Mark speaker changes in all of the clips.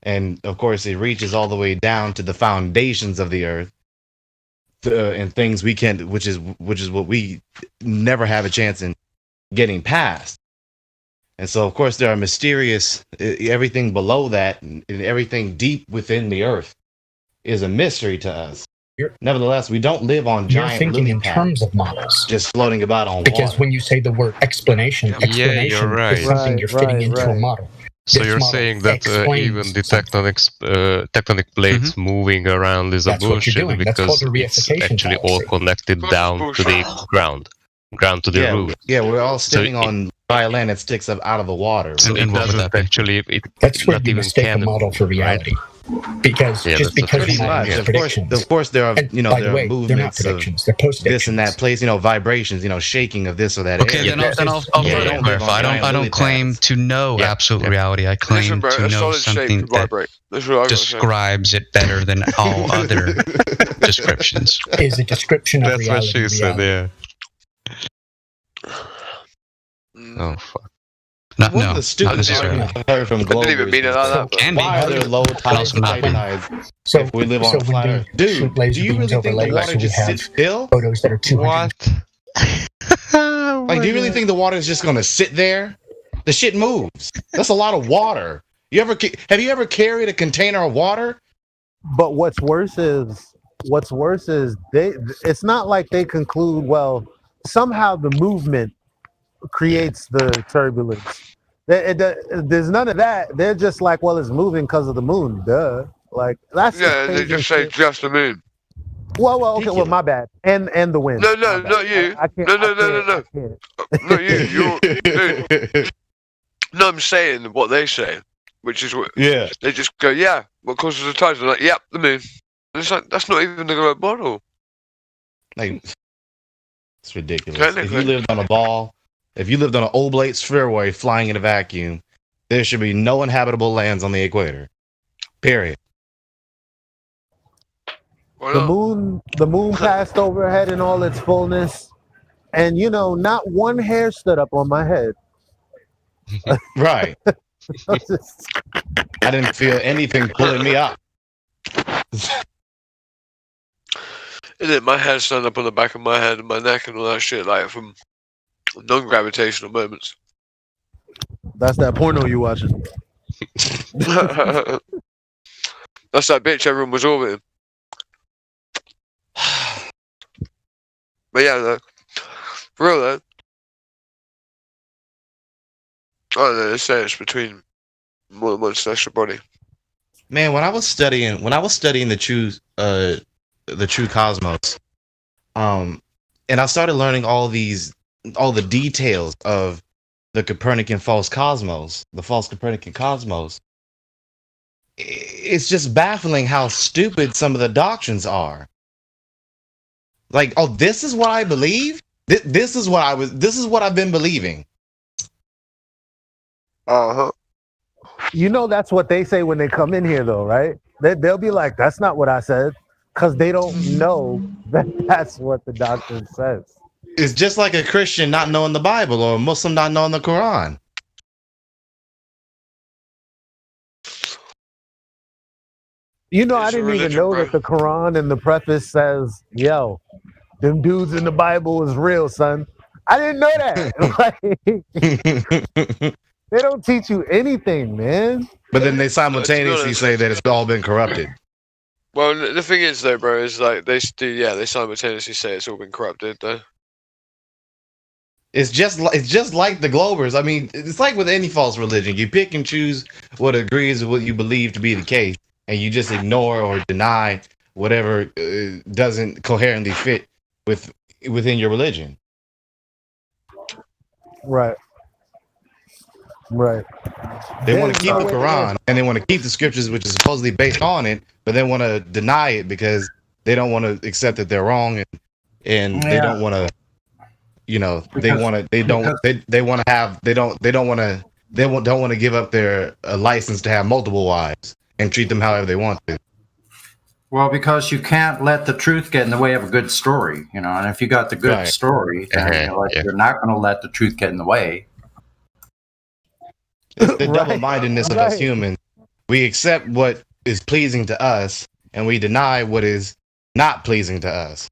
Speaker 1: and of course it reaches all the way down to the foundations of the earth, and things we can't, which is what we never have a chance in getting past. And so, of course, there are mysterious, everything below that, and everything deep within the earth is a mystery to us. Nevertheless, we don't live on
Speaker 2: You're
Speaker 1: giant
Speaker 2: thinking
Speaker 1: lily
Speaker 2: in
Speaker 1: pads
Speaker 2: terms of models.
Speaker 1: just floating about on
Speaker 2: Because
Speaker 1: water.
Speaker 2: when you say the word explanation
Speaker 3: Yeah, you're right.
Speaker 2: is something you're fitting into a model.
Speaker 3: So
Speaker 2: This
Speaker 3: you're
Speaker 2: model
Speaker 3: saying that even the
Speaker 2: explains
Speaker 3: tectonic plates moving around is a
Speaker 2: That's what you're
Speaker 3: bullshit
Speaker 2: doing. That's called
Speaker 3: because
Speaker 2: the
Speaker 3: it's
Speaker 2: reification
Speaker 3: actually all
Speaker 2: fallacy.
Speaker 3: connected down to the ground to the root.
Speaker 1: Yeah, we're all
Speaker 3: So
Speaker 1: standing on dry land that sticks up out of the water.
Speaker 3: So
Speaker 4: And
Speaker 3: it
Speaker 4: what would
Speaker 3: doesn't
Speaker 4: that be?
Speaker 3: actually.
Speaker 2: That's where
Speaker 3: not
Speaker 2: you
Speaker 3: even
Speaker 2: mistake a
Speaker 3: canon,
Speaker 2: model for
Speaker 3: right?
Speaker 2: reality. Because
Speaker 3: Yeah,
Speaker 2: just
Speaker 3: that's
Speaker 2: because
Speaker 1: Pretty
Speaker 2: your model
Speaker 1: much.
Speaker 2: is
Speaker 1: Of course,
Speaker 2: predictions.
Speaker 1: there are
Speaker 2: And by
Speaker 1: there
Speaker 2: the way,
Speaker 1: are
Speaker 2: they're not
Speaker 1: movements of
Speaker 2: predictions. They're post-predictions.
Speaker 1: this and that place, vibrations, shaking of this or that
Speaker 4: Okay,
Speaker 1: area.
Speaker 4: then I'll
Speaker 1: Yeah,
Speaker 4: further
Speaker 1: don't live
Speaker 4: clarify.
Speaker 1: on
Speaker 4: I
Speaker 1: giant
Speaker 4: don't
Speaker 1: lily
Speaker 4: claim
Speaker 1: pads.
Speaker 4: to know absolute reality. I claim
Speaker 5: Listen, bro,
Speaker 4: to
Speaker 5: a
Speaker 4: know
Speaker 5: solid shape
Speaker 4: something
Speaker 5: can
Speaker 4: that
Speaker 5: vibrate. That's what I got to say.
Speaker 4: describes it better than all other descriptions.
Speaker 2: Is a description of
Speaker 3: That's what
Speaker 2: reality.
Speaker 3: she said.
Speaker 2: reality.
Speaker 3: Yeah.
Speaker 5: Mm.
Speaker 3: Oh fuck.
Speaker 4: Not,
Speaker 1: One
Speaker 4: no,
Speaker 1: of the
Speaker 4: not
Speaker 1: stupidest
Speaker 4: necessarily.
Speaker 1: arguments I've heard from
Speaker 5: I didn't even
Speaker 1: Globers
Speaker 5: mean it
Speaker 1: is,
Speaker 5: like that, but
Speaker 4: Can be.
Speaker 1: why are there low tides
Speaker 4: also not be.
Speaker 1: tides
Speaker 2: So,
Speaker 1: if we live on
Speaker 2: so
Speaker 1: a flat
Speaker 2: when
Speaker 1: Earth?
Speaker 2: we
Speaker 1: Dude,
Speaker 2: shoot laser
Speaker 1: do you
Speaker 2: beams
Speaker 1: really
Speaker 2: over
Speaker 1: think the
Speaker 2: lakes,
Speaker 1: water
Speaker 2: so we
Speaker 1: just
Speaker 2: have
Speaker 1: sits still?
Speaker 2: photos that are 200.
Speaker 3: What?
Speaker 1: Like, do you really think the water is just going to sit there? The shit moves. That's a lot of water. Have you ever carried a container of water?
Speaker 6: But what's worse is it's not like they conclude, well, somehow the movement creates the turbulence. There's none of that. They're just like, well, it's moving because of the moon. Duh. Like that's the
Speaker 5: yeah, they just say
Speaker 6: shit.
Speaker 5: just the moon.
Speaker 6: Well, okay, well, my bad. And the wind.
Speaker 5: No,
Speaker 6: My bad.
Speaker 5: not you.
Speaker 6: I can't.
Speaker 5: No,
Speaker 6: I can't.
Speaker 5: Not you. You're, dude. No, I'm saying what they say, which is what
Speaker 1: Yeah.
Speaker 5: they just go, yeah, what causes the tides? They're like, yep, the moon. And it's like, that's not even the right model.
Speaker 1: Like, it's ridiculous.
Speaker 5: Technically.
Speaker 1: If you lived on an oblate spheroid flying in a vacuum, there should be no inhabitable lands on the equator. Period.
Speaker 5: Why
Speaker 6: The
Speaker 5: not?
Speaker 6: moon passed overhead in all its fullness, and not one hair stood up on my head.
Speaker 1: Right. I didn't feel anything pulling me up.
Speaker 5: Isn't it? My hair stand up on the back of my head and my neck and all that shit, like from non-gravitational moments.
Speaker 6: That's that porno you watching.
Speaker 5: That's that bitch everyone was orbiting. But yeah, though, for real though, I don't know. They say it's between more than one celestial body.
Speaker 1: Man, when I was studying the true cosmos, and I started learning all the details of the Copernican false cosmos, the false Copernican cosmos. It's just baffling how stupid some of the doctrines are. Like, oh, this is what I believe. This is what I've been believing.
Speaker 5: Uh-huh.
Speaker 6: That's what they say when they come in here, though, right? They'll be like, "That's not what I said," because they don't know that that's what the doctrine says.
Speaker 1: It's just like a Christian not knowing the Bible or a Muslim not knowing the Quran.
Speaker 6: I
Speaker 5: It's a
Speaker 6: didn't even
Speaker 5: religion,
Speaker 6: know
Speaker 5: bro.
Speaker 6: that the Quran in the preface says, "Yo, them dudes in the Bible is real, son." I didn't know that. Like, they don't teach you anything, man.
Speaker 1: But then they simultaneously say that it's all been corrupted.
Speaker 5: Well, the thing is, though, bro, is like they simultaneously say it's all been corrupted, though.
Speaker 1: It's just like the Globers. I mean, it's like with any false religion. You pick and choose what agrees with what you believe to be the case, and you just ignore or deny whatever doesn't coherently fit within your religion.
Speaker 6: Right.
Speaker 1: They want to keep the Quran and they want to keep the scriptures, which is supposedly based on it, but they want to deny it because they don't want to accept that they're wrong, and they don't want to. They don't want to give up their license to have multiple wives and treat them however they want to.
Speaker 7: Well, because you can't let the truth get in the way of a good story, and if you got the good story, then you're not going to let the truth get in the way.
Speaker 1: It's the double-mindedness of us humans. We accept what is pleasing to us, and we deny what is not pleasing to us.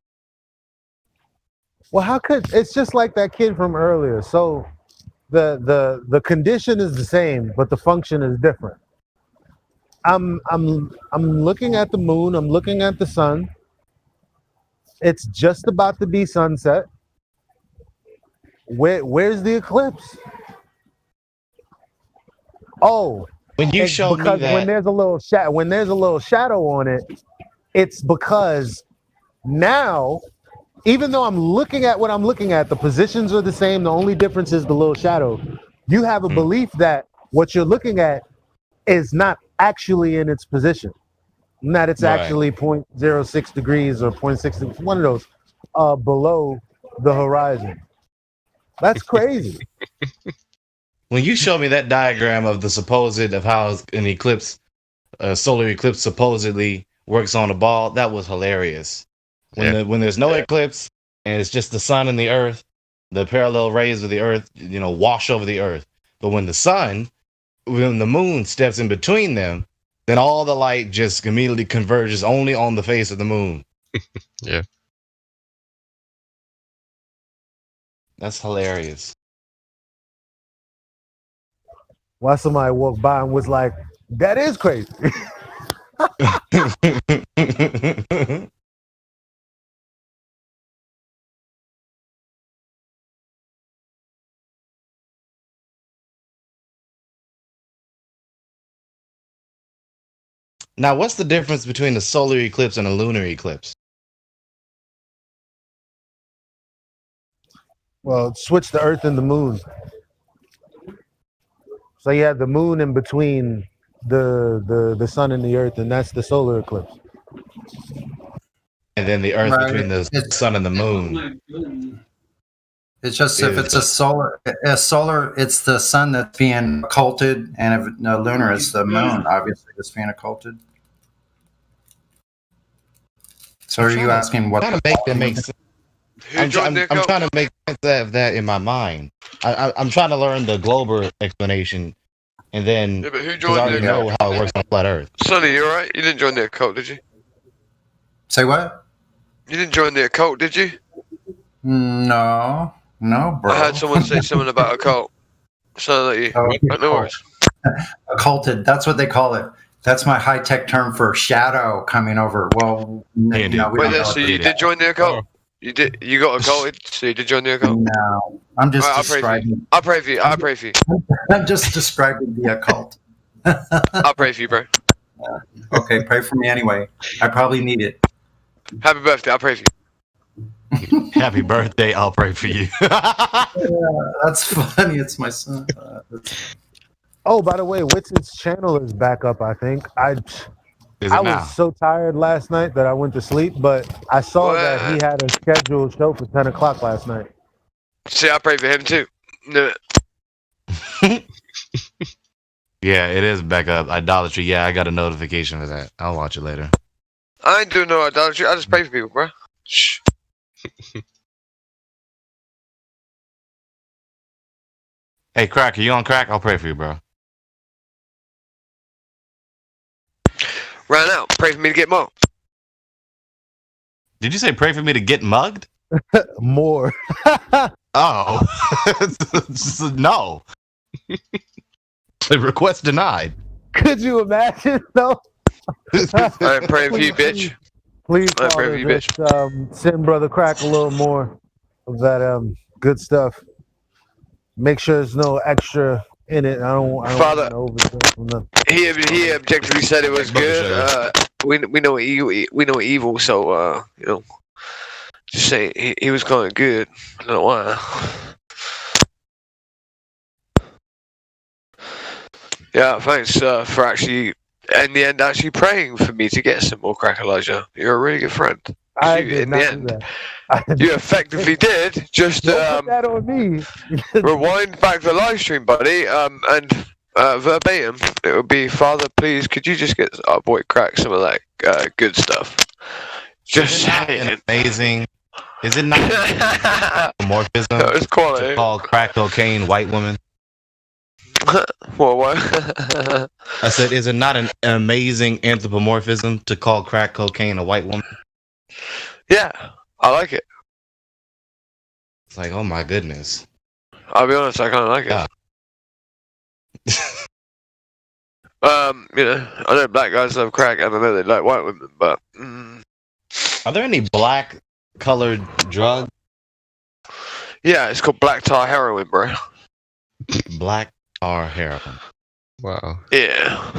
Speaker 6: Well, how could it's just like that kid from earlier? So the condition is the same, but the function is different. I'm looking at the moon. I'm looking at the sun. It's just about to be sunset. Where's the eclipse? Oh,
Speaker 1: when you show me that,
Speaker 6: when there's a little shadow on it, it's because now, even though I'm looking at what I'm looking at, the positions are the same. The only difference is the little shadow. You have a belief that what you're looking at is not actually in its position, that it's actually 0.06 degrees or 0.6 degrees, one of those below the horizon. That's crazy.
Speaker 1: When you show me that diagram of how an eclipse, a solar eclipse supposedly works on a ball, that was hilarious. When there's no eclipse and it's just the sun and the earth, the parallel rays of the earth, wash over the earth. But when the moon steps in between them, then all the light just immediately converges only on the face of the moon.
Speaker 3: Yeah.
Speaker 1: That's hilarious.
Speaker 6: Why somebody walked by and was like, that is crazy.
Speaker 1: Now, what's the difference between a solar eclipse and a lunar eclipse?
Speaker 6: Well, switch the earth and the moon. So you have the moon in between the sun and the earth, and that's the solar eclipse.
Speaker 1: And then the earth between the sun and the moon.
Speaker 7: It's just if it's a solar, it's the sun that's being occulted, and if lunar is the moon, obviously that's being occulted. So are you asking what?
Speaker 1: I'm trying to make sense. I'm trying to make sense of that in my mind. I'm trying to learn the global explanation, and then
Speaker 5: but who
Speaker 1: I
Speaker 5: joined
Speaker 1: already
Speaker 5: the
Speaker 1: know how it works on flat Earth.
Speaker 5: Sonny, you alright? You didn't join the occult, did you?
Speaker 7: Say what?
Speaker 5: You didn't join the occult, did you?
Speaker 7: No, bro.
Speaker 5: I heard someone say something about occult. So that you. No worries.
Speaker 7: Occulted. That's what they call it. That's my high-tech term for shadow coming over. Well,
Speaker 5: Wait, so you did join the occult? You did. You got occulted, so you did join the occult.
Speaker 7: No, I'm just describing.
Speaker 5: I'll pray for you. I'll pray for you.
Speaker 7: I'm just describing the occult.
Speaker 5: I'll pray for you, bro.
Speaker 7: Okay, pray for me anyway. I probably need it.
Speaker 5: Happy birthday. I'll pray for you.
Speaker 1: Happy birthday. I'll pray for you.
Speaker 7: Yeah, that's funny. It's my son.
Speaker 6: Oh, by the way, Whitson's channel is back up, I think. I was so tired last night that I went to sleep, but I saw that he had a scheduled show for 10 o'clock last night.
Speaker 5: See, I pray for him too.
Speaker 1: Yeah, it is back up. Idolatry. Yeah, I got a notification for that. I'll watch it later.
Speaker 5: I ain't doing no idolatry. I just pray for people, bro. Shh.
Speaker 1: Hey, Crack, are you on crack? I'll pray for you, bro.
Speaker 5: Right now, pray for me to get more.
Speaker 1: Did you say pray for me to get mugged?
Speaker 6: More.
Speaker 1: Oh. No. The request denied.
Speaker 6: Could you imagine, though?
Speaker 5: I pray for you, bitch.
Speaker 6: Please,
Speaker 5: I pray for you, bitch.
Speaker 6: Send Brother Crack a little more of that good stuff. Make sure there's no extra in it. I don't
Speaker 5: Father,
Speaker 6: overdo
Speaker 5: he objectively said it was good. We know evil, so just say he was kind of good. I don't know why. Yeah, thanks for actually, in the end, actually praying for me to get some more crack, Elijah. You're a really good friend.
Speaker 6: In the end,
Speaker 5: you effectively did. Just
Speaker 6: put that on me.
Speaker 5: Rewind back the live stream, buddy, and verbatim, it would be, Father, please, could you just get our boy Crack some of that good stuff? Just saying.
Speaker 1: Amazing. Is it not morphism?
Speaker 5: It's quality.
Speaker 1: To call crack cocaine white woman?
Speaker 5: What?
Speaker 1: I said, is it not an amazing anthropomorphism to call crack cocaine a white woman?
Speaker 5: Yeah, I like it.
Speaker 1: It's like, oh my goodness.
Speaker 5: I'll be honest, I kind of like it.
Speaker 1: Yeah.
Speaker 5: You know, I know black guys love crack, and I know they like white women, but
Speaker 1: Are there any black colored drugs?
Speaker 5: yeah, it's called black tar heroin, bro.
Speaker 1: Black tar heroin.
Speaker 3: Wow.
Speaker 5: Yeah,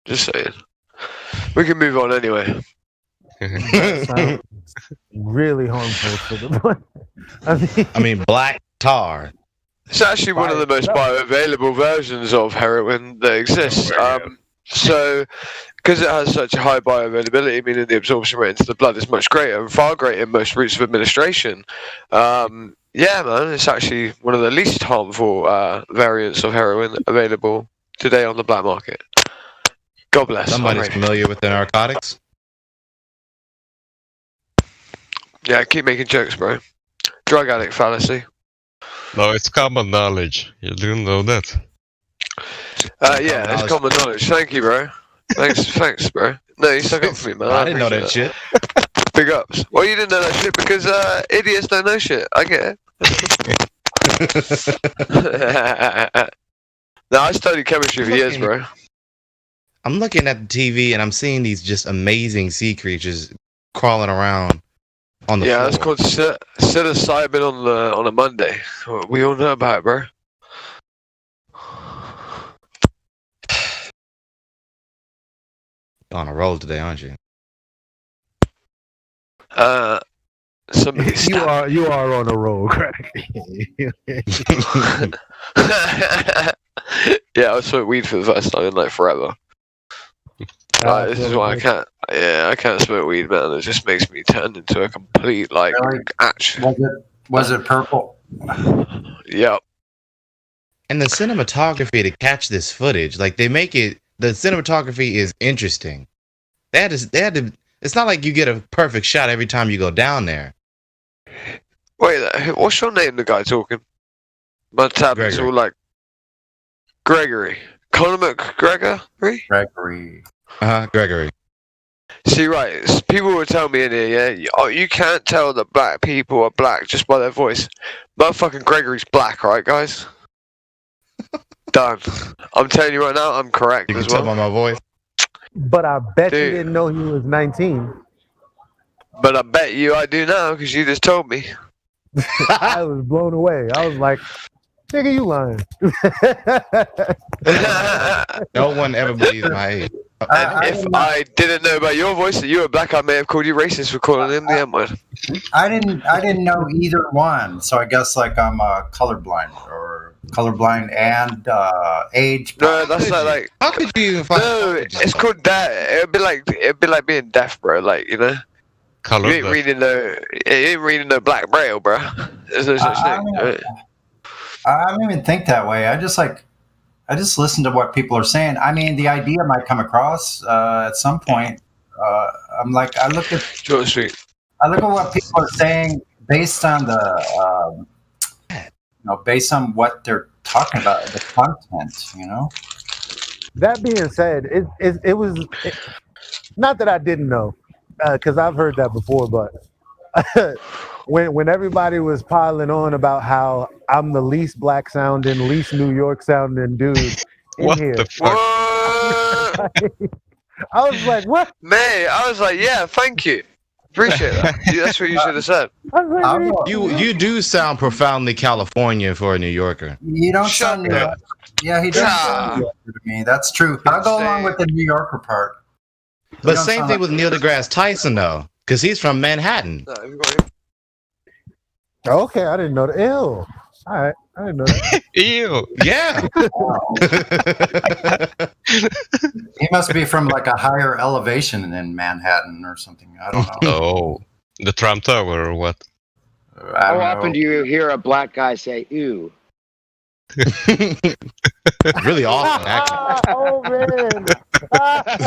Speaker 5: just saying. We can move on anyway.
Speaker 6: Sounds really harmful to the body.
Speaker 1: I mean, black tar.
Speaker 5: It's actually one of the most bioavailable versions of heroin that exists. So, because it has such a high bioavailability, meaning the absorption rate into the blood is much greater and far greater in most routes of administration. Yeah, man, it's actually one of the least harmful variants of heroin available today on the black market. God bless.
Speaker 1: Somebody's familiar with the narcotics?
Speaker 5: Yeah, keep making jokes, bro. Drug addict fallacy.
Speaker 3: No, it's common knowledge. You didn't know that.
Speaker 5: Yeah, it's common knowledge. Thank you, bro. Thanks, bro. No, you stuck up for me, man.
Speaker 1: I didn't know that shit.
Speaker 5: Big ups. Well, you didn't know that shit because idiots don't know shit. I get it. No, I studied chemistry for years, bro.
Speaker 1: I'm looking at the TV and I'm seeing these just amazing sea creatures crawling around on the floor.
Speaker 5: Yeah, that's called psilocybin on a Monday. We all know about it, bro.
Speaker 1: On a roll today, aren't you?
Speaker 5: Somebody
Speaker 6: You are on a roll, Craig.
Speaker 5: Yeah, I smoked weed for the first time in like forever. This is why I can't. Yeah, I can't smoke weed, man. It just makes me turn into a complete like
Speaker 7: Was it purple?
Speaker 5: Yep.
Speaker 1: And the cinematography to catch this footage, like they make it. The cinematography is interesting. They had to. It's not like you get a perfect shot every time you go down there.
Speaker 5: Wait, what's your name? The guy talking. My tablet's all like Gregory. Conor McGregor?
Speaker 7: Gregory.
Speaker 1: Gregory.
Speaker 5: See, right, people will tell me in here, yeah, oh, you can't tell that black people are black just by their voice. Motherfucking Gregory's black, right, guys? Done. I'm telling you right now, I'm correct
Speaker 1: You can
Speaker 5: as well.
Speaker 1: tell by my voice.
Speaker 6: But I bet
Speaker 5: Dude.
Speaker 6: you didn't know he was 19.
Speaker 5: But I bet you I do now, because you just told me.
Speaker 6: I was blown away. I was like, nigga, you lying.
Speaker 1: No one ever believes my age.
Speaker 5: If I didn't know about your voice that you were black, I may have called you racist for calling him the N-word.
Speaker 7: I didn't know either one, so I guess like I'm colorblind and age.
Speaker 5: No, that's not like.
Speaker 1: How could you even find?
Speaker 5: No, it's called that. It'd be like being deaf, bro. Like, you know,
Speaker 3: Color
Speaker 5: you ain't reading no Black Braille, bro. There's no such thing. Right?
Speaker 7: I don't even think that way. I just listen to what people are saying. I mean, the idea might come across at some point. I'm like, I look at what people are saying based on the, based on what they're talking about, the content. You know.
Speaker 6: That being said, it was not that I didn't know, because I've heard that before, but when everybody was piling on about how I'm the least black sounding, least New York sounding dude in
Speaker 3: What
Speaker 6: here,
Speaker 3: the fuck?
Speaker 5: What?
Speaker 6: I was like, what?
Speaker 5: Mate, I was like, yeah, thank you. Appreciate that. Yeah, that's what you should have said.
Speaker 6: I was like,
Speaker 1: You do sound profoundly Californian for a New Yorker.
Speaker 7: You don't
Speaker 5: Shut
Speaker 7: sound New
Speaker 5: up.
Speaker 7: York. Yeah, he does sound New Yorker to me. That's true. I'll go along with the New Yorker part.
Speaker 1: But
Speaker 7: don't
Speaker 1: same
Speaker 7: sound
Speaker 1: thing
Speaker 7: like-
Speaker 1: with Neil deGrasse Tyson, though, because he's from Manhattan.
Speaker 5: No, we've got him.
Speaker 6: okay, I didn't know that. Ew. All right, I didn't know that.
Speaker 3: Ew.
Speaker 1: Yeah.
Speaker 7: He must be from like a higher elevation in Manhattan or something. I don't know.
Speaker 3: Oh, the Trump Tower or what?
Speaker 7: I
Speaker 8: How
Speaker 7: don't
Speaker 8: often
Speaker 7: know.
Speaker 8: do you hear a black guy say "ew"?
Speaker 1: Really awesome, actually.
Speaker 6: Oh man! I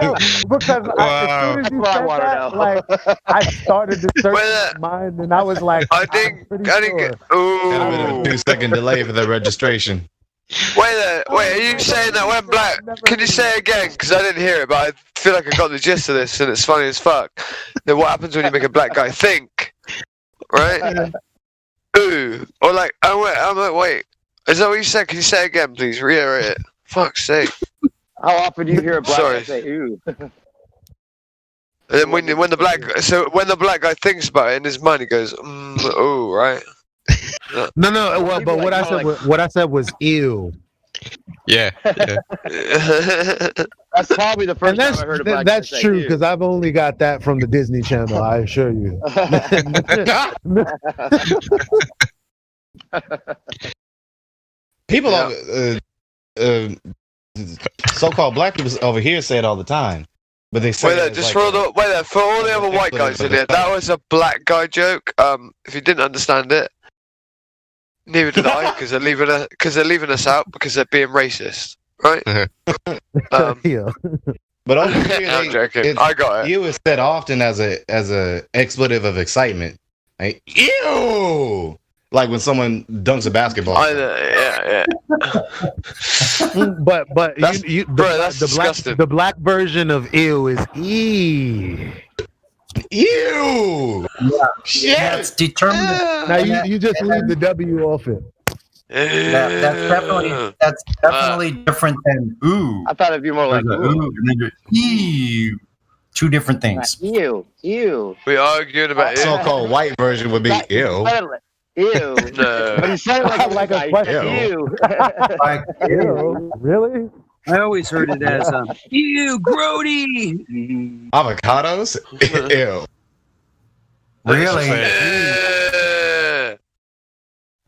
Speaker 6: know because as soon as you
Speaker 8: Well, I
Speaker 6: said
Speaker 8: wanna
Speaker 6: that,
Speaker 8: know.
Speaker 6: like I started to search
Speaker 5: Well,
Speaker 6: my mind, and I was like,
Speaker 5: I
Speaker 6: I'm
Speaker 5: think.
Speaker 6: pretty
Speaker 5: Had a bit of
Speaker 6: sure.
Speaker 5: a
Speaker 1: Had a bit of a 2-second delay for the registration.
Speaker 5: Wait, are you saying that when black? Can you say it again? Because I didn't hear it, but I feel like I got the gist of this, and it's funny as fuck. Then what happens when you make a black guy think? Right? Ooh, or like, I'm like, wait, is that what you said? Can you say it again, please? Reiterate it. Fuck's sake.
Speaker 8: How often do you hear a black
Speaker 5: Sorry.
Speaker 8: guy say "ooh"?
Speaker 5: And then when the black guy thinks about it in his mind, he goes, "Oh, right."
Speaker 6: No. But what I said was ew.
Speaker 4: Yeah.
Speaker 8: That's probably the first time I heard a black guy
Speaker 6: That's
Speaker 8: say
Speaker 6: true
Speaker 8: "ew."
Speaker 6: because I've only got that from the Disney Channel. I assure you.
Speaker 1: People, so-called black people over here say it all the time, but they say
Speaker 5: for all the other white guys in it, that was a black guy joke. If you didn't understand it, neither did I, because they're leaving us out because they're being racist, right?
Speaker 6: Yeah.
Speaker 1: But over here,
Speaker 5: I'm joking. I got it.
Speaker 1: Ew is said often as a expletive of excitement. Like, ew! Like when someone dunks a basketball.
Speaker 5: Yeah.
Speaker 6: But
Speaker 5: That's- that's disgusting.
Speaker 6: the black version of ew is e.
Speaker 1: Ew! Shit!
Speaker 7: That's determined.
Speaker 6: Now you just leave the W off it.
Speaker 7: That's definitely different than ooh.
Speaker 8: I thought it'd be more like
Speaker 7: There's a
Speaker 8: "ooh."
Speaker 7: ooh, and then there's ew. Two different things.
Speaker 8: Ew.
Speaker 5: We argued about it.
Speaker 1: So-called white version would be ew.
Speaker 8: Ew.
Speaker 5: No.
Speaker 8: But he said it like
Speaker 6: Like a
Speaker 8: a
Speaker 6: question.
Speaker 8: ew.
Speaker 7: Like,
Speaker 6: Ew. Really?
Speaker 9: I always heard it as ew, grody.
Speaker 1: Avocados? Ew.
Speaker 7: really?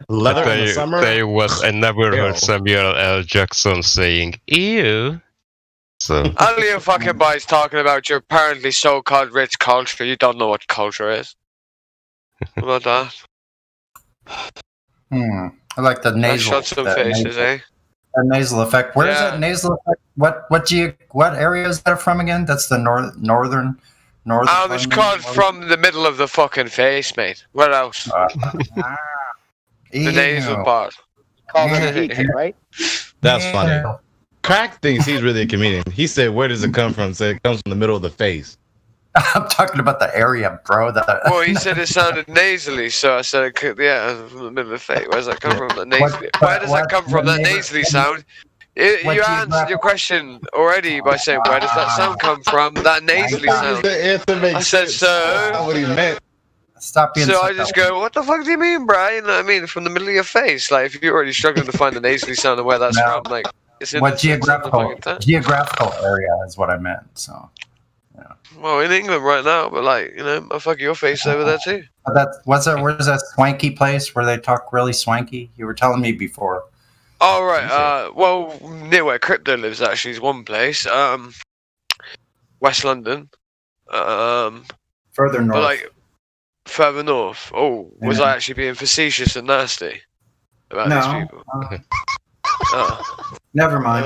Speaker 1: Leather in the summer?
Speaker 3: I never
Speaker 1: Ew.
Speaker 3: heard Samuel L. Jackson saying ew. So
Speaker 5: All you fucking boys talking about your apparently so-called rich culture. You don't know what culture is. What about that?
Speaker 7: I like the
Speaker 5: I
Speaker 7: nasal.
Speaker 5: shot some
Speaker 7: that
Speaker 5: faces,
Speaker 7: nasal,
Speaker 5: eh?
Speaker 7: that nasal effect. Where is
Speaker 5: Yeah.
Speaker 7: that nasal effect? What area is that from again? That's the northern.
Speaker 5: It's called from the middle of the fucking face, mate. Where else? The nasal part.
Speaker 8: Called it a geek, right?
Speaker 1: That's funny. Crack thinks he's really a comedian. He said, "Where does it come from?" Said it comes from the middle of the face.
Speaker 7: I'm talking about the area, bro.
Speaker 5: Well, he said it sounded nasally, so I said, from the middle of the face. Where does that come from? That nasally. Where does that come from? That nasally sound. You answered your question already by saying, "Where does that sound come from?" That nasally sound.
Speaker 1: The answer makes
Speaker 5: I said,
Speaker 1: sense.
Speaker 5: so.
Speaker 1: That's not what he meant.
Speaker 7: Stop being.
Speaker 5: So I just go, "What the fuck do you mean, bro?" You know what I mean? From the middle of your face. Like, if you're already struggling to find the nasally sound and where that's
Speaker 7: No.
Speaker 5: from, like, it's in
Speaker 7: What
Speaker 5: the fucking tongue.
Speaker 7: geographical area is what I meant. So
Speaker 5: Well, in England right now, but like, I fuck your face over there too.
Speaker 7: where's that swanky place where they talk really swanky? You were telling me before.
Speaker 5: Oh right. Well, near where Crypto lives actually is one place. West London.
Speaker 7: Further north.
Speaker 5: But like further north. Oh, was I actually being facetious and nasty about these people?
Speaker 7: Never mind.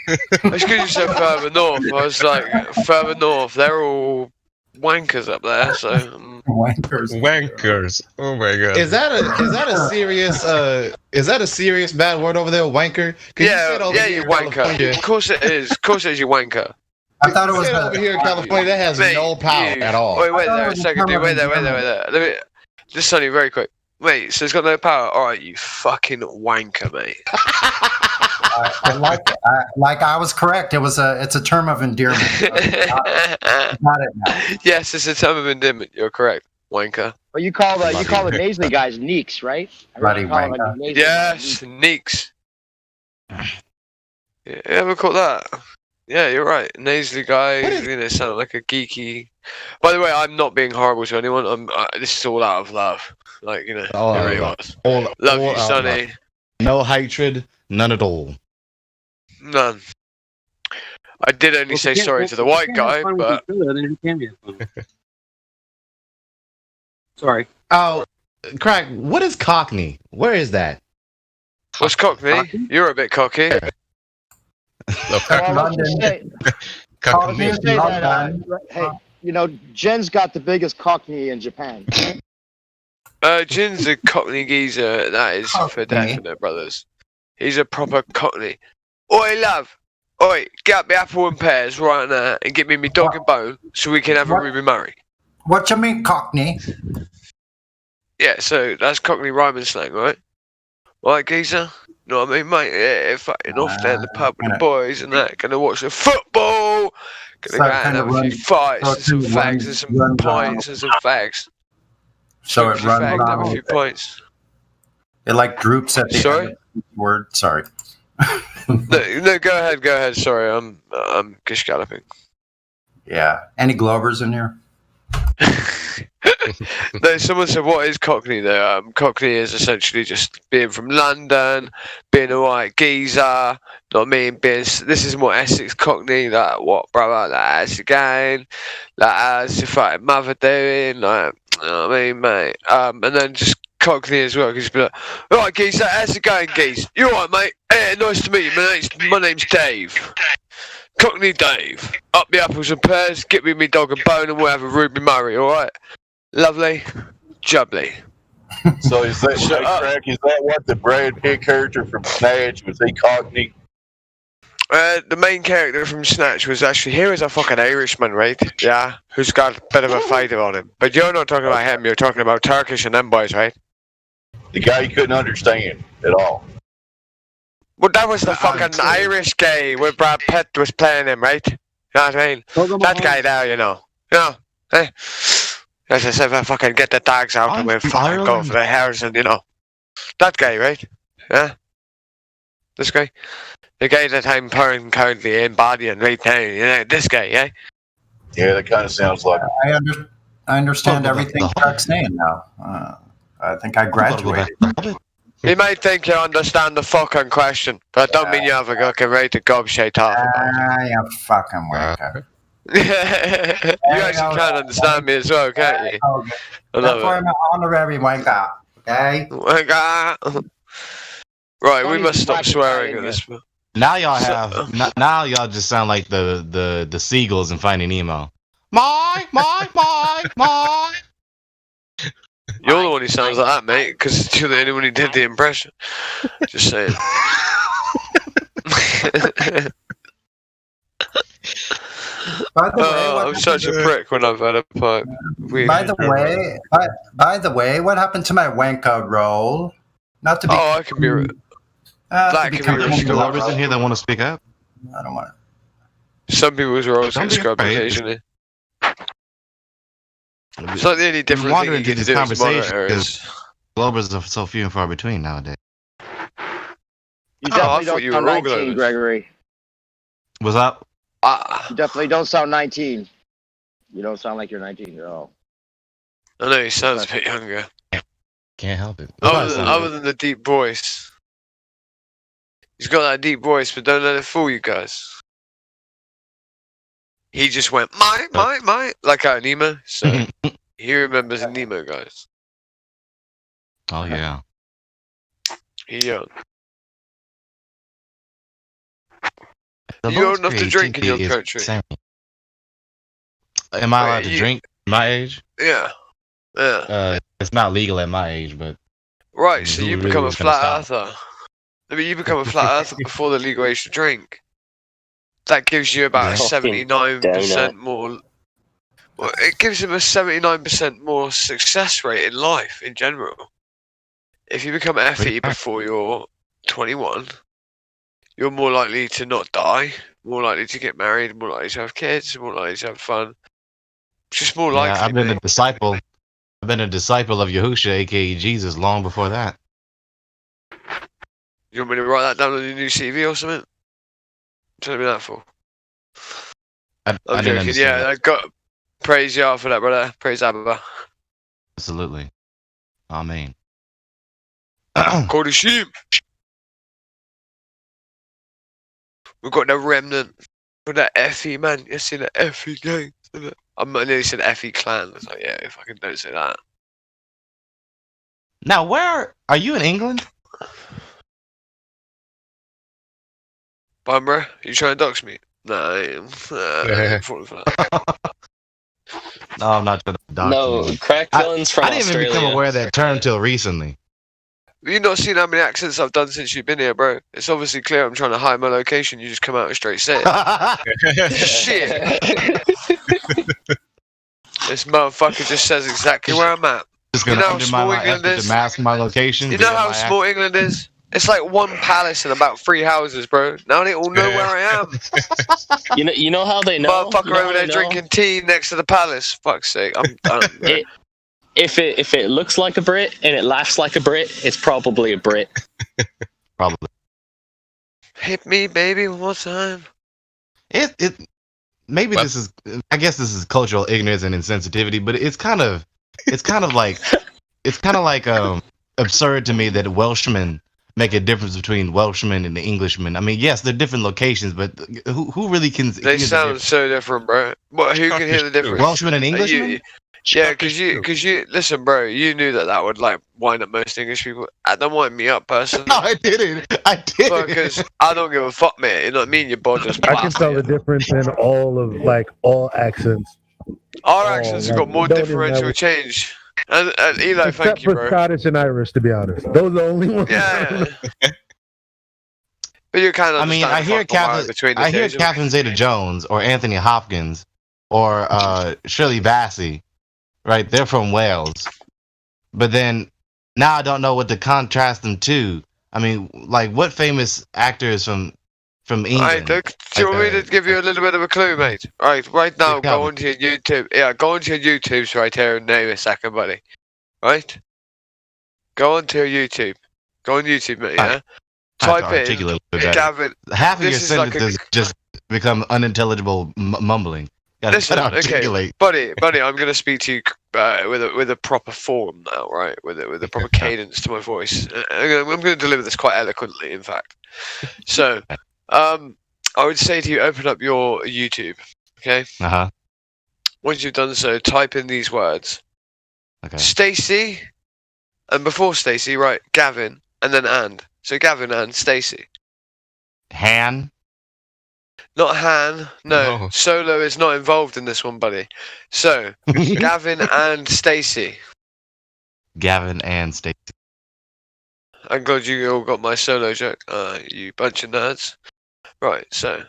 Speaker 5: It's because you said further north. I was like, further north. They're all wankers up there. So
Speaker 7: Wankers.
Speaker 3: Oh my god.
Speaker 1: Is that a serious bad word over there, wanker? 'Cause
Speaker 5: You wanker. Of course it is. Of course it is, you wanker.
Speaker 7: I thought it was
Speaker 1: over here in California that has no power at all.
Speaker 5: Wait there a second, dude. Wait there. Let me just tell you very quick. Wait, so it's got no power? Alright, you fucking wanker, mate.
Speaker 7: Like I was correct. It's a term of endearment. Got it now.
Speaker 5: Yes, it's a term of endearment. You're correct, wanker.
Speaker 8: But you call the nasally guys neeks, right?
Speaker 7: Bloody wanker.
Speaker 5: Yes, neeks. You ever caught that? Yeah, you're right. Nasally guy, sound like a geeky. By the way, I'm not being horrible to anyone. This is all out of love. Like, it really was. Love you, Sonny.
Speaker 1: No hatred, none at all.
Speaker 5: None. I did only say sorry to the white guy, but
Speaker 9: Sorry.
Speaker 1: Oh, Crack, what is Cockney? Where is that?
Speaker 5: What's Cockney? You're a bit cocky.
Speaker 8: Hey, Jen's got the biggest cockney in Japan.
Speaker 5: Jin's a cockney geezer. That is for definite, brothers. He's a proper Cockney. Oi, love. Oi, get up the apple and pears right now and get me my dog and bone so we can have a Ruby Murray.
Speaker 7: What you mean, Cockney?
Speaker 5: Yeah, so that's Cockney rhyming slang, right? Right, geezer? Know what I mean, mate? Yeah, fucking off there in the pub with the boys and that. Gonna watch the football. Gonna go out and have a few fights and some fags and some pints and some fags.
Speaker 7: So it runs
Speaker 5: Fags and have a
Speaker 7: on.
Speaker 5: few pints.
Speaker 7: It like droops at the
Speaker 5: Sorry?
Speaker 7: end of the word. Sorry.
Speaker 5: No, go ahead. Sorry, I'm gish galloping.
Speaker 7: Yeah. Any Glovers in here?
Speaker 5: No, someone said, what is Cockney though? Cockney is essentially just being from London, being a white geezer, know what I mean? This is what Essex Cockney, like, what, brother, that's again, like, how's your fucking mother doing, like, you know what I mean, mate? And then just Cockney as well, because you be like, alright, geezer, how's it going, geez? You alright, mate? Hey, nice to meet you, my name's Dave. Cockney Dave. Up the apples and pears, get me dog and bone, and we'll have a Ruby Murray, alright? Lovely, jubbly.
Speaker 10: So is that Crack? Is that what the Brad Pitt character from Snatch was? He Cockney?
Speaker 5: The main character from Snatch was actually here is a fucking Irishman, right? Yeah, who's got a bit of a fighter on him. But you're not talking about him. You're talking about Turkish and them boys, right?
Speaker 10: The guy you couldn't understand at all.
Speaker 5: Well, that was the fucking Irish guy where Brad Pitt was playing him, right? You know what I mean? That guy there, you know. Eh? As I said, if fucking get the dogs out and we'll fucking go for the hares and, you know. That guy, right? Yeah? This guy? The guy that I'm currently embodying right now, you know, this guy, yeah?
Speaker 10: Yeah, that kind of sounds like.
Speaker 7: I understand everything Crack's saying now. I think I graduated.
Speaker 5: You might think you understand the fucking question, but I don't mean you have a fucking right to gobshite off about it.
Speaker 7: You fucking wanker.
Speaker 5: You actually can't understand me as well, can't you? I
Speaker 7: That's why I'm an honorary wanker, okay?
Speaker 5: Right, we must stop swearing at this point.
Speaker 1: Now y'all have. Now y'all just sound like the seagulls in Finding Nemo. My.
Speaker 5: You're the one who sounds like that, mate, because you're the only one who did the impression. Just saying.
Speaker 7: By the way,
Speaker 5: I'm such a prick when I've had a pipe.
Speaker 7: By the way, what happened to my wanker role? Not to be.
Speaker 5: Oh, I can be. That can be
Speaker 1: restored. Lovers in here that want to speak up.
Speaker 7: I don't want
Speaker 5: to. Some people's roles get scrubbed occasionally. It's not the only different thing you get to do as moderators.
Speaker 1: Globers are so few and far between nowadays.
Speaker 8: You definitely don't sound 19, Gregory.
Speaker 1: What's up?
Speaker 8: You definitely don't sound 19. You don't sound like you're 19 at all.
Speaker 5: I know he sounds a bit younger.
Speaker 1: Can't help it.
Speaker 5: Other than the deep voice. He's got that deep voice, but don't let it fool you guys. He just went, my, like Nemo. So he remembers Nemo, guys.
Speaker 1: Oh, yeah.
Speaker 5: He young. You old enough to drink in your country.
Speaker 1: Am I allowed to drink at my age?
Speaker 5: Yeah.
Speaker 1: It's not legal at my age, but...
Speaker 5: Right, so you become a flat earther. I mean, you become a flat earther before the legal age to drink. That gives you about a 79% more... Well, it gives him a 79% more success rate in life, in general. If you become FE before you're 21... You're more likely to not die, more likely to get married, more likely to have kids, more likely to have fun. Just more likely.
Speaker 1: I've been a disciple. I've been a disciple of Yahusha, aka Jesus, long before that.
Speaker 5: You want me to write that down on your new CV or something? Tell me that for.
Speaker 1: I didn't understand.
Speaker 5: Yeah, I got praise y'all for that, brother. Praise Abba.
Speaker 1: Absolutely. Amen.
Speaker 5: Call the sheep. We've got the remnant for that FE, man. You see the FE gang? I nearly said FE clan. I was like, yeah, if I can don't say that.
Speaker 1: Now, where are you in England?
Speaker 5: Bummer, you trying to dox me? No, I am. I'm falling for that.
Speaker 1: No, I'm not trying to dox you.
Speaker 11: Crack villains from
Speaker 1: I didn't
Speaker 11: Australia.
Speaker 1: even become aware of that term till recently.
Speaker 5: You've not seen how many accents I've done since you've been here, bro. It's obviously clear I'm trying to hide my location. You just come out and straight say it. Shit. This motherfucker just says exactly where I'm at.
Speaker 1: Just
Speaker 5: You
Speaker 1: gonna
Speaker 5: know how
Speaker 1: under
Speaker 5: small
Speaker 1: my
Speaker 5: England
Speaker 1: effort
Speaker 5: is?
Speaker 1: to mask my location.
Speaker 5: You know
Speaker 1: via
Speaker 5: how
Speaker 1: my
Speaker 5: small England is? It's like one palace and about 3 houses, bro. Now they all know where I am.
Speaker 11: You know how they know?
Speaker 5: Motherfucker
Speaker 11: You know how
Speaker 5: over
Speaker 11: they
Speaker 5: there
Speaker 11: know?
Speaker 5: drinking tea next to the palace. Fuck's sake, I'm done. Bro.
Speaker 11: If it looks like a Brit and it laughs like a Brit, it's probably a Brit.
Speaker 1: Probably.
Speaker 5: Hit me, baby, one more time.
Speaker 1: Maybe this is, I guess this is cultural ignorance and insensitivity, but it's kind of like absurd to me that Welshmen make a difference between Welshmen and the Englishmen. I mean, yes, they're different locations, but who really can?
Speaker 5: They sound so different, bro. What? Who can hear the difference?
Speaker 1: Welshman and Englishman?
Speaker 5: Yeah, because you listen, bro. You knew that would like wind up most English people. That don't wind me up personally.
Speaker 1: No, I didn't.
Speaker 5: Because I don't give a fuck, mate. You know what I mean? Your body just.
Speaker 6: I can tell the difference in all accents.
Speaker 5: Our accents have got more
Speaker 6: don't even
Speaker 5: differential
Speaker 6: have-
Speaker 5: change. And Eli,
Speaker 6: Except
Speaker 5: thank you,
Speaker 6: for
Speaker 5: bro.
Speaker 6: Scottish and Irish, to be honest. Those are the only ones.
Speaker 5: Yeah. But you kind of.
Speaker 1: I mean, I hear Catherine Zeta-Jones or Anthony Hopkins or Shirley Bassey, right? They're from Wales, but then now I don't know what to contrast them to. I mean, like what famous actors from England?
Speaker 5: Right, do you want me to give you a little bit of a clue, mate? Right now, go onto your YouTube. Yeah, go onto your YouTubes right here and name a second, buddy. Right? Go onto your YouTube. Go on YouTube, mate, yeah? Type in Gavin.
Speaker 1: Half of your
Speaker 5: this is like
Speaker 1: sentences just become unintelligible mumbling. Gotta
Speaker 5: Listen,
Speaker 1: articulate.
Speaker 5: okay, buddy, I'm gonna speak to you with a proper form now, right? With a proper cadence to my voice. I'm gonna deliver this quite eloquently, in fact. So, I would say to you, open up your YouTube, okay? Once you've done so, type in these words.
Speaker 1: Okay.
Speaker 5: Stacy, and before Stacy, right? Gavin, and then and. So Gavin and Stacy.
Speaker 1: Han.
Speaker 5: Not Han. No. Solo is not involved in this one, buddy. So Gavin and Stacy.
Speaker 1: Gavin and Stacy.
Speaker 5: I'm glad you all got my solo joke. You bunch of nerds. Right. So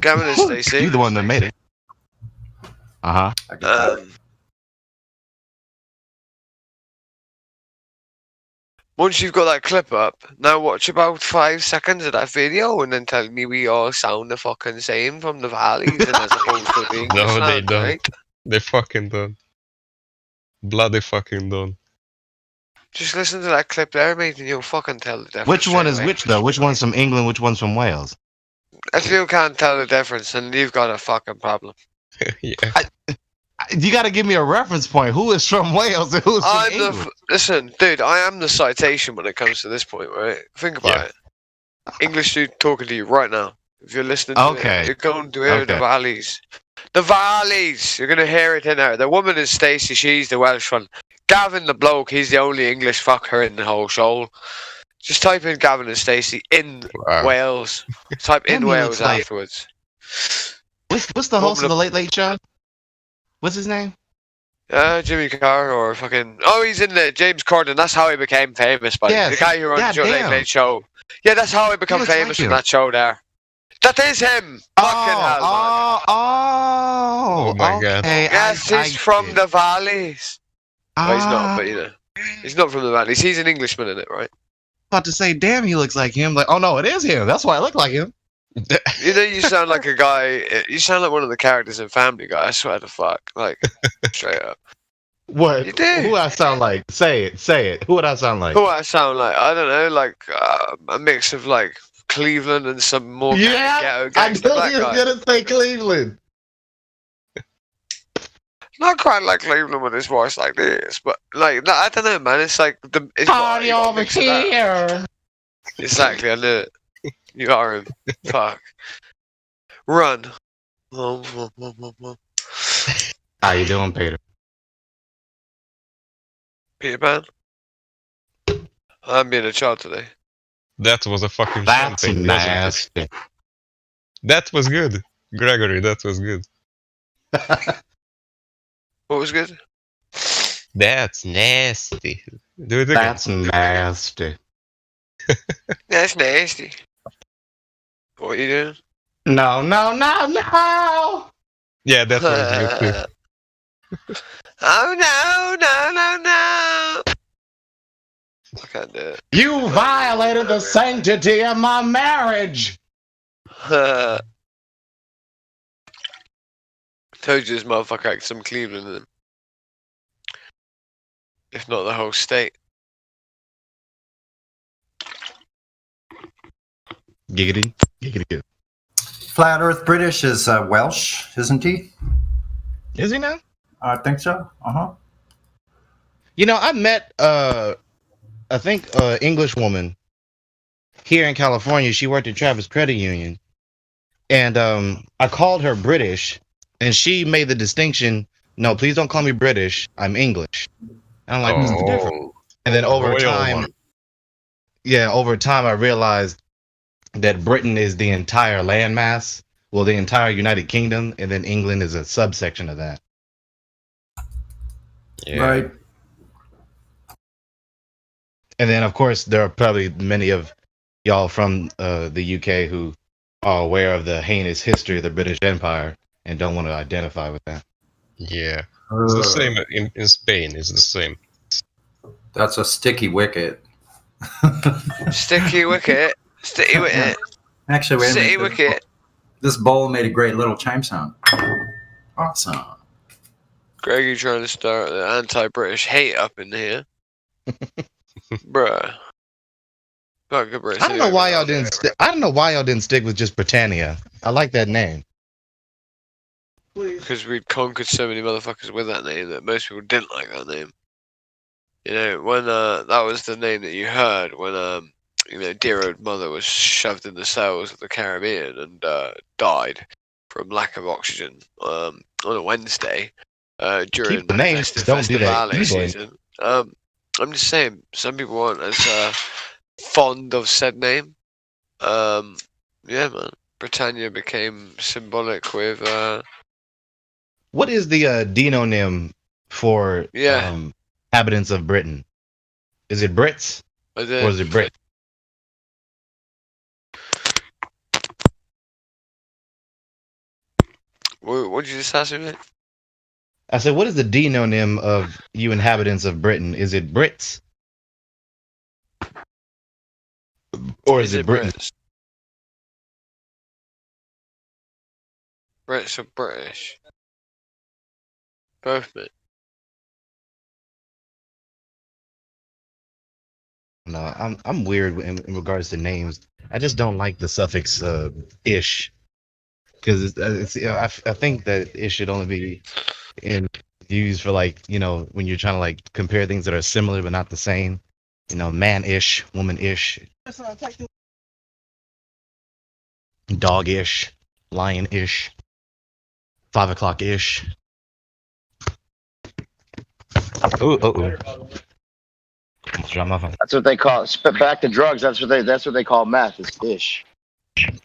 Speaker 5: Gavin and Stacy.
Speaker 1: You're the one that made it.
Speaker 5: Once you've got that clip up, now watch about 5 seconds of that video and then tell me we all sound the fucking same from the valleys and as opposed to the English
Speaker 3: No, they
Speaker 5: land,
Speaker 3: don't.
Speaker 5: right?
Speaker 3: They fucking don't. Bloody fucking don't.
Speaker 5: Just listen to that clip there, mate, and you'll fucking tell the difference.
Speaker 1: Which one is
Speaker 5: straight away.
Speaker 1: which though? Which one's from England? Which one's from Wales?
Speaker 5: If you can't tell the difference, then you've got a fucking problem.
Speaker 3: Yeah.
Speaker 1: You got to give me a reference point. Who is from Wales and who's from England?
Speaker 5: Listen, dude, I am the citation when it comes to this point, right? Think about it. English dude talking to you right now. If you're listening to
Speaker 1: Okay.
Speaker 5: it, you're going to hear the valleys. The valleys! You're going to hear it in there. The woman is Stacey, she's the Welsh one. Gavin the bloke, he's the only English fucker in the whole show. Just type in Gavin and Stacey in Wales. Type in Wales
Speaker 1: like-
Speaker 5: afterwards.
Speaker 1: What's the host of the Late Late Show? What's his name?
Speaker 5: Jimmy Carr or fucking... Oh, he's in the James Corden. That's how he became famous, buddy.
Speaker 1: Yes.
Speaker 5: The guy who runs your Late
Speaker 1: Damn.
Speaker 5: Late Show. Yeah, that's how he became
Speaker 1: looks like
Speaker 5: famous in
Speaker 1: him.
Speaker 5: that show there. That is him! Fucking hell, man.
Speaker 3: Oh my god.
Speaker 1: Okay,
Speaker 5: Yes, he's from the valleys. Well, he's not, but you know. He's not from the valleys. He's an Englishman in it, right?
Speaker 1: About to say, damn, he looks like him. Like, oh no, it is him. That's why I look like him.
Speaker 5: You know, you sound like a guy. You sound like one of the characters in Family Guy. I swear to fuck. Like, straight up.
Speaker 1: What?
Speaker 5: You do.
Speaker 1: Who I sound like? Say it. Who would I sound like?
Speaker 5: Who I sound like? I don't know, like a mix of like Cleveland and some more ghetto
Speaker 1: I
Speaker 5: gangster
Speaker 1: knew
Speaker 5: black
Speaker 1: he was
Speaker 5: guy.
Speaker 1: gonna say Cleveland.
Speaker 5: Not quite like Cleveland with his voice like this, but like no, I don't know, man. It's like it's
Speaker 1: Party over here.
Speaker 5: Exactly, I knew it. You are him. Fuck. Run.
Speaker 1: How you doing, Peter?
Speaker 5: Peter Pan. I'm being a child today.
Speaker 3: That was a fucking
Speaker 1: That's
Speaker 3: champagne, wasn't it?
Speaker 1: nasty.
Speaker 3: That was good. Gregory, that was good.
Speaker 5: What was good?
Speaker 3: That's nasty. Do it again.
Speaker 1: That's nasty.
Speaker 5: That's nasty. What are you doing?
Speaker 1: No.
Speaker 3: Yeah, that was good too.
Speaker 5: Oh no. I can't do it.
Speaker 1: You violated the sanctity of my marriage.
Speaker 5: Told you this motherfucker had some Cleveland in him. If not the whole state.
Speaker 1: Giggity, giggity.
Speaker 7: Flat Earth British is Welsh, isn't he?
Speaker 1: Is he now?
Speaker 7: I think so.
Speaker 1: You know, I met I think English woman here in California. She worked at Travis Credit Union, and I called her British, and she made the distinction. No, please don't call me British. I'm English. And I'm like, what's the difference? And then over time, I realized that Britain is the entire landmass, well, the entire United Kingdom, and then England is a subsection of that.
Speaker 3: Yeah.
Speaker 7: Right.
Speaker 1: And then, of course, there are probably many of y'all from the UK who are aware of the heinous history of the British Empire and don't want to identify with that.
Speaker 3: Yeah. It's the same in Spain. It's the same.
Speaker 7: That's a sticky wicket.
Speaker 5: Sticky wicket. Sticky wicket.
Speaker 7: Actually, wait a
Speaker 5: Sticky
Speaker 7: minute.
Speaker 5: wicket.
Speaker 7: This bowl made a great little chime sound. Awesome.
Speaker 5: Greg, you trying to start the anti-British hate up in here? Bruh. Fuck a British.
Speaker 1: I don't know why y'all didn't. I don't know why y'all didn't stick with just Britannia. I like that name.
Speaker 5: Because we'd conquered so many motherfuckers with that name that most people didn't like that name. You know, when that was the name that you heard when you know, dear old mother was shoved in the cells of the Caribbean and died from lack of oxygen on a Wednesday during
Speaker 1: Keep the names, don't do that
Speaker 5: Valley
Speaker 1: easily.
Speaker 5: season. I'm just saying, some people aren't as fond of said name. Yeah, man. Britannia became symbolic with.
Speaker 1: What is the denonym for inhabitants of Britain? Is it Brits or is it Brit?
Speaker 5: What did you just ask me, mate?
Speaker 1: I said, what is the denonym of you inhabitants of Britain? Is it Brits? Or is it Britain?
Speaker 5: Brits or British? Both, mate.
Speaker 1: No, I'm weird in regards to names. I just don't like the suffix ish, because I think that it should only be used for, like, you know, when you're trying to like compare things that are similar but not the same. You know, man-ish, woman-ish, dog-ish, lion-ish, 5 o'clock-ish. Oh. Drop my phone.
Speaker 8: That's what they call back to drugs. That's what they call meth. Is ish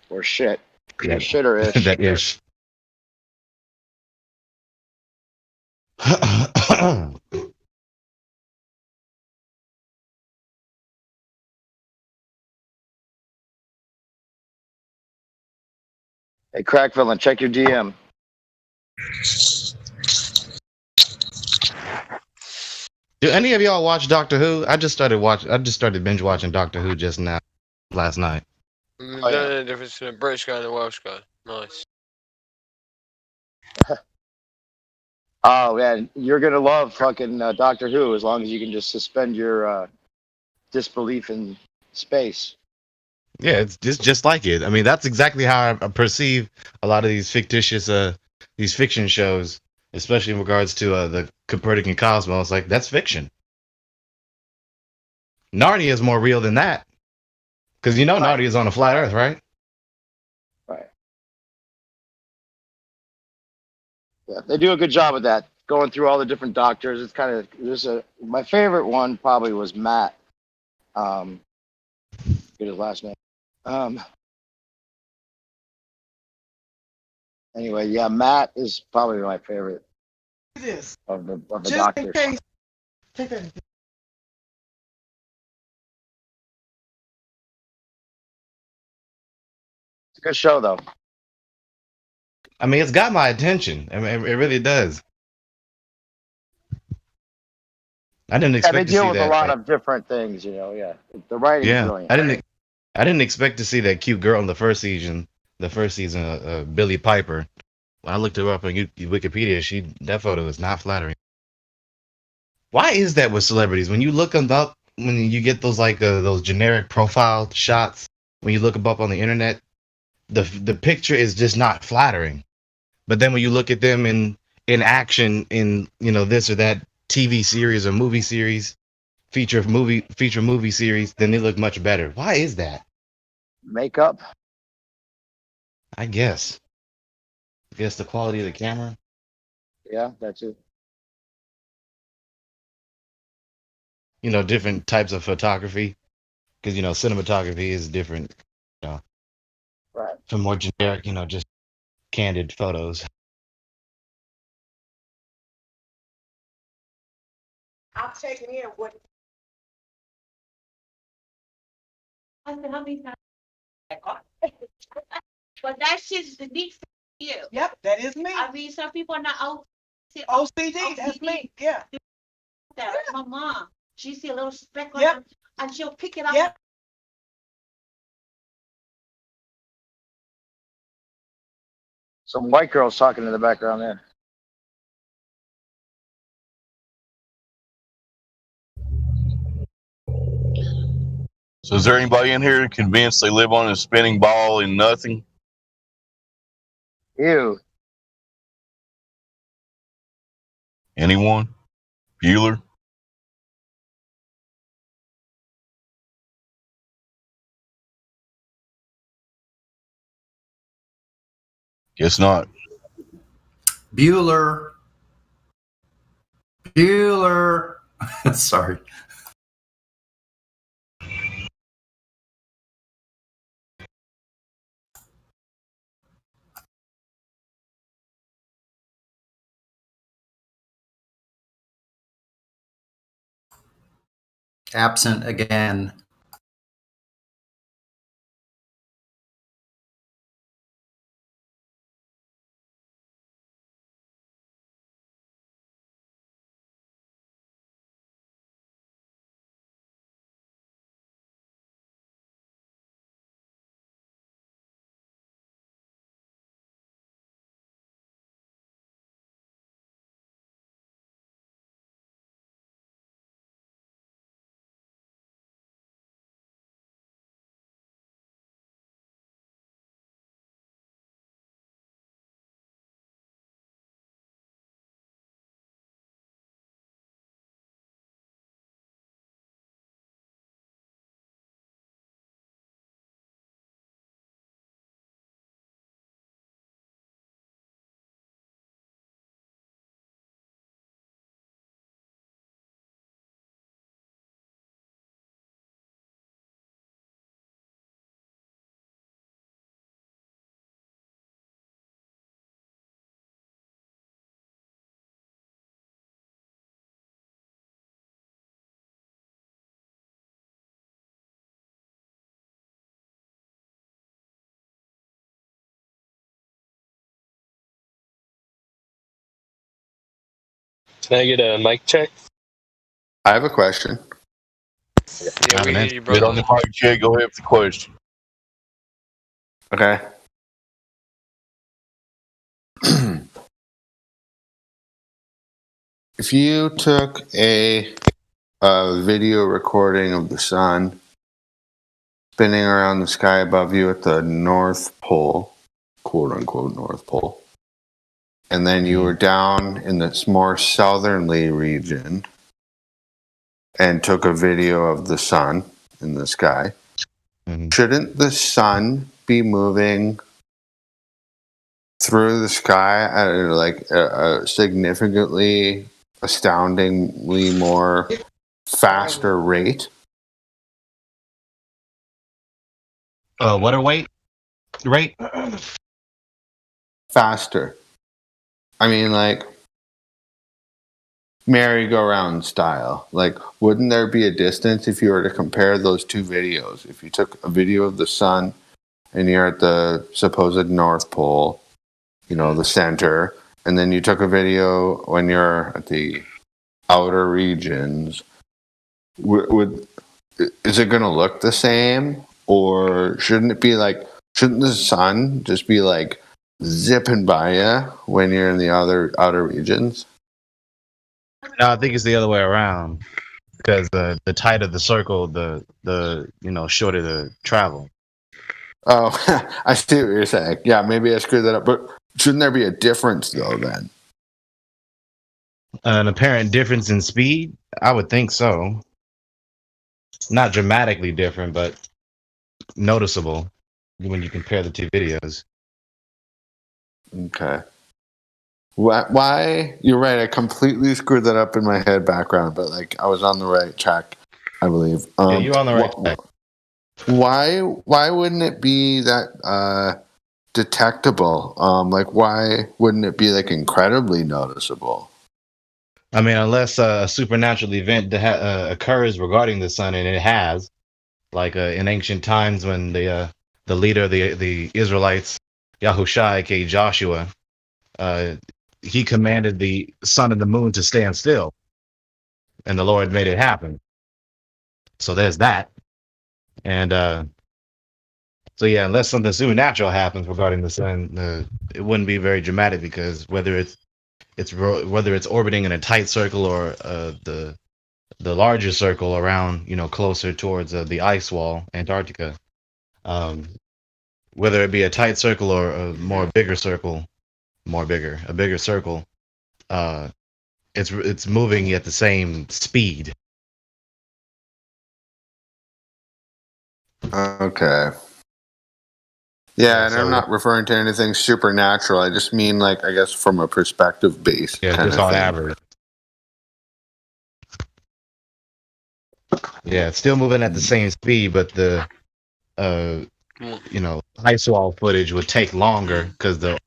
Speaker 8: or shit.
Speaker 1: Yeah.
Speaker 8: Or shit or ish.
Speaker 1: That ish.
Speaker 8: Hey, crack villain, check your DM.
Speaker 1: Do any of y'all watch Doctor Who? I just started binge watching Doctor Who just now, last night.
Speaker 5: Don't know the difference between a British guy and a Welsh guy. Nice.
Speaker 8: Oh man, you're gonna love fucking Doctor Who as long as you can just suspend your disbelief in space.
Speaker 1: Yeah, it's just like it. I mean, that's exactly how I perceive a lot of these fictitious, these fiction shows, especially in regards to the Copernican cosmos. Like, that's fiction. Narnia is more real than that, because you know Narnia is on a flat Earth, right?
Speaker 8: Right. Yeah, they do a good job with that. Going through all the different doctors, it's kind of my favorite one probably was Matt. Get his last name. Anyway, yeah, Matt is probably my favorite of the doctors.
Speaker 6: Take that.
Speaker 8: It's a good show, though.
Speaker 1: I mean, it's got my attention. I mean, it really does. I didn't
Speaker 8: Yeah,
Speaker 1: expect
Speaker 8: they
Speaker 1: to
Speaker 8: deal
Speaker 1: see
Speaker 8: with
Speaker 1: that.
Speaker 8: a lot of different things, you know. Yeah, the writing's
Speaker 1: Yeah,
Speaker 8: brilliant.
Speaker 1: I didn't expect to see that cute girl in the first season. The first season, Billy Piper. When I looked her up on Wikipedia, that photo is not flattering. Why is that with celebrities? When you look them up, when you get those those generic profile shots, when you look them up on the internet, the picture is just not flattering. But then when you look at them in action in this or that TV series or movie series, feature movie series, then they look much better. Why is that?
Speaker 8: Makeup.
Speaker 1: I guess the quality of the camera.
Speaker 8: Yeah, that's it.
Speaker 1: Different types of photography, because cinematography is different.
Speaker 8: Right.
Speaker 1: From more generic, just candid photos.
Speaker 12: I'm taking in what. I said, how many times? But that shit's unique for you.
Speaker 13: Yep, that is me.
Speaker 12: I mean, some people are not
Speaker 13: OCD. That's me. Yeah.
Speaker 12: That my mom, she see a little speck on
Speaker 13: Yep.
Speaker 12: them, and she'll pick it up.
Speaker 13: Yep.
Speaker 8: Some white girls talking in the background there.
Speaker 10: So is there anybody in here convinced they live on a spinning ball in nothing?
Speaker 8: Ew.
Speaker 10: Anyone? Bueller? Guess not.
Speaker 7: Bueller. Bueller. Sorry. Absent again.
Speaker 11: Can I get a mic check?
Speaker 14: I have a question.
Speaker 5: Yeah, we hear you,
Speaker 10: Get on
Speaker 5: brother.
Speaker 10: the mic check. Go ahead with the question.
Speaker 14: Okay. If you took a video recording of the sun spinning around the sky above you at the North Pole, quote unquote North Pole, and then you were down in this more southerly region and took a video of the sun in the sky, shouldn't the sun be moving through the sky at a significantly, astoundingly more faster rate?
Speaker 1: Water weight rate?
Speaker 14: Faster. I mean, merry-go-round style. Like, wouldn't there be a distance if you were to compare those two videos? If you took a video of the sun and you're at the supposed North Pole, you know, the center, and then you took a video when you're at the outer regions, is it going to look the same? Or shouldn't the sun just be like zipping by you when you're in the outer regions?
Speaker 1: No, I think it's the other way around because the tighter the circle, the shorter the travel.
Speaker 14: Oh, I see what you're saying. Yeah, maybe I screwed that up. But shouldn't there be a difference though then?
Speaker 1: An apparent difference in speed? I would think so. Not dramatically different, but noticeable when you compare the two videos.
Speaker 14: Okay. Why? You're right. I completely screwed that up in my head background, but like I was on the right track, I believe.
Speaker 1: Yeah, you're on the right track.
Speaker 14: Why wouldn't it be that detectable? Like why wouldn't it be like incredibly noticeable?
Speaker 1: I mean, unless a supernatural event occurs regarding the sun, and it has, like in ancient times when the leader of the Israelites, Yahushua, aka Joshua, he commanded the sun and the moon to stand still, and the Lord made it happen. So there's that. And so yeah, unless something supernatural happens regarding the sun, it wouldn't be very dramatic because whether it's orbiting in a tight circle or the larger circle around, closer towards the ice wall, Antarctica, whether it be a tight circle or a bigger circle, it's moving at the same speed.
Speaker 14: Okay. Yeah, and I'm not referring to anything supernatural. I just mean, like, I guess from a perspective base.
Speaker 1: Yeah, just on average. Yeah, it's still moving at the same speed, but the ice wall footage would take longer because the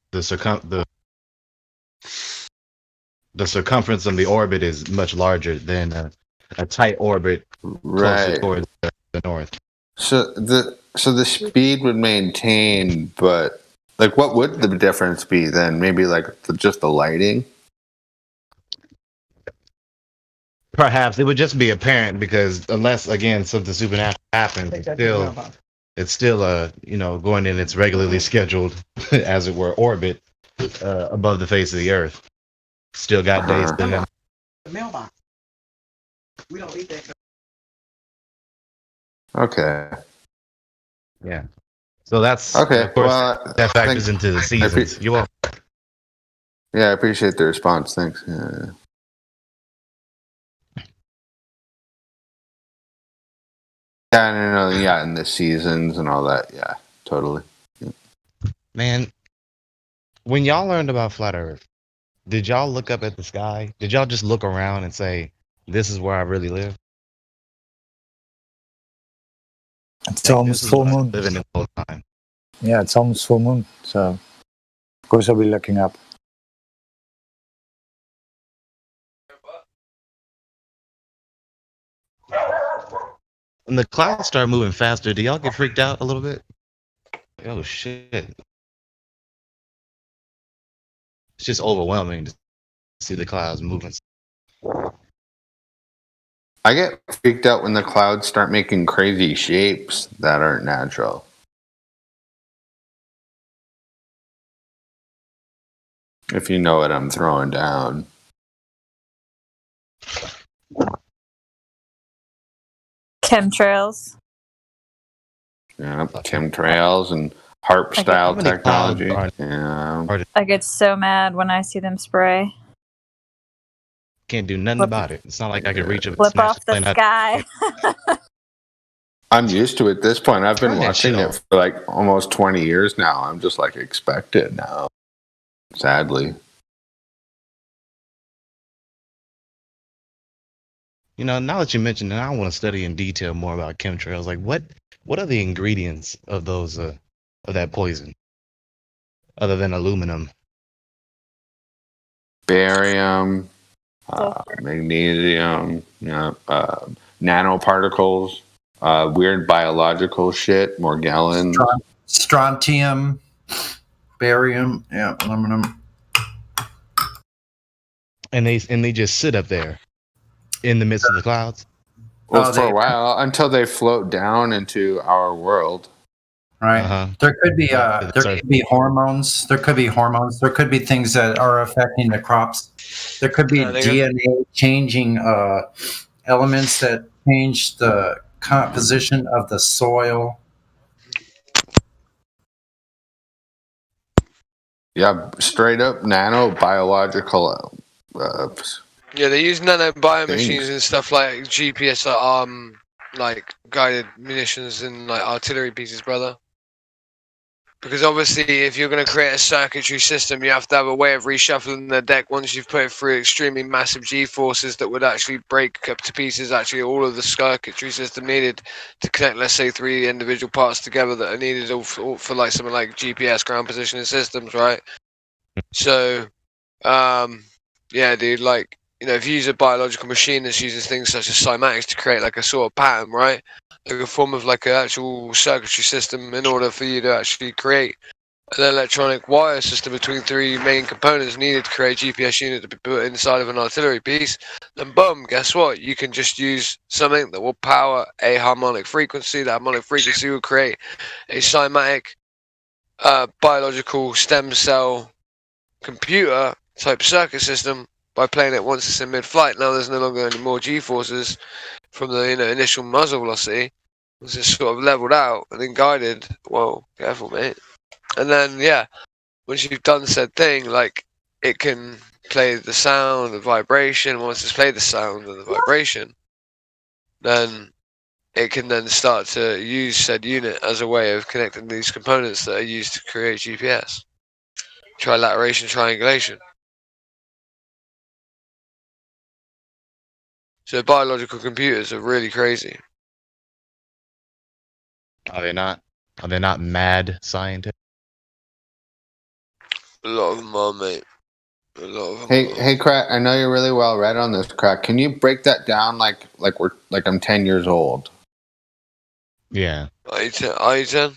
Speaker 1: circumference of the orbit is much larger than a tight orbit closer towards the north.
Speaker 14: So the speed would maintain, but like, what would the difference be then? Maybe like just the lighting.
Speaker 1: Perhaps it would just be apparent because unless again something supernatural happens, it's still going in its regularly scheduled, as it were, orbit above the face of the Earth. Still got days.
Speaker 13: The mailbox. We don't eat that.
Speaker 14: Okay.
Speaker 1: Yeah. So that's
Speaker 14: okay.
Speaker 1: Of course, that factors into the seasons. You will.
Speaker 14: Yeah, I appreciate the response. Thanks. Yeah. Yeah, I know. Yeah, and the seasons and all that. Yeah, totally. Yeah.
Speaker 1: Man, when y'all learned about flat Earth, did y'all look up at the sky? Did y'all just look around and say, "This is where I really live"?
Speaker 2: It's almost full moon.
Speaker 1: Living it all the time.
Speaker 2: Yeah, it's almost full moon. So, of course, I'll be looking up.
Speaker 1: When the clouds start moving faster, do y'all get freaked out a little bit? Oh shit! It's just overwhelming to see the clouds moving.
Speaker 14: I get freaked out when the clouds start making crazy shapes that aren't natural. If you know what I'm throwing down.
Speaker 15: Chemtrails.
Speaker 14: Yeah, chemtrails and HARP style technology. Yeah.
Speaker 15: I get so mad when I see them spray.
Speaker 1: Can't do nothing about it. It's not like I could reach a
Speaker 15: flip off the sky.
Speaker 14: I'm used to it at this point. I've been watching it for like almost 20 years now. I'm just like expected now. Sadly.
Speaker 1: Now that you mentioned it, I want to study in detail more about chemtrails. Like, what are the ingredients of those of that poison, other than aluminum?
Speaker 14: Barium, magnesium, nanoparticles, weird biological shit, Morgellons.
Speaker 7: Strontium, barium, aluminum.
Speaker 1: And they just sit up there in the midst of the clouds.
Speaker 14: Well, for a while, until they float down into our world.
Speaker 7: Right. There could be hormones. There could be hormones. There could be things that are affecting the crops. There could be DNA changing elements that change the composition of the soil.
Speaker 14: Yeah, straight up nanobiological.
Speaker 5: Yeah, they use nanobiomachines and stuff like GPS, like guided munitions and like artillery pieces, brother. Because obviously, if you're going to create a circuitry system, you have to have a way of reshuffling the deck once you've put it through extremely massive G-forces that would actually break up to pieces actually all of the circuitry system needed to connect, let's say, 3 individual parts together that are needed all for like something like GPS ground positioning systems, right? So, yeah, dude, like, you know, if you use a biological machine that uses things such as cymatics to create like a sort of pattern, right? Like a form of like an actual circuitry system in order for you to actually create an electronic wire system between 3 main components needed to create a GPS unit to be put inside of an artillery piece, then boom, guess what? You can just use something that will power a harmonic frequency. That harmonic frequency will create a cymatic biological stem cell computer type circuit system by playing it once it's in mid-flight. Now there's no longer any more G-forces from the initial muzzle velocity. It's just sort of leveled out and then guided. Whoa, careful, mate. And then, yeah, once you've done said thing, like, it can play the sound, the vibration. Once it's played the sound and the vibration, then it can then start to use said unit as a way of connecting these components that are used to create GPS. Trilateration, triangulation. So biological computers are really crazy.
Speaker 1: Are they not? Are they not mad scientists?
Speaker 5: A lot of them are, mate. A lot of them.
Speaker 14: Hey, Crack. I know you're really well read on this, Crack. Can you break that down like I'm 10 years old?
Speaker 1: Yeah.
Speaker 5: Are you 10?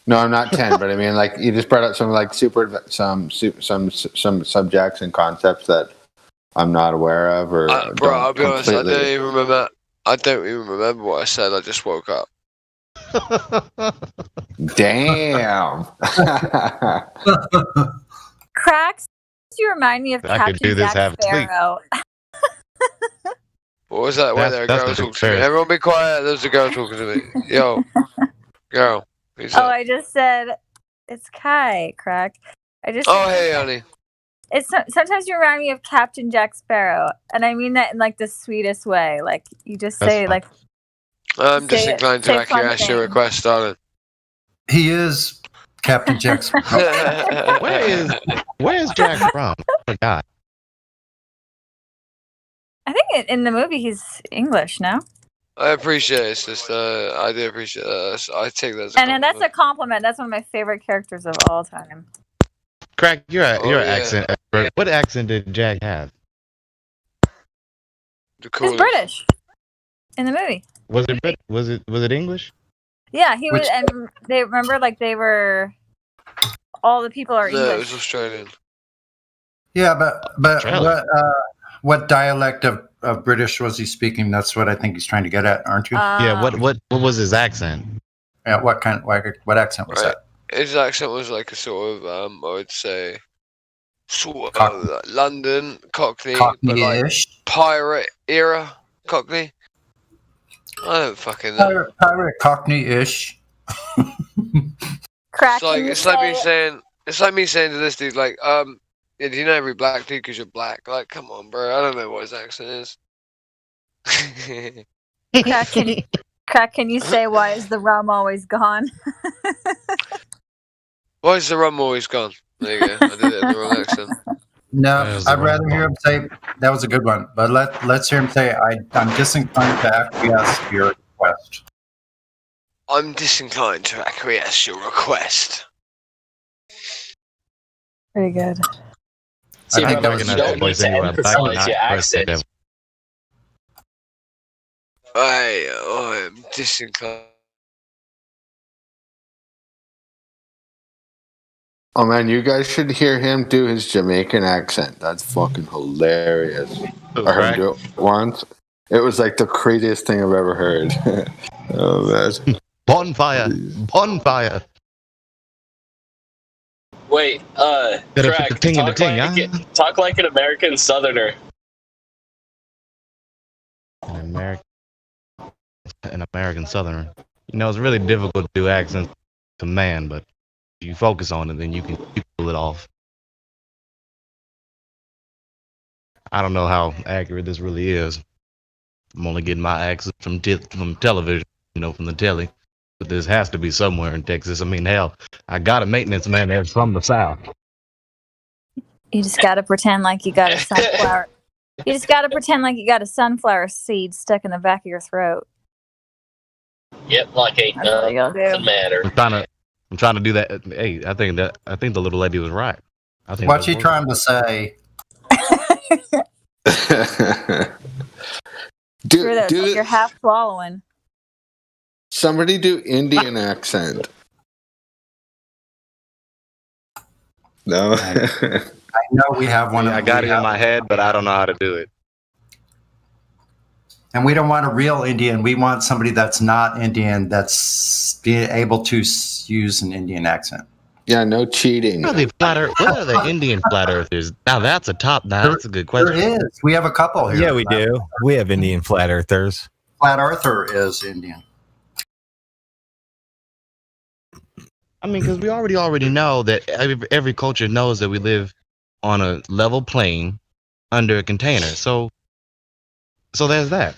Speaker 14: No, I'm not 10, but I mean, like, you just brought up some like some subjects and concepts that I'm not aware of, or
Speaker 5: bro, I'll be honest, I don't even remember what I said. I just woke up.
Speaker 14: Damn.
Speaker 15: Cracks, you remind me of Captain Jack Sparrow.
Speaker 5: What was that? Wait, there, a girl talking to me. Everyone be quiet. There's a girl talking to me. Yo, girl.
Speaker 15: I just said it's Kai, Crack.
Speaker 5: Hey, honey.
Speaker 15: It's sometimes you remind me of Captain Jack Sparrow, and I mean that in like the sweetest way. Like you just say, like.
Speaker 5: I'm disinclined to acquiesce your request, darling.
Speaker 7: He is Captain Jack Sparrow.
Speaker 1: Where is Jack from? I forgot.
Speaker 15: I think in the movie he's English, no?
Speaker 5: I appreciate it, sister. I do appreciate that. I take that as a
Speaker 15: and that's a compliment. That's one of my favorite characters of all time.
Speaker 1: Crack, you're an accent expert. What accent did Jack have?
Speaker 15: He's British in the movie.
Speaker 1: Was it English?
Speaker 15: Yeah, he was, and they remember like they were. All the people are English.
Speaker 5: No, it was Australian.
Speaker 7: Yeah, but what dialect of British was he speaking? That's what I think he's trying to get at, aren't you?
Speaker 1: Yeah. What was his accent?
Speaker 7: Yeah. What accent was that?
Speaker 5: His accent was like a sort of I would say sort of London Cockney, but like pirate era Cockney. I don't fucking know.
Speaker 7: Pirate Cockney-ish.
Speaker 5: It's like me saying to this dude, like, yeah, do you know every black dude because you're black? Like, come on, bro. I don't know what his accent is.
Speaker 15: Crack, can you say why is the rum always gone?
Speaker 5: Why is the rum always gone? There you go. I did it in the wrong accent.
Speaker 7: No, I'd rather hear him say that was a good one, but let's hear him say I'm disinclined to acquiesce your request.
Speaker 5: I'm disinclined to acquiesce your request.
Speaker 15: Very good.
Speaker 11: See,
Speaker 7: I think
Speaker 11: brother,
Speaker 7: that
Speaker 11: you
Speaker 7: was
Speaker 11: don't need to emphasize your accent.
Speaker 5: I'm disinclined.
Speaker 14: Oh man, you guys should hear him do his Jamaican accent. That's fucking hilarious. I heard him do it once. It was like the craziest thing I've ever heard. Oh man.
Speaker 1: Bonfire! Bonfire!
Speaker 11: Wait,
Speaker 1: Gotta
Speaker 11: Craig,
Speaker 1: put the ting in the ting,
Speaker 11: talk like an American Southerner.
Speaker 1: An American Southerner. You know, it's really difficult to do accents to man, but if you focus on it, then you can pull it off. I don't know how accurate this really is. I'm only getting my accent from television, you know, from the telly. But this has to be somewhere in Texas. I mean, hell, I got a maintenance man that's from the South.
Speaker 15: You just gotta pretend like you got a sunflower. You just gotta pretend like you got a sunflower seed stuck in the back of your throat.
Speaker 11: Yep, like a doesn't matter.
Speaker 1: I'm trying to do that. Hey, I think the little lady was right. I think
Speaker 7: What's he trying to say?
Speaker 15: You're half swallowing.
Speaker 14: Somebody do Indian accent. No.
Speaker 7: I know we have one.
Speaker 1: I got it in my head, but I don't know how to do it.
Speaker 7: And we don't want a real Indian. We want somebody that's not Indian, that's able to use an Indian accent.
Speaker 14: Yeah, no cheating.
Speaker 1: What are the Indian flat earthers? Now that's that's a good question.
Speaker 7: There is. We have a couple here.
Speaker 2: Yeah, we do. We have Indian flat earthers.
Speaker 7: Flat earther is Indian.
Speaker 1: I mean, because we already know that every culture knows that we live on a level plane under a container. So there's that.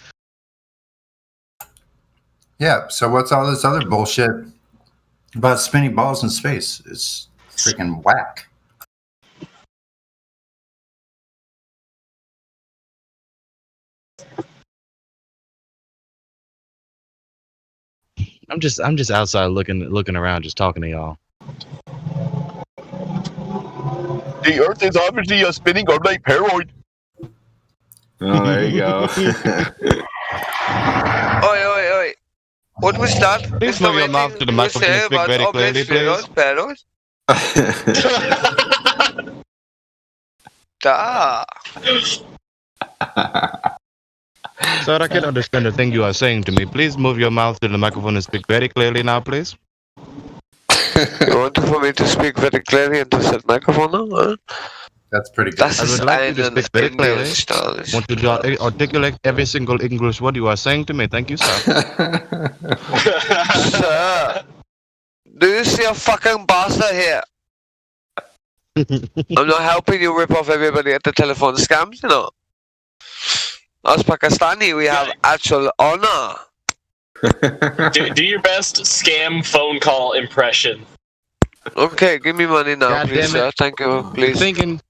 Speaker 7: Yeah. So what's all this other bullshit about spinning balls in space? It's freaking whack.
Speaker 1: I'm just outside looking around, just talking to y'all.
Speaker 10: The Earth is obviously a spinning like paranoid.
Speaker 14: Oh, there you go.
Speaker 5: Oi. What was that?
Speaker 1: Please move your mouth to the microphone and speak very clearly, please. Sir, I can understand the thing you are saying to me. Please move your mouth to the microphone and speak very clearly now, please.
Speaker 5: You want for me to speak very clearly into that microphone now? Huh?
Speaker 7: That's pretty good.
Speaker 1: I would like you to speak very clearly. Want you to articulate every single English word you are saying to me. Thank you, sir.
Speaker 5: Sir, do you see a fucking bastard here? I'm not helping you rip off everybody at the telephone scams, you know. Us Pakistani, we have actual honor.
Speaker 11: do your best scam phone call impression.
Speaker 5: Okay, give me money now,
Speaker 1: God
Speaker 5: please, sir. Thank you, please.
Speaker 1: Thinking,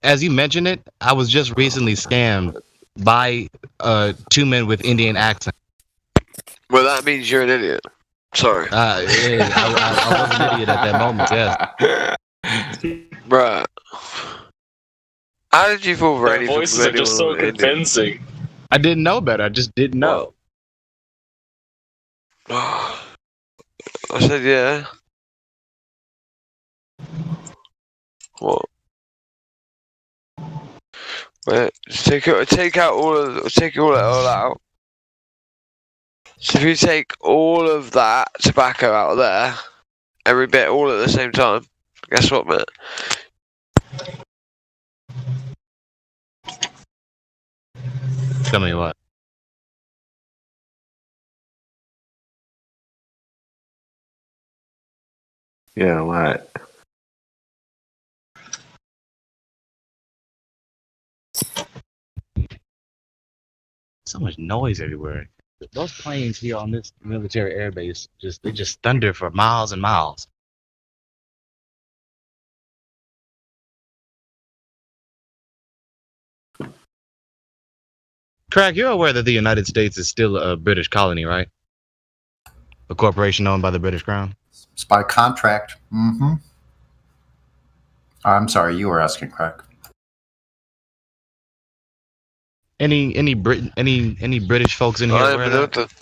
Speaker 1: as you mentioned it, I was just recently scammed by 2 men with Indian accent.
Speaker 5: Well, that means you're an idiot. Sorry.
Speaker 1: I was an idiot at that moment, yes.
Speaker 5: Bruh. How did you fall for
Speaker 11: Their
Speaker 5: anything?
Speaker 11: voices are just so convincing.
Speaker 1: I didn't know better. I just didn't know.
Speaker 5: I said, yeah. What? Wait, take out all out. So if you take all of that tobacco out of there, every bit, all at the same time, guess what, mate?
Speaker 1: Tell me what.
Speaker 14: Yeah, what?
Speaker 1: So much noise everywhere. Those planes here on this military airbase they just thunder for miles and miles. Craig, you're aware that the United States is still a British colony, right? A corporation owned by the British Crown?
Speaker 7: It's by contract. Mm-hmm. I'm sorry, you were asking, Craig.
Speaker 1: Any British folks in here
Speaker 5: I
Speaker 1: wear
Speaker 5: haven't
Speaker 1: that?
Speaker 5: heard that.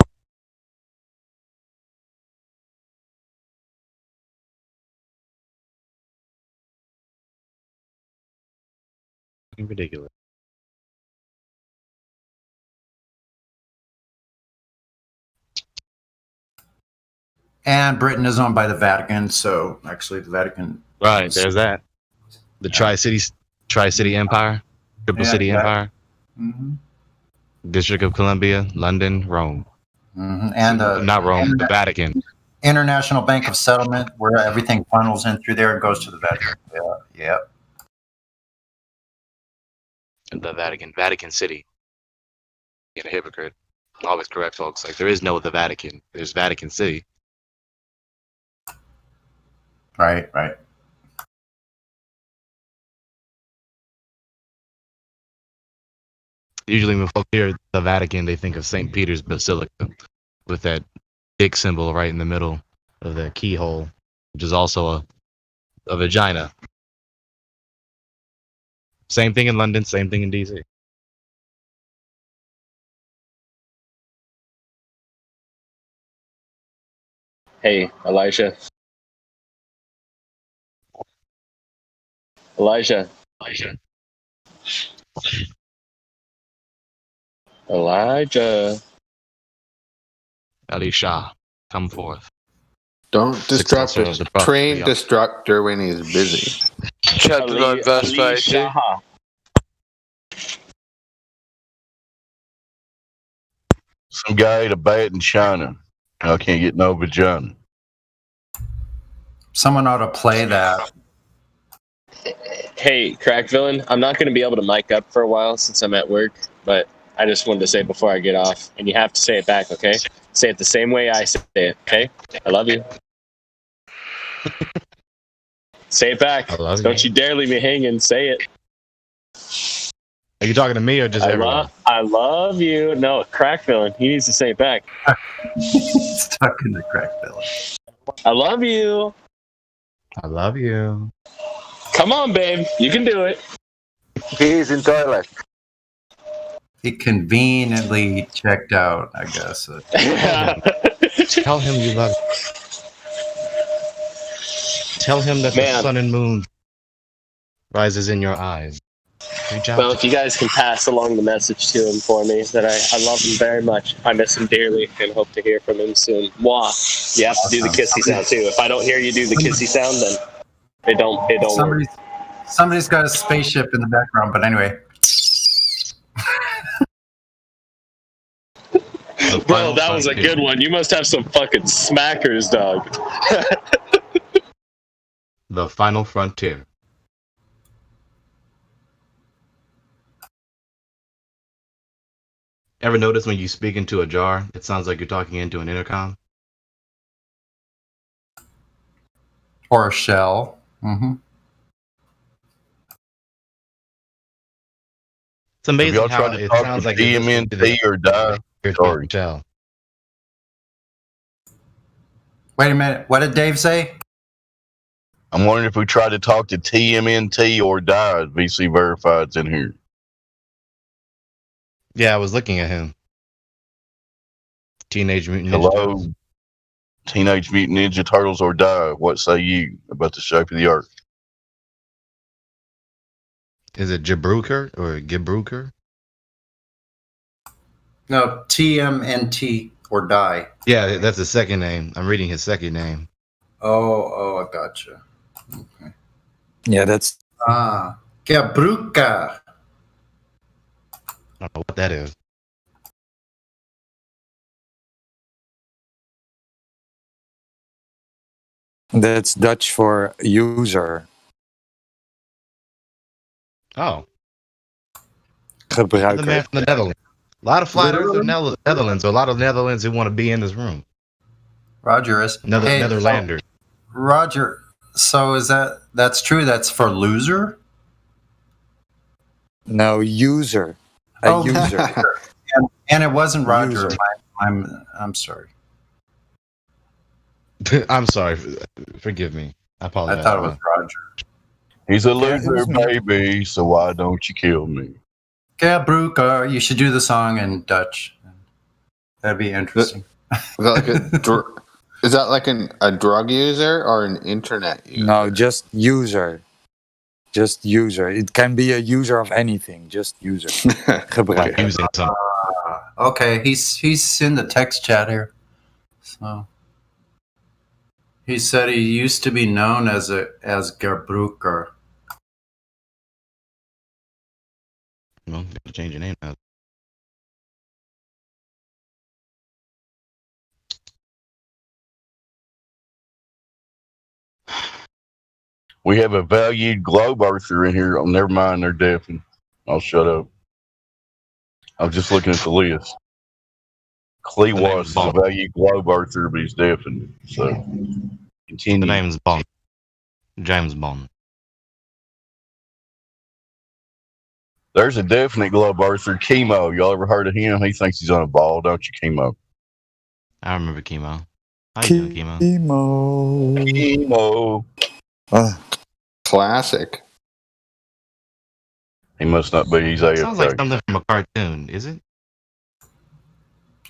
Speaker 1: Ridiculous.
Speaker 7: And Britain is owned by the Vatican, so actually the Vatican.
Speaker 1: Right, there's that. The Tri-City Empire, Triple City Empire, District of Columbia, London, Rome.
Speaker 7: And
Speaker 1: not Rome, the Vatican.
Speaker 7: International Bank of Settlement, where everything funnels in through there and goes to the Vatican. Yeah.
Speaker 1: The Vatican City. Get a hypocrite. Always correct, folks. Like there is no the Vatican. There's Vatican City.
Speaker 7: Right.
Speaker 1: Usually when folks hear the Vatican, they think of St. Peter's Basilica with that dick symbol right in the middle of the keyhole, which is also a vagina. Same thing in London, same thing in DC.
Speaker 11: Hey, Elijah. Elijah.
Speaker 1: Elisha, come forth.
Speaker 14: Don't disrupt
Speaker 1: Successor of
Speaker 14: the
Speaker 1: the prophet,
Speaker 14: train
Speaker 1: yeah.
Speaker 14: destructor when he's busy.
Speaker 5: Chapter 9, verse 32.
Speaker 10: Some guy ate a bat in China. I can't get no vagina.
Speaker 7: Someone ought to play that.
Speaker 11: Hey, Crack Villain, I'm not going to be able to mic up for a while since I'm at work, but I just wanted to say before I get off, and you have to say it back, okay? Say it the same way I say it, okay? I love you. Say it back.
Speaker 1: I love
Speaker 11: Don't you dare leave me hanging. Say it.
Speaker 1: Are you talking to me or just everyone?
Speaker 11: I love you. No, Crack Villain. He needs to say it back.
Speaker 7: He's talking to Crack Villain.
Speaker 11: I love you.
Speaker 1: I love you.
Speaker 11: Come on, babe. You can do it.
Speaker 10: He's in toilet.
Speaker 7: He conveniently checked out, I guess.
Speaker 1: Tell him you love him. Tell him that the sun and moon rises in your eyes. Reach out
Speaker 11: Well,
Speaker 1: to
Speaker 11: if you guys can pass along the message to him for me, that I love him very much. I miss him dearly and hope to hear from him soon. Mwah. You have to do the kissy sound too. If I don't hear you do the kissy sound, then it don't work.
Speaker 7: Somebody's got a spaceship in the background, but anyway.
Speaker 11: Bro, that was a good one. You must have some fucking smackers, dog.
Speaker 1: The final frontier. Ever notice when you speak into a jar, it sounds like you're talking into an intercom?
Speaker 7: Or a shell.
Speaker 1: It's amazing
Speaker 10: y'all
Speaker 1: how
Speaker 10: tried to
Speaker 1: it
Speaker 10: talk
Speaker 1: sounds
Speaker 10: to
Speaker 1: like you're listening to
Speaker 10: TMNT or die? Sorry.
Speaker 1: Shell.
Speaker 7: Wait a minute. What did Dave say?
Speaker 10: I'm wondering if we try to talk to TMNT or die. VC Verified's in here.
Speaker 1: Yeah, I was looking at him. Teenage Mutant Ninja Turtles.
Speaker 10: Hello, Teenage Mutant Ninja Turtles or die. What say you about the shape of the earth?
Speaker 1: Is it Jabruker or Gibruker?
Speaker 7: No, TMNT or die.
Speaker 1: Yeah, that's his second name. I'm reading his second name.
Speaker 7: Oh, I gotcha. Okay.
Speaker 2: Yeah, that's
Speaker 7: Gabruka.
Speaker 1: I don't know what that is.
Speaker 2: That's Dutch for user.
Speaker 1: Oh. The
Speaker 2: Gebruiker.
Speaker 1: man from the Netherlands. A lot of flat earthers in the Netherlands. A lot of Netherlands who want to be in this room.
Speaker 7: Roger is.
Speaker 1: Netherlander.
Speaker 7: Roger. So that's true? That's for loser?
Speaker 2: No, user. User.
Speaker 7: and it wasn't Roger.
Speaker 2: User.
Speaker 7: I'm sorry.
Speaker 1: I'm sorry. Forgive me. I apologize.
Speaker 7: I thought it was Roger.
Speaker 10: He's a loser, baby, so why don't you kill me?
Speaker 7: Gebruiker. You should do the song in Dutch. That'd be interesting.
Speaker 14: Is that like a drug user or an internet user?
Speaker 2: No, just user. Just user. It can be a user of anything. Just user.
Speaker 1: Like using something.
Speaker 7: Okay, he's in the text chat here. So he said he used to be known as Gebruiker.
Speaker 1: Well, gotta change your name now.
Speaker 10: We have a valued globe earther in here. Oh, never mind, they're deafened. I'll shut up. I was just looking at the list. Clewas is a valued globe earther, but he's deafened. So, continue.
Speaker 1: The name's Bond. James Bond.
Speaker 10: There's a definite globe earther, Chemo. Y'all ever heard of him? He thinks he's on a ball, don't you, Chemo?
Speaker 1: I remember Chemo. How you doing, Chemo?
Speaker 10: Chemo.
Speaker 14: Classic.
Speaker 10: He must not be. He's AFK.
Speaker 1: Sounds like something from a cartoon, is it?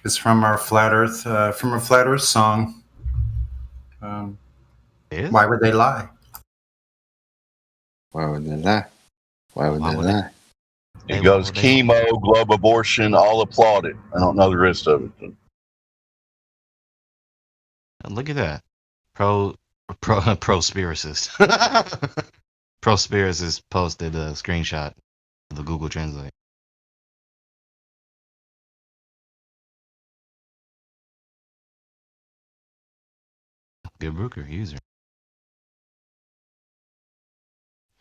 Speaker 7: It's from our Flat Earth song. Why would they lie?
Speaker 14: Why would they lie? Why would they lie?
Speaker 10: It goes chemo, globe abortion, all applauded. I don't know the rest of it.
Speaker 1: Look at that. Prospiracist. Prospiracist posted a screenshot of the Google Translate. Good Brooker user.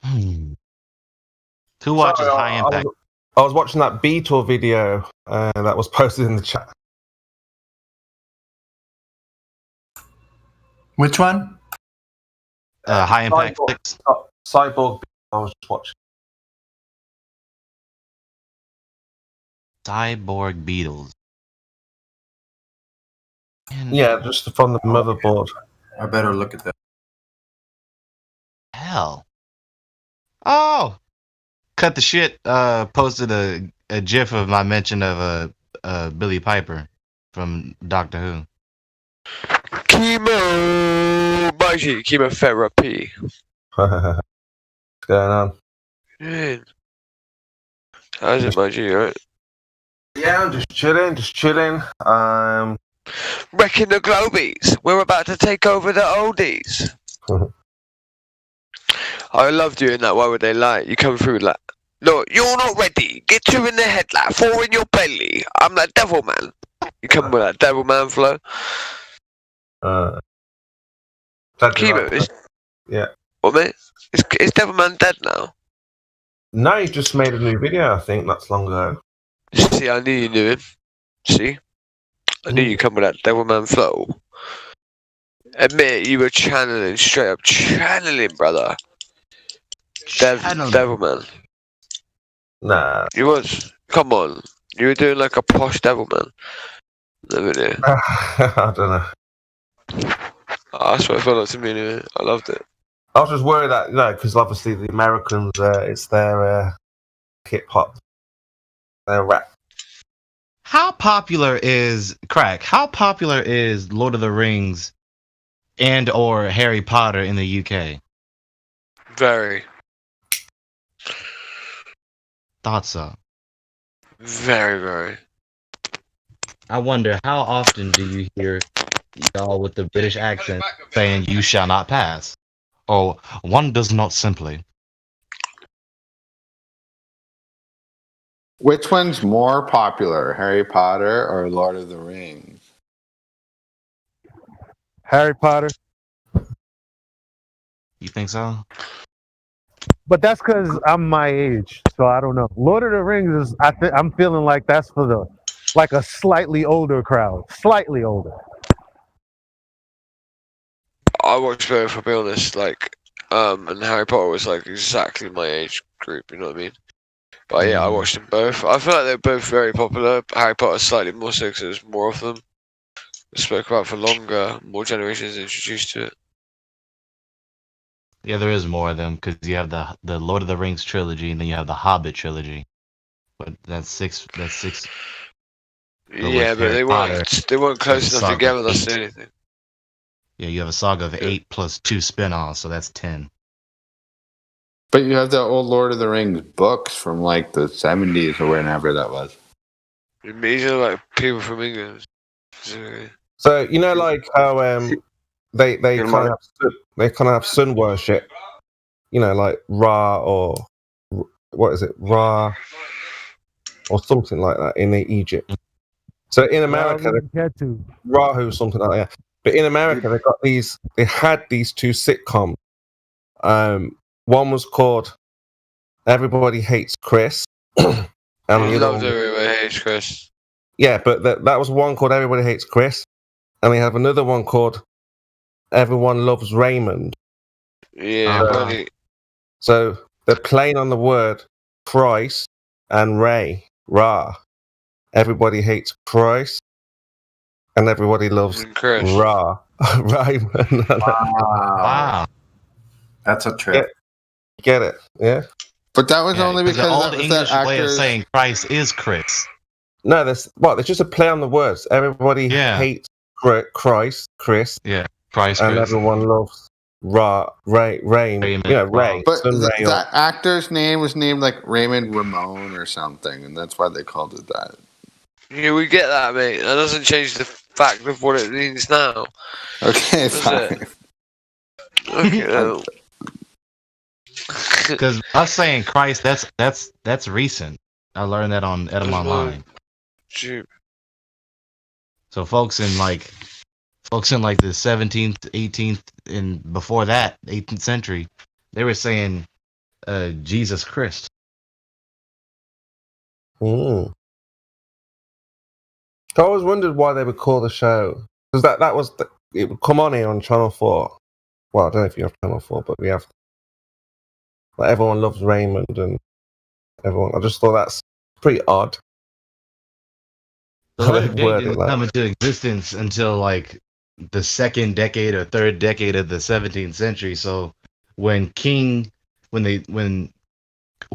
Speaker 1: Who watches High Impact?
Speaker 16: I was watching that Beatle video that was posted in the chat.
Speaker 7: Which one?
Speaker 1: High Impact 6.
Speaker 16: Cyborg. I was just watching.
Speaker 1: Cyborg Beatles.
Speaker 16: Yeah, just from the motherboard.
Speaker 7: I better look at that.
Speaker 1: Hell. Oh! Cut the shit. Posted a gif of my mention of Billy Piper from Doctor Who.
Speaker 5: Chemotherapy.
Speaker 16: What's going on?
Speaker 5: Good. How's it, Maggie? Right?
Speaker 16: Yeah, I'm just chilling.
Speaker 5: Wrecking the Globies. We're about to take over the oldies. I love doing that. Why would they lie? You come through like, no, you're not ready. Get 2 in the head, like 4 in your belly. I'm that devil man. You come with that devil man flow. Chemo is.
Speaker 16: Yeah.
Speaker 5: What, mate? Is Devil Man dead now?
Speaker 16: No, he just made a new video, I think, not long ago.
Speaker 5: See, I knew you knew him. See? I knew you come with that Devil Man flow. Admit you were channeling, straight up channeling, brother. Devil Man.
Speaker 16: Nah.
Speaker 5: You was. Come on. You were doing like a posh Devil Man. Never knew.
Speaker 16: I don't know.
Speaker 5: That's what it felt like to me anyway. I loved it.
Speaker 16: I was just worried that, because obviously the Americans, it's their hip hop, their rap.
Speaker 1: How popular is Lord of the Rings and or Harry Potter in the UK?
Speaker 5: Very.
Speaker 1: Thought so.
Speaker 5: Very, very.
Speaker 1: I wonder how often do you hear y'all with the British accent saying "you shall not pass," or "one does not simply."
Speaker 14: Which one's more popular, Harry Potter or Lord of the Rings?
Speaker 6: Harry Potter.
Speaker 1: You think so?
Speaker 6: But that's because I'm my age, so I don't know. Lord of the Rings is. I'm feeling like that's for a slightly older crowd, slightly older.
Speaker 5: I watched both, if I'll be honest, and Harry Potter was exactly my age group, you know what I mean? But yeah, I watched them both. I feel like they're both very popular. Harry Potter slightly more so because there's more of them. They spoke about for longer, more generations introduced to it.
Speaker 1: Yeah, there is more of them because you have the Lord of the Rings trilogy and then you have the Hobbit trilogy. But that's six. That's six.
Speaker 5: Yeah, but they weren't close enough together to say anything.
Speaker 1: Yeah, you have a saga of 8 plus 2 spin-offs, so that's 10.
Speaker 14: But you have the old Lord of the Rings books from like the 70s or whenever that was.
Speaker 5: These are like people from England.
Speaker 16: So you know, like how they kind of have sun worship. You know, like Ra or what is it, Ra or something like that in Egypt. So in America, Rahu, something like that. But in America, they had these two sitcoms. One was called Everybody Hates Chris.
Speaker 5: I loved Everybody Hates Chris.
Speaker 16: Yeah, but that was one called Everybody Hates Chris, and they have another one called Everyone Loves Raymond.
Speaker 5: Yeah.
Speaker 16: So they're playing on the word Christ and Ra. Everybody hates Christ, and everybody loves Ra. Raymond.
Speaker 1: Wow.
Speaker 7: That's a trip.
Speaker 16: Get it? Yeah.
Speaker 14: But that was only because
Speaker 1: the old
Speaker 14: that
Speaker 1: English way of
Speaker 14: actors-
Speaker 1: saying Christ is Chris.
Speaker 16: No, there's just a play on the words. Everybody hates Christ, Chris.
Speaker 1: Yeah, Christ,
Speaker 16: and
Speaker 1: Chris.
Speaker 16: everyone loves Raymond. Yeah, Ray.
Speaker 14: But
Speaker 16: Son Ray,
Speaker 14: that actor's name was named like Raymond Ramon or something, and that's why they called it that.
Speaker 5: Yeah, we get that, mate. That doesn't change the fact of what it means now.
Speaker 14: Okay,
Speaker 5: Does
Speaker 14: fine.
Speaker 5: it? Okay,
Speaker 1: Because us saying Christ, that's recent. I learned that on Edom Online.
Speaker 5: Shoot.
Speaker 1: So folks in like the 17th, 18th, and before that, 18th century, they were saying Jesus Christ.
Speaker 16: I always wondered why they would call the show, because that was it would come on here on Channel 4. Well, I don't know if you have Channel 4, but we have. Like, everyone loves Raymond, and everyone. I just thought that's pretty odd.
Speaker 1: The letter J didn't come into existence until like the second decade or third decade of the 17th century. So when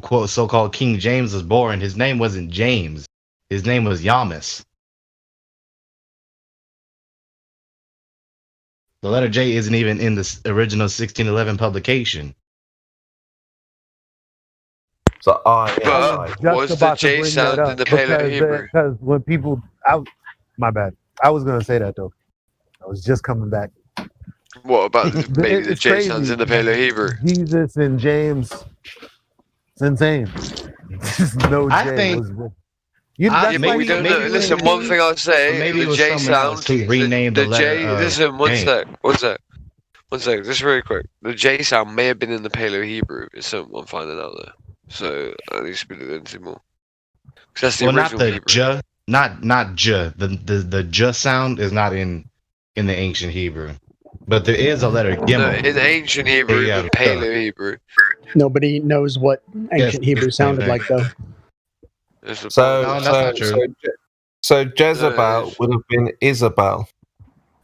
Speaker 1: quote so-called King James was born, his name wasn't James. His name was Yamas. The letter J isn't even in the original 1611 publication.
Speaker 16: So
Speaker 5: what's the J sound in the Paleo Hebrew?
Speaker 6: Because when people, my bad. I was gonna say that though. I was just coming back.
Speaker 5: What about maybe the J sounds in the Paleo Hebrew?
Speaker 6: Jesus and James, it's insane. No J.
Speaker 1: I think.
Speaker 5: We don't know. Listen, one thing I'll say:
Speaker 1: maybe
Speaker 5: the J sound.
Speaker 1: He renamed the letter.
Speaker 5: J. Listen, one sec. Just very quick. The J sound may have been in the Paleo Hebrew. Is someone finding out there? So I need to spit it into more. That's the
Speaker 1: not
Speaker 5: original
Speaker 1: the
Speaker 5: Hebrew.
Speaker 1: J, not J. The J sound is not in the ancient Hebrew, but there is a letter Gimel.
Speaker 5: No, in ancient Hebrew, the Paleo Hebrew.
Speaker 17: Nobody knows what ancient Hebrew sounded like, though.
Speaker 16: So Jezebel would have been Isabel.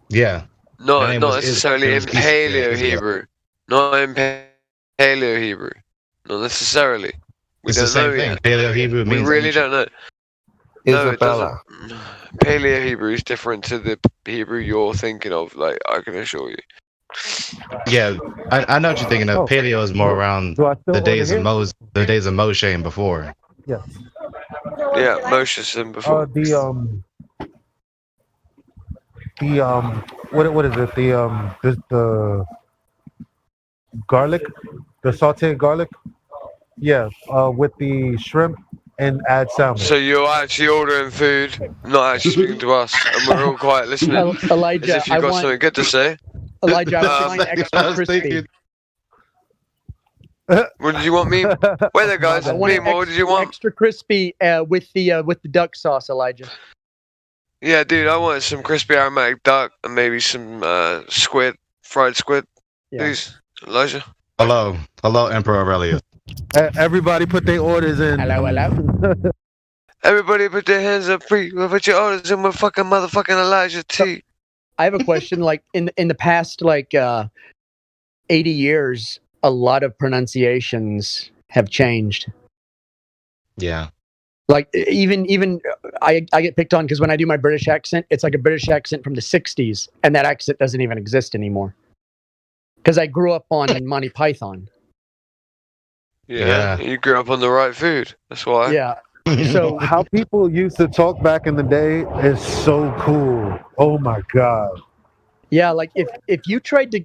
Speaker 1: Yeah.
Speaker 5: Not necessarily in Paleo Hebrew. Not in Paleo Hebrew. Not necessarily. We
Speaker 1: It's
Speaker 5: don't
Speaker 1: the same
Speaker 5: know
Speaker 1: thing.
Speaker 5: yet.
Speaker 1: Paleo Hebrew
Speaker 5: We
Speaker 1: means
Speaker 5: really
Speaker 1: ancient.
Speaker 5: don't know. No, it
Speaker 16: Isabella.
Speaker 5: doesn't. Paleo Hebrew is different to the Hebrew you're thinking of. Like I can assure you.
Speaker 1: Yeah, I know what you're thinking of. Paleo is more around the days of Moshe and before.
Speaker 6: Yeah.
Speaker 5: Yeah, Moshe's and before.
Speaker 6: What is it? The garlic, the sauteed garlic. Yeah, with the shrimp and add salmon.
Speaker 5: So you're actually ordering food, not actually speaking to us, and we're all quiet listening.
Speaker 17: Elijah,
Speaker 5: as if you've got something good to say.
Speaker 17: Elijah, I want extra crispy.
Speaker 5: What did you want me? Wait there, guys.
Speaker 17: I want
Speaker 5: Me, what did you want?
Speaker 17: extra crispy with the duck sauce, Elijah.
Speaker 5: Yeah, dude, I wanted some crispy aromatic duck and maybe some squid, fried squid. Please, Elijah.
Speaker 1: Hello, Emperor Aurelius.
Speaker 6: Everybody put their orders in.
Speaker 17: Hello.
Speaker 5: Everybody put their hands up free. We'll put your orders in with fucking motherfucking Elijah T.
Speaker 17: I have a question. Like in the past, 80 years, a lot of pronunciations have changed.
Speaker 1: Yeah.
Speaker 17: Like even I get picked on because when I do my British accent, it's like a British accent from the '60s, and that accent doesn't even exist anymore. Because I grew up on Monty Python.
Speaker 5: Yeah, you grew up on the right food. That's why.
Speaker 17: Yeah.
Speaker 6: So how people used to talk back in the day is so cool. Oh my god.
Speaker 17: Yeah, like if you tried to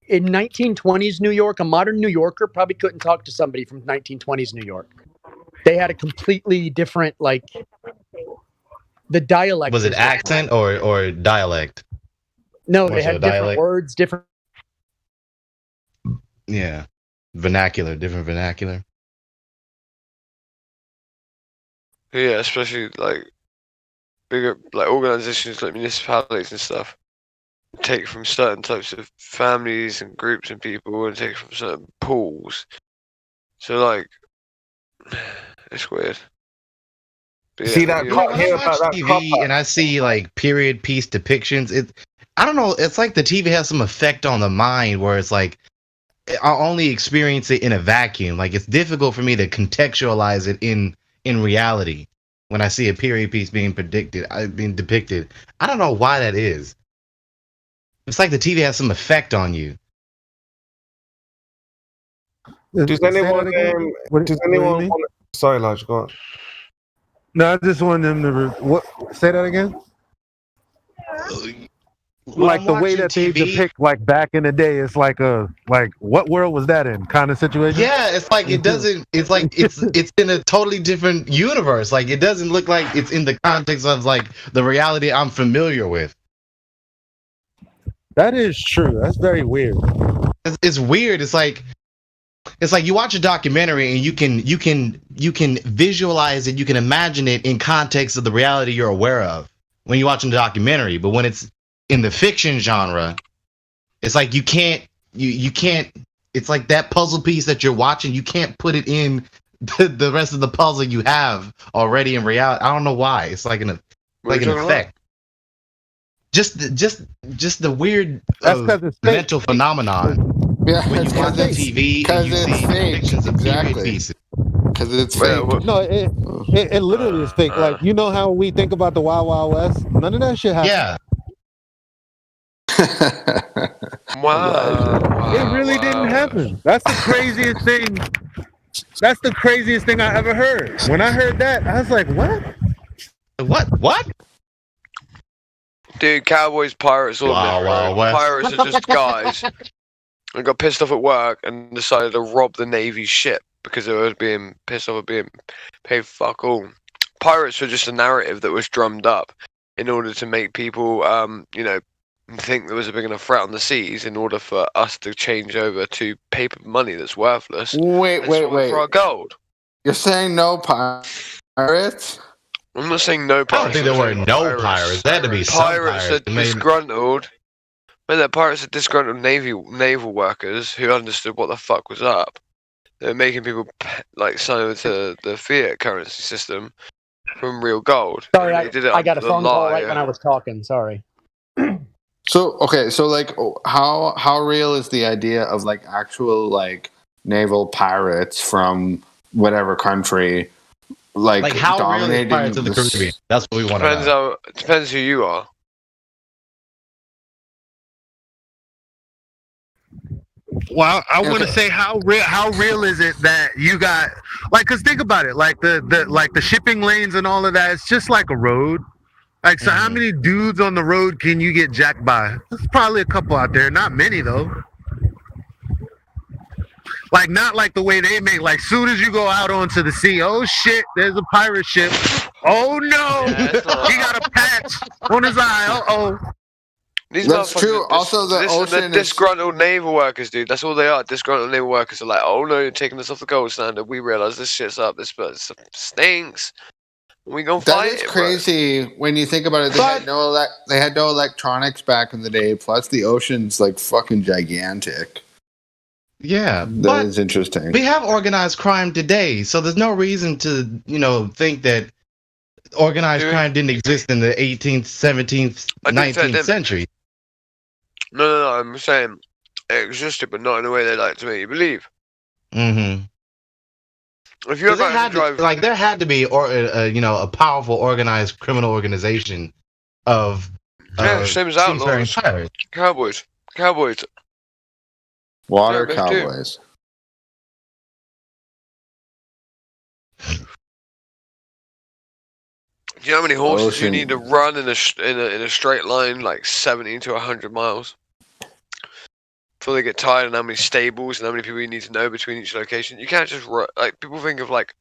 Speaker 17: in 1920s New York, a modern New Yorker probably couldn't talk to somebody from 1920s New York. They had a completely different like the dialect.
Speaker 1: Was it accent or dialect?
Speaker 17: No,
Speaker 1: More
Speaker 17: they
Speaker 1: so
Speaker 17: had different
Speaker 1: dialect?
Speaker 17: words, different.
Speaker 1: Yeah, vernacular, different vernacular.
Speaker 5: Yeah, especially like bigger like organizations like municipalities and stuff take from certain types of families and groups and people and take from certain pools. So like it's weird. But
Speaker 16: See that
Speaker 1: You know,
Speaker 16: cop
Speaker 1: when I
Speaker 16: here
Speaker 1: watch
Speaker 16: about that
Speaker 1: TV
Speaker 16: copper?
Speaker 1: and I see like period piece depictions, I don't know, it's like the TV has some effect on the mind where it's like I only experience it in a vacuum. Like it's difficult for me to contextualize it in reality when I see a period piece being depicted. I don't know why that is. It's like the TV has some effect on you.
Speaker 16: Does anyone? Does anyone? Want sorry, Elijah, go on.
Speaker 6: No, I just want them to what say that again? Like
Speaker 1: I'm
Speaker 6: the way
Speaker 1: watching
Speaker 6: that they
Speaker 1: TV.
Speaker 6: depict like back in the day, it's like what world was that in kind of situation?
Speaker 1: Yeah, it's like it doesn't. It's like it's in a totally different universe. Like it doesn't look like it's in the context of like the reality I'm familiar with.
Speaker 6: That is true. That's very weird.
Speaker 1: It's weird. It's like you watch a documentary and you can visualize it. You can imagine it in context of the reality you're aware of when you're watching the documentary. But when it's in the fiction genre, it's like you can't. It's like that puzzle piece that you're watching. You can't put it in the rest of the puzzle you have already in reality. I don't know why. It's like an effect. Just the weird mental phenomenon.
Speaker 14: Yeah,
Speaker 1: when you watch TV and you see depictions of period pieces.
Speaker 14: Because it's fake.
Speaker 6: No, it literally is fake. Like you know how we think about the Wild Wild West? None of that shit happened.
Speaker 1: Yeah.
Speaker 5: Wow.
Speaker 6: It really didn't happen. That's the craziest thing. That's the craziest thing I ever heard. When I heard that, I was like, what?
Speaker 1: What?
Speaker 5: Dude, cowboys, pirates, all of them.
Speaker 1: Wild West.
Speaker 5: Pirates are just guys and got pissed off at work and decided to rob the Navy ship because they were being pissed off at being paid fuck all. Pirates were just a narrative that was drummed up in order to make people, think there was a big enough threat on the seas in order for us to change over to paper money that's worthless.
Speaker 14: Wait.
Speaker 5: For our gold.
Speaker 14: You're saying no pirates?
Speaker 5: I'm not saying no
Speaker 1: I
Speaker 5: pirates.
Speaker 1: don't think there were no pirates. There had to be some
Speaker 5: Pirates are
Speaker 1: pirates.
Speaker 5: disgruntled. When the pirates are disgruntled naval workers who understood what the fuck was up. They were making people sign over to the fiat currency system from real gold.
Speaker 17: Sorry,
Speaker 5: And they did it
Speaker 17: I got a
Speaker 5: under the
Speaker 17: phone call
Speaker 5: lie.
Speaker 17: right when I was talking. Sorry.
Speaker 14: So okay, so like how real is the idea of like actual like naval pirates from whatever country
Speaker 1: Like how real is
Speaker 14: dominating
Speaker 1: Pirates of the
Speaker 14: this-
Speaker 1: Caribbean? That's what we want to know.
Speaker 5: Depends who you are.
Speaker 6: Well, I want to say how real is it that you got cause think about it, like the shipping lanes and all of that, it's just like a road. Like so how many dudes on the road can you get jacked by? There's probably a couple out there, not many though. Like not like the way they make, like soon as you go out onto the sea, oh shit, there's a pirate ship. Oh no, he got a patch on his eye. Uh-oh.
Speaker 5: These
Speaker 14: That's
Speaker 5: motherfuckers
Speaker 14: true.
Speaker 5: are
Speaker 14: Also, the
Speaker 5: they're
Speaker 14: ocean is-
Speaker 5: disgruntled naval workers, dude. That's all they are. Disgruntled naval workers are like, oh no, you're taking us off the gold standard. We realize this shit's up. This stinks. We gonna
Speaker 14: That
Speaker 5: fight
Speaker 14: is
Speaker 5: it, bro.
Speaker 14: crazy when you think about it. They had no electronics back in the day. Plus, the ocean's like fucking gigantic.
Speaker 1: Yeah,
Speaker 14: That is interesting.
Speaker 1: we have organized crime today, so there's no reason to, think that organized crime didn't exist in the 18th, 17th,
Speaker 5: I think that
Speaker 1: 19th century.
Speaker 5: No, I'm saying it existed, but not in the way they like to make you believe.
Speaker 1: Mm-hmm.
Speaker 5: If you're
Speaker 1: There
Speaker 5: about to
Speaker 1: had
Speaker 5: drive,
Speaker 1: to, like there had to be, or a powerful, organized criminal organization of
Speaker 5: same as
Speaker 1: seafaring
Speaker 5: outlaws,
Speaker 1: pirates.
Speaker 5: cowboys.
Speaker 14: Water
Speaker 5: Yeah, me too.
Speaker 14: cowboys.
Speaker 5: Do you know how many horses you
Speaker 14: Ocean.
Speaker 5: need to run in a straight line, like 70 to 100 miles, before they get tired? And how many stables and how many people you need to know between each location? You can't just run. Like people think of like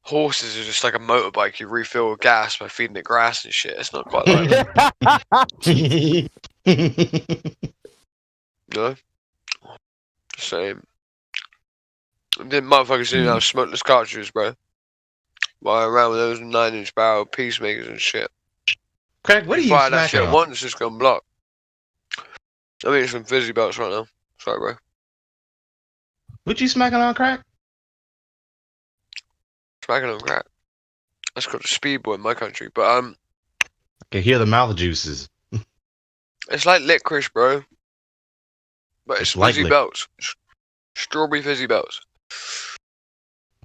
Speaker 5: horses are just like a motorbike. You refill with gas by feeding it grass and shit. It's not quite like that. No, same. Then motherfuckers didn't have smokeless cartridges, bro. Why around with those 9-inch barrel peacemakers and shit.
Speaker 1: Craig, what are you
Speaker 5: fire that
Speaker 1: smacking
Speaker 5: shit
Speaker 1: on?
Speaker 5: once, it's gonna block. I'm eating some fizzy belts right now. Sorry, bro.
Speaker 1: What you smacking on, Craig?
Speaker 5: Smacking on crack. That's called a speedboy in my country. But
Speaker 1: I can hear the mouth juices.
Speaker 5: it's like licorice, bro. But it's
Speaker 1: like
Speaker 5: fizzy
Speaker 1: lic-
Speaker 5: belts. Strawberry fizzy belts.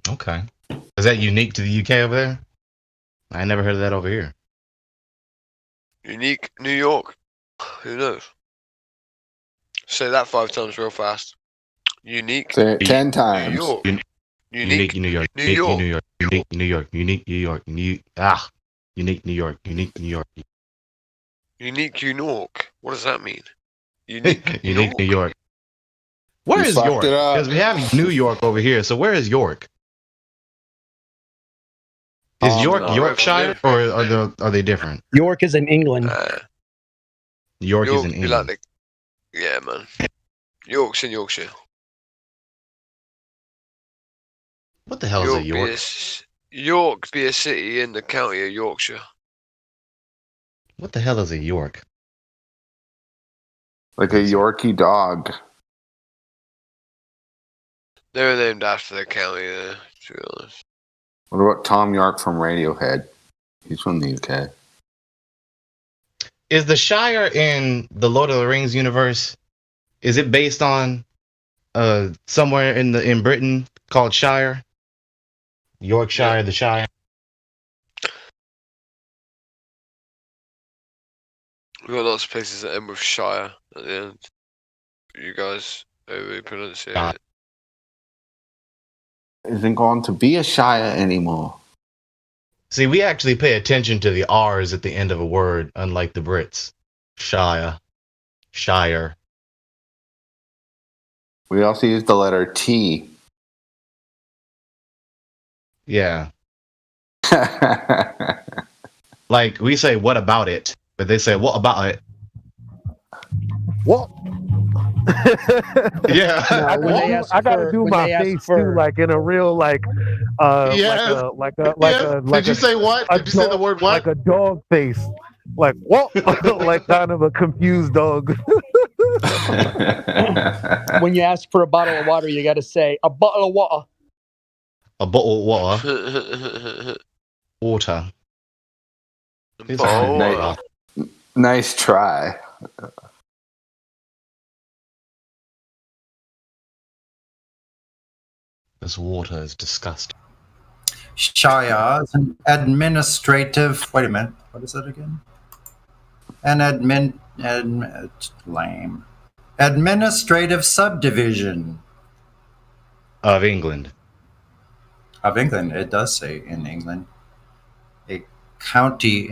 Speaker 1: Okay. Is that unique to the UK over there? I never heard of that over here.
Speaker 5: Unique New York. Who knows? Say that 5 times real fast. Unique.
Speaker 14: Say it 10
Speaker 5: New
Speaker 14: times.
Speaker 5: York.
Speaker 1: Unique New York.
Speaker 5: New
Speaker 1: Unique
Speaker 5: York.
Speaker 1: New York. Unique New York. Unique New York. Unique New York. Unique New York.
Speaker 5: Unique New York. What does that mean? Unique
Speaker 1: Unique New York. Where
Speaker 14: You
Speaker 1: is
Speaker 14: fucked
Speaker 1: York?
Speaker 14: it up.
Speaker 1: Because we have New York over here. So where is York? Is York
Speaker 5: no,
Speaker 1: Yorkshire or are they different?
Speaker 17: York is in England.
Speaker 1: York is in
Speaker 5: be
Speaker 1: England.
Speaker 5: like yeah, man. York's in Yorkshire.
Speaker 1: What the hell is a York?
Speaker 5: York be a city in the county of Yorkshire.
Speaker 1: What the hell is a York?
Speaker 14: Like a Yorkie dog.
Speaker 5: They were named after the county there, to be honest.
Speaker 14: What about Tom York from Radiohead? He's from the UK.
Speaker 1: Is the Shire in the Lord of the Rings universe? Is it based on somewhere in Britain called Shire? Yorkshire, the Shire.
Speaker 5: We've got lots of places that end with Shire at the end. You guys over pronunciate it.
Speaker 14: Isn't going to be a Shire anymore.
Speaker 1: See, we actually pay attention to the R's at the end of a word, unlike the Brits. Shire. Shire.
Speaker 14: We also use the letter T.
Speaker 1: Yeah. Like, we say, what about it? But they say, what about it?
Speaker 6: What?
Speaker 1: Yeah.
Speaker 6: I gotta do my face too, like in a real like like
Speaker 1: Did you say what? Did you say the word what?
Speaker 6: Like a dog face. Like what? Like kind of a confused dog.
Speaker 17: When you ask for a bottle of water, you got to say a bottle of water.
Speaker 1: A bottle of water. Water.
Speaker 14: Nice try.
Speaker 1: This water is disgusting.
Speaker 7: Shire is an administrative. Wait a minute. What is that again? An administrative subdivision
Speaker 1: Of England.
Speaker 7: of England. It does say in England. A county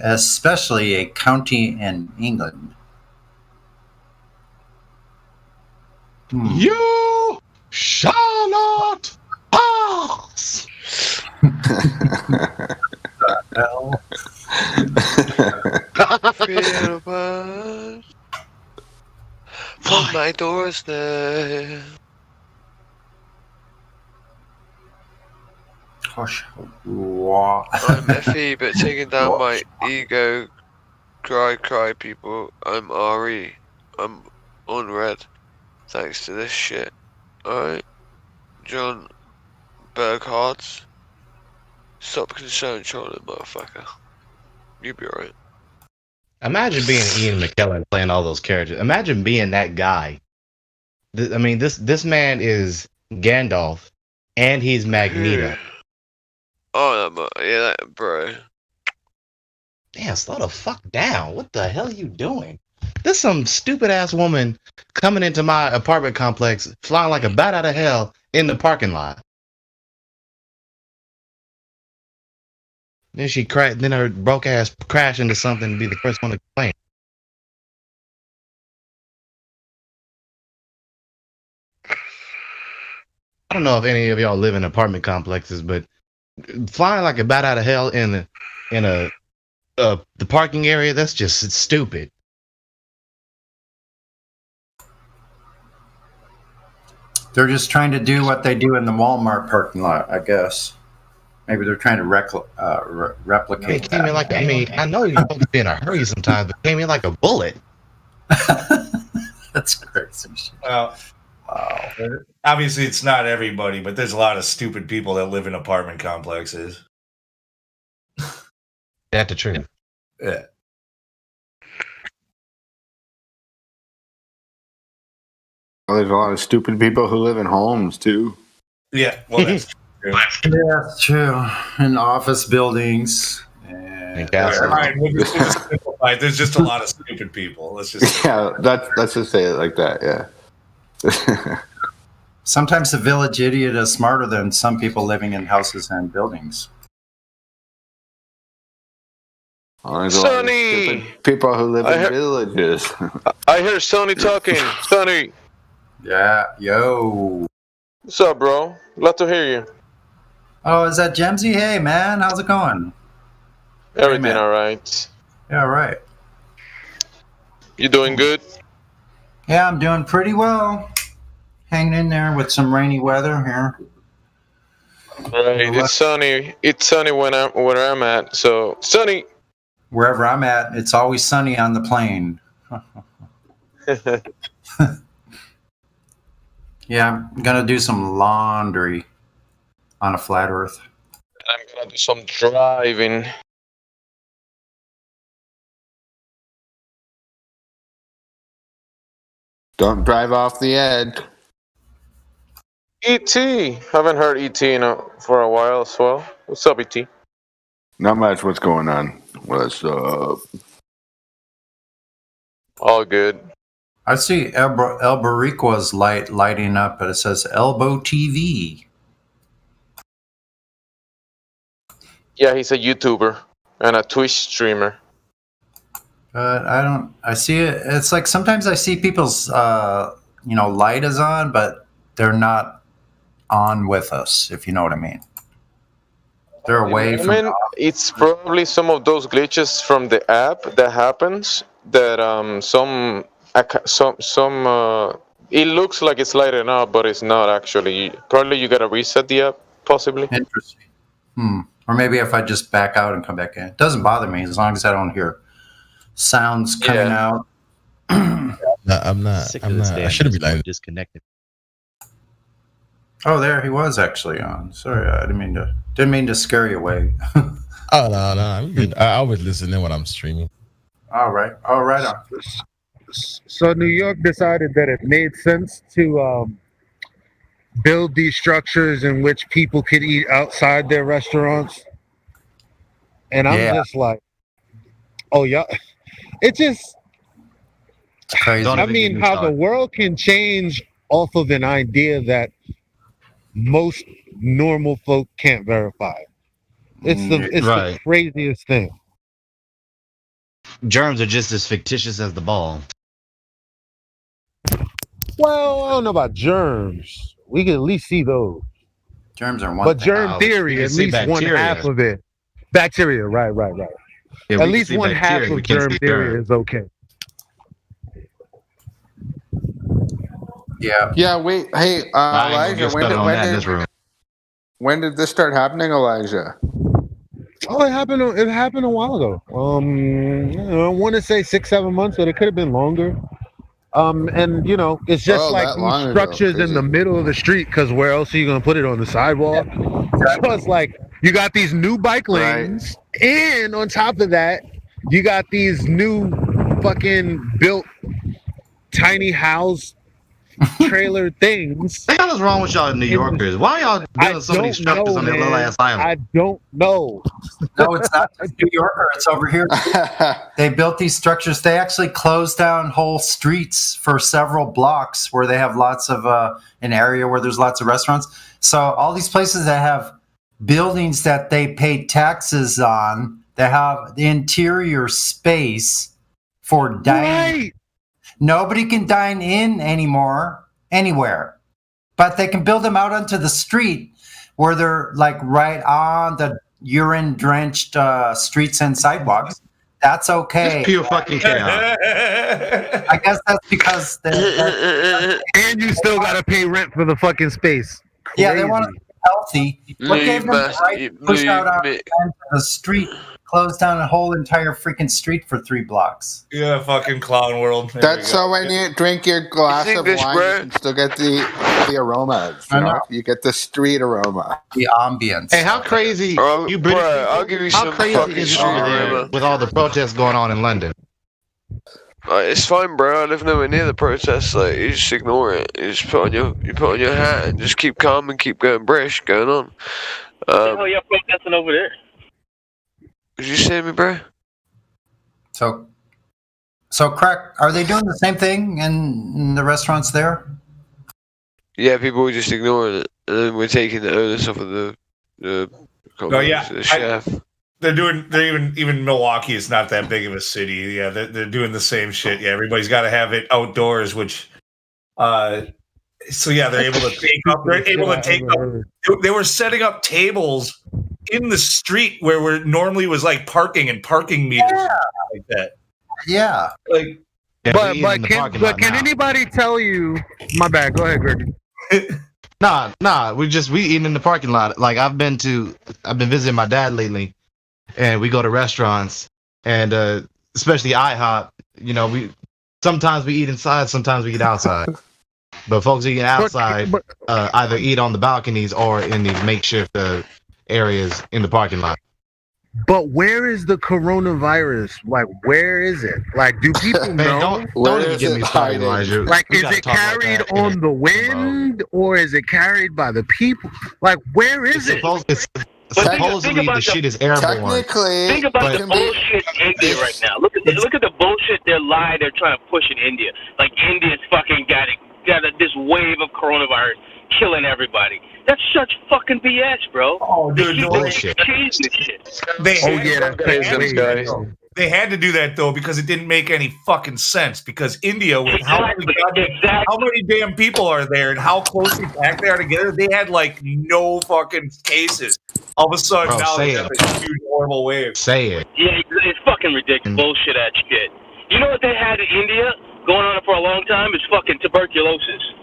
Speaker 7: especially a county in England.
Speaker 1: You shall not pass.
Speaker 7: Hell.
Speaker 5: Feel bad from my doorstep.
Speaker 7: Gosh.
Speaker 5: I'm Effie, but taking down my ego. Cry, people. I'm RE. I'm on red. Thanks to this shit. Alright. John Burghardt. Stop controlling, motherfucker. You be alright.
Speaker 1: Imagine being Ian McKellen playing all those characters. Imagine being that guy. I mean, this man is Gandalf and he's Magneto.
Speaker 5: Yeah, bro.
Speaker 1: Damn, slow the fuck down. What the hell are you doing? There's some stupid ass woman coming into my apartment complex, flying like a bat out of hell in the parking lot. Then then her broke ass crashed into something and be the first one to complain. I don't know if any of y'all live in apartment complexes, but flying like a bat out of hell in the parking area, that's just stupid.
Speaker 7: They're just trying to do what they do in the Walmart parking lot, I guess. Maybe they're trying to replicate
Speaker 1: It came in like, I mean, I know you're supposed to be in a hurry sometimes, but it came in like a bullet.
Speaker 7: That's crazy.
Speaker 18: Well, obviously it's not everybody, but there's a lot of stupid people that live in apartment complexes.
Speaker 1: That's the truth.
Speaker 18: Yeah.
Speaker 14: Well, there's a lot of stupid people who live in homes too.
Speaker 18: Yeah, well, that's true.
Speaker 7: Yeah, that's true. In office buildings. And
Speaker 18: All right, we'll just simplify it. There's just a lot of stupid people. Let's just
Speaker 14: let's just say it like that. Yeah.
Speaker 7: Sometimes the village idiot is smarter than some people living in houses and buildings.
Speaker 14: There's a lot of
Speaker 5: Sonny!
Speaker 14: stupid people who live in villages.
Speaker 5: I hear Sonny talking. Sonny.
Speaker 7: Yeah, yo.
Speaker 5: What's up, bro? Glad to hear you.
Speaker 7: Oh, is that Gemsy? Hey, man, how's it going?
Speaker 5: Everything all right?
Speaker 7: Yeah, right.
Speaker 5: You doing good?
Speaker 7: Yeah, I'm doing pretty well. Hanging in there with some rainy weather here.
Speaker 5: Right, it's sunny. It's sunny where I'm at. So sunny.
Speaker 7: Wherever I'm at, it's always sunny on the plane. Yeah, I'm gonna do some laundry on a flat Earth.
Speaker 5: I'm gonna do some driving.
Speaker 14: Don't drive off the edge.
Speaker 5: E.T. Haven't heard E.T. for a while as well. What's up, E.T.?
Speaker 14: Not much. What's going on? What's up?
Speaker 5: All good.
Speaker 7: I see El Bariqua's lighting up, but it says Elbow TV.
Speaker 5: Yeah, he's a YouTuber and a Twitch streamer.
Speaker 7: But I see it. It's like sometimes I see people's, light is on, but they're not on with us, if you know what I mean. They're away from.
Speaker 5: It's probably some of those glitches from the app that happens. That it looks like it's lighting up, but it's not actually. Probably you gotta reset the app, possibly.
Speaker 7: Interesting. Or maybe if I just back out and come back in, it doesn't bother me as long as I don't hear sounds coming out.
Speaker 19: No, I'm not. I shouldn't be like
Speaker 20: disconnected.
Speaker 7: Oh, there he was actually on. Sorry, I didn't mean to scare you away.
Speaker 19: Oh no, I'm good. I always listen in when I'm streaming.
Speaker 7: All right on.
Speaker 6: So New York decided that it made sense to build these structures in which people could eat outside their restaurants. And I'm just like, oh yeah, it just,
Speaker 7: crazy.
Speaker 6: I mean, how the world can change off of an idea that most normal folk can't verify. It's the craziest thing.
Speaker 1: Germs are just as fictitious as the ball.
Speaker 6: Well, I don't know about germs. We can at least see those.
Speaker 7: Germs are one
Speaker 6: but
Speaker 7: thing.
Speaker 6: germ theory, at least one half of it. Bacteria, right.
Speaker 1: Yeah,
Speaker 6: at least one half of germ theory is okay.
Speaker 7: Yeah.
Speaker 14: Yeah. Wait. Hey, Elijah. When did this start happening, Elijah?
Speaker 6: Oh, it happened a while ago. I want to say 6-7 months, but it could have been longer. And it's just like these structures in the middle of the street, because where else are you gonna put it, on the sidewalk? So it's like you got these new bike lanes, and on top of that, you got these new fucking built tiny house trailer things.
Speaker 1: The hell is wrong with y'all New Yorkers? Why y'all building so many structures on that little ass island?
Speaker 6: I don't know.
Speaker 7: No, it's not New Yorker. It's over here. They built these structures. They actually closed down whole streets for several blocks where they have lots of an area where there's lots of restaurants. So all these places that have buildings that they pay taxes on, that have the interior space for dining.
Speaker 6: Right.
Speaker 7: Nobody can dine in anymore anywhere, but they can build them out onto the street where they're like right on the urine drenched streets and sidewalks. That's okay.
Speaker 1: It's pure fucking chaos.
Speaker 7: I guess that's because
Speaker 6: and you still gotta pay rent for the fucking space.
Speaker 7: Yeah, they want to be healthy. What gave them the right to push out onto the street, close down a whole entire freaking street for 3 blocks?
Speaker 18: Yeah, fucking clown world. There
Speaker 14: That's so when you drink your glass of wine, you can still get the aromas. You know? You get the street aroma.
Speaker 7: The ambience.
Speaker 1: Hey, how crazy you British people,
Speaker 5: I'll give you
Speaker 1: how
Speaker 5: some
Speaker 1: crazy
Speaker 5: fucking
Speaker 1: is it over there with all the protests going on in London?
Speaker 5: It's fine, bro. I live nowhere near the protests. Like, you just ignore it. You just put on your hat and just keep calm and keep going British going on.
Speaker 11: What the hell y'all protesting over there?
Speaker 5: Did you see me, bro?
Speaker 7: So crack. Are they doing the same thing in the restaurants there?
Speaker 5: Yeah, people were just ignoring it, and then we're taking the onus off of the chef.
Speaker 18: Even Milwaukee is not that big of a city. Yeah, they're doing the same shit. Yeah, everybody's got to have it outdoors, which, so yeah, they're able to take up. They're able to take up. They were setting up tables in the street where normally was like parking and parking meters like that.
Speaker 7: Yeah,
Speaker 18: like.
Speaker 6: But can anybody tell you? My bad. Go ahead, Greg.
Speaker 1: Nah. We eating in the parking lot. Like I've been visiting my dad lately, and we go to restaurants, and especially IHOP. You know, sometimes we eat inside, sometimes we eat outside. But folks eating outside either eat on the balconies or in these makeshift areas in the parking lot.
Speaker 6: But where is the coronavirus? Like, where is it? Like, do people know?
Speaker 1: Don't even get me started, Elijah.
Speaker 6: Like, is it carried on the wind, or is it carried by the people? Like, where is it?
Speaker 1: Supposedly, the shit is airborne.
Speaker 11: Think about the bullshit in India right now. Look at the bullshit they're trying to push in India. Like, India's fucking got this wave of coronavirus killing everybody. That's such fucking BS, bro.
Speaker 18: Oh, dude,
Speaker 11: bullshit.
Speaker 18: They had to do that though because it didn't make any fucking sense. Because India, with how many damn people are there and how closely packed they are together, they had like no fucking cases. All of a sudden, now they have a huge horrible wave.
Speaker 1: Say it.
Speaker 11: Yeah, it's fucking ridiculous. Bullshit ass shit. You know what they had in India going on for a long time? Is fucking tuberculosis.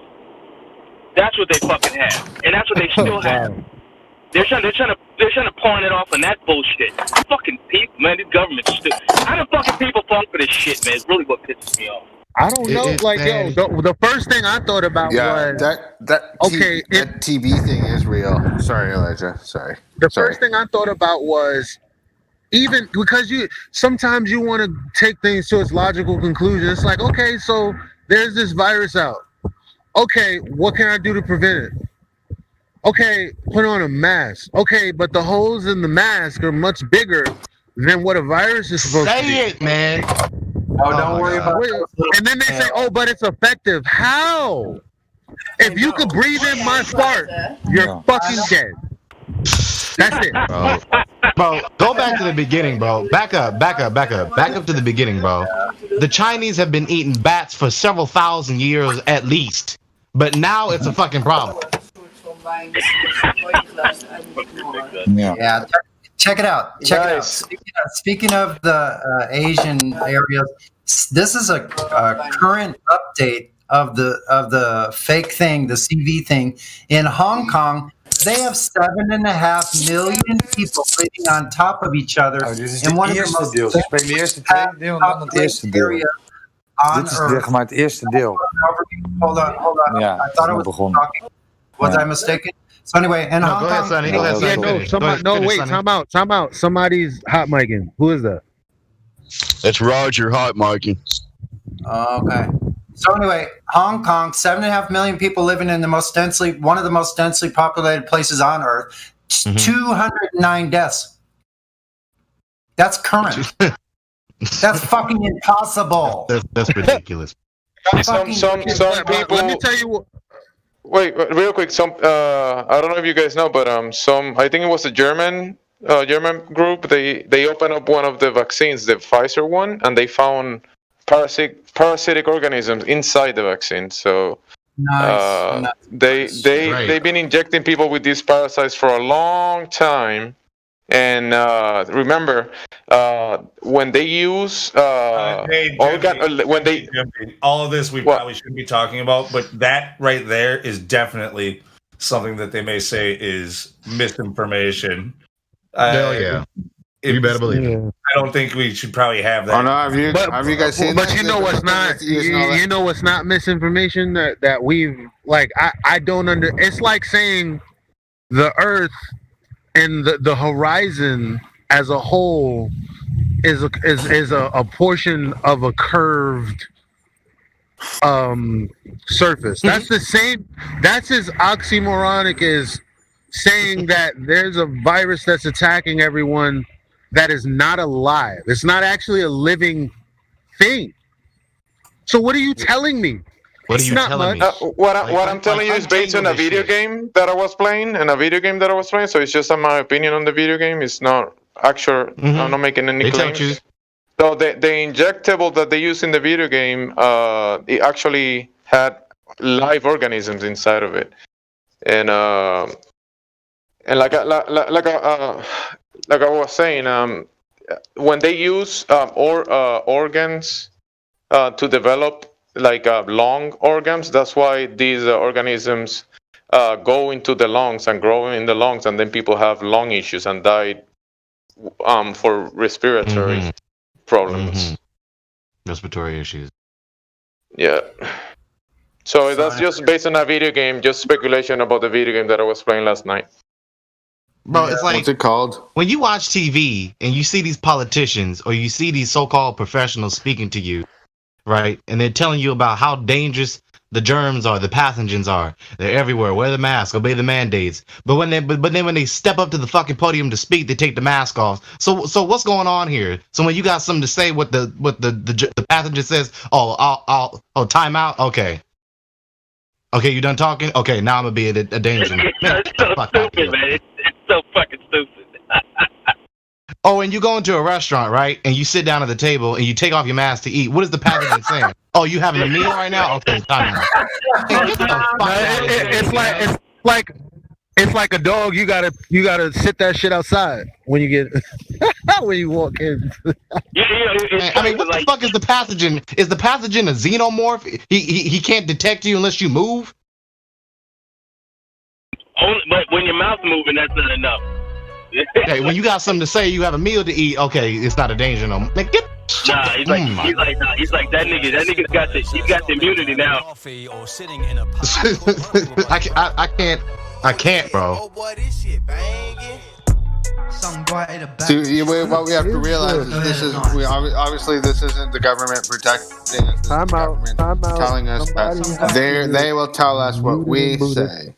Speaker 11: That's what they fucking have, and that's what they still have. They're trying to pawn it off on that bullshit. Fucking people, man. This government's stupid. How do fucking people fall for this shit, man? It's really what pisses me off.
Speaker 6: I don't know. The first thing I thought about was
Speaker 14: that TB thing is real. Sorry, Elijah. Sorry.
Speaker 6: First thing I thought about was even because sometimes you want to take things to its logical conclusion. It's like, okay, so there's this virus out. Okay, what can I do to prevent it? Okay, put on a mask. Okay, but the holes in the mask are much bigger than what a virus is supposed to be.
Speaker 1: Say it, man.
Speaker 7: Oh, don't worry about it.
Speaker 6: And then they say, oh, but it's effective. How? If you could breathe in my fart, you're fucking dead. That's it.
Speaker 1: Bro, go back to the beginning, bro. Back up to the beginning, bro. The Chinese have been eating bats for several thousand years at least. But now it's a fucking problem.
Speaker 7: Yeah, check it out. Check it out. Speaking of the Asian areas, this is a current update of the fake thing, the CV thing in Hong Kong. They have 7.5 million people living on top of each other in one of the most areas on
Speaker 2: Dit is
Speaker 7: Earth.
Speaker 2: zeg maar het eerste deel.
Speaker 7: Hold on.
Speaker 2: Ja,
Speaker 7: I thought I was talking. Was I mistaken? So anyway, in Hong Kong.
Speaker 6: Time out. Somebody's hot micing. Who is that?
Speaker 10: That's Roger hot micing.
Speaker 7: Okay. So anyway, Hong Kong, 7.5 million people living in one of the most densely populated places on Earth. 209 deaths. That's current. That's fucking impossible.
Speaker 1: That's ridiculous.
Speaker 20: Some people.
Speaker 21: Let me tell you what.
Speaker 20: Wait, real quick. I don't know if you guys know, but I think it was a German group. They opened up one of the vaccines, the Pfizer one, and they found parasitic organisms inside the vaccine. So they've been injecting people with these parasites for a long time. And remember, when they use
Speaker 18: all of this, we probably shouldn't be talking about, but that right there is definitely something that they may say is misinformation.
Speaker 1: Hell yeah. You better believe it.
Speaker 18: I don't think we should probably have that.
Speaker 14: Oh no, have you guys seen
Speaker 21: But
Speaker 14: that?
Speaker 21: you know what's not you know what's not misinformation that we've like I don't it's like saying the Earth and the horizon as a whole is a portion of a curved surface. That's the same. That's as oxymoronic as saying that there's a virus that's attacking everyone that is not alive. It's not actually a living thing. So what are you telling me?
Speaker 1: What are you telling me?
Speaker 20: What I'm telling you is based on a video game that I was playing, So it's just my opinion on the video game. It's not actual. I'm not making any claims. So the injectable that they use in the video game, it actually had live organisms inside of it, and like I was saying, when they use organs to develop lung organs, that's why these organisms go into the lungs and grow in the lungs, and then people have lung issues and die for respiratory problems.
Speaker 1: Respiratory issues.
Speaker 20: Yeah. So that's just based on a video game, just speculation about the video game that I was playing last night.
Speaker 1: Bro, it's like,
Speaker 14: what's it called?
Speaker 1: When you watch TV and you see these politicians or you see these so-called professionals speaking to you, right? And they're telling you about how dangerous the germs are, the pathogens are. They're everywhere. Wear the mask, obey the mandates. But then when they step up to the fucking podium to speak, they take the mask off. So what's going on here? So when you got something to say, what the pathogen says, time out. Okay, you done talking? Okay, now I'm gonna be a danger.
Speaker 22: It's so stupid, man. It's so fucking stupid.
Speaker 1: Oh, and you go into a restaurant, right? And you sit down at the table and you take off your mask to eat. What is the pathogen saying? Oh, you having a meal right now? Okay, time out. It's like a dog. You gotta sit that shit outside when you get when you walk in.
Speaker 22: I
Speaker 1: mean, what the fuck is the pathogen? Is the pathogen a xenomorph? He can't detect you unless you move.
Speaker 22: But when your mouth's moving, that's not enough.
Speaker 1: Okay, when you got something to say, you have a meal to eat. Okay, it's not a danger no more. Man,
Speaker 22: he's like that nigga's got the immunity now.
Speaker 1: I can't, bro.
Speaker 14: See, what we have to realize is obviously this isn't the government protecting us.
Speaker 6: Time out.
Speaker 14: Telling us that they will tell us what we say.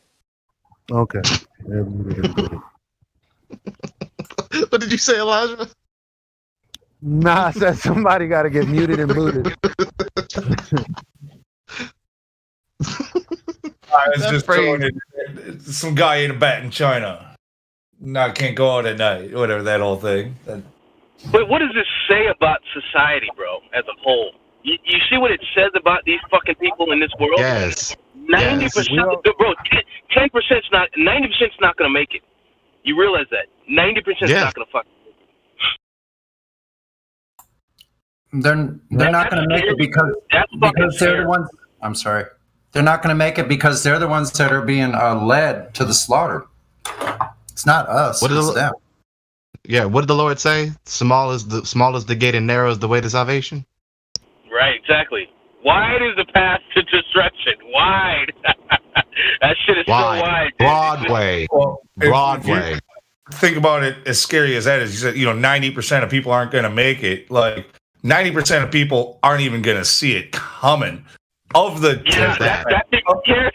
Speaker 6: Okay.
Speaker 1: What did you say, Elijah?
Speaker 6: Nah, I said somebody got to get muted and booted.
Speaker 18: I was just throwing it. Some guy ate a bat in China. No, I can't go out at night. Whatever, that whole thing.
Speaker 22: But what does this say about society, bro, as a whole? You see what it says about these fucking people in this world?
Speaker 1: Yes.
Speaker 22: 90%, bro. 10%'s not. 90%'s not gonna make it. You realize that 90%'s not gonna fucking.
Speaker 7: They're not going to make it because they're the ones. I'm sorry. They're not going to make it because they're the ones that are being led to the slaughter. It's not us. It's them.
Speaker 1: Yeah. What did the Lord say? Small is the gate and narrow is the way to salvation.
Speaker 22: Right. Exactly. Wide is the path to destruction. Wide. That shit is so wide.
Speaker 1: Broadway. Broadway.
Speaker 18: Think about it. As scary as that is, you said 90% of people aren't going to make it. Like 90% of people aren't even going to see it coming. of the
Speaker 22: that people care.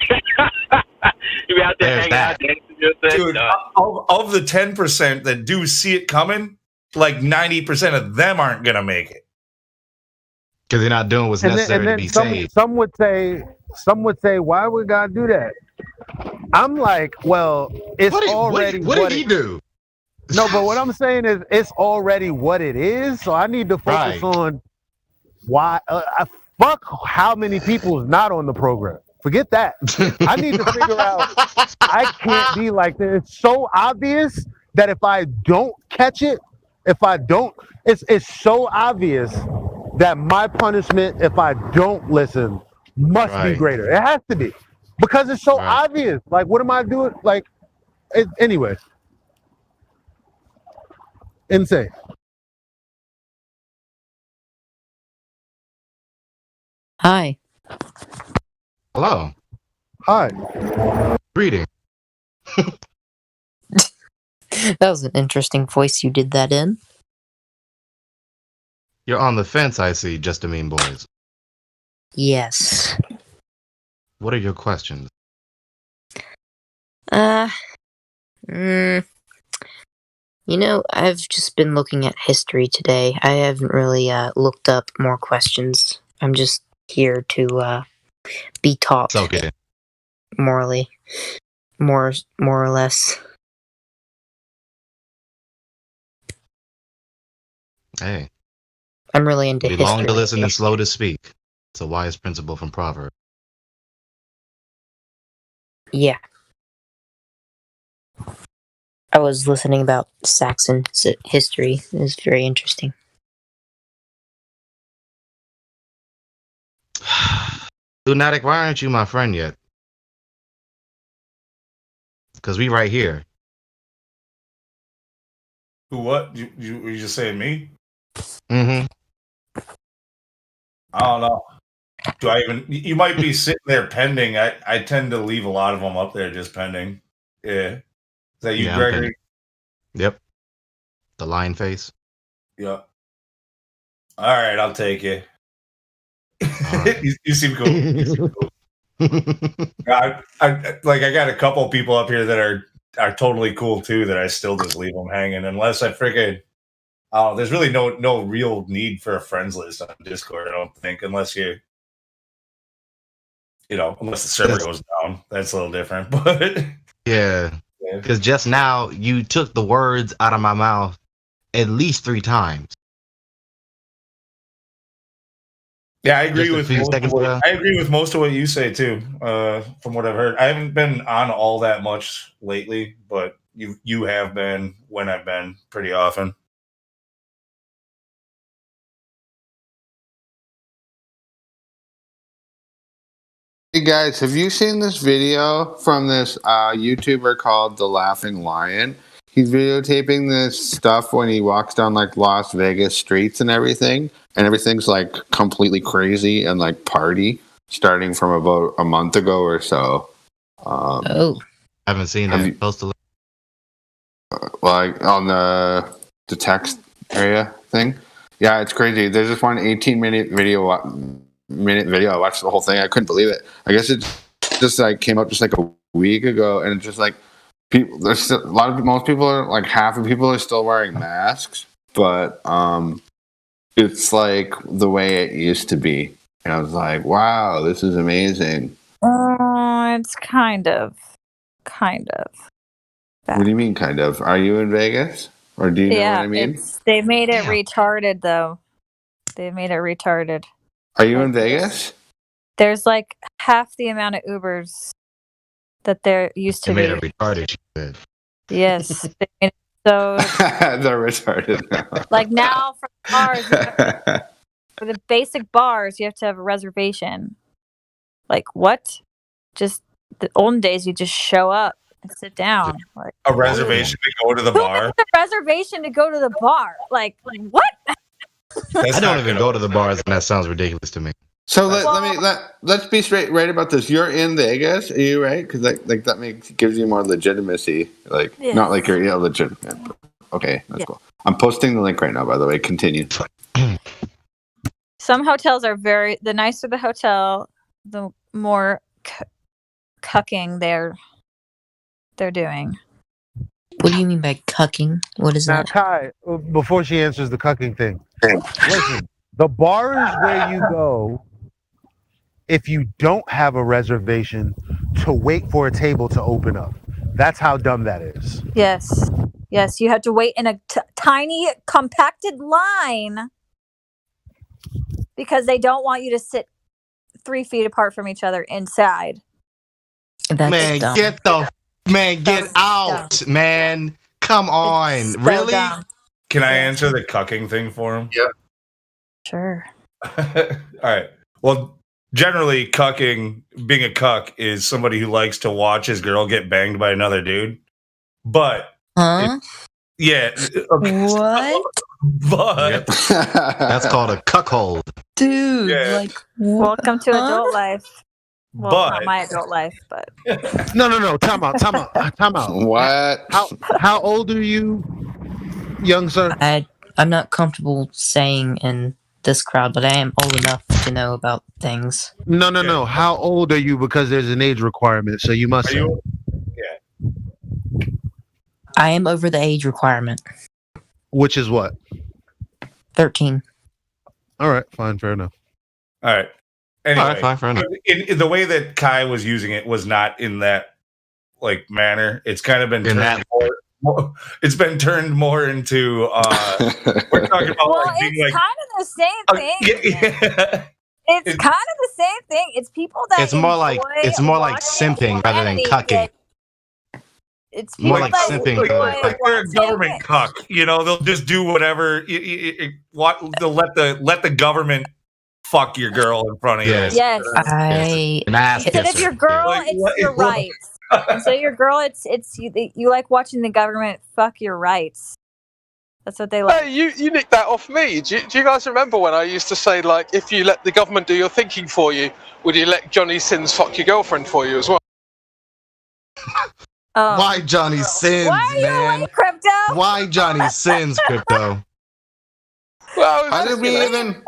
Speaker 22: You be out there hanging out, dancing,
Speaker 18: dude, of the 10% that do see it coming, like 90% of them aren't gonna make it
Speaker 1: because they're not doing what's necessary to be saved.
Speaker 6: Some would say, why would God do that? I'm like, well, it's already.
Speaker 1: What did he do?
Speaker 6: No, but what I'm saying is, it's already what it is. So I need to focus on why. Fuck how many people is not on the program. Forget that. I need to figure out. I can't be like this. It's so obvious that if I don't catch it, it's so obvious that my punishment, if I don't listen, must be greater. It has to be, because it's so obvious. Like, what am I doing? Like, anyway, insane.
Speaker 4: Hi.
Speaker 1: Hello.
Speaker 6: Hi.
Speaker 1: Greeting.
Speaker 4: That was an interesting voice you did that in.
Speaker 1: You're on the fence, I see, Just a Mean Boys.
Speaker 4: Yes.
Speaker 1: What are your questions?
Speaker 4: You know, I've just been looking at history today. I haven't really looked up more questions. I'm just here to be taught.
Speaker 1: It's okay.
Speaker 4: Morally. More or less.
Speaker 1: Hey.
Speaker 4: I'm really into
Speaker 1: Be
Speaker 4: history.
Speaker 1: long to listen and slow to speak. It's a wise principle from Proverbs.
Speaker 4: Yeah. I was listening about Saxon history. It was very interesting.
Speaker 1: Lunatic, why aren't you my friend yet? Because we right here.
Speaker 18: Who? What? You just saying me?
Speaker 1: Mm-hmm.
Speaker 18: I don't know. Do I even? You might be sitting there pending. I tend to leave a lot of them up there just pending. Yeah. Is that you, Gregory?
Speaker 1: Yep. The lion face.
Speaker 18: Yep. All right, I'll take it. You seem cool. You seem cool. I got a couple people up here that are totally cool too. That I still just leave them hanging unless I freaking. There's really no real need for a friends list on Discord. I don't think, unless unless the server goes down. That's a little different, but
Speaker 1: yeah. Because just now you took the words out of my mouth at least 3 times.
Speaker 18: Yeah, I agree with most of what you say too. From what I've heard, I haven't been on all that much lately, but you have been when I've been pretty often.
Speaker 14: Hey guys, have you seen this video from this YouTuber called The Laughing Lion? He's videotaping this stuff when he walks down like Las Vegas streets and everything's like completely crazy and like party, starting from about a month ago or so.
Speaker 1: I haven't seen that.
Speaker 14: Like on the text area thing. Yeah, it's crazy. There's this one 18-minute video. I watched the whole thing. I couldn't believe it. I guess it just like came up just like a week ago, and it's just like people. There's still, most people are like half of people are still wearing masks, but it's like the way it used to be. And I was like, wow, this is amazing.
Speaker 15: It's kind of.
Speaker 14: What do you mean, kind of? Are you in Vegas, or do you know what I mean?
Speaker 15: They made it retarded though. They made it retarded.
Speaker 14: Are you in Vegas?
Speaker 15: There's like half the amount of Ubers that there used to
Speaker 1: They
Speaker 15: be.
Speaker 1: made it retarded, she said.
Speaker 15: Yes. They made it so
Speaker 14: They're retarded now.
Speaker 15: like now for bars, for the basic bars, you have to have a reservation. Like what? Just the olden days, you just show up and sit down. Like
Speaker 18: A reservation to go to the bar.
Speaker 15: a reservation to go to the bar. Like what?
Speaker 1: I don't even go to the bars, and that sounds ridiculous to me.
Speaker 14: So let's be right about this. You're in Vegas, are you right? Because that gives you more legitimacy. Like not like you're illegitimate. But okay, that's cool. I'm posting the link right now. By the way, continue.
Speaker 15: Some hotels are the nicer the hotel, the more cucking they're doing.
Speaker 4: What do you mean by cucking? What is
Speaker 6: Now,
Speaker 4: that?
Speaker 6: Kai, before she answers the cucking thing, listen, the bars where you go, if you don't have a reservation, to wait for a table to open up. That's how dumb that is.
Speaker 15: Yes. Yes, you have to wait in a tiny, compacted line because they don't want you to sit 3 feet apart from each other inside.
Speaker 1: Man, get out, man. Come on.
Speaker 15: So
Speaker 1: Really?
Speaker 15: dumb.
Speaker 18: Can I answer the cucking thing for him?
Speaker 2: Yep.
Speaker 15: Sure.
Speaker 18: All right. Well, generally, cucking, being a cuck, is somebody who likes to watch his girl get banged by another dude. But,
Speaker 4: Huh?
Speaker 18: yeah. Okay.
Speaker 4: What?
Speaker 18: But
Speaker 1: that's called a cuckold.
Speaker 4: Dude,
Speaker 18: Yeah.
Speaker 4: like,
Speaker 15: Welcome to adult life. Well,
Speaker 18: But-
Speaker 15: not my adult life, but
Speaker 6: No. Time out.
Speaker 14: What?
Speaker 6: How old are you, young sir?
Speaker 4: I'm not comfortable saying in this crowd, but I am old enough to know about things.
Speaker 6: No. How old are you? Because there's an age requirement, so you must.
Speaker 18: Yeah.
Speaker 4: I am over the age requirement.
Speaker 6: Which is what?
Speaker 4: 13.
Speaker 6: All right, fine, fair enough.
Speaker 18: All right. Anyway,
Speaker 1: All right, fine, fair enough.
Speaker 18: in the way that Kai was using it was not in that like manner. It's kind of been turned more, it's been turned more into we're talking about
Speaker 15: well,
Speaker 18: like being
Speaker 15: it's
Speaker 18: like
Speaker 15: kind of the same thing. It's kind of the same thing. It's people that
Speaker 1: It's more like simping rather than cucking.
Speaker 15: It's
Speaker 1: More
Speaker 15: people
Speaker 1: like
Speaker 15: that
Speaker 1: simping.
Speaker 15: enjoy
Speaker 18: like they're a government cuck. You know, they'll just do whatever. They'll let the government fuck your girl in front of you.
Speaker 15: Yes.
Speaker 1: An ass
Speaker 15: Instead of
Speaker 1: kisser.
Speaker 15: your girl,
Speaker 18: Like,
Speaker 15: it's
Speaker 18: what-
Speaker 15: your rights. So your girl, it's you like watching the government fuck your rights. That's what they like.
Speaker 5: Hey, you nicked that off me. Do you guys remember when I used to say, like, if you let the government do your thinking for you, would you let Johnny Sins fuck your girlfriend for you as well?
Speaker 1: Why Johnny Sins,
Speaker 15: Why are you
Speaker 1: man?
Speaker 15: away, Crypto?
Speaker 1: Why Johnny Sins, Crypto?
Speaker 5: Well,
Speaker 14: How did we even?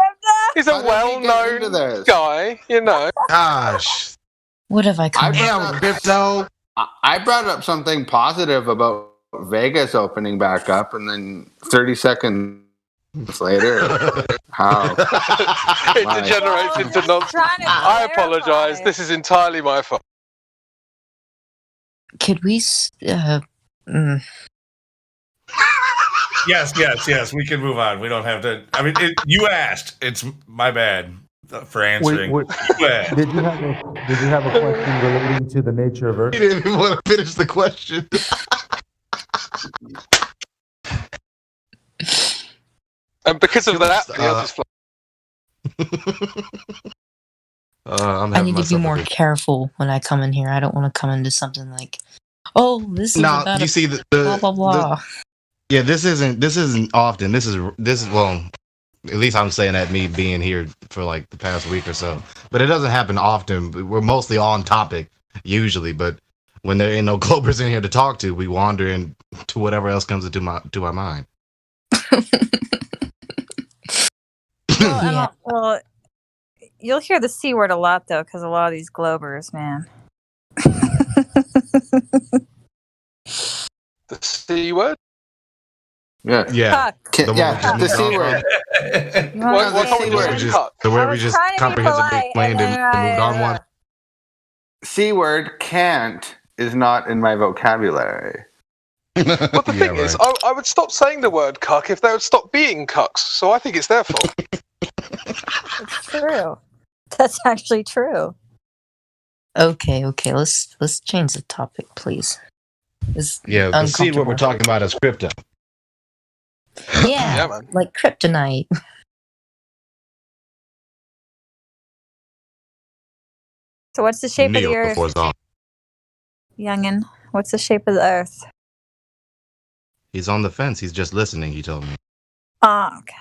Speaker 5: he's a
Speaker 14: how did we get into
Speaker 5: well-known
Speaker 14: this?
Speaker 5: guy, you know.
Speaker 1: Gosh.
Speaker 4: What have I come
Speaker 1: Damn, Crypto.
Speaker 14: I brought up something positive about Vegas opening back up, and then 30 seconds later, how?
Speaker 5: It degenerates into nonsense. I apologise. This is entirely my fault.
Speaker 4: Could we
Speaker 18: Yes. We can move on. We don't have to. I mean, you asked. It's my bad for answering.
Speaker 6: Wait,
Speaker 18: You asked.
Speaker 6: did you have a question relating to the nature of Earth?
Speaker 1: He didn't even want to finish the question.
Speaker 5: And because of that, the others
Speaker 4: I need to be more careful when I come in here. I don't want to come into something like, oh, this is
Speaker 1: Now,
Speaker 4: about
Speaker 1: you see the
Speaker 4: blah blah blah.
Speaker 1: Yeah, this isn't often. This is well, at least I'm saying that me being here for like the past week or so. But it doesn't happen often. We're mostly on topic usually, but when there ain't no Globers in here to talk to, we wander into whatever else comes into my mind.
Speaker 15: Well, you'll hear the C word a lot though, because a lot of these Globers, man.
Speaker 5: The C word?
Speaker 14: Yeah.
Speaker 1: Yeah.
Speaker 14: The C word.
Speaker 5: What
Speaker 14: the C word.
Speaker 1: The word we just comprehensively explained and moved on one.
Speaker 14: C word can't is not in my vocabulary.
Speaker 5: But the thing is, I would stop saying the word cuck if they would stop being cucks. So I think it's their fault.
Speaker 15: It's true. That's actually true.
Speaker 4: Okay. Let's change the topic, please.
Speaker 1: Yeah, but see what we're talking about is crypto.
Speaker 4: Yeah,
Speaker 5: man.
Speaker 4: like kryptonite.
Speaker 15: So what's the shape of the
Speaker 1: Neo
Speaker 15: Earth,
Speaker 1: before Zon.
Speaker 15: youngin? What's the shape of the Earth?
Speaker 1: He's on the fence. He's just listening. He told me.
Speaker 15: Ah, okay.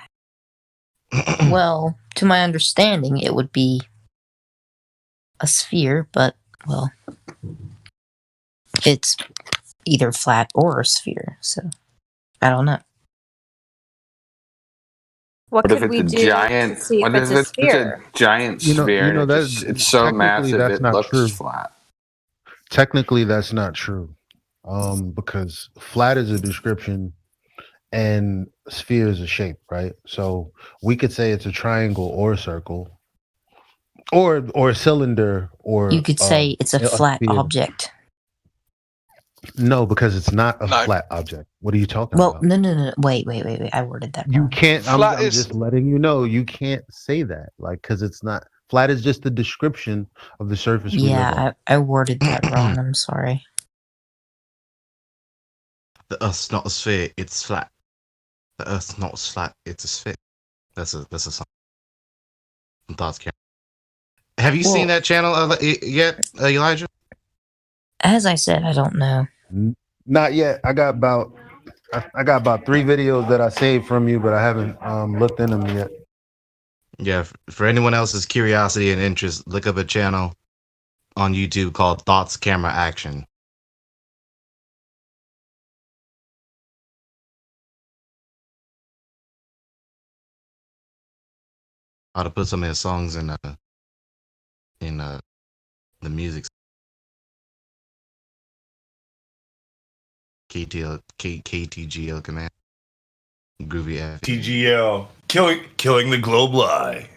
Speaker 4: Well, to my understanding, it would be a sphere, but well, it's either flat or a sphere. So I don't know.
Speaker 15: What
Speaker 14: What if
Speaker 15: could we
Speaker 14: it's a
Speaker 15: do
Speaker 14: giant?
Speaker 15: to see
Speaker 14: What
Speaker 15: if
Speaker 14: if
Speaker 15: it's a
Speaker 14: it's
Speaker 15: sphere?
Speaker 14: a giant sphere? and it's so massive
Speaker 3: that's
Speaker 14: it
Speaker 3: not
Speaker 14: looks
Speaker 3: true.
Speaker 14: flat.
Speaker 3: Technically, that's not true. Because flat is a description and sphere is a shape, right? So we could say it's a triangle or a circle, or a cylinder, or
Speaker 4: You could say it's a flat
Speaker 3: sphere.
Speaker 4: object.
Speaker 3: No, because it's not a flat object. What are you talking about?
Speaker 4: Well, no. Wait. I worded that
Speaker 3: You
Speaker 4: wrong.
Speaker 3: can't. I'm
Speaker 4: Flat is-
Speaker 3: just letting you know. You can't say that, like, because it's not flat. Is just the description of the surface. We live on.
Speaker 4: Yeah, I worded that wrong. I'm sorry.
Speaker 1: The Earth's not a sphere; it's flat. The Earth's not flat; it's a sphere. That's a song. From Thoughts Camera. Have you seen that channel yet, Elijah?
Speaker 4: As I said, I don't know.
Speaker 3: Not yet. I got about 3 videos that I saved from you, but I haven't looked in them yet.
Speaker 1: Yeah. For anyone else's curiosity and interest, look up a channel on YouTube called Thoughts Camera Action. I ought to put some of his songs in the music. KTGL command. Groovy F.
Speaker 18: TGL. Killing the globe lie.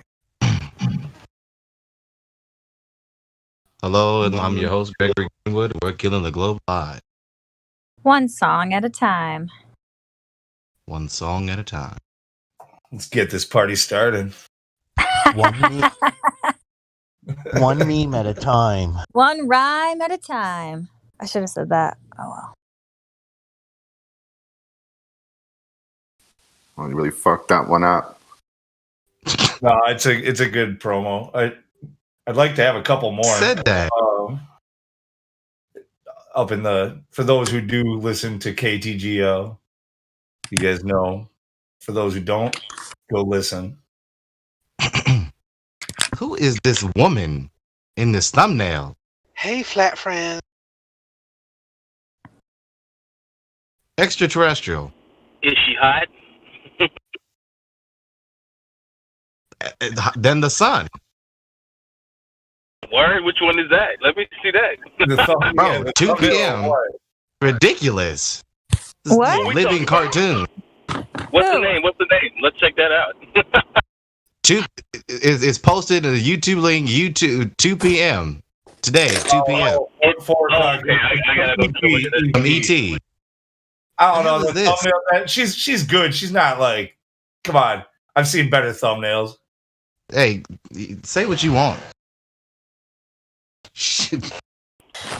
Speaker 1: Hello, and I'm your host, Gregory Greenwood. We're killing the globe live.
Speaker 15: One song at a time.
Speaker 1: One song at a time.
Speaker 18: Let's get this party started.
Speaker 9: One meme at a time.
Speaker 15: One rhyme at a time. I should have said that. Oh well.
Speaker 14: Well, you really fucked that one up.
Speaker 18: No, it's a good promo. I'd like to have a couple more.
Speaker 1: Said that.
Speaker 18: Up in for those who do listen to KTGL, you guys know. For those who don't, go listen.
Speaker 1: Who is this woman in this thumbnail?
Speaker 23: Hey, flat friend.
Speaker 1: Extraterrestrial.
Speaker 22: Is she hot?
Speaker 1: Then the sun.
Speaker 22: Word? Which one is that? Let me see that.
Speaker 1: Bro, 2 p.m. Ridiculous. This is
Speaker 15: What?
Speaker 1: a living cartoon.
Speaker 22: What's the name? What's the name? Let's check that out.
Speaker 1: It's posted in the YouTube link. YouTube 2 p.m. today. 2 p.m.
Speaker 18: Okay,
Speaker 22: I gotta go look at this.
Speaker 1: From ET.
Speaker 18: I don't know.
Speaker 1: What
Speaker 18: The
Speaker 1: the hell is
Speaker 18: thumbnail, she's good. She's not like, come on. I've seen better thumbnails.
Speaker 1: Hey, say what you want.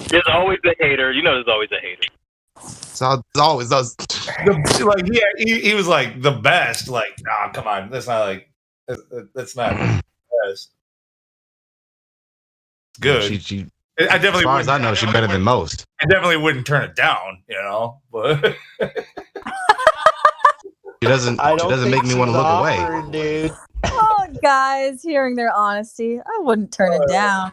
Speaker 22: There's always a hater. You know, there's always a hater.
Speaker 1: So it's always us.
Speaker 18: Like, yeah, he was like the best. Like, nah, come on. That's not like, that's not the best. Good.
Speaker 1: She
Speaker 18: I definitely,
Speaker 1: as far as I know, she's better than most.
Speaker 18: I definitely wouldn't turn it down, you know. But
Speaker 1: She doesn't make me want to look away.
Speaker 9: Dude.
Speaker 15: Oh, guys, hearing their honesty, I wouldn't turn it down.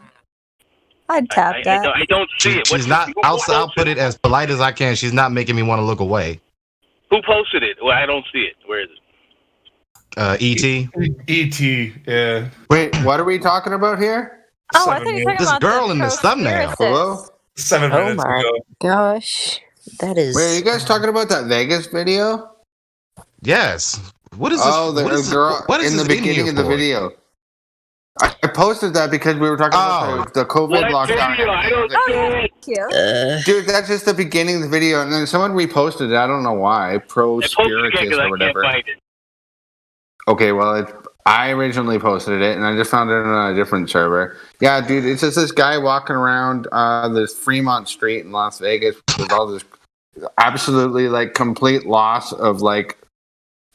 Speaker 15: I'd tap that.
Speaker 22: I don't see it.
Speaker 1: She's not. I'll put it as polite as I can. She's not making me want to look away.
Speaker 22: Who posted it? Well, I don't see it. Where is it?
Speaker 1: E.T.
Speaker 18: E.T. Yeah.
Speaker 14: Wait, what are we talking about here?
Speaker 15: Oh, I thought you were talking
Speaker 1: This
Speaker 15: about
Speaker 1: girl
Speaker 15: the
Speaker 1: in this thumbnail.
Speaker 14: Hello?
Speaker 18: 7
Speaker 4: Oh
Speaker 18: minutes
Speaker 4: my
Speaker 18: ago.
Speaker 4: gosh, that is.
Speaker 14: Wait, are you guys talking about that Vegas video?
Speaker 1: Yes. What is this?
Speaker 14: Oh, the
Speaker 1: what is
Speaker 14: girl
Speaker 1: what is
Speaker 14: in the
Speaker 1: this
Speaker 14: beginning
Speaker 1: here
Speaker 14: of the
Speaker 1: for?
Speaker 14: video. I posted that because we were talking about the COVID lockdown.
Speaker 15: Thank you.
Speaker 14: Dude, that's just the beginning of the video, and then someone reposted it. I don't know why. Pro Spiritist or whatever. Okay, well, I originally posted it, and I just found it on a different server. Yeah, dude, it's just this guy walking around this Fremont Street in Las Vegas with all this absolutely like complete loss of like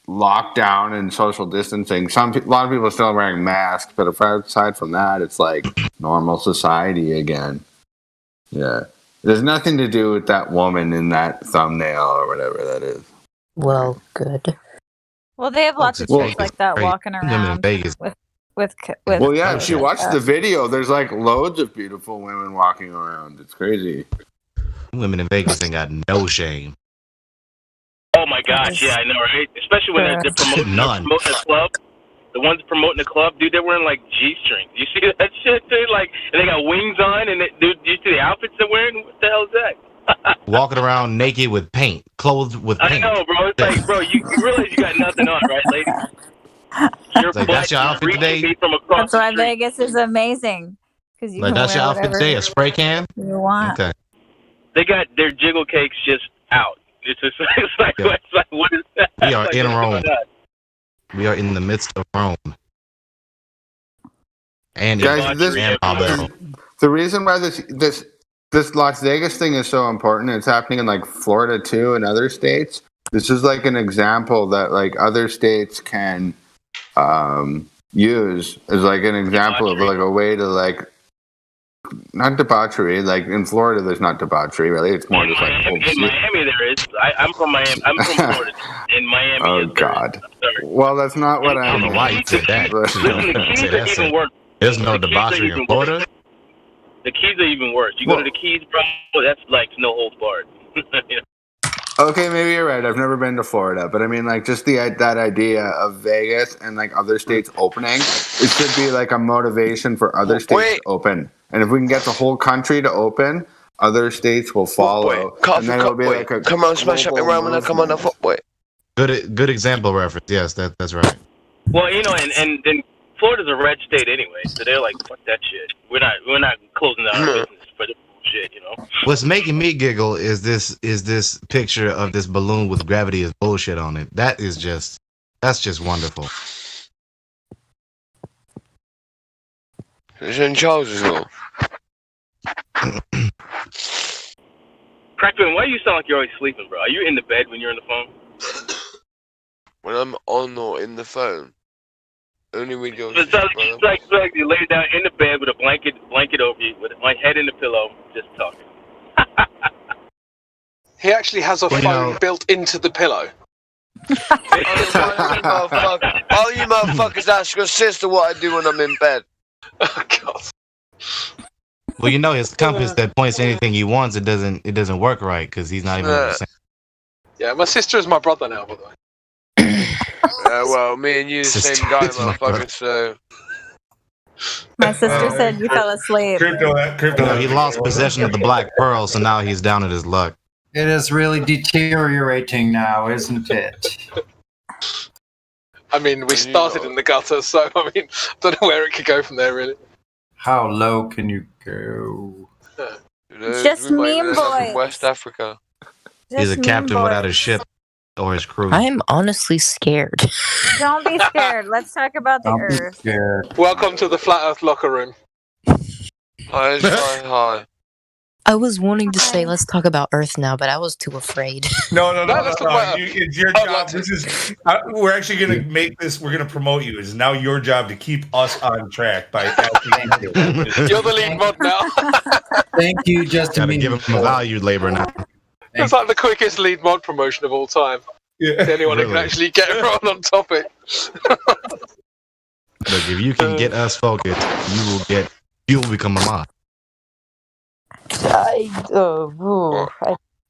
Speaker 14: lockdown and social distancing. A lot of people are still wearing masks, but aside from that, it's like normal society again. Yeah, there's nothing to do with that woman in that thumbnail or whatever that is.
Speaker 4: Well, good.
Speaker 15: Well, they have lots of
Speaker 14: Well,
Speaker 15: chicks like that
Speaker 14: right.
Speaker 15: walking
Speaker 1: Women
Speaker 15: around
Speaker 1: in Vegas.
Speaker 15: with
Speaker 14: Well, yeah, if you watch the video, there's like loads of beautiful women walking around. It's crazy.
Speaker 1: Women in Vegas ain't got no shame.
Speaker 22: Oh my gosh, yeah, I know, right? Especially when they're promoting a club. The ones promoting the club, dude, they're wearing like G-strings. You see that shit, dude? Like, and they got wings on, and dude, you see the outfits they're wearing? What the hell is that?
Speaker 1: Walking around naked with paint, clothed with paint.
Speaker 22: I know, bro. It's like, bro, you realize you got nothing on, right, ladies? You're
Speaker 1: like, that's your outfit today?
Speaker 22: From across
Speaker 15: That's why Vegas is amazing. Because you
Speaker 1: like,
Speaker 15: can
Speaker 1: that's your
Speaker 15: wear
Speaker 1: outfit
Speaker 15: whatever
Speaker 1: today? A spray can?
Speaker 15: you want.
Speaker 1: Okay.
Speaker 22: They got their jiggle cakes just out. It's just it's like,
Speaker 1: Yeah.
Speaker 22: it's like what is that?
Speaker 1: We are
Speaker 22: Like,
Speaker 1: in
Speaker 22: what's
Speaker 1: Rome.
Speaker 22: going on?
Speaker 1: We are in the midst of Rome. And
Speaker 14: Guys,
Speaker 1: the
Speaker 14: reason why this Las Vegas thing is so important, it's happening in like Florida too and other states. This is like an example that like other states can use as like an example of like a way to like not debauchery. Like in Florida, there's not debauchery really. It's more just like
Speaker 22: In Miami, there is. I'm from Miami. I'm from Florida. In Miami,
Speaker 14: oh God. Well, that's not what
Speaker 1: I don't know why you said that.
Speaker 22: Listen, the Keys are even worse.
Speaker 1: There's no debauchery in Florida.
Speaker 22: The Keys are even worse. You go to the Keys, bro. That's like no holds barred. You know?
Speaker 14: Okay, maybe you're right. I've never been to Florida, but I mean, like, just that idea of Vegas and like other states opening, it should be like a motivation for other states to open. And if we can get the whole country to open, other states will follow. And then it'll be like a
Speaker 5: come on, smash up in Rome and come on the footboy.
Speaker 1: Good example reference. Yes, that's right.
Speaker 22: Well, you know, and then Florida's a red state anyway, so they're like, fuck that shit. We're not closing down our business for this bullshit, you know.
Speaker 1: What's making me giggle is this picture of this balloon with gravity is bullshit on it. That's just wonderful.
Speaker 5: It's in Charles's law.
Speaker 22: Crackman, why do you sound like you're always sleeping, bro? Are you in the bed when you're on the phone?
Speaker 5: When I'm on or in the phone. Only when you're
Speaker 22: It's like you lay down in the bed with a blanket over you, with my head in the pillow, just talking.
Speaker 23: He actually has a phone built into the pillow.
Speaker 5: All you motherfuckers ask your sister what I do when I'm in bed.
Speaker 23: Oh God.
Speaker 1: Well, you know his compass that points to anything he wants, it doesn't work right because he's not even the same.
Speaker 23: Yeah, my sister is my brother now, by the way.
Speaker 5: Well, me and you the same guy, motherfucker. So
Speaker 15: My sister said you fell asleep.
Speaker 1: Crypto. He lost possession of the Black Pearl, so now he's down at his luck.
Speaker 7: It is really deteriorating now, isn't it?
Speaker 23: I mean, we started in the gutter, so I mean, don't know where it could go from there, really.
Speaker 7: How low can you go?
Speaker 15: Just meme boys.
Speaker 5: West Africa.
Speaker 1: He's a captain without his ship or his crew.
Speaker 4: I'm honestly scared.
Speaker 15: Don't be scared. Let's talk about the Earth.
Speaker 23: Welcome to the Flat Earth locker room.
Speaker 5: Hi.
Speaker 4: I was wanting to say let's talk about Earth now, but I was too afraid.
Speaker 18: No. It's your job. This is. We're actually going to make this. We're going to promote you. It's now your job to keep us on track by asking.
Speaker 23: You're the lead mod now.
Speaker 7: Thank you, Justin.
Speaker 1: Gotta give him a valued labor now.
Speaker 23: It's like the quickest lead mod promotion of all time.
Speaker 18: Yeah,
Speaker 23: anyone who can actually get everyone on topic.
Speaker 1: Look, if you can get us focused, you will become a mod.
Speaker 4: I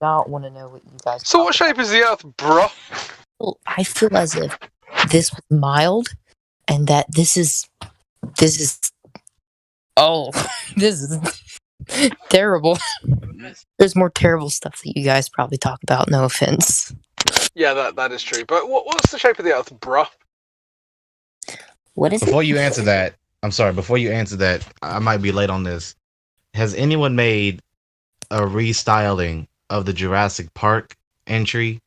Speaker 4: don't want to know what you guys.
Speaker 23: So, what shape is the Earth, bro?
Speaker 4: Well, I feel as if this was mild, and that this is terrible. There's more terrible stuff that you guys probably talk about. No offense.
Speaker 23: Yeah, that is true. But what's the shape of the Earth, bro?
Speaker 4: What is
Speaker 1: Before you answer that, I might be late on this. Has anyone made a restyling of the Jurassic Park entry?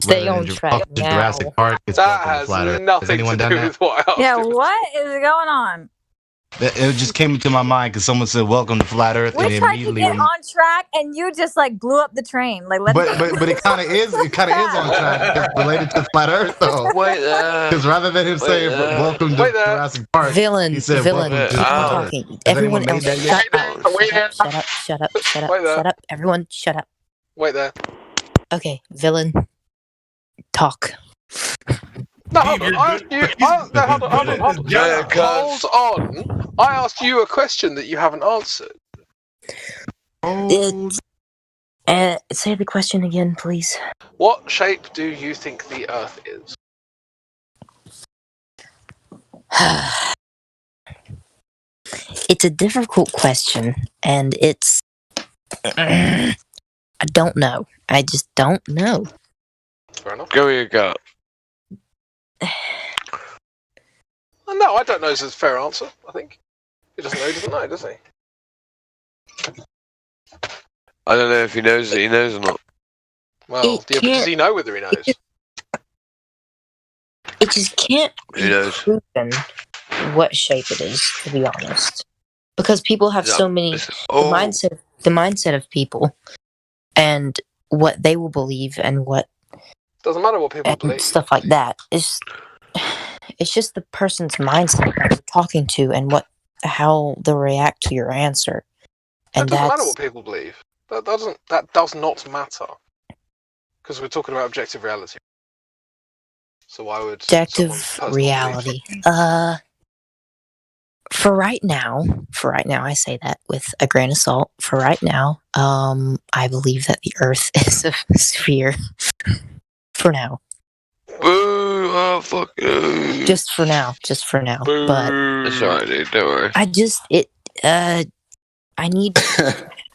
Speaker 4: Stay on track now.
Speaker 1: Jurassic Park.
Speaker 23: That has nothing to do with what I asked.
Speaker 15: Yeah, what is going on?
Speaker 1: It just came to my mind because someone said "Welcome to Flat Earth,"
Speaker 15: We
Speaker 1: and
Speaker 15: tried to
Speaker 1: immediately.
Speaker 15: get on track, and you just like blew up the train. Like, let's.
Speaker 1: But it kind of is. It kind of is on track. It's related to Flat Earth, though. Because rather than him saying "Welcome to Jurassic Park,"
Speaker 4: Villain,
Speaker 1: he said
Speaker 4: villain.
Speaker 1: "Welcome to
Speaker 4: I'm
Speaker 1: Flat Earth."
Speaker 4: talking.
Speaker 1: Has
Speaker 4: Everyone
Speaker 1: anyone
Speaker 4: else,
Speaker 1: made that yet?
Speaker 4: shut up. Everyone, shut up.
Speaker 23: Wait there. Okay,
Speaker 4: villain. Talk.
Speaker 23: No, hold on. I asked you. Hold on. I asked you a question that you haven't answered.
Speaker 4: Say the question again, please.
Speaker 23: What shape do you think the Earth is?
Speaker 4: It's a difficult question, and it's... I don't know. I just don't know.
Speaker 23: Fair enough.
Speaker 5: Go with your gut.
Speaker 23: No, I don't know is a fair answer, I think. He doesn't know, does he?
Speaker 5: I don't know if he knows that he knows or not.
Speaker 23: Well, yeah, but does he know whether he knows?
Speaker 4: It just can't
Speaker 5: Who knows?
Speaker 4: proven what shape it is, to be honest. Because people have so many... The mindset of people and what they will believe and what...
Speaker 23: Doesn't matter what people
Speaker 4: and
Speaker 23: believe.
Speaker 4: stuff like that. It's just the person's mindset that you're talking to and how they'll react to your answer. And
Speaker 23: It doesn't matter
Speaker 4: that's...
Speaker 23: what people believe. That does not matter. Because we're talking about objective reality. So why would
Speaker 4: Objective reality. For right now, I say that with a grain of salt. For right now, I believe that the Earth is a sphere. For now.
Speaker 5: Boo! Oh, fuck you.
Speaker 4: Just for now.
Speaker 5: Boo.
Speaker 4: But
Speaker 5: It's alright, dude. Don't worry.
Speaker 4: I need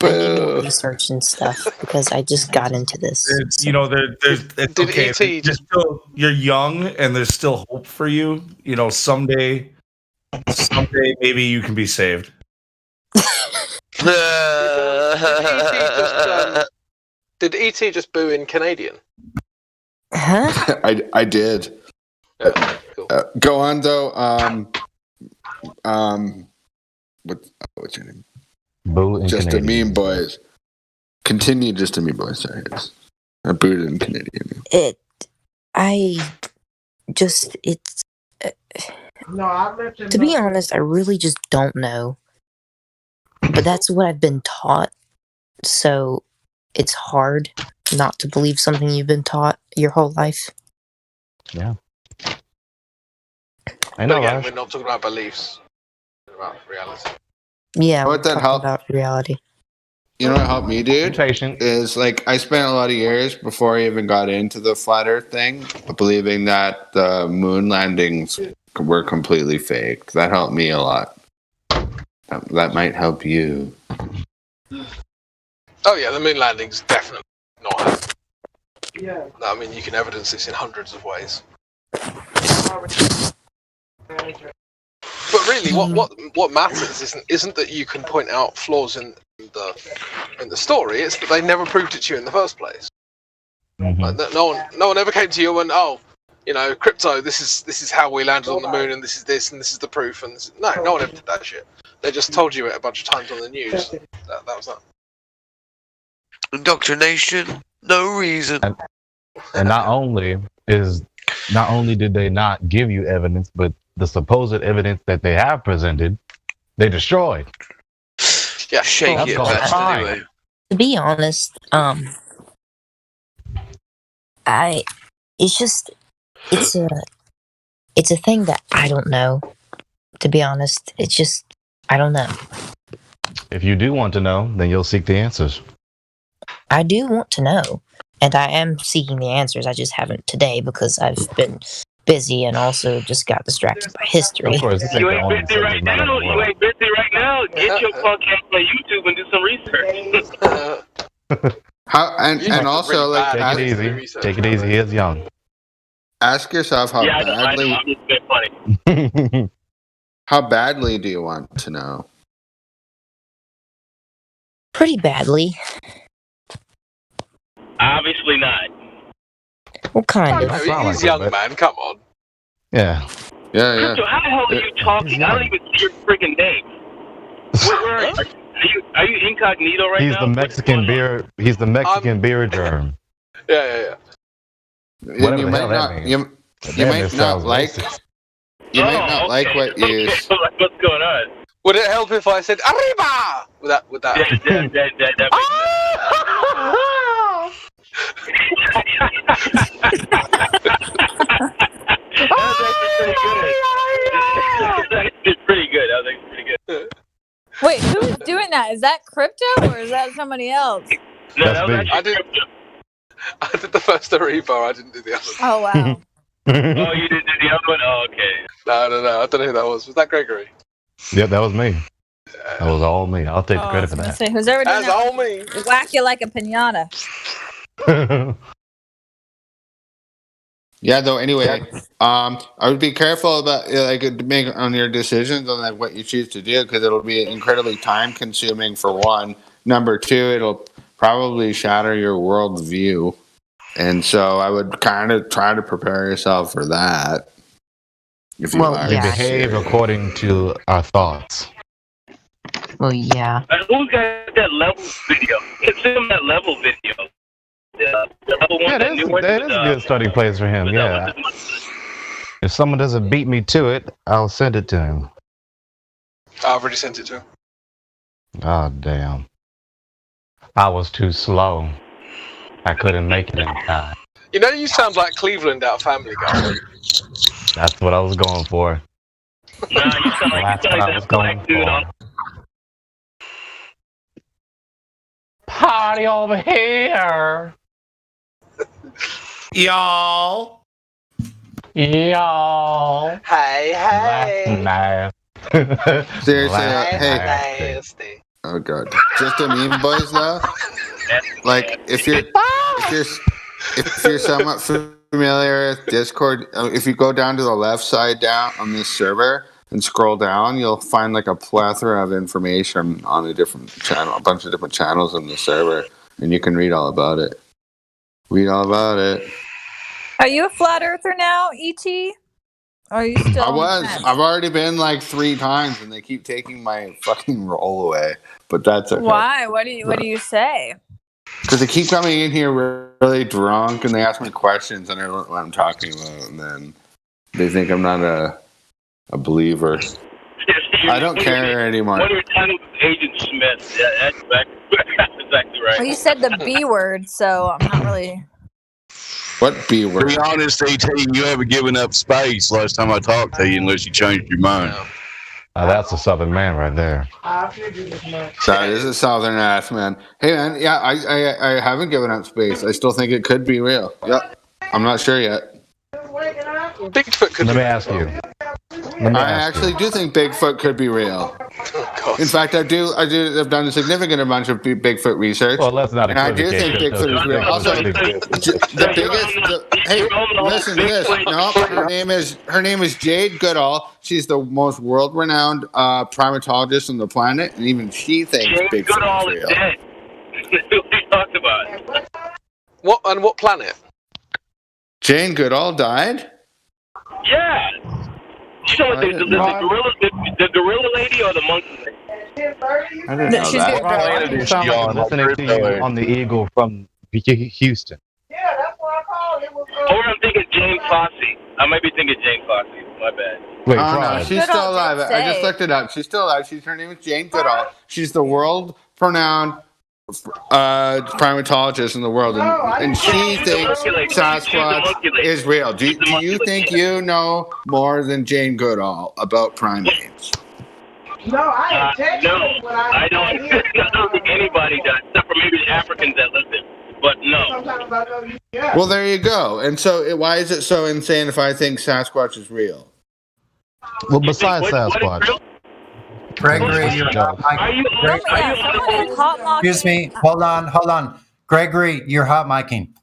Speaker 4: more research and stuff because I just got into this.
Speaker 18: You know, there's it's okay. You're young, and there's still hope for you. You know, someday maybe you can be saved.
Speaker 23: Did E.T. just boo in Canadian?
Speaker 4: Huh?
Speaker 14: I did. Go on though. What's your name?
Speaker 1: Boo in
Speaker 14: Just
Speaker 1: Canadian.
Speaker 14: a meme, boys. Continue, just a meme, boys. Sorry, I booed in Canadian.
Speaker 4: To be honest, I really just don't know. But that's what I've been taught. So it's hard not to believe something you've been taught your whole life.
Speaker 1: Yeah. I
Speaker 23: But
Speaker 1: know,
Speaker 23: again,
Speaker 1: Raj.
Speaker 23: we're not talking about beliefs. We're talking about reality.
Speaker 4: Yeah,
Speaker 14: What that help?
Speaker 4: about reality.
Speaker 14: You know what helped me, dude? Is like I spent a lot of years before I even got into the flat Earth thing, believing that the moon landings were completely fake. That helped me a lot. That might help you.
Speaker 23: Oh yeah, the moon landing's definitely not happening. Yeah. No, I mean you can evidence this in hundreds of ways. But really, what matters isn't that you can point out flaws in the story. It's that they never proved it to you in the first place.
Speaker 1: Mm-hmm.
Speaker 23: Like, no one ever came to you and crypto. This is how we landed on the moon, and this is the proof. And no one ever did that shit. They just told you it a bunch of times on the news. That was that.
Speaker 5: Indoctrination, no reason.
Speaker 1: And not only did they not give you evidence, but the supposed evidence that they have presented, they destroyed.
Speaker 23: Yeah,
Speaker 5: shake it best anyway.
Speaker 4: To be honest, it's a thing that I don't know. To be honest, it's just I don't know.
Speaker 1: If you do want to know, then you'll seek the answers.
Speaker 4: I do want to know, and I am seeking the answers. I just haven't today because I've been busy and also just got distracted by history.
Speaker 1: Of course,
Speaker 22: You ain't busy right now. Get your podcast on YouTube and do some research.
Speaker 14: And also like
Speaker 1: take it easy. Take it easy. He is young.
Speaker 14: Ask yourself how
Speaker 22: I know,
Speaker 14: badly.
Speaker 22: I'm just being funny.
Speaker 14: How badly do you want to know?
Speaker 4: Pretty badly.
Speaker 22: Obviously not.
Speaker 4: What kind of?
Speaker 23: He's young, man. Come on.
Speaker 1: Yeah.
Speaker 22: Crypto, how the hell are you talking? I don't even see your freaking name. Where are you? Are you incognito right
Speaker 1: He's
Speaker 22: now?
Speaker 1: the Mexican beer. He's the Mexican beer germ.
Speaker 23: Yeah.
Speaker 1: Whatever
Speaker 14: You
Speaker 1: the
Speaker 14: might
Speaker 1: hell
Speaker 14: not.
Speaker 1: that means.
Speaker 14: You
Speaker 1: Damn,
Speaker 14: might
Speaker 1: this
Speaker 14: not
Speaker 1: sounds
Speaker 14: like.
Speaker 1: racist.
Speaker 14: You might not like what you.
Speaker 22: What's going on?
Speaker 23: Would it help if I said arriba? Would that?
Speaker 22: That It's pretty good. I think it's pretty good.
Speaker 15: Wait, who's doing that? Is that Crypto or is that somebody else?
Speaker 22: No, that was
Speaker 20: I did the first Aribo. I didn't do the other.
Speaker 15: Oh wow.
Speaker 22: Oh, you didn't do the other one? Oh, okay.
Speaker 20: No. I don't know who that was. Was that Gregory?
Speaker 1: Yep, that was me. That was all me. I'll take the credit for that.
Speaker 15: Say, who's ever done
Speaker 20: That's
Speaker 15: that?
Speaker 20: all me.
Speaker 15: Whack you like a pinata.
Speaker 14: Yeah, though. Anyway, I would be careful about make on your decisions on like what you choose to do because it'll be incredibly time consuming for one. Number two, it'll probably shatter your worldview, and so I would kind of try to prepare yourself for that. If you are
Speaker 1: we behave according to our thoughts.
Speaker 4: Well, yeah.
Speaker 22: Who's got that level video? It's him that level video. The level one,
Speaker 1: Yeah, that is a good starting place for him. Yeah. If someone doesn't beat me to it, I'll send it to him.
Speaker 20: I've already sent it to him.
Speaker 1: Oh, damn. I was too slow. I couldn't make it in time.
Speaker 20: You know, you sound like Cleveland out of Family Guy.
Speaker 1: That's what I was going for.
Speaker 22: Nah, you sound like that black dude on.
Speaker 1: Party over here.
Speaker 18: Y'all.
Speaker 1: Y'all.
Speaker 20: Hey.
Speaker 1: Nice.
Speaker 14: Seriously, hey. Oh god, just a meme, boys. Though, like if you're somewhat familiar with Discord, if you go down to the left side down on this server and scroll down, you'll find like a plethora of information on a different channel, a bunch of different channels in the server, and you can read all about it. Read all about it.
Speaker 15: Are you a flat earther now, E.T.? Or are you still?
Speaker 14: I was. I've already been like 3 times, and they keep taking my fucking roll away. But that's okay.
Speaker 15: Why? What do you say?
Speaker 14: Because they keep coming in here really drunk, and they ask me questions, and I don't know what I'm talking about, and then they think I'm not a believer. I don't care anymore.
Speaker 22: One of your titles is Agent Smith. Yeah, that's exactly right.
Speaker 15: Well, you said the B word, so I'm not really.
Speaker 14: What B
Speaker 10: To
Speaker 14: word?
Speaker 10: be honest, AT, you haven't given up space last time I talked to you unless you changed your mind.
Speaker 1: That's a Southern man right there.
Speaker 14: Sorry, this is Southern ass, man. Hey, man, yeah, I haven't given up space. I still think it could be real. Yep. I'm not sure yet.
Speaker 20: Bigfoot could
Speaker 1: Let me ask you.
Speaker 14: I actually do think Bigfoot could be real. In fact, I've done a significant amount of Bigfoot research.
Speaker 1: Well, let's not
Speaker 14: and I do think
Speaker 1: equivocate
Speaker 14: Bigfoot is real. Also, hey, listen to this. No, her name is Jade Goodall. She's the most world-renowned primatologist on the planet, and even she thinks
Speaker 22: Jane
Speaker 14: Bigfoot
Speaker 22: Goodall
Speaker 14: is
Speaker 22: is
Speaker 14: real.
Speaker 22: dead. What are you talking about?
Speaker 20: What planet?
Speaker 14: Jane Goodall died?
Speaker 22: Yeah. You know what? The gorilla lady or the monkey lady?
Speaker 14: I didn't know that.
Speaker 1: You sound like I'm listening to you on the Eagle from Houston.
Speaker 22: Or I'm thinking Jane Fossey. I might be thinking Jane Fossey. My bad.
Speaker 1: Wait,
Speaker 14: no, she's still alive. I just looked it up. She's still alive. Her name is Jane Goodall. She's the world-renowned primatologist in the world, and she thinks Sasquatch is real. Do you think you know more than Jane Goodall about primates?
Speaker 22: No, I don't think anybody does, except for maybe the Africans that live there. But no.
Speaker 14: Well, there you go. And so, why is it so insane if I think Sasquatch is real?
Speaker 1: Well, besides Sasquatch.
Speaker 7: Gregory, you're hot micing. Excuse me. Hold on. Gregory, you're hot micing.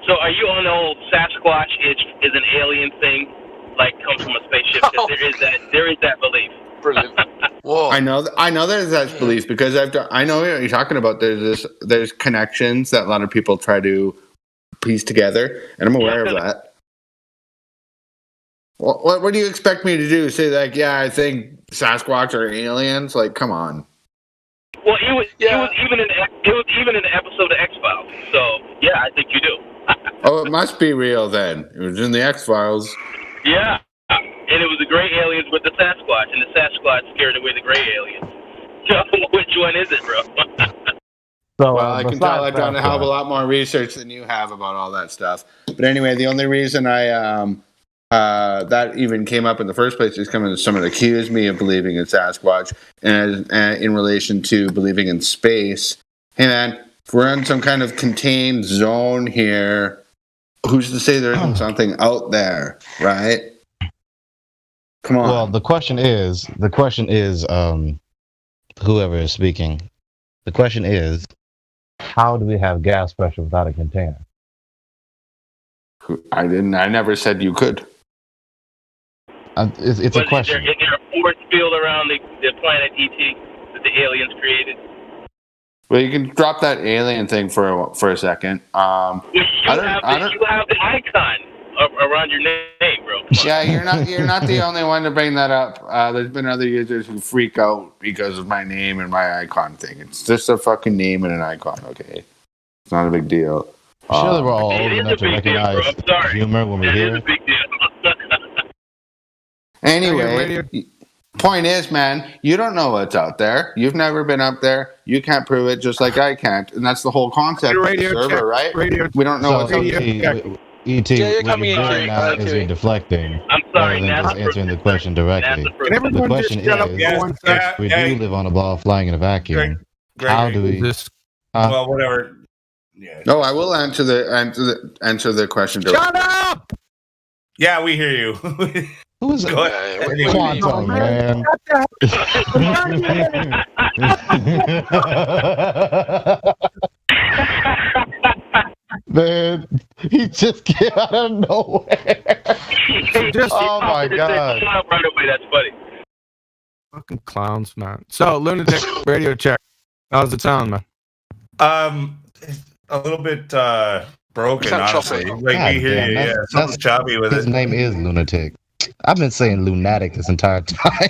Speaker 22: So are you on the old Sasquatch is an alien thing, like comes from a spaceship? 'Cause there is that belief.
Speaker 20: Brilliant. Whoa.
Speaker 14: I know there's that belief because I know what you're talking about. There's connections that a lot of people try to piece together, and I'm aware of that. What do you expect me to do? Say like, yeah, I think Sasquatch are aliens? Like, come on.
Speaker 22: Well, it was even in the episode of X-Files. So yeah, I think you do.
Speaker 14: Oh, it must be real then. It was in the X-Files.
Speaker 22: Yeah, and it was the gray aliens with the Sasquatch, and the Sasquatch scared away the gray aliens. So which one is it, bro?
Speaker 1: So,
Speaker 14: well, I can tell I've done a hell of a lot more research than you have about all that stuff. But anyway, the only reason I that even came up in the first place is coming. Someone accused me of believing in Sasquatch, and in relation to believing in space. Hey man, if we're in some kind of contained zone here, who's to say there isn't something out there, right? Come on.
Speaker 1: Well, the question is, whoever is speaking, the question is, how do we have gas pressure without a container?
Speaker 14: I never said you could.
Speaker 1: It's a question.
Speaker 22: Is there a force field around the planet ET that the aliens created?
Speaker 14: Well, you can drop that alien thing for a second.
Speaker 22: You have the icon around your name, bro.
Speaker 14: Yeah, you're not the only one to bring that up. There's been other users who freak out because of my name and my icon thing. It's just a fucking name and an icon, okay? It's not a big deal.
Speaker 1: Sure that we're all old enough to recognize humor when we hear it.
Speaker 14: Anyway, point is, man, you don't know what's out there. You've never been up there. You can't prove it, just like I can't. And that's the whole concept of the server, right? We don't know what's out there.
Speaker 1: E.T., what you're doing now is you're deflecting rather than just answering the question directly. The question is, if we do live on a ball flying in a vacuum, how do we...
Speaker 18: well, whatever. Yeah.
Speaker 14: No, I will answer the question directly.
Speaker 18: Shut up! Yeah, we hear you.
Speaker 1: Who's Quantum, man? Man, he just came out of nowhere. Oh my god!
Speaker 22: Right away, that's funny.
Speaker 8: Fucking clowns, man. So, Lunatic radio check. How's it sound, man?
Speaker 18: A little bit broken, honestly. Like we hear you, yeah. Something's choppy with
Speaker 1: his
Speaker 18: it.
Speaker 1: name is Lunatic. I've been saying lunatic this entire time.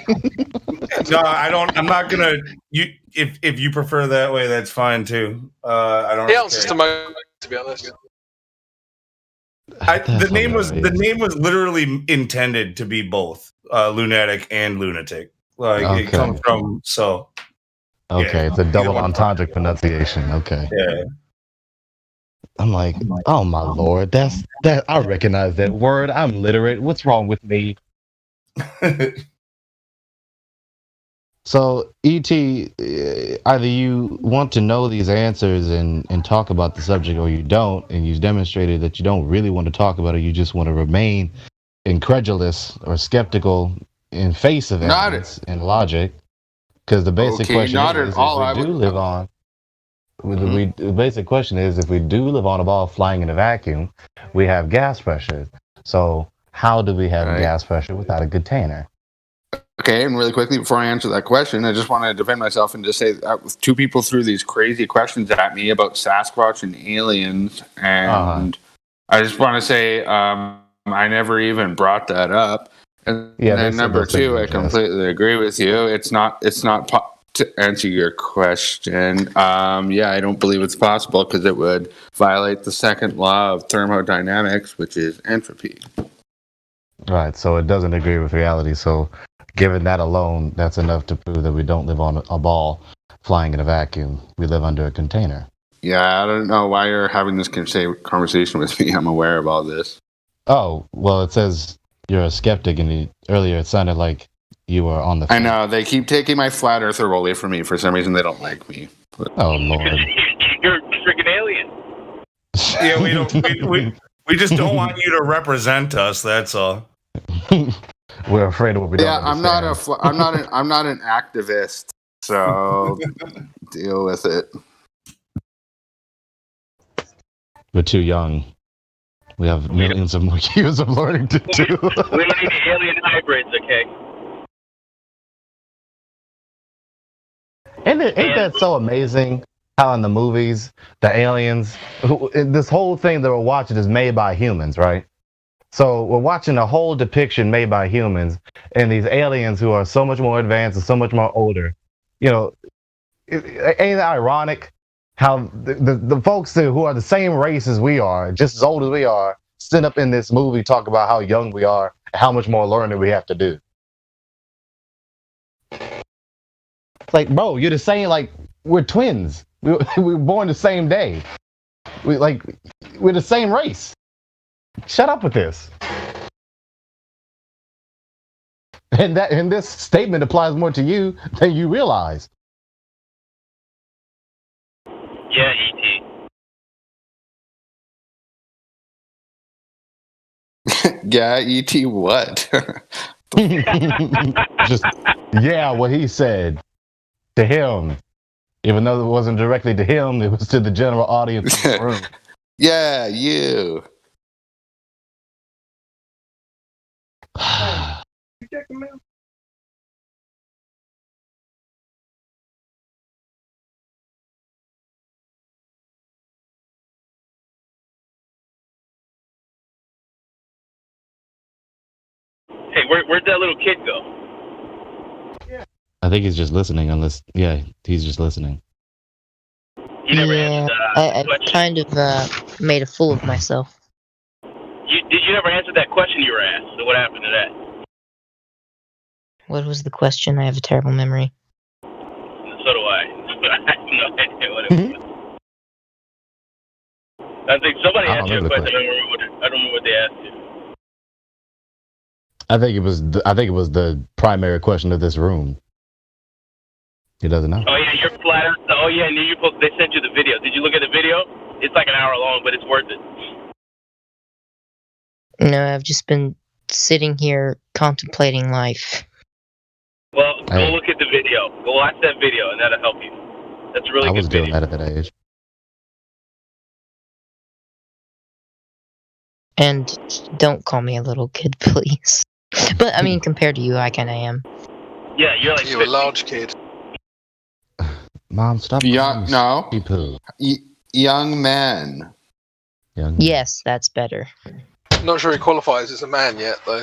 Speaker 18: No, I don't. I'm not gonna. If you prefer that way, that's fine too. I don't.
Speaker 23: Yeah, it's just a moment, to be honest.
Speaker 18: The name was literally intended to be both lunatic and lunatic. Like it comes from so.
Speaker 1: Okay,
Speaker 18: yeah,
Speaker 1: it's a double entendre pronunciation. Okay.
Speaker 18: Yeah.
Speaker 1: I'm like, oh my lord, that I recognize that word. I'm literate. What's wrong with me? So, E.T., either you want to know these answers and talk about the subject, or you don't, and you've demonstrated that you don't really want to talk about it. You just want to remain incredulous or skeptical in face of evidence and logic. Because the basic question is, if we do live on. The basic question is, if we do live on a ball flying in a vacuum, we have gas pressure. So how do we have gas pressure without a container?
Speaker 14: Okay, and really quickly before I answer that question, I just want to defend myself and just say that two people threw these crazy questions at me about Sasquatch and aliens, and I just want to say I never even brought that up. And then number two, I completely agree with you. It's not to answer your question, I don't believe it's possible because it would violate the second law of thermodynamics, which is entropy.
Speaker 1: Right, so it doesn't agree with reality. So given that alone, that's enough to prove that we don't live on a ball flying in a vacuum. We live under a container.
Speaker 14: Yeah, I don't know why you're having this conversation with me. I'm aware of all this.
Speaker 1: Oh, well, it says you're a skeptic, and earlier it sounded like you were on the
Speaker 14: I know, they keep taking my flat earther away from me. For some reason, they don't like me.
Speaker 1: Oh, Lord.
Speaker 22: You're a freaking alien.
Speaker 18: Yeah, we just don't want you to represent us, that's all.
Speaker 1: We're afraid of what we don't understand.
Speaker 14: I'm not an activist, so deal with it.
Speaker 1: We're too young. We have millions of more years of learning to do.
Speaker 22: We like alien hybrids, okay?
Speaker 1: Ain't that so amazing how in the movies, the aliens, this whole thing that we're watching is made by humans, right? So we're watching a whole depiction made by humans, and these aliens who are so much more advanced and so much more older. You know, ain't it ironic how the folks who are the same race as we are, just as old as we are, sit up in this movie, talk about how young we are, and how much more learning we have to do. It's like, bro, you're the same, like, we're twins. We were born the same day. We're the same race. Shut up with this. And this statement applies more to you than you realize.
Speaker 22: Yeah, E.T.
Speaker 14: Yeah, E.T. what?
Speaker 1: Just what he said to him. Even though it wasn't directly to him, it was to the general audience in the room.
Speaker 14: Yeah, you.
Speaker 22: Hey, where'd that little kid go?
Speaker 1: I think he's just listening. He's just listening.
Speaker 22: You never answered the
Speaker 4: I
Speaker 22: question.
Speaker 4: kind of made a fool of myself.
Speaker 22: You never answered that question you were asked. So what happened to that?
Speaker 4: What was the question? I have a terrible memory.
Speaker 22: So do I. I have no idea what it was. I think somebody asked you a question. I don't remember what they asked you.
Speaker 1: I think it was the primary question of this room. He doesn't know.
Speaker 22: Oh yeah, you're flat Earth. Oh yeah, and they sent you the video. Did you look at the video? It's like an hour long, but it's worth it.
Speaker 4: No, I've just been sitting here contemplating life.
Speaker 22: Well, go look at the video. Go watch that video, and that'll help you. That's a really
Speaker 1: I
Speaker 22: good
Speaker 1: was doing
Speaker 22: video.
Speaker 1: that at that age.
Speaker 4: And don't call me a little kid, please. But I mean, compared to you, I kind of am.
Speaker 22: Yeah, you're like
Speaker 23: you're a large kid.
Speaker 1: Mom, stop.
Speaker 14: Young, no.
Speaker 1: People.
Speaker 14: Young man.
Speaker 4: Yes, that's better.
Speaker 23: Not sure he qualifies as a man yet, though.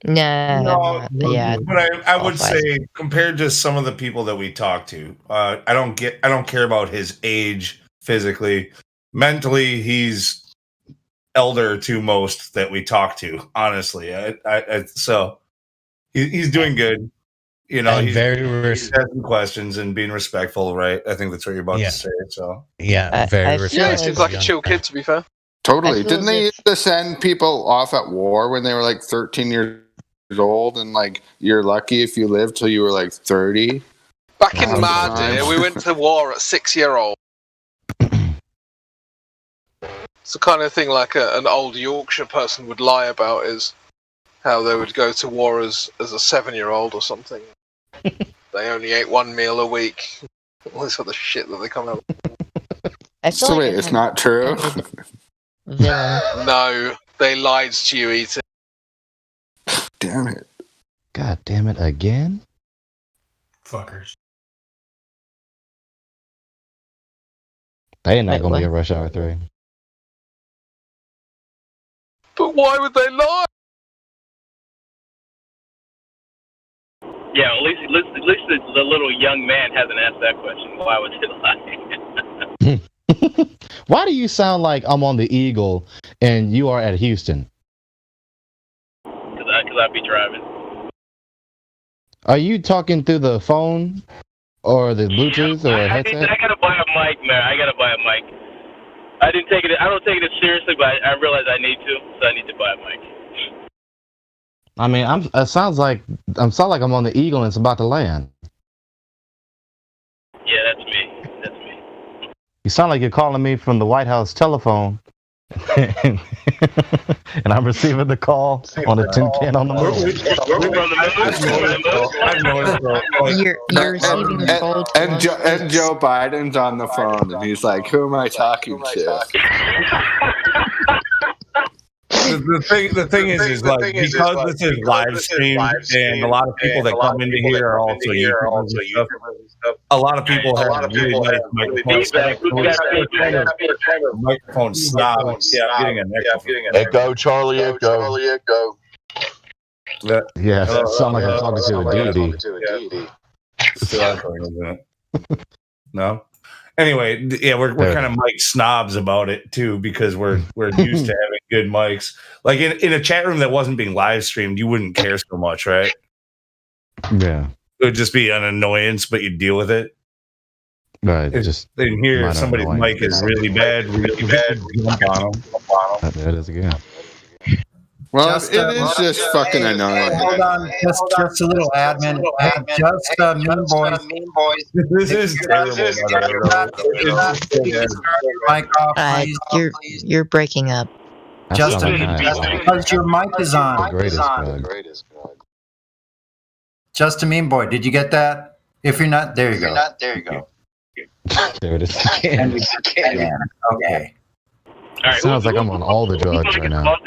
Speaker 4: No, yeah.
Speaker 18: But I would say, compared to some of the people that we talk to, I don't care about his age physically. Mentally, he's elder to most that we talk to. Honestly, so he's doing good. You know,
Speaker 12: And
Speaker 18: he's
Speaker 12: very
Speaker 18: asking questions and being respectful, right? I think that's what you're about to say. So
Speaker 12: yeah, very respectful.
Speaker 23: Yeah, he seems like a chill kid, to be fair.
Speaker 14: Totally. Didn't they used to send people off at war when they were like 13 years old, and like you're lucky if you live till you were like 30?
Speaker 23: Back in my day, we went to war at 6-year-old. It's the kind of thing like an old Yorkshire person would lie about, is how they would go to war as a 7-year-old or something. They only ate one meal a week. All this other shit that they come out with.
Speaker 14: So wait, it's not true?
Speaker 23: No, they lied to you, Ethan.
Speaker 14: Damn it.
Speaker 1: God damn it again?
Speaker 18: Fuckers.
Speaker 1: They ain't not going to be a Rush Hour 3.
Speaker 23: But why would they lie?
Speaker 22: Yeah, at least the little young man hasn't asked that question. Why would he lie?
Speaker 1: Why do you sound like I'm on the Eagle and you are at Houston?
Speaker 22: Because I'd be driving.
Speaker 1: Are you talking through the phone or the Bluetooth or a headset?
Speaker 22: I gotta buy a mic, man. I gotta buy a mic. I don't take it as seriously, but I realize I need to, so I need to buy a mic.
Speaker 1: I mean, it sounds like I'm on the Eagle and it's about to land.
Speaker 22: Yeah, that's me. That's me.
Speaker 1: You sound like you're calling me from the White House telephone, and I'm receiving the call on a tin can on the moon.
Speaker 4: You're receiving a call.
Speaker 14: And Joe Biden's on the phone, and he's like, "Who am I talking to?"
Speaker 18: The thing is like, because this is live streamed and a lot of people that come into here are also YouTubers and stuff, a lot of people have really nice microphone stop. Yeah, I'm getting an echo.
Speaker 10: Echo, Charlie, echo.
Speaker 1: Yeah, it sounds like I'm talking to a deity.
Speaker 18: Still echoing, isn't it? No. Anyway, yeah, we're kind of mic snobs about it too, because we're used to having good mics. Like in a chat room that wasn't being live streamed, you wouldn't care so much, right?
Speaker 1: Yeah,
Speaker 18: it would just be an annoyance, but you'd deal with it.
Speaker 1: Right.
Speaker 18: Just in here, somebody's mic is really bad. Jump on them.
Speaker 1: There it is again.
Speaker 14: Well,
Speaker 7: Just,
Speaker 14: it is just fucking annoying.
Speaker 7: Hold on, just a little admin. Hey, just Mean Boys.
Speaker 18: This is terrible.
Speaker 7: Mic off, please.
Speaker 4: You're breaking up.
Speaker 7: Just because your mic is on. Just a Mean Boy. Did you get that? If you're not, there you go.
Speaker 1: There it is again.
Speaker 7: Okay.
Speaker 1: Sounds like I'm on all the drugs right now.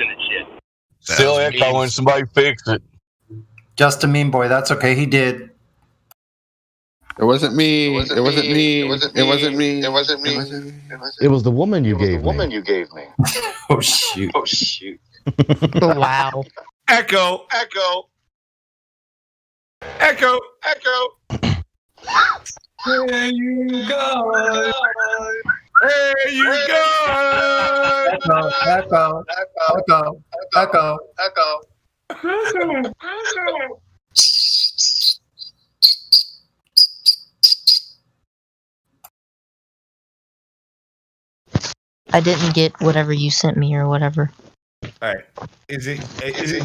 Speaker 10: Still echoing. Somebody fix it.
Speaker 7: Just a Mean Boy. That's okay. He did.
Speaker 14: It wasn't me. It wasn't me. It wasn't me.
Speaker 1: It was the woman you gave me.
Speaker 7: Oh shoot.
Speaker 4: Wow.
Speaker 18: Echo. There you go.
Speaker 7: Echo.
Speaker 4: I didn't get whatever you sent me or whatever.
Speaker 18: All right. Is it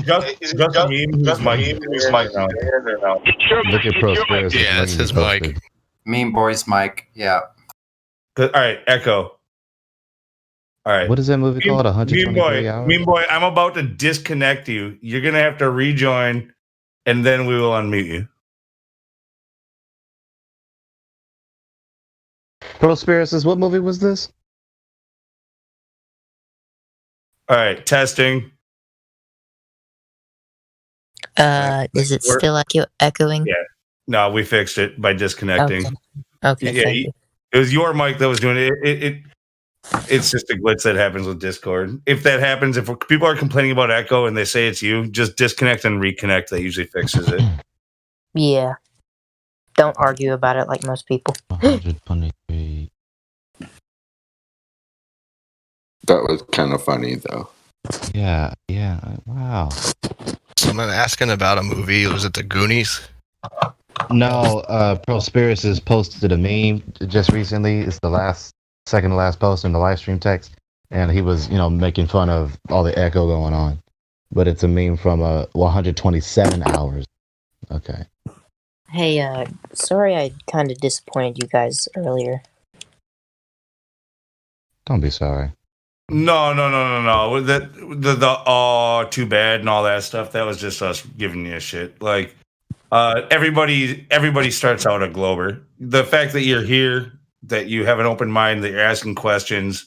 Speaker 18: just a meme? Just my meme?
Speaker 1: Look at Prosperous.
Speaker 12: Yeah, it's his mic.
Speaker 7: Mean Boy's mic. Yeah.
Speaker 18: All right, Echo. All right.
Speaker 1: What is that movie called? 123 hours?
Speaker 18: Mean Boy, I'm about to disconnect you. You're going to have to rejoin, and then we will unmute you.
Speaker 1: Prosperous, what movie was this?
Speaker 18: All right, testing.
Speaker 4: Is it still echoing?
Speaker 18: Yeah. No, we fixed it by disconnecting.
Speaker 4: Okay.
Speaker 18: Yeah,
Speaker 4: Thank you.
Speaker 18: it was your mic that was doing it. It's just a glitch that happens with Discord. If that happens, if people are complaining about echo and they say it's you, just disconnect and reconnect. That usually fixes it.
Speaker 4: Yeah. Don't argue about it like most people.
Speaker 1: 123.
Speaker 14: That was kind of funny, though.
Speaker 1: Yeah. Wow.
Speaker 12: Someone asking about a movie. Was it The Goonies?
Speaker 1: No, Prosperous has posted a meme just recently. It's the second to last post in the live stream text, and he was, making fun of all the echo going on. But it's a meme from 127 hours. Okay.
Speaker 4: Hey, sorry I kind of disappointed you guys earlier.
Speaker 1: Don't be sorry.
Speaker 18: No. The too bad and all that stuff. That was just us giving you a shit. Like, everybody starts out a Glober. The fact that you're here, that you have an open mind, that you're asking questions,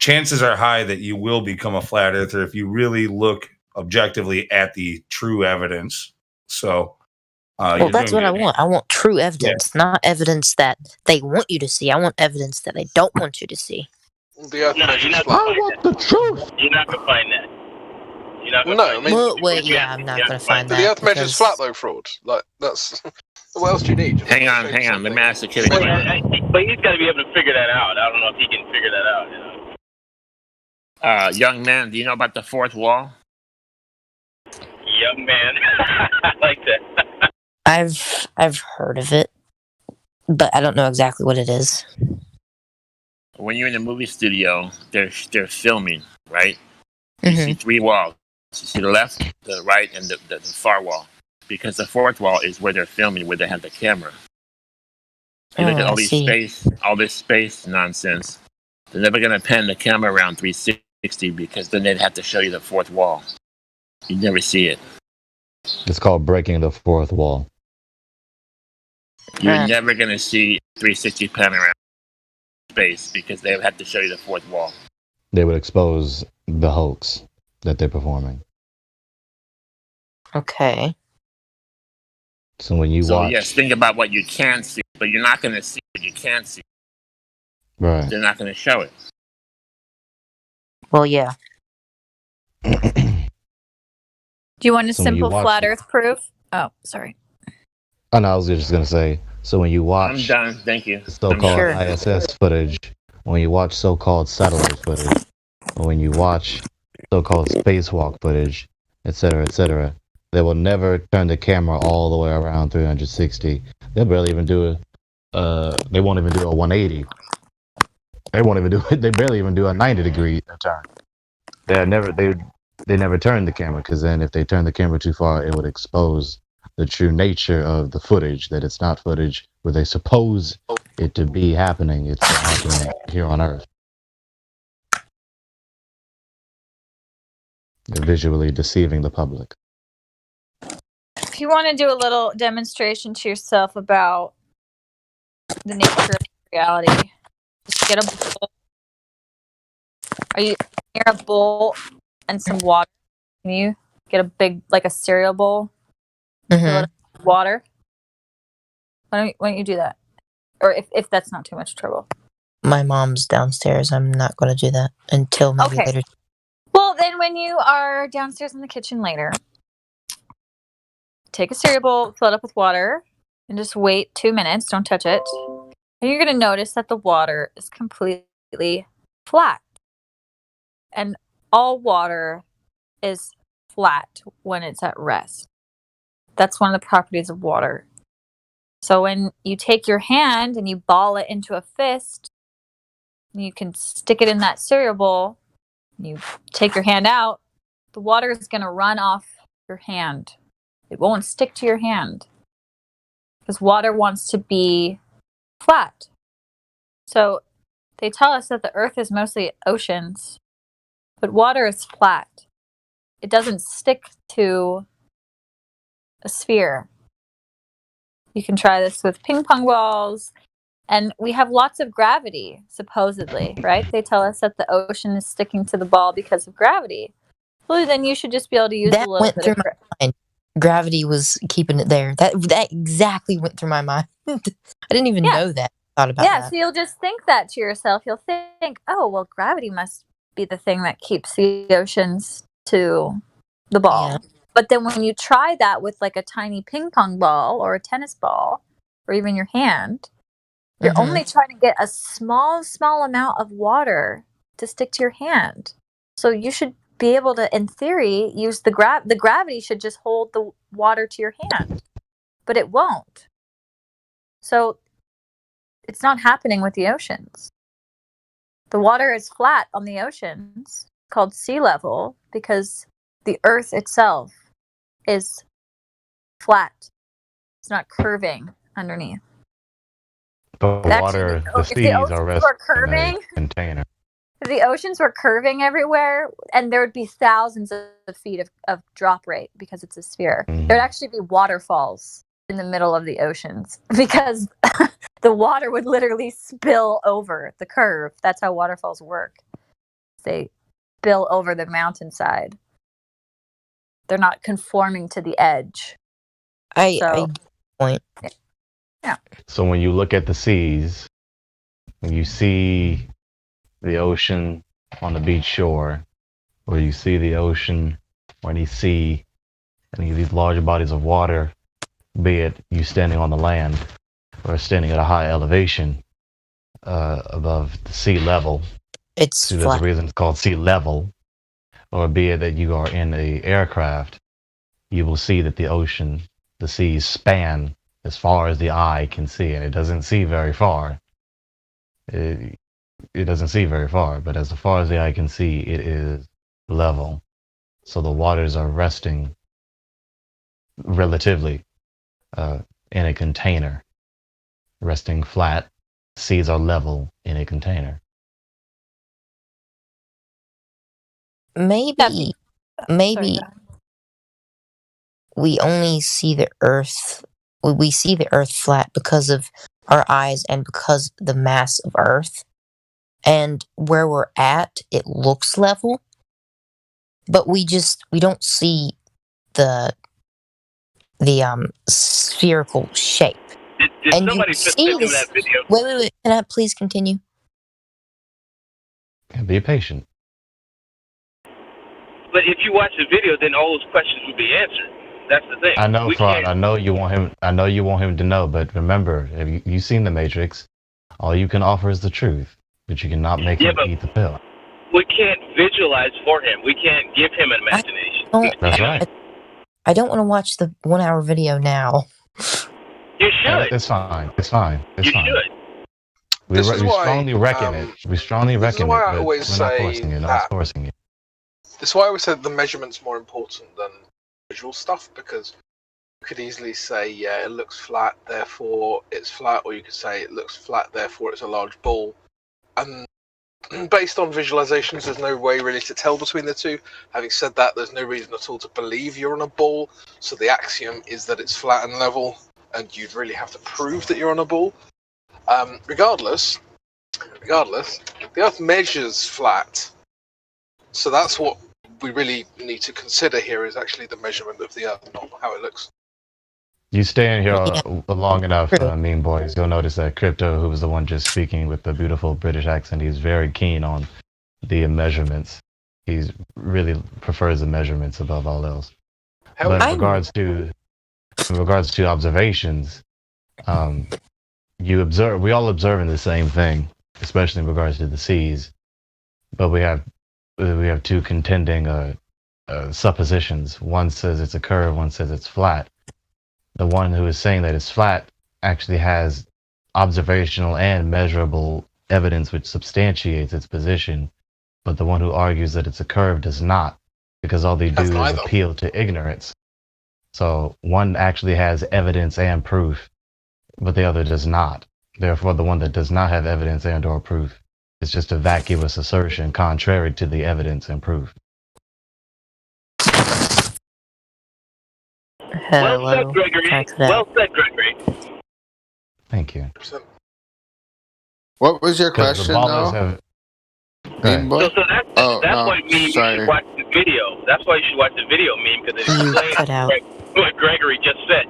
Speaker 18: chances are high that you will become a flat earther if you really look objectively at the true evidence. So,
Speaker 4: well, that's what I want. I want true evidence, not evidence that they want you to see. I want evidence that they don't want you to see.
Speaker 23: I
Speaker 1: want the truth.
Speaker 22: You're not gonna find that.
Speaker 23: I'm
Speaker 4: not gonna find that.
Speaker 23: The Earth measures flat though, fraud. Like that's. What else do you need?
Speaker 13: Hang on. Let me ask the kid.
Speaker 22: But he's got to be able to figure that out. I don't know if he can figure that out.
Speaker 13: Young man, do you know about the fourth wall?
Speaker 22: Young man, I like that.
Speaker 4: I've heard of it, but I don't know exactly what it is.
Speaker 13: When you're in a movie studio, they're filming, right? You see three walls. You see the left, the right, and the far wall. Because the fourth wall is where they're filming, where they have the camera. You look at all this space nonsense. They're never going to pan the camera around 360 because then they'd have to show you the fourth wall. You never see it.
Speaker 1: It's called breaking the fourth wall.
Speaker 13: You're never going to see 360 panorama space because they would have to show you the fourth wall.
Speaker 1: They would expose the hoax that they're performing.
Speaker 4: Okay.
Speaker 1: So when you watch...
Speaker 13: yes, think about what you can see, but you're not going to see what you can't see.
Speaker 1: Right.
Speaker 13: They're not going to show it.
Speaker 4: Well, yeah.
Speaker 15: Do you want a simple flat Earth proof? Oh, sorry.
Speaker 1: Oh, no, I was just going to say, so when you watch...
Speaker 13: I'm done, thank you.
Speaker 1: So-called ISS footage, when you watch so-called satellite footage, or when you watch so-called spacewalk footage, etc., they will never turn the camera all the way around 360. They'll barely even do they won't even do a 180. They won't even do it. They barely even do a 90-degree turn. They they never turned the camera, because then if they turned the camera too far, it would expose the true nature of the footage, that it's not footage where they suppose it to be happening. It's happening here on Earth. They're visually deceiving the public.
Speaker 15: If you want to do a little demonstration to yourself about the nature of reality, just get a bowl. Are you near a bowl and some water? Can you get a big, like a cereal bowl? Fill it up with water? Why don't you do that? Or if that's not too much trouble.
Speaker 4: My mom's downstairs. I'm not going to do that until maybe later.
Speaker 15: Well, then when you are downstairs in the kitchen later, take a cereal bowl, fill it up with water, and just wait 2 minutes. Don't touch it. And you're going to notice that the water is completely flat. And all water is flat when it's at rest. That's one of the properties of water. So when you take your hand and you ball it into a fist, you can stick it in that cereal bowl, you take your hand out, the water is going to run off your hand. It won't stick to your hand because water wants to be flat. So they tell us that the earth is mostly oceans, but water is flat. It doesn't stick to a sphere. You can try this with ping pong balls. And we have lots of gravity, supposedly, right? They tell us that the ocean is sticking to the ball because of gravity. Well, then you should just be able to use
Speaker 4: that
Speaker 15: a little
Speaker 4: went
Speaker 15: bit
Speaker 4: through
Speaker 15: of
Speaker 4: my mind. Gravity was keeping it there. That exactly went through my mind. I didn't even know that. Thought about that.
Speaker 15: so you'll just think that to yourself. You'll think, oh, well, gravity must be the thing that keeps the oceans to the ball. Yeah. But then when you try that with like a tiny ping pong ball or a tennis ball or even your hand, you're only trying to get a small amount of water to stick to your hand. So you should be able to, in theory, use the gravity should just hold the water to your hand. But it won't. So it's not happening with the oceans. The water is flat on the oceans, called sea level, because the earth itself is flat. It's not curving underneath.
Speaker 1: But water, the seas are resting in a container.
Speaker 15: If the oceans were curving everywhere, and there would be thousands of feet of drop rate because it's a sphere. There would actually be waterfalls in the middle of the oceans because the water would literally spill over the curve. That's how waterfalls work. They spill over the mountainside. They're not conforming to the edge.
Speaker 4: I point.
Speaker 15: Yeah.
Speaker 1: So when you look at the seas, when you see the ocean on the beach shore, or you see the ocean or any sea, any of these large bodies of water, be it you standing on the land or standing at a high elevation above the sea level,
Speaker 4: it's
Speaker 1: so there's a reason it's called sea level, or be it that you are in a aircraft, you will see that the ocean, the seas span as far as the eye can see, and it doesn't see very far. It doesn't see very far, but as far as the eye can see, it is level. So the waters are resting relatively in a container, resting flat. Seas are level in a container.
Speaker 4: Maybe we only see the earth. We see the earth flat because of our eyes and because the mass of earth. And where we're at, it looks level, but we don't see the spherical shape.
Speaker 22: Did
Speaker 4: and
Speaker 22: somebody
Speaker 4: you
Speaker 22: just
Speaker 4: see
Speaker 22: film
Speaker 4: this,
Speaker 22: that video?
Speaker 4: Wait. Can I please continue?
Speaker 1: Be patient.
Speaker 22: But if you watch the video, then all those questions will be answered. That's the thing.
Speaker 1: I know, Fraud. I know you want him to know, but remember, have you seen The Matrix? All you can offer is the truth, but you cannot make him eat the pill.
Speaker 22: We can't visualize for him. We can't give him an imagination.
Speaker 1: That's right.
Speaker 4: I don't want to watch the 1 hour video now.
Speaker 22: You should.
Speaker 1: It's fine. It's fine. It's
Speaker 22: You
Speaker 1: fine.
Speaker 22: should.
Speaker 1: We strongly reckon it. We strongly reckon it, but we're not forcing it. Not forcing it.
Speaker 23: That's why I always said the measurement's more important than visual stuff, because you could easily say, yeah, it looks flat, therefore it's flat, or you could say it looks flat, therefore it's a large ball. And based on visualizations, there's no way really to tell between the two. Having said that, there's no reason at all to believe you're on a ball, so the axiom is that it's flat and level, and you'd really have to prove that you're on a ball. Regardless, the Earth measures flat, so that's what we really need to consider here, is actually the measurement of the Earth, not how it looks.
Speaker 1: You stay in here long enough, Mean Boys, you'll notice that Crypto, who was the one just speaking with the beautiful British accent, he's very keen on the measurements. He really prefers the measurements above all else. But in regards to observations, we all observing the same thing, especially in regards to the seas. But we have two contending suppositions. One says it's a curve, one says it's flat. The one who is saying that it's flat actually has observational and measurable evidence which substantiates its position, but the one who argues that it's a curve does not, because all they do is appeal to ignorance. So one actually has evidence and proof, but the other does not. Therefore, the one that does not have evidence and or proof is just a vacuous assertion contrary to the evidence and proof.
Speaker 22: Well said, Gregory. Well said, Gregory.
Speaker 1: Thank you.
Speaker 14: What was your question, though?
Speaker 22: So that's why you should watch the video. That's why you should watch the video, Meme, because it explains what Gregory just said.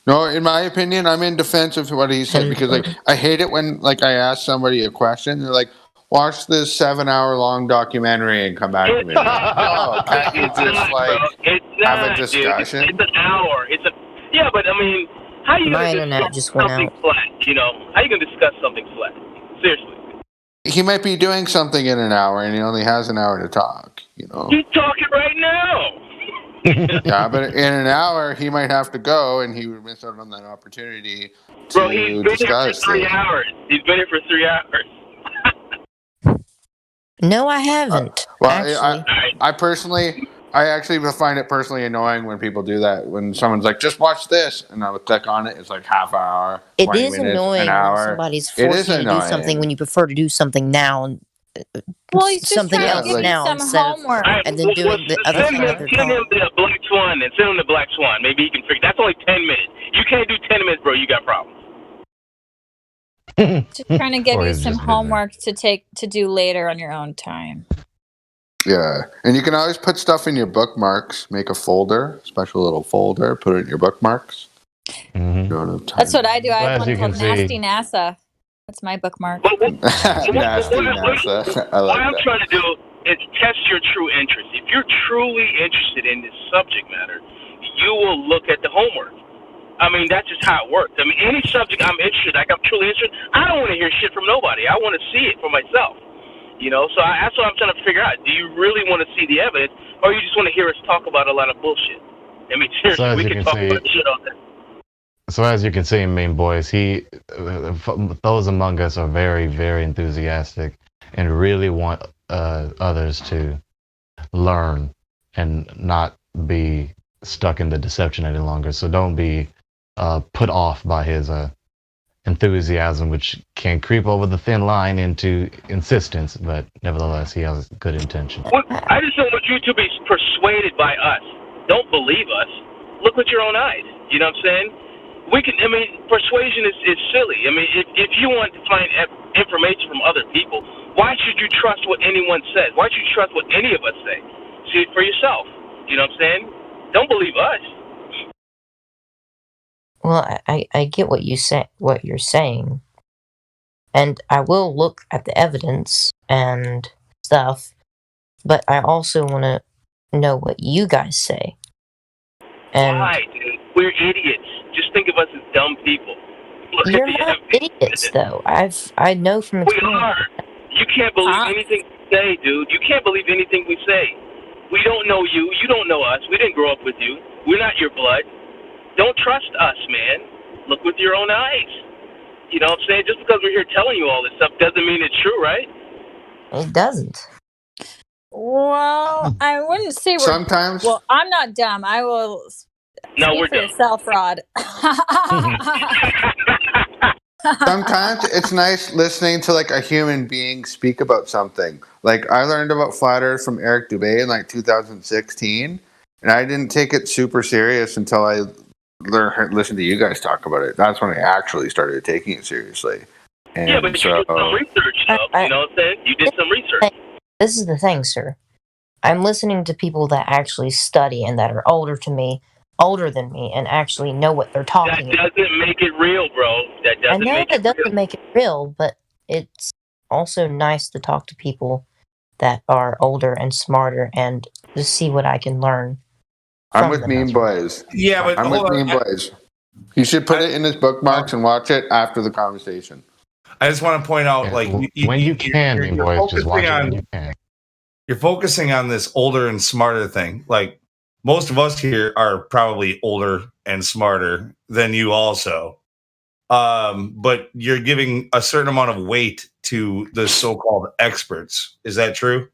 Speaker 14: No, in my opinion, I'm in defense of what he said, because like I hate it when like I ask somebody a question, they're like, "Watch this 7-hour-long documentary and come back to me." Oh, can't you just like have a discussion?
Speaker 22: It's an hour. Yeah, but I mean, how are you going to discuss something flat? You know, how are you going to discuss something flat? Seriously.
Speaker 14: He might be doing something in an hour, and he only has an hour to talk. You know.
Speaker 22: He's talking right now.
Speaker 14: Yeah, but in an hour he might have to go, and he would miss out on that opportunity to
Speaker 22: Bro, he's been here for 3 hours. He's been here for 3 hours.
Speaker 4: No, I haven't.
Speaker 14: I actually find it personally annoying when people do that. When someone's like, "Just watch this," and I would click on it, it's like half hour.
Speaker 4: It
Speaker 14: 20
Speaker 4: is
Speaker 14: minutes,
Speaker 4: annoying
Speaker 14: an hour.
Speaker 4: when somebody's forcing you to do something when you prefer to do something now and
Speaker 15: he's
Speaker 4: something
Speaker 15: just
Speaker 4: else now instead of, and then doing the other thing at their
Speaker 22: Send him the Black Swan and send him the Black Swan. Maybe he can figure. That's only 10 minutes. You can't do 10 minutes, bro. You got problems.
Speaker 15: Just trying to give you some homework to do later on your own time.
Speaker 14: Yeah, and you can always put stuff in your bookmarks. Make a folder, special little folder. Put it in your bookmarks.
Speaker 1: Mm-hmm.
Speaker 15: That's what I do. I have one called Nasty NASA. That's my bookmark.
Speaker 14: Nasty NASA. I like
Speaker 22: what I'm
Speaker 14: that.
Speaker 22: trying to do is test your true interest. If you're truly interested in this subject matter, you will look at the homework. I mean, that's just how it works. I mean, any subject I'm interested, like I'm truly interested, I don't want to hear shit from nobody. I want to see it for myself. You know, so that's what I'm trying to figure out. Do you really want to see the evidence, or you just want to hear us talk about a lot of bullshit? I mean, seriously, we can talk about shit all day.
Speaker 1: So as you can see, Mean Boys, those among us are very, very enthusiastic and really want others to learn and not be stuck in the deception any longer. So don't be put off by his enthusiasm, which can creep over the thin line into insistence, but nevertheless, he has good intention.
Speaker 22: I just don't want you to be persuaded by us. Don't believe us. Look with your own eyes. You know what I'm saying? Persuasion is silly. I mean, if you want to find information from other people, why should you trust what anyone says? Why should you trust what any of us say? See it for yourself. You know what I'm saying? Don't believe us.
Speaker 4: Well, I get what you're saying, and I will look at the evidence and stuff, but I also want to know what you guys say. And
Speaker 22: why, dude? We're idiots. Just think of us as dumb people. Look
Speaker 4: you're
Speaker 22: at the
Speaker 4: not idiots, though. I know from experience.
Speaker 22: We are. You can't believe anything we say, dude. You can't believe anything we say. We don't know you. You don't know us. We didn't grow up with you. We're not your blood. Don't trust us, man. Look with your own eyes. You know what I'm saying? Just because we're here telling you all this stuff doesn't mean it's true, right?
Speaker 4: It doesn't.
Speaker 15: Well, I wouldn't say we're.
Speaker 14: Sometimes.
Speaker 15: Well, I'm not dumb. I will.
Speaker 23: No,
Speaker 15: speak
Speaker 23: we're
Speaker 15: for
Speaker 23: dumb.
Speaker 15: yourself, Rod.
Speaker 14: Sometimes it's nice listening to like a human being speak about something. Like I learned about flat Earth from Eric Dubay in like 2016, and I didn't take it super serious until I listened to you guys talk about it. That's when I actually started taking it seriously. And
Speaker 23: Yeah, but you did some research, though. You know what I'm saying? You did some research.
Speaker 4: This is the thing, sir. I'm listening to people that actually study and that are older than me, and actually know what they're talking about.
Speaker 23: That doesn't make it real, bro. That
Speaker 4: I
Speaker 23: doesn't
Speaker 4: know
Speaker 23: make
Speaker 4: that
Speaker 23: it
Speaker 4: doesn't
Speaker 23: real.
Speaker 4: make it real, but it's also nice to talk to people that are older and smarter and to see what I can learn.
Speaker 14: I'm with Meme Boys.
Speaker 18: Yeah, but
Speaker 14: I'm with Meme Boys. You should put it in his bookmarks and watch it after the conversation.
Speaker 18: I just want to point out, like,
Speaker 1: when you can,
Speaker 18: you're
Speaker 1: boys, just watch it
Speaker 18: focusing
Speaker 1: when you can.
Speaker 18: You're focusing on this older and smarter thing. Like, most of us here are probably older and smarter than you also. But you're giving a certain amount of weight to the so-called experts. Is that true?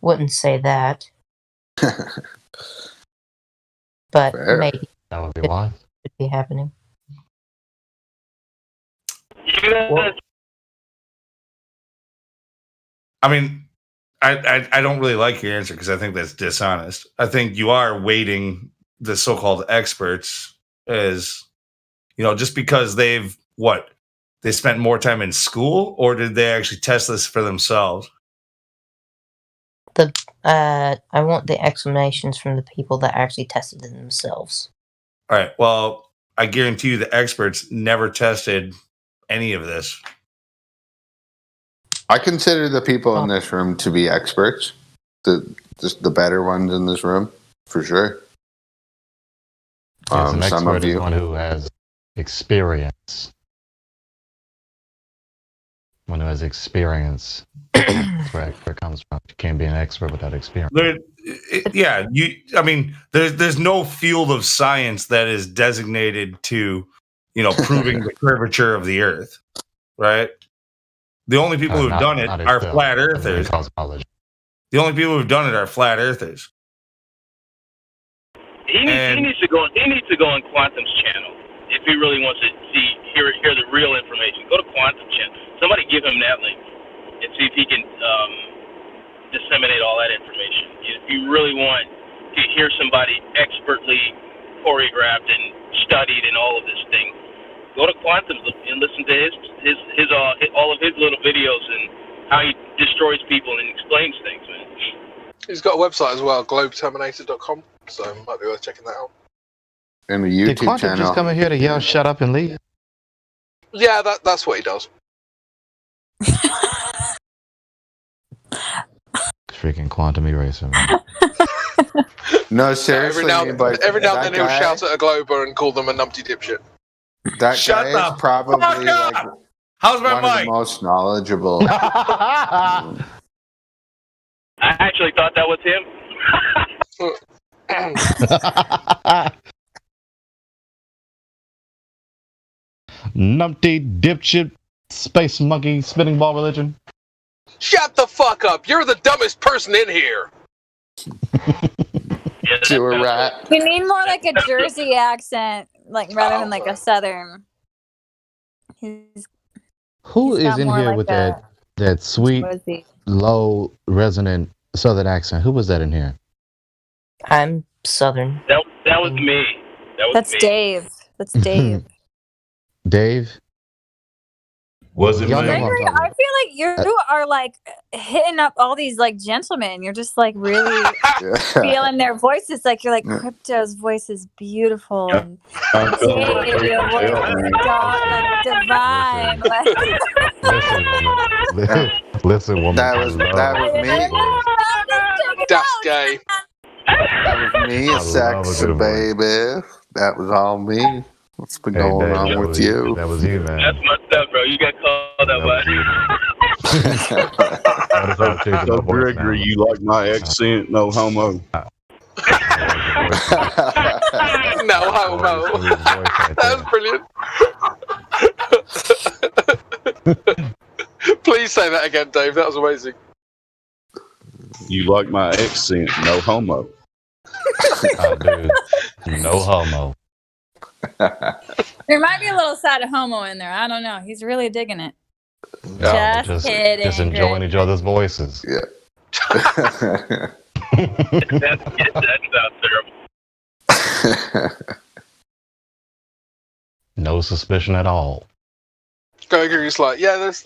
Speaker 4: Wouldn't say that. But
Speaker 14: Fair.
Speaker 4: maybe
Speaker 1: that would be why.
Speaker 4: Could be happening.
Speaker 18: I mean, I don't really like your answer because I think that's dishonest. I think you are weighting the so-called experts as, just because they spent more time in school, or did they actually test this for themselves?
Speaker 4: I want the explanations from the people that actually tested it themselves.
Speaker 18: All right. Well, I guarantee you the experts never tested any of this.
Speaker 14: I consider the people in this room to be experts. Just the better ones in this room, for sure.
Speaker 1: Yes, an
Speaker 14: some
Speaker 1: expert
Speaker 14: of you.
Speaker 1: is one who has experience. One who has experience. That's where expert comes from. You can't be an expert without experience.
Speaker 18: There's no field of science that is designated to, proving the curvature of the Earth, right? The only people who've done it are flat earthers. The only people who've done it are flat earthers.
Speaker 23: He needs to go on Quantum's channel if he really wants to hear the real information. Go to Quantum channel. Somebody give him that link and see if he can disseminate all that information. If you really want to hear somebody expertly choreographed and studied and all of this thing, go to Quantum and listen to his all of his little videos and how he destroys people and explains things, man. He's got a website as well, globeterminator.com, so might be worth checking that out.
Speaker 14: And the
Speaker 1: Did
Speaker 14: YouTube
Speaker 1: Quantum
Speaker 14: channel.
Speaker 1: just come in here to yell, "Shut up and leave"?
Speaker 23: Yeah, that's what he does.
Speaker 1: Freaking Quantum eraser, man.
Speaker 14: No, seriously.
Speaker 23: Every now and then he'll shout at a Glober and call them a numpty dipshit.
Speaker 14: That
Speaker 23: Shut
Speaker 14: guy
Speaker 23: the
Speaker 14: is probably
Speaker 23: fuck
Speaker 14: like
Speaker 23: up! How's my
Speaker 14: one of
Speaker 23: mic?
Speaker 14: the most knowledgeable.
Speaker 23: I actually thought that was him.
Speaker 1: Numpty dipshit space monkey spinning ball religion.
Speaker 23: Shut the fuck up! You're the dumbest person in here.
Speaker 14: To a rat.
Speaker 15: We need more like a Jersey accent, rather than like a Southern.
Speaker 1: Who
Speaker 15: He's
Speaker 1: is
Speaker 15: got
Speaker 1: in
Speaker 15: more
Speaker 1: here
Speaker 15: like
Speaker 1: with
Speaker 15: a-
Speaker 1: that sweet,
Speaker 15: what is he?
Speaker 1: low, resonant Southern accent? Who was that in here?
Speaker 4: I'm Southern.
Speaker 23: That was me.
Speaker 15: That's Dave. That's Dave.
Speaker 1: Dave?
Speaker 10: Was it
Speaker 1: Y'all know
Speaker 10: me?
Speaker 1: who I'm
Speaker 15: Gregory,
Speaker 1: talking
Speaker 15: I feel like you are like hitting up all these like gentlemen. You're just like really feeling their voices. Like you're like Crypto's voice is beautiful. And Dave, your voice is dark, like divine. Like,
Speaker 1: Listen, woman.
Speaker 14: That was me.
Speaker 23: That's gay.
Speaker 14: That was me, sex baby. That was all me. What's been going on with you?
Speaker 1: That was you, man.
Speaker 23: That's messed up, bro. You got called out by.
Speaker 10: So, Gregory, you like my accent? No homo.
Speaker 23: No homo. That was brilliant. Please say that again, Dave. That was amazing.
Speaker 10: You like my accent? No homo.
Speaker 1: Oh, dude. No homo.
Speaker 15: There might be a little side of homo in there. I don't know. He's really digging it.
Speaker 1: Yeah,
Speaker 15: Just kidding.
Speaker 1: just enjoying each other's voices.
Speaker 14: Yeah.
Speaker 22: That sounds terrible.
Speaker 1: No suspicion at all.
Speaker 23: Gregory's like, yeah, there's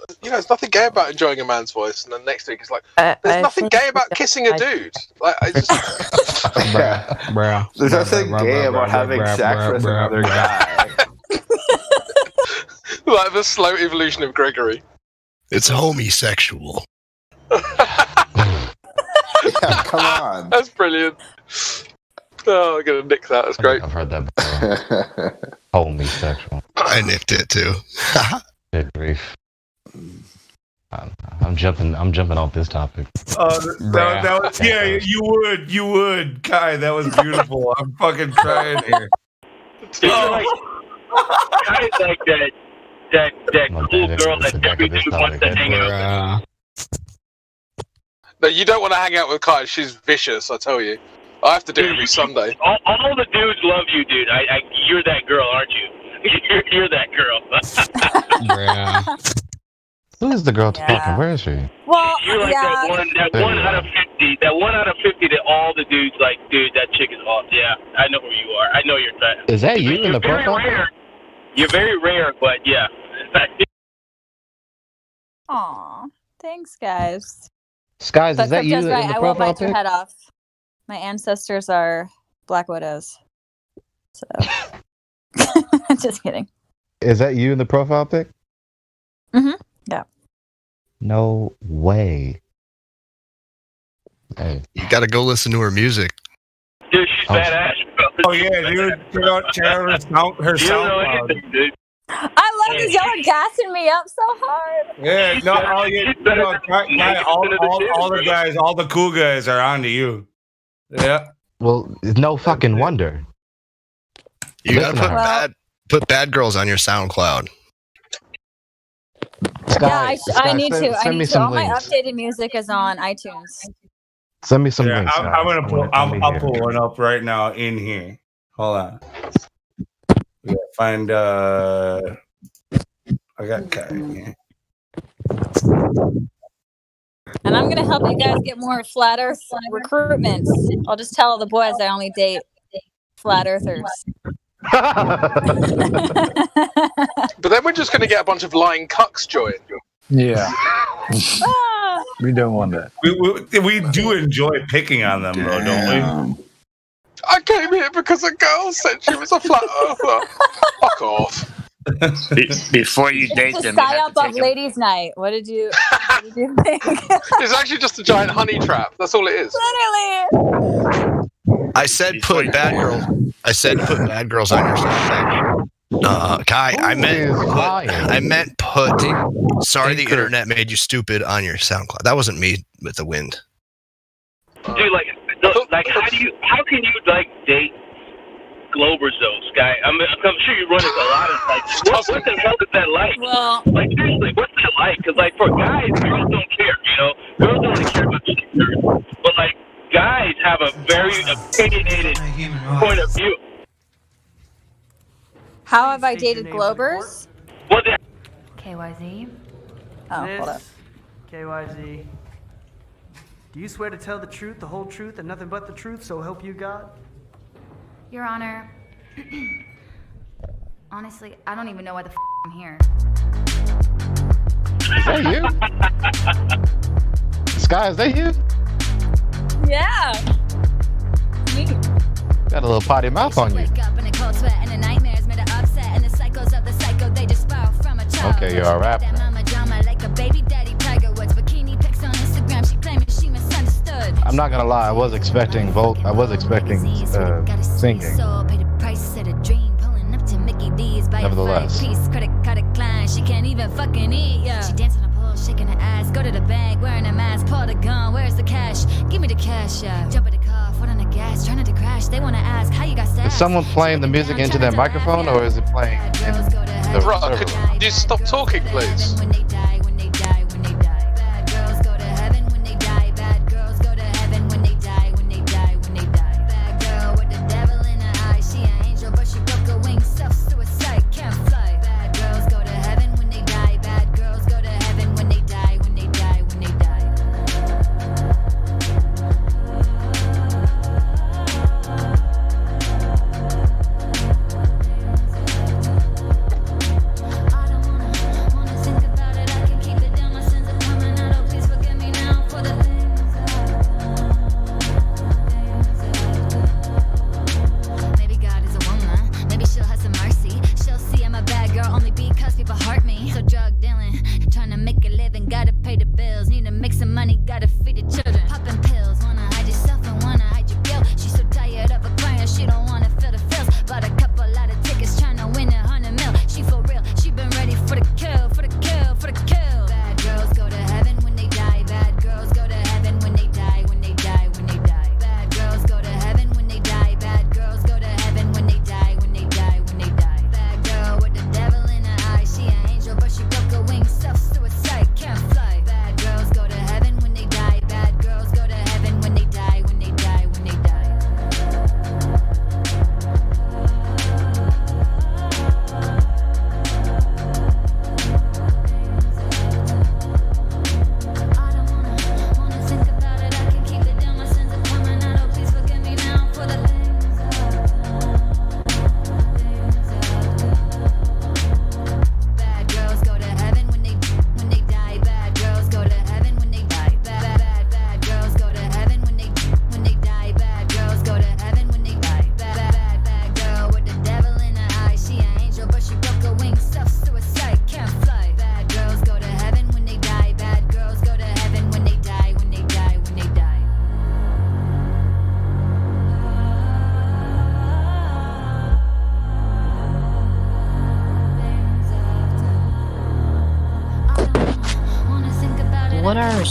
Speaker 23: nothing gay about enjoying a man's voice, and then next week he's like, there's nothing gay about kissing a dude. Like, I just
Speaker 8: Bruh.
Speaker 14: There's nothing gay about having sex with another guy.
Speaker 23: like the slow evolution of Gregory.
Speaker 12: It's homosexual.
Speaker 14: Yeah, come on.
Speaker 23: That's brilliant. Oh, I'm gonna nick that. That's great.
Speaker 1: I've heard that before. Homosexual.
Speaker 12: I nicked it too.
Speaker 1: Good grief. I'm jumping off this topic.
Speaker 18: That was, yeah, you would, Kai. That was beautiful. I'm fucking trying here.
Speaker 22: Kai's like that cool girl that every dude wants to hang out with.
Speaker 23: No, you don't want to hang out with Kai. She's vicious, I tell you. I have to do it every Sunday.
Speaker 22: All the dudes love you, dude. You're that girl, aren't you? You're that girl.
Speaker 1: Who is the girl talking? Where is she?
Speaker 15: Well,
Speaker 22: you're like that one out of 50. That 1 out of 50 that all the dudes like, dude, that chick is awesome. Yeah, I know who you are. I know you're that.
Speaker 1: Is that you in the
Speaker 22: very
Speaker 1: profile?
Speaker 22: rare. You're very rare, but yeah.
Speaker 15: Aw, thanks, guys.
Speaker 1: Skies,
Speaker 15: But
Speaker 1: is that you
Speaker 15: Crypto's
Speaker 1: in
Speaker 15: right.
Speaker 1: the
Speaker 15: I will
Speaker 1: profile
Speaker 15: bite your
Speaker 1: pic?
Speaker 15: head off. My ancestors are Black Widows. So, just kidding.
Speaker 1: Is that you in the profile pic?
Speaker 15: Mm-hmm. Yeah.
Speaker 1: No way. Hey.
Speaker 12: You gotta go listen to her music.
Speaker 22: Dude, she's badass.
Speaker 18: Oh yeah, dude. Check out her SoundCloud.
Speaker 22: Dude.
Speaker 15: I love this. Y'all are gassing me up so hard.
Speaker 18: Yeah, no, all the guys, all the cool guys are on to you. Yeah.
Speaker 1: Well, no fucking wonder.
Speaker 12: You gotta
Speaker 1: Listen to her.
Speaker 12: put bad girls on your SoundCloud.
Speaker 15: Yeah, I need
Speaker 1: send-
Speaker 15: to. I
Speaker 1: send me
Speaker 15: need to.
Speaker 1: some
Speaker 15: All my
Speaker 1: links.
Speaker 15: updated music is on iTunes.
Speaker 1: Send me some
Speaker 18: Yeah,
Speaker 1: links.
Speaker 18: I'm gonna pull. I'll
Speaker 1: here.
Speaker 18: pull one up right now in here. Hold on. We gotta find. I got Kai here.
Speaker 15: And I'm gonna help you guys get more flat Earth recruitments. I'll just tell the boys I only date flat Earthers.
Speaker 23: But then we're just going to get a bunch of lying cucks join.
Speaker 2: Yeah.
Speaker 15: Ah.
Speaker 2: We don't want that.
Speaker 18: We do enjoy picking on them, though, don't we?
Speaker 23: I came here because a girl said she was a flat earther. Fuck off.
Speaker 13: Before you date
Speaker 15: It's a
Speaker 13: them, you have
Speaker 15: psyop
Speaker 13: to
Speaker 15: of
Speaker 13: take them.
Speaker 15: ladies' night. What did you think?
Speaker 23: It's actually just a giant honey trap. That's all it is.
Speaker 15: Literally.
Speaker 12: I said put bad girls. I said put bad girls on your SoundCloud. Kai, I meant put. Sorry, the internet made you stupid on your SoundCloud. That wasn't me with the wind.
Speaker 22: Dude, how can you like date Globers though, Sky? I'm sure you run into a lot of what the hell is that like?
Speaker 15: Well,
Speaker 22: like seriously, what's that like? Because like for guys, girls don't care, you know. Girls don't really care about shit, but like guys have a very opinionated point of view.
Speaker 15: How have I dated Globers?
Speaker 22: What?
Speaker 16: KYZ.
Speaker 15: Oh, hold up.
Speaker 16: KYZ. Do you swear to tell the truth, the whole truth, and nothing but the truth, so help you God? Your Honor, honestly, I don't even know why the I'm here.
Speaker 1: Is that you? Sky, is that you?
Speaker 15: Yeah. Me.
Speaker 1: Got a little potty mouth on you. Okay, you're a rapper. I'm not gonna lie, I was expecting singing. Nevertheless.
Speaker 16: She can't even fucking eat, yeah. She dance on a pole, shaking her ass. Go to the bank, wearing a mask, pull the gun. Where's the cash? Give me the cash, yeah. Jump in the car, foot on the gas, trying to crash. They wanna ask how you got stabbed.
Speaker 1: Is someone playing the music into their microphone, or is it playing in the
Speaker 23: Right, could you stop talking, please?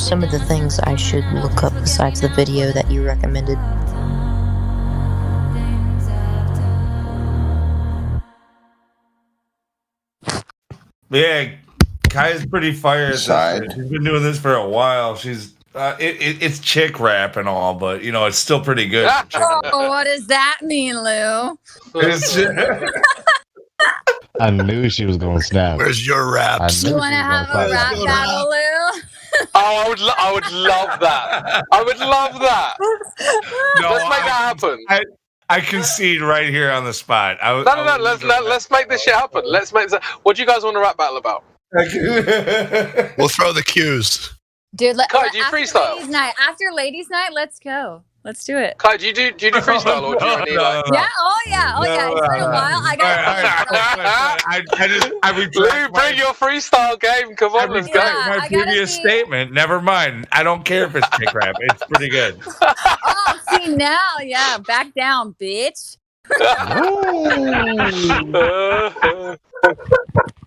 Speaker 4: some of the things I should look up besides the video that you recommended?
Speaker 18: Yeah, Kai's pretty fire. She's been doing this for a while. She's it's chick rap and all, but it's still pretty good.
Speaker 11: Oh, what does that mean, Lou?
Speaker 1: I knew she was going to snap.
Speaker 12: Where's your raps?
Speaker 11: You want to have a rap battle, Lou?
Speaker 23: Oh, I would love that. I would love that. Let's make that happen.
Speaker 18: I concede right here on the spot.
Speaker 23: No. Let's make this shit happen. Let's make this. What do you guys want to rap battle about?
Speaker 12: We'll throw the cues.
Speaker 11: Dude,
Speaker 23: Kai, do you freestyle?
Speaker 11: After ladies' night, let's go. Let's do it.
Speaker 23: Kai, do you do freestyle or do you need like?
Speaker 11: Yeah. Oh yeah. It's been a while.
Speaker 23: Lou, bring your freestyle game. Come on, let's go.
Speaker 18: My previous statement. Never mind. I don't care if it's chick rap. It's pretty good.
Speaker 11: Oh, see now, yeah. Back down, bitch.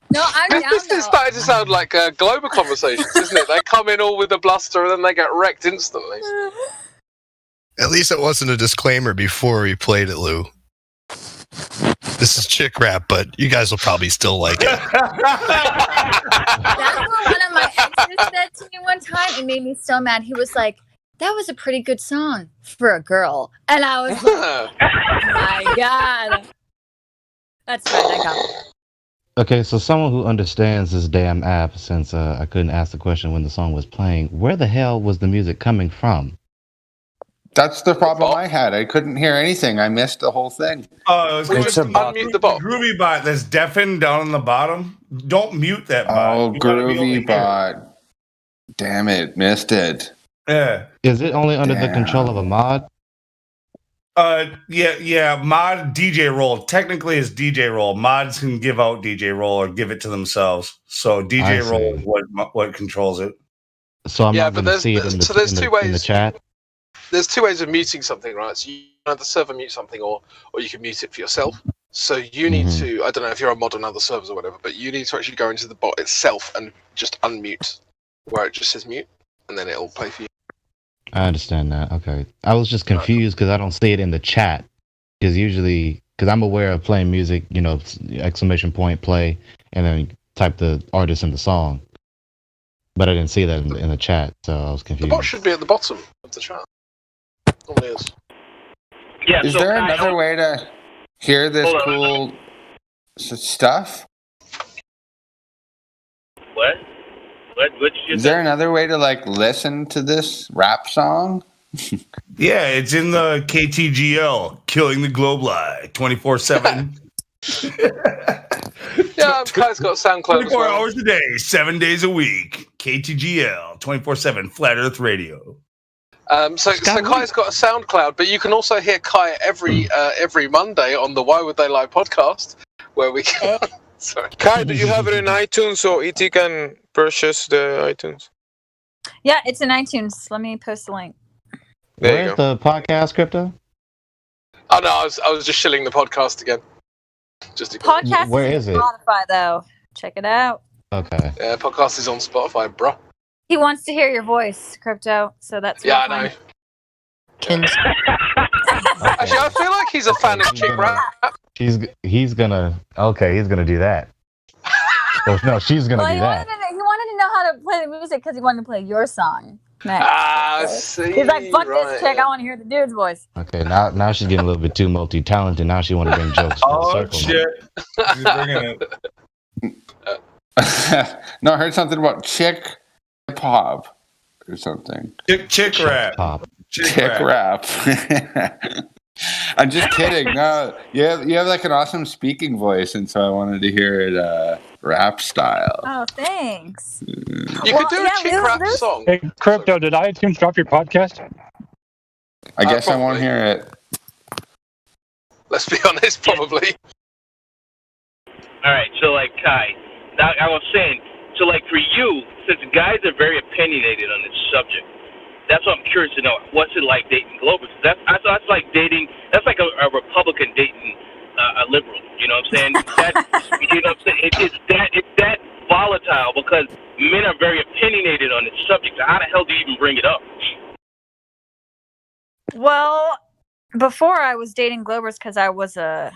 Speaker 11: No, I'm down.
Speaker 23: This is starting to sound like global conversations, isn't it? They come in all with the bluster and then they get wrecked instantly.
Speaker 12: At least it wasn't a disclaimer before we played it, Lou. This is chick rap, but you guys will probably still like it.
Speaker 11: That's what one of my exes said to me one time. It made me so mad. He was like, "That was a pretty good song for a girl," and I was like, "Oh my god." That's right. I got it.
Speaker 1: Okay, so someone who understands this damn app, since I couldn't ask the question when the song was playing, where the hell was the music coming from?
Speaker 14: That's the problem I had. I couldn't hear anything. I missed the whole thing.
Speaker 18: Oh,
Speaker 23: it's unmute the bot.
Speaker 18: Groovy bot that's deafened down on the bottom. Don't mute that bot.
Speaker 14: Oh, Groovy bot. Damn it, missed it.
Speaker 18: Yeah.
Speaker 1: Is it only under the control of a mod?
Speaker 18: Yeah. Mod DJ role technically is DJ role. Mods can give out DJ role or give it to themselves. So DJ role is what controls it.
Speaker 1: So I'm not going to see it in the chat.
Speaker 23: There's two ways of muting something, right? So you can have the server mute something, or you can mute it for yourself. So you need to, I don't know if you're a mod on other servers or whatever, but you need to actually go into the bot itself and just unmute where it just says mute, and then it'll play for you.
Speaker 1: I understand that. Okay. I was just confused because I don't see it in the chat. Because I'm aware of playing music, exclamation point play, and then type the artist in the song. But I didn't see that in the chat, so I was confused.
Speaker 23: The bot should be at the bottom of the chat. Normally is.
Speaker 14: Yeah. Is there another way to hear this cool stuff?
Speaker 22: What? What did you
Speaker 14: Is there another way to listen to this rap song?
Speaker 18: Yeah, it's in the KTGL, Killing the Globe Lie, 24/7.
Speaker 23: Yeah, Kai's got SoundCloud
Speaker 18: 24 hours a day, 7 days a week. KTGL, 24/7, Flat Earth Radio.
Speaker 23: So Kai's got a SoundCloud, but you can also hear Kai every Monday on the Why Would They Lie podcast, where we can. Sorry,
Speaker 20: Kai, do you have it in iTunes so ET can purchase the iTunes?
Speaker 15: Yeah, it's in iTunes. Let me post the link.
Speaker 1: Where's the podcast, Crypto?
Speaker 23: Oh no, I was just shilling the podcast again.
Speaker 15: Podcast.
Speaker 1: Where is it?
Speaker 15: Spotify though. Check it out.
Speaker 1: Okay.
Speaker 23: Yeah, podcast is on Spotify, bro.
Speaker 15: He wants to hear your voice, Crypto. So that's
Speaker 23: I know. Actually, I feel like he's a fan of chick rap.
Speaker 1: He's gonna do that. No, she's gonna do that.
Speaker 15: He wanted to know how to play the music because he wanted to play your song next.
Speaker 23: See.
Speaker 15: He's like, fuck this chick. I want to hear the dude's voice.
Speaker 1: Okay, now she's getting a little bit too multi-talented. Now she want to bring jokes.
Speaker 18: Oh shit! She's bringing
Speaker 14: it. No, I heard something about chick hip hop or something.
Speaker 18: Chick rap.
Speaker 14: Chick rap. I'm just kidding. No, you have like an awesome speaking voice, and so I wanted to hear it rap style.
Speaker 15: Oh, thanks.
Speaker 23: You could do a chick rap song.
Speaker 17: Hey, Crypto, did iTunes drop your podcast?
Speaker 14: I guess I won't hear it.
Speaker 23: Let's be honest, probably.
Speaker 22: All right, so Kai, I was saying, so for you, since guys are very opinionated on this subject, that's what I'm curious to know. What's it like dating Globus? That's like dating. That's like a Republican dating a liberal. You know what I'm saying? You know what I'm saying? Is that volatile because men are very opinionated on this subject. So how the hell do you even bring it up?
Speaker 15: Well, before I was dating Globers because I was a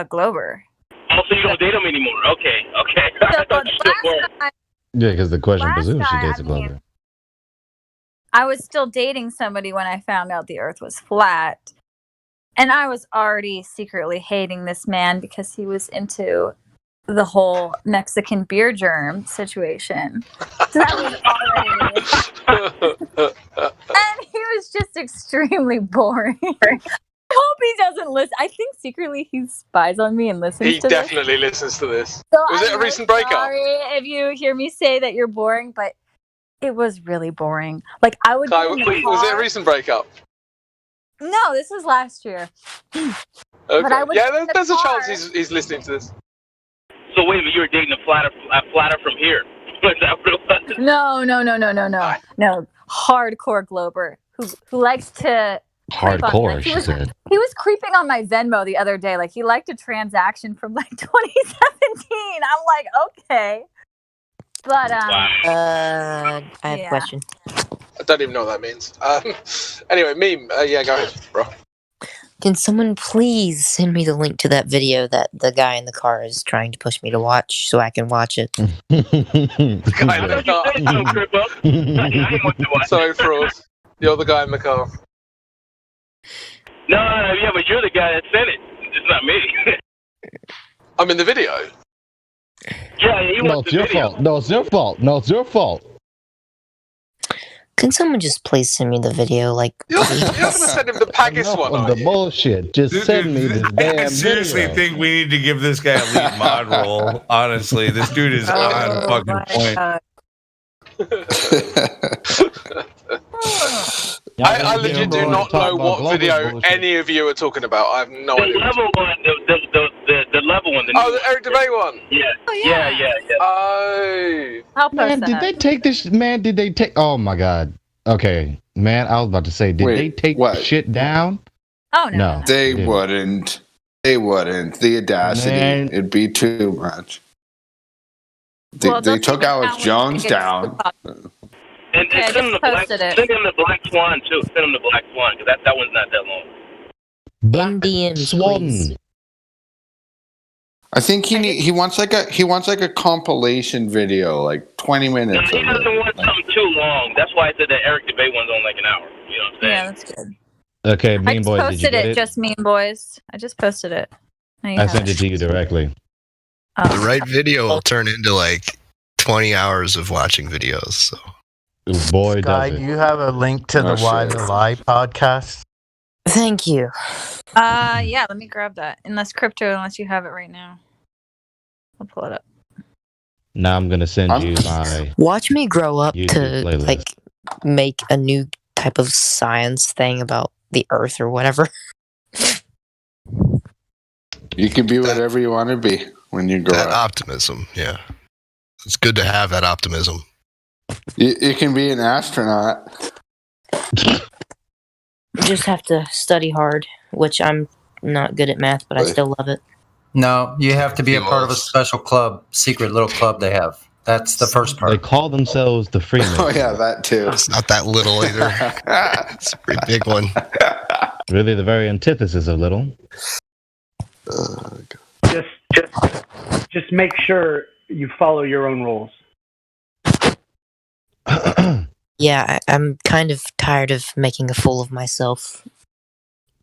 Speaker 15: Glober.
Speaker 22: Oh, so you don't date them anymore? Okay. I thought you still were.
Speaker 1: Yeah, because the question
Speaker 15: Last
Speaker 1: presumes she
Speaker 15: guy,
Speaker 1: dates a Glover.
Speaker 15: I was still dating somebody when I found out the Earth was flat. And I was already secretly hating this man because he was into the whole Mexican beer germ situation. So that was already... And he was just extremely boring. I hope he doesn't listen. I think secretly he spies on me and listens
Speaker 23: He
Speaker 15: to
Speaker 23: definitely listens to this.
Speaker 15: So
Speaker 23: Was it a recent breakup?
Speaker 15: Sorry if you hear me say that you're boring, but it was really boring. Like I would.
Speaker 23: Kai,
Speaker 15: be in the
Speaker 23: was it a
Speaker 15: car-
Speaker 23: recent breakup?
Speaker 15: No, this was last year.
Speaker 23: Okay.
Speaker 15: But I would
Speaker 23: Yeah,
Speaker 15: be in the
Speaker 23: there's a
Speaker 15: car-
Speaker 23: chance he's listening to this.
Speaker 22: So wait a minute, you were dating a flatter from here. Was that what it was?
Speaker 15: No. No, hardcore Glober who likes to. creep on-
Speaker 1: Hardcore,
Speaker 15: like,
Speaker 1: she said.
Speaker 15: He was creeping on my Venmo the other day. Like he liked a transaction from like 2017. I'm like, okay. But
Speaker 4: I have
Speaker 15: yeah.
Speaker 4: a question.
Speaker 23: I don't even know what that means. Anyway, meme. Yeah, go ahead, bro.
Speaker 4: Can someone please send me the link to that video that the guy in the car is trying to push me to watch so I can watch it?
Speaker 23: Sorry, fraud. You're the guy in the car.
Speaker 22: No, yeah, but you're the guy that sent it. It's not me.
Speaker 23: I'm in the video.
Speaker 22: Yeah, you
Speaker 1: No,
Speaker 22: want
Speaker 1: it's
Speaker 22: the
Speaker 1: your
Speaker 22: video.
Speaker 1: fault. No, it's your fault. No, it's your fault.
Speaker 4: Can someone just please send me the video? Like,
Speaker 23: You're gonna send him the Packers one,
Speaker 1: On
Speaker 23: are
Speaker 1: the
Speaker 23: you?
Speaker 1: bullshit. Just send me this
Speaker 18: I
Speaker 1: damn
Speaker 18: seriously
Speaker 1: video.
Speaker 18: think we need to give this guy a lead mod role. Honestly, this dude is on fucking point.
Speaker 23: I legit do not know what video any of you are talking about. I have no
Speaker 22: The
Speaker 23: idea.
Speaker 22: level one, the level one.
Speaker 23: Oh, the Eric Debate one.
Speaker 22: Yeah. Yeah.
Speaker 23: Oh.
Speaker 1: Man, did they take this? Man, did they take? Oh my god. Okay, man, I was about to say, did
Speaker 14: Wait,
Speaker 1: they take
Speaker 14: what?
Speaker 1: shit down?
Speaker 15: Oh
Speaker 1: No.
Speaker 14: They
Speaker 1: didn't.
Speaker 14: wouldn't. They wouldn't. The audacity.
Speaker 1: Man.
Speaker 14: It'd be too much. They,
Speaker 15: Well,
Speaker 14: they
Speaker 15: they'll
Speaker 14: took
Speaker 15: take it
Speaker 14: Alex
Speaker 15: down when
Speaker 14: Jones
Speaker 15: it gets
Speaker 14: down.
Speaker 22: And
Speaker 15: Yeah, I
Speaker 22: send him the
Speaker 15: just
Speaker 22: black.
Speaker 15: posted it.
Speaker 22: Send him the Black Swan too. Send him the Black Swan because that one's not that long.
Speaker 4: Indians,
Speaker 1: Swan.
Speaker 4: please.
Speaker 14: I think he wants like a compilation video, like 20
Speaker 22: No,
Speaker 14: minutes
Speaker 22: he
Speaker 14: of
Speaker 22: doesn't
Speaker 14: it.
Speaker 22: want something too long. That's why I said that Eric Debate one's on like an hour. You know what I'm saying?
Speaker 15: Yeah, that's good.
Speaker 1: Okay,
Speaker 15: I
Speaker 1: Mean
Speaker 15: just
Speaker 1: Boys, did you
Speaker 15: posted
Speaker 1: get
Speaker 15: it,
Speaker 1: it?
Speaker 15: just Mean Boys. I just posted it. There you
Speaker 1: I
Speaker 15: have
Speaker 1: sent it to you directly.
Speaker 12: The right video will turn into like 20 hours of watching videos. So.
Speaker 1: Boy,
Speaker 9: Guy,
Speaker 1: does
Speaker 9: do
Speaker 1: it.
Speaker 9: you have a link to the Why the Lie podcast?
Speaker 4: Thank you.
Speaker 15: Yeah, let me grab that. Unless you have it right now. I'll pull it up.
Speaker 1: Now I'm gonna send you my.
Speaker 4: Watch me grow up
Speaker 1: YouTube
Speaker 4: to
Speaker 1: playlist.
Speaker 4: like make a new type of science thing about the Earth or whatever.
Speaker 14: You can be whatever you want to be when you grow
Speaker 12: That
Speaker 14: up.
Speaker 12: optimism, yeah. It's good to have that optimism.
Speaker 14: You can be an astronaut.
Speaker 4: Just have to study hard, which I'm not good at math, but I still love it.
Speaker 7: No, you have to be a part of a special club, secret little club they have. That's the first part.
Speaker 1: They call themselves the Freemasons.
Speaker 14: Oh yeah, that too.
Speaker 12: It's not that little either. It's a pretty big one.
Speaker 1: Really, the very antithesis of little.
Speaker 6: Just make sure you follow your own rules.
Speaker 4: Yeah, I'm kind of tired of making a fool of myself.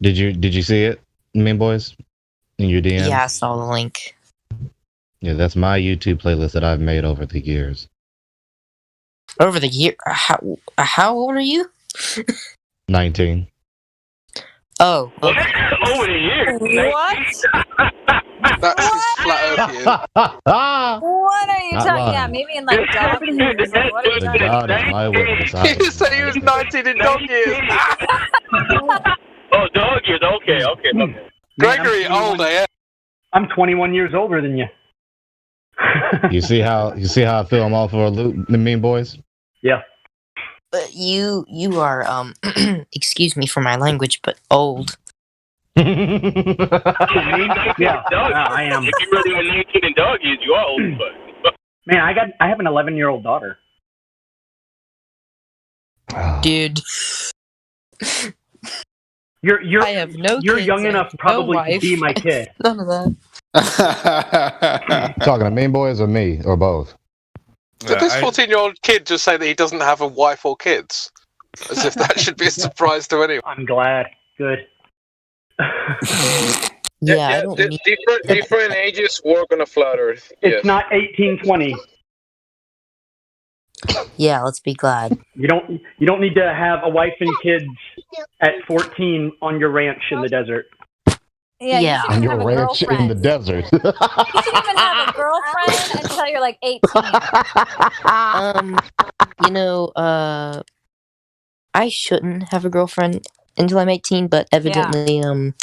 Speaker 1: Did you see it, Mean Boys? In your DM?
Speaker 4: Yeah, I saw the link.
Speaker 1: Yeah, that's my YouTube playlist that I've made over the years.
Speaker 4: Over the year, how old are you?
Speaker 1: 19.
Speaker 4: Oh,
Speaker 22: Over the years.
Speaker 15: What?
Speaker 23: That's his flat earthian.
Speaker 15: What are you
Speaker 1: Not
Speaker 15: talking?
Speaker 1: lying.
Speaker 15: Yeah, maybe in like dog years. Like, what are you
Speaker 1: The
Speaker 15: talking
Speaker 1: God is my witness.
Speaker 23: He just said he was 19 in dog years.
Speaker 22: Oh, dog years. Okay.
Speaker 23: Gregory, older, yeah.
Speaker 6: I'm 21 years older than you.
Speaker 1: You see how I feel I'm all for a loop, the Mean Boys?
Speaker 6: Yeah.
Speaker 4: but you are excuse me for my language, but old.
Speaker 6: Yeah, I am.
Speaker 22: If you really are 19 in dog years, you are old, but
Speaker 6: Man, I have an 11-year-old daughter.
Speaker 4: Dude.
Speaker 6: You're
Speaker 4: I have no
Speaker 6: you're
Speaker 4: kids,
Speaker 6: young
Speaker 4: I
Speaker 6: enough
Speaker 4: have
Speaker 6: probably
Speaker 4: no
Speaker 6: to be
Speaker 4: wife.
Speaker 6: my kid.
Speaker 4: None of that.
Speaker 1: Talking to mean boys or me or both?
Speaker 23: Did this 14-year-old kid just say that he doesn't have a wife or kids? As if that should be a surprise to anyone.
Speaker 6: I'm glad. Good.
Speaker 4: Yeah, I don't need...
Speaker 20: different ages work on a flat Earth.
Speaker 6: It's not 1820.
Speaker 4: Yeah, let's be glad.
Speaker 6: You don't need to have a wife and kids at 14 on your ranch in the desert.
Speaker 15: Yeah, you shouldn't
Speaker 1: On
Speaker 15: even
Speaker 1: your
Speaker 15: have a
Speaker 1: ranch in
Speaker 15: girlfriend.
Speaker 1: the desert.
Speaker 15: You shouldn't even have a girlfriend until you're like 18.
Speaker 4: I shouldn't have a girlfriend until I'm 18, but evidently, I'm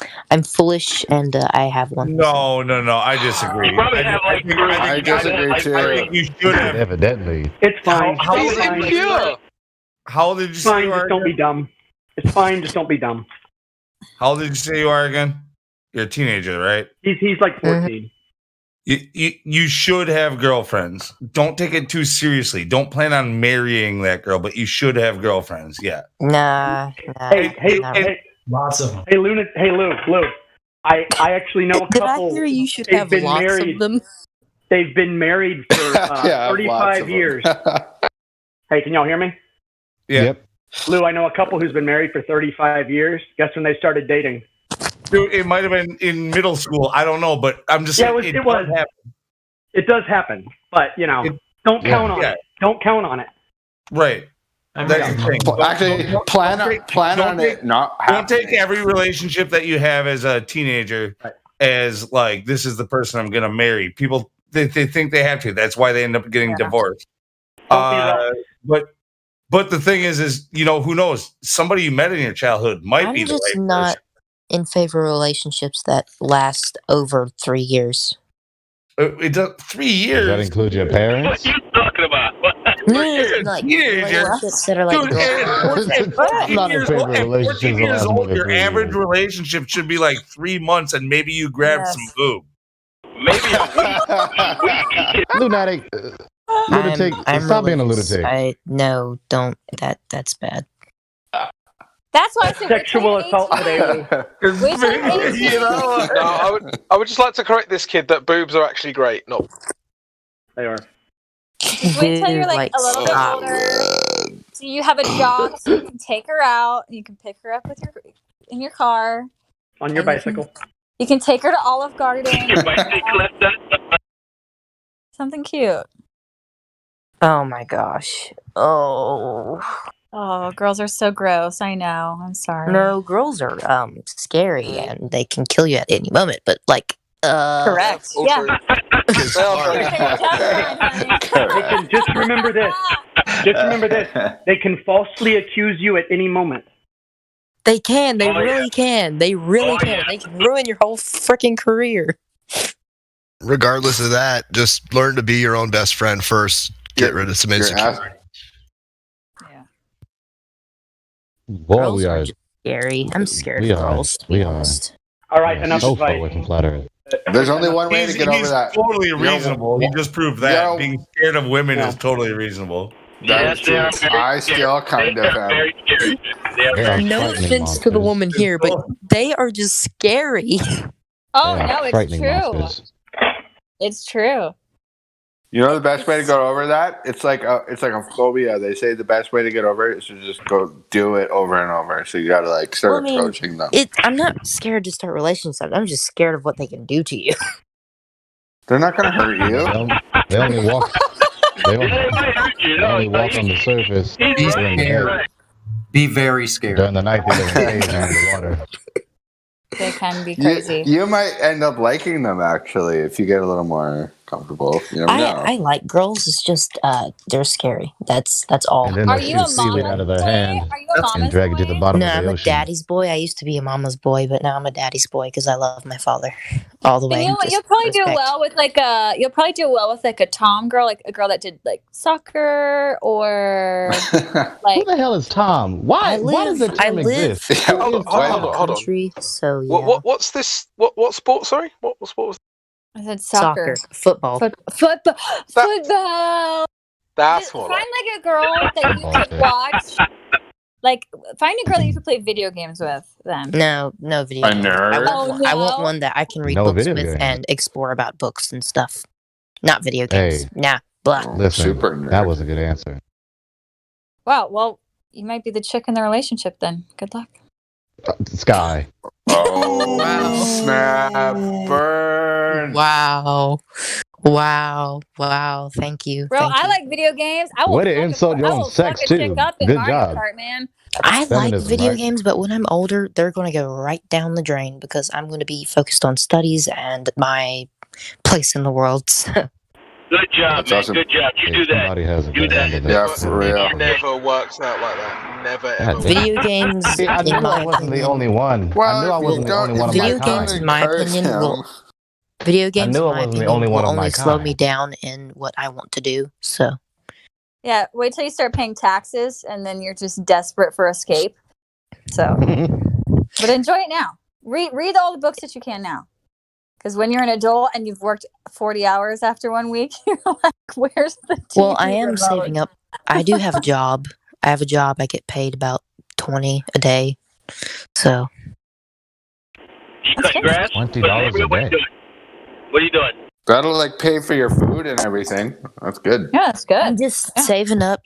Speaker 4: foolish and I have one.
Speaker 18: No. I disagree.
Speaker 22: You probably have like.
Speaker 14: I disagree too.
Speaker 18: I think you should have.
Speaker 1: Evidently.
Speaker 6: It's fine.
Speaker 18: How
Speaker 6: It's
Speaker 18: old
Speaker 6: fine.
Speaker 18: did you? How old did you
Speaker 6: It's
Speaker 18: say
Speaker 6: fine.
Speaker 18: you
Speaker 6: Just
Speaker 18: are?
Speaker 6: don't be dumb. It's fine. Just don't be dumb.
Speaker 18: How old did you say you are again? You're a teenager, right?
Speaker 6: He's like 14.
Speaker 18: You should have girlfriends. Don't take it too seriously. Don't plan on marrying that girl, but you should have girlfriends. Yeah.
Speaker 4: Nah.
Speaker 6: Hey,
Speaker 3: lots of them.
Speaker 6: Hey, Lou. I actually know a
Speaker 4: Did
Speaker 6: couple.
Speaker 4: I hear you should
Speaker 6: they've
Speaker 4: have
Speaker 6: been
Speaker 4: lots
Speaker 6: married.
Speaker 4: of them?
Speaker 6: They've been married for
Speaker 14: Yeah, lots
Speaker 6: 35
Speaker 14: of
Speaker 6: years.
Speaker 14: them.
Speaker 6: Hey, can y'all hear me?
Speaker 18: Yeah.
Speaker 1: Yep.
Speaker 6: Lou, I know a couple who's been married for 35 years. Guess when they started dating?
Speaker 18: Dude, it might have been in middle school. I don't know, but I'm just saying
Speaker 6: it was. It does happen, but don't count on it. Don't count on it.
Speaker 18: Right. That's the thing.
Speaker 14: Actually, plan on it. Not
Speaker 18: don't take every relationship that you have as a teenager as like this is the person I'm going to marry. People they think they have to. That's why they end up getting divorced. But the thing is who knows? Somebody you met in your childhood might be the
Speaker 4: just
Speaker 18: right
Speaker 4: not
Speaker 18: person.
Speaker 4: in favor of relationships that last over 3 years.
Speaker 18: It does 3 years.
Speaker 1: Does that include your parents?
Speaker 22: What are you talking about?
Speaker 4: Like relationships that are like
Speaker 18: Dude,
Speaker 1: I'm not in favor of relationships
Speaker 18: 14 years
Speaker 1: that last more
Speaker 18: old,
Speaker 1: than
Speaker 18: your
Speaker 1: 3
Speaker 18: average
Speaker 1: years.
Speaker 18: relationship should be like 3 months, and maybe you grab some boob.
Speaker 22: Maybe a week.
Speaker 1: Lunatic. Lunatic.
Speaker 4: I'm
Speaker 1: Stop being a
Speaker 4: religious.
Speaker 1: lunatic.
Speaker 4: No, don't. That's bad.
Speaker 15: That's why I said
Speaker 6: Sexual assault today.
Speaker 23: No, I would just like to correct this kid that boobs are actually great. Not
Speaker 6: they are.
Speaker 15: Wait till you're like a little bit older. So you have a job, so you can take her out. You can pick her up in your car.
Speaker 6: On your bicycle.
Speaker 15: You can take her to Olive Garden. Something cute.
Speaker 4: Oh my gosh. Oh,
Speaker 15: girls are so gross. I know. I'm sorry.
Speaker 4: No, girls are scary and they can kill you at any moment. But like,
Speaker 15: correct. Yeah.
Speaker 6: They can just remember this. They can falsely accuse you at any moment.
Speaker 4: They can. They really can. They really can. They can ruin your whole freaking career.
Speaker 12: Regardless of that, just learn to be your own best friend first. Get rid of some insecurity.
Speaker 1: Boy, we are
Speaker 4: scary. I'm scared of girls.
Speaker 1: We are.
Speaker 6: All right, enough
Speaker 1: So
Speaker 6: advice.
Speaker 1: far away from flat Earth.
Speaker 14: There's only one way to get over
Speaker 18: He's
Speaker 14: that.
Speaker 18: totally reasonable. He just proved that. Being scared of women is totally reasonable.
Speaker 14: That is true. I still kind of am.
Speaker 22: Very scary.
Speaker 4: No offense to the woman here, but they are just scary.
Speaker 15: Oh
Speaker 1: They are
Speaker 15: no, it's
Speaker 1: frightening
Speaker 15: true.
Speaker 1: monsters.
Speaker 15: It's true.
Speaker 14: You know the best way to get over that? It's like a phobia. They say the best way to get over it is to just go do it over and over. So you got to like start approaching them.
Speaker 4: I'm not scared to start relationships. I'm just scared of what they can do to you.
Speaker 14: They're not going to hurt you.
Speaker 1: They only walk. They only walk on the surface. during the day.
Speaker 7: Be very scared.
Speaker 1: During the night, they live in caves under the water.
Speaker 15: They can be crazy.
Speaker 14: You might end up liking them actually if you get a little more comfortable. You never know.
Speaker 4: I like girls. It's just they're scary. That's all.
Speaker 1: And then
Speaker 15: Are
Speaker 1: they
Speaker 15: you
Speaker 1: shoot
Speaker 15: a
Speaker 1: seaweed out of their hand
Speaker 15: Are you a mama's
Speaker 1: and drag it to the bottom
Speaker 4: No,
Speaker 1: of
Speaker 4: I'm
Speaker 1: the
Speaker 4: a
Speaker 1: ocean.
Speaker 4: daddy's boy. I used to be a mama's boy, but now I'm a daddy's boy because I love my father all the way.
Speaker 15: And
Speaker 4: Just
Speaker 15: you'll probably do
Speaker 4: respect.
Speaker 15: well with like a tom girl, like a girl that did like soccer or like.
Speaker 1: Who the hell is Tom? Why does the term exist?
Speaker 23: Hold on.
Speaker 4: Country, so yeah.
Speaker 23: What's this? What sport? Sorry, what sport was?
Speaker 11: I said soccer.
Speaker 4: Football.
Speaker 11: Football.
Speaker 23: That's what.
Speaker 11: Find like a girl that you could watch. Like, find a girl that you could play video games with. Then
Speaker 4: No video
Speaker 14: A
Speaker 4: games.
Speaker 14: nerd?
Speaker 4: I want one that I can read
Speaker 1: No
Speaker 4: books
Speaker 1: video
Speaker 4: with
Speaker 1: games.
Speaker 4: and explore about books and stuff. Not video games.
Speaker 1: Hey.
Speaker 4: Nah, blah.
Speaker 1: Listen,
Speaker 14: Super nerd.
Speaker 1: that was a good answer.
Speaker 11: wow. Well, you might be the chick in the relationship. Then good luck.
Speaker 1: Sky.
Speaker 14: Oh,
Speaker 4: Wow.
Speaker 14: snap. Burn.
Speaker 4: Wow. Thank you.
Speaker 11: Bro,
Speaker 4: Thank
Speaker 11: I
Speaker 4: you.
Speaker 11: like video games. I will
Speaker 1: Way to
Speaker 11: fuck
Speaker 1: insult your
Speaker 11: I
Speaker 1: own
Speaker 11: will
Speaker 1: sex,
Speaker 11: fuck a chick
Speaker 1: too.
Speaker 11: up in
Speaker 1: Good
Speaker 11: Mario
Speaker 1: job.
Speaker 11: Kart, man.
Speaker 4: I like
Speaker 1: Feminism,
Speaker 4: video
Speaker 1: right?
Speaker 4: games, but when I'm older, they're going to go right down the drain because I'm going to be focused on studies and my place in the world.
Speaker 22: Good job,
Speaker 14: That's
Speaker 22: man.
Speaker 14: awesome.
Speaker 22: Good job. You do that.
Speaker 1: Somebody has a
Speaker 22: Do
Speaker 1: good
Speaker 22: that.
Speaker 1: hand in that.
Speaker 14: Yeah, for real.
Speaker 23: It never works out like that. Never ever.
Speaker 1: God damn.
Speaker 4: Video games,
Speaker 1: See, I knew
Speaker 4: in my
Speaker 1: I wasn't the
Speaker 4: opinion,
Speaker 1: only one. I knew I wasn't the only one of my
Speaker 4: video games, in
Speaker 1: kind.
Speaker 4: my opinion, will. Video games,
Speaker 1: knew
Speaker 4: in
Speaker 1: I
Speaker 4: my
Speaker 1: wasn't the
Speaker 4: opinion,
Speaker 1: only one
Speaker 4: will
Speaker 1: of my
Speaker 4: only slow
Speaker 1: kind.
Speaker 4: me down in what I want to do. So,
Speaker 11: Yeah, wait till you start paying taxes, and then you're just desperate for escape. So, but enjoy it now. Read all the books that you can now, because when you're an adult and you've worked 40 hours after 1 week, you're like, "Where's the TV
Speaker 4: well, I am
Speaker 11: remote?"
Speaker 4: saving up. I do have a job. I have a job. I get paid about $20 a day. So,
Speaker 22: You cutting grass?
Speaker 1: $20
Speaker 22: What
Speaker 1: a
Speaker 22: are you
Speaker 1: day.
Speaker 22: doing? What are you doing?
Speaker 14: That'll like pay for your food and everything. That's good.
Speaker 11: Yeah, that's good.
Speaker 4: I'm just saving up.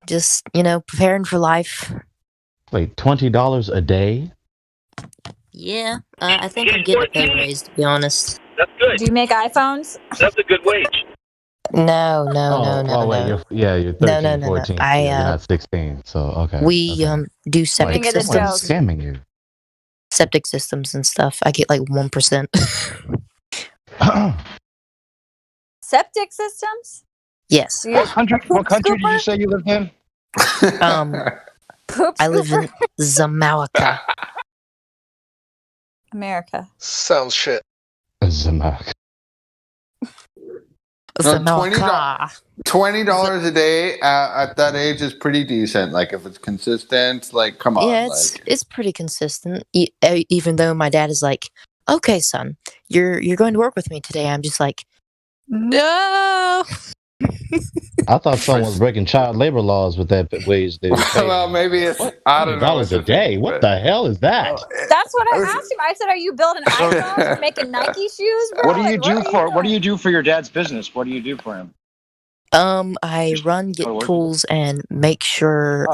Speaker 4: Just preparing for life.
Speaker 1: Wait, $20 a day?
Speaker 4: Yeah, I think I'm getting a pay raise, to be honest.
Speaker 22: That's good.
Speaker 11: Do you make iPhones?
Speaker 22: That's a good wage.
Speaker 4: No.
Speaker 1: Wait, you're 13,
Speaker 4: No.
Speaker 1: 14.
Speaker 4: I,
Speaker 1: you're not 16. So, okay.
Speaker 4: We do septic
Speaker 11: Finger the
Speaker 4: systems,
Speaker 11: toes.
Speaker 1: Scamming you.
Speaker 4: septic systems and stuff. I get like 1%.
Speaker 11: Septic systems?
Speaker 4: Yes.
Speaker 11: Do you-
Speaker 17: What country did you say you lived in?
Speaker 11: Poop
Speaker 4: I live in
Speaker 11: scooper?
Speaker 4: Zamaica.
Speaker 11: America.
Speaker 23: Sounds shit.
Speaker 1: Zamak.
Speaker 4: Zamaica.
Speaker 14: $20 a day at that age is pretty decent. Like if it's consistent, like come on.
Speaker 4: Yeah,
Speaker 14: like,
Speaker 4: it's pretty consistent. Even though my dad is like, "Okay, son, you're going to work with me today." I'm just like, "No."
Speaker 1: I thought someone was breaking child labor laws with that wage. They
Speaker 14: well, maybe it's I don't know.
Speaker 1: $20 a day. What the hell is that?
Speaker 11: That's what I asked him. I said, "Are you building iPhones or making Nike shoes, bro?"
Speaker 17: What do you
Speaker 11: Like,
Speaker 17: do for? What do you do for your dad's business? What do you do for him?
Speaker 4: I get tools and make sure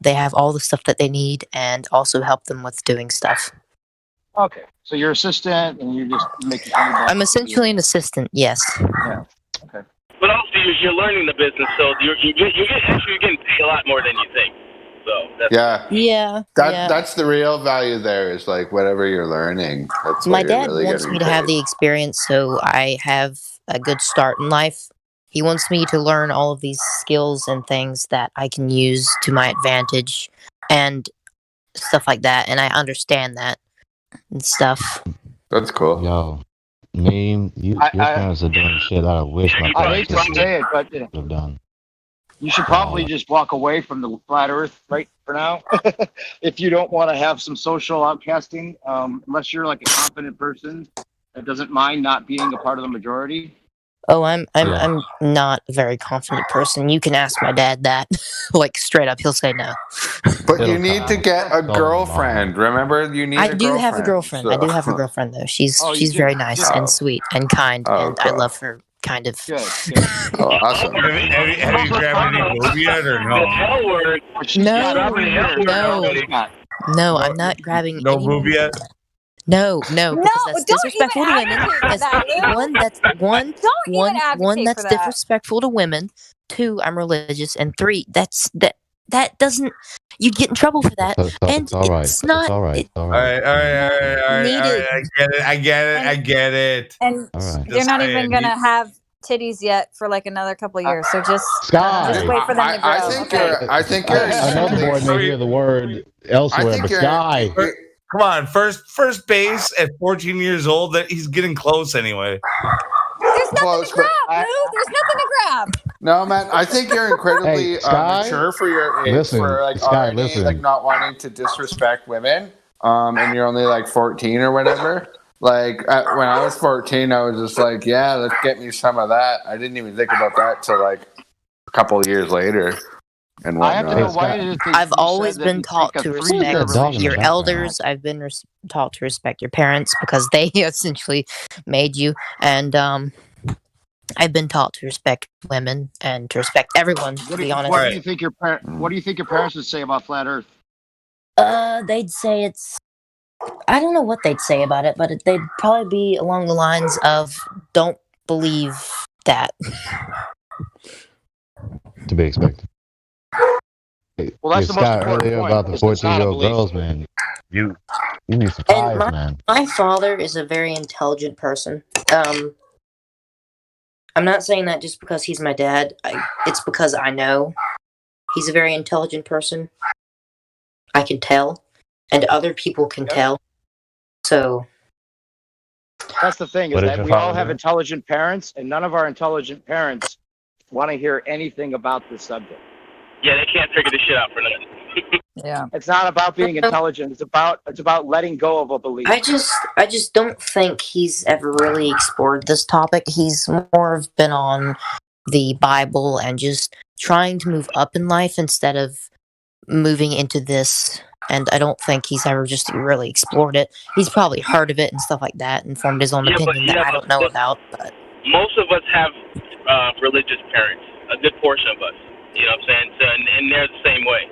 Speaker 4: they have all the stuff that they need, and also help them with doing stuff.
Speaker 17: Okay, so you're assistant, and you just make.
Speaker 4: I'm essentially an assistant. Yes.
Speaker 17: Yeah. Okay.
Speaker 22: But also, you're learning the business, so you're getting paid a lot more than you think. So that's
Speaker 14: yeah.
Speaker 4: Yeah.
Speaker 14: That's the real value there is like whatever you're learning. That's
Speaker 4: My
Speaker 14: what you're
Speaker 4: dad
Speaker 14: really
Speaker 4: wants
Speaker 14: getting
Speaker 4: me to have
Speaker 14: paid.
Speaker 4: the experience, so I have a good start in life. He wants me to learn all of these skills and things that I can use to my advantage and stuff like that, and I understand that and stuff.
Speaker 14: That's cool.
Speaker 1: Yo, your parents are doing shit I wish my
Speaker 17: I hate
Speaker 1: parents
Speaker 17: to say it, but
Speaker 1: would have done.
Speaker 17: you should probably just walk away from the flat Earth right for now, if you don't want to have some social outcasting. Unless you're like a confident person that doesn't mind not being a part of the majority.
Speaker 4: Oh, I'm not a very confident person. You can ask my dad that, like straight up. He'll say no.
Speaker 14: But you need to get a girlfriend. Remember, you need.
Speaker 4: I do have a girlfriend. I do have a girlfriend though. She's very nice and sweet and kind, and I love her. Kind of.
Speaker 14: Oh, awesome.
Speaker 18: Have you grabbed any boob yet or no?
Speaker 4: No, I'm not grabbing.
Speaker 18: No boob yet?
Speaker 4: No, because that's disrespectful to women. That's that's disrespectful to women. 2, I'm religious, and 3, that doesn't. You get in trouble for that, and
Speaker 1: It's all right.
Speaker 4: it's not.
Speaker 1: It's all right.
Speaker 18: All right. I get it.
Speaker 11: And they're not even gonna have titties yet for like another couple of years. So just wait for them to grow.
Speaker 14: I think you're.
Speaker 1: Another boy may hear the word elsewhere, but Sky.
Speaker 18: Come on, first base at 14 years old. That he's getting close anyway.
Speaker 11: There's nothing to grab, Lou. There's nothing to grab.
Speaker 14: No, man. I think you're incredibly
Speaker 1: Hey, Sky,
Speaker 14: mature for your age.
Speaker 1: listen,
Speaker 14: for like
Speaker 1: Sky,
Speaker 14: already
Speaker 1: listen.
Speaker 14: like not wanting to disrespect women. And you're only like 14 or whatever. Like when I was 14, I was just like, yeah, let's get me some of that. I didn't even think about that till like a couple of years later. And
Speaker 17: I have to know
Speaker 14: whatnot.
Speaker 17: why it is that
Speaker 4: I've
Speaker 17: you
Speaker 4: always
Speaker 17: said that
Speaker 4: been
Speaker 17: you
Speaker 4: taught
Speaker 17: think
Speaker 4: to
Speaker 17: a
Speaker 4: respect
Speaker 17: 3-year relationship-
Speaker 4: your elders. I've been taught to respect your parents because they essentially made you. And I've been taught to respect women and to respect everyone. To be honest,
Speaker 17: What do you think your parents would say about flat Earth?
Speaker 4: they'd say it's. I don't know what they'd say about it, but they'd probably be along the lines of "Don't believe that."
Speaker 1: To be expected.
Speaker 17: Well, that's the most
Speaker 1: Scott
Speaker 17: important
Speaker 1: earlier
Speaker 17: point,
Speaker 1: about the
Speaker 17: is it's not a
Speaker 1: 14-year-old
Speaker 17: belief.
Speaker 1: girls, man. You'd be
Speaker 4: And
Speaker 1: surprised, man.
Speaker 4: my father is a very intelligent person. I'm not saying that just because he's my dad. It's because I know he's a very intelligent person. I can tell, and other people can tell. So
Speaker 17: That's the thing, is
Speaker 1: What is
Speaker 17: that
Speaker 1: your
Speaker 17: we all
Speaker 1: father
Speaker 17: have
Speaker 1: doing?
Speaker 17: intelligent parents, and none of our intelligent parents want to hear anything about this subject.
Speaker 22: Yeah, they can't figure this shit out for nothing.
Speaker 15: Yeah.
Speaker 17: It's not about being intelligent. It's about letting go of a belief.
Speaker 4: I just don't think he's ever really explored this topic. He's more of been on the Bible and just trying to move up in life instead of moving into this. And I don't think he's ever just really explored it. He's probably heard of it and stuff like that and formed his own opinion that I don't know about. But
Speaker 22: Most of us have religious parents, a good portion of us. You know what I'm saying? So, and they're the same way.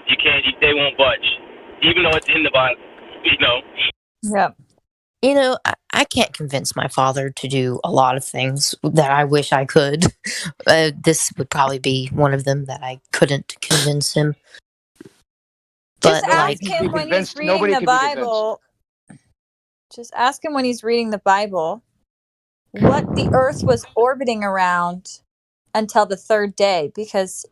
Speaker 22: You can't, they won't budge, even though it's in the Bible. You know.
Speaker 15: Yep.
Speaker 4: You know, I can't convince my father to do a lot of things that I wish I could. This would probably be one of them that I couldn't convince him.
Speaker 15: Just
Speaker 4: But
Speaker 15: ask him when he's reading the Bible. Just ask him when he's reading the Bible what the Earth was orbiting around until the third day, because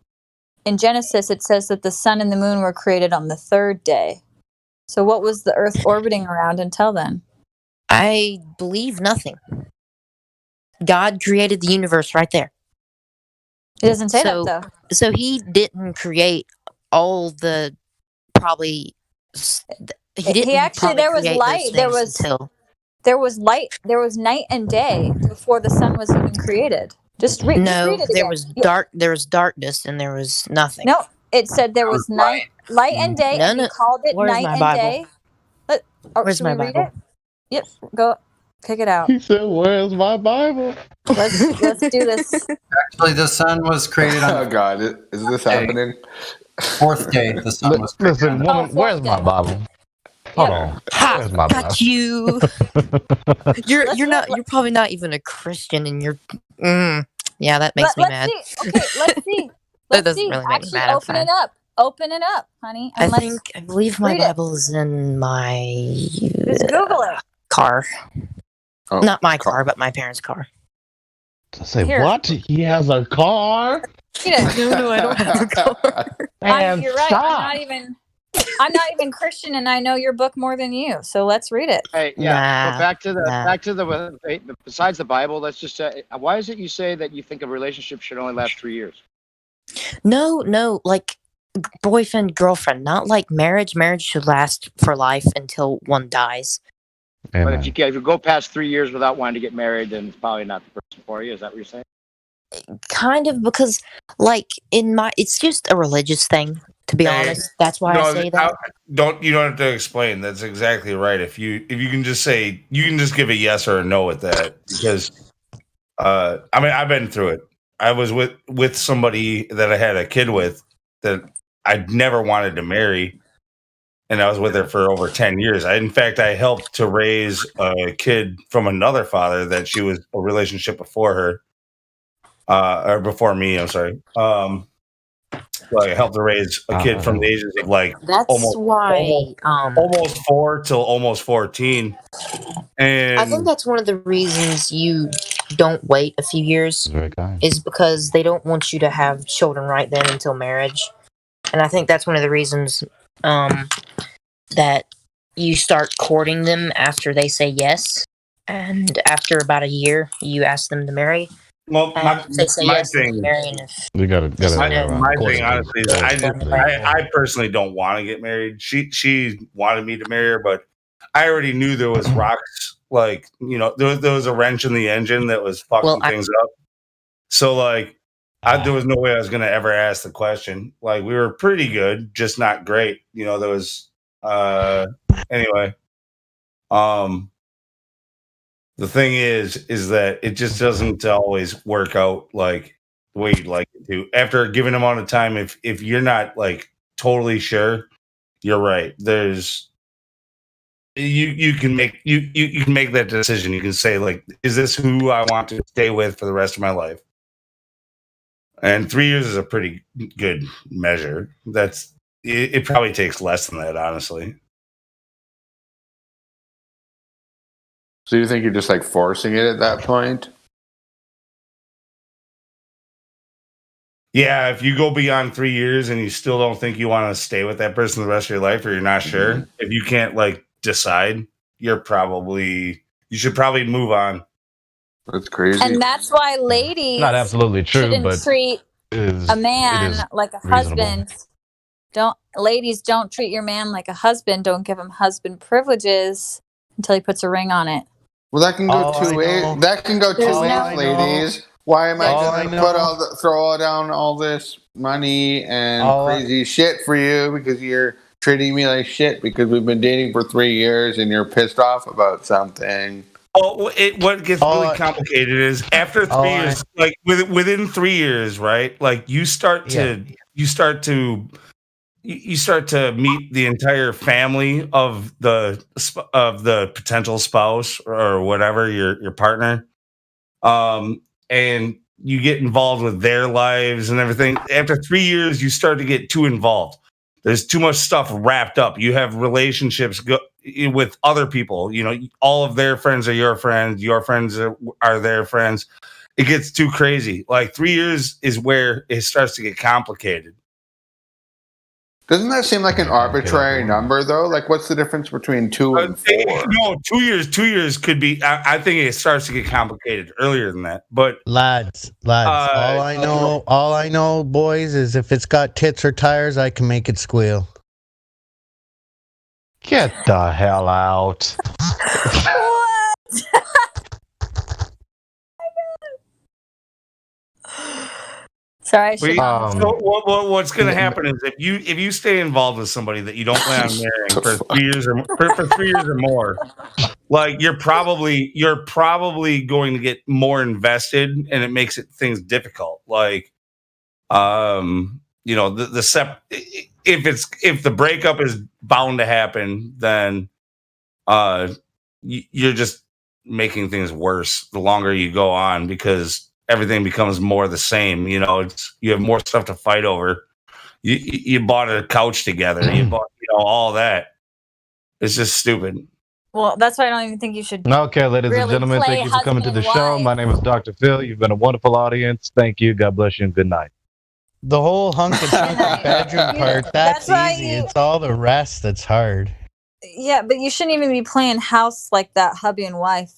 Speaker 15: in Genesis it says that the sun and the moon were created on the third day. So what was the Earth orbiting around until then?
Speaker 4: I believe nothing. God created the universe right there.
Speaker 15: It doesn't say that though.
Speaker 4: So he didn't create all the probably. He didn't.
Speaker 15: He actually, there was light. There was light. There was night and day before the sun was even created. Just read it
Speaker 4: there
Speaker 15: again.
Speaker 4: was dark. There was darkness, and there was nothing.
Speaker 15: No, it said there was light and day, and he called it
Speaker 4: Where's
Speaker 15: night
Speaker 4: my
Speaker 15: and
Speaker 4: Bible?
Speaker 15: day.
Speaker 4: Where's
Speaker 15: should
Speaker 4: my
Speaker 15: we read
Speaker 4: Bible?
Speaker 15: it? Yep, go pick it out.
Speaker 1: He said, "Where's my Bible?"
Speaker 15: Let's do this.
Speaker 7: Actually, the sun was created on.
Speaker 14: Oh God, is this happening?
Speaker 7: Fourth day, the sun was created.
Speaker 1: Listen, woman, where's my Bible? Hold on. Where's my Bible?
Speaker 4: Got you. You're probably not even a Christian, and you're. Yeah, that makes me mad.
Speaker 15: Let's see. Okay, let's see.
Speaker 4: That doesn't really make me mad.
Speaker 15: Open it up. Open it up, honey. And
Speaker 4: I believe my
Speaker 15: read it.
Speaker 4: Bible is in my
Speaker 15: Just Google it.
Speaker 4: car.
Speaker 14: Oh,
Speaker 4: Not my car, but my parents' car.
Speaker 1: Say
Speaker 15: Here.
Speaker 1: what? He has a car?
Speaker 4: No, I don't have a car.
Speaker 1: Man,
Speaker 15: You're right.
Speaker 1: stop.
Speaker 15: I'm not even Christian, and I know your book more than you. So let's read it.
Speaker 17: Hey, yeah.
Speaker 4: Nah,
Speaker 17: But back to the besides the Bible. Let's just say, why is it you say that you think a relationship should only last 3 years?
Speaker 4: No, like boyfriend, girlfriend, not like marriage. Marriage should last for life until one dies.
Speaker 17: But if you go past 3 years without wanting to get married, then it's probably not the person for you. Is that what you're saying?
Speaker 4: Kind of, because like it's just a religious thing, to be honest. That's why I say that.
Speaker 18: You don't have to explain. That's exactly right. If you can just say, you can just give a yes or a no at that, because I mean, I've been through it. I was with somebody that I had a kid with that I never wanted to marry, and I was with her for over 10 years. In fact, I helped to raise a kid from another father that she was a relationship before her, or before me. I'm sorry. So I helped to raise a kid from the ages of like almost 4 till almost 14. And
Speaker 4: I think that's one of the reasons you don't wait a few years is because they don't want you to have children right then until marriage. And I think that's one of the reasons that you start courting them after they say yes. And after about a year, you ask them to marry.
Speaker 18: Well, my thing,
Speaker 1: we gotta
Speaker 18: my thing, honestly, is I personally don't want to get married. She wanted me to marry her, but I already knew there was rocks Like, there was a wrench in the engine that was fucking things up. So, like, there was no way I was going to ever ask the question. Like, we were pretty good, just not great. There was, anyway. The thing is that it just doesn't always work out like the way you'd like it to. After a given amount of time, if you're not like totally sure, you're right. There's you can make you can make that decision. You can say, like, is this who I want to stay with for the rest of my life? And 3 years is a pretty good measure. It probably takes less than that, honestly.
Speaker 14: So you think you're just like forcing it at that point?
Speaker 18: Yeah, if you go beyond 3 years and you still don't think you want to stay with that person the rest of your life, or you're not sure, if you can't like decide, you should probably move on.
Speaker 14: That's crazy.
Speaker 15: And that's why ladies
Speaker 1: Not absolutely true,
Speaker 15: shouldn't
Speaker 1: but
Speaker 15: treat
Speaker 1: is
Speaker 15: a man like a
Speaker 1: reasonable.
Speaker 15: husband. Ladies, don't treat your man like a husband. Don't give him husband privileges until he puts a ring on it.
Speaker 14: Well, that can go two ways. That can go two ways, ladies. Why am I going to throw down all this money and crazy shit for you because you're treating me like shit because we've been dating for 3 years and you're pissed off about something?
Speaker 18: Well, what gets really complicated is after 3 years, like within 3 years, right? Like you start to meet the entire family of the potential spouse or whatever, your partner, and you get involved with their lives and everything. After 3 years, you start to get too involved. There's too much stuff wrapped up. You have relationships with other people. All of their friends are your friends. Your friends are their friends. It gets too crazy. Like 3 years is where it starts to get complicated.
Speaker 14: Doesn't that seem like an arbitrary number, though? Like, what's the difference between 2 and 4?
Speaker 18: No, 2 years. 2 years could be. I think it starts to get complicated earlier than that. But
Speaker 9: lads, all I know, boys, is if it's got tits or tires, I can make it squeal.
Speaker 1: Get the hell out!
Speaker 15: Sorry.
Speaker 18: So what's going to happen is if you stay involved with somebody that you don't plan on marrying for 3 years or for 3 years or more, like you're probably going to get more invested, and it makes things difficult. Like, if the breakup is bound to happen, then you're just making things worse the longer you go on because everything becomes more the same. You have more stuff to fight over. You bought a couch together. You bought, all that. It's just stupid.
Speaker 15: Well, that's why I don't even think you should.
Speaker 1: Okay, ladies and gentlemen, thank you for coming to the show. My name is Dr. Phil. You've been a wonderful audience. Thank you. God bless you and good night.
Speaker 9: The whole hunk and chunk of bedroom part, that's easy. It's all the rest that's hard.
Speaker 15: Yeah, but you shouldn't even be playing house like that, hubby and wife,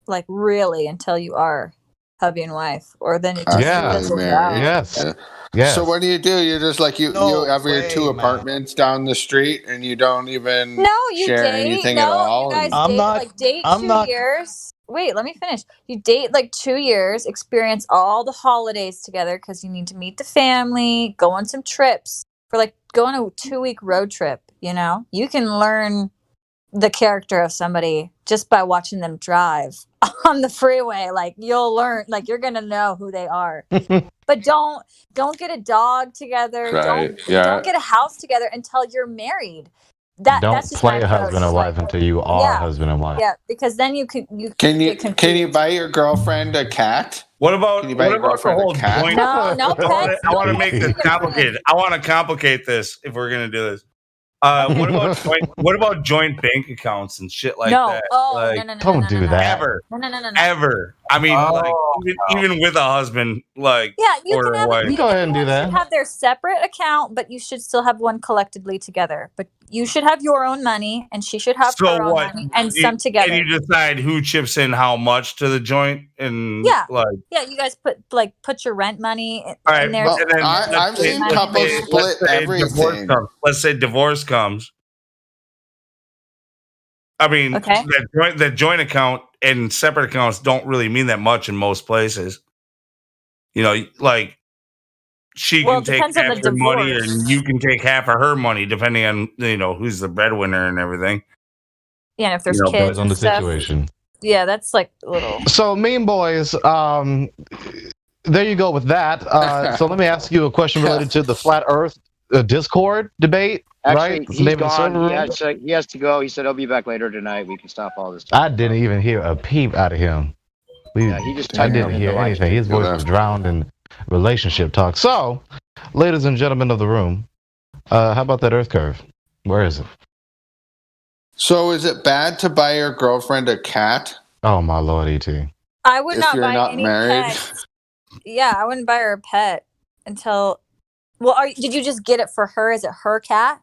Speaker 15: like really, until you are hubby and wife, or then you just
Speaker 14: Yes. So what do? You're just like you have your 2 apartments down the street, and you don't even share anything at all.
Speaker 15: You guys date 2 years. Wait, let me finish. You date like 2 years, experience all the holidays together because you need to meet the family, go on some trips. Go on a 2-week road trip. You can learn the character of somebody just by watching them drive on the freeway. Like you'll learn, like you're gonna know who they are. But don't get a dog together.
Speaker 14: Right.
Speaker 15: Don't get a house together until you're married. That's just
Speaker 1: play husband and wife until you are husband and wife.
Speaker 15: Yeah, because then you can
Speaker 14: Can you buy your girlfriend a cat?
Speaker 18: What about the whole joint?
Speaker 15: No pets.
Speaker 18: I want to make this complicated. I want to complicate this if we're gonna do this. What about joint bank accounts and shit like that?
Speaker 15: No.
Speaker 1: Don't do that.
Speaker 18: Ever.
Speaker 15: No.
Speaker 18: Ever. I mean, even with a husband,
Speaker 15: you
Speaker 18: or a wife.
Speaker 1: Go ahead and do that.
Speaker 15: You have their separate account, but you should still have one collectively together. But you should have your own money, and she should have her own money, and some together.
Speaker 18: And you decide who chips in how much to the joint, and
Speaker 15: you guys put your rent money in there.
Speaker 14: Well, I've seen couples split everything.
Speaker 18: Let's say divorce comes. I mean,
Speaker 15: Okay.
Speaker 18: that joint account and separate accounts don't really mean that much in most places. You know, like she
Speaker 15: Well,
Speaker 18: can
Speaker 15: it
Speaker 18: take
Speaker 15: depends on
Speaker 18: half
Speaker 15: the
Speaker 18: your money,
Speaker 15: divorce.
Speaker 18: and you can take half of her money, depending on who's the breadwinner and everything.
Speaker 15: Yeah, and if there's
Speaker 18: You know,
Speaker 15: kids
Speaker 1: Depends on
Speaker 15: and
Speaker 1: the
Speaker 15: stuff.
Speaker 1: situation.
Speaker 15: Yeah, that's like a little.
Speaker 1: So, Mean Boys, there you go with that. So let me ask you a question related to the Flat Earth Discord debate,
Speaker 17: Actually,
Speaker 1: right?
Speaker 17: he's
Speaker 1: Maybe the server
Speaker 17: gone.
Speaker 1: room?
Speaker 17: He has to go. He said he'll be back later tonight. We can stop all this.
Speaker 1: I didn't even hear a peep out of him.
Speaker 17: He just
Speaker 1: I
Speaker 17: typed
Speaker 1: didn't
Speaker 17: up
Speaker 1: hear
Speaker 17: the live
Speaker 1: anything. His
Speaker 17: stream.
Speaker 1: voice was drowned in relationship talk. So, ladies and gentlemen of the room, how about that Earth curve? Where is it?
Speaker 14: So is it bad to buy your girlfriend a cat?
Speaker 1: Oh my Lord, ET.
Speaker 15: I would
Speaker 14: If
Speaker 15: not
Speaker 14: you're
Speaker 15: buy
Speaker 14: not
Speaker 15: any
Speaker 14: married?
Speaker 15: pets. Yeah, I wouldn't buy her a pet until. Well, did you just get it for her? Is it her cat?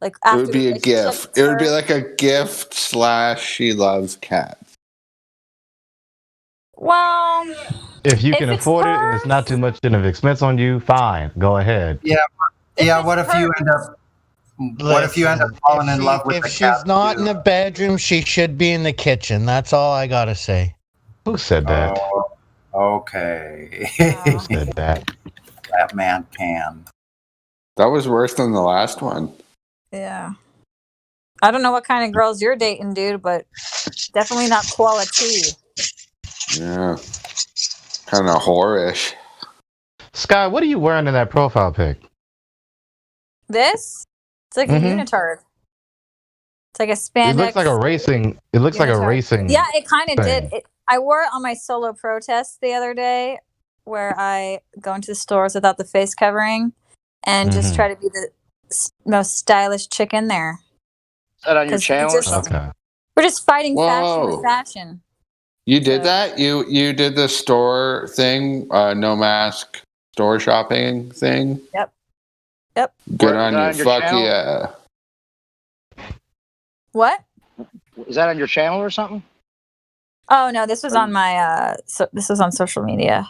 Speaker 15: Like
Speaker 14: It
Speaker 15: after
Speaker 14: would be a gift. It would be like a gift / she loves cats.
Speaker 15: Well,
Speaker 1: If you can
Speaker 15: it's
Speaker 1: afford it and it's not too much of expense on you, fine, go ahead.
Speaker 7: Yeah, What if you end up? What if you end up falling in love with
Speaker 9: If
Speaker 7: the
Speaker 9: she's
Speaker 7: cat?
Speaker 9: not in the bedroom, she should be in the kitchen. That's all I gotta say.
Speaker 1: Who said that?
Speaker 7: Oh, okay.
Speaker 1: Who said that?
Speaker 7: That man can.
Speaker 14: That was worse than the last one.
Speaker 15: Yeah. I don't know what kind of girls you're dating, dude, but definitely not quality.
Speaker 14: Yeah. Kind of whorish.
Speaker 1: Sky, what are you wearing in that profile pic?
Speaker 15: This? It's like a unitard. It's like a spandex.
Speaker 1: It looks like a racing. It looks like a
Speaker 15: unitard.
Speaker 1: racing.
Speaker 15: Yeah, it kind of
Speaker 1: thing.
Speaker 15: did. I wore it on my solo protest the other day, where I go into the stores without the face covering and just try to be the most stylish chick in there.
Speaker 17: Is that on your channel or something?
Speaker 1: Okay.
Speaker 15: We're just fighting fashion
Speaker 14: Whoa.
Speaker 15: with fashion.
Speaker 14: You did that? You did the store thing, no mask store shopping thing?
Speaker 15: Yep.
Speaker 14: Good on you.
Speaker 17: your
Speaker 14: Fuck
Speaker 17: channel?
Speaker 14: yeah.
Speaker 15: What?
Speaker 17: Is that on your channel or something?
Speaker 15: Oh no, this was on my this was on social media.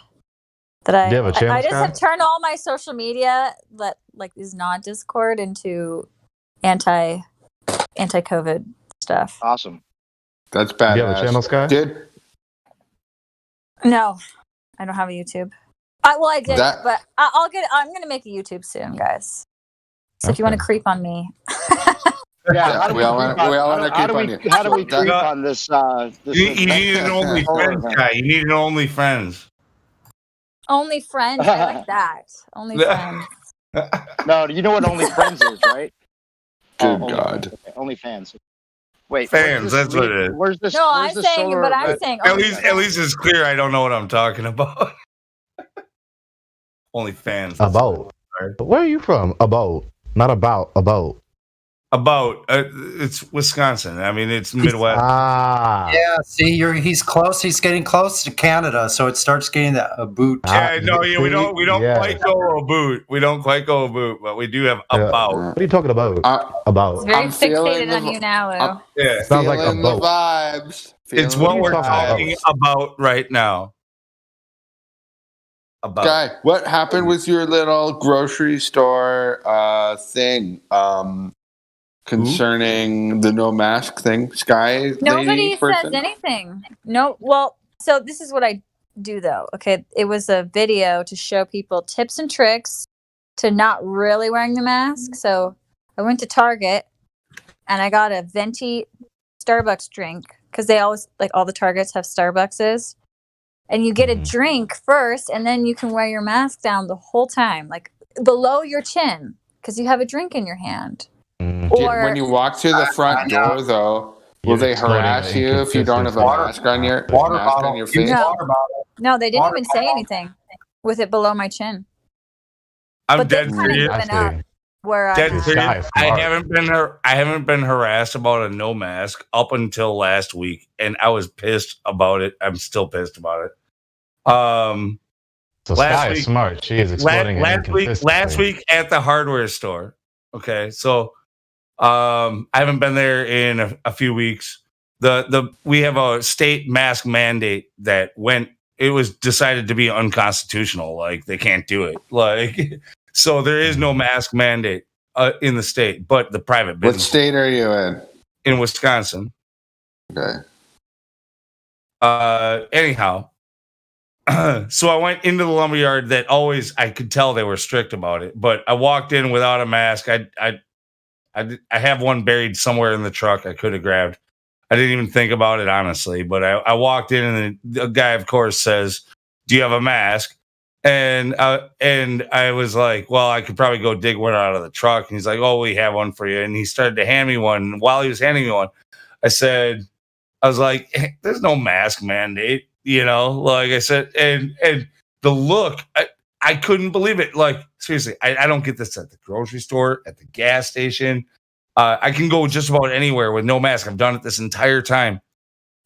Speaker 15: That I
Speaker 1: Do you have a channel,
Speaker 15: I just
Speaker 1: Sky?
Speaker 15: have turned all my social media that like is not Discord into anti-COVID stuff.
Speaker 17: Awesome.
Speaker 14: That's badass.
Speaker 1: Do you have a channel, Sky?
Speaker 14: Did
Speaker 15: No, I don't have a YouTube. I did,
Speaker 14: That-
Speaker 15: but I'm gonna make a YouTube soon, guys. So if you want to creep on me,
Speaker 17: Yeah, how do
Speaker 14: we all want to
Speaker 17: how
Speaker 14: keep
Speaker 17: do
Speaker 14: on
Speaker 17: we
Speaker 14: you.
Speaker 17: how do we
Speaker 14: That-
Speaker 17: creep on this?
Speaker 18: You need an OnlyFans guy. You need an OnlyFans.
Speaker 15: only friends. I like that. Only friends.
Speaker 17: No, you know what OnlyFriends is, right?
Speaker 14: Good
Speaker 17: Oh,
Speaker 14: God.
Speaker 17: Okay. OnlyFans. Wait,
Speaker 18: Fans, that's what it is.
Speaker 17: Where's this?
Speaker 15: No,
Speaker 17: where's
Speaker 15: I'm
Speaker 17: this
Speaker 15: saying,
Speaker 17: solar
Speaker 15: but I'm
Speaker 17: event?
Speaker 15: saying.
Speaker 18: At least it's clear. I don't know what I'm talking about. OnlyFans.
Speaker 1: About. Where are you from? About. Not about. About.
Speaker 18: About. It's Wisconsin. I mean, it's Midwest.
Speaker 7: Yeah, see, he's close. He's getting close to Canada, so it starts getting a boot.
Speaker 18: Yeah, no, yeah, we don't quite go a boot. We don't quite go a boot, but we do have about.
Speaker 1: What are you talking about? About.
Speaker 15: It's very
Speaker 14: I'm feeling
Speaker 15: fixated on you now, Lou.
Speaker 18: Yeah,
Speaker 1: Sounds like a
Speaker 14: Feeling the
Speaker 1: boat.
Speaker 14: vibes.
Speaker 18: it's
Speaker 14: Feeling
Speaker 18: what we're
Speaker 14: the
Speaker 18: talking
Speaker 14: vibes.
Speaker 18: about right now. About.
Speaker 14: Guy, what happened with your little grocery store thing concerning the no mask thing? Sky
Speaker 15: Nobody
Speaker 14: lady
Speaker 15: says
Speaker 14: person?
Speaker 15: anything. No. Well, so this is what I do though. Okay, it was a video to show people tips and tricks to not really wearing the mask. So I went to Target and I got a venti Starbucks drink because they always like all the Targets have Starbuckses. And you get a drink first, and then you can wear your mask down the whole time, like below your chin, because you have a drink in your hand. Or
Speaker 14: When you walk through the front door, though, will they harass you if you don't have a mask on your face?
Speaker 15: no, they didn't even say anything with it below my chin.
Speaker 18: I'm
Speaker 15: But
Speaker 18: dead
Speaker 15: they've kind of
Speaker 18: serious.
Speaker 15: given up where
Speaker 18: Dead
Speaker 15: I
Speaker 18: serious. I haven't been harassed about a no mask up until last week, and I was pissed about it. I'm still pissed about it.
Speaker 1: So Sky is smart. She is exploiting
Speaker 18: last week at the hardware store. Okay, so I haven't been there in a few weeks. We have a state mask mandate that it was decided to be unconstitutional. Like they can't do it. Like so there is no mask mandate in the state, but the private business.
Speaker 14: What state are you in?
Speaker 18: In Wisconsin.
Speaker 14: Okay.
Speaker 18: Anyhow, so I went into the lumberyard that always I could tell they were strict about it, but I walked in without a mask. I have one buried somewhere in the truck I could have grabbed. I didn't even think about it, honestly, but I walked in and the guy, of course, says, "Do you have a mask?" And I was like, "Well, I could probably go dig one out of the truck." And he's like, "Oh, we have one for you." And he started to hand me one. And while he was handing me one, I was like, hey, "There's no mask mandate," like I said, and the look, I couldn't believe it. Like, seriously, I don't get this at the grocery store, at the gas station. I can go just about anywhere with no mask. I've done it this entire time.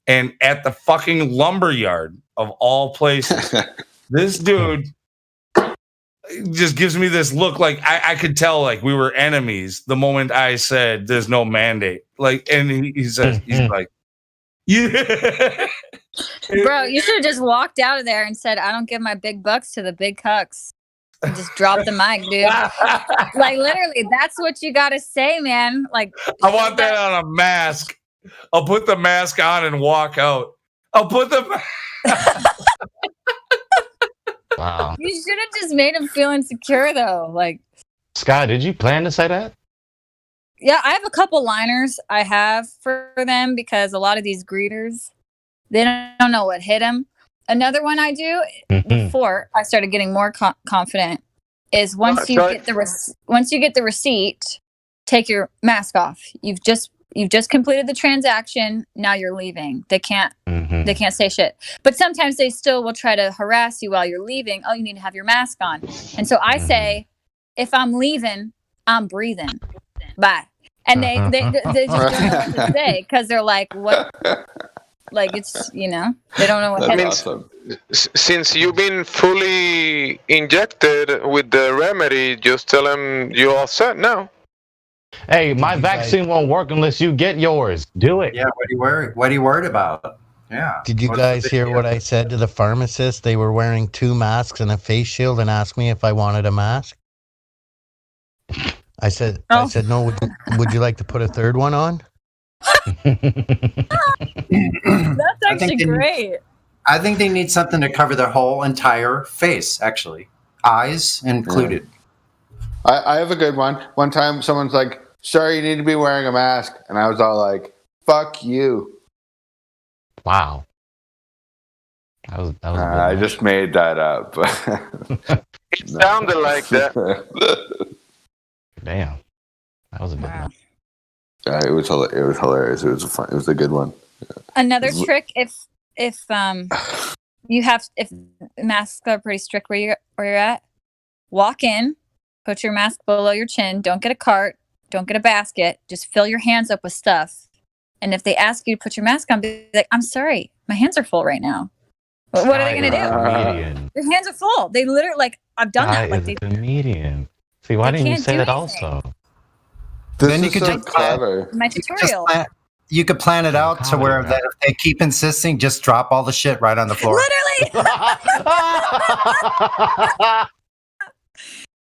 Speaker 18: And at the fucking lumberyard of all places, this dude just gives me this look like I could tell like we were enemies the moment I said there's no mandate. Like, and he says, he's like, yeah.
Speaker 11: Bro, you should have just walked out of there and said, "I don't give my big bucks to the big cucks." And just drop the mic, dude. Like, literally, that's what you got to say, man. Like,
Speaker 18: I want that on a mask. I'll put the mask on and walk out. I'll put the.
Speaker 1: Wow.
Speaker 11: You should have just made him feel insecure, though. Like,
Speaker 1: Sky, did you plan to say that?
Speaker 11: yeah, I have a couple liners I have for them because a lot of these greeters, they don't know what hit them. Another one I do before I started getting more confident is once you get the receipt, take your mask off. You've just completed the transaction. Now you're leaving. They can't say shit. But sometimes they still will try to harass you while you're leaving. Oh, you need to have your mask on. And so I say, if I'm leaving, I'm breathing. Bye. And they just don't know what to say because they're like, what? Like, it's, they don't know what
Speaker 20: That's awesome. Since you've been fully injected with the remedy, just tell them you're all set now.
Speaker 1: Hey, my vaccine won't work unless you get yours. Do it.
Speaker 7: Yeah, what are you worried about? Yeah.
Speaker 9: Did you guys hear what I said to the pharmacist? They were wearing 2 masks and a face shield and asked me if I wanted a mask. I said no. Would you like to put a third one on?
Speaker 11: That's actually great.
Speaker 7: I think they need something to cover their whole entire face, actually. Eyes included.
Speaker 14: I have a good one. One time someone's like, "Sorry, you need to be wearing a mask." And I was all like, "Fuck you."
Speaker 1: Wow. That was
Speaker 14: I just made that up.
Speaker 20: It sounded like that.
Speaker 1: Damn. That was a good one.
Speaker 14: It was hilarious. It was a good one.
Speaker 11: Another trick, if masks are pretty strict where you're at, walk in, put your mask below your chin, don't get a cart, don't get a basket, just fill your hands up with stuff. And if they ask you to put your mask on, be like, "I'm sorry, my hands are full right now." What are they gonna do? Your hands are full. They literally, like, I've done that. Like,
Speaker 1: a comedian. See, why didn't you say that also?
Speaker 7: Then you could just
Speaker 14: clever.
Speaker 11: My tutorial.
Speaker 7: You could plan it out to where that if they keep insisting, just drop all the shit right on the floor.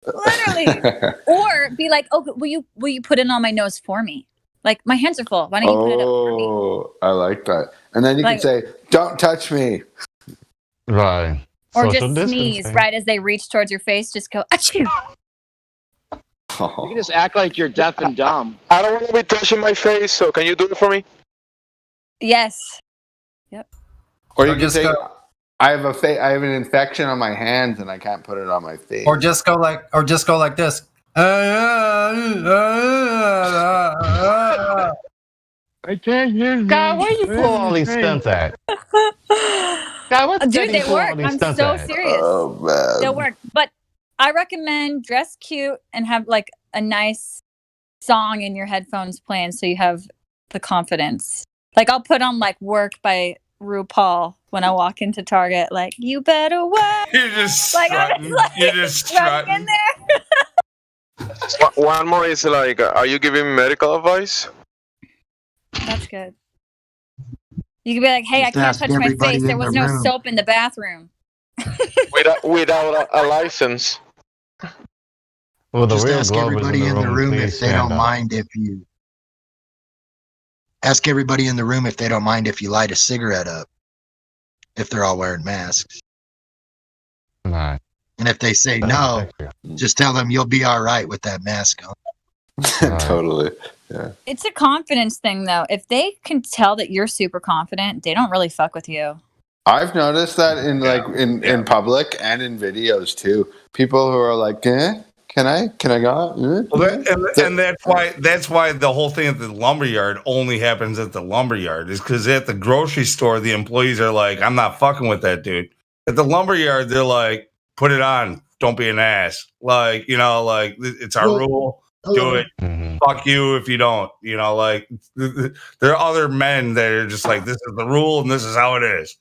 Speaker 11: Literally. Or be like, "Oh, will you put it on my nose for me? Like, my hands are full. Why don't you put it up for me?"
Speaker 14: Oh, I like that. And then you
Speaker 11: Like-
Speaker 14: can say, "Don't touch me."
Speaker 1: Right.
Speaker 11: Or
Speaker 1: Social
Speaker 11: just sneeze
Speaker 1: distancing.
Speaker 11: right as they reach towards your face. Just go, "Achoo."
Speaker 17: You can just act like you're deaf and dumb.
Speaker 20: I don't want to be touching my face, so can you do it for me?
Speaker 11: Yes. Yep.
Speaker 14: Or you can say, I have an infection on my hands and I can't put it on my face.
Speaker 7: Or just go like this.
Speaker 14: I can't hear
Speaker 1: God, where you pull all these stunts at? God, what's
Speaker 11: Dude, they work. I'm so serious.
Speaker 14: Oh, man.
Speaker 11: They'll work. But I recommend dress cute and have like a nice song in your headphones playing so you have the confidence. Like, I'll put on like "Work" by RuPaul when I walk into Target. Like, "You better work."
Speaker 18: You're just
Speaker 11: like,
Speaker 18: strutting. You're just
Speaker 11: running in
Speaker 18: strutting.
Speaker 11: there.
Speaker 20: One more is like, are you giving me medical advice?
Speaker 11: That's good. You can be like, "Hey, I
Speaker 20: Just
Speaker 11: can't
Speaker 20: ask
Speaker 11: touch my
Speaker 20: everybody
Speaker 11: face. There
Speaker 20: in
Speaker 11: was
Speaker 20: the
Speaker 11: no
Speaker 20: room."
Speaker 11: soap in the bathroom."
Speaker 20: Without a license.
Speaker 1: Well, the
Speaker 3: Just
Speaker 1: real
Speaker 3: ask
Speaker 1: Globe is
Speaker 3: everybody in the room
Speaker 1: please
Speaker 3: if they
Speaker 1: stand
Speaker 3: don't
Speaker 1: up.
Speaker 3: mind if you Ask everybody in the room if they don't mind if you light a cigarette up, if they're all wearing masks.
Speaker 1: Right.
Speaker 3: And if they say no, just tell them you'll be all right with that mask on.
Speaker 14: Totally. Yeah.
Speaker 15: It's a confidence thing, though. If they can tell that you're super confident, they don't really fuck with you.
Speaker 14: I've noticed that in public and in videos too. People who are like, can I go?
Speaker 18: Well, and that's why the whole thing at the lumberyard only happens at the lumberyard is because at the grocery store the employees are like, I'm not fucking with that dude. At the lumberyard they're like, put it on, don't be an ass. Like, you know, like it's our rule. Do it. Fuck you if you don't. You know, like there are other men that are just like, this is the rule and this is how it is.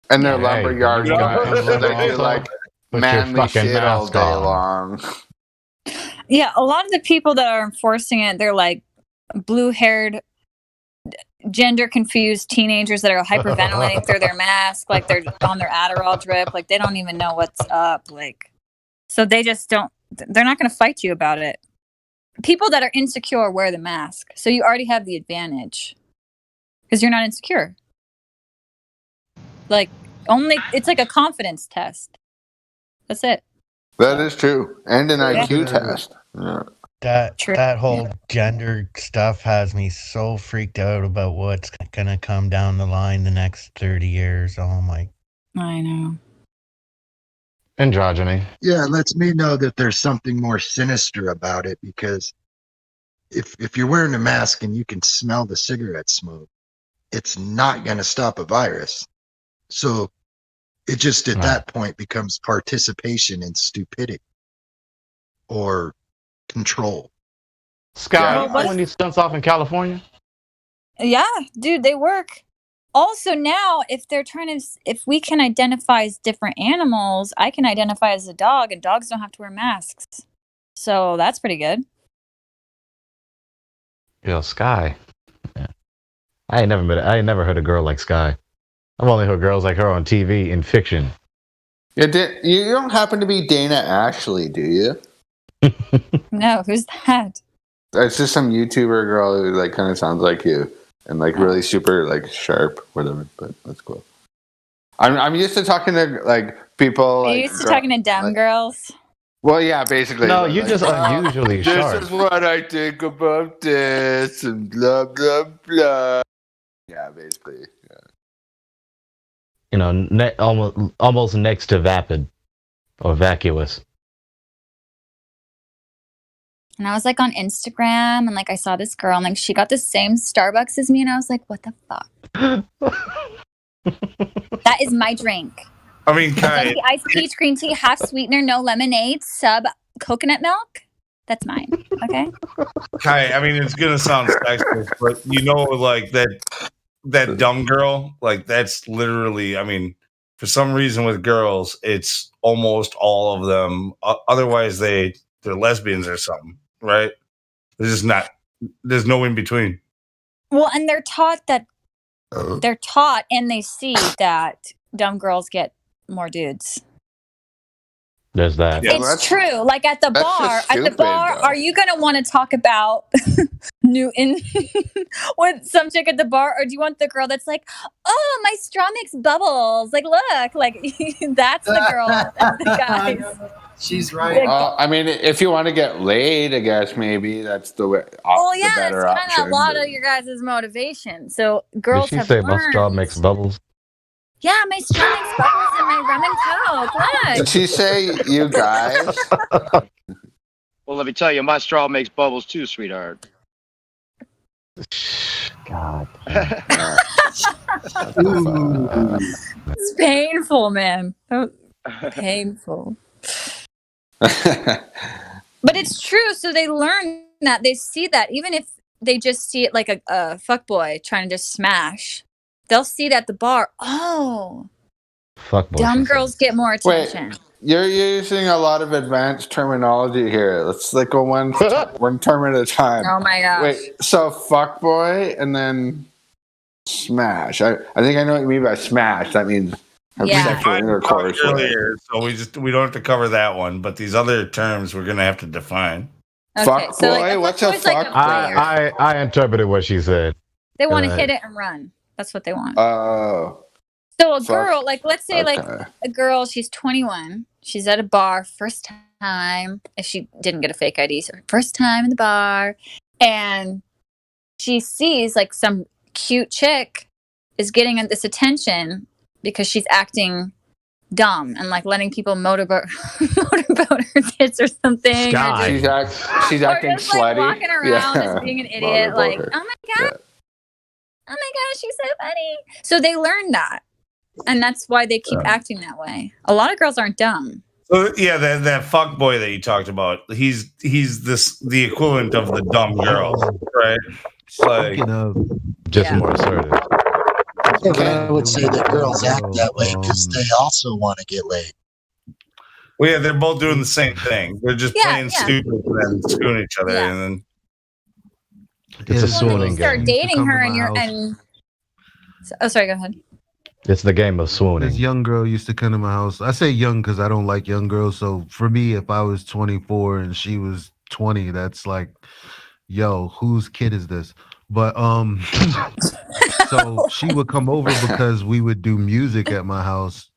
Speaker 14: And they're lumberyard guys. They do like manly shit all day long.
Speaker 15: Yeah, a lot of the people that are enforcing it, they're like blue-haired, gender-confused teenagers that are hyperventilating through their mask, like they're on their Adderall drip, like they don't even know what's up, like. So they just don't. They're not going to fight you about it. People that are insecure wear the mask, so you already have the advantage because you're not insecure. Like it's like a confidence test. That's it.
Speaker 14: That is true, and an IQ test. Yeah.
Speaker 9: That whole gender stuff has me so freaked out about what's gonna come down the line the next 30 years. Oh my!
Speaker 15: I know.
Speaker 1: Androgyny.
Speaker 3: Yeah, it lets me know that there's something more sinister about it because if you're wearing a mask and you can smell the cigarette smoke, it's not gonna stop a virus. So it just at that point becomes participation in stupidity or control.
Speaker 1: Scott, when these stunts off in California?
Speaker 15: Yeah, dude, they work. Also now, if we can identify as different animals, I can identify as a dog, and dogs don't have to wear masks. So that's pretty good.
Speaker 1: Yo, Sky. Yeah. I ain't never heard a girl like Sky. I've only heard girls like her on TV in fiction.
Speaker 14: Yeah, you don't happen to be Dana Ashley, do you?
Speaker 15: No, who's that?
Speaker 14: It's just some YouTuber girl who like kind of sounds like you and like really super like sharp, whatever. But that's cool. I'm used to talking to like people.
Speaker 15: Are you used to talking to dumb girls?
Speaker 14: Well, yeah, basically.
Speaker 1: No, you're just unusually sharp.
Speaker 14: This is what I think about this and blah blah blah. Yeah, basically. Yeah.
Speaker 1: You know, almost next to vapid or vacuous.
Speaker 11: And I was like on Instagram and like I saw this girl and like she got the same Starbucks as me and I was like, what the fuck? That is my drink.
Speaker 18: I mean, Kai,
Speaker 11: iced peach green tea, half sweetener, no lemonade, sub coconut milk. That's mine. Okay.
Speaker 18: Kai, I mean, it's gonna sound sexist, but you know, like that dumb girl, like that's literally. I mean, for some reason with girls, it's almost all of them. Otherwise, they're lesbians or something, right? There's just not. There's no in between.
Speaker 11: Well, and they're taught and they see that dumb girls get more dudes.
Speaker 1: There's that.
Speaker 11: Yeah, it's true. Like at the bar, are you gonna want to talk about Newton with some chick at the bar, or do you want the girl that's like, oh, my straw makes bubbles? Like, look, like that's the girl. That's the guys.
Speaker 7: She's right.
Speaker 14: I mean, if you want to get laid, I guess maybe that's the way.
Speaker 11: Well, yeah,
Speaker 14: the better
Speaker 11: that's kind
Speaker 14: option.
Speaker 11: of a lot of your guys' motivation. So girls
Speaker 1: Did she
Speaker 11: have
Speaker 1: say
Speaker 11: learned.
Speaker 1: my straw makes bubbles?
Speaker 11: Yeah, my straw makes bubbles in my rum and coke. Look.
Speaker 14: Did she say you guys?
Speaker 17: Well, let me tell you, my straw makes bubbles too, sweetheart.
Speaker 1: God.
Speaker 11: It's painful, man. Painful. But it's true. So they learn that. They see that. Even if they just see it like a fuckboy trying to just smash, they'll see it at the bar. Oh,
Speaker 1: fuckboy.
Speaker 11: Dumb girls get more attention.
Speaker 14: Wait, you're using a lot of advanced terminology here. Let's like go one term at a time.
Speaker 11: Oh my gosh.
Speaker 14: Wait, so fuckboy and then smash. I think I know what you mean by smash. That means have sexual intercourse.
Speaker 18: Earlier, so we don't have to cover that one, but these other terms we're gonna have to define.
Speaker 11: Okay,
Speaker 14: fuck
Speaker 11: so
Speaker 14: boy,
Speaker 11: like,
Speaker 14: what's a fuck boy?
Speaker 1: I interpreted what she said.
Speaker 11: They want to
Speaker 14: Right.
Speaker 11: hit it and run. That's what they want.
Speaker 14: Oh.
Speaker 11: So a
Speaker 14: Fuck.
Speaker 11: girl, like let's say like
Speaker 14: Okay.
Speaker 11: a girl, she's 21, she's at a bar, first time, if she didn't get a fake ID, so first time in the bar, and she sees like some cute chick is getting this attention because she's acting dumb and like letting people motorboat her tits or something.
Speaker 14: Sky.
Speaker 11: Or
Speaker 14: She's
Speaker 11: or
Speaker 14: acting
Speaker 11: just, like,
Speaker 14: slutty.
Speaker 11: walking around
Speaker 14: Yeah.
Speaker 11: as being an idiot,
Speaker 14: Motorboat
Speaker 11: like,
Speaker 14: her.
Speaker 11: oh my god, oh my gosh, she's so funny. So they learn that. And that's why they keep acting that way. A lot of girls aren't dumb.
Speaker 18: So, yeah, that fuck boy that you talked about, he's the equivalent of the dumb girl, right? It's like
Speaker 1: just more assertive.
Speaker 3: I would say that girls act that way because they also want to get laid.
Speaker 18: Well, yeah, they're both doing the same thing. They're just
Speaker 11: Yeah,
Speaker 18: playing
Speaker 11: yeah.
Speaker 18: stupid and then screwing each other,
Speaker 11: Yeah.
Speaker 18: and then
Speaker 1: It's a
Speaker 11: Well, then
Speaker 1: swooning
Speaker 11: you start
Speaker 1: game.
Speaker 11: dating her and
Speaker 8: my
Speaker 11: you're
Speaker 8: house.
Speaker 11: oh, sorry, go ahead.
Speaker 1: It's the game of swooning.
Speaker 8: This young girl used to come to my house. I say young because I don't like young girls. So for me, if I was 24 and she was 20, that's like, yo, whose kid is this? But so she would come over because we would do music at my house.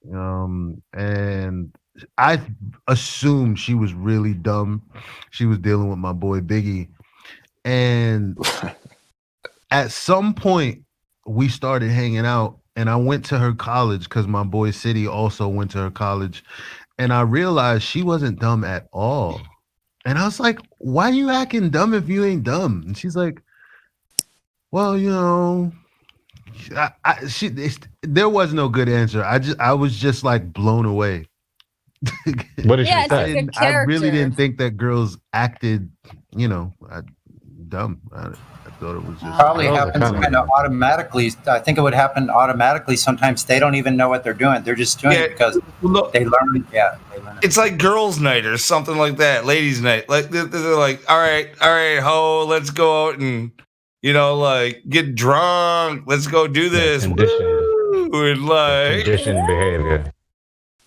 Speaker 8: And I assumed she was really dumb. She was dealing with my boy Biggie. And at some point we started hanging out. And I went to her college because my boy City also went to her college. And I realized she wasn't dumb at all. And I was like, why you acting dumb if you ain't dumb? And she's like, well, you know, there was no good answer. I was just like blown away.
Speaker 1: What did
Speaker 11: Yeah,
Speaker 1: she
Speaker 11: it's
Speaker 1: say?
Speaker 11: like a
Speaker 8: I really
Speaker 11: character.
Speaker 8: didn't think that girls acted, you know, dumb. I thought it was just
Speaker 7: Probably
Speaker 1: Girls are
Speaker 7: happens
Speaker 1: kinda-
Speaker 7: kind of automatically. I think it would happen automatically. Sometimes they don't even know what they're doing. They're just doing it because they learn. Yeah, they learn.
Speaker 18: it's like girls' night or something like that, ladies' night. Like they're like, all right, ho, let's go out and like get drunk. Let's go do this. Woo! And like
Speaker 1: Conditioned behavior.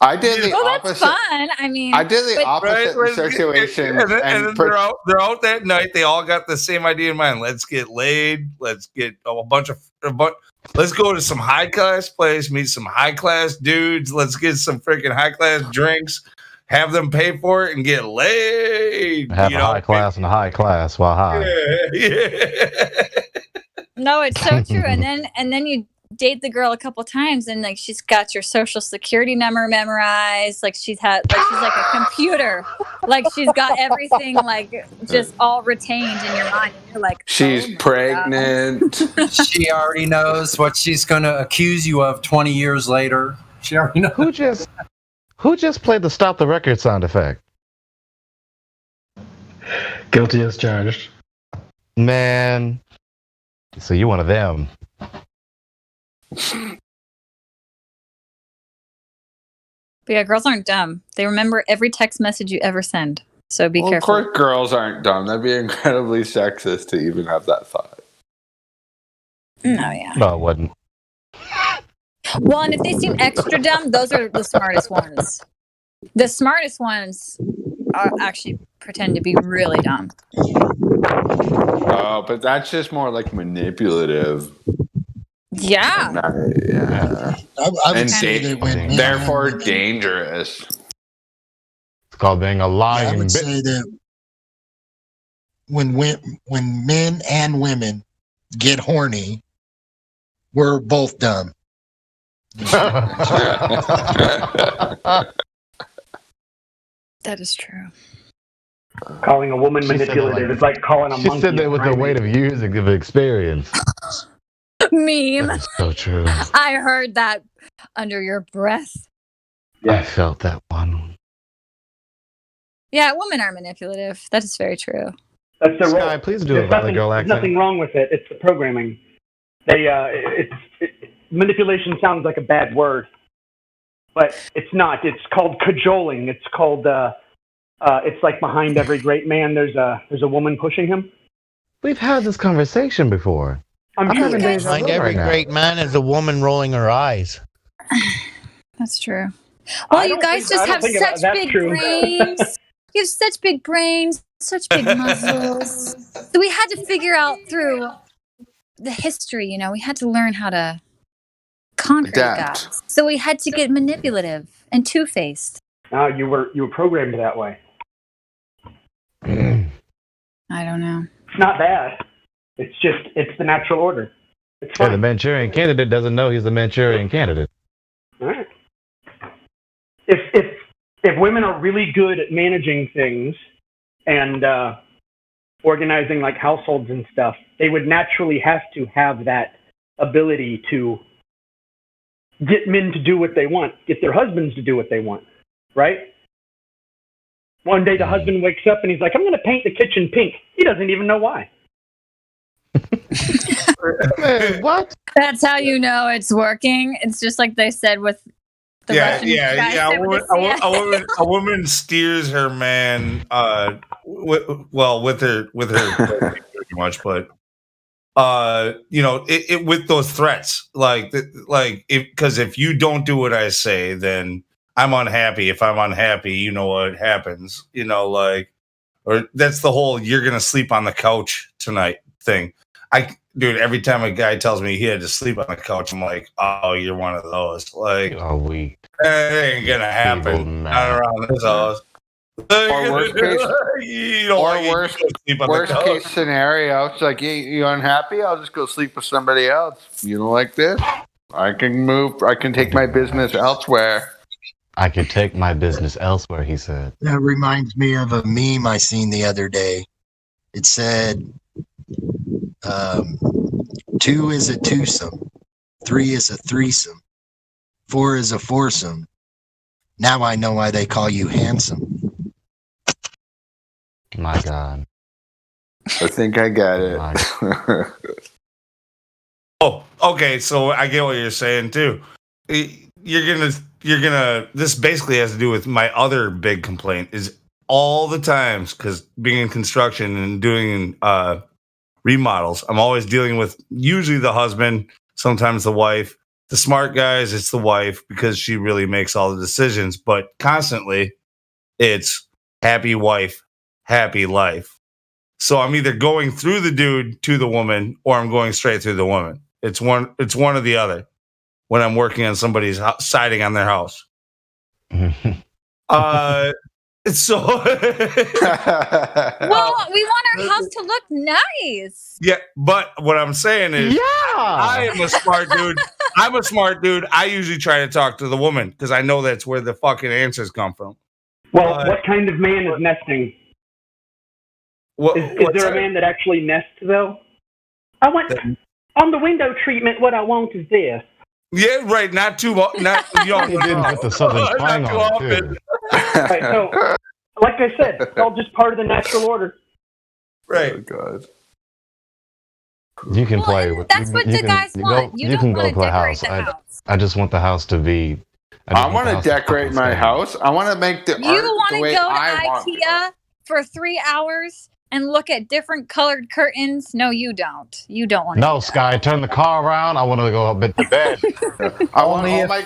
Speaker 14: I did the
Speaker 11: Well, that's
Speaker 14: opposite.
Speaker 11: fun. I mean,
Speaker 14: I did the
Speaker 11: but-
Speaker 14: opposite
Speaker 18: Right,
Speaker 14: situation.
Speaker 18: and then they're out that night. They all got the same idea in mind. Let's get laid. Let's get let's go to some high class place, meet some high class dudes. Let's get some freaking high class drinks. Have them pay for it and get laid.
Speaker 1: Have a high class and a high class while high.
Speaker 18: Yeah.
Speaker 11: No, it's so true. And then you date the girl a couple times and like she's got your social security number memorized, like she's like a computer, like she's got everything like just all retained in your mind, and you're like,
Speaker 14: She's pregnant.
Speaker 7: She already knows what she's going to accuse you of 20 years later. She already knows.
Speaker 1: Who just played the stop the record sound effect?
Speaker 6: Guilty as charged.
Speaker 1: Man. So you one of them.
Speaker 11: But yeah, girls aren't dumb. They remember every text message you ever send. So be
Speaker 14: Well, of
Speaker 11: careful.
Speaker 14: course, girls aren't dumb. That'd be incredibly sexist to even have that thought.
Speaker 11: No, yeah.
Speaker 1: No, it wasn't.
Speaker 11: Well, and if they seem extra dumb, those are the smartest ones. The smartest ones are actually pretend to be really dumb.
Speaker 14: Oh, but that's just more like manipulative.
Speaker 11: Yeah.
Speaker 14: Yeah.
Speaker 3: I would say that when
Speaker 14: therefore dangerous.
Speaker 1: It's called being a lying
Speaker 3: I would
Speaker 1: bitch.
Speaker 3: say that when men and women get horny, we're both dumb.
Speaker 11: That is true.
Speaker 6: Calling a woman
Speaker 1: She said
Speaker 6: manipulative
Speaker 1: that
Speaker 6: is like calling a
Speaker 1: She
Speaker 6: monkey.
Speaker 1: said that with the
Speaker 6: primate.
Speaker 1: weight of years of experience.
Speaker 11: Meme.
Speaker 1: So true.
Speaker 11: I heard that under your breath.
Speaker 1: I felt that one.
Speaker 11: Yeah, women are manipulative. That is very true.
Speaker 6: That's the
Speaker 1: Sky,
Speaker 6: role.
Speaker 1: please do
Speaker 6: There's
Speaker 1: a Valley
Speaker 6: nothing,
Speaker 1: Girl
Speaker 6: there's
Speaker 1: accent.
Speaker 6: nothing wrong with it. It's the programming. Manipulation sounds like a bad word, but it's not. It's called cajoling. It's called. It's like behind every great man, there's a woman pushing him.
Speaker 1: We've had this conversation before.
Speaker 6: I'm
Speaker 1: I'm
Speaker 6: sure
Speaker 1: having
Speaker 6: we have.
Speaker 1: deja
Speaker 9: Behind
Speaker 1: vu
Speaker 9: every
Speaker 1: right now.
Speaker 9: great man is a woman rolling her eyes.
Speaker 11: That's true. Well,
Speaker 6: I
Speaker 11: you
Speaker 6: don't
Speaker 11: guys
Speaker 6: think-
Speaker 11: just
Speaker 6: I don't
Speaker 11: have
Speaker 6: think
Speaker 11: such
Speaker 6: that's
Speaker 11: big
Speaker 6: true.
Speaker 11: brains. You have such big brains, such big muscles. So we had to figure out through the history, you know, we had to learn how to conquer the
Speaker 14: Adapt.
Speaker 11: gods. So we had to get manipulative and two-faced.
Speaker 6: No, you were programmed that way.
Speaker 11: I don't know.
Speaker 6: It's not bad. It's the natural order. It's
Speaker 1: Yeah,
Speaker 6: fine.
Speaker 1: the Manchurian candidate doesn't know he's the Manchurian candidate.
Speaker 6: All right. If women are really good at managing things and organizing like households and stuff, they would naturally have to have that ability to get men to do what they want, get their husbands to do what they want, right? One day the husband wakes up and he's like, I'm going to paint the kitchen pink. He doesn't even know why.
Speaker 1: What?
Speaker 11: That's how you know it's working. It's just like they said with the Russian guy said with the
Speaker 18: A woman steers her man, with her pretty much, but with those threats, because if you don't do what I say, then I'm unhappy. If I'm unhappy, you know what happens. Or that's the whole "you're gonna sleep on the couch tonight" thing. Dude, every time a guy tells me he had to sleep on the couch, I'm like, oh, you're one of those. Like,
Speaker 1: oh, we.
Speaker 18: It ain't gonna happen. Not around this house.
Speaker 14: Or worst case scenario, it's like, you unhappy? I'll just go sleep with somebody else. You don't like this? I can move. I can take my business elsewhere.
Speaker 1: I could take my business elsewhere, he said.
Speaker 3: That reminds me of a meme I seen the other day. It said, 2 is a twosome, 3 is a threesome, 4 is a foursome. Now I know why they call you handsome.
Speaker 1: My God.
Speaker 14: I think I got it.
Speaker 18: Oh, okay. So I get what you're saying too. You're gonna. This basically has to do with my other big complaint is all the times, because being in construction and doing remodels, I'm always dealing with usually the husband, sometimes the wife. The smart guys, it's the wife because she really makes all the decisions. But constantly, it's happy wife, happy life. So I'm either going through the dude to the woman, or I'm going straight through the woman. It's one or the other. When I'm working on somebody's siding on their house. So
Speaker 11: well, we want our house to look nice.
Speaker 18: Yeah, but what I'm saying is, I am a smart dude. I'm a smart dude. I usually try to talk to the woman because I know that's where the fucking answers come from.
Speaker 6: Well, what kind of man is nesting? Is there a man that actually nests, though? I want on the window treatment. What I want is this.
Speaker 18: Yeah, right. Not too much. Not young.
Speaker 1: He didn't put the southern twang on it, too.
Speaker 6: Right, so, like I said, it's all just part of the natural order.
Speaker 18: Right.
Speaker 14: Oh, God.
Speaker 1: You can play with.
Speaker 11: That's what the guys want. You don't want to decorate the house.
Speaker 1: I just want the house to be.
Speaker 14: I want to decorate my house. I want to make the
Speaker 11: You
Speaker 14: art
Speaker 11: want
Speaker 14: the
Speaker 11: to
Speaker 14: way
Speaker 11: go to
Speaker 14: I want.
Speaker 11: IKEA for 3 hours and look at different colored curtains? No, you don't. You don't want to.
Speaker 1: No, Sky, turn the car around. I want to go a bit to bed.
Speaker 14: I want all my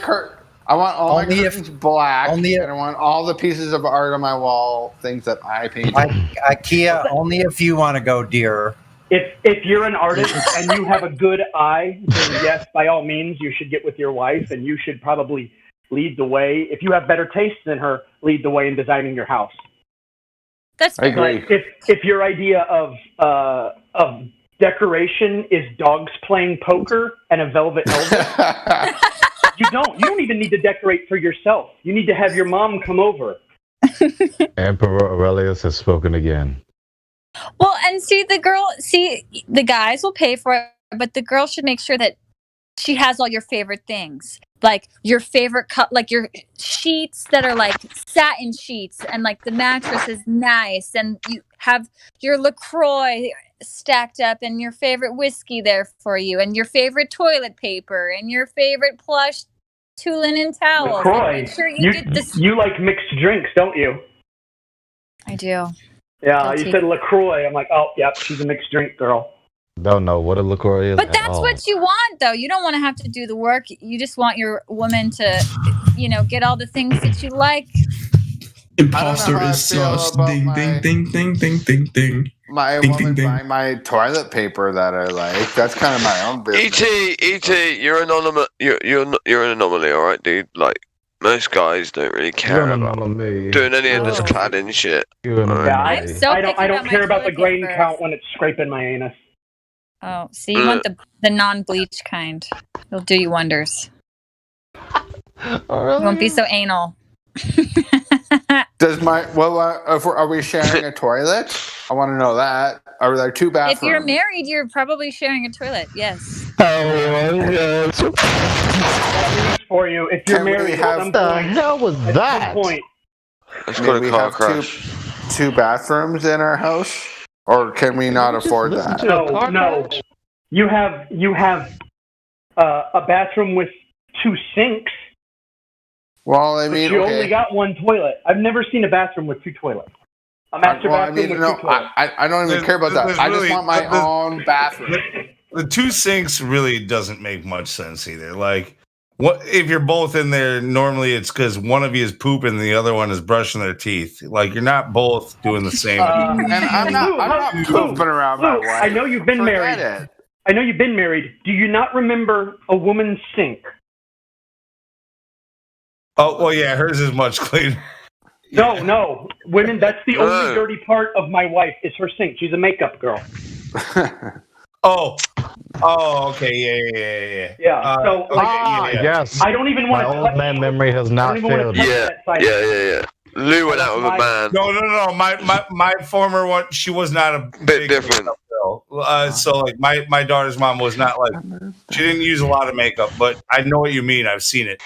Speaker 14: curtains black, and I want all the pieces of art on my wall, things that I painted.
Speaker 7: IKEA only if you want to go, dear.
Speaker 6: If you're an artist and you have a good eye, then yes, by all means, you should get with your wife, and you should probably lead the way. If you have better taste than her, lead the way in designing your house.
Speaker 11: That's
Speaker 14: I agree.
Speaker 6: Like if your idea of decoration is dogs playing poker and a velvet Elvis, you don't even need to decorate for yourself. You need to have your mom come over.
Speaker 1: Emperor Aurelius has spoken again.
Speaker 11: Well, and the guys will pay for it, but the girl should make sure that she has all your favorite things. Like your favorite like your sheets that are like satin sheets, and like the mattress is nice, and you have your LaCroix stacked up, and your favorite whiskey there for you, and your favorite toilet paper, and your favorite plush 2 linen towels.
Speaker 6: LaCroix,
Speaker 11: Make sure you get this.
Speaker 6: You like mixed drinks, don't you?
Speaker 11: I do.
Speaker 6: Yeah, you said LaCroix. I'm like, oh, yep, she's a mixed drink girl.
Speaker 1: Don't know what a LaCroix is.
Speaker 11: But that's what you want, though. You don't want to have to do the work. You just want your woman to, get all the things that you like.
Speaker 5: Imposter is sus. Ding, ding, ding, ding, ding, ding, ding.
Speaker 14: my woman buying my toilet paper that I like. That's kind of my own business.
Speaker 5: ET, you're anonymous. You're an anomaly, all right, dude. Like most guys don't really care about doing any of this cladding shit.
Speaker 6: Yeah,
Speaker 11: so
Speaker 6: I
Speaker 11: picky
Speaker 6: don't
Speaker 11: about my
Speaker 6: care about the
Speaker 11: toilet
Speaker 6: grain
Speaker 11: paper.
Speaker 6: count when it's scraping my anus.
Speaker 11: Oh, so you want the non-bleach kind? It'll do you wonders. You won't be so anal.
Speaker 14: Does my are we sharing a toilet? I want to know that. Are there two bathrooms?
Speaker 11: If you're married, you're probably sharing a toilet. Yes.
Speaker 6: For you, if you're married,
Speaker 14: what
Speaker 6: the hell was that? Point.
Speaker 14: Can we have two bathrooms in our house, or can we not afford that?
Speaker 6: No. You have a bathroom with 2 sinks.
Speaker 14: Well, I
Speaker 6: But
Speaker 14: mean,
Speaker 6: you only got 1 toilet. I've never seen a bathroom with 2 toilets. A master bathroom with 2 toilets.
Speaker 14: I don't even care about that. I just want my own bathroom.
Speaker 18: The 2 sinks really doesn't make much sense either. Like, what if you're both in there? Normally, it's because one of you is pooping and the other one is brushing their teeth. Like, you're not both doing the same.
Speaker 14: And I'm not pooping around my wife.
Speaker 6: I know you've been married. I know you've been married. Do you not remember a woman's sink?
Speaker 18: Oh, well, yeah, hers is much cleaner.
Speaker 6: No. Women, that's the only dirty part of my wife is her sink. She's a makeup girl.
Speaker 18: Oh, okay, yeah.
Speaker 1: Yes.
Speaker 6: I don't even want to
Speaker 1: My old man memory has not failed.
Speaker 5: Yeah. Lou went out with a man.
Speaker 18: No. My former one, she was not a
Speaker 5: bit different.
Speaker 18: So like my daughter's mom was not like, she didn't use a lot of makeup, but I know what you mean. I've seen it.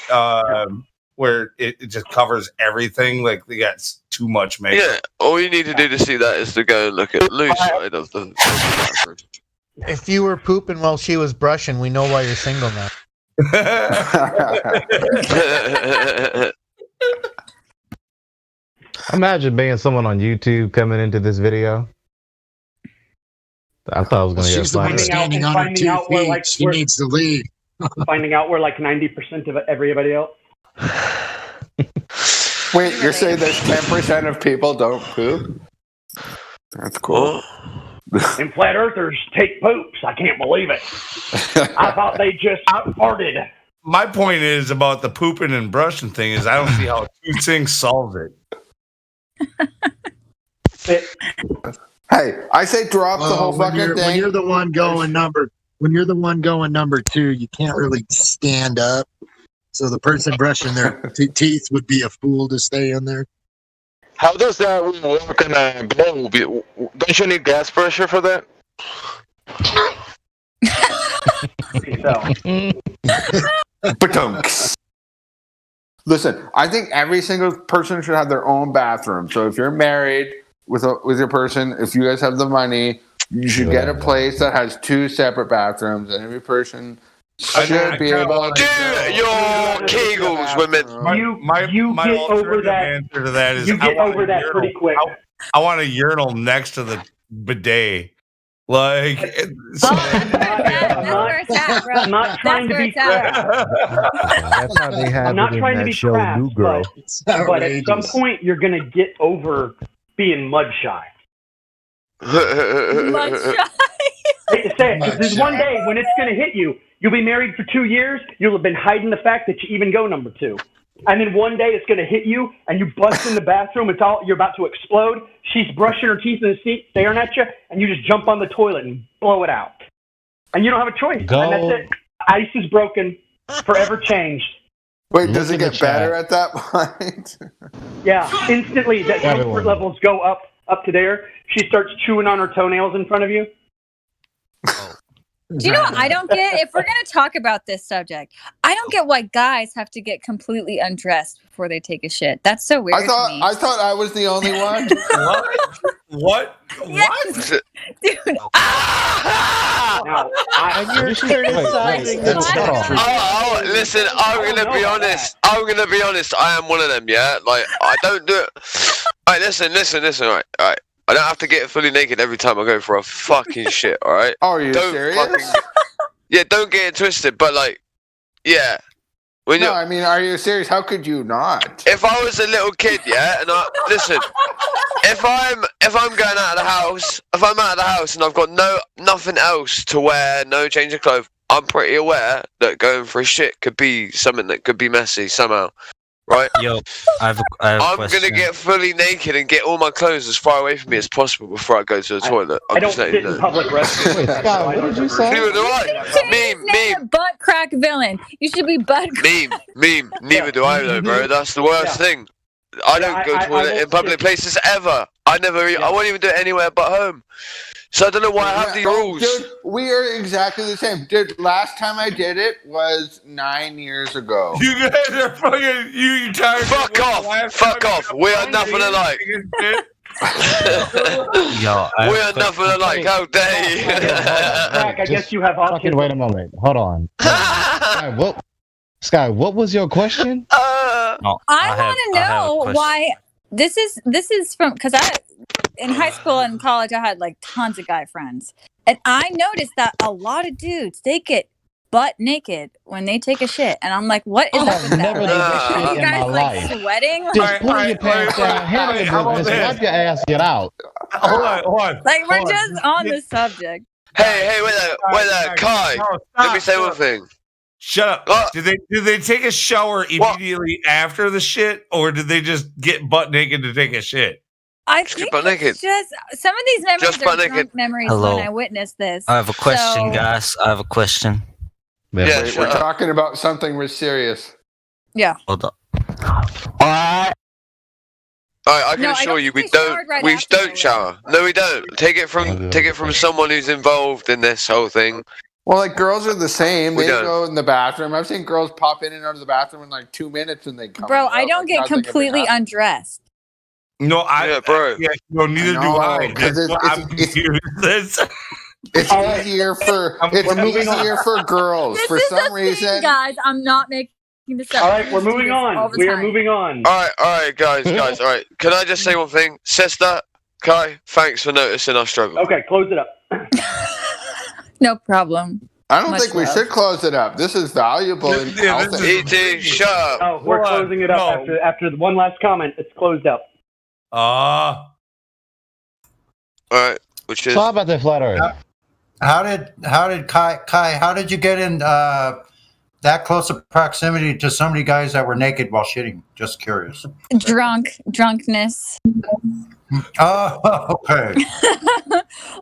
Speaker 18: Where it just covers everything. Like they got too much makeup.
Speaker 5: Yeah, all you need to do to see that is to go and look at Lou's side of the bathroom.
Speaker 9: If you were pooping while she was brushing, we know why you're single now.
Speaker 1: Imagine being someone on YouTube coming into this video. I thought I was going to get
Speaker 3: She's the one
Speaker 1: fired.
Speaker 3: standing on her 2 feet. She needs to leave.
Speaker 6: Finding out we're like 90% of everybody else.
Speaker 14: Wait, you're saying there's 10% of people don't poop? That's cool.
Speaker 6: And flat earthers take poops. I can't believe it. I thought they just farted.
Speaker 18: My point is about the pooping and brushing thing is I don't see how 2 sinks solves it.
Speaker 14: Hey, I say drop the whole fucking thing.
Speaker 3: When you're the one going number 2, you can't really stand up. So the person brushing their teeth would be a fool to stay in there.
Speaker 20: How does that work on a globe? Don't you need gas pressure for that?
Speaker 14: Listen, I think every single person should have their own bathroom. So if you're married with your person, if you guys have the money, you should get a place that has 2 separate bathrooms, and every person should be able to
Speaker 5: do your Kegels, women.
Speaker 6: You get over that.
Speaker 18: Answer to that is
Speaker 6: You get over that pretty quick.
Speaker 18: I want a urinal next to the bidet. Like,
Speaker 6: I'm not trying to be crass.
Speaker 8: That's how they have
Speaker 6: I'm not
Speaker 8: it in
Speaker 6: trying to
Speaker 8: that
Speaker 6: be
Speaker 8: show,
Speaker 6: crass,
Speaker 8: New Girl.
Speaker 6: but at some point you're gonna get over being mud shy.
Speaker 11: Mud shy.
Speaker 6: Hate to say it, 'cause there's one day when it's gonna hit you. You'll be married for 2 years. You'll have been hiding the fact that you even go number 2. And then one day it's going to hit you and you bust in the bathroom. You're about to explode. She's brushing her teeth in the seat, staring at you, and you just jump on the toilet and blow it out. And you don't have a choice.
Speaker 1: Go.
Speaker 6: And that's it. Ice is broken, forever changed.
Speaker 14: Wait, does it get better at that point?
Speaker 6: Yeah, instantly that comfort levels go up to there. She starts chewing on her toenails in front of you.
Speaker 11: Do you know what I don't get? If we're going to talk about this subject, I don't get why guys have to get completely undressed before they take a shit. That's so weird to me.
Speaker 14: I thought I was the only one.
Speaker 18: What?
Speaker 11: Yes. Dude.
Speaker 5: Listen, I'm gonna be honest. I am one of them. Yeah, like I don't do it. All right, listen. All right. I don't have to get fully naked every time I go for a fucking shit, alright?
Speaker 14: Are you serious?
Speaker 5: Yeah, don't get it twisted, but like, yeah.
Speaker 14: No, I mean, are you serious? How could you not?
Speaker 5: If I was a little kid, yeah, and listen, if I'm going out of the house, if I'm out of the house and I've got nothing else to wear, no change of clothes, I'm pretty aware that going for a shit could be something that could be messy somehow, right?
Speaker 10: Yo, I'm
Speaker 5: gonna get fully naked and get all my clothes as far away from me as possible before I go to the toilet.
Speaker 6: I don't sit in public restrooms.
Speaker 1: Wait, Scott, what did you say?
Speaker 5: Neither do I. Meme.
Speaker 11: Butt crack villain. You should be butt crack.
Speaker 5: Meme. Neither do I though, bro. That's the worst thing. I don't go toilet in public places ever. I won't even do it anywhere but home. So I don't know why I have these rules.
Speaker 14: Dude, we are exactly the same. Dude, last time I did it was 9 years ago.
Speaker 18: You guys are fucking you tired.
Speaker 5: Fuck off. We are nothing alike.
Speaker 10: Yo,
Speaker 5: we are nothing alike. How dare you?
Speaker 6: Crack, I guess you have autism.
Speaker 1: Wait a moment. Hold on. Sky, what was your question?
Speaker 11: I want to know why this is from, because in high school and college I had like tons of guy friends, and I noticed that a lot of dudes, they get butt naked when they take a shit, and I'm like, what is up with that? Are you guys like sweating?
Speaker 1: Just pull your pants down, handle your business, wipe your ass, get out.
Speaker 18: Hold on.
Speaker 11: Like, we're just on the subject.
Speaker 5: Hey, wait there, Kai. Let me say one thing.
Speaker 18: Shut up. Did they take a shower immediately after the shit, or did they just get butt naked to take a shit?
Speaker 11: I think it's just some of these memories are drunk memories
Speaker 10: Hello.
Speaker 11: when I witnessed this.
Speaker 10: I have a question,
Speaker 11: So-
Speaker 10: guys. I have a question.
Speaker 14: Yeah, we're talking about something we're serious.
Speaker 11: Yeah.
Speaker 10: Hold up.
Speaker 5: I can assure you, we don't shower. No, we don't. Take it from someone who's involved in this whole thing.
Speaker 14: Well, like girls are the same.
Speaker 5: We
Speaker 14: They
Speaker 5: don't.
Speaker 14: go in the bathroom. I've seen girls pop in and out of the bathroom in like 2 minutes and they come.
Speaker 11: Bro,
Speaker 14: out.
Speaker 11: I don't
Speaker 14: Like,
Speaker 11: get
Speaker 14: nothing ever
Speaker 11: completely
Speaker 14: happens.
Speaker 11: undressed.
Speaker 18: No,
Speaker 5: bro.
Speaker 18: No, neither do I.
Speaker 14: Because it's easier for girls.
Speaker 11: This
Speaker 14: For
Speaker 11: is
Speaker 14: some
Speaker 11: the
Speaker 14: reason,
Speaker 11: thing, guys. I'm not making this up.
Speaker 6: All right, we're moving on. We are moving on.
Speaker 5: All right, guys. All right. Can I just say one thing, sister? Kai, thanks for noticing our struggle.
Speaker 6: Okay, close it up.
Speaker 11: No problem.
Speaker 14: I don't
Speaker 11: Much
Speaker 14: think we
Speaker 11: love.
Speaker 14: should close it up. This is valuable. And
Speaker 5: E.T., shut up.
Speaker 6: Oh, we're closing it up after the one last comment. It's closed up.
Speaker 5: All right, which is.
Speaker 1: So how about the flat earth?
Speaker 7: How did Kai? How did you get in that close of proximity to so many guys that were naked while shitting? Just curious.
Speaker 11: Drunkenness.
Speaker 7: Oh, okay.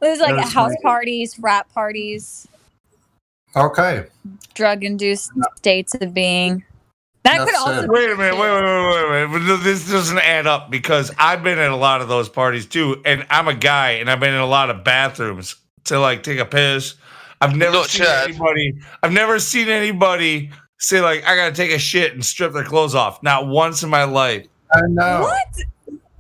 Speaker 11: There's like
Speaker 7: That's
Speaker 11: house
Speaker 7: funny.
Speaker 11: parties, rap parties,
Speaker 7: Okay.
Speaker 11: drug-induced states of being. That could also.
Speaker 18: Wait a minute. Wait. But this doesn't add up because I've been in a lot of those parties too, and I'm a guy, and I've been in a lot of bathrooms to like take a piss. I've never seen anybody say like, "I gotta take a shit" and strip their clothes off. Not once in my life.
Speaker 7: I know.
Speaker 11: What?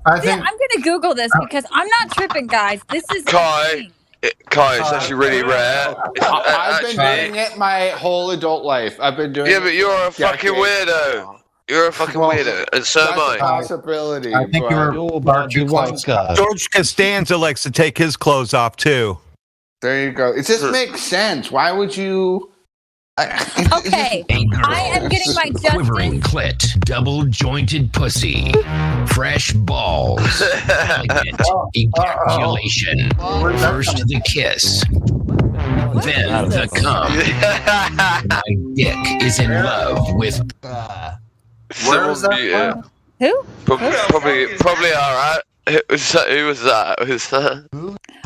Speaker 7: I
Speaker 11: Yeah, I'm gonna Google this because I'm not tripping, guys. This is
Speaker 5: Kai, it's actually really rare.
Speaker 14: I've been doing it my whole adult life. I've been doing.
Speaker 5: Yeah, but you're a fucking weirdo. You're a fucking weirdo, and so am
Speaker 14: That's a
Speaker 5: I.
Speaker 14: possibility.
Speaker 7: I think
Speaker 19: George Costanza likes to take his clothes off too.
Speaker 14: There you go. It just makes sense. Why would you?
Speaker 11: Okay, I am getting my
Speaker 21: Quivering
Speaker 11: justice.
Speaker 21: clit, double-jointed pussy, fresh balls, elegant ejaculation. First the kiss, then the cum. My dick is in love with.
Speaker 5: Where is that?
Speaker 11: Who?
Speaker 5: Probably all right. Who was that?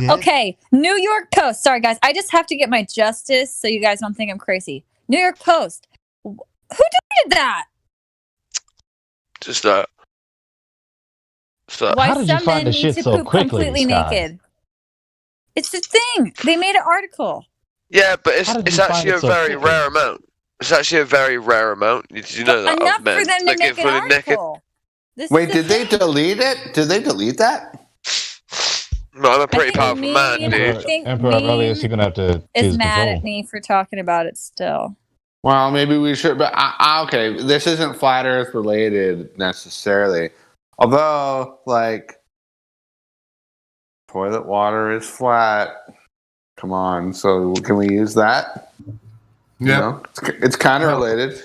Speaker 11: Okay, New York Post. Sorry, guys. I just have to get my justice so you guys don't think I'm crazy. New York Post. Who did that?
Speaker 5: Just that.
Speaker 11: Why
Speaker 1: How did you
Speaker 11: some
Speaker 1: find
Speaker 11: men
Speaker 1: the
Speaker 11: need
Speaker 1: shit
Speaker 11: to
Speaker 1: so
Speaker 11: poop
Speaker 1: quickly,
Speaker 11: completely
Speaker 1: Sky?
Speaker 11: naked. It's the thing. They made an article.
Speaker 5: Yeah, but it's
Speaker 1: How did you
Speaker 5: actually
Speaker 1: find
Speaker 5: a
Speaker 1: it so
Speaker 5: very
Speaker 1: quickly?
Speaker 5: rare amount. It's actually a very rare amount. Did you know that?
Speaker 11: Enough
Speaker 5: of men
Speaker 11: for them to
Speaker 5: that get
Speaker 11: make an
Speaker 5: fully naked?
Speaker 11: article. This
Speaker 14: Wait,
Speaker 11: is the
Speaker 14: did they
Speaker 11: thing.
Speaker 14: delete it? Did they delete that?
Speaker 5: No, I'm a pretty
Speaker 11: think
Speaker 5: powerful
Speaker 11: me
Speaker 5: man,
Speaker 11: and-
Speaker 5: dude.
Speaker 11: I think
Speaker 1: Emperor Aurelius, you're gonna have to
Speaker 11: is
Speaker 1: choose
Speaker 11: mad
Speaker 1: control.
Speaker 11: at me for talking about it still.
Speaker 14: Well, maybe we should. But okay, this isn't flat Earth related necessarily. Although, like, toilet water is flat. Come on, so can we use that?
Speaker 7: Yeah.
Speaker 14: You know, it's kind of related.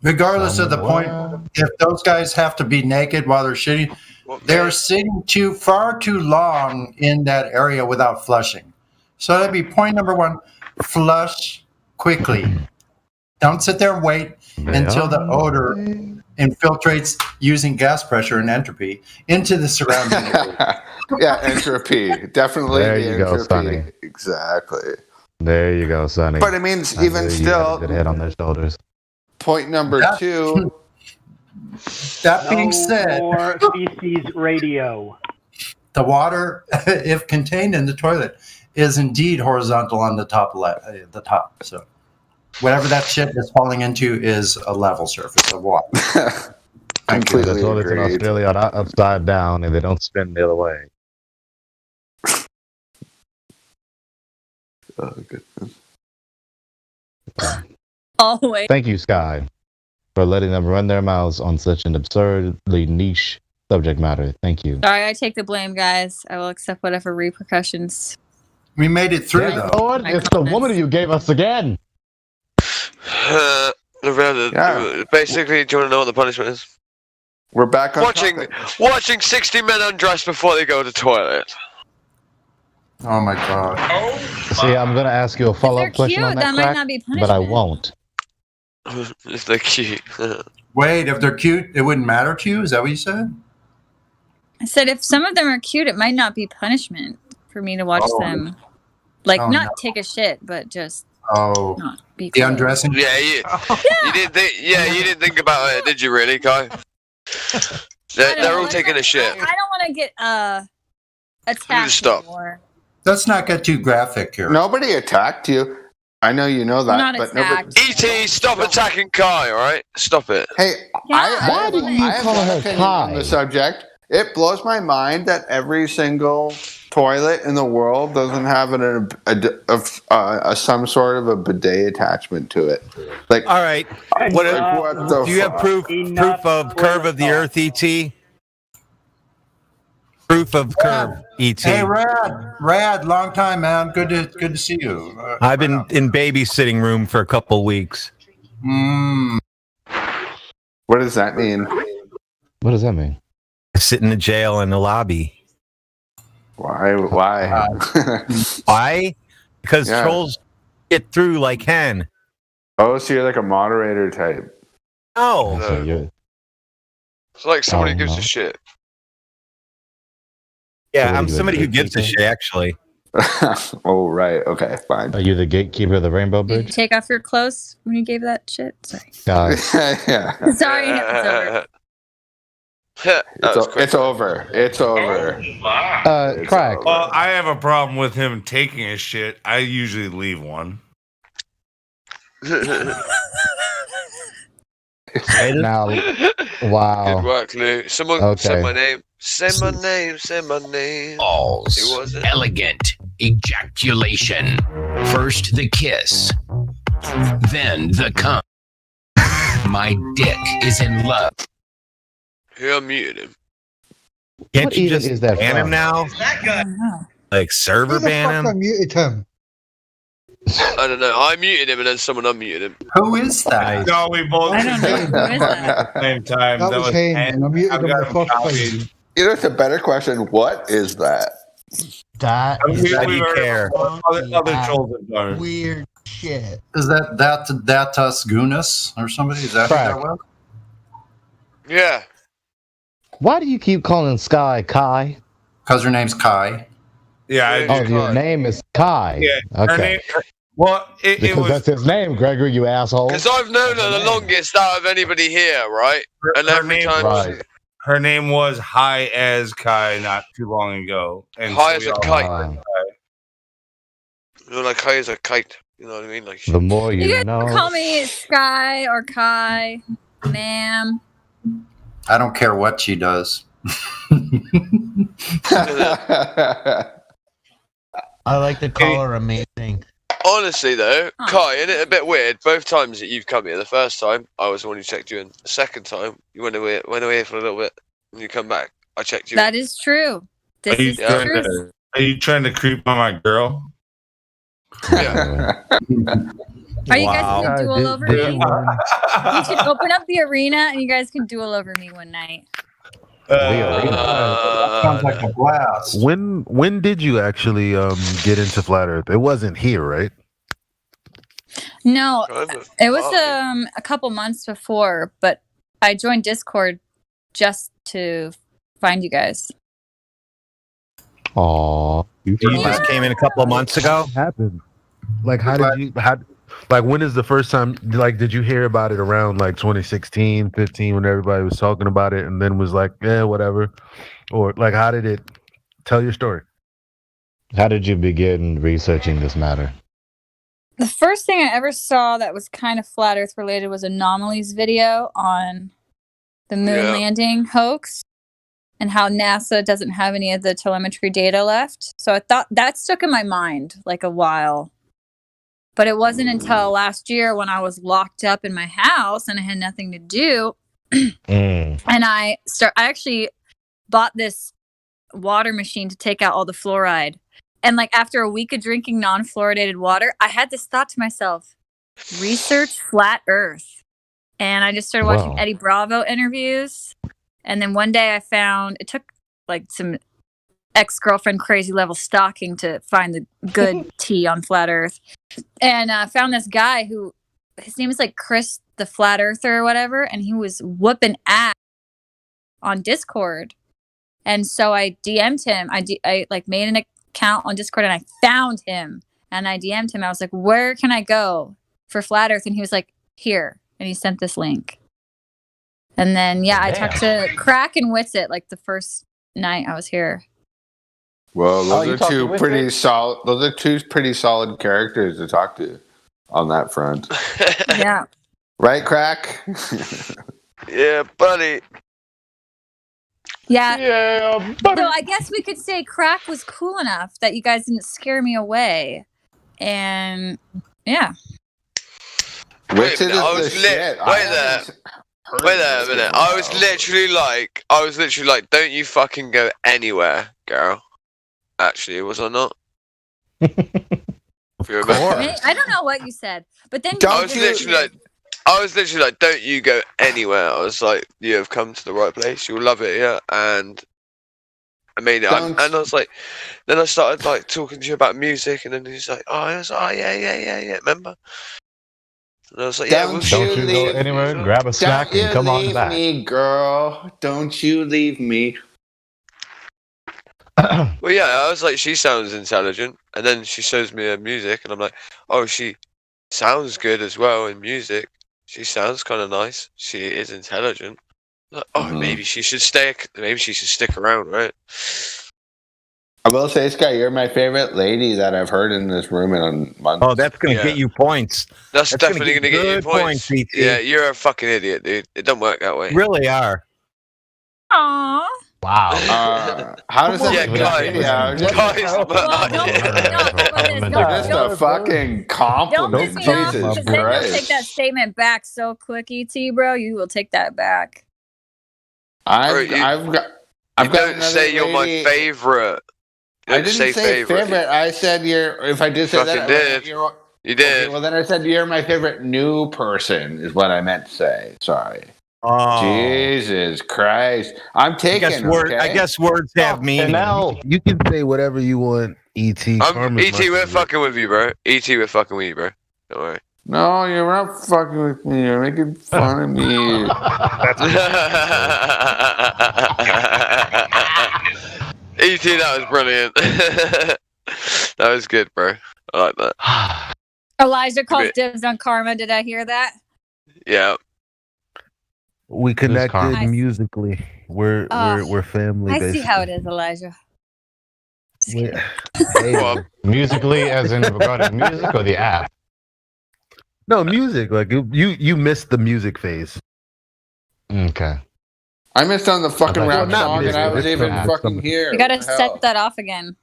Speaker 7: Regardless of the point, if those guys have to be naked while they're shitting, they're sitting far too long in that area without flushing. So that'd be point number one: flush quickly. Don't sit there and wait until the odor infiltrates using gas pressure and entropy into the surrounding area.
Speaker 14: Yeah, entropy. Definitely.
Speaker 1: There
Speaker 14: the
Speaker 1: you go,
Speaker 14: entropy.
Speaker 1: Sonny.
Speaker 14: Exactly.
Speaker 1: There you go, Sonny.
Speaker 14: But it means even
Speaker 1: knew you
Speaker 14: still-
Speaker 1: had a good head on their shoulders.
Speaker 14: Point number two.
Speaker 7: That being said,
Speaker 6: more feces radio.
Speaker 7: the water, if contained in the toilet, is indeed horizontal on the top the top. So whatever that shit is falling into is a level surface of water.
Speaker 1: The toilets in Australia are not upside down and they don't spin the other way.
Speaker 14: Oh, goodness.
Speaker 11: Always.
Speaker 1: Thank you, Sky, for letting them run their mouths on such an absurdly niche subject matter. Thank you.
Speaker 11: Sorry, I take the blame, guys. I will accept whatever repercussions.
Speaker 7: We made it through,
Speaker 1: Thank Lord, it's the woman you gave us again.
Speaker 5: Basically, do you want to know what the punishment is?
Speaker 14: We're back on
Speaker 5: watching 60 men undress before they go to the toilet.
Speaker 7: Oh my god.
Speaker 1: See, I'm going to ask you a follow-up question
Speaker 11: cute,
Speaker 1: on that,
Speaker 11: that might
Speaker 1: Crack,
Speaker 11: not be
Speaker 1: but I won't.
Speaker 5: If they're cute.
Speaker 7: Wait, if they're cute, it wouldn't matter to you? Is that what you said?
Speaker 11: I said if some of them are cute, it might not be punishment for me to watch them. Like, not take a shit, but just not be
Speaker 7: the
Speaker 11: cool.
Speaker 7: undressing?
Speaker 5: Yeah, you didn't think about it, did you really, Kai? They're all taking a shit.
Speaker 11: I don't want to get attacked
Speaker 5: Stop.
Speaker 11: anymore.
Speaker 7: Let's not get too graphic here.
Speaker 14: Nobody attacked you. I know you know that,
Speaker 11: Not
Speaker 14: but
Speaker 11: attacked.
Speaker 5: E.T., stop attacking Kai, alright? Stop it.
Speaker 14: Hey,
Speaker 1: Why do you
Speaker 14: I have
Speaker 1: call
Speaker 14: an
Speaker 1: her
Speaker 14: opinion on
Speaker 1: Kai?
Speaker 14: the subject. It blows my mind that every single toilet in the world doesn't have some sort of a bidet attachment to it. Like,
Speaker 19: all right, what
Speaker 14: the
Speaker 19: do you have proof of curve of the Earth, ET? Proof of curve, ET.
Speaker 7: Hey, Rad, long time, man. Good to see you.
Speaker 19: I've been in babysitting room for a couple weeks.
Speaker 14: What does that mean?
Speaker 1: What does that mean?
Speaker 19: I sit in the jail in the lobby.
Speaker 14: Why?
Speaker 19: Why? Because
Speaker 14: Yeah.
Speaker 19: trolls get through like hen.
Speaker 14: Oh, so you're like a moderator type.
Speaker 19: No.
Speaker 5: It's like somebody
Speaker 1: Oh,
Speaker 5: who gives
Speaker 1: no.
Speaker 5: a shit.
Speaker 19: Yeah,
Speaker 1: So
Speaker 19: I'm
Speaker 1: what are you,
Speaker 19: somebody
Speaker 1: a
Speaker 19: who gives a
Speaker 1: gatekeeper?
Speaker 19: shit, actually.
Speaker 14: Oh, right. Okay, fine.
Speaker 1: Are you the gatekeeper of the Rainbow
Speaker 11: Did you
Speaker 1: Bridge?
Speaker 11: take off your clothes when you gave that shit? Sorry.
Speaker 1: Guys,
Speaker 14: Yeah.
Speaker 11: Sorry, it's over.
Speaker 14: It's over. It's over.
Speaker 1: Crack.
Speaker 18: Well, I have a problem with him taking a shit. I usually leave one.
Speaker 1: Now, wow.
Speaker 5: Good work, Lou. Someone
Speaker 1: Okay.
Speaker 5: say my name. Say my name. Say my name.
Speaker 21: Balls.
Speaker 5: Who was it?
Speaker 21: Elegant ejaculation. First the kiss, then the cum. My dick is in love.
Speaker 5: Who unmuted him?
Speaker 19: Can't
Speaker 1: What
Speaker 19: you
Speaker 1: even
Speaker 19: just
Speaker 1: is that
Speaker 19: ban him
Speaker 1: from?
Speaker 19: now? Like server ban him?
Speaker 2: I muted him.
Speaker 5: I don't know. I muted him and then someone unmuted him.
Speaker 7: Who is that?
Speaker 18: No, we both
Speaker 11: I don't know. Who is that?
Speaker 18: at the same time.
Speaker 2: That was him, and I muted
Speaker 18: I've
Speaker 2: him
Speaker 18: got
Speaker 2: the
Speaker 18: him
Speaker 2: first
Speaker 18: copied.
Speaker 2: time.
Speaker 14: You know, it's a better question. What is that?
Speaker 2: That
Speaker 18: We-
Speaker 2: is
Speaker 18: we
Speaker 19: you
Speaker 18: were-
Speaker 19: care.
Speaker 18: Other trolls have done it.
Speaker 2: weird shit.
Speaker 7: Is that us Gunas or somebody? Is that who
Speaker 1: Crack.
Speaker 7: that was?
Speaker 5: Yeah.
Speaker 1: Why do you keep calling Sky Kai?
Speaker 7: Because her name's Kai.
Speaker 18: Yeah, I
Speaker 1: Oh,
Speaker 18: did.
Speaker 1: your name is Kai.
Speaker 18: Yeah, her
Speaker 1: Okay.
Speaker 18: name. Well, it
Speaker 1: Because
Speaker 18: was.
Speaker 1: that's his name, Gregory, you asshole.
Speaker 5: Because I've known her the longest out of anybody here, right? And
Speaker 18: her
Speaker 5: every
Speaker 18: name
Speaker 5: time.
Speaker 1: Right.
Speaker 18: Her name was High as Kai not too long ago. And
Speaker 5: High
Speaker 18: so
Speaker 5: as
Speaker 18: we
Speaker 5: a
Speaker 18: all-
Speaker 5: kite. You know, like high as a kite. You know what I mean? Like.
Speaker 1: The more
Speaker 11: You
Speaker 1: you
Speaker 11: guys
Speaker 1: know.
Speaker 11: can call me Sky or Kai, ma'am.
Speaker 7: I don't care what she does.
Speaker 9: I like to call her amazing.
Speaker 5: Honestly, though, Kai, isn't it a bit weird? Both times that you've come here, the first time I was the one who checked you in. The second time you went away for a little bit, and you come back. I checked you.
Speaker 11: That is true. This
Speaker 18: Are you,
Speaker 11: is
Speaker 18: trying
Speaker 11: true.
Speaker 18: to, are you trying to creep on my girl?
Speaker 5: Yeah.
Speaker 11: Are you guys gonna duel over me? We should open up the arena and you guys can duel over me one night.
Speaker 7: Sounds like a blast.
Speaker 8: When did you actually get into Flat Earth? It wasn't here, right?
Speaker 11: No, it was a couple months before, but I joined Discord just to find you guys.
Speaker 8: Aw,
Speaker 19: you just came in a couple of months ago.
Speaker 8: Happened. Like, like, when is the first time? Like, did you hear about it around like 2016, 15, when everybody was talking about it, and then was like, yeah, whatever, or like, how did it? Tell your story.
Speaker 1: How did you begin researching this matter?
Speaker 11: The first thing I ever saw that was kind of Flat Earth related was Anomaly's video on the moon landing hoax and how NASA doesn't have any of the telemetry data left. So I thought that stuck in my mind like a while. But it wasn't until last year when I was locked up in my house and I had nothing to do. And I actually bought this water machine to take out all the fluoride. And like after a week of drinking non-fluoridated water, I had this thought to myself, research Flat Earth. And I just started watching Eddie Bravo interviews. And then one day I found, it took like some ex-girlfriend crazy level stalking to find the good tea on Flat Earth. And I found this guy who, his name is like Chris the Flat Earther or whatever. And he was whooping ass on Discord. And so I DM'd him. I like made an account on Discord and I found him. And I DM'd him. I was like, where can I go for Flat Earth? And he was like, here. And he sent this link. And then, I talked to Crack and Witsit like the first night I was here.
Speaker 14: Well, those are two pretty solid. Those are two pretty solid characters to talk to on that front.
Speaker 11: Yeah.
Speaker 14: Right, Crack?
Speaker 5: Yeah, buddy.
Speaker 11: Yeah, buddy. So I guess we could say Crack was cool enough that you guys didn't scare me away. And yeah.
Speaker 5: Wait a minute, wait there a minute. I was literally like, don't you fucking go anywhere, girl. Actually, was I not? If you remember.
Speaker 11: I don't know what you said, but then
Speaker 5: I was literally like, don't you go anywhere. I was like, you have come to the right place. You'll love it, yeah. And I mean, and I was like, then I started like talking to you about music, and then he's like, yeah, remember? And I was like, yeah,
Speaker 1: don't you go anywhere, grab a snack, and come on back.
Speaker 14: Don't you leave me, girl. Don't you leave me.
Speaker 5: Well, yeah, I was like, she sounds intelligent, and then she shows me her music, and I'm like, oh, she sounds good as well in music. She sounds kind of nice. She is intelligent. Like, oh, maybe she should stick around, right?
Speaker 14: I will say, Sky, you're my favorite lady that I've heard in this room in months.
Speaker 19: Oh, that's gonna get you points.
Speaker 5: That's definitely gonna get you points.
Speaker 19: BT.
Speaker 5: Yeah, you're a fucking idiot, dude. It don't work that way.
Speaker 19: You really are.
Speaker 11: Aww.
Speaker 1: Wow.
Speaker 14: How does that
Speaker 5: make
Speaker 14: just a fucking compliment. Jesus
Speaker 11: Christ. Then you'll take that statement back so quick, ET, bro. You will take that back.
Speaker 14: I've got
Speaker 5: don't say you're my favorite.
Speaker 14: I didn't say favorite. I said if I did say that,
Speaker 5: did. You did.
Speaker 14: Okay, well, then I said you're my favorite new person is what I meant to say. Sorry.
Speaker 19: Oh.
Speaker 14: Jesus Christ! I'm taking.
Speaker 19: I guess words have meaning.
Speaker 8: Now you can say whatever you want. ET.
Speaker 5: We're fucking with you, bro. ET, we're fucking with you, bro. Don't worry.
Speaker 14: No, you're not fucking with me. You're making fun of me.
Speaker 5: ET, that was brilliant. That was good, bro. I like that.
Speaker 11: Elijah calls dibs on Karma. Did I hear that?
Speaker 5: Yeah.
Speaker 8: We connected musically. We're family.
Speaker 11: I see how it is, Elijah.
Speaker 1: Musically, as in regarding music or the app?
Speaker 8: No, music. Like you missed the music phase.
Speaker 1: Okay.
Speaker 14: I missed on the fucking rap song, and I was even fucking here.
Speaker 11: You gotta set that off again.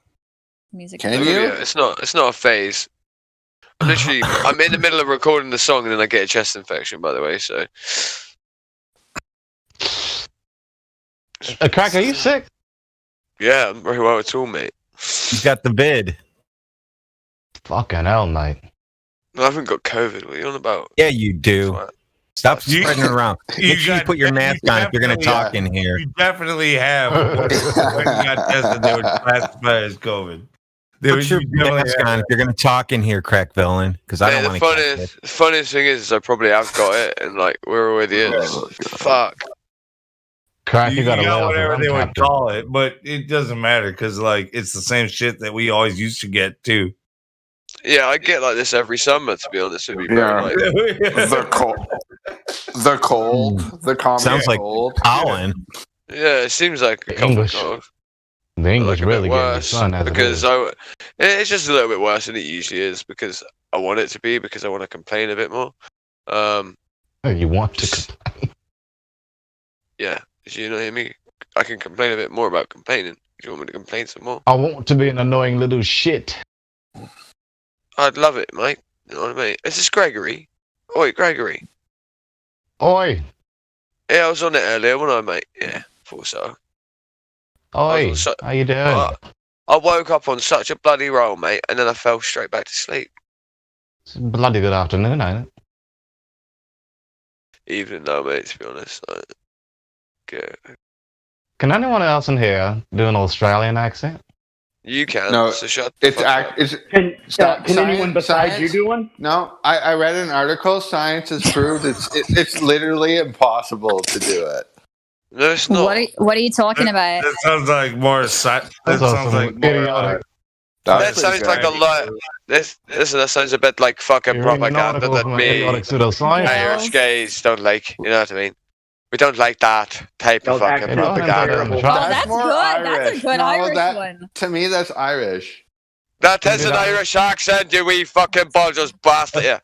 Speaker 11: Music.
Speaker 14: Can you?
Speaker 5: Yeah, it's not a phase. Literally, I'm in the middle of recording the song, and then I get a chest infection. By the way, so.
Speaker 1: Crack, are you sick?
Speaker 5: Yeah, I'm very well at all, mate.
Speaker 19: You got the vid.
Speaker 1: Fucking hell, night.
Speaker 5: I haven't got COVID. What are you on about?
Speaker 19: Yeah, you do. Stop spreading it around. Make sure you put your mask on if you're going to talk in here.
Speaker 18: You definitely have. When you got tested, they would classify as COVID.
Speaker 19: Put your mask on if you're going to talk in here, crack villain, because I don't want to.
Speaker 5: The funniest thing is I probably have got it, and like we're already in. Fuck.
Speaker 18: Crack, you got whatever they would call it, but it doesn't matter because like it's the same shit that we always used to get too.
Speaker 5: Yeah, I get like this every summer. To be honest with you, bro.
Speaker 14: Yeah.
Speaker 5: Like,
Speaker 14: The cold. The cold. The common
Speaker 19: Sounds like
Speaker 14: cold.
Speaker 19: pollen.
Speaker 5: yeah, it seems like a common
Speaker 1: English.
Speaker 5: cold.
Speaker 1: The English
Speaker 5: Like a
Speaker 1: really
Speaker 5: bit
Speaker 1: get the
Speaker 5: worse
Speaker 1: sun as it
Speaker 5: because
Speaker 1: is.
Speaker 5: it's just a little bit worse than it usually is because I want it to be because I want to complain a bit more.
Speaker 1: You want to complain?
Speaker 5: Yeah, you know what I mean. I can complain a bit more about complaining. If you want me to complain some more,
Speaker 1: I want to be an annoying little shit.
Speaker 5: I'd love it, mate. You know what I mean? Is this Gregory? Oi, Gregory.
Speaker 1: Oi,
Speaker 5: Yeah, I was on it earlier, wasn't I, mate? Yeah, thought so.
Speaker 1: oi, how you doing?
Speaker 5: I woke up on such a bloody roll, mate, and then I fell straight back to sleep.
Speaker 1: It's a bloody good afternoon, ain't it?
Speaker 5: Evening though, mate, to be honest. Like, yeah.
Speaker 1: Can anyone else in here do an Australian accent?
Speaker 5: You can,
Speaker 14: No,
Speaker 5: so shut
Speaker 14: it's
Speaker 5: the fuck up.
Speaker 14: Can
Speaker 6: anyone besides you do one?
Speaker 14: No, I read an article. Science has proved it's literally impossible to do it.
Speaker 5: No, it's not.
Speaker 11: What are you talking about?
Speaker 18: That sounds like more. That sounds like more.
Speaker 5: That sounds like a lot. That sounds a bit like fucking
Speaker 1: You're reading an
Speaker 5: propaganda
Speaker 1: article
Speaker 5: that
Speaker 1: from an
Speaker 5: me
Speaker 1: idiotic pseudoscience.
Speaker 5: Irish gays don't like. You know what I mean? We don't like that type of fucking propaganda.
Speaker 11: Oh, that's
Speaker 14: more
Speaker 11: good.
Speaker 14: Irish.
Speaker 11: That's a good
Speaker 14: No,
Speaker 11: Irish one.
Speaker 14: To me, that's Irish.
Speaker 5: That is an Irish accent, you wee fucking bulges bastard. Yeah.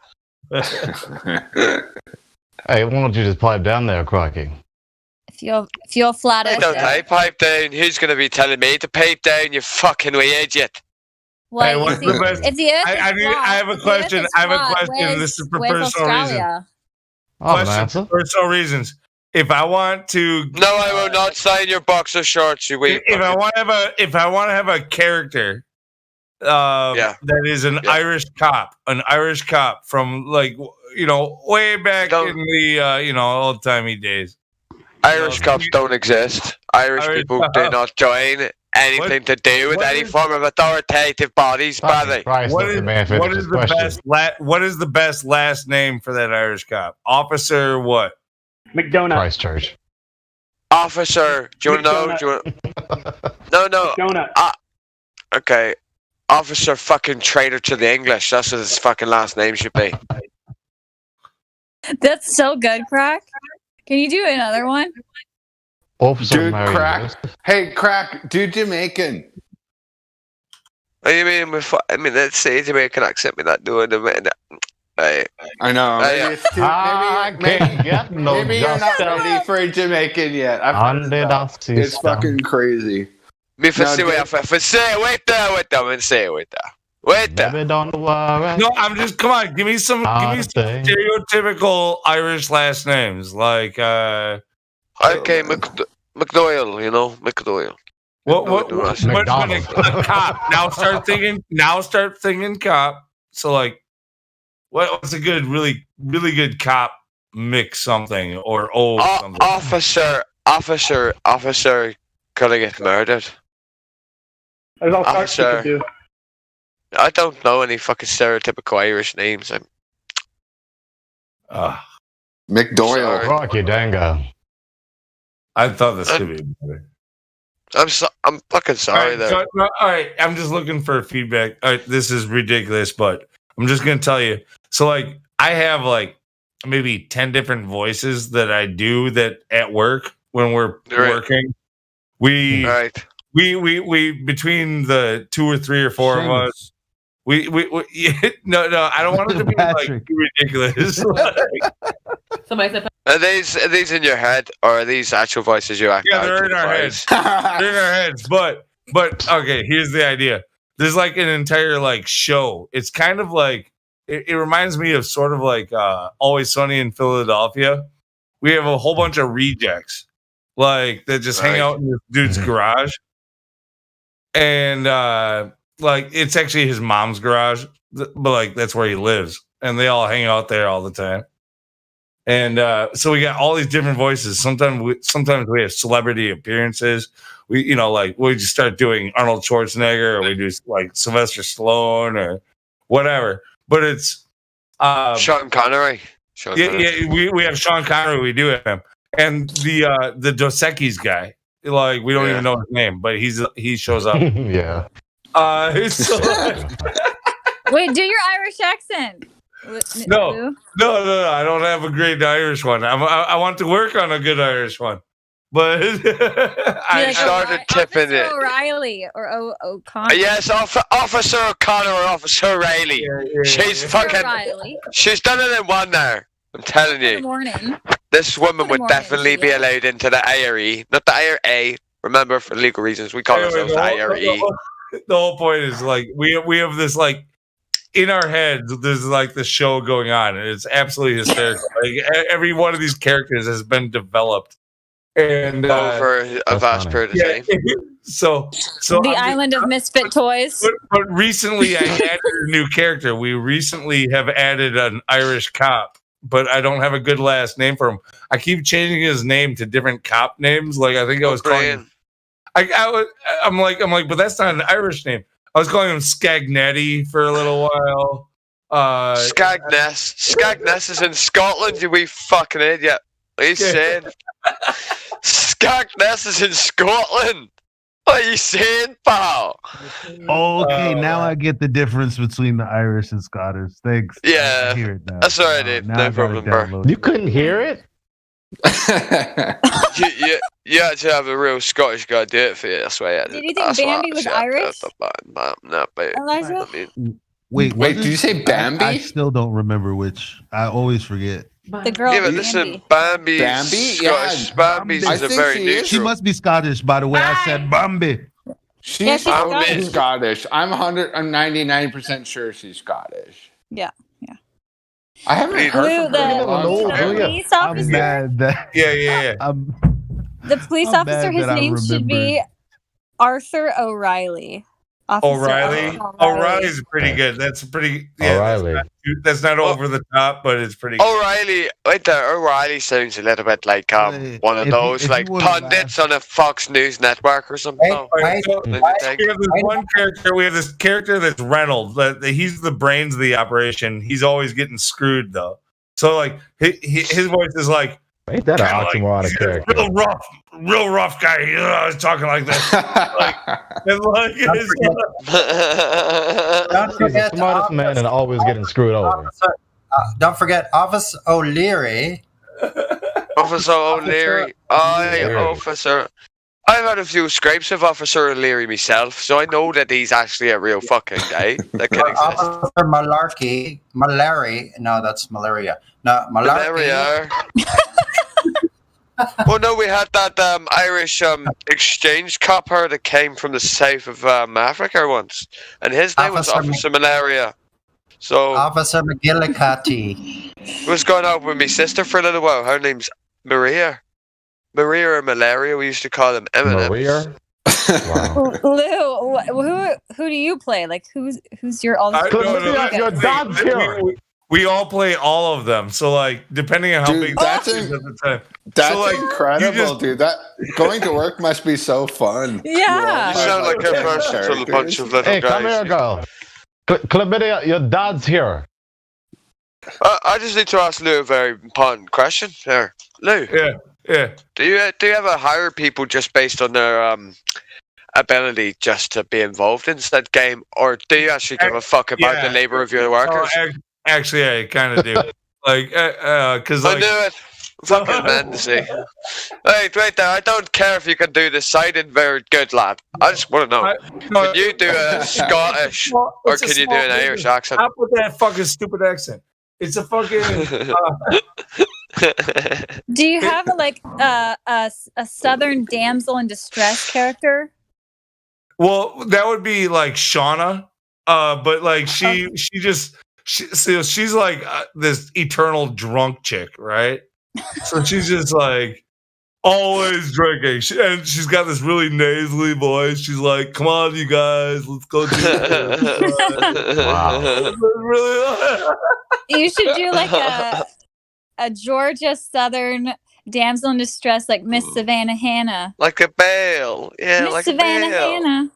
Speaker 1: Hey, why don't you just pipe down there, Crikey?
Speaker 11: If you're flat
Speaker 5: I
Speaker 11: out
Speaker 5: don't
Speaker 11: there.
Speaker 5: like pipe down. Who's going to be telling me to pipe down, you fucking wee idiot?
Speaker 11: Well,
Speaker 18: Hey, what's the best?
Speaker 11: if the Earth
Speaker 18: I
Speaker 11: is flat,
Speaker 18: have a
Speaker 11: if the
Speaker 18: question.
Speaker 11: Earth is
Speaker 18: I have a
Speaker 11: flat,
Speaker 18: question. This is for
Speaker 11: where's
Speaker 18: personal reasons.
Speaker 11: Australia?
Speaker 18: Question for personal reasons. If I want to,
Speaker 5: No, I will not sign your boxer shorts, you wee.
Speaker 18: if I want to have a character, that is an Irish cop from like way back in the old timey days.
Speaker 5: Irish cops don't exist. Irish people do not join anything to do with any form of authoritative bodies, brother.
Speaker 18: What is the best last name for that Irish cop? Officer what?
Speaker 6: McDonough.
Speaker 1: Christchurch.
Speaker 5: Officer, do you want to know? Do you want... No.
Speaker 6: McDonough.
Speaker 5: Okay. Officer fucking traitor to the English. That's what his fucking last name should be.
Speaker 11: That's so good, Crack. Can you do another one?
Speaker 1: Officer
Speaker 14: Dude, Crack. Hey, Crack, do Jamaican.
Speaker 5: What do you mean? Let's say Jamaican accent me that doing the minute.
Speaker 14: I know. Maybe it's too. Maybe you're not ready for a Jamaican yet. It's fucking crazy.
Speaker 5: Me for say wait there.
Speaker 18: No, I'm just come on. Give me some stereotypical Irish last names like.
Speaker 5: Okay, McDoyle. You know McDoyle.
Speaker 18: What a cop? Now start thinking cop. So like, what's a good, really good cop mix something or old something?
Speaker 5: Officer, gonna get murdered.
Speaker 6: There's all sorts you could do.
Speaker 5: I don't know any fucking stereotypical Irish names.
Speaker 14: McDoyle.
Speaker 1: Rocky Dango.
Speaker 18: I thought this could be better.
Speaker 5: I'm fucking sorry though.
Speaker 18: All right, I'm just looking for feedback. All right, this is ridiculous, but I'm just gonna tell you. So like, I have like maybe 10 different voices that I do that at work when we're working. We between the 2 or 3 or 4 of us. We no, I don't want it to be like ridiculous.
Speaker 12: Somebody said.
Speaker 5: Are these in your head or are these actual voices you act out?
Speaker 18: Yeah, they're in our heads. They're in our heads. But okay, here's the idea. There's like an entire like show. It's kind of like it reminds me of sort of like Always Sunny in Philadelphia. We have a whole bunch of rejects like that just hang out in this dude's garage. And like it's actually his mom's garage, but like that's where he lives. and they all hang out there all the time. And so we got all these different voices. Sometimes we have celebrity appearances. We just start doing Arnold Schwarzenegger, or we do like Sylvester Stallone or whatever. But it's
Speaker 5: Sean Connery.
Speaker 18: We have Sean Connery. We do have him, and the Dos Equis guy. Like we don't even know his name, but he shows up.
Speaker 1: Yeah.
Speaker 11: Wait, do your Irish accent.
Speaker 18: No, I don't have a great Irish one. I want to work on a good Irish one, but
Speaker 5: I started tipping it.
Speaker 11: O'Reilly or O'Connor.
Speaker 5: Yes, Officer O'Connor or Officer O'Reilly. She's fucking.
Speaker 11: O'Reilly.
Speaker 5: She's done it in one there. I'm telling you.
Speaker 11: Good morning.
Speaker 5: This woman would definitely be allowed into the IRE, not the IRA. Remember, for legal reasons, we call ourselves the IRE.
Speaker 18: The whole point is like we have this like in our heads. There's like this show going on, and it's absolutely hysterical. Like every one of these characters has been developed, and
Speaker 5: over a vast period of time.
Speaker 18: So
Speaker 11: the Island of Misfit Toys.
Speaker 18: But recently, I added a new character. We recently have added an Irish cop, but I don't have a good last name for him. I keep changing his name to different cop names. Like I think I was calling him. I'm like, but that's not an Irish name. I was calling him Scagnetti for a little while.
Speaker 5: Scagness is in Scotland, you wee fucking idiot. What are you saying? Scagness is in Scotland. What are you saying, pal?
Speaker 8: Okay, now I get the difference between the Irish and Scottish. Thanks.
Speaker 5: Yeah,
Speaker 8: I hear it now.
Speaker 5: that's all right, dude. No problem, bro.
Speaker 1: You couldn't hear it?
Speaker 5: You had to have a real Scottish guy do it for you. That's why I had
Speaker 11: Did you think Bambi was Irish? Elijah?
Speaker 8: Wait,
Speaker 14: did you say Bambi?
Speaker 8: I still don't remember which. I always forget.
Speaker 11: The girl.
Speaker 5: Yeah, but listen, Bambi's Scottish. Bambi's is a very neutral.
Speaker 8: She must be Scottish, by the way. I said Bambi.
Speaker 14: She's Scottish. I'm 99% sure she's Scottish.
Speaker 15: Yeah.
Speaker 14: I haven't heard from her.
Speaker 11: The police officer.
Speaker 8: I'm mad that.
Speaker 18: Yeah.
Speaker 11: The police
Speaker 8: I'm
Speaker 11: officer.
Speaker 8: mad
Speaker 11: His
Speaker 8: that I
Speaker 11: name should be Arthur O'Reilly.
Speaker 18: O'Reilly's pretty good. That's pretty. Yeah,
Speaker 1: O'Reilly.
Speaker 18: That's not over the top, but it's pretty.
Speaker 5: O'Reilly, wait there. O'Reilly sounds a little bit like one of those like pundits on a Fox News network or something.
Speaker 18: We have this one character. We have this character that's Reynolds. He's the brains of the operation. He's always getting screwed though. So like his voice is like.
Speaker 1: Ain't that an oxymoron character?
Speaker 18: Real rough guy. He's talking like this.
Speaker 2: Don't
Speaker 1: He's the
Speaker 2: forget
Speaker 1: smartest man and always getting screwed over.
Speaker 2: Don't forget Officer O'Leary.
Speaker 5: Officer O'Leary. Officer. I've had a few scrapes of Officer O'Leary myself, so I know that he's actually a real fucking guy that can exist.
Speaker 2: Officer Malary. No, that's malaria. No,
Speaker 5: Malaria. Well, no, we had that Irish exchange copper that came from the south of Africa once, and his name was Officer Malaria. So
Speaker 2: Officer McGillicuddy.
Speaker 5: I was going out with my sister for a little while. Her name's Maria. Maria or Malaria, we used to call them M&Ms.
Speaker 1: Maria? Wow.
Speaker 11: Lou, who do you play? Like, who's your all?
Speaker 1: Your dog's here.
Speaker 18: We all play all of them. So like, depending on how big
Speaker 14: that's
Speaker 18: is at the time.
Speaker 14: That's
Speaker 18: so, like,
Speaker 14: incredible, dude. That going to work must be so fun.
Speaker 11: Yeah.
Speaker 5: You sound like a versatile bunch of little
Speaker 1: Hey,
Speaker 5: guys.
Speaker 1: come here, girl. Chlamydia, your dad's here.
Speaker 5: I just need to ask Lou a very important question here. Lou.
Speaker 18: Yeah.
Speaker 5: Do you ever hire people just based on their ability just to be involved in said game, or do you actually give a fuck about the labor of your workers?
Speaker 18: Actually, I kind of do. Like, because
Speaker 5: I knew it. Fucking Menzie. Wait there. I don't care if you can do the sighted very good, lad. I just want to know. Can you do a Scottish or can you do an Irish accent?
Speaker 18: Stop with that fucking stupid accent. It's a fucking.
Speaker 11: Do you have a southern damsel in distress character?
Speaker 18: Well, that would be like Shauna, but like she's like this eternal drunk chick, right? So she's just like always drinking. And she's got this really nasally voice. She's like, "Come on, you guys, let's go do this." Wow.
Speaker 15: You should do like a Georgia Southern damsel in distress, like Miss Savannah Hannah.
Speaker 5: Like a belle. Yeah,
Speaker 15: Miss
Speaker 5: like
Speaker 15: Savannah
Speaker 5: a belle.
Speaker 15: Hannah.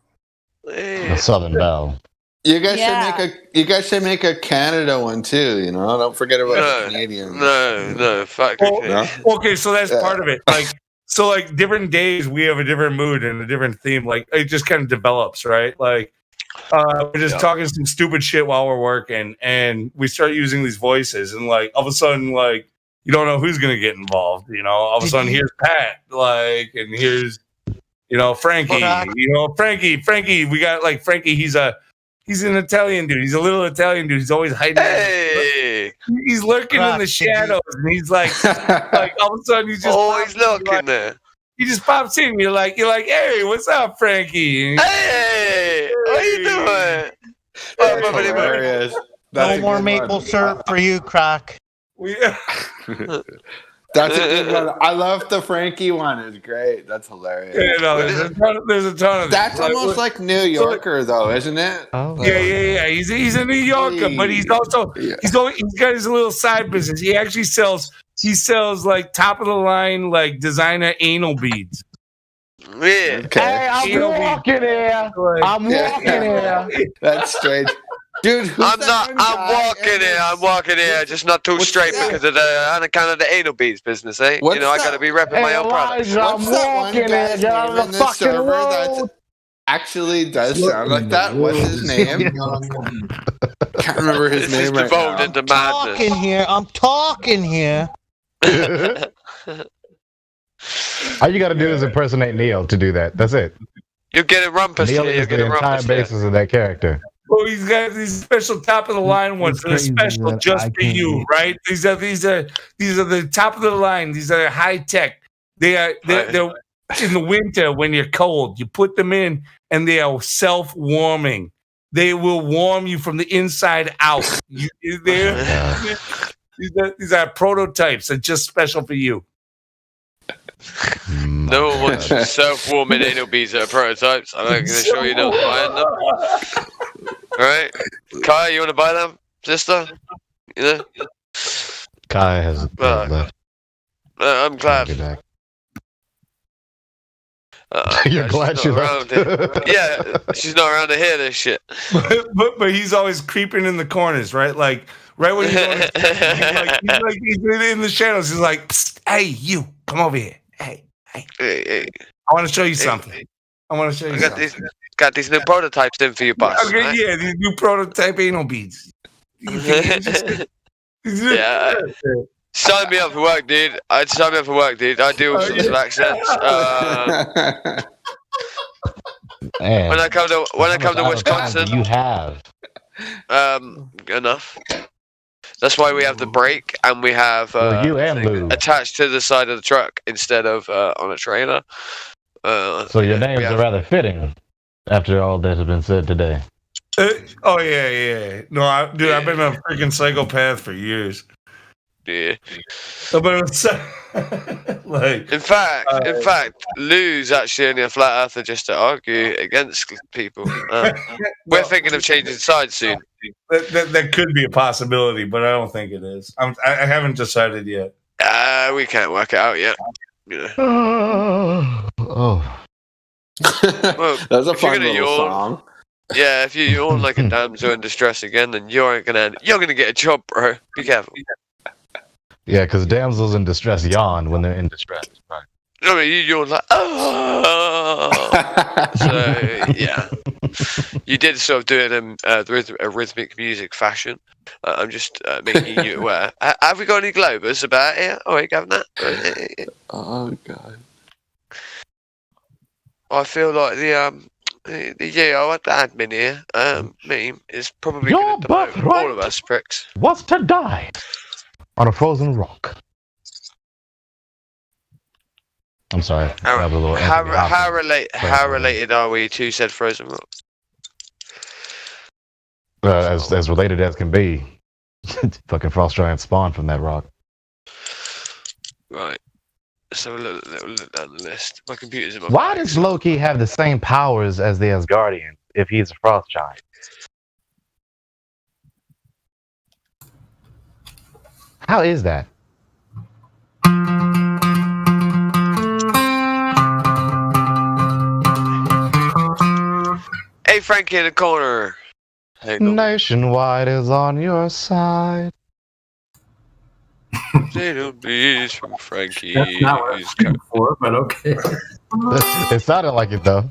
Speaker 1: The Southern Belle.
Speaker 14: You guys
Speaker 15: Yeah.
Speaker 14: should make a Canada one too. You know, don't forget about the Canadians.
Speaker 5: No, fuck.
Speaker 18: Well, okay, so that's part of it. Like different days we have a different mood and a different theme. Like it just kind of develops, right? Like we're just talking some stupid shit while we're working, and we start using these voices, and like all of a sudden, like you don't know who's gonna get involved. You know, all of a sudden here's Pat, like, and here's Frankie. Frankie. We got like Frankie. He's an Italian dude. He's a little Italian dude. He's always hiding.
Speaker 5: Hey,
Speaker 18: he's lurking in the shadows, and he's like all of a sudden he's just
Speaker 5: always lurking there.
Speaker 18: He just pops in. You're like, hey, what's up, Frankie?
Speaker 5: Hey, what are you doing?
Speaker 14: That's hilarious.
Speaker 9: No more maple syrup for you, Croc.
Speaker 14: That's a good one. I love the Frankie one. It's great. That's hilarious.
Speaker 18: Yeah, no, there's a ton of
Speaker 14: That's almost like New Yorker, though, isn't it?
Speaker 18: Oh, yeah. He's a New Yorker, but he's also he's got his little side business. He actually sells like top of the line like designer anal beads.
Speaker 5: Yeah.
Speaker 14: Okay.
Speaker 13: Hey, I'm walking here. I'm walking here.
Speaker 14: That's strange. Dude,
Speaker 5: I'm walking here, just not too straight because of on account of the anal beads business, eh?
Speaker 14: What's
Speaker 5: I gotta be repping my own products.
Speaker 13: I'm walking here. Get on the fucking road.
Speaker 14: That actually does sound like that. What's his name? Can't remember his name right now.
Speaker 5: Into madness.
Speaker 9: I'm talking here.
Speaker 1: All you got to do is impersonate Neo to do that. That's it.
Speaker 5: You're getting rumpus
Speaker 1: Neo
Speaker 5: here. You're
Speaker 1: is the
Speaker 5: getting
Speaker 1: entire
Speaker 5: rumpus
Speaker 1: basis of that character.
Speaker 18: Oh, he's got these special top of the line ones that are special just for you, right? These are the top of the line. These are high tech. They're in the winter when you're cold. You put them in, and they are self-warming. They will warm you from the inside out. These are prototypes that are just special for you.
Speaker 5: No one wants self-warming anal beads that are prototypes. I'm not going to show you not buying them. Right, Kai, you want to buy them, sister? You know,
Speaker 1: Kai has left.
Speaker 5: I'm glad.
Speaker 1: You're glad she's
Speaker 5: around. Yeah, she's not around to hear this shit.
Speaker 18: But he's always creeping in the corners, right? Like right when he's in the shadows. He's like, "Psst, hey, you, come over here. Hey. I want to show you something. I want to show you something.
Speaker 5: Got these new prototypes in for you, boss.
Speaker 18: Okay,
Speaker 5: right?
Speaker 18: Yeah, these new prototype anal beads.
Speaker 5: Yeah. Sign me up for work, dude. I do all sorts of accents. When I come to Wisconsin,
Speaker 1: you have
Speaker 5: enough. That's why we have the brake and we have
Speaker 1: you and Lou
Speaker 5: attached to the side of the truck instead of on a trailer.
Speaker 1: So your names are rather fitting after all that has been said today.
Speaker 18: Yeah. No, I've been a freaking psychopath for years.
Speaker 5: Yeah.
Speaker 18: But it's like,
Speaker 5: in fact, Lou's actually only a flat earther just to argue against people. We're thinking of changing sides soon.
Speaker 18: That could be a possibility, but I don't think it is. I haven't decided yet.
Speaker 5: We can't work it out yet. You know. Well,
Speaker 14: that's a fun little song.
Speaker 5: Yeah, if you yawn like a damsel in distress again, then you're gonna get a job, bro. Be careful.
Speaker 1: Yeah, because damsels in distress yawn when they're in distress. Right.
Speaker 5: I mean, you yawn like, oh. So yeah, you did sort of do it in a rhythmic music fashion. I'm just making you aware. Have we got any Globers about here? Oh, are you having that?
Speaker 14: Oh god.
Speaker 5: I feel like the admin here, meme is probably going to demote all of us pricks.
Speaker 1: What's to die on a frozen rock? I'm sorry.
Speaker 5: How related are we to said frozen rock?
Speaker 1: As related as can be. Fucking frost giant spawned from that rock.
Speaker 5: Right. Let's have a little look down the list. My computer's in my
Speaker 1: Why
Speaker 5: bag.
Speaker 1: does Loki have the same powers as the Asgardian if he's a frost giant? How is that?
Speaker 5: Hey, Frankie in the corner.
Speaker 1: Nationwide is on your side.
Speaker 5: Little bees from Frankie.
Speaker 2: That's not what I was looking for, but okay.
Speaker 1: It sounded like it though.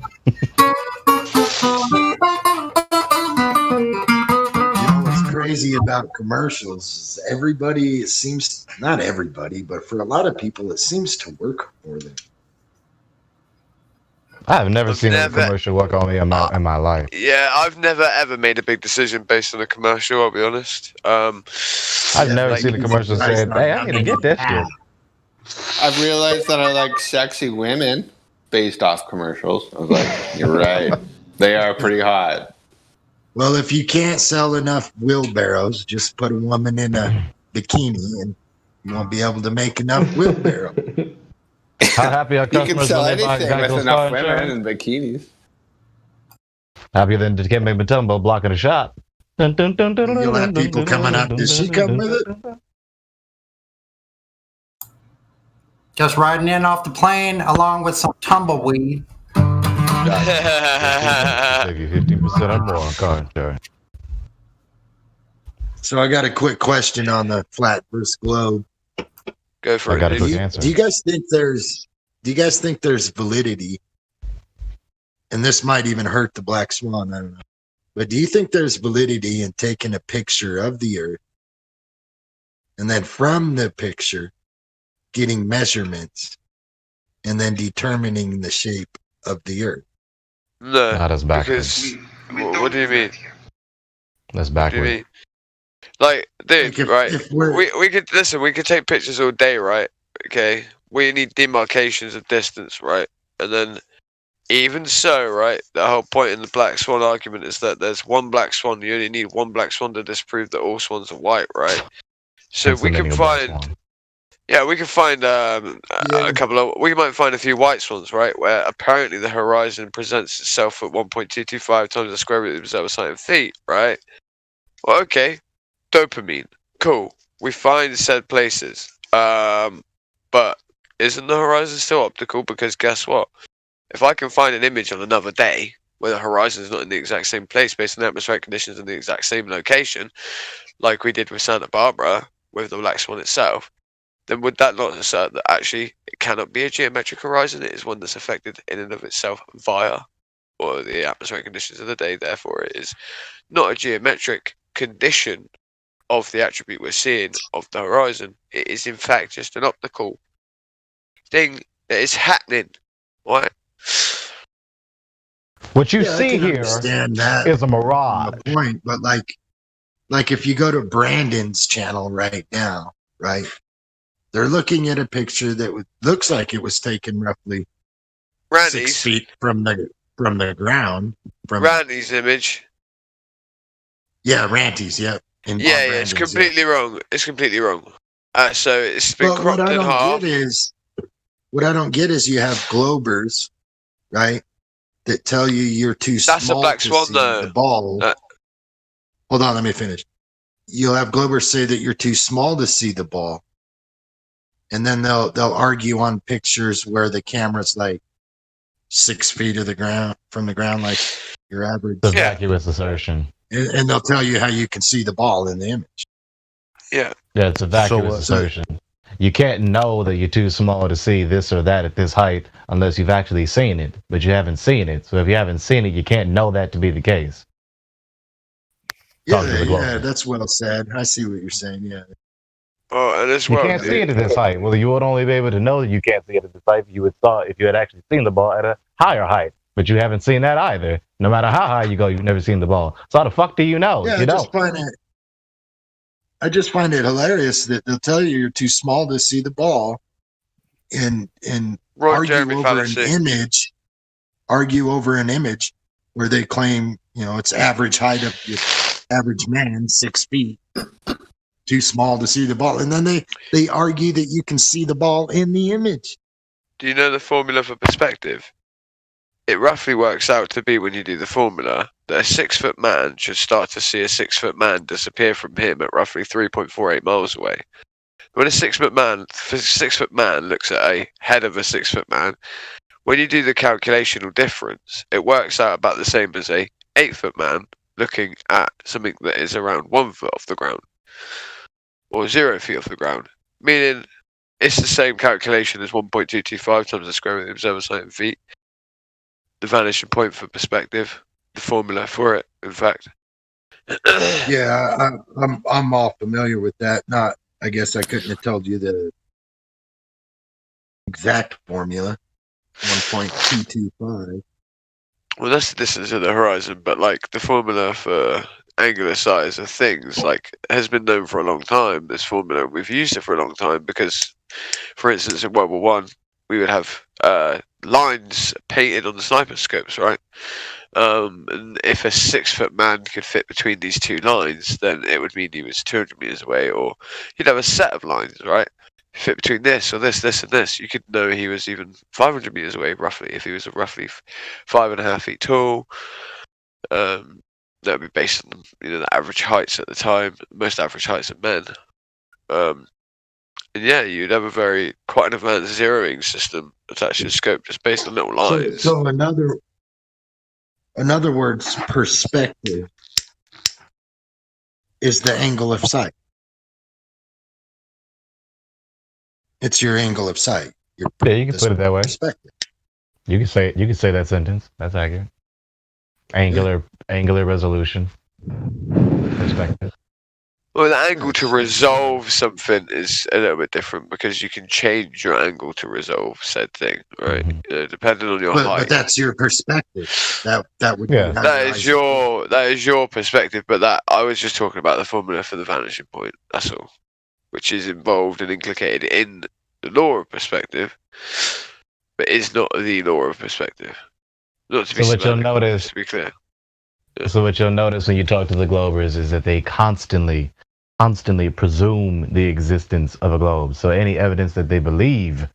Speaker 3: What's crazy about commercials is everybody, it seems, not everybody, but for a lot of people, it seems to work for them.
Speaker 1: I have never seen a commercial work on me in my life.
Speaker 5: Yeah, I've never ever made a big decision based on a commercial. I'll be honest.
Speaker 1: I've never seen a commercial saying, "Hey, I'm gonna get that shit."
Speaker 14: I've realized that I like sexy women based off commercials. I was like, you're right. They are pretty hot.
Speaker 3: Well, if you can't sell enough wheelbarrows, just put a woman in a bikini and you won't be able to make enough wheelbarrow.
Speaker 1: How happy are
Speaker 14: You can
Speaker 1: customers
Speaker 14: sell
Speaker 1: when they buy
Speaker 14: anything with
Speaker 1: Geico's
Speaker 14: enough
Speaker 1: car
Speaker 14: women
Speaker 1: insurance?
Speaker 14: in bikinis.
Speaker 1: Happier than to get Matumbo blocking a shot.
Speaker 3: You'll have people coming up. Does she come with it?
Speaker 2: Just riding in off the plane along with some tumbleweed.
Speaker 1: Take you 15% or more on car insurance.
Speaker 3: So I got a quick question on the flat versus globe.
Speaker 5: Go for it.
Speaker 1: got a quick answer.
Speaker 3: Do you guys think there's validity? And this might even hurt the Black Swan, I don't know. But do you think there's validity in taking a picture of the Earth and then from the picture getting measurements and then determining the shape of the Earth?
Speaker 5: No,
Speaker 1: Not as backwards.
Speaker 5: because what do you mean?
Speaker 1: That's
Speaker 5: What do you
Speaker 1: backwards.
Speaker 5: mean? Like, dude, right?
Speaker 3: if we're-
Speaker 5: We could listen. We could take pictures all day, right? Okay. We need demarcations of distance, right? And then, even so, right? The whole point in the black swan argument is that there's one black swan. You only need one black swan to disprove that all swans are white, right? So
Speaker 1: Hence the
Speaker 5: we can
Speaker 1: meaning of Black
Speaker 5: find.
Speaker 1: Swan.
Speaker 5: Yeah, we can find a couple of. We might find a few white swans, right? Where apparently the horizon presents itself at 1.225 times the square root of the observer sine feet, right? Well, okay, dopamine, cool. We find said places, but isn't the horizon still optical? Because guess what? If I can find an image on another day where the horizon is not in the exact same place based on atmospheric conditions in the exact same location, like we did with Santa Barbara with the Black Swan itself, then would that not assert that actually it cannot be a geometric horizon? It is one that's affected in and of itself via or the atmospheric conditions of the day. Therefore, it is not a geometric condition of the attribute we're seeing of the horizon. It is in fact just an optical thing that is happening. Right?
Speaker 1: What you
Speaker 3: Yeah, I
Speaker 1: see
Speaker 3: can
Speaker 1: here
Speaker 3: understand that
Speaker 1: is a mirage.
Speaker 3: the point, but like if you go to Brandon's channel right now, right? They're looking at a picture that looks like it was taken roughly 6
Speaker 5: Randy's
Speaker 3: feet from the ground. From
Speaker 5: Randy's image.
Speaker 3: yeah, Ranty's, yep.
Speaker 5: Yeah, yeah, it's completely wrong. It's completely wrong. So it's been
Speaker 3: But what
Speaker 5: cropped
Speaker 3: I
Speaker 5: in half.
Speaker 3: don't get is you have Globers, right? That tell you you're too
Speaker 5: That's a
Speaker 3: small
Speaker 5: black
Speaker 3: to
Speaker 5: swan,
Speaker 3: see
Speaker 5: though.
Speaker 3: the ball. Hold on, let me finish. You'll have Globers say that you're too small to see the ball. And then they'll argue on pictures where the camera's like 6 feet of the ground from the ground, like your average.
Speaker 1: The vacuous assertion.
Speaker 3: And they'll tell you how you can see the ball in the image.
Speaker 5: Yeah.
Speaker 1: Yeah, it's a vacuous assertion. You can't know that you're too small to see this or that at this height unless you've actually seen it, but you haven't seen it. So if you haven't seen it, you can't know that to be the case. Talk to the Glober.
Speaker 3: Yeah, that's well said. I see what you're saying. Yeah.
Speaker 5: Oh, and as
Speaker 1: You
Speaker 5: well,
Speaker 1: can't see it at this height. Well, you would only be able to know that you can't see it at this height if you had actually seen the ball at a higher height. But you haven't seen that either. No matter how high you go, you've never seen the ball. So how the fuck do you know?
Speaker 3: Yeah,
Speaker 1: You don't.
Speaker 3: I just find it hilarious that they'll tell you you're too small to see the ball, and argue
Speaker 5: Jeremy
Speaker 3: over
Speaker 5: fallacy.
Speaker 3: argue over an image where they claim it's average height of the average man, 6 feet, too small to see the ball, and then they argue that you can see the ball in the image.
Speaker 5: Do you know the formula for perspective? It roughly works out to be, when you do the formula, that a 6 foot man should start to see a 6 foot man disappear from him at roughly 3.48 miles away. When a 6 foot man looks at a head of a 6 foot man, when you do the calculational difference, it works out about the same as a 8 foot man looking at something that is around 1 foot off the ground, or 0 feet off the ground, meaning it's the same calculation as 1.225 times the square root of the observer's height in feet. The vanishing point for perspective, the formula for it, in fact.
Speaker 3: Yeah, I'm all familiar with that. I guess I couldn't have told you the exact formula. 1.225.
Speaker 5: Well, that's the distance of the horizon, but like the formula for angular size of things has been known for a long time. This formula, we've used it for a long time because, for instance, in World War One, we would have lines painted on the sniper scopes, right? And if a 6 foot man could fit between these two lines, then it would mean he was 200 meters away, or you'd have a set of lines, right? Fit between this or this, this and this. You could know he was even 500 meters away, roughly, if he was roughly 5.5 feet tall. That would be based on the average heights at the time, most average heights of men. And yeah, you'd have quite an advanced zeroing system attached to the scope, just based on little lines.
Speaker 3: So in other words, perspective is the angle of sight. It's your angle of sight.
Speaker 16: Yeah, you can put it that way.
Speaker 3: Perspective.
Speaker 16: You can say that sentence. That's accurate. Angular resolution. Perspective.
Speaker 5: Well, the angle to resolve something is a little bit different because you can change your angle to resolve said thing, right? Depending on your height.
Speaker 3: But that's your perspective. That would be
Speaker 5: that is your perspective. But that I was just talking about the formula for the vanishing point. That's all, which is involved and implicated in the law of perspective, but is not the law of perspective. Not to be
Speaker 16: so what you'll notice,
Speaker 5: to be clear.
Speaker 16: So what you'll notice when you talk to the Globers is that they constantly presume the existence of a globe. So any evidence that they believe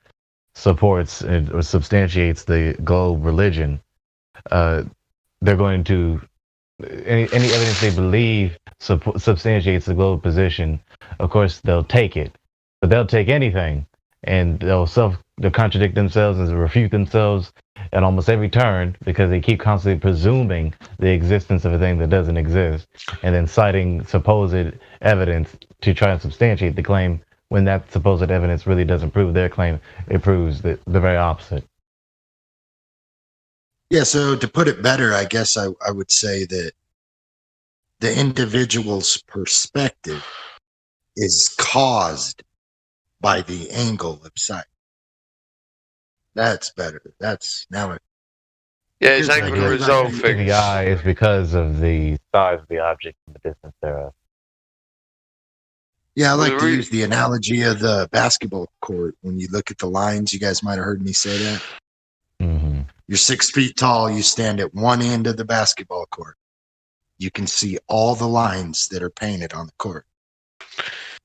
Speaker 16: supports or substantiates the globe religion, they're going to any evidence they believe substantiates the globe position. Of course, they'll take it, but they'll take anything, and they'll contradict themselves and refute themselves at almost every turn because they keep constantly presuming the existence of a thing that doesn't exist and then citing supposed evidence to try and substantiate the claim when that supposed evidence really doesn't prove their claim. It proves the very opposite.
Speaker 3: Yeah, so to put it better, I guess I would say that the individual's perspective is caused by the angle of sight. That's better. That's now.
Speaker 5: It's angle to resolve things.
Speaker 16: The eye is because of the size of the object and the distance thereof.
Speaker 3: Yeah, I like to use the analogy of the basketball court. When you look at the lines, you guys might have heard me say that.
Speaker 16: Mm-hmm.
Speaker 3: You're 6 feet tall. You stand at one end of the basketball court. You can see all the lines that are painted on the court.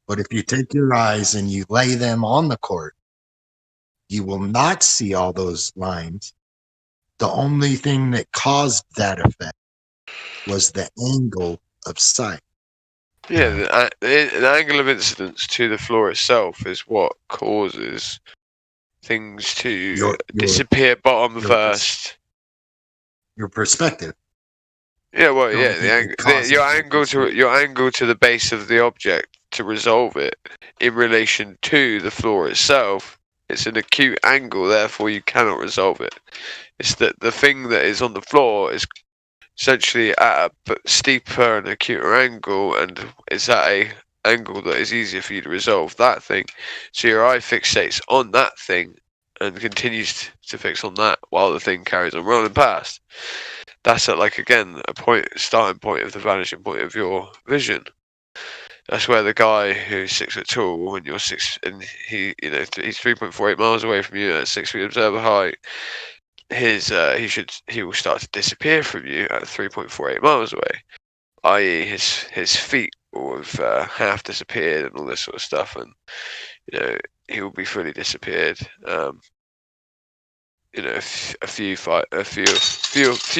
Speaker 3: But if you take your eyes and you lay them on the court, you will not see all those lines. The only thing that caused that effect was the angle of sight.
Speaker 5: Yeah, the angle of incidence to the floor itself is what causes things to disappear bottom first.
Speaker 3: Your perspective.
Speaker 5: Yeah, well, your angle to the base of the object to resolve it in relation to the floor itself. It's an acute angle, therefore you cannot resolve it. It's that the thing that is on the floor is essentially at a steeper and acuter angle, and it's at a angle that is easier for you to resolve that thing. So your eye fixates on that thing and continues to fix on that while the thing carries on rolling past. That's at starting point of the vanishing point of your vision. That's where the guy who's 6 foot tall, when you're and he's 3.48 miles away from you at 6 feet observer height, he will start to disappear from you at 3.48 miles away, i.e. his feet will have half disappeared and all this sort of stuff, and he will be fully disappeared. you know, a few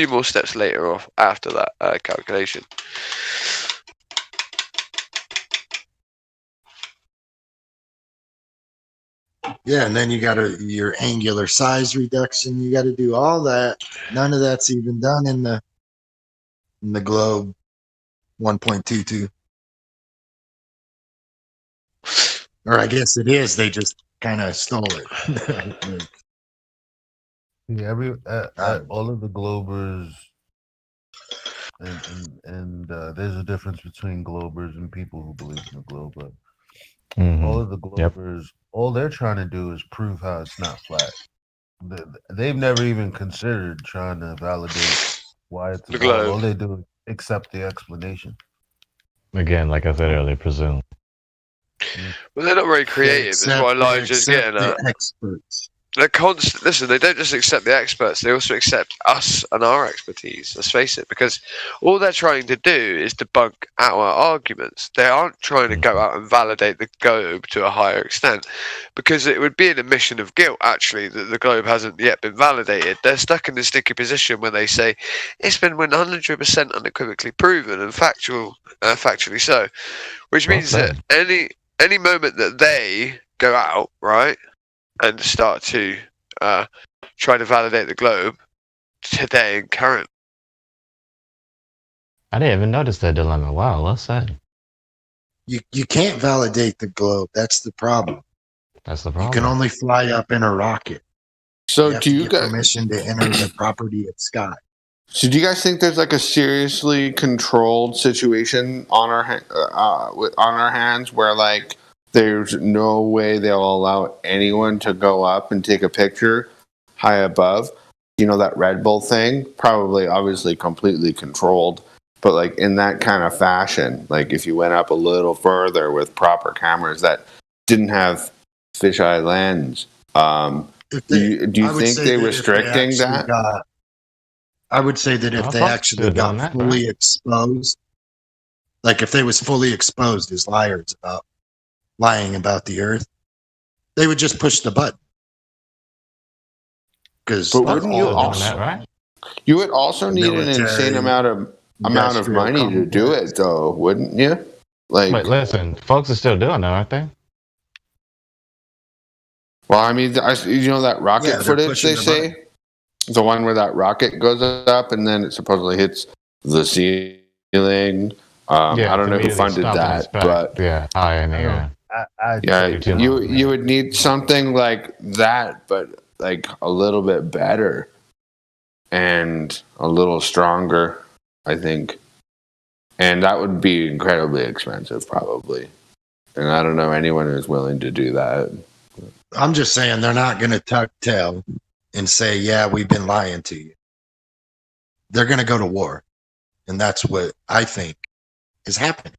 Speaker 5: more steps later off after that calculation.
Speaker 3: Yeah, and then you got your angular size reduction. You got to do all that. None of that's even done in the globe 1.22. Or I guess it is. They just kind of stole it.
Speaker 8: Yeah, all of the Globers, and there's a difference between Globers and people who believe in the globe. But all of the Globers, all they're trying to do is prove how it's not flat. They've never even considered trying to validate why it's
Speaker 5: the globe.
Speaker 8: All they do is accept the explanation.
Speaker 16: Again, like I said earlier, presume.
Speaker 5: Well, they're not very creative. Is what Elijah's getting at.
Speaker 3: Experts.
Speaker 5: They're constant. Listen, they don't just accept the experts; they also accept us and our expertise. Let's face it, because all they're trying to do is debunk our arguments. They aren't trying to go out and validate the globe to a higher extent, because it would be an admission of guilt, actually, that the globe hasn't yet been validated. They're stuck in the sticky position when they say it's been 100% unequivocally proven and factually so, which means that any moment that they go out, right, and start to try to validate the globe today and current.
Speaker 16: I didn't even notice that dilemma. Wow, what's that?
Speaker 3: You can't validate the globe. That's the problem.
Speaker 16: That's the
Speaker 3: You
Speaker 16: problem.
Speaker 3: can only fly up in a rocket.
Speaker 14: So
Speaker 3: have
Speaker 14: do
Speaker 3: to
Speaker 14: you
Speaker 3: get
Speaker 14: guys
Speaker 3: permission to enter the property of sky?
Speaker 14: So do you guys think there's like a seriously controlled situation on our hands where like there's no way they'll allow anyone to go up and take a picture high above? You know, that Red Bull thing, probably obviously completely controlled, but like in that kind of fashion, like if you went up a little further with proper cameras that didn't have fisheye lens, do you think they're restricting that?
Speaker 3: I would say that if they actually got fully exposed, like if they was fully exposed as liars about lying about the Earth, they would just push the button. Because
Speaker 14: wouldn't you also you would also need an insane amount of money to do it, though, wouldn't you? Like,
Speaker 16: but listen, folks are still doing that, aren't they?
Speaker 14: Well, I mean, you know that rocket footage they say, the one where that rocket goes up and then it supposedly hits the ceiling. I don't know who funded that, but
Speaker 16: high in the air.
Speaker 14: You would need something like that, but like a little bit better and a little stronger, I think. And that would be incredibly expensive, probably. And I don't know anyone who's willing to do that.
Speaker 3: I'm just saying they're not going to tuck tail and say, yeah, we've been lying to you. They're going to go to war. And that's what I think is happening.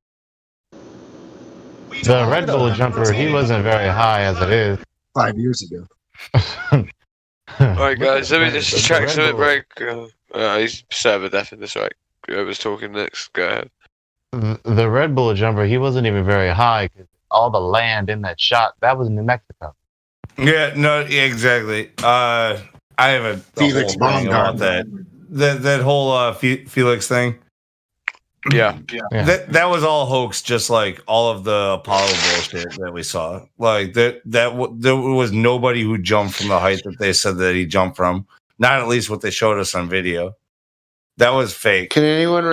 Speaker 16: The Red Bull jumper, he wasn't very high as it is.
Speaker 3: 5 years ago.
Speaker 5: Alright, guys, let me just check something very he's server deaf in this, right? Whoever's talking next, go ahead.
Speaker 16: The Red Bull jumper, he wasn't even very high because all the land in that shot, that was New Mexico.
Speaker 18: Yeah, no, yeah, exactly. I have a
Speaker 3: Felix
Speaker 18: whole thing about that whole Felix thing.
Speaker 5: Yeah.
Speaker 18: That was all hoax, just like all of the Apollo bullshit that we saw. Like there was nobody who jumped from the height that they said that he jumped from. Not at least what they showed us on video. That was fake.
Speaker 14: Can anyone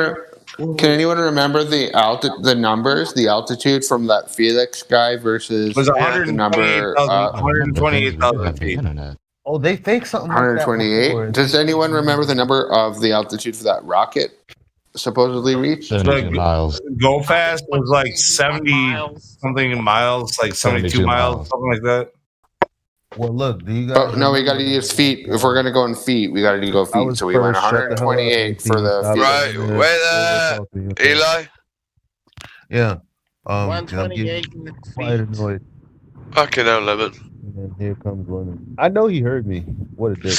Speaker 14: remember the numbers, the altitude from that Felix guy versus
Speaker 18: it was
Speaker 14: the number
Speaker 18: 128,000 feet.
Speaker 8: Oh, they fake something.
Speaker 14: 128. Does anyone remember the number of the altitude for that rocket supposedly reached?
Speaker 16: Miles.
Speaker 18: Go fast was like 70 something miles, like 72 miles, something like that.
Speaker 8: Well, look, do you guys?
Speaker 14: No, we got to use feet. If we're gonna go in feet, we got to go feet. So we went 128 for the.
Speaker 5: Right, wait there, Eli.
Speaker 8: Yeah.
Speaker 13: 128.
Speaker 8: Quite annoyed.
Speaker 5: Fucking hell, Lemon.
Speaker 8: And here comes Lemon. I know he heard me. What a dick.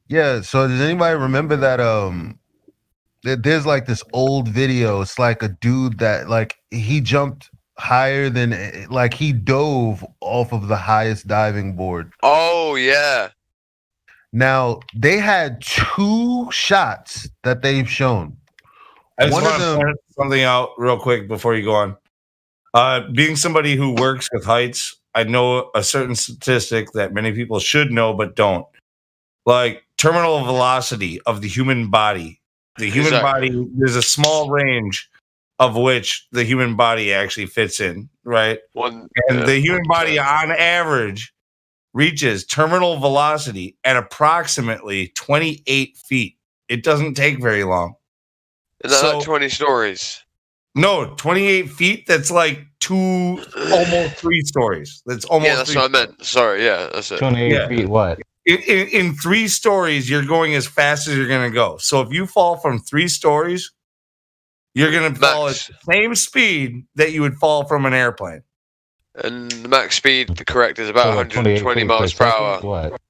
Speaker 8: Yeah. So does anybody remember that? There's like this old video. It's like a dude that like he jumped higher than, like, he dove off of the highest diving board.
Speaker 5: Oh yeah.
Speaker 8: Now they had 2 shots that they've shown.
Speaker 18: I just
Speaker 8: One
Speaker 18: want
Speaker 8: of
Speaker 18: to
Speaker 8: them,
Speaker 18: point something out real quick before you go on. Being somebody who works with heights, I know a certain statistic that many people should know but don't. Like terminal velocity of the human body. The human body, there's a small range of which the human body actually fits in, right? The human body on average reaches terminal velocity at approximately 28 feet. It doesn't take very long.
Speaker 5: Is that like 20 stories?
Speaker 18: No, 28 feet. That's like almost 3 stories. That's almost.
Speaker 5: Yeah, that's what I meant. Sorry, yeah, that's it.
Speaker 16: 28 feet. What?
Speaker 18: In 3 stories, you're going as fast as you're going to go. So if you fall from 3 stories, you're going to fall at the same speed that you would fall from an airplane.
Speaker 5: And the max speed, the correct, is about 120 miles per hour.
Speaker 16: What?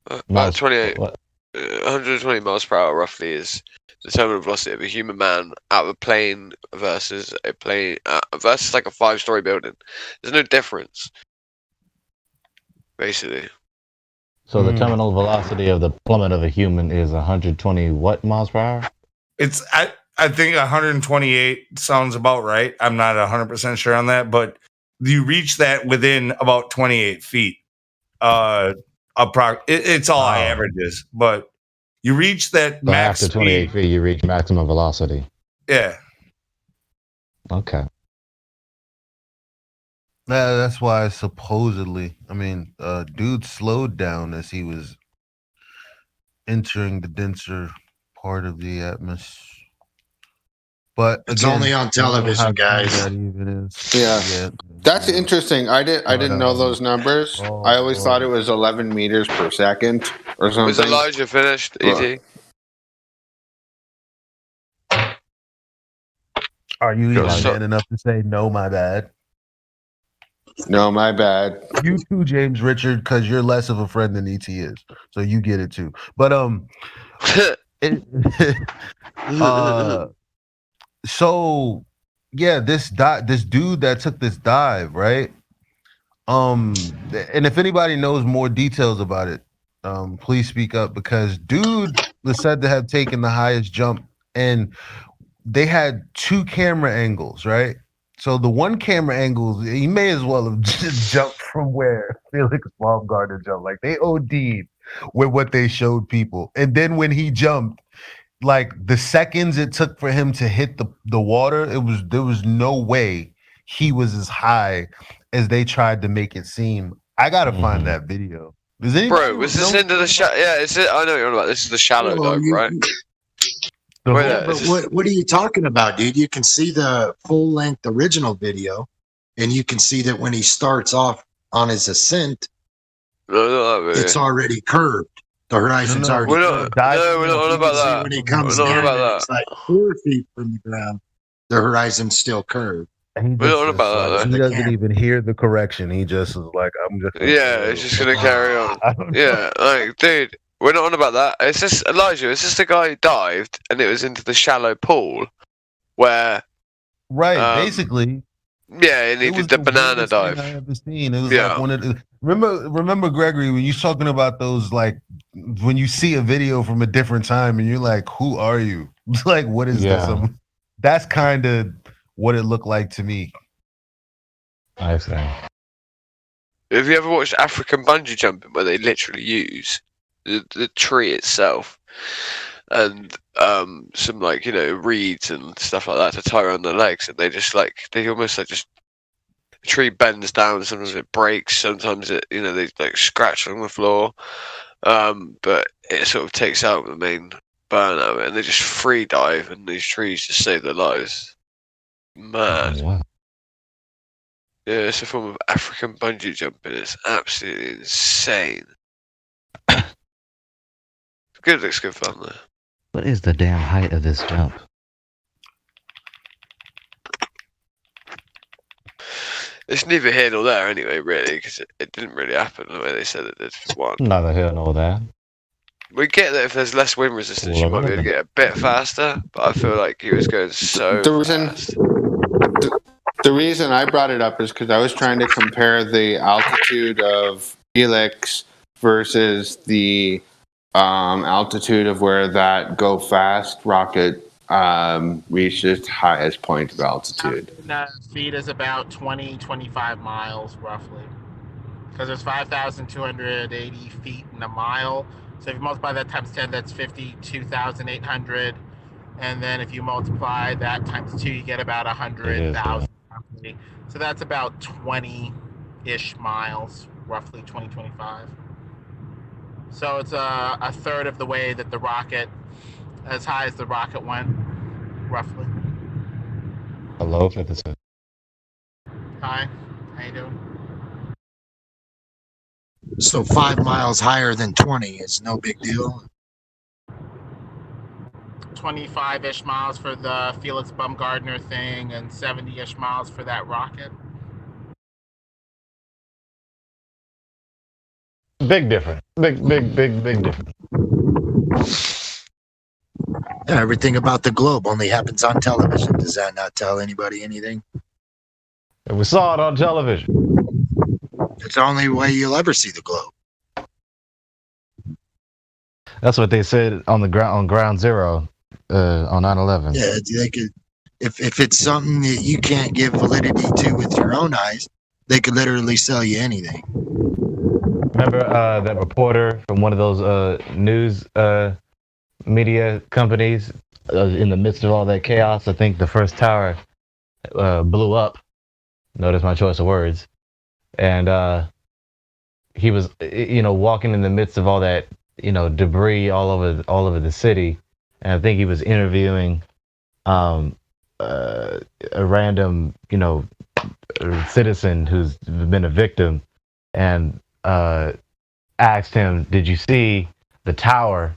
Speaker 5: About 28. 120 miles per hour, roughly, is the terminal velocity of a human man out of a plane versus a plane versus like a 5-story building. There's no difference, basically.
Speaker 16: So the terminal velocity of the plummet of a human is 120 what miles per hour?
Speaker 18: It's I think 128 sounds about right. I'm not 100% sure on that, but you reach that within about 28 feet. It's all averages, but you reach that
Speaker 16: So
Speaker 18: max
Speaker 16: after 28
Speaker 18: speed.
Speaker 16: feet, you reach maximum velocity.
Speaker 18: Yeah.
Speaker 16: Okay.
Speaker 8: that's why supposedly, I mean, dude slowed down as he was entering the denser part of the atmosphere. But
Speaker 3: It's
Speaker 8: again,
Speaker 3: only on television, guys.
Speaker 8: That even is.
Speaker 14: Yeah. That's interesting. I didn't know those numbers. I always thought it was 11 meters per second or something.
Speaker 5: Was Elijah finished, ET?
Speaker 8: Are you even man enough to say no, my bad?
Speaker 14: No, my bad.
Speaker 8: You too, James Richard, because you're less of a friend than ET is, so you get it too. But so yeah, this dude that took this dive, right? And if anybody knows more details about it, please speak up, because dude was said to have taken the highest jump, and they had 2 camera angles, right? So the one camera angle, he may as well have just jumped from where Felix Baumgartner jumped. Like, they OD'd with what they showed people. And then when he jumped, like the seconds it took for him to hit the water, there was no way he was as high as they tried to make it seem. I gotta find that video.
Speaker 5: Bro, was this into the shallow? Yeah, I know what you're on about. This is the shallow dive, right?
Speaker 3: But what are you talking about, dude? You can see the full length original video, and you can see that when he starts off on his ascent, it's already curved. The horizon's already curved.
Speaker 5: We're not on about that.
Speaker 3: When he comes down, it's like 4 feet from the ground. The horizon's still curved.
Speaker 8: He doesn't even hear the correction. He just is like, I'm just.
Speaker 5: Yeah, it's just gonna carry on. Yeah, like, dude, we're not on about that. It's just Elijah. It's just the guy who dived, and it was into the shallow pool, where.
Speaker 8: Right, basically.
Speaker 5: Yeah, and he did the banana dive.
Speaker 8: I ever seen. It was like one of the, remember Gregory, when you're talking about those, like when you see a video from a different time and you're like, who are you? Like, what is this? That's kind of what it looked like to me.
Speaker 16: I see.
Speaker 5: Have you ever watched African bungee jumping, where they literally use the tree itself and some, like, you know, reeds and stuff like that to tie around their legs, and they almost like just, the tree bends down, sometimes it breaks, sometimes it, you know, they like scratch on the floor, but it sort of takes out the main burn of it, and they just free dive, and these trees just save their lives. Mad.
Speaker 16: Wow.
Speaker 5: Yeah, it's a form of African bungee jumping. It's absolutely insane. Good, looks good fun though.
Speaker 16: What is the damn height of this jump?
Speaker 5: It's neither here nor there anyway, really, because it didn't really happen the way they said it did for one.
Speaker 16: Neither here nor there.
Speaker 5: We get that if there's less wind resistance, you might be able to get a bit faster, but I feel like he was going so
Speaker 14: The The reason I brought it up is because I was trying to compare the altitude of Helix versus the altitude of where that Go Fast rocket reached its highest point of altitude.
Speaker 4: Feet is about 25 miles roughly, because there's 5,280 feet in a mile. So if you multiply that times 10, that's 52,800. And then if you multiply that times 2, you get about 100,000. So that's about 20-ish miles, roughly 25. So it's a third of the way that the rocket, as high as the rocket went, roughly.
Speaker 16: Hello, Physicist.
Speaker 4: Hi, how you doing?
Speaker 3: So 5 miles higher than 20 is no big deal.
Speaker 4: 25-ish miles for the Felix Baumgartner thing and 70-ish miles for that rocket.
Speaker 16: Big difference. Big difference.
Speaker 3: Yeah, everything about the globe only happens on television. Does that not tell anybody anything?
Speaker 16: And we saw it on television.
Speaker 3: It's the only way you'll ever see the globe.
Speaker 16: That's what they said on the ground on Ground Zero on 9/11.
Speaker 3: Yeah, they could. If it's something that you can't give validity to with your own eyes, they could literally sell you anything.
Speaker 16: Remember that reporter from one of those news media companies in the midst of all that chaos? I think the first tower blew up. Notice my choice of words. And he was, walking in the midst of all that, debris all over the city. And I think he was interviewing a random, citizen who's been a victim, and asked him, "Did you see the tower?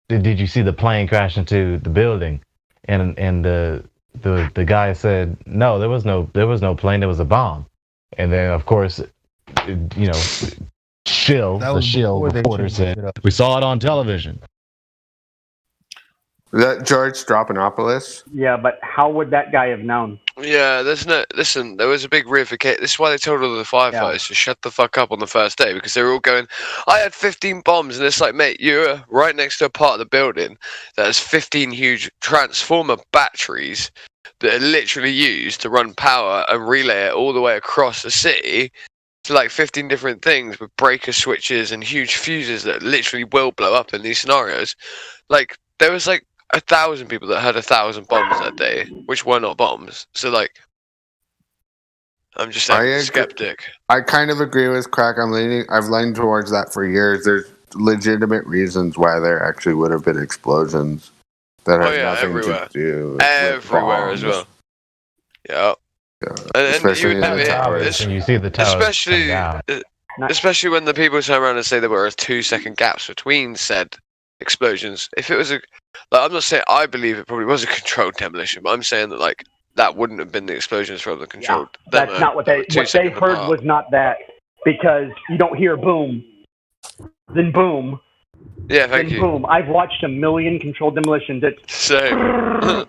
Speaker 16: Did you see the plane crash into the building?" And the guy said, "No, there was no plane. There was a bomb." And then, of course, the shill reporter said, "We saw it on television."
Speaker 14: Is that George Strophanopoulos?
Speaker 6: Yeah, but how would that guy have known?
Speaker 5: Yeah, listen, there was a big reification. This is why they told all the firefighters to shut the fuck up on the first day, because they were all going, "I had 15 bombs," and it's like, mate, you're right next to a part of the building that has 15 huge transformer batteries that are literally used to run power and relay it all the way across the city to like 15 different things with breaker switches and huge fuses that literally will blow up in these scenarios. Like, there was like 1,000 people that had 1,000 bombs that day, which were not bombs. So, like, I'm just a skeptic.
Speaker 14: I kind of agree with Crack. I've leaned towards that for years. There's legitimate reasons why there actually would have been explosions that had nothing to do with
Speaker 5: everywhere
Speaker 14: bombs.
Speaker 5: as well. Yeah. And
Speaker 14: Especially
Speaker 5: you would
Speaker 14: in the towers.
Speaker 16: And you see the towers
Speaker 5: especially when the people turn around and say there were 2-second gaps between said explosions. If it was I'm not saying I believe it probably was a controlled demolition, but I'm saying that like that wouldn't have been the explosions from the controlled.
Speaker 6: That's not what they heard was not that, because you don't hear boom, then boom.
Speaker 5: Yeah, thank
Speaker 6: then
Speaker 5: you.
Speaker 6: Boom. I've watched a million controlled demolitions. It's
Speaker 5: same.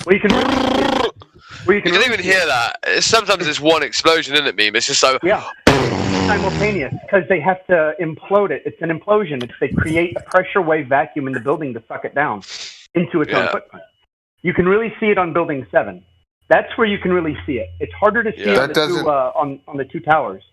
Speaker 6: We can
Speaker 5: even hear that. Sometimes it's one explosion, isn't it, meme? It's just so
Speaker 6: simultaneous, because they have to implode it. It's an implosion. They create a pressure wave vacuum in the building to suck it down into its own footprint. You can really see it on Building 7. That's where you can really see it. It's harder to see on the two towers.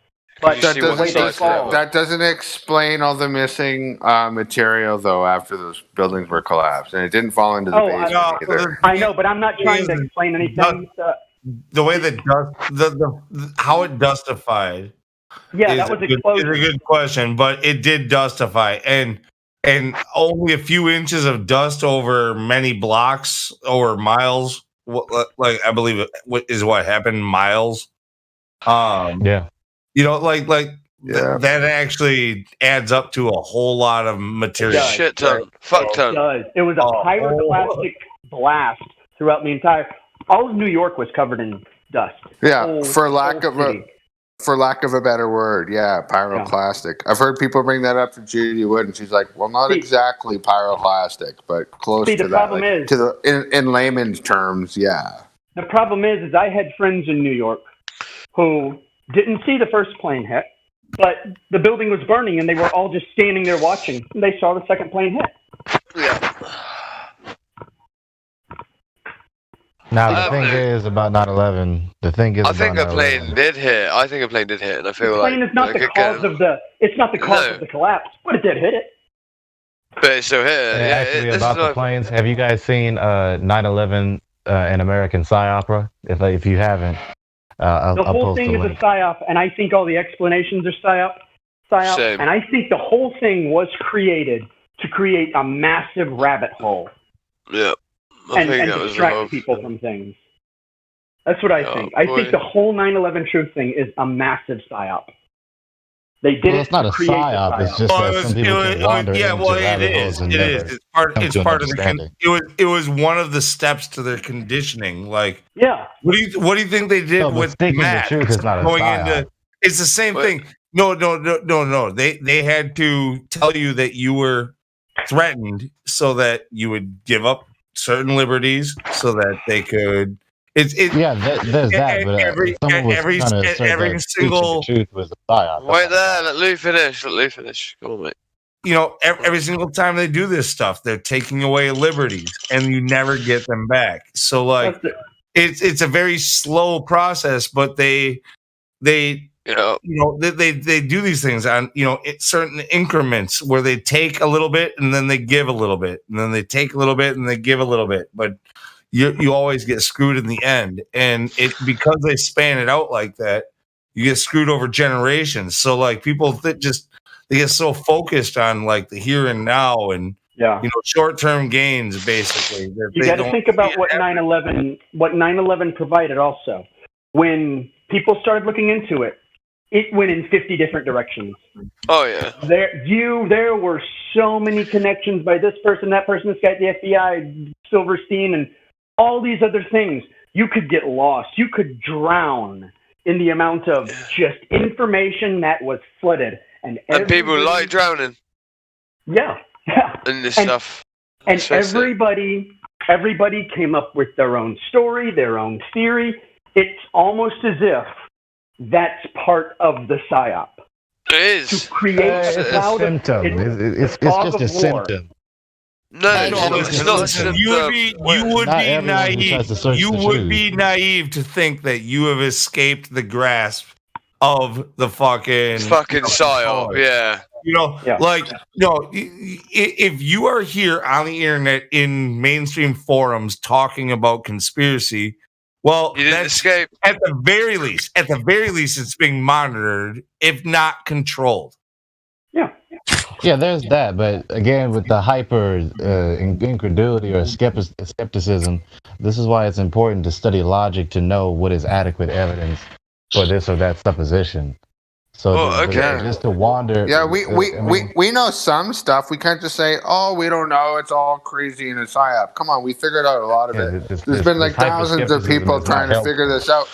Speaker 6: But
Speaker 14: that doesn't explain all the missing material, though, after those buildings were collapsed. And it didn't fall into the basement either.
Speaker 6: I know, but I'm not trying to explain anything.
Speaker 18: The way that how it dustified.
Speaker 6: Yeah, that was explosive.
Speaker 18: Is a good question, but it did dustify, and only a few inches of dust over many blocks or miles. Like I believe it is what happened. Miles.
Speaker 16: Yeah.
Speaker 18: That actually adds up to a whole lot of material.
Speaker 5: Shit ton. Fuck ton.
Speaker 6: It was a pyroclastic blast throughout the entire. All of New York was covered in dust.
Speaker 14: Yeah, for lack of a better word, pyroclastic. Yeah. I've heard people bring that up to Judy Wood, and she's like, "Well, not exactly pyroclastic, but close to that."
Speaker 6: The problem is,
Speaker 14: in layman's terms, yeah.
Speaker 6: The problem is I had friends in New York who didn't see the first plane hit, but the building was burning and they were all just standing there watching. And they saw the second plane hit.
Speaker 5: Yeah.
Speaker 16: Now the thing is about 9/11. The thing is,
Speaker 5: I think a
Speaker 16: about
Speaker 5: plane did hit. I think a plane did hit, and I feel
Speaker 6: The
Speaker 5: like
Speaker 6: plane is not the cause of the. It's not the cause of the collapse, but it did hit it.
Speaker 5: But it still hit.
Speaker 16: And
Speaker 5: Yeah,
Speaker 16: actually,
Speaker 5: this
Speaker 16: about
Speaker 5: is
Speaker 16: the
Speaker 5: like-
Speaker 16: planes. Have you guys seen 9/11 an American Psy-Opera? If you haven't, I'll
Speaker 6: The whole
Speaker 16: post
Speaker 6: thing
Speaker 16: the
Speaker 6: is a
Speaker 16: link.
Speaker 6: psyop, and I think all the explanations are psyop,
Speaker 5: Same.
Speaker 6: and I think the whole thing was created to create a massive rabbit hole
Speaker 5: Yeah. I
Speaker 6: and,
Speaker 5: think
Speaker 6: and
Speaker 5: that was the
Speaker 6: distract
Speaker 5: whole-
Speaker 6: people from things. That's what I
Speaker 5: Oh,
Speaker 6: think. I
Speaker 5: boy.
Speaker 6: think the whole 9/11 truth thing is a massive psyop. They did
Speaker 16: Well,
Speaker 6: it
Speaker 16: it's not
Speaker 6: to
Speaker 16: a
Speaker 6: create the
Speaker 16: psyop. It's
Speaker 6: psyop.
Speaker 16: just that some people can wander into rabbit holes and never
Speaker 18: It's part
Speaker 16: come
Speaker 18: of
Speaker 16: to an
Speaker 18: the
Speaker 16: understanding.
Speaker 18: it was one of the steps to their conditioning. Like,
Speaker 6: yeah.
Speaker 18: What do you think they did
Speaker 16: No, but
Speaker 18: with
Speaker 16: speaking the
Speaker 18: Matt
Speaker 16: truth is not a
Speaker 18: going
Speaker 16: psyop.
Speaker 18: into? It's the same thing. No. They had to tell you that you were threatened so that you would give up certain liberties so that they could. There's
Speaker 16: that, but someone was trying to assert
Speaker 18: every
Speaker 16: that
Speaker 18: single
Speaker 16: speaking the truth was a psyop.
Speaker 5: Wait there. Let Lou finish. Let Lou finish. Come on, mate.
Speaker 18: Every single time they do this stuff, they're taking away liberties, and you never get them back. So, like, it's a very slow process, but they do these things on certain increments where they take a little bit and then they give a little bit, and then they take a little bit and they give a little bit, but you always get screwed in the end, and because they span it out like that, you get screwed over generations. So, like, people they get so focused on like the here and now and short-term gains, basically.
Speaker 6: You got to think about what 9/11 provided also. When people started looking into it, it went in 50 different directions.
Speaker 5: Oh yeah.
Speaker 6: There were so many connections by this person, that person, this guy at the FBI, Silverstein, and all these other things. You could get lost. You could drown in the amount of just information that was flooded. And
Speaker 5: people like drowning.
Speaker 6: Yeah.
Speaker 5: And this stuff.
Speaker 6: And
Speaker 5: Let's face it.
Speaker 6: everybody came up with their own story, their own theory. It's almost as if that's part of the psyop.
Speaker 5: It is.
Speaker 6: To create
Speaker 16: It's a symptom. It's just a symptom.
Speaker 5: No, it's not a symptom.
Speaker 18: You would
Speaker 16: Not
Speaker 18: be
Speaker 16: everyone who
Speaker 18: naive.
Speaker 16: tries to search
Speaker 18: You
Speaker 16: the
Speaker 18: would
Speaker 16: truth.
Speaker 18: be naive to think that you have escaped the grasp of the fucking
Speaker 5: psyop. Yeah.
Speaker 18: If you are here on the internet in mainstream forums talking about conspiracy, well,
Speaker 5: you didn't escape.
Speaker 18: At the very least, it's being monitored, if not controlled.
Speaker 16: Yeah, there's that, but again, with the hyper incredulity or skepticism, this is why it's important to study logic to know what is adequate evidence for this or that supposition. So just to wander.
Speaker 14: Yeah, we know some stuff. We can't just say, "Oh, we don't know. It's all crazy and it's psyop." Come on, we figured out a lot of it. There's been like thousands of people trying to figure this out.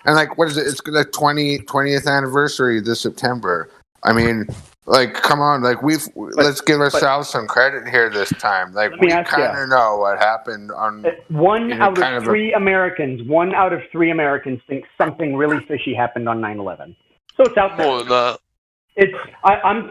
Speaker 14: And like, what is it? It's the 20th anniversary this September. I mean, like, come on, like let's give ourselves some credit here this time. Like, we kind of know what happened on
Speaker 6: one out of three Americans think something really fishy happened on 9/11. So it's out there.
Speaker 5: More than that.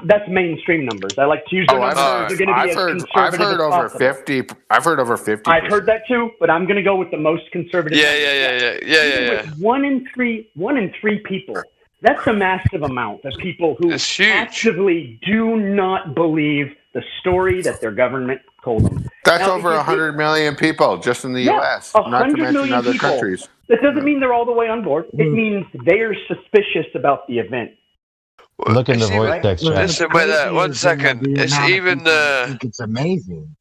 Speaker 6: That's mainstream numbers. I like to use the numbers. They're going to be as conservative
Speaker 14: I've heard
Speaker 6: as
Speaker 14: over
Speaker 6: possible.
Speaker 14: 50. I've heard over 50.
Speaker 6: I've heard that too, but I'm going to go with the most conservative.
Speaker 5: Yeah.
Speaker 6: With one in three people. That's a massive amount of people who actively do not believe the story that their government told them.
Speaker 14: That's
Speaker 6: Now,
Speaker 14: over 100 million people just in the U.S., not to
Speaker 6: 100
Speaker 14: mention
Speaker 6: million
Speaker 14: other
Speaker 6: people.
Speaker 14: countries.
Speaker 6: That doesn't mean they're all the way on board. It means they're suspicious about the event.
Speaker 16: Look in the voice text chat.
Speaker 5: Listen, wait there. 1 second. It's even
Speaker 3: I think it's amazing.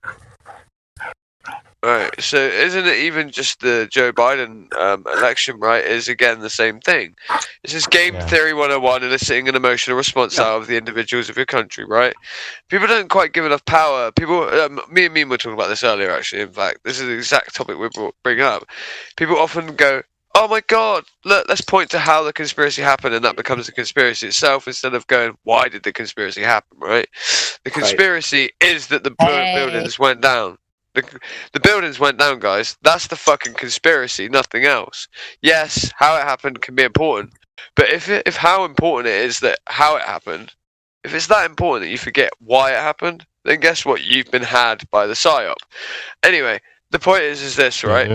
Speaker 5: Right, so isn't it even just the Joe Biden election, right, is again the same thing? This is game theory 101, eliciting an emotional response out of the individuals of your country, right? People don't quite give enough power. People, me and Meme were talking about this earlier, actually, in fact. This is the exact topic we bring up. People often go, oh my God, look, let's point to how the conspiracy happened, and that becomes the conspiracy itself, instead of going, why did the conspiracy happen, right? The conspiracy is that the buildings went down. The buildings went down, guys. That's the fucking conspiracy, nothing else. Yes, how it happened can be important, but if how important it is that how it happened, if it's that important that you forget why it happened, then guess what? You've been had by the psyop. Anyway, the point is this, right?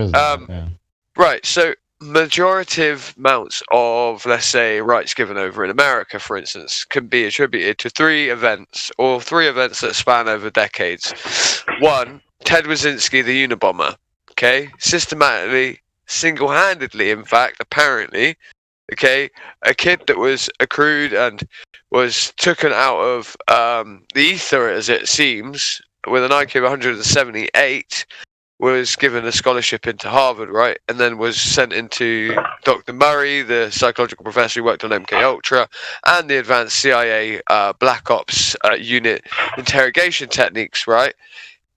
Speaker 5: Right. So majorative amounts of, let's say, rights given over in America, for instance, can be attributed to three events that span over decades. One, Ted Wazinski, the Unabomber, okay, systematically, single-handedly, in fact, apparently, okay, a kid that was accrued and was taken out of the ether, as it seems, with an IQ of 178, was given a scholarship into Harvard, right, and then was sent into Dr. Murray, the psychological professor who worked on MKUltra, and the advanced CIA Black Ops unit interrogation techniques, right,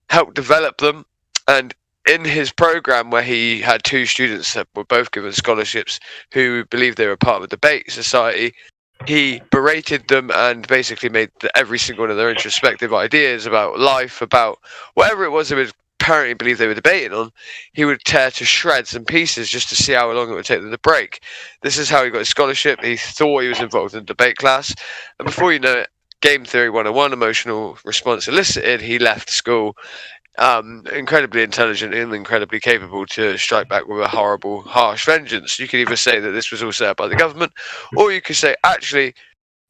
Speaker 5: helped develop them. And in his program, where he had two students that were both given scholarships who believed they were part of a debate society, he berated them and basically made every single one of their introspective ideas about life, about whatever it was they would apparently believe they were debating on, he would tear to shreds and pieces just to see how long it would take them to break. This is how he got his scholarship. He thought he was involved in a debate class, and before you know it, Game Theory 101, emotional response elicited, he left school incredibly intelligent and incredibly capable to strike back with a horrible, harsh vengeance. You could either say that this was all set up by the government, or you could say, actually,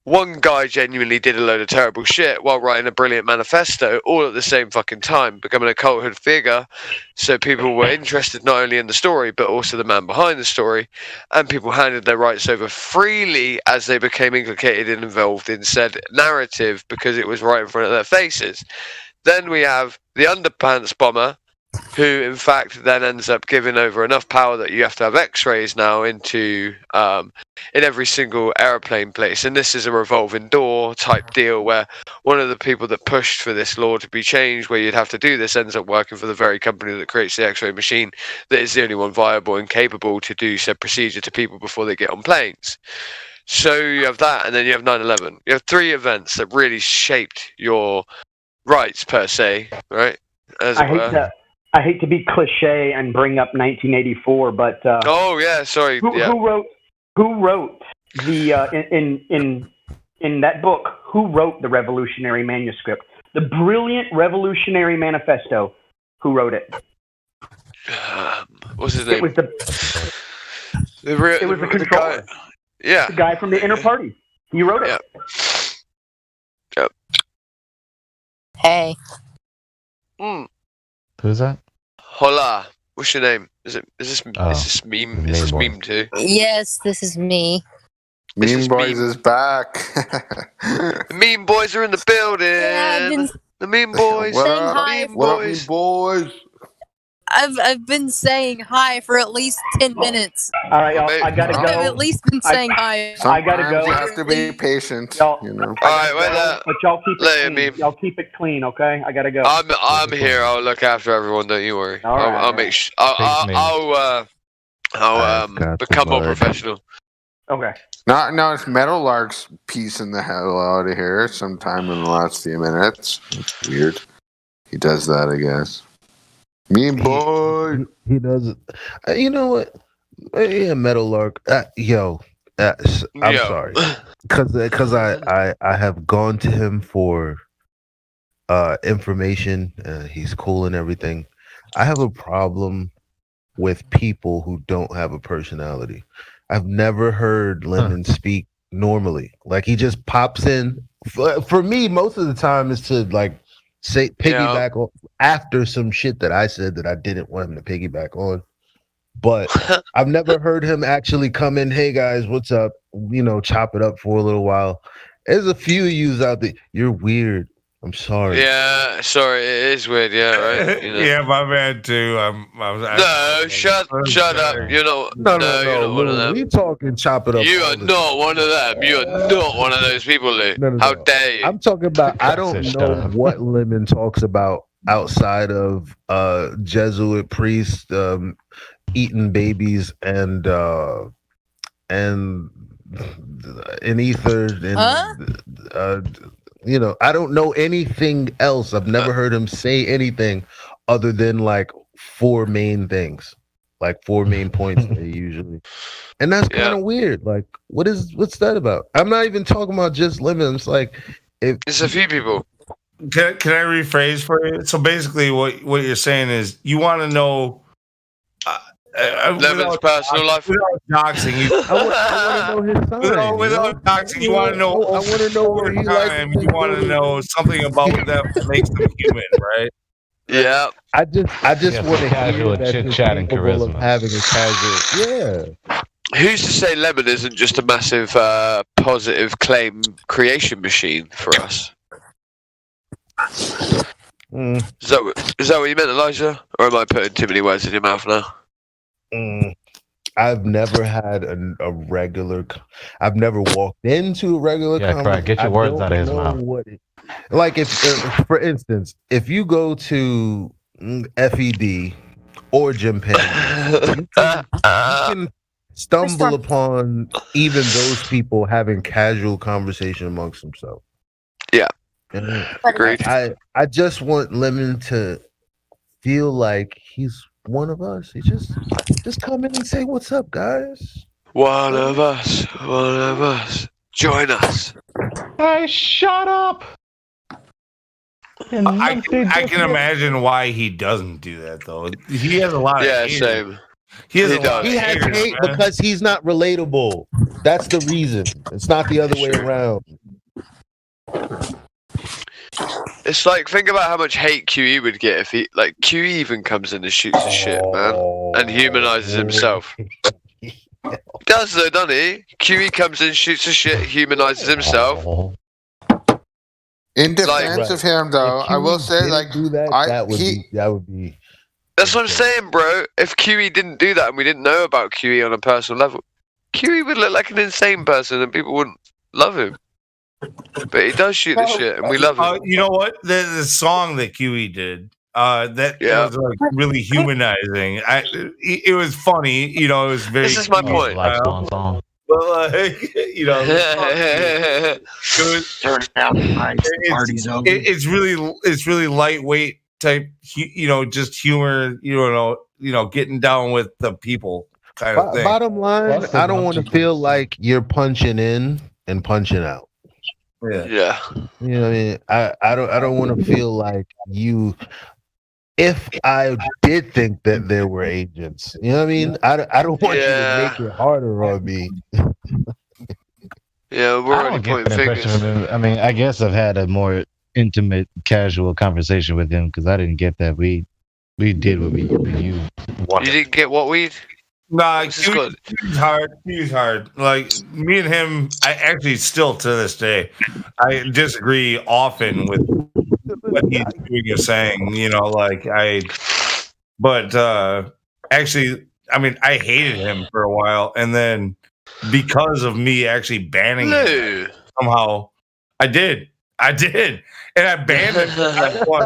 Speaker 5: one guy genuinely did a load of terrible shit while writing a brilliant manifesto, all at the same fucking time, becoming a culthood figure. So people were interested not only in the story, but also the man behind the story, and people handed their rights over freely as they became implicated and involved in said narrative because it was right in front of their faces. Then we have the Underpants Bomber, who in fact then ends up giving over enough power that you have to have x-rays now into in every single aeroplane place. And this is a revolving door type deal where one of the people that pushed for this law to be changed, where you'd have to do this, ends up working for the very company that creates the x-ray machine that is the only one viable and capable to do said procedure to people before they get on planes. So you have that, and then you have 9/11. You have three events that really shaped your rights per se, right? As it were.
Speaker 6: I hate to be cliche and bring up 1984, but
Speaker 5: oh yeah, sorry.
Speaker 6: Who wrote the in that book? Who wrote the Revolutionary Manuscript, the brilliant Revolutionary Manifesto? Who wrote it?
Speaker 5: What's his name?
Speaker 6: It was the controller.
Speaker 5: Yeah,
Speaker 6: the guy from the Inner Party. He wrote it.
Speaker 5: Yep.
Speaker 15: Hey.
Speaker 16: Who's that?
Speaker 5: Hola. What's your name? Is this meme? Is this meme too?
Speaker 15: Yes, this is me.
Speaker 14: Meme Boys is back.
Speaker 5: The Meme Boys are in the building.
Speaker 15: Yeah,
Speaker 5: the Meme Boys.
Speaker 14: What up?
Speaker 15: Hi.
Speaker 14: What up, Meme Boys?
Speaker 15: I've been saying hi for at least 10 minutes.
Speaker 6: All right, y'all, I gotta go.
Speaker 15: I've at least been saying hi.
Speaker 6: I gotta go.
Speaker 14: You have to be patient. You know.
Speaker 5: All right, wait.
Speaker 6: But y'all keep it clean. Y'all keep it clean, okay? I gotta go.
Speaker 5: I'm here. I'll look after everyone. Don't you worry.
Speaker 6: All right,
Speaker 5: I'll make sure. I'll become more professional.
Speaker 6: Okay.
Speaker 14: No, it's Metal Lark's piecing the hell out of here sometime in the last few minutes. It's weird. He does that, I guess. Meme Boy.
Speaker 8: He does it. You know what? Yeah, Metal Lark. I'm sorry, because I have gone to him for information. He's cool and everything. I have a problem with people who don't have a personality. I've never heard Lemon speak normally. Like he just pops in. For me, most of the time is to like say piggyback on after some shit that I said that I didn't want him to piggyback on. But I've never heard him actually come in, hey guys, what's up? You know, chop it up for a little while. There's a few of yous out there. You're weird. I'm sorry.
Speaker 5: Yeah, sorry, it is weird. Yeah, right. You know.
Speaker 18: Yeah, my man too.
Speaker 5: Shut up. You're not.
Speaker 8: No,
Speaker 5: you're not one of them.
Speaker 8: We talking chop it up.
Speaker 5: You are not one of them. You are not one of those people, Lou. How dare you?
Speaker 8: I'm talking about. I don't know what Lemon talks about outside of Jesuit priests eating babies and in ether and you know, I don't know anything else. I've never heard him say anything other than like 4 main things, like 4 main points they usually, and that's kind of weird. Like, what's that about? I'm not even talking about just lemon. It's like
Speaker 5: it's a few people.
Speaker 18: Can I rephrase for you? So basically, what you're saying is you want to know
Speaker 5: Lemon's personal life.
Speaker 18: Without doxing, you,
Speaker 8: I want to know his sign.
Speaker 18: Without doxing, you want to know.
Speaker 8: I want to know where he likes.
Speaker 18: You want to know something about them that makes them human, right?
Speaker 5: Yeah.
Speaker 8: I just want to
Speaker 16: casual chit chat and charisma.
Speaker 8: Having a casual, yeah.
Speaker 5: Who's to say Lemon isn't just a massive positive claim creation machine for us? Is that what you meant, Elijah? Or am I putting too many words in your mouth now?
Speaker 8: I've never had a regular. I've never walked into a regular.
Speaker 16: Yeah, correct. Get your words out of his mouth.
Speaker 8: Like if, for instance, if you go to FED or Jim Penn, you can stumble upon even those people having casual conversation amongst themselves.
Speaker 5: Yeah.
Speaker 8: Agreed. I just want Lemon to feel like he's one of us. He just come in and say, "What's up, guys?"
Speaker 5: One of us. Join us.
Speaker 16: Hey, shut up.
Speaker 18: I can imagine why he doesn't do that though. He has a lot of hate.
Speaker 5: Same.
Speaker 18: He has
Speaker 8: hate because he's not relatable. That's the reason. It's not the other way around.
Speaker 5: It's like, think about how much hate QE would get if he, like, QE even comes in and shoots his shit, man, and humanizes himself. Does though, doesn't he? QE comes in, shoots his shit, humanizes himself.
Speaker 14: In defense of him, though, I will say, like,
Speaker 8: that would be.
Speaker 5: That's what I'm saying, bro. If QE didn't do that and we didn't know about QE on a personal level, QE would look like an insane person and people wouldn't love him. But he does shoot the shit, and we love it.
Speaker 18: You know what? The song that QE did, that was like really humanizing. It was funny. You know, it was very.
Speaker 5: This is my point.
Speaker 16: Song.
Speaker 18: But like, you know, it's really lightweight type. You know, just humor. You know, getting down with the people kind of thing.
Speaker 8: Bottom line, I don't want to feel like you're punching in and punching out.
Speaker 5: Yeah.
Speaker 8: You know what I mean? I don't want to feel like you. If I did think that there were agents, you know what I mean? I don't want you to make it harder on me.
Speaker 5: Yeah, we're already pointing fingers.
Speaker 1: I mean, I guess I've had a more intimate, casual conversation with him because I didn't get that. We did what you wanted.
Speaker 5: You didn't get what we.
Speaker 18: Nah, he's hard. He's hard. Like me and him, I actually still to this day, I disagree often with what he's doing or saying. You know, like but actually, I mean, I hated him for a while, and then because of me actually banning him somehow, I did, and I banned him.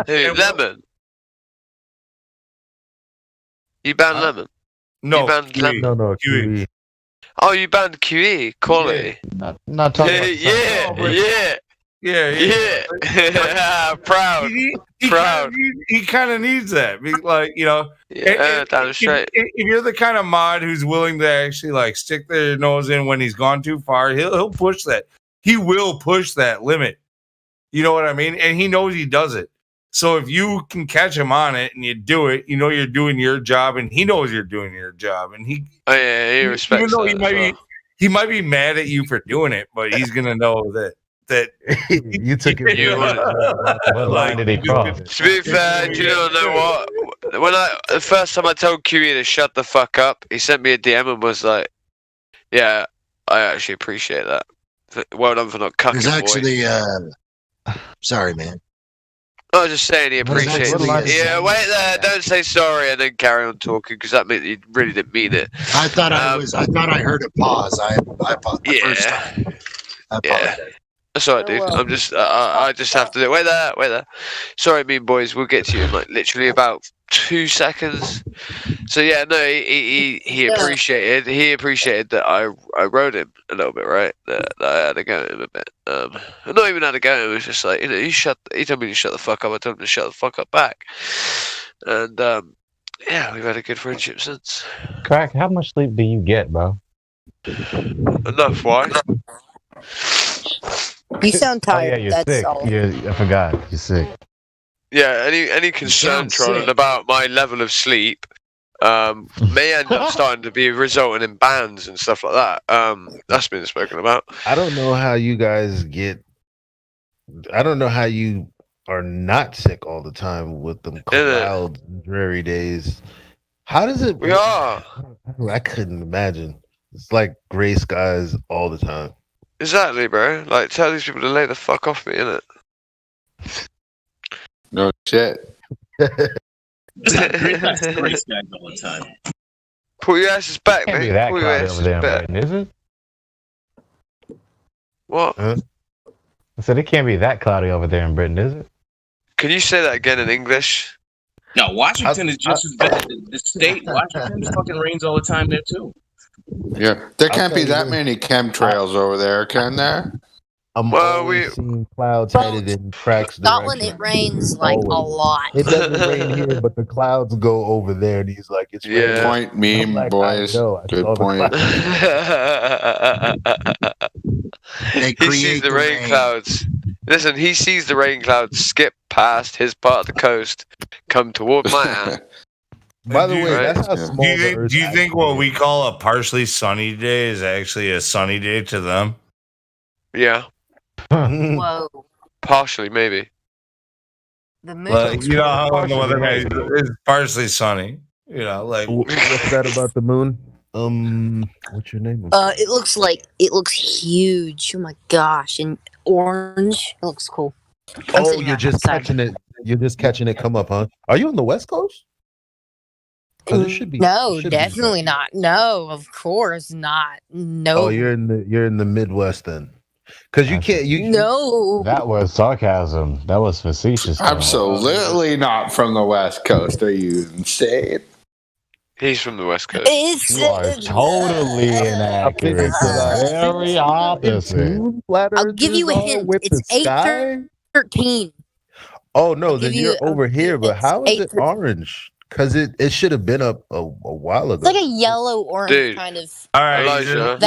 Speaker 5: Hey, Lemon. You banned Lemon.
Speaker 18: No,
Speaker 5: you banned
Speaker 18: QE.
Speaker 5: Lemon.
Speaker 8: No, QE.
Speaker 5: Oh, you banned QE. Quality.
Speaker 1: Not talking
Speaker 5: Yeah. Proud.
Speaker 18: He kind of needs that. Like, you know,
Speaker 5: damn straight.
Speaker 18: If you're the kind of mod who's willing to actually like stick their nose in when he's gone too far, he'll push that. He will push that limit. You know what I mean? And he knows he does it. So if you can catch him on it and you do it, you know you're doing your job, and he knows you're doing your job, and he
Speaker 5: respects.
Speaker 18: Even though he might be mad at you for doing it, but he's gonna know that
Speaker 8: you took it.
Speaker 16: What line did he cross?
Speaker 5: To be fair, do you know what? When the first time I told QE to shut the fuck up, he sent me a DM and was like, "Yeah, I actually appreciate that. Well done for not cucking."
Speaker 3: There's actually, sorry, man.
Speaker 5: I was just saying he appreciates it. Yeah, wait there. Don't say sorry and then carry on talking because that meant you really didn't mean it.
Speaker 3: I thought I heard a pause. I paused the first time. I apologize.
Speaker 5: That's all right, dude. I'm just I just have to do. Wait there. Sorry, mean boys. We'll get to you in like literally about 2 seconds. So yeah, no, he appreciated that I rode him a little bit, right? That I had to go at him a bit. Not even had to go at him. It was just like, you know, he told me to shut the fuck up. I told him to shut the fuck up back. And yeah, we've had a good friendship since.
Speaker 16: Crack, how much sleep do you get, bro?
Speaker 5: Enough. Why?
Speaker 17: You sound tired.
Speaker 16: Oh, yeah, you're
Speaker 17: That's
Speaker 16: sick.
Speaker 17: all.
Speaker 16: I forgot. You're sick.
Speaker 5: Yeah, any concern, Tron, about my level of sleep may end up starting to be resulting in bans and stuff like that. That's been spoken about.
Speaker 8: I don't know how you guys I don't know how you are not sick all the time with them clouds and dreary days. How does it?
Speaker 5: We are.
Speaker 8: I couldn't imagine. It's like gray skies all the time.
Speaker 5: Exactly, bro. Like, tell these people to lay the fuck off me, innit?
Speaker 14: No shit.
Speaker 22: It's not gray skies all the time.
Speaker 5: Pull your asses back,
Speaker 16: Can't
Speaker 5: mate.
Speaker 16: be that
Speaker 5: Pull your
Speaker 16: cloudy
Speaker 5: asses
Speaker 16: over there,
Speaker 5: back.
Speaker 16: Britain, is it?
Speaker 5: What?
Speaker 16: I said it can't be that cloudy over there in Britain, is it?
Speaker 5: Can you say that again in English?
Speaker 22: No, Washington is just as bad. The state, Washington, fucking rains all the time there too.
Speaker 14: Yeah, there can't be that many chemtrails over there, can there?
Speaker 8: I'm always seeing clouds headed in Crack's
Speaker 17: Scotland,
Speaker 8: direction.
Speaker 17: it rains like a lot.
Speaker 8: It doesn't rain here, but the clouds go over there, and he's like, "It's
Speaker 14: Good
Speaker 8: raining."
Speaker 14: point, meme,
Speaker 8: I'm like,
Speaker 14: boys.
Speaker 8: I know, I
Speaker 14: Good
Speaker 8: saw the
Speaker 14: point.
Speaker 5: He sees the rain clouds. Listen, he sees the rain clouds skip past his part of the coast, come toward my hand.
Speaker 8: By the way, that's how small the Earth
Speaker 18: Do you think what we call a partially sunny day is actually a sunny day to them?
Speaker 5: Yeah.
Speaker 17: Whoa.
Speaker 5: Partially, maybe.
Speaker 17: The moon.
Speaker 18: Like, you know how on the weather is partially sunny. You know, like
Speaker 8: what's that about the moon? What's your name?
Speaker 17: It looks huge. Oh my gosh, and orange. It looks cool. I'm
Speaker 8: Oh,
Speaker 17: sitting
Speaker 8: you're just
Speaker 17: outside.
Speaker 8: catching it. You're just catching it come up, huh? Are you on the West Coast? 'Cause it should be.
Speaker 17: No,
Speaker 8: it should
Speaker 17: definitely not. No, of course not. No.
Speaker 8: Oh, you're in the Midwest then, because you can't.
Speaker 17: No.
Speaker 16: That was sarcasm. That was facetious.
Speaker 14: Absolutely not from the West Coast. Are you insane?
Speaker 5: He's from the West Coast.
Speaker 16: You are totally inaccurate. The very opposite.
Speaker 17: I'll give you a hint. It's 8:13.
Speaker 8: Oh no, then
Speaker 17: give
Speaker 8: you're
Speaker 17: you
Speaker 8: over here. But how is it
Speaker 17: 8:13.
Speaker 8: orange? Because it should have been up a while
Speaker 17: It's
Speaker 8: ago.
Speaker 17: like a yellow orange
Speaker 5: Dude.
Speaker 17: kind of.
Speaker 18: all right,
Speaker 5: Elijah.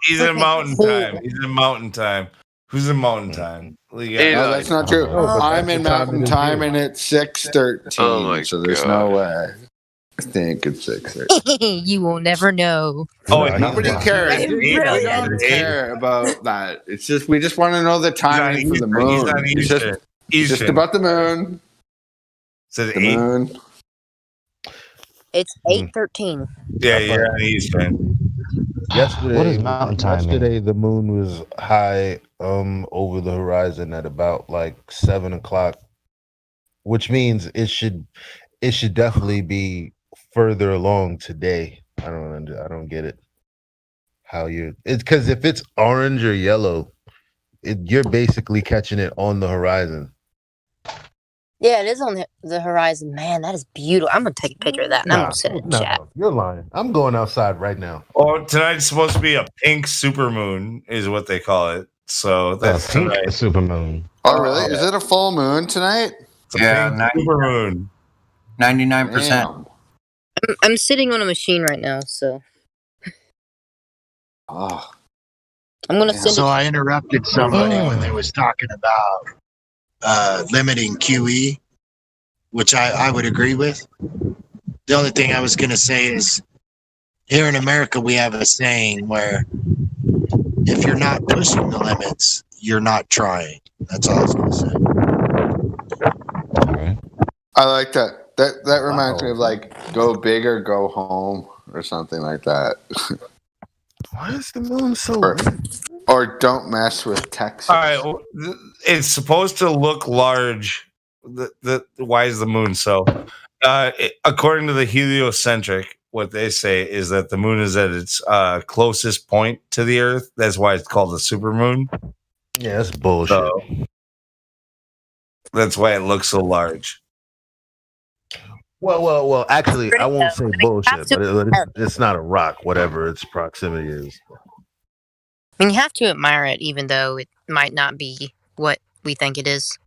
Speaker 18: he's in mountain
Speaker 17: cool.
Speaker 18: time. He's in mountain time. Who's in mountain time?
Speaker 14: No, that's not true. I'm in mountain time and it's 6:13.
Speaker 5: Oh my
Speaker 14: so there's no way. I think it's 6:13.
Speaker 17: You will never know.
Speaker 18: Oh,
Speaker 14: Nobody cares.
Speaker 17: It's
Speaker 14: We
Speaker 17: brilliant.
Speaker 14: don't care about that. It's just we just want to know the timing for the moon.
Speaker 18: He's on
Speaker 14: It's just,
Speaker 18: Eastern.
Speaker 14: it's just about the moon.
Speaker 18: So the
Speaker 14: The moon.
Speaker 17: It's 8:13.
Speaker 18: Yeah, you're on Eastern.
Speaker 8: Yesterday,
Speaker 16: What is mountain time mean?
Speaker 8: Yesterday, the moon was high over the horizon at about like 7 o'clock, which means it should definitely be further along today. I don't get it. It's because if it's orange or yellow, you're basically catching it on the horizon.
Speaker 17: Yeah, it is on the horizon. Man, that is beautiful. I'm gonna take a picture of that and I'm gonna send it in chat.
Speaker 8: You're lying. I'm going outside right now.
Speaker 18: Oh, tonight's supposed to be a pink supermoon, is what they call it. So that's
Speaker 16: pink
Speaker 18: tonight.
Speaker 16: supermoon.
Speaker 14: Oh, really? Is it a full moon tonight?
Speaker 18: It's a pink supermoon.
Speaker 2: 99%.
Speaker 17: I'm sitting on a machine right now, so
Speaker 14: Oh.
Speaker 17: I'm gonna send
Speaker 3: So
Speaker 17: it.
Speaker 3: I interrupted somebody when they was talking about limiting QE, which I would agree with. The only thing I was going to say is here in America, we have a saying where if you're not pushing the limits, you're not trying. That's all I was going to say.
Speaker 14: I like that. That reminds me of like go big or go home or something like that.
Speaker 8: Why is the moon so
Speaker 14: or don't mess with Texas.
Speaker 18: All right, well, it's supposed to look large. Why is the moon so? According to the heliocentric, what they say is that the moon is at its closest point to the Earth. That's why it's called a supermoon.
Speaker 8: Yeah, that's bullshit.
Speaker 18: So, that's why it looks so large.
Speaker 8: Well. Actually, I won't say bullshit,
Speaker 17: to
Speaker 8: but it's not a rock, whatever its proximity is.
Speaker 17: I mean, you have to admire it, even though it might not be what we think it is.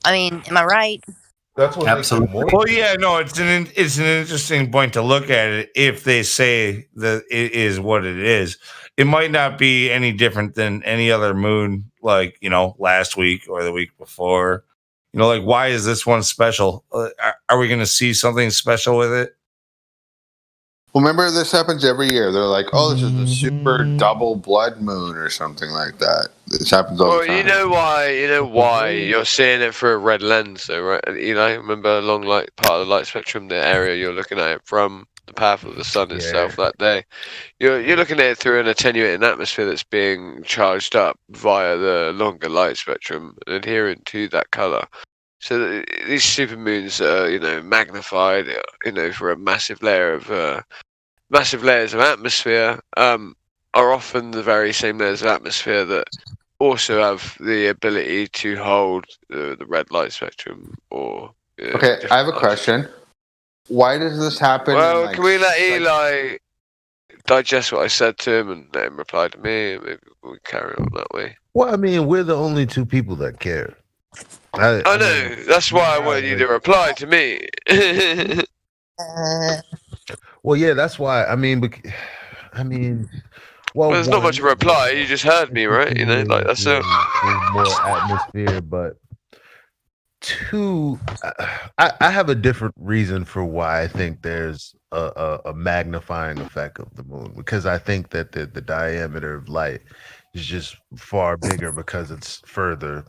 Speaker 17: I mean, am I right?
Speaker 8: That's what
Speaker 18: Absolutely. Well, yeah, no, it's an interesting point to look at it. If they say that it is what it is, it might not be any different than any other moon, like, you know, last week or the week before. You know, like, why is this one special? Are we going to see something special with it?
Speaker 14: Well, remember, this happens every year. They're like, "Oh, this is a super double blood moon or something like that." This happens all the time.
Speaker 5: You know why you're seeing it through a red lens, though, right? You know, remember along like part of the light spectrum, the area you're looking at it from, the path of the sun itself that day. You're looking at it through an attenuating atmosphere that's being charged up via the longer light spectrum, adhering to that color. So these supermoons are, you know, magnified, you know, for a massive layer of massive layers of atmosphere. Are often the very same layers of atmosphere that also have the ability to hold the red light spectrum. Or
Speaker 14: okay, I have a question. Why does this happen?
Speaker 5: Well,
Speaker 14: in,
Speaker 5: can we let Eli digest what I said to him and let him reply to me? And maybe we carry on that way.
Speaker 8: Well, I mean, we're the only two people that care.
Speaker 5: I know. That's why I wanted you to reply to me.
Speaker 8: Well, yeah, that's why. I mean, well,
Speaker 5: there's not much of a reply. You just heard me, right? You know, like that's so.
Speaker 8: More atmosphere, but two, I have a different reason for why I think there's a magnifying effect of the moon, because I think that the diameter of light is just far bigger because it's further.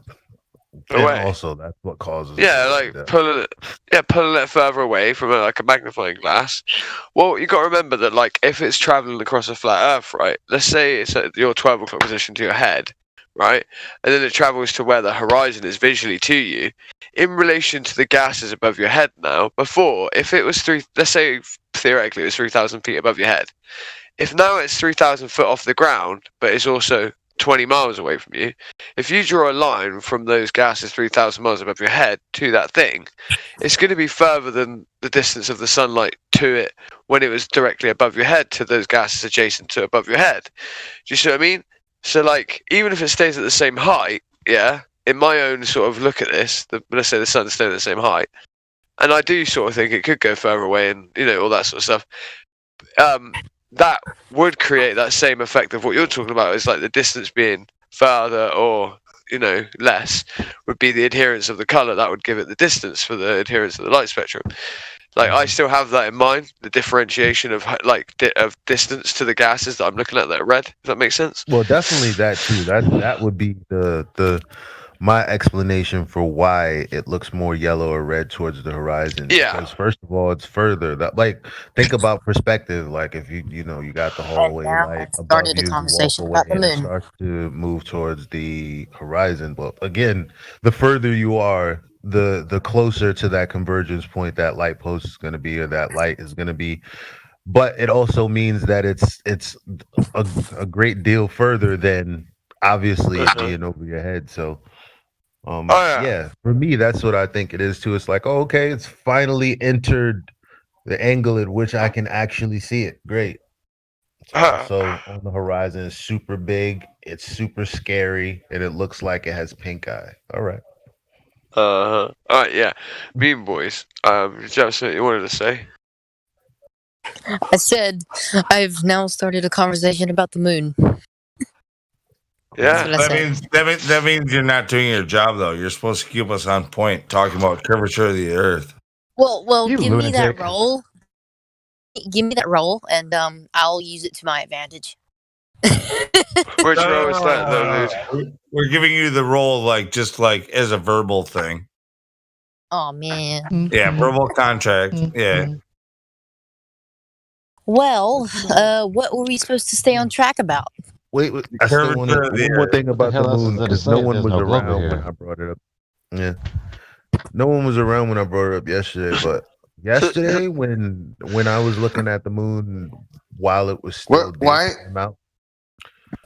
Speaker 8: And also, that's what causes.
Speaker 5: Yeah, like pulling it further away from like a magnifying glass. Well, you got to remember that, like, if it's traveling across a flat Earth, right? Let's say it's at your 12 o'clock position to your head, right? And then it travels to where the horizon is visually to you. In relation to the gases above your head now, before, if it was let's say theoretically it was 3,000 feet above your head. If now it's 3,000 foot off the ground, but it's also 20 miles away from you, if you draw a line from those gases 3,000 miles above your head to that thing, it's going to be further than the distance of the sunlight to it when it was directly above your head to those gases adjacent to above your head. Do you see what I mean? So, like, even if it stays at the same height, yeah, in my own sort of look at this, let's say the sun's staying at the same height, and I do sort of think it could go further away and, you know, all that sort of stuff. That would create that same effect of what you're talking about, is like the distance being further or, you know, less would be the adherence of the color. That would give it the distance for the adherence of the light spectrum. Like, I still have that in mind, the differentiation of like of distance to the gases that I'm looking at that are red. Does that make sense?
Speaker 8: Well, definitely that too. That would be the my explanation for why it looks more yellow or red towards the horizon.
Speaker 5: Yeah.
Speaker 8: Because first of all, it's further. That, like, think about perspective. Like, if you know, you got the hallway light above you, you walk away and it starts to move towards the horizon. Well, again, the further you are, the closer to that convergence point that light post is going to be, or that light is going to be. But it also means that it's a great deal further than obviously being over your head. So. Yeah, for me, that's what I think it is too. It's like, oh, okay, it's finally entered the angle at which I can actually see it. Great. So on the horizon, it's super big, it's super scary, and it looks like it has pink eye. All right.
Speaker 5: All right, yeah. Mean Boys. Did you have something you wanted to say?
Speaker 17: I said I've now started a conversation about the moon.
Speaker 5: Yeah,
Speaker 18: that means you're not doing your job, though. You're supposed to keep us on point, talking about curvature of the Earth.
Speaker 17: Well, give me that role. Give me that role, and I'll use it to my advantage.
Speaker 5: Which role is that, though, dude?
Speaker 18: We're giving you the role, like, just like as a verbal thing.
Speaker 17: Oh man.
Speaker 18: Yeah, verbal contract. Yeah.
Speaker 17: Well, what were we supposed to stay on track about?
Speaker 8: Wait, I still want one more thing about the moon, because no one was around when I brought it up. Yeah, no one was around when I brought it up yesterday. But yesterday, when I was looking at the moon while it was still
Speaker 14: why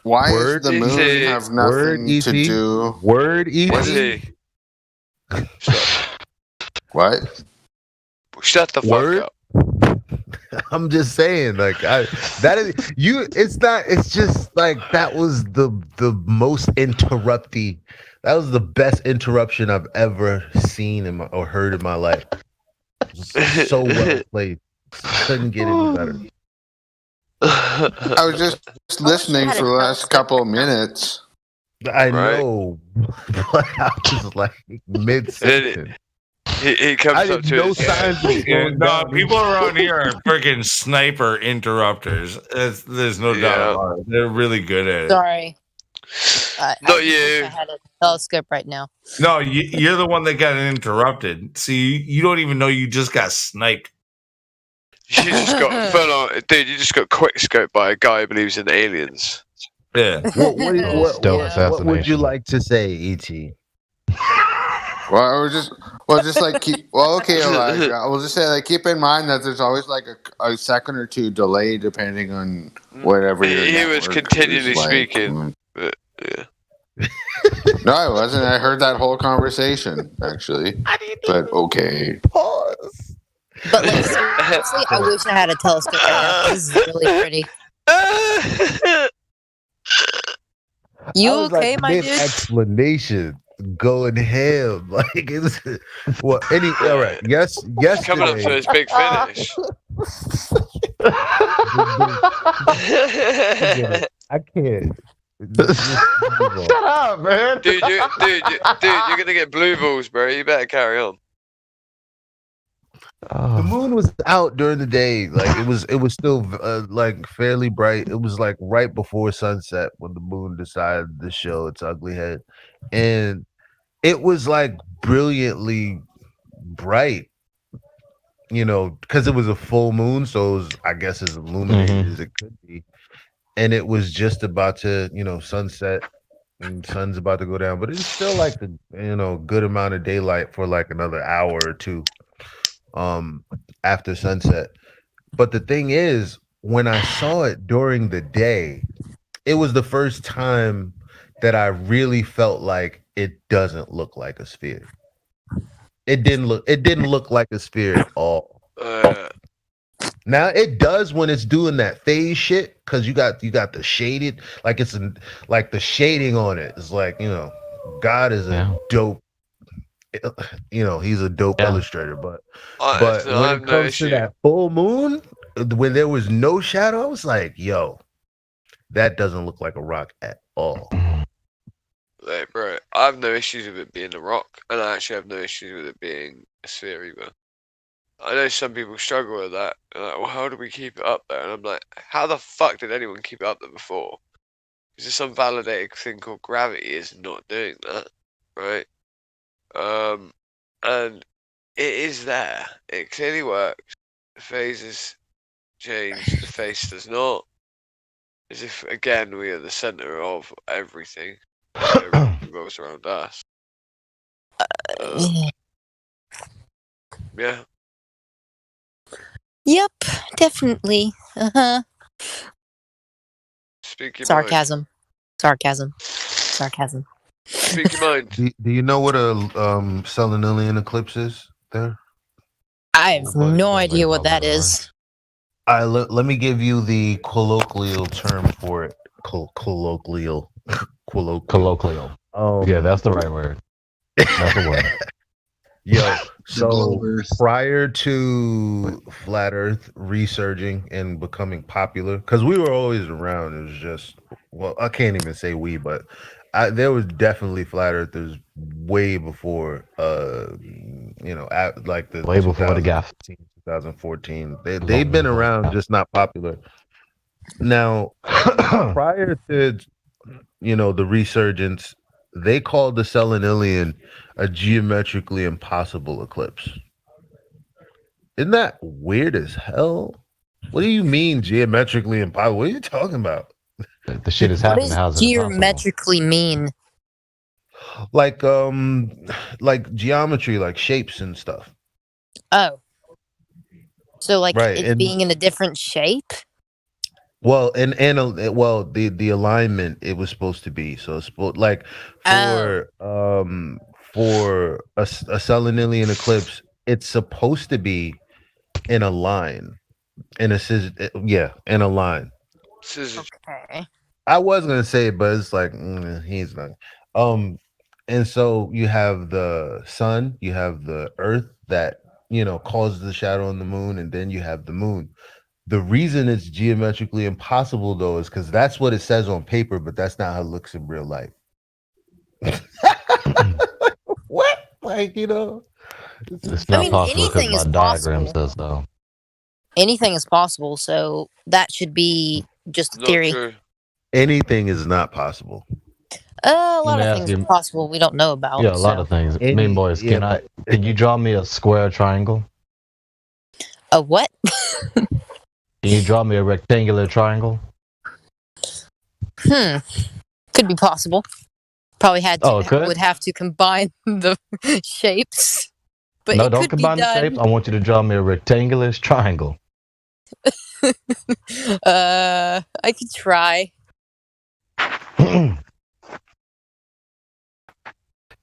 Speaker 8: word
Speaker 14: does the moon have nothing to do?
Speaker 8: Word easy.
Speaker 14: What?
Speaker 5: Shut the
Speaker 8: Word?
Speaker 5: fuck up.
Speaker 8: I'm just saying, like that is you. It's not. It's just like that was the most interrupty. That was the best interruption I've ever seen or heard in my life. So well played. Couldn't get any better.
Speaker 14: I was just listening for the last couple of minutes.
Speaker 8: I know, but I was like mid sentence.
Speaker 5: He comes up to his
Speaker 18: No, people around here are freaking sniper interrupters. There's no doubt about it. They're really good at it.
Speaker 17: Sorry.
Speaker 5: Not
Speaker 17: I
Speaker 5: you.
Speaker 17: had a telescope right now.
Speaker 18: No, you're the one that got interrupted. See, you don't even know you just got sniped.
Speaker 5: You just got full on, dude. You just got quick scoped by a guy who believes in aliens.
Speaker 18: Yeah.
Speaker 8: What would you like to say, ET?
Speaker 14: Well, I was just like, okay, Elijah. I will just say, like, keep in mind that there's always like a second or two delay depending on whatever.
Speaker 5: He was continually speaking. But, yeah.
Speaker 14: No, I wasn't. I heard that whole conversation actually. But okay.
Speaker 8: Pause.
Speaker 17: But like seriously, I wish I had a telescope right now. This is really pretty. You
Speaker 8: I was
Speaker 17: okay,
Speaker 8: like,
Speaker 17: my dude?
Speaker 8: Explanation going ham like it's well. All right. Yes.
Speaker 5: Coming up to his big finish.
Speaker 8: I can't.
Speaker 13: Shut up, man.
Speaker 5: Dude, you're gonna get blue balls, bro. You better carry on.
Speaker 8: The moon was out during the day, like it was still like fairly bright. It was like right before sunset when the moon decided to show its ugly head, and it was like brilliantly bright, you know, because it was a full moon, so it was, I guess, as illuminated as it could be. And it was just about to, you know, sunset and sun's about to go down, but it's still like the, you know, good amount of daylight for like another hour or two after sunset. But the thing is, when I saw it during the day, it was the first time that I really felt like it doesn't look like a sphere. It didn't look like a sphere at all. Now it does when it's doing that phase shit, because you got the shaded, like it's like the shading on it is like, you know, God is a dope, you know, he's a dope illustrator, but when it comes to that full moon, when there was no shadow, I was like, yo, that doesn't look like a rock at all.
Speaker 5: Like, bro, I have no issues with it being a rock, and I actually have no issues with it being a sphere either. I know some people struggle with that. They're like, well, how do we keep it up there? And I'm like, how the fuck did anyone keep it up there before? Is there some validated thing called gravity is not doing that, right? And it is there. It clearly works. The phases change. The face does not. As if, again, we are the center of everything. Everything revolves around us. Yeah.
Speaker 17: Yep, definitely.
Speaker 5: Speak your
Speaker 17: Sarcasm.
Speaker 5: mind.
Speaker 17: Sarcasm.
Speaker 5: Speak your mind.
Speaker 8: Do you know what a Selenilian eclipse is there?
Speaker 17: I have no idea what that is.
Speaker 8: Let me give you the colloquial term for it. Colloquial.
Speaker 16: Yeah, that's the right word. That's the word.
Speaker 8: Yo, so prior to Flat Earth resurging and becoming popular, because we were always around, it was just, well, I can't even say we, but there was definitely Flat Earthers way before, you know, like the
Speaker 16: way before the gaff.
Speaker 8: 2014. They've been around, just not popular. Now, prior to, you know, the resurgence, they called the Selenilian a geometrically impossible eclipse. Isn't that weird as hell? What do you mean geometrically impossible? What are you talking about?
Speaker 16: The shit is happening.
Speaker 17: What does geometrically mean?
Speaker 8: Like geometry, like shapes and stuff.
Speaker 17: Oh. So like
Speaker 8: right,
Speaker 17: it being in a different shape?
Speaker 8: Well, the alignment it was supposed to be, so it's like for a Selenilian eclipse, it's supposed to be in a line, in a in a line.
Speaker 17: Okay.
Speaker 8: I was gonna say it, but it's like he's not. And so you have the sun, you have the earth that causes the shadow on the moon, and then you have the moon. The reason it's geometrically impossible, though, is because that's what it says on paper, but that's not how it looks in real life. What? Like,
Speaker 16: It's not possible because my diagram says so.
Speaker 17: Anything is possible, so that should be just a theory.
Speaker 8: Anything is not possible.
Speaker 17: A lot of things are possible we don't know about.
Speaker 16: Yeah, a lot of things. Mean boys, can you draw me a square triangle?
Speaker 17: A what?
Speaker 16: Can you draw me a rectangular triangle?
Speaker 17: Could be possible. Probably would have to combine the shapes. But
Speaker 16: No,
Speaker 17: it
Speaker 16: don't
Speaker 17: could
Speaker 16: combine
Speaker 17: be
Speaker 16: the
Speaker 17: done.
Speaker 16: shapes. I want you to draw me a rectangular triangle.
Speaker 17: I could try.
Speaker 16: Can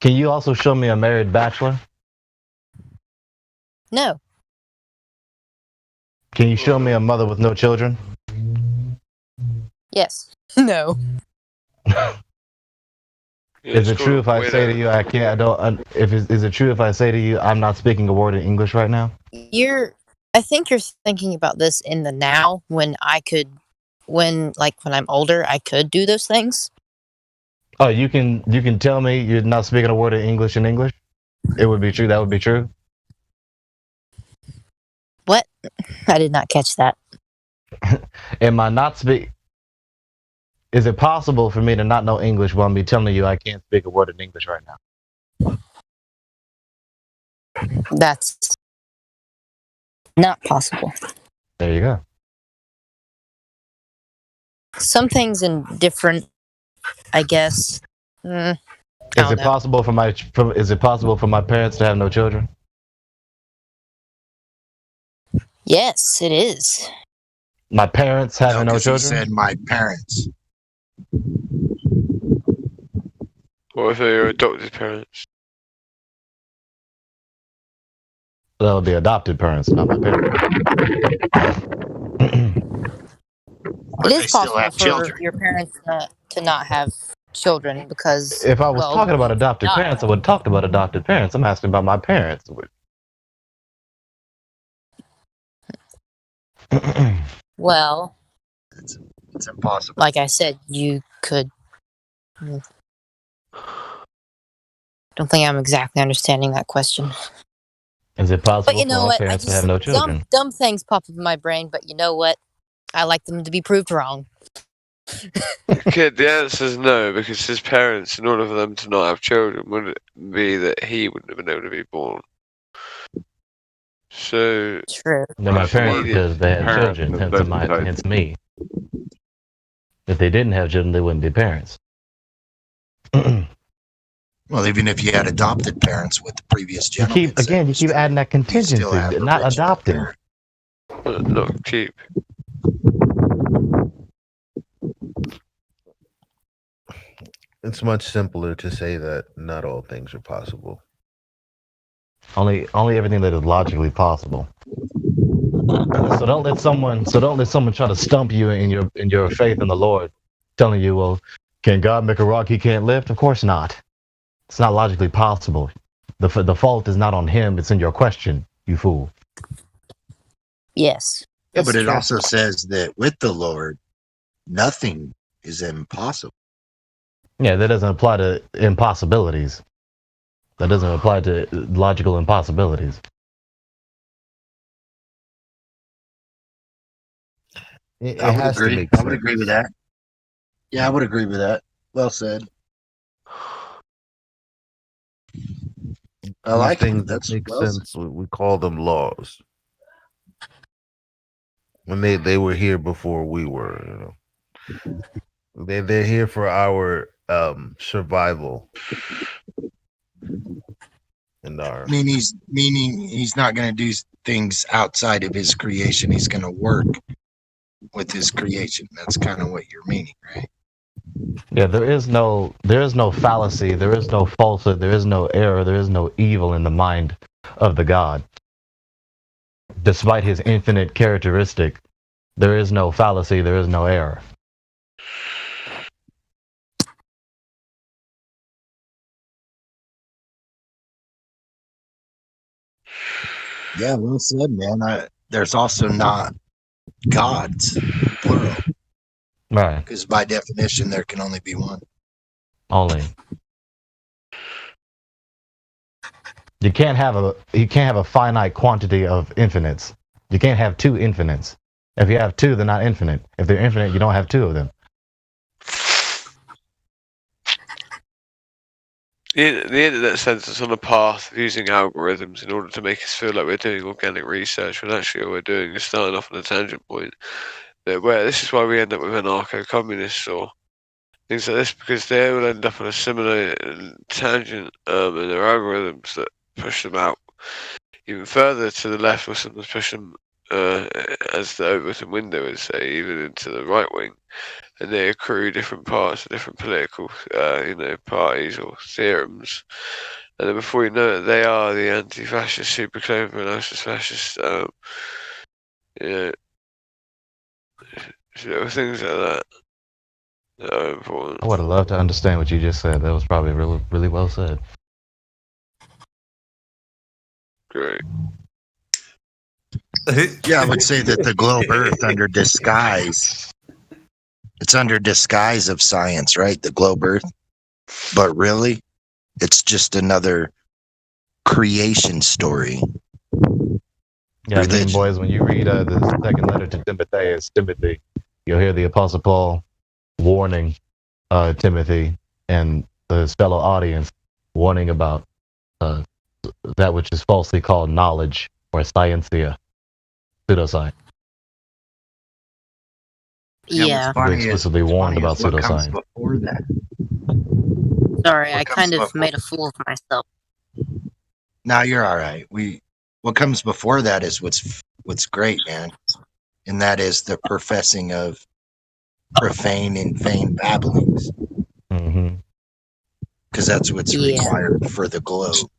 Speaker 16: you also show me a married bachelor?
Speaker 17: No.
Speaker 16: Can you show me a mother with no children?
Speaker 17: Yes. No.
Speaker 16: Is it true if I say to you I can't? I don't. Is it true if I say to you I'm not speaking a word in English right now?
Speaker 17: I think you're thinking about this in the now when when I'm older, I could do those things.
Speaker 16: Oh, you can tell me you're not speaking a word of English in English? It would be true. That would be true.
Speaker 17: What? I did not catch that.
Speaker 16: Am I not speak? Is it possible for me to not know English while me telling you I can't speak a word in English right now?
Speaker 17: That's not possible.
Speaker 16: There you go.
Speaker 17: Some things in different, I guess.
Speaker 16: Is it possible for my parents to have no children?
Speaker 17: Yes, it is.
Speaker 16: My parents having no
Speaker 3: 'cause he
Speaker 16: children?
Speaker 3: said my parents.
Speaker 5: What if they're your adopted parents?
Speaker 16: That would be adopted parents, not my parents.
Speaker 17: It is possible for your parents to not have children because.
Speaker 16: If I was talking about adopted
Speaker 17: not.
Speaker 16: parents, I would have talked about adopted parents. I'm asking about my parents.
Speaker 17: Well,
Speaker 3: it's impossible.
Speaker 17: Like I said, you could. Don't think I'm exactly understanding that question.
Speaker 16: Is it possible
Speaker 17: But you know
Speaker 16: for my
Speaker 17: what?
Speaker 16: parents to have no children?
Speaker 17: Dumb things pop up in my brain, but you know what? I like them to be proved wrong.
Speaker 5: Kid, the answer is no, because his parents, in order for them to not have children, would it be that he wouldn't have been able to be born. So
Speaker 17: true.
Speaker 16: No, my parents, because they had children, hence me. If they didn't have children, they wouldn't be parents.
Speaker 3: Well, even if you had adopted parents with the previous gentleman.
Speaker 16: You keep adding that contingency, not adopted.
Speaker 5: Not cheap.
Speaker 8: It's much simpler to say that not all things are possible.
Speaker 16: Only everything that is logically possible. So don't let someone try to stump you in your faith in the Lord, telling you, well, can God make a rock he can't lift? Of course not. It's not logically possible. The fault is not on him, it's in your question, you fool.
Speaker 17: Yes.
Speaker 3: Yeah, but it also says that with the Lord, nothing is impossible.
Speaker 16: Yeah, that doesn't apply to impossibilities. That doesn't apply to logical impossibilities.
Speaker 3: I would agree with that. Yeah, I would agree with that. Well said. I like
Speaker 8: things
Speaker 3: it. That's
Speaker 8: make
Speaker 3: well
Speaker 8: sense. We call them laws. When they were here before we were, they're here for our survival. And our
Speaker 3: meaning he's not going to do things outside of his creation. He's going to work with his creation. That's kind of what you're meaning, right?
Speaker 16: Yeah, there is no fallacy, there is no falsehood, there is no error, there is no evil in the mind of the God. Despite his infinite characteristic, there is no fallacy, there is no error.
Speaker 3: Yeah, well said, man. There's also not gods, plural.
Speaker 16: Right.
Speaker 3: Because by definition, there can only be one.
Speaker 16: Only. You can't have a finite quantity of infinites. You can't have two infinites. If you have two, they're not infinite. If they're infinite, you don't have two of them.
Speaker 5: The internet sends us on a path of using algorithms in order to make us feel like we're doing organic research, when actually all we're doing is starting off on a tangent point. Where this is why we end up with anarcho-communists or things like this, because they will end up on a similar tangent, and there are algorithms that push them out even further to the left, or sometimes push them as the Overton window would say, even into the right wing, and they accrue different parts of different political parties or theorems, and then before you know it, they are the anti-fascist, super clever analysis fascist, things like that are important.
Speaker 16: I would have loved to understand what you just said. That was probably really, really well said.
Speaker 5: Great.
Speaker 3: Yeah, I would say that the globe Earth under disguise. It's under disguise of science, right? The globe Earth. But really, it's just another creation story.
Speaker 16: Yeah, Dream Boys, when you read the second letter to Timothy, you'll hear the Apostle Paul warning Timothy and his fellow audience, warning about that which is falsely called knowledge or scientia, pseudoscience.
Speaker 17: Yeah.
Speaker 16: They explicitly warned about pseudoscience.
Speaker 3: Before that.
Speaker 17: Sorry, I kind of made a fool of myself.
Speaker 3: No, you're all right. What comes before that is what's great, man, and that is the professing of profane and vain babblings.
Speaker 16: Mm-hmm.
Speaker 3: Because that's what's required for the globe.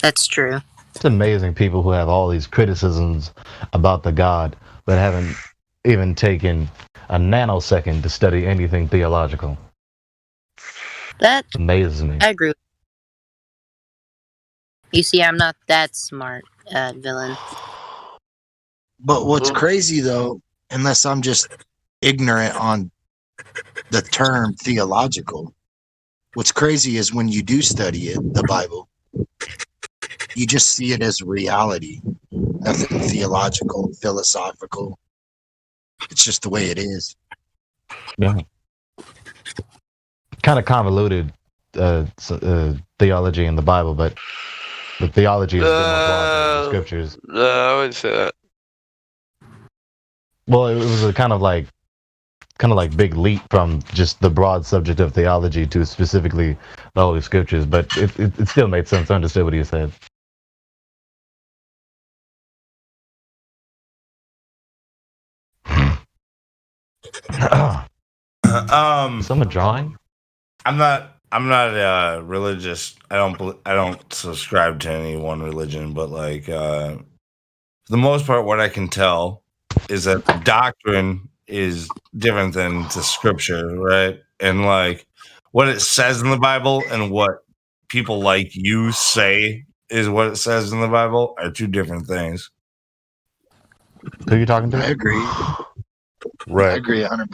Speaker 17: That's true.
Speaker 16: It's amazing people who have all these criticisms about the God, but haven't even taken a nanosecond to study anything theological.
Speaker 17: That
Speaker 16: amazes me.
Speaker 17: I agree. You see, I'm not that smart, villain.
Speaker 3: But what's crazy, though, unless I'm just ignorant on the term theological, what's crazy is when you do study it, the Bible, you just see it as reality. Nothing theological, philosophical. It's just the way it is.
Speaker 16: Yeah. Kind of convoluted theology in the Bible, but the theology is a bit more broad than the scriptures.
Speaker 5: No, I wouldn't say that.
Speaker 16: Well, it was a kind of like big leap from just the broad subject of theology to specifically the Holy Scriptures, but it still made sense. I understood what he said. Someone drawing?
Speaker 18: I'm not religious. I don't subscribe to any one religion, but like for the most part, what I can tell is that the doctrine is different than the scripture, right? And like what it says in the Bible and what people like you say is what it says in the Bible are two different things.
Speaker 16: Who are you talking to?
Speaker 3: I agree.
Speaker 8: Right.
Speaker 3: I agree 100%.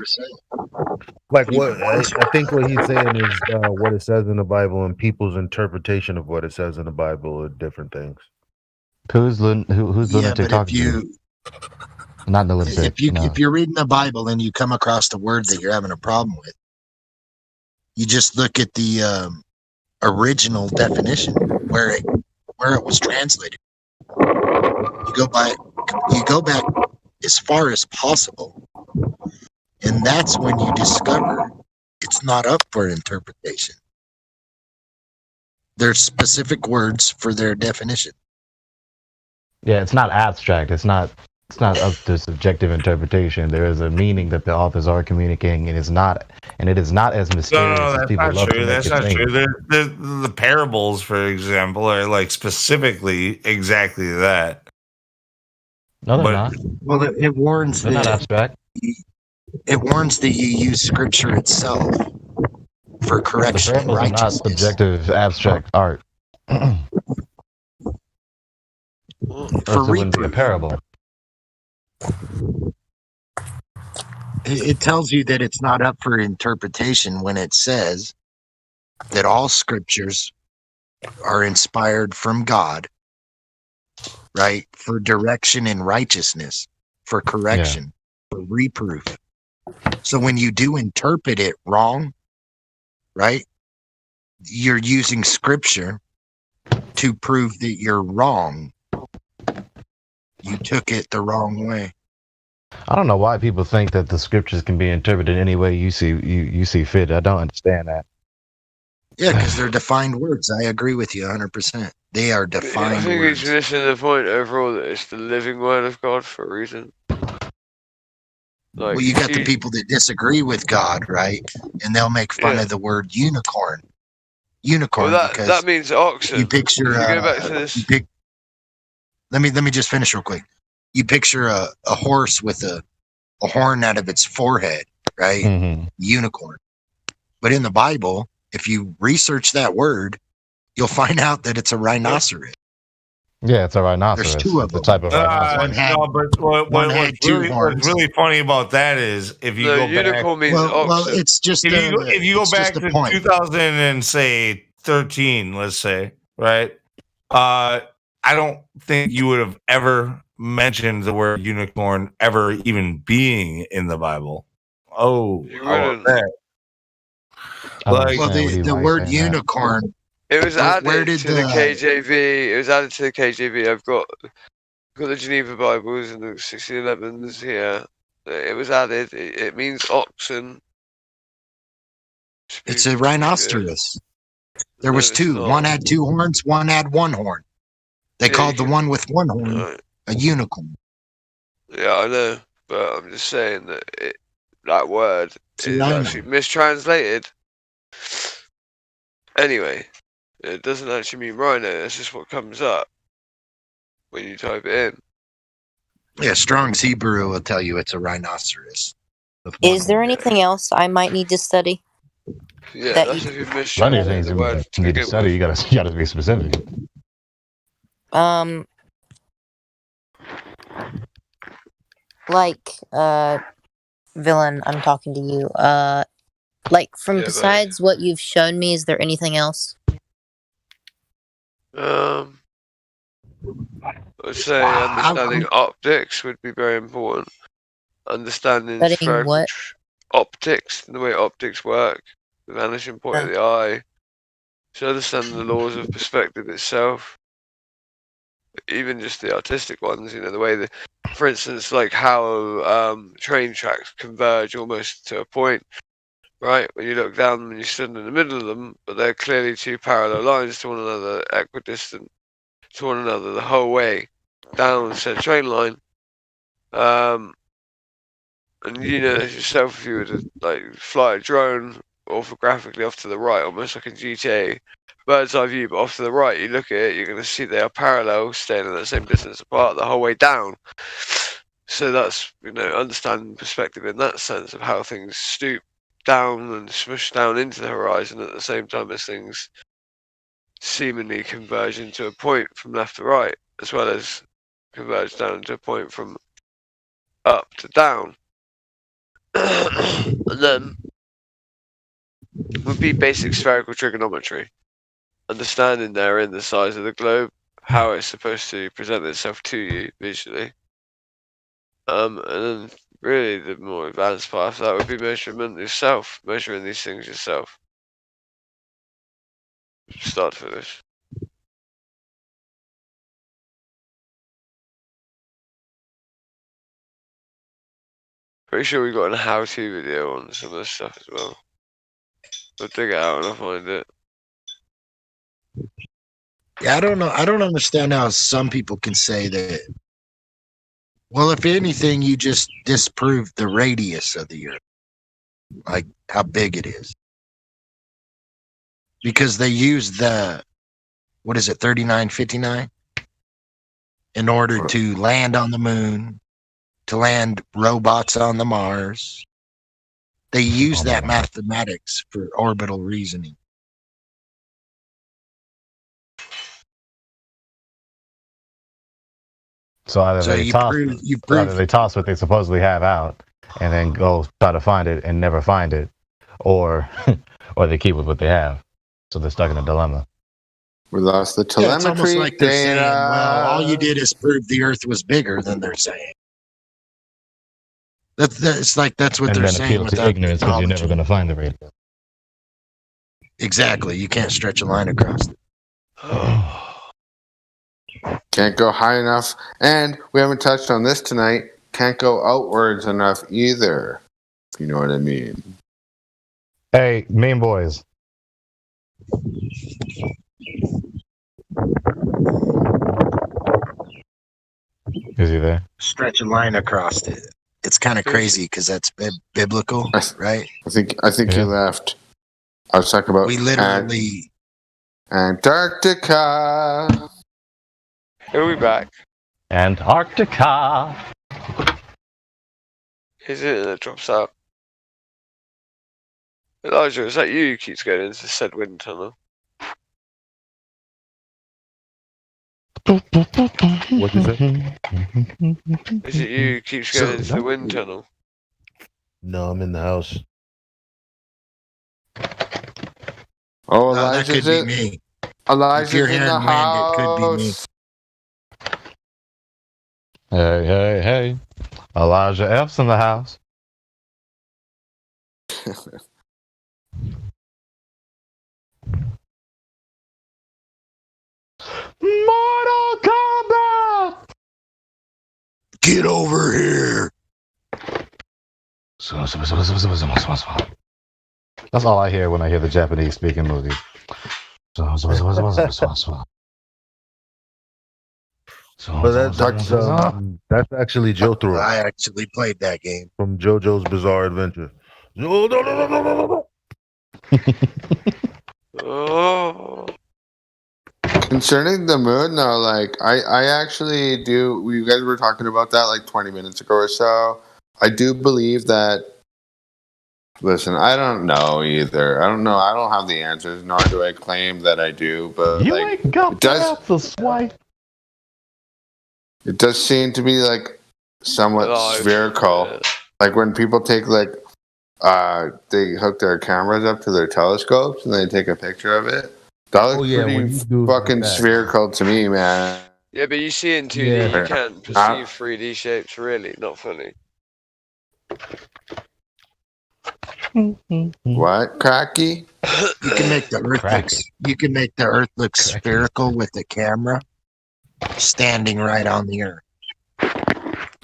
Speaker 8: Like what I think what he's saying is what it says in the Bible and people's interpretation of what it says in the Bible are different things.
Speaker 16: Who's lunatic talking to? Not the lunatic.
Speaker 3: If you're reading the Bible and you come across the word that you're having a problem with, you just look at the original definition where it was translated. You go back as far as possible, and that's when you discover it's not up for interpretation. There's specific words for their definition.
Speaker 16: Yeah, it's not abstract. It's not it's not up to subjective interpretation. There is a meaning that the authors are communicating, and it is not as mysterious
Speaker 18: No,
Speaker 16: as
Speaker 18: that's
Speaker 16: people
Speaker 18: not
Speaker 16: love
Speaker 18: true.
Speaker 16: to make
Speaker 18: That's
Speaker 16: it
Speaker 18: not
Speaker 16: seem.
Speaker 18: true. The parables, for example, are like specifically exactly that.
Speaker 16: No, they're
Speaker 18: But-
Speaker 16: not.
Speaker 3: Well, it warns
Speaker 16: They're not
Speaker 3: that
Speaker 16: abstract.
Speaker 3: it warns that you use scripture itself for
Speaker 16: The
Speaker 3: correction and
Speaker 16: parables are not
Speaker 3: righteousness.
Speaker 16: subjective, abstract art. Or
Speaker 3: For
Speaker 16: else it wouldn't be a
Speaker 3: reproof.
Speaker 16: parable.
Speaker 3: It tells you that it's not up for interpretation when it says that all scriptures are inspired from God, right? For direction and righteousness, for correction, for reproof. So when you do interpret it wrong, right? You're using scripture to prove that you're wrong. You took it the wrong way.
Speaker 16: I don't know why people think that the scriptures can be interpreted any way you see fit. I don't understand that.
Speaker 3: Yeah, because they're defined words. I agree with you 100%. They are
Speaker 5: I
Speaker 3: defined
Speaker 5: think
Speaker 3: words.
Speaker 5: he's missing the point overall that it's the living word of God for a reason. Like,
Speaker 3: Well, you got the people that disagree with God, right? And they'll make fun
Speaker 5: Yeah.
Speaker 3: of the word unicorn. Unicorn
Speaker 5: Well,
Speaker 3: because
Speaker 5: that means oxen.
Speaker 3: you picture.
Speaker 5: If you go back to this.
Speaker 3: Let me just finish real quick. You picture a horse with a horn out of its forehead, right?
Speaker 16: Mm-hmm.
Speaker 3: Unicorn. But in the Bible, if you research that word, you'll find out that it's a rhinoceros.
Speaker 16: Yeah, it's a rhinoceros.
Speaker 3: There's two of
Speaker 16: It's the type of rhinoceros.
Speaker 3: One had-
Speaker 18: no, but
Speaker 3: one had
Speaker 18: what's
Speaker 3: two
Speaker 18: really,
Speaker 3: horns.
Speaker 18: what's really funny about that is if you
Speaker 5: No,
Speaker 18: go back,
Speaker 5: unicorn means
Speaker 3: Well,
Speaker 5: oxen.
Speaker 3: it's just
Speaker 18: if you go
Speaker 3: it's
Speaker 18: back
Speaker 3: just
Speaker 18: to
Speaker 3: a point.
Speaker 18: 2013, let's say, right? I don't think you would have ever mentioned the word unicorn ever even being in the Bible. Oh,
Speaker 5: You
Speaker 18: how about
Speaker 5: wouldn't.
Speaker 18: that?
Speaker 16: I don't
Speaker 3: Well,
Speaker 16: understand
Speaker 3: the
Speaker 16: why
Speaker 3: word
Speaker 16: you're saying that.
Speaker 3: unicorn.
Speaker 5: It was
Speaker 3: Where
Speaker 5: added
Speaker 3: did
Speaker 5: to the KJV. It was added to the KJV. I've got the Geneva Bibles and the 1611s here. It was added. It means oxen.
Speaker 3: It's a rhinoceros. There
Speaker 5: No,
Speaker 3: was
Speaker 5: it's
Speaker 3: two.
Speaker 5: not.
Speaker 3: One had two horns. One had one horn. They
Speaker 5: Yeah,
Speaker 3: called
Speaker 5: you
Speaker 3: the one with one horn
Speaker 5: Right.
Speaker 3: a unicorn.
Speaker 5: Yeah, I know, but I'm just saying that that word
Speaker 3: It's a
Speaker 5: is
Speaker 3: rhino.
Speaker 5: actually mistranslated. Anyway, it doesn't actually mean rhino. That's just what comes up when you type it in.
Speaker 3: Yeah, Strong's Hebrew will tell you it's a rhinoceros.
Speaker 17: Is there anything else I might need to study?
Speaker 5: Yeah,
Speaker 17: That
Speaker 5: that's
Speaker 17: you-
Speaker 5: if you
Speaker 16: Plenty of
Speaker 5: mistranslate
Speaker 16: things
Speaker 5: the
Speaker 16: you
Speaker 5: word. to
Speaker 16: need to
Speaker 5: begin
Speaker 16: study.
Speaker 5: with.
Speaker 16: You gotta be specific.
Speaker 17: Like villain, I'm talking to you. Like from
Speaker 5: Yeah,
Speaker 17: besides what you've shown me, is there anything else?
Speaker 5: I'd say understanding optics would be very important. Understanding
Speaker 17: Studying
Speaker 5: spherical
Speaker 17: what?
Speaker 5: optics, the way optics work, the vanishing point of the eye. So understanding the laws of perspective itself, even just the artistic ones. You know, the way that, for instance, like how train tracks converge almost to a point. Right, when you look down and you stand in the middle of them, but they're clearly two parallel lines to one another, equidistant to one another the whole way down said train line. And you know yourself, if you were to like fly a drone orthographically off to the right, almost like in GTA, bird's eye view, but off to the right, you look at it, you're going to see they are parallel, staying at the same distance apart the whole way down. So that's, you know, understanding perspective in that sense of how things stoop down and smush down into the horizon at the same time as things seemingly converge into a point from left to right, as well as converge down into a point from up to down. And then would be basic spherical trigonometry, understanding therein the size of the globe, how it's supposed to present itself to you visually. And then really the more advanced part of that would be measurement yourself, measuring these things yourself. Start to finish. Pretty sure we got a how-to video on some of this stuff as well. I'll dig it out and I'll find it.
Speaker 3: Yeah, I don't know. I don't understand how some people can say Well, if anything, you just disproved the radius of the Earth, like how big it is, because they used the 3959 in order to land on the moon, to land robots on the Mars. They use that mathematics for orbital reasoning.
Speaker 16: So either
Speaker 3: So
Speaker 16: they
Speaker 3: you
Speaker 16: toss,
Speaker 3: prove- you
Speaker 16: so either
Speaker 3: prove-
Speaker 16: they toss what they supposedly have out, and then go try to find it and never find it, or or they keep with what they have. So they're stuck in a dilemma.
Speaker 14: We lost the
Speaker 3: Yeah, it's almost
Speaker 14: telemetry
Speaker 3: like they're saying,
Speaker 14: data.
Speaker 3: well, all you did is prove the Earth was bigger than they're saying. It's like that's what
Speaker 16: And
Speaker 3: they're
Speaker 16: then
Speaker 3: saying
Speaker 16: appeal to
Speaker 3: without
Speaker 16: ignorance because you're
Speaker 3: knowledge.
Speaker 16: never going to find the radio.
Speaker 3: Exactly. You can't stretch a line across it.
Speaker 14: Can't go high enough. And we haven't touched on this tonight. Can't go outwards enough either. If you know what I mean.
Speaker 16: Hey, mean boys. Is he there?
Speaker 3: Stretch a line across it. It's kind of crazy because that's biblical, right?
Speaker 14: I think he left. I was talking about
Speaker 3: We literally
Speaker 14: Antarctica.
Speaker 5: He'll be back.
Speaker 16: Antarctica.
Speaker 5: Is it that drops out? Elijah, is that you who keeps going into said wind tunnel?
Speaker 8: What'd you say?
Speaker 5: Is it you who keeps going into the wind tunnel?
Speaker 8: No, I'm in the house.
Speaker 14: Oh,
Speaker 3: No, that
Speaker 14: Elijah's
Speaker 3: could be me.
Speaker 14: Elijah's
Speaker 3: If you're
Speaker 14: in the
Speaker 3: hearing wind, it could be me.
Speaker 14: house.
Speaker 16: Hey, hey, hey. Elijah F's in the house. Mortal Kombat!
Speaker 3: Get over here.
Speaker 16: That's all I hear when I hear the Japanese speaking movie.
Speaker 8: But that's actually Jotaro.
Speaker 3: I actually played that game
Speaker 8: from JoJo's Bizarre Adventure.
Speaker 5: Oh.
Speaker 14: Concerning the moon, though, like I actually do. You guys were talking about that like 20 minutes ago or so. I do believe that. Listen, I don't know either. I don't know. I don't have the answers, nor do I claim that I do. But
Speaker 16: You
Speaker 14: like,
Speaker 16: ain't got
Speaker 14: it does.
Speaker 16: the swipe.
Speaker 14: It does seem to be like somewhat spherical. Like when people take like they hook their cameras up to their telescopes and they take a picture of it. That looks pretty fucking spherical to me, man.
Speaker 5: Yeah, but you see in 2D,
Speaker 14: Yeah.
Speaker 5: you can't perceive 3D shapes, really. Not funny.
Speaker 14: What, Cracky?
Speaker 3: You can make the Earth look spherical with the camera standing right on the Earth.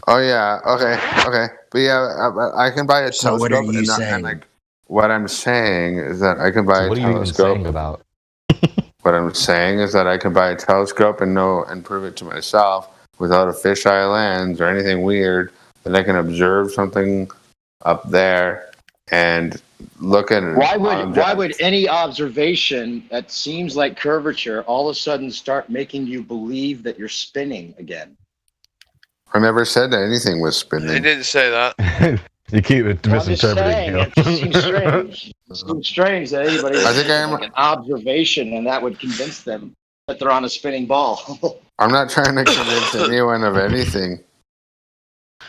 Speaker 14: Oh yeah, okay. But yeah, I can buy a
Speaker 3: So
Speaker 14: telescope.
Speaker 3: what are you
Speaker 14: and
Speaker 3: saying?
Speaker 14: like, what I'm saying is that I can buy a
Speaker 16: What are you even
Speaker 14: telescope.
Speaker 16: saying about?
Speaker 14: What I'm saying is that I can buy a telescope and prove it to myself without a fisheye lens or anything weird. That I can observe something up there and look at it.
Speaker 10: Why would any observation that seems like curvature all of a sudden start making you believe that you're spinning again?
Speaker 14: I never said that anything was
Speaker 5: He
Speaker 14: spinning.
Speaker 5: didn't say that.
Speaker 16: You keep it
Speaker 10: Well, I'm just
Speaker 16: misinterpreting.
Speaker 10: saying,
Speaker 16: Gil.
Speaker 10: it just seems strange. It seems strange that anybody
Speaker 14: I think I am-
Speaker 10: like an observation and that would convince them that they're on a spinning ball.
Speaker 14: I'm not trying to convince anyone of anything.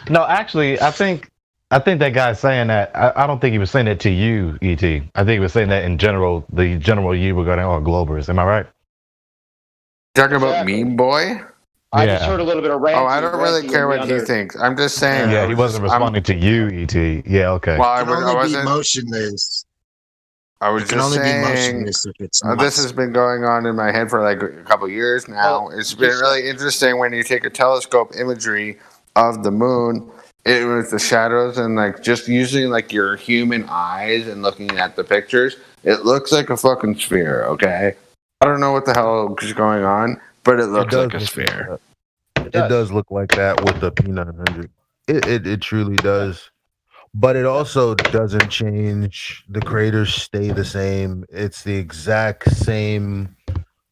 Speaker 16: No, actually, I think that guy's saying that. I don't think he was saying that to you, ET. I think he was saying that in general, the general you regarding all Globers. Am I right?
Speaker 14: Talking about Meme Boy?
Speaker 10: I just heard a little bit of ranting.
Speaker 14: Oh, I don't really
Speaker 10: ranting
Speaker 14: care
Speaker 10: in
Speaker 14: what
Speaker 10: the
Speaker 14: he
Speaker 10: other-
Speaker 14: thinks. I'm just saying.
Speaker 16: Yeah, he wasn't responding to you, ET. Yeah, okay.
Speaker 14: Well,
Speaker 3: It can only be motionless.
Speaker 14: I was
Speaker 3: It can
Speaker 14: just
Speaker 3: only be
Speaker 14: saying.
Speaker 3: motionless if it's
Speaker 14: This
Speaker 3: not.
Speaker 14: has been going on in my head for like a couple of years now. It's been really interesting when you take a telescope imagery of the moon. It was the shadows and like just using like your human eyes and looking at the pictures. It looks like a fucking sphere. Okay, I don't know what the hell is going on, but it looks like a sphere.
Speaker 8: It does look like that with the P900. It truly does. But it also doesn't change. The craters stay the same. It's the exact same,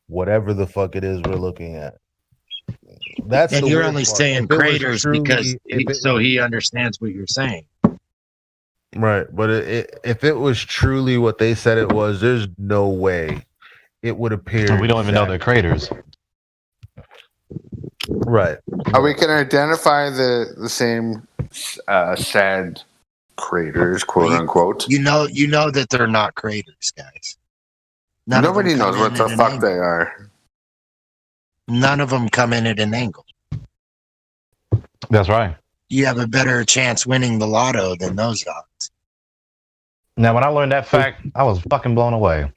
Speaker 8: whatever the fuck it is we're looking at. That's
Speaker 3: and
Speaker 8: the
Speaker 3: you're
Speaker 8: weird
Speaker 3: only
Speaker 8: part.
Speaker 3: saying
Speaker 8: If it was
Speaker 3: craters
Speaker 8: truly-
Speaker 3: because
Speaker 8: if it
Speaker 3: so
Speaker 8: was-
Speaker 3: he understands what you're saying.
Speaker 8: Right, but if it was truly what they said it was, there's no way it would appear.
Speaker 16: And we don't even know they're craters.
Speaker 8: Right.
Speaker 14: We can identify the same sad craters, quote unquote.
Speaker 3: You know that they're not craters, guys. None of them
Speaker 14: Nobody
Speaker 3: come
Speaker 14: knows what
Speaker 3: in
Speaker 14: the
Speaker 3: at an
Speaker 14: fuck
Speaker 3: angle.
Speaker 14: they are.
Speaker 3: None of them come in at an angle.
Speaker 16: That's right.
Speaker 3: You have a better chance winning the lotto than those odds.
Speaker 16: Now, when I learned that fact, I was fucking blown away.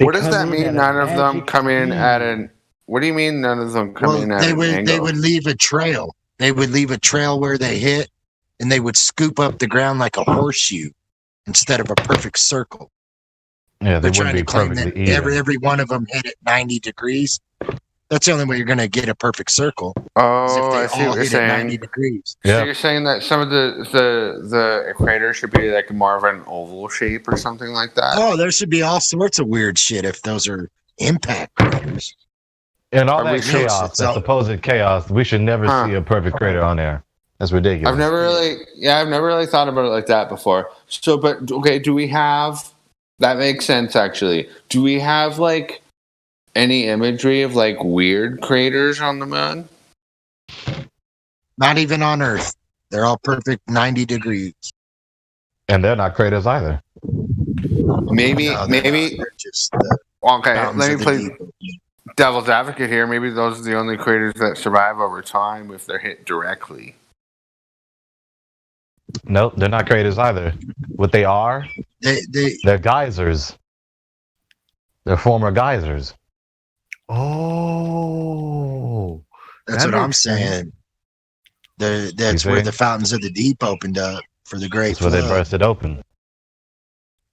Speaker 14: What does that mean? None of them come in at an. What do you mean? None of them come in at
Speaker 3: they
Speaker 14: an
Speaker 3: would
Speaker 14: angle?
Speaker 3: they would leave a trail. They would leave a trail where they hit, and they would scoop up the ground like a horseshoe instead of a perfect circle.
Speaker 16: Yeah, they
Speaker 3: They're
Speaker 16: wouldn't
Speaker 3: trying
Speaker 16: be
Speaker 3: to claim that
Speaker 16: perfectly even.
Speaker 3: every one of them hit at 90 degrees. That's the only way you're going to get a perfect circle. is
Speaker 14: Oh, I
Speaker 3: if
Speaker 14: see
Speaker 3: they all
Speaker 14: what you're
Speaker 3: hit at 90
Speaker 14: saying.
Speaker 3: degrees.
Speaker 14: So you're saying that some of the craters should be like more of an oval shape or something like that?
Speaker 3: Oh, there should be all sorts of weird shit if those are impact craters.
Speaker 16: And all
Speaker 14: Are we
Speaker 16: that
Speaker 14: sure
Speaker 16: chaos,
Speaker 3: it's
Speaker 16: that
Speaker 3: all-
Speaker 16: supposed chaos, we should never see a perfect crater on there. That's ridiculous.
Speaker 14: I've never really thought about it like that before. So, but okay, do we have? That makes sense actually. Do we have like any imagery of like weird craters on the moon?
Speaker 3: Not even on Earth. They're all perfect 90 degrees.
Speaker 16: And they're not craters either.
Speaker 14: Maybe.
Speaker 3: They're just the
Speaker 14: Okay,
Speaker 3: fountains
Speaker 14: let me
Speaker 3: of the
Speaker 14: play
Speaker 3: deep.
Speaker 14: devil's advocate here. Maybe those are the only craters that survive over time if they're hit directly.
Speaker 16: Nope, they're not craters either. What they are, they're geysers. They're former geysers.
Speaker 8: Oh,
Speaker 3: That's
Speaker 8: that
Speaker 3: what I'm
Speaker 8: makes sense.
Speaker 3: saying. That's
Speaker 16: You
Speaker 3: where
Speaker 16: see?
Speaker 3: the fountains of the deep opened up for the Great
Speaker 16: That's where they
Speaker 3: Flood.
Speaker 16: bursted open.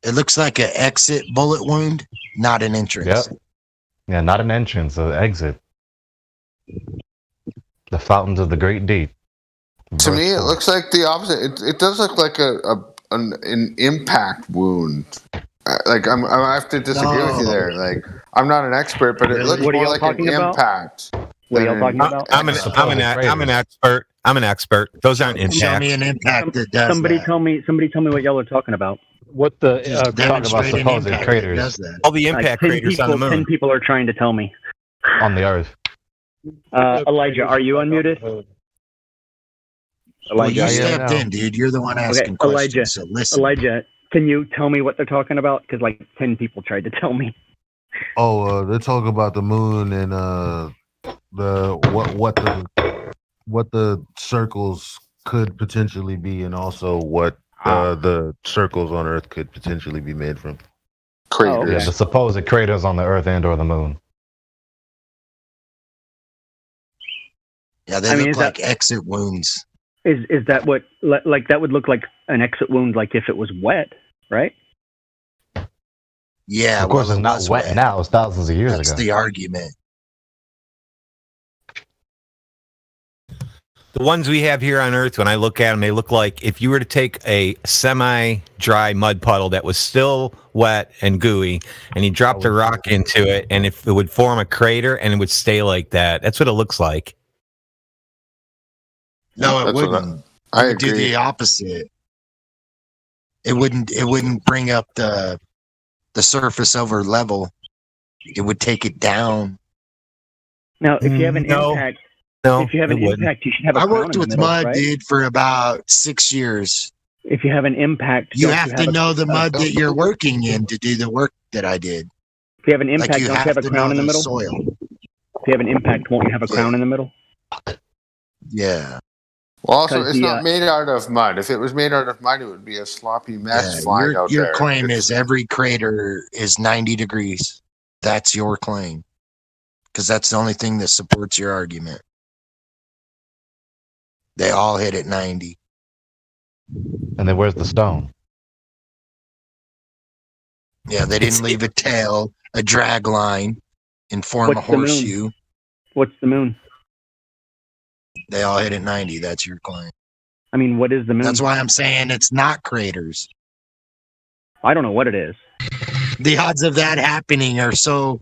Speaker 3: It looks like an exit bullet wound, not an entrance.
Speaker 16: Yep. Yeah, not an entrance, an exit. The fountains of the great deep.
Speaker 14: To me, it looks like the opposite. It does look like an impact wound. Like I have to disagree with you there. Like I'm not an expert, but it looks
Speaker 6: What are
Speaker 14: more
Speaker 6: y'all
Speaker 14: like an
Speaker 6: talking about?
Speaker 14: impact.
Speaker 6: What are y'all
Speaker 14: than
Speaker 6: talking
Speaker 14: an
Speaker 6: about?
Speaker 19: I'm an expert. I'm an expert. Those aren't
Speaker 3: Show
Speaker 19: impacts.
Speaker 3: me an impact that does
Speaker 6: Somebody
Speaker 3: that.
Speaker 6: tell me what y'all are talking about.
Speaker 9: What the
Speaker 3: Just
Speaker 16: talk about
Speaker 3: demonstrate an
Speaker 16: supposed
Speaker 3: impact that
Speaker 16: craters.
Speaker 3: does that.
Speaker 19: All the impact
Speaker 6: 10
Speaker 19: craters on the
Speaker 6: people,
Speaker 19: moon.
Speaker 6: 10 people are trying to tell me.
Speaker 16: On the earth.
Speaker 6: Elijah, are you unmuted?
Speaker 3: Well, you
Speaker 6: Elijah,
Speaker 3: stepped in, dude. You're the one asking
Speaker 6: okay,
Speaker 3: questions.
Speaker 6: Elijah,
Speaker 3: So listen.
Speaker 6: Elijah, can you tell me what they're talking about? Because like 10 people tried to tell me.
Speaker 8: Oh, they're talking about the moon and what the circles could potentially be, and also what the circles on Earth could potentially be made from.
Speaker 14: Craters.
Speaker 16: Yeah, the supposed craters on the earth and or the moon.
Speaker 3: Yeah, they
Speaker 6: I mean,
Speaker 3: look
Speaker 6: is that-
Speaker 3: like exit wounds.
Speaker 6: Is that what like that would look like an exit wound? Like if it was wet, right?
Speaker 3: Yeah,
Speaker 16: Of course,
Speaker 3: well,
Speaker 16: it's
Speaker 3: it
Speaker 16: not
Speaker 3: was
Speaker 16: wet now. It's thousands of years
Speaker 3: That's
Speaker 16: ago.
Speaker 3: the argument.
Speaker 19: The ones we have here on Earth, when I look at them, they look like if you were to take a semi-dry mud puddle that was still wet and gooey, and you dropped a rock into it, and if it would form a crater and it would stay like that. That's what it looks like.
Speaker 3: No, it
Speaker 14: That's what
Speaker 3: wouldn't.
Speaker 14: I
Speaker 3: It would do
Speaker 14: agree.
Speaker 3: the opposite. It wouldn't bring up the surface over level. It would take it down.
Speaker 6: Now, if you have an
Speaker 19: No.
Speaker 6: impact,
Speaker 19: No,
Speaker 6: if you have
Speaker 19: it
Speaker 6: an
Speaker 19: wouldn't.
Speaker 6: impact, you should have a
Speaker 3: I
Speaker 6: crown
Speaker 3: worked
Speaker 6: in
Speaker 3: with
Speaker 6: the middle,
Speaker 3: mud,
Speaker 6: right?
Speaker 3: dude, for about 6 years.
Speaker 6: If you have an impact,
Speaker 3: You
Speaker 6: don't
Speaker 3: have to
Speaker 6: have
Speaker 3: know the mud
Speaker 6: a-
Speaker 3: that you're working in to do the work that I did.
Speaker 6: If you have an impact,
Speaker 3: Like you
Speaker 6: don't you
Speaker 3: have
Speaker 6: have a
Speaker 3: to
Speaker 6: crown
Speaker 3: know
Speaker 6: in the
Speaker 3: the
Speaker 6: middle?
Speaker 3: soil.
Speaker 6: If you have an impact, won't you have a crown in the middle?
Speaker 3: Yeah.
Speaker 14: Well, also,
Speaker 6: 'Cause
Speaker 14: it's
Speaker 6: the,
Speaker 14: not made out of mud. If it was made out of mud, it would be a sloppy mess
Speaker 3: Yeah,
Speaker 14: flying out
Speaker 3: your
Speaker 14: there.
Speaker 3: claim
Speaker 14: It's-
Speaker 3: is every crater is 90 degrees. That's your claim. Because that's the only thing that supports your argument. They all hit at 90.
Speaker 16: And then where's the stone?
Speaker 3: Yeah, they didn't leave a tail, a drag line, and form
Speaker 6: What's
Speaker 3: a
Speaker 6: the moon?
Speaker 3: horseshoe.
Speaker 6: What's the moon?
Speaker 3: They all hit at 90. That's your claim.
Speaker 6: I mean, what is the moon?
Speaker 3: That's why I'm saying it's not craters.
Speaker 6: I don't know what it is.
Speaker 3: The odds of that happening are so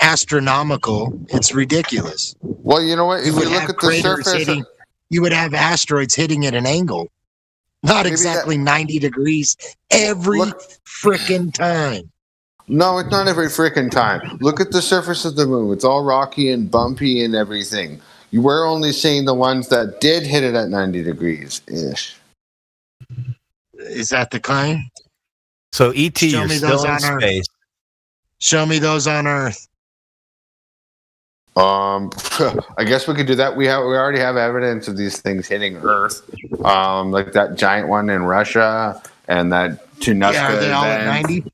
Speaker 3: astronomical. It's ridiculous.
Speaker 14: Well, you know what? If you look at the surface,
Speaker 3: you would have asteroids hitting at an angle, not exactly 90 degrees every freaking time.
Speaker 14: No, it's not every freaking time. Look at the surface of the moon. It's all rocky and bumpy and everything. You were only seeing the ones that did hit it at 90 degrees ish.
Speaker 3: Is that the claim?
Speaker 19: So ET, you're still in space.
Speaker 3: Show me those on Earth.
Speaker 14: I guess we could do that. We already have evidence of these things hitting Earth, like that giant one in Russia and that Tunguska.
Speaker 3: Yeah, are they all at 90?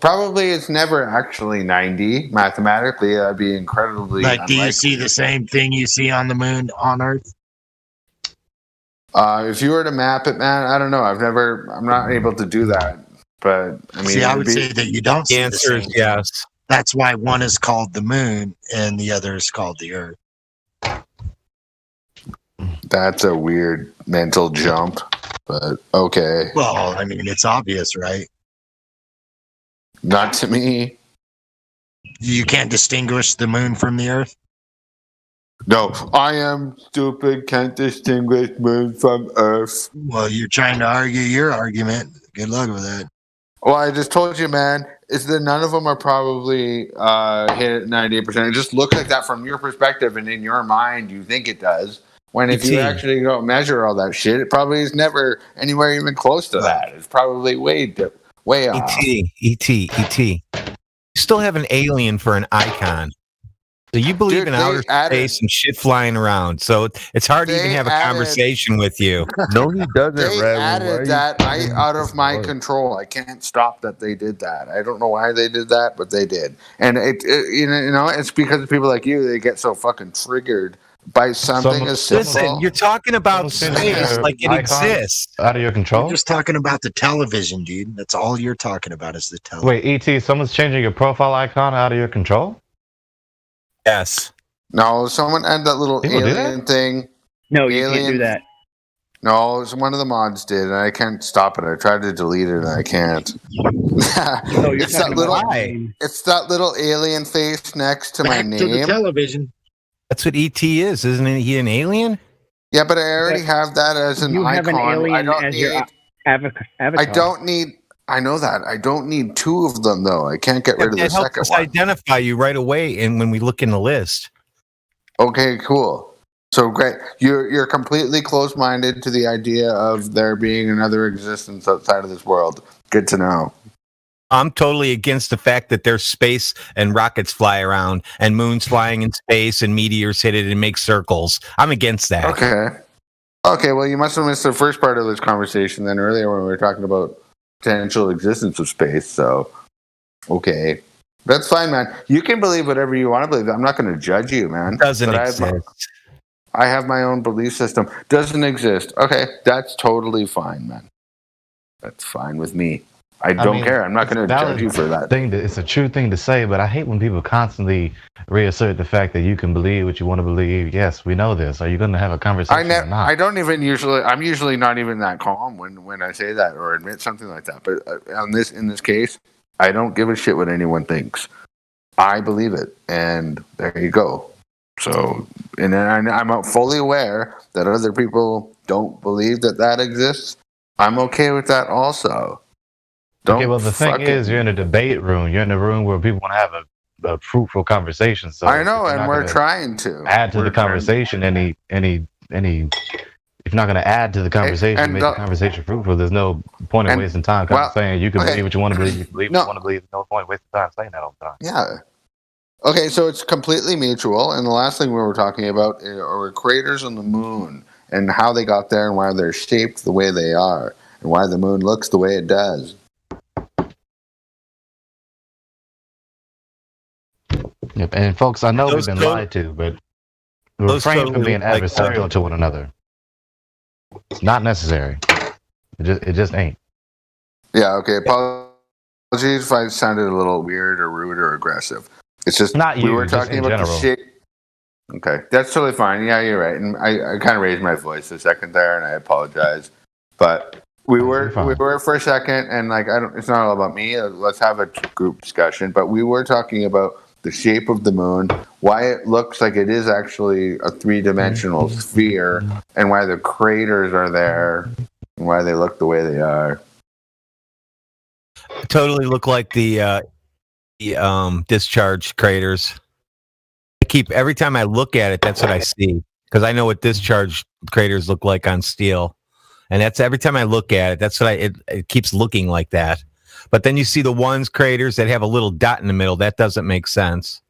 Speaker 14: Probably it's never actually 90 mathematically. That'd be incredibly.
Speaker 3: But do you
Speaker 14: unlikely.
Speaker 3: see the same thing you see on the moon on Earth?
Speaker 14: If you were to map it, man, I don't know. I'm not able to do that. But I mean,
Speaker 3: I would say that you don't see the same.
Speaker 19: Yes.
Speaker 3: That's why one is called the moon and the other is called the Earth.
Speaker 14: That's a weird mental jump, but okay.
Speaker 3: Well, I mean, it's obvious, right?
Speaker 14: Not to me.
Speaker 3: You can't distinguish the moon from the Earth?
Speaker 14: No, I am stupid, can't distinguish moon from Earth.
Speaker 3: Well, you're trying to argue your argument. Good luck with that.
Speaker 14: Well, I just told you, man, is that none of them are probably hit at 98%. It just looks like that from your perspective, and in your mind, you think it does. When if you actually go measure all that shit, it probably is never anywhere even close to that. It's probably way off.
Speaker 19: ET. You still have an alien for an icon. So you believe in outer space and shit flying around. So it's hard to even have a conversation with you.
Speaker 8: No, he doesn't.
Speaker 14: They added that out of my control. I can't stop that they did that. I don't know why they did that, but they did. And it you know, it's because of people like you. They get so fucking triggered by something as simple.
Speaker 19: Listen, you're talking about space like it exists.
Speaker 16: Out of your control?
Speaker 3: You're just talking about the television, dude. That's all you're talking about is the television.
Speaker 16: Wait, ET, someone's changing your profile icon out of your control?
Speaker 19: Yes.
Speaker 14: No, someone had that little
Speaker 16: People do
Speaker 14: alien thing.
Speaker 6: No, you can't do that.
Speaker 14: No, one of the mods did, and I can't stop it. I tried to delete it, and I can't. It's that little alien face next to my
Speaker 3: Back to the
Speaker 14: name.
Speaker 3: television.
Speaker 19: That's what ET is, isn't he? An alien?
Speaker 14: Yeah, but I already have that as an
Speaker 6: You have
Speaker 14: icon.
Speaker 6: an alien
Speaker 14: I don't
Speaker 6: as
Speaker 14: need.
Speaker 6: your avatar.
Speaker 14: I don't need. I know that. I don't need two of them though. I can't get rid of the
Speaker 19: That helps
Speaker 14: second
Speaker 19: us
Speaker 14: one.
Speaker 19: identify you right away, and when we look in the list.
Speaker 14: Okay, cool. So great. You're completely closed-minded to the idea of there being another existence outside of this world. Good to know.
Speaker 19: I'm totally against the fact that there's space and rockets fly around and moons flying in space and meteors hit it and make circles. I'm against that.
Speaker 14: Okay, well, you must have missed the first part of this conversation then earlier when we were talking about potential existence of space. So, okay. That's fine, man. You can believe whatever you want to believe. I'm not going to judge you, man.
Speaker 19: Doesn't
Speaker 14: But
Speaker 19: exist.
Speaker 14: I have my own belief system. Doesn't exist. Okay, that's totally fine, man. That's fine with me. I don't care. I'm not going to judge you for that.
Speaker 16: It's a true thing to say, but I hate when people constantly reassert the fact that you can believe what you want to believe. Yes, we know this. Are you going to have a conversation or not?
Speaker 14: I don't even usually. I'm usually not even that calm when I say that or admit something like that. But in this case, I don't give a shit what anyone thinks. I believe it, and there you go. So, and then I'm fully aware that other people don't believe that exists. I'm okay with that also.
Speaker 16: Okay, well, the thing is, you're in a debate room. You're in a room where people want to have a fruitful conversation. So
Speaker 14: I know, and we're trying to
Speaker 16: add to the conversation. If you're not going to add to the conversation, make the conversation fruitful. There's no point in wasting time saying you can believe what you want to believe. You can believe what you want to believe. There's no point in wasting time saying that all the time.
Speaker 14: Yeah. Okay, so it's completely mutual. And the last thing we were talking about are craters on the moon and how they got there and why they're shaped the way they are and why the moon looks the way it does.
Speaker 16: Yep, and folks, I know we've been lied to, but refrain from being adversarial to one another. It's not necessary. It just ain't.
Speaker 14: Yeah, okay. Apologies if I sounded a little weird or rude or aggressive. It's just
Speaker 16: not you.
Speaker 14: We were talking about the shape. Okay, that's totally fine. Yeah, you're right. And I kind of raised my voice a second there, and I apologize. But we were for a second, and like it's not all about me. Let's have a group discussion. But we were talking about the shape of the moon, why it looks like it is actually a three-dimensional sphere, and why the craters are there, and why they look the way they are.
Speaker 19: Totally look like the discharge craters. Every time I look at it, that's what I see, because I know what discharge craters look like on steel, and that's every time I look at it, that's what it keeps looking like that. But then you see the craters that have a little dot in the middle. That doesn't make sense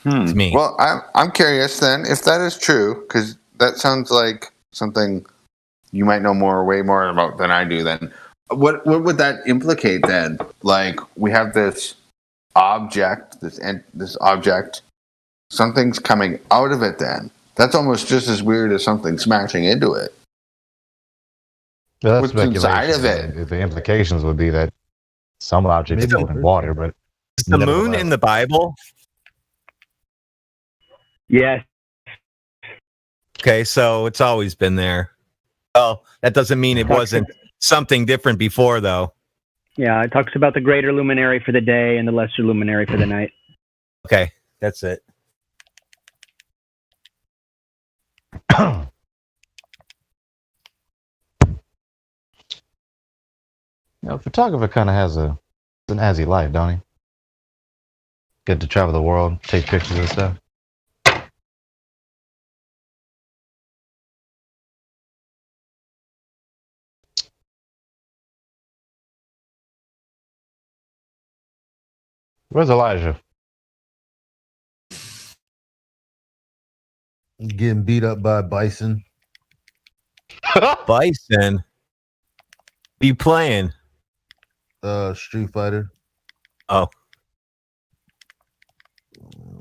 Speaker 19: to me.
Speaker 14: Well, I'm curious then if that is true, because that sounds like something you might know way more about than I do. Then what would that implicate then? Like we have this object, this object. Something's coming out of it then. That's almost just as weird as something smashing into it.
Speaker 1: Well,
Speaker 14: what's inside of it?
Speaker 1: The implications would be that some objects float in water, but
Speaker 19: is the moon in the Bible?
Speaker 6: Yes.
Speaker 19: Okay, so it's always been there. Well, that doesn't mean it wasn't something different before, though.
Speaker 6: Yeah, it talks about the greater luminary for the day and the lesser luminary for the night.
Speaker 19: Okay, that's it.
Speaker 1: Photographer kind of has an azzy life, don't he? Get to travel the world, take pictures and stuff. Where's Elijah?
Speaker 8: Getting beat up by Bison.
Speaker 19: Bison? Be playing?
Speaker 8: Street Fighter.
Speaker 19: Oh.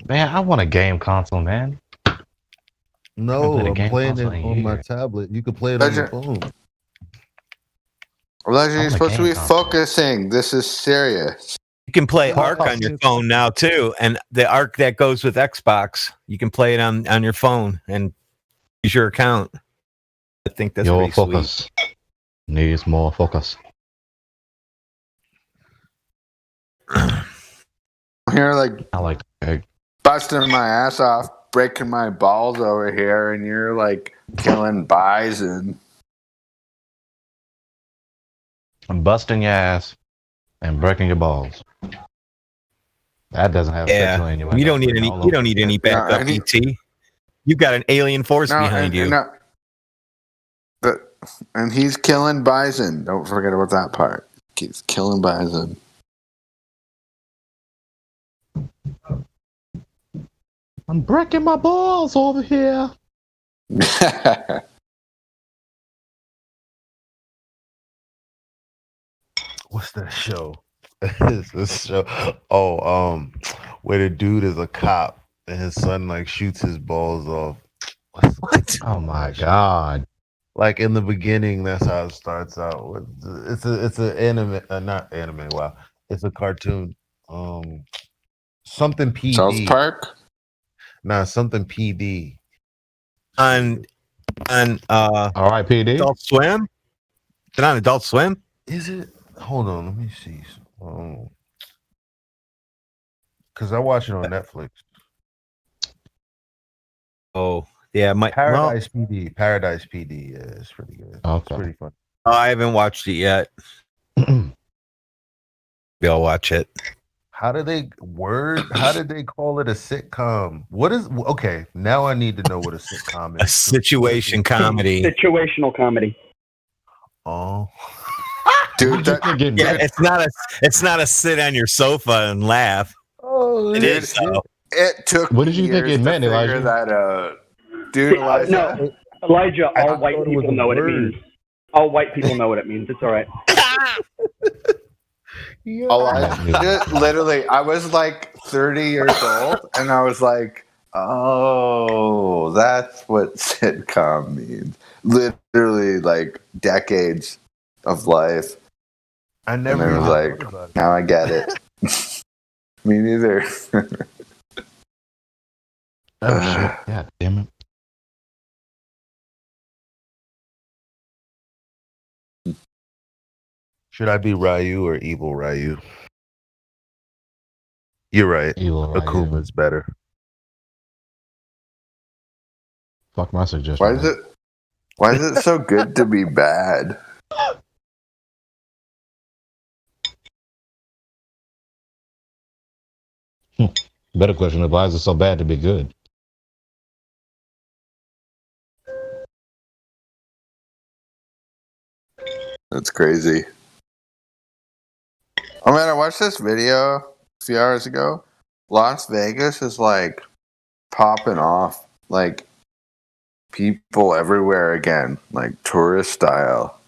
Speaker 1: Man, I want a game console, man.
Speaker 8: No, I'm
Speaker 1: game
Speaker 8: playing it
Speaker 1: console
Speaker 8: on my tablet. You can play it on your phone.
Speaker 14: Elijah, you're supposed to be focusing. This is serious.
Speaker 19: You can play Ark on your phone now too, and the Ark that goes with Xbox, you can play it on your phone and use your account. I think that's
Speaker 1: your
Speaker 19: pretty
Speaker 1: focus
Speaker 19: sweet.
Speaker 1: Needs more focus.
Speaker 14: Here, like
Speaker 1: I like
Speaker 14: busting my ass off, breaking my balls over here, and you're like killing bison.
Speaker 1: I'm busting your ass and breaking your balls. That doesn't have sexual innuendo.
Speaker 19: You don't need any. You don't need any backup, ET. You've got an alien force behind you.
Speaker 14: And he's killing bison. Don't forget about that part. He's killing bison.
Speaker 1: I'm breaking my balls over here.
Speaker 8: What's that show? This show. Oh, where the dude is a cop and his son like shoots his balls off.
Speaker 19: What?
Speaker 1: Oh my god!
Speaker 8: Like in the beginning, that's how it starts out. It's an anime, not anime. Wow, it's a cartoon. Something PD.
Speaker 14: South Park.
Speaker 8: Nah, something PD.
Speaker 19: On
Speaker 1: R.I.P.D.
Speaker 19: Adult Swim. Is it on Adult Swim?
Speaker 8: Is it? Hold on, let me see. Because I watch it on Netflix.
Speaker 19: Oh, yeah,
Speaker 8: Paradise PD. Paradise PD. Yeah, it's pretty good.
Speaker 1: Okay.
Speaker 8: It's pretty fun.
Speaker 19: I haven't watched it yet. Maybe I'll watch it.
Speaker 8: How did they call it a sitcom? What is okay? Now I need to know what a sitcom is.
Speaker 19: A situation comedy.
Speaker 6: Situational comedy.
Speaker 8: Oh,
Speaker 14: dude,
Speaker 19: it's not a sit on your sofa and laugh.
Speaker 8: Oh,
Speaker 19: it is. So.
Speaker 14: It took.
Speaker 1: What did you think it meant, Elijah?
Speaker 14: That dude, Elijah.
Speaker 6: No, Elijah. All white people know what it means. All white people know what it means. It's all right.
Speaker 14: Elijah, literally, I was like 30 years old, and I was like, "Oh, that's what sitcom means." Literally, like decades of life.
Speaker 8: I never.
Speaker 14: And I was like, now I get it. Me neither.
Speaker 1: Oh shit! God damn it!
Speaker 8: Should I be Ryu or evil Ryu? You're right.
Speaker 16: Evil Ryu.
Speaker 8: Akuma's better.
Speaker 16: Fuck my suggestion.
Speaker 14: Why is it so good to be bad?
Speaker 16: Better question is, why is it so bad to be good?
Speaker 14: That's crazy. Oh man, I watched this video a few hours ago. Las Vegas is like popping off, like people everywhere again, like tourist style.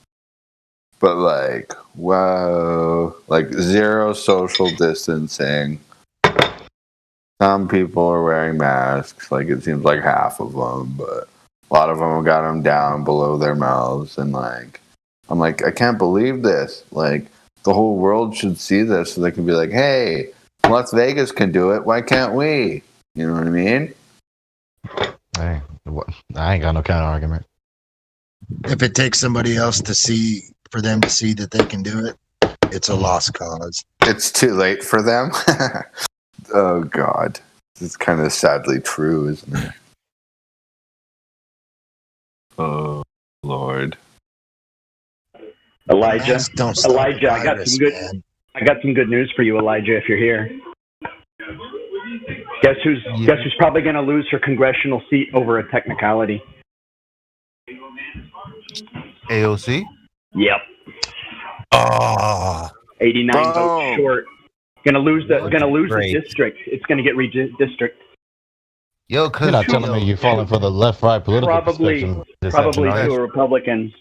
Speaker 14: But like, whoa, like zero social distancing. Some people are wearing masks, like it seems like half of them, but a lot of them have got them down below their mouths. And like, I'm like, I can't believe this. Like, the whole world should see this so they can be like, hey, Las Vegas can do it. Why can't we? You know what I mean?
Speaker 16: Hey, I ain't got no kind of argument.
Speaker 3: If it takes somebody else to see, for them to see that they can do it, it's a lost cause.
Speaker 14: It's too late for them. Oh God, it's kind of sadly true, isn't it? Oh Lord,
Speaker 6: Elijah.
Speaker 3: Don't stop
Speaker 6: Elijah,
Speaker 3: the virus, man.
Speaker 6: I got some good news for you, Elijah. If you're here, guess who's probably going to lose her congressional seat over a technicality?
Speaker 8: AOC?
Speaker 6: Yep.
Speaker 8: Oh,
Speaker 6: 89 votes short. Gonna lose the
Speaker 8: Great.
Speaker 6: district. It's gonna get redistricted.
Speaker 8: Yo,
Speaker 16: You're not telling me you're falling for the left-right political
Speaker 6: Probably
Speaker 16: deception,
Speaker 6: to
Speaker 16: right?
Speaker 6: a Republican.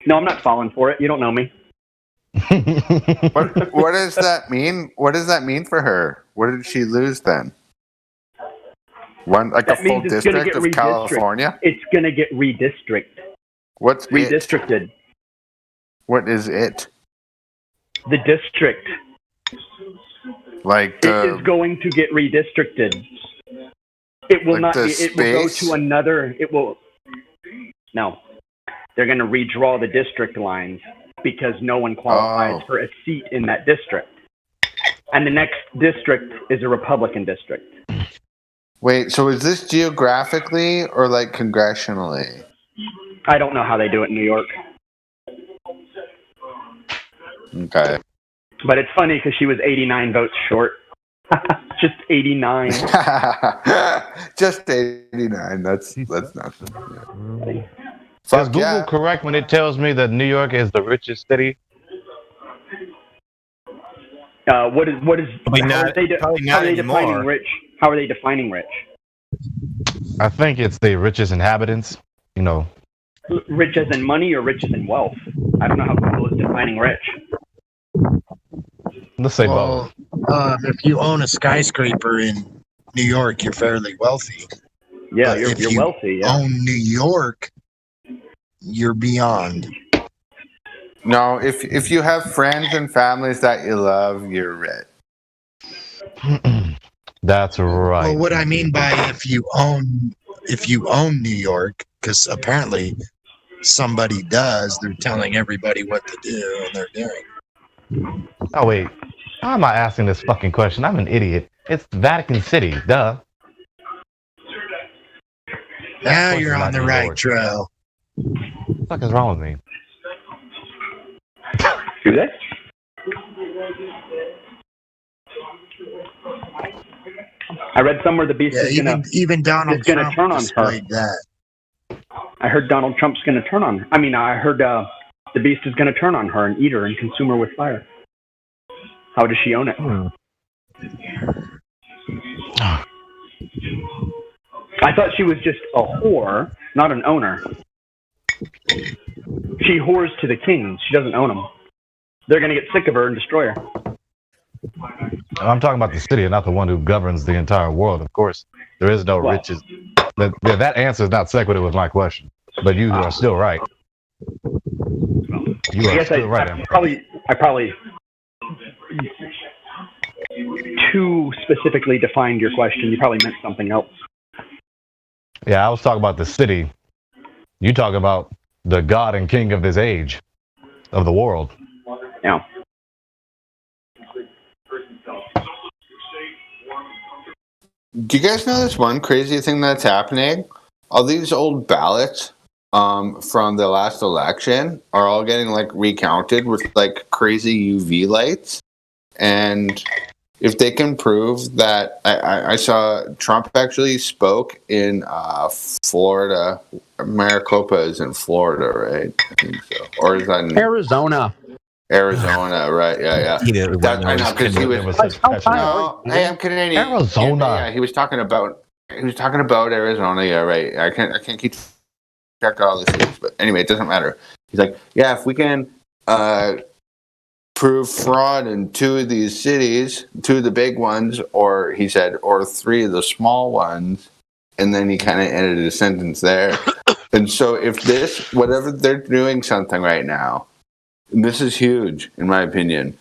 Speaker 6: No, I'm not falling for it. You don't know me.
Speaker 14: what does that mean? What does that mean for her? What did she lose then? One like
Speaker 6: That
Speaker 14: a full
Speaker 6: means it's gonna
Speaker 14: district
Speaker 6: get
Speaker 14: of
Speaker 6: redistricted.
Speaker 14: California?
Speaker 6: It's gonna get redistricted.
Speaker 14: What's
Speaker 6: Redistricted.
Speaker 14: it? What is it?
Speaker 6: The district.
Speaker 14: Like
Speaker 6: It is going to get redistricted. It will
Speaker 14: Like
Speaker 6: not
Speaker 14: the
Speaker 6: be. It will go
Speaker 14: space?
Speaker 6: to another. It will. No, they're going to redraw the district lines because no one qualifies for a seat in that district, and the next district is a Republican district.
Speaker 14: Wait, so is this geographically or like congressionally?
Speaker 6: I don't know how they do it in New York,
Speaker 14: Okay.
Speaker 6: but it's funny because she was 89 votes short. Just 89.
Speaker 14: Just 89. That's nothing.
Speaker 16: Is
Speaker 14: Fuck
Speaker 16: Google
Speaker 14: yeah.
Speaker 16: correct when it tells me that New York is the richest city?
Speaker 6: What is?
Speaker 19: Probably
Speaker 6: how
Speaker 19: not-
Speaker 6: are they,
Speaker 19: probably
Speaker 6: how
Speaker 19: not
Speaker 6: are they
Speaker 19: anymore.
Speaker 6: defining rich? How are they defining rich?
Speaker 16: I think it's the richest inhabitants. You know,
Speaker 6: Rich as in money or rich as in wealth? I don't know how Google is defining rich.
Speaker 16: let's say both.
Speaker 3: Well, if you own a skyscraper in New York, you're fairly wealthy.
Speaker 6: Yeah,
Speaker 3: But
Speaker 6: you're
Speaker 3: if you
Speaker 6: wealthy. Yeah.
Speaker 3: own New York, you're beyond.
Speaker 14: No, if you have friends and families that you love, you're rich.
Speaker 16: That's right.
Speaker 3: Well, what I mean by if you own New York, because apparently somebody does, they're telling everybody what to do, and they're doing.
Speaker 16: Oh wait, how am I asking this fucking question? I'm an idiot. It's Vatican City, duh.
Speaker 3: Now you're on the right trail.
Speaker 16: What the fuck is wrong with me?
Speaker 6: Do they? I read somewhere the beast
Speaker 3: Yeah,
Speaker 6: is gonna
Speaker 3: even Donald
Speaker 6: is gonna
Speaker 3: Trump
Speaker 6: turn on her.
Speaker 3: displayed that.
Speaker 6: I heard Donald Trump's gonna turn on her. I mean, I heard the beast is gonna turn on her and eat her and consume her with fire. How does she own it? I thought she was just a whore, not an owner. She whores to the kings. She doesn't own them. They're gonna get sick of her and destroy her.
Speaker 16: I'm talking about the city and not the one who governs the entire world. Of course, there is no riches. That answer is not sequitur with my question, but you are still right. You are still right.
Speaker 6: I probably too specifically defined your question. You probably meant something else.
Speaker 16: Yeah, I was talking about the city. You talk about the God and King of this age, of the world.
Speaker 6: Yeah.
Speaker 14: Do you guys know this one crazy thing that's happening? All these old ballots from the last election are all getting like recounted with like crazy UV lights. And if they can prove that, I saw Trump actually spoke in Florida. Maricopa is in Florida, right? I think so. Or is that in
Speaker 6: Arizona?
Speaker 14: Arizona, right? Yeah. I know because he was. No, hey, I'm Canadian.
Speaker 16: Arizona.
Speaker 14: Yeah, he was talking about Arizona. Yeah, right. I can't keep track of all the cities, but anyway, it doesn't matter. He's like, yeah, if we can prove fraud in 2 of these cities, 2 of the big ones, or he said, or 3 of the small ones, and then he kind of ended his sentence there. And so if this, whatever they're doing something right now, and this is huge, in my opinion.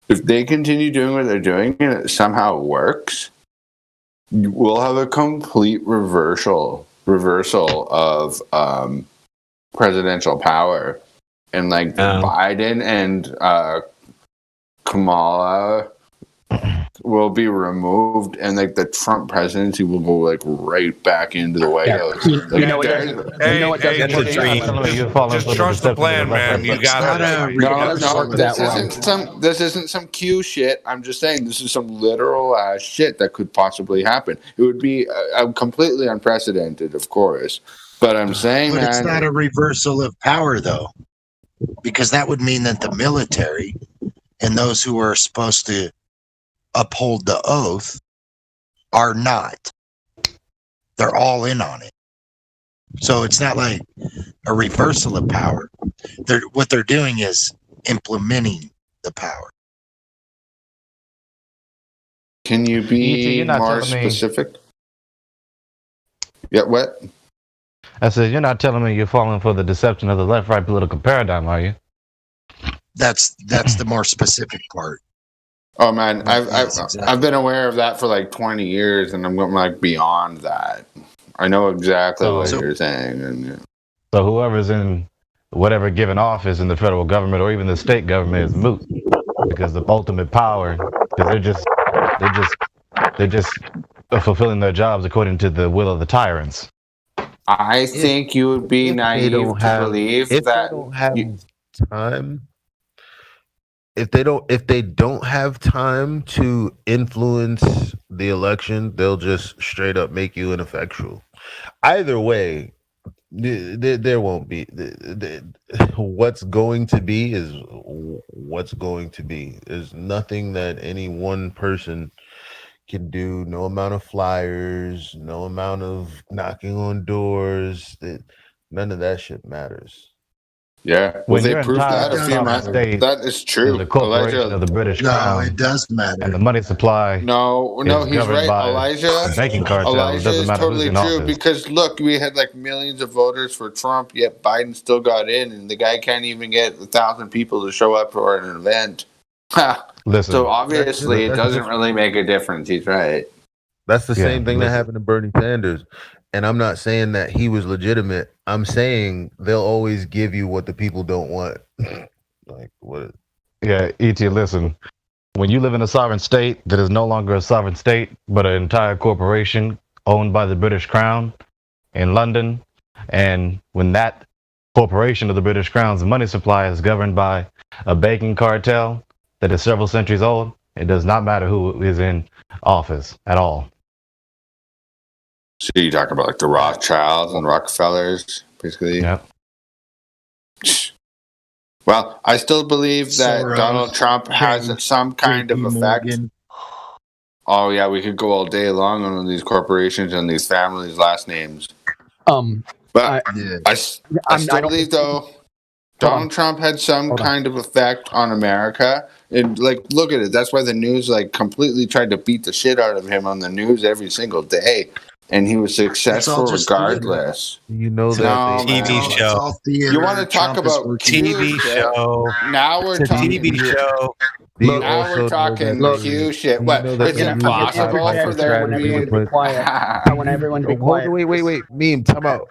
Speaker 14: If they continue doing what they're doing and it somehow works, we'll have a complete reversal of presidential power. And like Biden and Kamala will be removed, and like the Trump presidency will go like right back into the White House.
Speaker 6: You know what doesn't work?
Speaker 18: Just trust the plan, man. You got
Speaker 14: it. This isn't some Q shit. I'm just saying this is some literal shit that could possibly happen. It would be completely unprecedented, of course. But I'm saying
Speaker 3: it's not a reversal of power, though, because that would mean that the military and those who are supposed to uphold the oath are not. They're all in on it. So it's not like a reversal of power. What they're doing is implementing the power.
Speaker 14: Can you be more specific? Yeah, what?
Speaker 16: I said, you're not telling me you're falling for the deception of the left-right political paradigm, are you?
Speaker 3: That's the more specific part.
Speaker 14: Oh man, I've been aware of that for like 20 years, and I'm like beyond that. I know exactly what you're saying. And,
Speaker 16: So whoever's in whatever given office in the federal government or even the state government is moot, because the ultimate power, because they're just fulfilling their jobs according to the will of the tyrants.
Speaker 14: I think you would be naive to believe that
Speaker 8: they don't have time. If they don't have time to influence the election, they'll just straight up make you ineffectual. Either way, there won't be. What's going to be is what's going to be. There's nothing that any one person can do. No amount of flyers, no amount of knocking on doors. None of that shit matters.
Speaker 14: Yeah,
Speaker 16: When
Speaker 14: they
Speaker 16: you're
Speaker 14: proved that a few months. That is true.
Speaker 16: The corporation of the British Crown.
Speaker 3: No, it does matter.
Speaker 16: And the money supply.
Speaker 14: No, he's right. Elijah,
Speaker 16: banking cartel.
Speaker 14: Elijah is totally true
Speaker 16: office.
Speaker 14: because look, we had like millions of voters for Trump, yet Biden still got in, and the guy can't even get 1,000 people to show up for an event.
Speaker 16: Listen,
Speaker 14: so obviously, it doesn't really make a difference. He's right.
Speaker 8: That's the same thing that happened to Bernie Sanders. And I'm not saying that he was legitimate. I'm saying they'll always give you what the people don't want. Like what?
Speaker 16: Yeah, E.T., listen. When you live in a sovereign state that is no longer a sovereign state, but an entire corporation owned by the British Crown in London, and when that corporation of the British Crown's money supply is governed by a banking cartel that is several centuries old, it does not matter who is in office at all.
Speaker 14: So you talk about like the Rothschilds and Rockefellers, basically.
Speaker 16: Yeah.
Speaker 14: Well, I still believe that Donald Trump has some kind of effect. Morgan. Oh yeah, we could go all day long on these corporations and these families' last names. But I still believe though Donald Trump had some kind of effect on America. And like, look at it. That's why the news like completely tried to beat the shit out of him on the news every single day. and he was successful
Speaker 3: just
Speaker 14: regardless.
Speaker 8: You know
Speaker 14: No,
Speaker 8: that
Speaker 14: man.
Speaker 19: TV
Speaker 3: It's
Speaker 19: show.
Speaker 3: all theater.
Speaker 14: You want to talk
Speaker 3: Trump is
Speaker 14: about
Speaker 3: working.
Speaker 14: Q
Speaker 19: TV
Speaker 14: shit?
Speaker 19: show.
Speaker 14: Now we're
Speaker 19: It's a
Speaker 14: talking.
Speaker 19: TV show.
Speaker 8: Do you
Speaker 14: Now
Speaker 8: also
Speaker 14: we're
Speaker 8: know
Speaker 14: talking
Speaker 8: that
Speaker 14: Q shit.
Speaker 8: you
Speaker 14: What?
Speaker 8: know that
Speaker 14: It's
Speaker 8: they use the
Speaker 14: impossible
Speaker 8: pipeline
Speaker 14: for there to
Speaker 8: strategy
Speaker 14: be.
Speaker 8: to put-
Speaker 6: Quiet. I want everyone to be
Speaker 8: Hold
Speaker 6: quiet.
Speaker 8: on, wait. Meme, time out.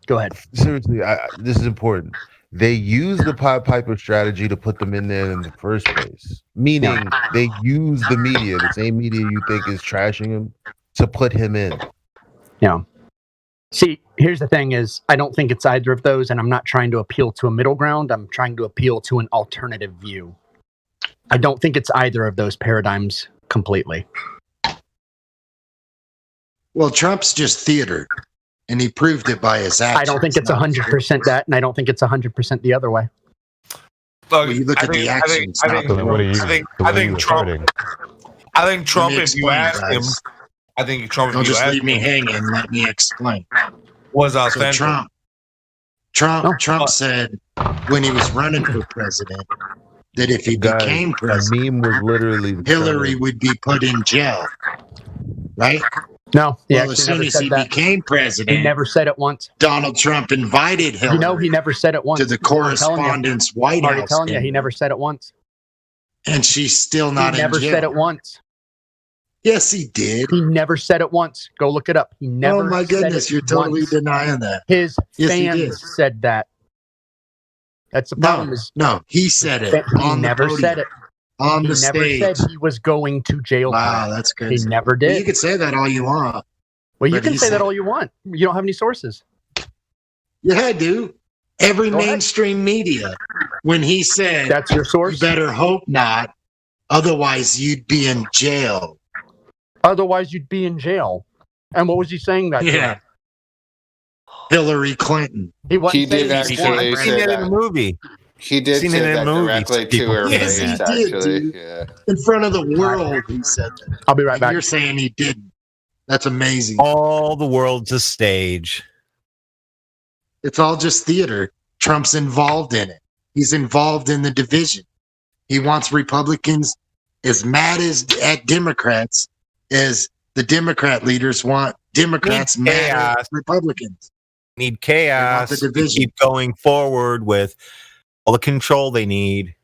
Speaker 6: Go ahead.
Speaker 8: Seriously, this is important. They use the Pied Piper strategy to put them in there in the first place. Meaning they use the media, the same media you think is trashing him, to put him in.
Speaker 6: Yeah. See, here's the thing is, I don't think it's either of those, and I'm not trying to appeal to a middle ground. I'm trying to appeal to an alternative view. I don't think it's either of those paradigms completely.
Speaker 3: Well, Trump's just theater, and he proved it by his actions.
Speaker 6: I don't think it's 100% that, and I don't think it's 100% the other way.
Speaker 3: Well, you look at the actions.
Speaker 18: I think Trump. I think Trump. If you ask him, I think Trump.
Speaker 3: Don't
Speaker 18: If you
Speaker 3: just
Speaker 18: ask
Speaker 3: leave me
Speaker 18: him,
Speaker 3: hanging. Let me explain.
Speaker 18: was
Speaker 3: So
Speaker 18: authentic.
Speaker 3: Trump said when he was running for president that if he
Speaker 8: Guys,
Speaker 3: became
Speaker 8: a
Speaker 3: president,
Speaker 8: meme was literally
Speaker 3: Hillary would be put in jail. Right?
Speaker 6: No, he
Speaker 3: Well,
Speaker 6: actually
Speaker 3: as soon
Speaker 6: never
Speaker 3: as
Speaker 6: said
Speaker 3: he
Speaker 6: that.
Speaker 3: became president,
Speaker 6: He never said it once.
Speaker 3: Donald Trump invited Hillary
Speaker 6: You know, he never said it once.
Speaker 3: to the correspondence White
Speaker 6: I'm already
Speaker 3: House.
Speaker 6: telling you, he
Speaker 3: dinner,
Speaker 6: never said it once.
Speaker 3: and she's still not
Speaker 6: He
Speaker 3: in
Speaker 6: never
Speaker 3: jail.
Speaker 6: said it once.
Speaker 3: Yes, he did.
Speaker 6: He never said it once. Go look it up. He never.
Speaker 3: Oh my
Speaker 6: said
Speaker 3: goodness,
Speaker 6: it
Speaker 3: you're totally
Speaker 6: once.
Speaker 3: denying that.
Speaker 6: His
Speaker 3: Yes, he did.
Speaker 6: fans said that. That's the problem.
Speaker 3: No, he said it
Speaker 6: He
Speaker 3: on the
Speaker 6: never
Speaker 3: podium,
Speaker 6: said it.
Speaker 3: on
Speaker 6: He
Speaker 3: the
Speaker 6: never
Speaker 3: stage.
Speaker 6: said he was going to jail.
Speaker 3: Wow,
Speaker 6: for it.
Speaker 3: that's
Speaker 6: He
Speaker 3: crazy.
Speaker 6: never
Speaker 3: Well,
Speaker 6: did.
Speaker 3: you can say that all you want.
Speaker 6: Well, you
Speaker 3: but
Speaker 6: can
Speaker 3: he
Speaker 6: say
Speaker 3: said
Speaker 6: that
Speaker 3: it.
Speaker 6: all you want. You don't have any sources.
Speaker 3: Yeah, I do. Every
Speaker 6: Go ahead.
Speaker 3: mainstream media, when he said,
Speaker 6: That's your source.
Speaker 3: "You better hope not, otherwise you'd be in jail."
Speaker 6: Otherwise, you'd be in jail. And what was he saying that?
Speaker 3: Yeah.
Speaker 6: day?
Speaker 3: Hillary Clinton.
Speaker 6: He wasn't
Speaker 14: He
Speaker 6: saying
Speaker 14: did
Speaker 6: he
Speaker 14: actually
Speaker 6: won.
Speaker 14: say
Speaker 19: Seen it in
Speaker 14: that.
Speaker 19: a movie.
Speaker 14: He did
Speaker 19: Seen
Speaker 14: say
Speaker 19: it in
Speaker 14: that
Speaker 19: movies,
Speaker 14: directly to
Speaker 19: people
Speaker 14: her
Speaker 19: say
Speaker 3: Yes, he
Speaker 14: face,
Speaker 3: did,
Speaker 14: actually.
Speaker 3: dude.
Speaker 14: Yeah.
Speaker 3: In front of the world, he said that.
Speaker 6: I'll be right
Speaker 3: And
Speaker 6: back.
Speaker 3: you're saying he didn't. That's amazing.
Speaker 19: All the world's a stage.
Speaker 3: It's all just theater. Trump's involved in it. He's involved in the division. He wants Republicans as mad as at Democrats as the Democrat leaders want Democrats
Speaker 19: Need
Speaker 3: mad at
Speaker 19: chaos.
Speaker 3: Republicans.
Speaker 19: Need chaos
Speaker 3: the
Speaker 19: to
Speaker 3: division.
Speaker 19: keep going forward with all the control they need.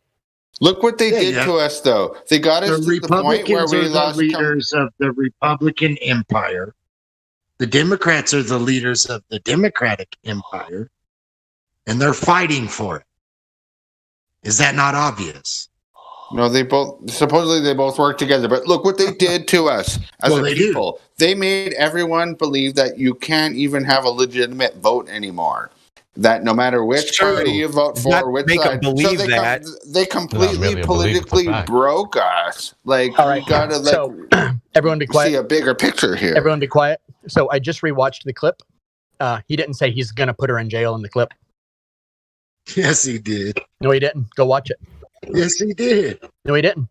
Speaker 14: Look what they
Speaker 3: Yeah,
Speaker 14: did
Speaker 3: yeah.
Speaker 14: to us, though. They got us
Speaker 3: The
Speaker 14: to the point where
Speaker 3: Republicans
Speaker 14: we
Speaker 3: are the
Speaker 14: lost.
Speaker 3: leaders of the Republican empire. The Democrats are the leaders of the Democratic empire, and they're fighting for it. Is that not obvious?
Speaker 14: No, they both supposedly they both work together. But look what they did to us as
Speaker 3: Well,
Speaker 14: a
Speaker 3: they do.
Speaker 14: people. They made everyone believe that you can't even have a legitimate vote anymore. That no matter which
Speaker 19: It's true.
Speaker 14: party you vote for,
Speaker 19: Not
Speaker 14: which
Speaker 19: make 'em
Speaker 14: side,
Speaker 19: believe
Speaker 14: they
Speaker 19: that.
Speaker 14: they completely
Speaker 16: really a belief, it's a
Speaker 14: politically
Speaker 16: fact.
Speaker 14: broke us. Like
Speaker 6: All right.
Speaker 14: you gotta like
Speaker 6: So, everyone be quiet.
Speaker 14: see a bigger picture here.
Speaker 6: Everyone be quiet. So I just rewatched the clip. He didn't say he's going to put her in jail in the clip.
Speaker 3: Yes, he did.
Speaker 6: No, he didn't. Go watch it.
Speaker 3: Yes, he did.
Speaker 6: No, he didn't.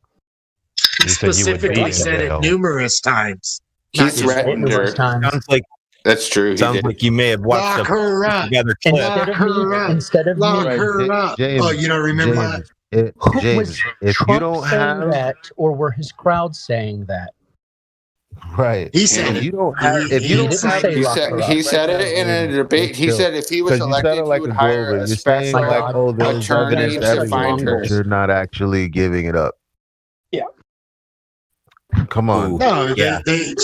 Speaker 3: He
Speaker 16: said you would be
Speaker 3: specifically
Speaker 16: in
Speaker 3: said
Speaker 16: jail.
Speaker 3: it numerous times.
Speaker 14: He
Speaker 3: Not just
Speaker 14: threatened
Speaker 6: Numerous
Speaker 14: her.
Speaker 6: times.
Speaker 19: Sounds like
Speaker 14: That's true. He
Speaker 19: sounds
Speaker 14: did.
Speaker 19: like you may have watched
Speaker 3: Lock her up.
Speaker 19: together clip.
Speaker 3: Lock her up.
Speaker 6: Instead of
Speaker 3: Lock
Speaker 6: me,
Speaker 3: her up.
Speaker 8: James,
Speaker 3: Oh, you don't remember that?
Speaker 8: James,
Speaker 6: was
Speaker 8: if
Speaker 6: Trump
Speaker 8: you don't
Speaker 6: saying
Speaker 8: have
Speaker 6: that, or were his crowd saying that?
Speaker 8: right,
Speaker 3: He said
Speaker 8: if
Speaker 3: it.
Speaker 8: you don't have, if
Speaker 3: He
Speaker 8: you don't
Speaker 6: didn't
Speaker 8: have,
Speaker 6: say
Speaker 14: He
Speaker 6: lock
Speaker 14: said
Speaker 6: her up.
Speaker 14: he said it in a debate. He
Speaker 8: Chill.
Speaker 14: said if he was
Speaker 8: Because you said
Speaker 14: elected,
Speaker 8: it
Speaker 14: he
Speaker 8: like
Speaker 14: would
Speaker 8: a
Speaker 14: hire
Speaker 8: Grover.
Speaker 14: a
Speaker 8: You're saying
Speaker 14: special
Speaker 8: like, oh, there's
Speaker 14: attorney
Speaker 8: evidence
Speaker 14: to
Speaker 8: everywhere,
Speaker 14: find her.
Speaker 8: but you're not actually giving it up.
Speaker 6: Yeah.
Speaker 8: Come on.
Speaker 3: No,
Speaker 19: Yeah.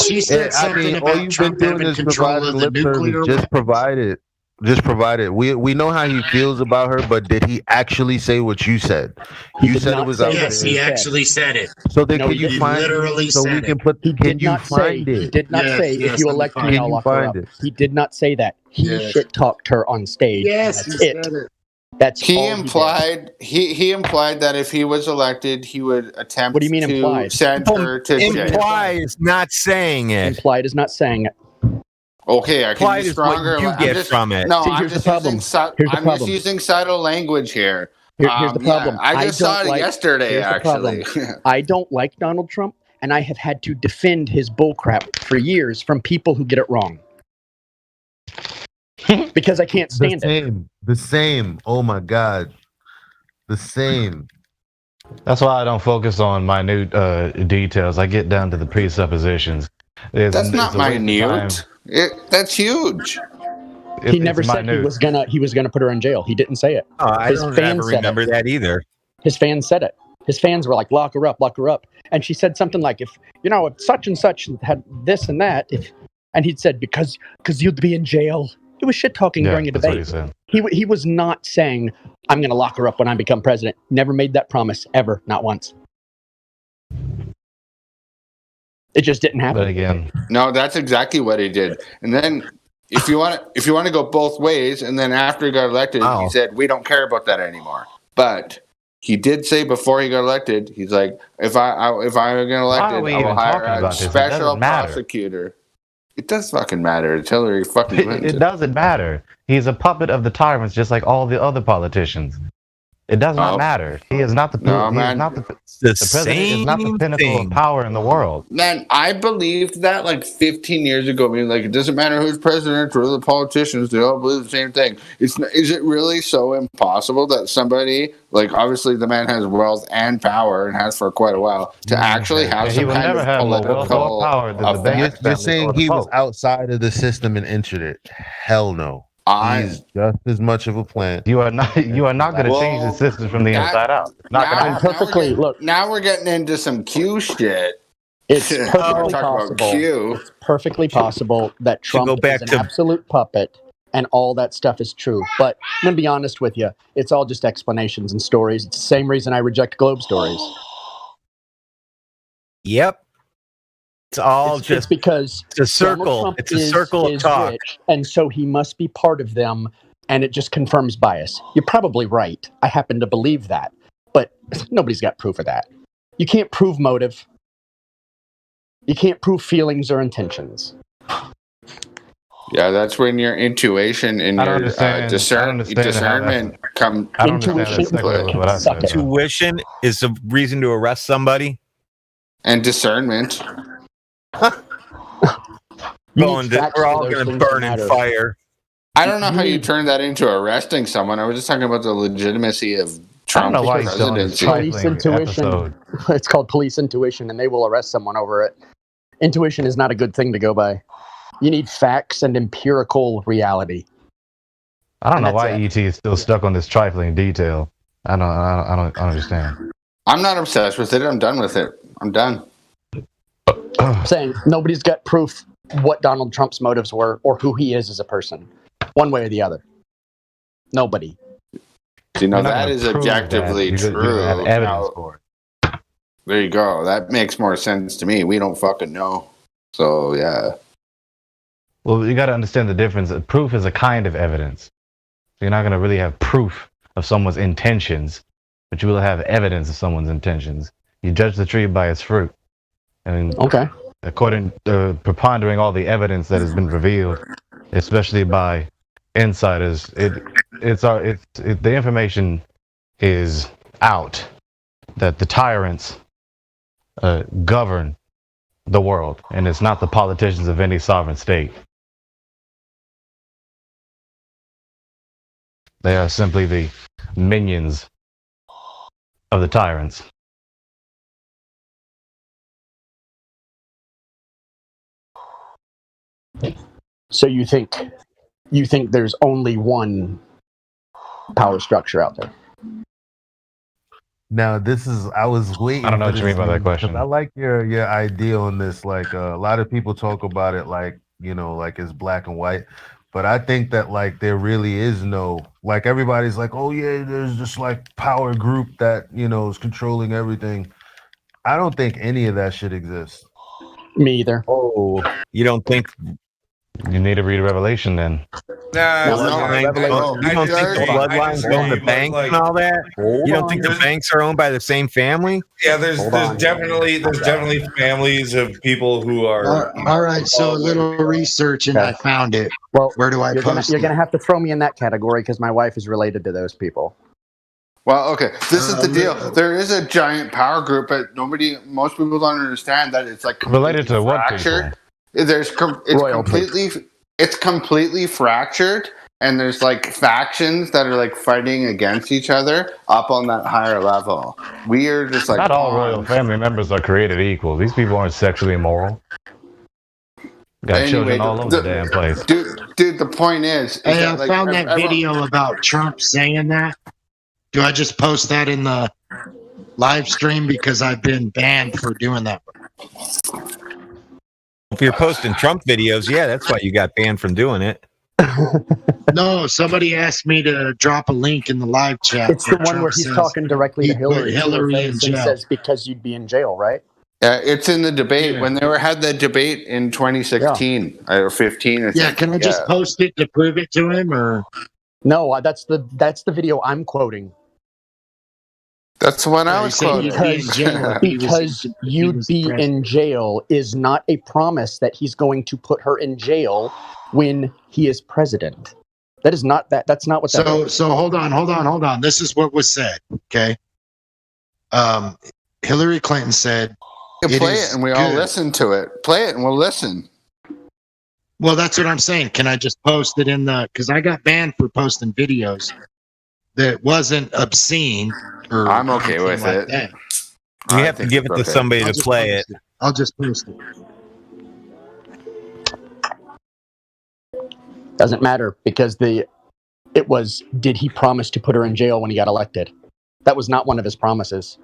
Speaker 3: she said something
Speaker 8: all
Speaker 3: about
Speaker 8: you've
Speaker 3: Trump
Speaker 8: been doing
Speaker 3: having
Speaker 8: is
Speaker 3: control
Speaker 8: providing
Speaker 3: of the
Speaker 8: lip service.
Speaker 3: nuclear
Speaker 8: Just
Speaker 3: weapons.
Speaker 8: provide it. Just provide it. We know how he feels about her, but did he actually say what you said?
Speaker 6: He
Speaker 8: You
Speaker 6: did
Speaker 8: said it
Speaker 6: not
Speaker 8: was
Speaker 6: say
Speaker 8: out
Speaker 6: that.
Speaker 3: Yes,
Speaker 8: there.
Speaker 3: he actually said it.
Speaker 8: So then,
Speaker 6: No,
Speaker 8: can
Speaker 6: he
Speaker 8: you
Speaker 6: didn't.
Speaker 8: find
Speaker 3: Literally
Speaker 8: it so we
Speaker 3: said
Speaker 8: can
Speaker 3: it.
Speaker 8: put?
Speaker 6: He
Speaker 8: Can
Speaker 6: did
Speaker 8: you
Speaker 6: not say.
Speaker 8: find
Speaker 6: He
Speaker 8: it?
Speaker 6: did not
Speaker 3: Yes,
Speaker 6: say
Speaker 3: yes,
Speaker 6: if you
Speaker 3: let me
Speaker 6: elect
Speaker 3: find
Speaker 6: me,
Speaker 8: it.
Speaker 6: I'll
Speaker 8: Can
Speaker 6: lock
Speaker 8: you
Speaker 6: her
Speaker 8: find
Speaker 6: up.
Speaker 8: it?
Speaker 6: He did not say that. He
Speaker 3: Yes.
Speaker 6: shit talked her on stage.
Speaker 3: Yes,
Speaker 6: That's
Speaker 3: he
Speaker 6: it.
Speaker 3: said it.
Speaker 6: That's
Speaker 14: He
Speaker 6: all did.
Speaker 14: implied that if he was elected, he would attempt
Speaker 6: What do you mean
Speaker 14: to
Speaker 6: implied?
Speaker 14: send her to jail.
Speaker 19: Implies not saying it.
Speaker 6: Implied is not saying it.
Speaker 14: Okay, I can
Speaker 19: Implied
Speaker 14: be
Speaker 19: is what
Speaker 14: stronger.
Speaker 19: you
Speaker 14: I'm
Speaker 19: get
Speaker 14: just-
Speaker 19: from it.
Speaker 14: No,
Speaker 6: See,
Speaker 14: I'm
Speaker 6: here's the
Speaker 14: just
Speaker 6: problem.
Speaker 14: using
Speaker 6: Here's the
Speaker 14: I'm just
Speaker 6: problem.
Speaker 14: using subtle language here.
Speaker 6: Here's the problem.
Speaker 14: Yeah, I just
Speaker 6: don't
Speaker 14: saw it
Speaker 6: like-
Speaker 14: yesterday,
Speaker 6: here's the
Speaker 14: actually.
Speaker 6: problem. I don't like Donald Trump, and I have had to defend his bullcrap for years from people who get it wrong. Because I can't stand it.
Speaker 8: The same. Oh my God. The same.
Speaker 16: That's why I don't focus on minute details. I get down to the presuppositions.
Speaker 14: That's
Speaker 16: it's
Speaker 14: not
Speaker 16: a waste of time.
Speaker 14: minute. That's huge.
Speaker 20: He never said he was gonna put her in jail. He didn't say it.
Speaker 19: Oh, I don't ever remember that either.
Speaker 20: His fans said it. His fans were like, lock her up, and she said something like, if such and such had this and that, and he'd said because you'd be in jail. It was shit talking during a debate.
Speaker 16: That's what he said.
Speaker 20: He was not saying I'm going to lock her up when I become president. Never made that promise ever, not once. It just didn't happen.
Speaker 16: But again,
Speaker 14: no, that's exactly what he did. And then if you want to go both ways, and then after he got elected, he said we don't care about that anymore. But he did say before he got elected, he's like, if I get elected, I will hire a special prosecutor. It does fucking matter. It's Hillary fucking Clinton.
Speaker 16: It doesn't matter. He's a puppet of the tyrants, just like all the other politicians. It does not matter. He is not the the president is not the pinnacle of power in the world.
Speaker 14: Man, I believed that like 15 years ago. I mean, like, it doesn't matter who's president or the politicians; they all believe the same thing. Is it really so impossible that somebody, like, obviously the man has wealth and power and has for quite a while, to actually have some kind of political
Speaker 8: power than the You're saying he was outside of the system and entered it? Hell no. He's just as much of a plant.
Speaker 16: You are not going to change the system from the inside out.
Speaker 14: Now we're getting into some Q shit.
Speaker 20: It's perfectly possible. It's perfectly possible that Trump is an absolute puppet, and all that stuff is true. But I'm gonna be honest with you, it's all just explanations and stories. It's the same reason I reject Globe stories.
Speaker 19: Yep. It's all just
Speaker 20: because
Speaker 19: it's a circle. It's a circle of talk.
Speaker 20: Rich, and so he must be part of them, and it just confirms bias. You're probably right. I happen to believe that, but nobody's got proof of that. You can't prove motive. You can't prove feelings or intentions.
Speaker 14: Yeah, that's when your intuition and your discernment come.
Speaker 19: Intuition is a reason to arrest somebody,
Speaker 14: and discernment.
Speaker 19: We're all going to burn in fire.
Speaker 14: I don't know how you turn that into arresting someone. I was just talking about the legitimacy of Trump's presidency.
Speaker 20: Police intuition. It's called police intuition, and they will arrest someone over it. Intuition is not a good thing to go by. You need facts and empirical reality.
Speaker 16: I don't know why ET is still stuck on this trifling detail. I don't understand.
Speaker 14: I'm not obsessed with it. I'm done with it. I'm done.
Speaker 20: I'm saying nobody's got proof what Donald Trump's motives were or who he is as a person, one way or the other. Nobody.
Speaker 14: You know, that is objectively true.
Speaker 16: You have evidence for it.
Speaker 14: There you go. That makes more sense to me. We don't fucking know. So, yeah.
Speaker 16: Well, you got to understand the difference. Proof is a kind of evidence. So you're not going to really have proof of someone's intentions, but you will have evidence of someone's intentions. You judge the tree by its fruit. And according to prepondering all the evidence that has been revealed, especially by insiders, the information is out that the tyrants govern the world, and it's not the politicians of any sovereign state. They are simply the minions of the tyrants.
Speaker 20: So you think there's only one power structure out there?
Speaker 8: Now I was waiting.
Speaker 16: I don't know what you mean by that question.
Speaker 8: I like your idea on this. Like a lot of people talk about it like, like it's black and white. But I think that like there really is no, like everybody's like, oh yeah, there's this like power group that, is controlling everything. I don't think any of that should exist.
Speaker 20: Me either.
Speaker 19: Oh, you don't think?
Speaker 16: You need to read Revelation then.
Speaker 19: You don't think the bloodlines own the bank and all that? You don't think the banks are owned by the same family?
Speaker 18: Yeah, there's definitely families of people who are.
Speaker 3: All right, so a little research and I found it.
Speaker 20: Well,
Speaker 3: where do I post it?
Speaker 20: You're gonna have to throw me in that category because my wife is related to those people.
Speaker 14: Well, okay, this is the deal. There is a giant power group, but most people don't understand that it's like
Speaker 16: related to what
Speaker 14: fractured. It's completely fractured, and there's like factions that are like fighting against each other up on that higher level. We are just like
Speaker 16: not all royal family members are created equal. These people aren't sexually immoral. Got children all over the damn place.
Speaker 14: Dude, the point is
Speaker 3: Hey,
Speaker 14: that,
Speaker 3: I
Speaker 14: like,
Speaker 3: found that
Speaker 14: everyone-
Speaker 3: video about Trump saying that. Do I just post that in the live stream because I've been banned for doing that?
Speaker 19: If you're posting Trump videos, yeah, that's why you got banned from doing it.
Speaker 3: No, somebody asked me to drop a link in the live chat.
Speaker 20: It's the one where he's talking directly to
Speaker 3: he put
Speaker 20: Hillary,
Speaker 3: Hillary in
Speaker 20: and
Speaker 3: jail.
Speaker 20: says because you'd be in jail, right?
Speaker 14: it's in the debate when they had the debate in 2016 or 15. I think.
Speaker 3: Yeah, can I just post it to prove it to him, or
Speaker 20: no? That's the video I'm quoting.
Speaker 14: That's the one I was quoting.
Speaker 20: Because you'd be in jail is not a promise that he's going to put her in jail when he is president. That is not that. That's not what that is.
Speaker 3: So hold on. This is what was said. Okay. Hillary Clinton said,
Speaker 14: Play it and we all listen to it. Play it and we'll listen.
Speaker 3: Well, that's what I'm saying. Can I just post it in the? Because I got banned for posting videos that wasn't obscene. Or
Speaker 14: I'm okay
Speaker 3: anything
Speaker 14: with
Speaker 3: like
Speaker 14: it.
Speaker 3: that.
Speaker 19: You have to give it to somebody to play it.
Speaker 3: I'll just post it.
Speaker 20: Doesn't matter because did he promise to put her in jail when he got elected? That was not one of his promises.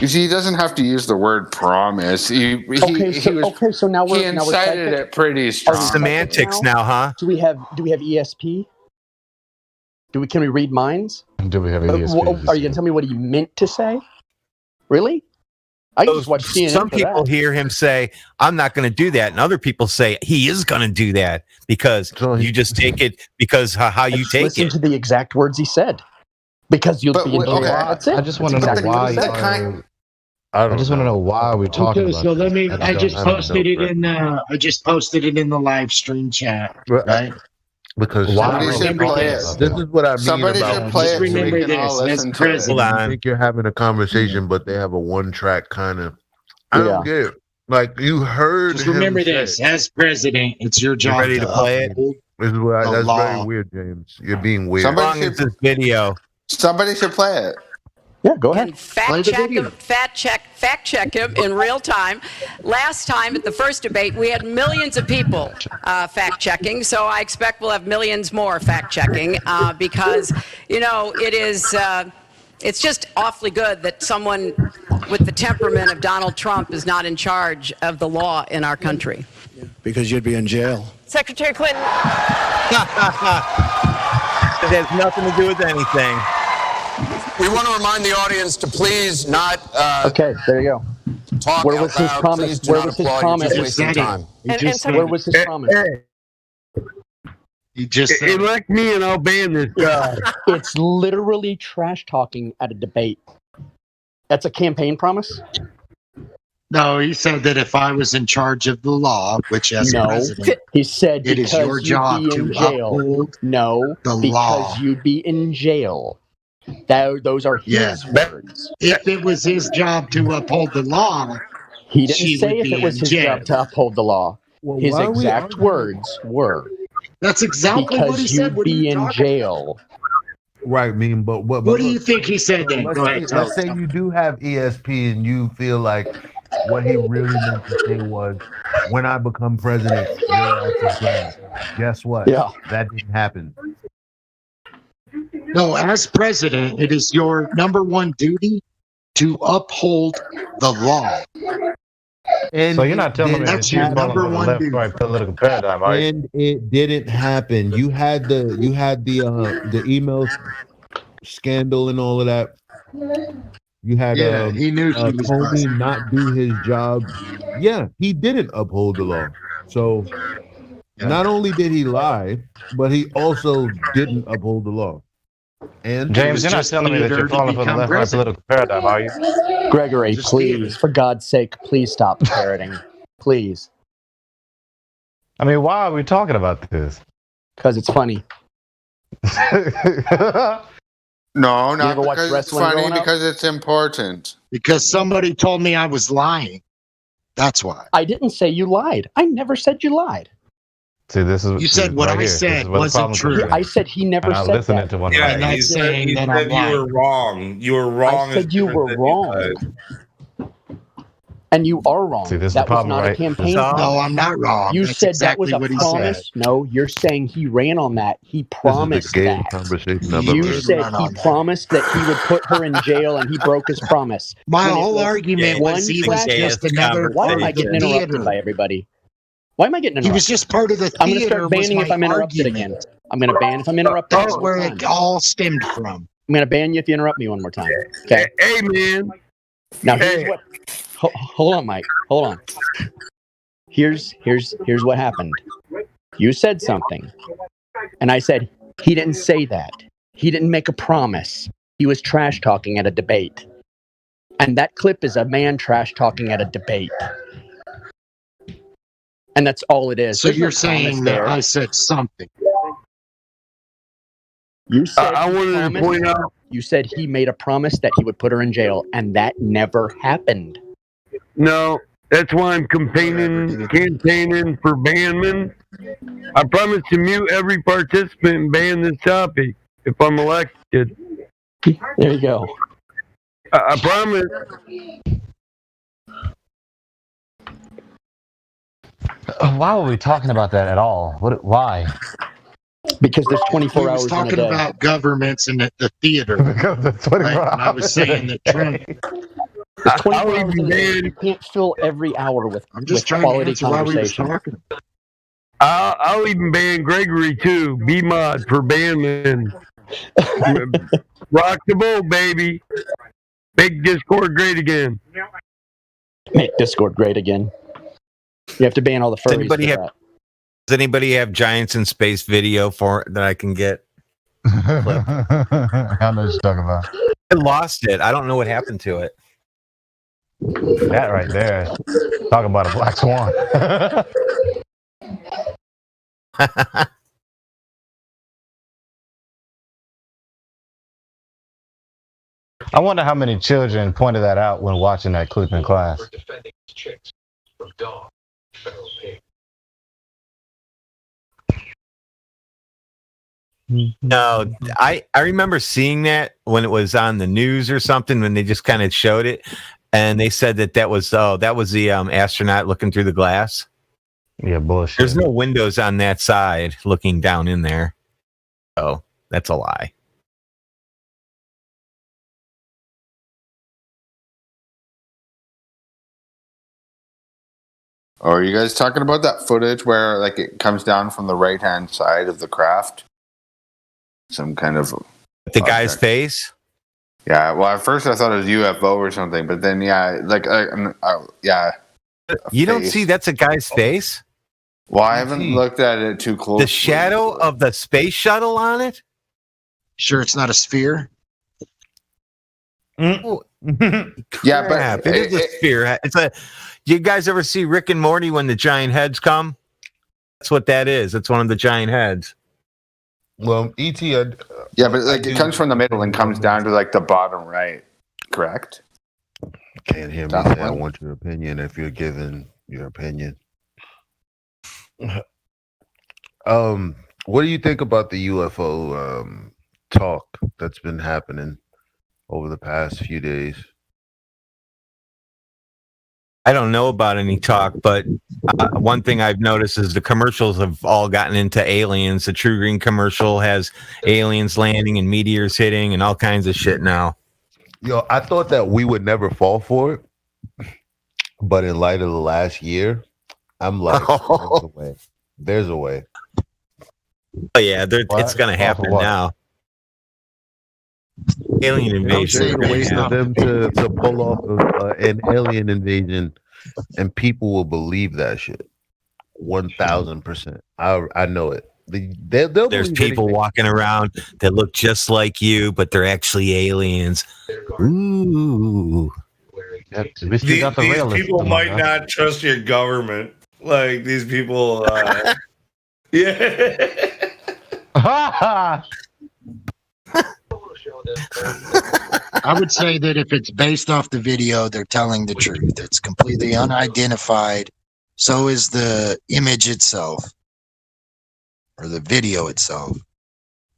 Speaker 14: You see, he doesn't have to use the word promise. So
Speaker 20: now
Speaker 14: he incited it pretty strong.
Speaker 19: Semantics now, huh?
Speaker 20: Do we have ESP? Can we read minds?
Speaker 16: Do we have ESP?
Speaker 20: Are you gonna tell me what he meant to say? Really? I can just watch CNN.
Speaker 19: Some
Speaker 20: for
Speaker 19: people
Speaker 20: that.
Speaker 19: hear him say, "I'm not going to do that," and other people say he is going to do that because you just take it because how you take
Speaker 20: Listen
Speaker 19: it.
Speaker 20: to the exact words he said. Because you'll be in jail. That's it.
Speaker 16: I just want to know why. I just want to know why we're talking about.
Speaker 3: So let me.
Speaker 16: this.
Speaker 3: I just
Speaker 16: don't know,
Speaker 3: posted it
Speaker 16: bro.
Speaker 3: in the. I just posted it in the live stream chat. Right.
Speaker 8: Because
Speaker 3: Somebody should play it.
Speaker 8: This is what I mean
Speaker 3: Somebody
Speaker 8: about.
Speaker 3: should play it so we
Speaker 8: remember
Speaker 3: can all listen to it.
Speaker 8: I think you're having a conversation, but they have a one-track kind of. I don't get it. Like you heard.
Speaker 3: Just
Speaker 8: him
Speaker 3: remember
Speaker 8: say-
Speaker 3: this: as president, it's your job
Speaker 19: ready to play it?
Speaker 3: uphold
Speaker 8: This is what
Speaker 3: the
Speaker 8: that's
Speaker 3: law.
Speaker 8: very weird, James. You're being weird.
Speaker 14: Somebody should
Speaker 19: this video.
Speaker 14: Somebody should play it.
Speaker 20: Yeah, go ahead.
Speaker 7: Fact check him in real time. Last time at the first debate, we had millions of people fact checking, so I expect we'll have millions more fact checking because it's just awfully good that someone with the temperament of Donald Trump is not in charge of the law in our country.
Speaker 21: Because you'd be in jail.
Speaker 7: Secretary Clinton.
Speaker 19: It has nothing to do with anything.
Speaker 23: We want to remind the audience to please not
Speaker 20: Okay, there you go.
Speaker 23: talk
Speaker 20: Where
Speaker 23: out
Speaker 20: was his
Speaker 23: loud.
Speaker 20: promise?
Speaker 23: Please do
Speaker 20: Where
Speaker 23: not
Speaker 20: was his
Speaker 23: applaud.
Speaker 20: promise?
Speaker 23: You're just wasting time.
Speaker 20: Where was his promise?
Speaker 3: He just said,
Speaker 20: elect me and I'll ban this guy. It's literally trash talking at a debate. That's a campaign promise?
Speaker 3: No, he said that if I was in charge of the law, which as
Speaker 20: No.
Speaker 3: president,
Speaker 20: He said
Speaker 3: it is
Speaker 20: because
Speaker 3: your
Speaker 20: you'd
Speaker 3: job
Speaker 20: be
Speaker 3: to
Speaker 20: in jail.
Speaker 3: uphold
Speaker 20: No,
Speaker 3: the
Speaker 20: because
Speaker 3: law.
Speaker 20: you'd be in jail. Those are his words.
Speaker 3: If it was his job to uphold the law,
Speaker 20: He
Speaker 3: she
Speaker 20: didn't say
Speaker 3: would
Speaker 20: if it
Speaker 3: be
Speaker 20: was
Speaker 3: in
Speaker 20: his
Speaker 3: jail.
Speaker 20: job to uphold the law. His
Speaker 3: why are we
Speaker 20: exact
Speaker 3: arguing?
Speaker 20: words were,
Speaker 3: That's exactly
Speaker 20: because
Speaker 3: what he said.
Speaker 20: you'd
Speaker 3: What are
Speaker 20: be
Speaker 3: you
Speaker 20: in
Speaker 3: talking
Speaker 20: jail.
Speaker 8: Right, mean, but what?
Speaker 3: What do you think he said then?
Speaker 8: Let's
Speaker 3: Go ahead.
Speaker 8: say, let's say you do have ESP and you feel like what he really meant to say was, when I become president, your ass is gone. Guess what?
Speaker 20: Yeah.
Speaker 8: That didn't happen.
Speaker 3: No, as president, it is your number one duty to uphold the law.
Speaker 8: And
Speaker 16: So you're not telling me
Speaker 3: that's
Speaker 16: that you're
Speaker 3: your number
Speaker 16: following the
Speaker 3: one duty.
Speaker 16: left-right political paradigm, are you?
Speaker 8: And it didn't happen. You had the email scandal and all of that. You had
Speaker 3: Yeah, he knew he was
Speaker 8: Comey
Speaker 3: busted.
Speaker 8: not do his job. Yeah, he didn't uphold the law. So not only did he lie, but he also didn't uphold the law. And
Speaker 16: James, you're not telling me that you're falling for the left-right political paradigm, are you?
Speaker 20: Gregory, please, for God's sake, please stop parroting. Please.
Speaker 16: I mean, why are we talking about this?
Speaker 20: Because it's funny.
Speaker 14: No,
Speaker 20: You
Speaker 14: not
Speaker 20: ever watch
Speaker 14: because it's
Speaker 20: wrestling
Speaker 14: funny,
Speaker 20: growing up?
Speaker 14: because it's important.
Speaker 3: Because somebody told me I was lying. That's why.
Speaker 20: I didn't say you lied. I never said you lied.
Speaker 16: See, this is
Speaker 3: You said what
Speaker 16: right
Speaker 3: I
Speaker 16: here. This
Speaker 3: said
Speaker 16: is where the
Speaker 3: wasn't
Speaker 16: problem
Speaker 3: true.
Speaker 16: comes in.
Speaker 20: I said he never
Speaker 16: And I was
Speaker 20: said
Speaker 16: listening
Speaker 20: that.
Speaker 16: to one of
Speaker 18: Yeah,
Speaker 16: my
Speaker 18: he
Speaker 3: not
Speaker 18: said,
Speaker 3: saying
Speaker 18: he
Speaker 3: that
Speaker 18: said
Speaker 3: I'm
Speaker 18: you were
Speaker 3: lying.
Speaker 18: wrong. You were wrong.
Speaker 20: I said you were wrong. And you are wrong.
Speaker 16: See, this is
Speaker 20: that
Speaker 16: the
Speaker 20: was
Speaker 16: problem,
Speaker 20: not a
Speaker 16: right?
Speaker 20: campaign.
Speaker 3: No, I'm not wrong.
Speaker 20: You
Speaker 3: That's
Speaker 20: said
Speaker 3: exactly
Speaker 20: that was
Speaker 3: what
Speaker 20: a
Speaker 3: he
Speaker 20: promise.
Speaker 3: said.
Speaker 20: No, you're saying he ran on that. He promised
Speaker 8: gayest
Speaker 20: that.
Speaker 8: conversation I've
Speaker 20: You
Speaker 8: ever heard.
Speaker 20: said
Speaker 3: run
Speaker 20: he
Speaker 3: on that.
Speaker 20: promised that he would put her in jail, and he broke his promise.
Speaker 3: My
Speaker 20: When it
Speaker 3: whole
Speaker 20: was
Speaker 3: argument
Speaker 20: one
Speaker 3: was he was
Speaker 20: trash
Speaker 3: just
Speaker 20: talk-
Speaker 3: another
Speaker 20: Why
Speaker 3: part
Speaker 20: am I
Speaker 3: of the
Speaker 20: getting interrupted
Speaker 3: theater.
Speaker 20: by everybody? Why am I getting interrupted?
Speaker 3: He was just part of the
Speaker 20: I'm going to
Speaker 3: theater.
Speaker 20: start
Speaker 3: Was
Speaker 20: banning
Speaker 3: my
Speaker 20: if I'm interrupted
Speaker 3: argument.
Speaker 20: again. I'm going to ban if I'm interrupted.
Speaker 3: That's
Speaker 20: one
Speaker 3: where
Speaker 20: more time.
Speaker 3: it all stemmed from.
Speaker 20: I'm going to ban you if you interrupt me one more time. Okay.
Speaker 13: Hey, man.
Speaker 20: Now here's what. Hold on, Mike. Hold on. Here's what happened. You said something, and I said he didn't say that. He didn't make a promise. He was trash talking at a debate, and that clip is a man trash talking at a debate, and that's all it is.
Speaker 3: So
Speaker 20: There's no
Speaker 3: you're saying
Speaker 20: promise
Speaker 3: that
Speaker 20: there.
Speaker 3: I said something.
Speaker 20: You said
Speaker 13: I
Speaker 20: he
Speaker 13: wanted to
Speaker 20: promised-
Speaker 13: point out.
Speaker 20: You said he made a promise that he would put her in jail, and that never happened.
Speaker 13: No, that's why I'm campaigning for Banman. I promise to mute every participant and ban this topic if I'm elected.
Speaker 20: There you go.
Speaker 13: I promise.
Speaker 16: Why were we talking about that at all? Why?
Speaker 20: Because there's 24
Speaker 3: He
Speaker 20: hours
Speaker 3: was
Speaker 20: in a
Speaker 3: talking
Speaker 20: day.
Speaker 3: about governments and the theater.
Speaker 16: Because there's 24
Speaker 3: Right? And I was
Speaker 16: hours.
Speaker 3: saying that Trump.
Speaker 20: There's 24 hours in a day. You can't fill every hour with,
Speaker 3: I'm just
Speaker 20: with
Speaker 3: trying to
Speaker 20: quality
Speaker 3: answer why we were
Speaker 20: conversation.
Speaker 3: talking.
Speaker 13: I'll even ban Gregory too. B mod for Banman. Rock the boat, baby. Make Discord great again.
Speaker 20: Make Discord great again. You have to ban all the furries.
Speaker 19: Does anybody have Giants in Space video for that I can get?
Speaker 16: I know what you're talking about.
Speaker 19: I lost it. I don't know what happened to it.
Speaker 16: That right there. Talk about a black swan. I wonder how many children pointed that out when watching that clip in class.
Speaker 19: No, I remember seeing that when it was on the news or something when they just kind of showed it, and they said that was the astronaut looking through the glass.
Speaker 16: Yeah, bullshit.
Speaker 19: There's no windows on that side looking down in there, so that's a lie.
Speaker 14: Oh, are you guys talking about that footage where like it comes down from the right hand side of the craft? Some kind of
Speaker 19: The guy's face?
Speaker 14: Yeah, well at first I thought it was UFO or something, but then yeah, like yeah.
Speaker 19: You don't see that's a guy's face?
Speaker 14: Well, I haven't looked at it too closely.
Speaker 19: The shadow of the space shuttle on it?
Speaker 3: Sure, it's not a sphere.
Speaker 14: Yeah,
Speaker 19: Crap,
Speaker 14: but
Speaker 19: it is a sphere. It's a. You guys ever see Rick and Morty when the giant heads come? That's what that is. It's one of the giant heads.
Speaker 8: Well, E.T.
Speaker 14: yeah, but like it comes from the middle and comes down to like the bottom right. Correct?
Speaker 8: Can't hear me
Speaker 14: That
Speaker 8: say I
Speaker 14: one?
Speaker 8: want your opinion if you're giving your opinion. What do you think about the UFO talk that's been happening over the past few days?
Speaker 19: I don't know about any talk, but one thing I've noticed is the commercials have all gotten into aliens. The True Green commercial has aliens landing and meteors hitting and all kinds of shit now.
Speaker 8: Yo, I thought that we would never fall for it, but in light of the last year, I'm like, there's a way. There's a way.
Speaker 19: Oh yeah, it's going to happen now. Alien invasion.
Speaker 8: There's a way for them to pull off an alien invasion, and people will believe that shit. 1,000%. I know it. There's
Speaker 19: There's people walking around that look just like you, but they're actually aliens. Ooh.
Speaker 18: These people might not trust your government. Like these people. Yeah.
Speaker 3: I would say that if it's based off the video, they're telling the truth. It's completely unidentified. So is the image itself or the video itself.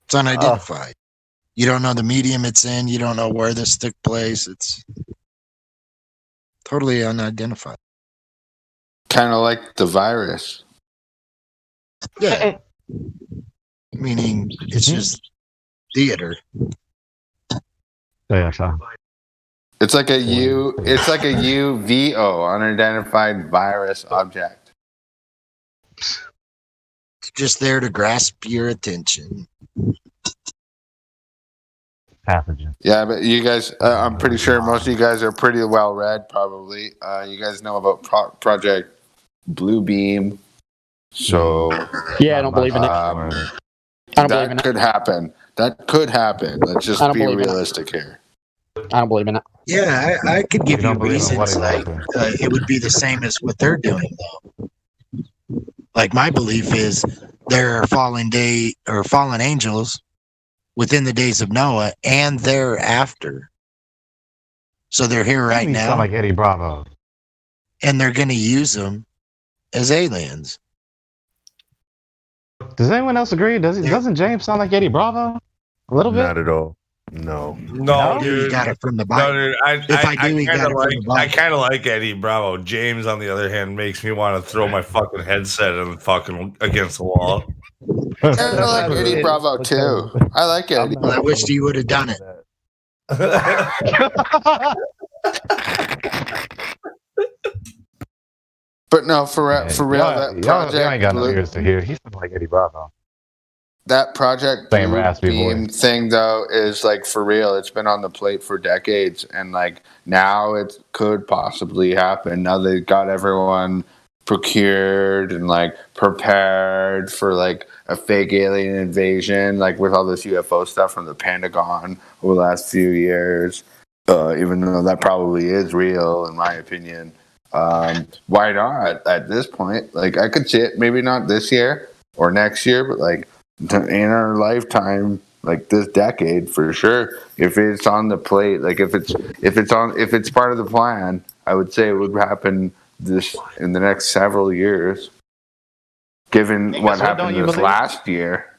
Speaker 3: It's unidentified. You don't know the medium it's in. You don't know where this took place. Totally unidentified.
Speaker 14: Kind of like the virus.
Speaker 3: Yeah. Meaning it's just theater.
Speaker 16: Yeah, so.
Speaker 14: It's like a UVO, unidentified virus object.
Speaker 3: It's just there to grasp your attention.
Speaker 16: Pathogen.
Speaker 14: Yeah, but you guys, I'm pretty sure most of you guys are pretty well read, probably. You guys know about Project Bluebeam. So,
Speaker 20: Yeah, I don't believe in it. I don't believe in
Speaker 14: that could happen. That could happen. Let's just be realistic here.
Speaker 20: I don't believe in it.
Speaker 3: Yeah, I could give you
Speaker 16: don't believe in what
Speaker 3: reasons like it would be the same as what they're doing though. Like my belief is there are fallen angels within the days of Noah and thereafter. So they're here right now.
Speaker 16: Sound like Eddie Bravo.
Speaker 3: And they're going to use them as aliens.
Speaker 16: Does anyone else agree? Doesn't James sound like Eddie Bravo? A little bit?
Speaker 8: Not at all. No.
Speaker 18: No, dude.
Speaker 3: You got it from the Bible.
Speaker 18: No, dude. I kind of like Eddie Bravo. James, on the other hand, makes me want to throw my fucking headset and fucking against the wall.
Speaker 14: I like Eddie Bravo too. I like Eddie.
Speaker 3: Well, I wish you would have done it.
Speaker 14: But no, for real, that project.
Speaker 16: Y'all ain't got no ears to hear. He sounds like Eddie Bravo.
Speaker 14: That Project
Speaker 16: Same raspy
Speaker 14: Bluebeam
Speaker 16: voice.
Speaker 14: thing, though, is like for real. It's been on the plate for decades, and like now it could possibly happen. Now they've got everyone procured and like prepared for like a fake alien invasion, like with all this UFO stuff from the Pentagon over the last few years. Even though that probably is real, in my opinion. Why not at this point? Like I could see it, maybe not this year or next year, but like in our lifetime, like this decade for sure. If it's on the plate, like if it's part of the plan, I would say it would happen this in the next several years. Given what happened this last year.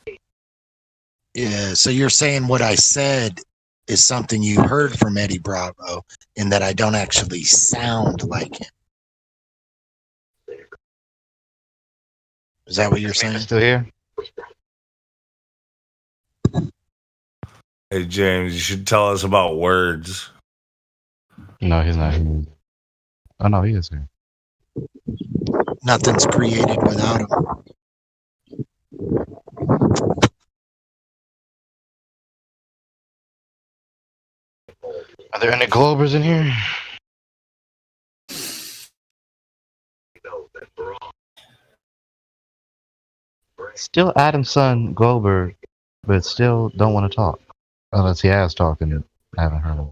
Speaker 3: Yeah, so you're saying what I said is something you heard from Eddie Bravo, and that I don't actually sound like him. Is that what you're saying?
Speaker 16: Still here?
Speaker 18: Hey James, you should tell us about words.
Speaker 16: No, he's not here. Oh no, he is here.
Speaker 3: Nothing's created without him.
Speaker 16: Are there any Globers in here? Still Adam's son, Glober, but still don't want to talk. Unless he has talked and I haven't heard him.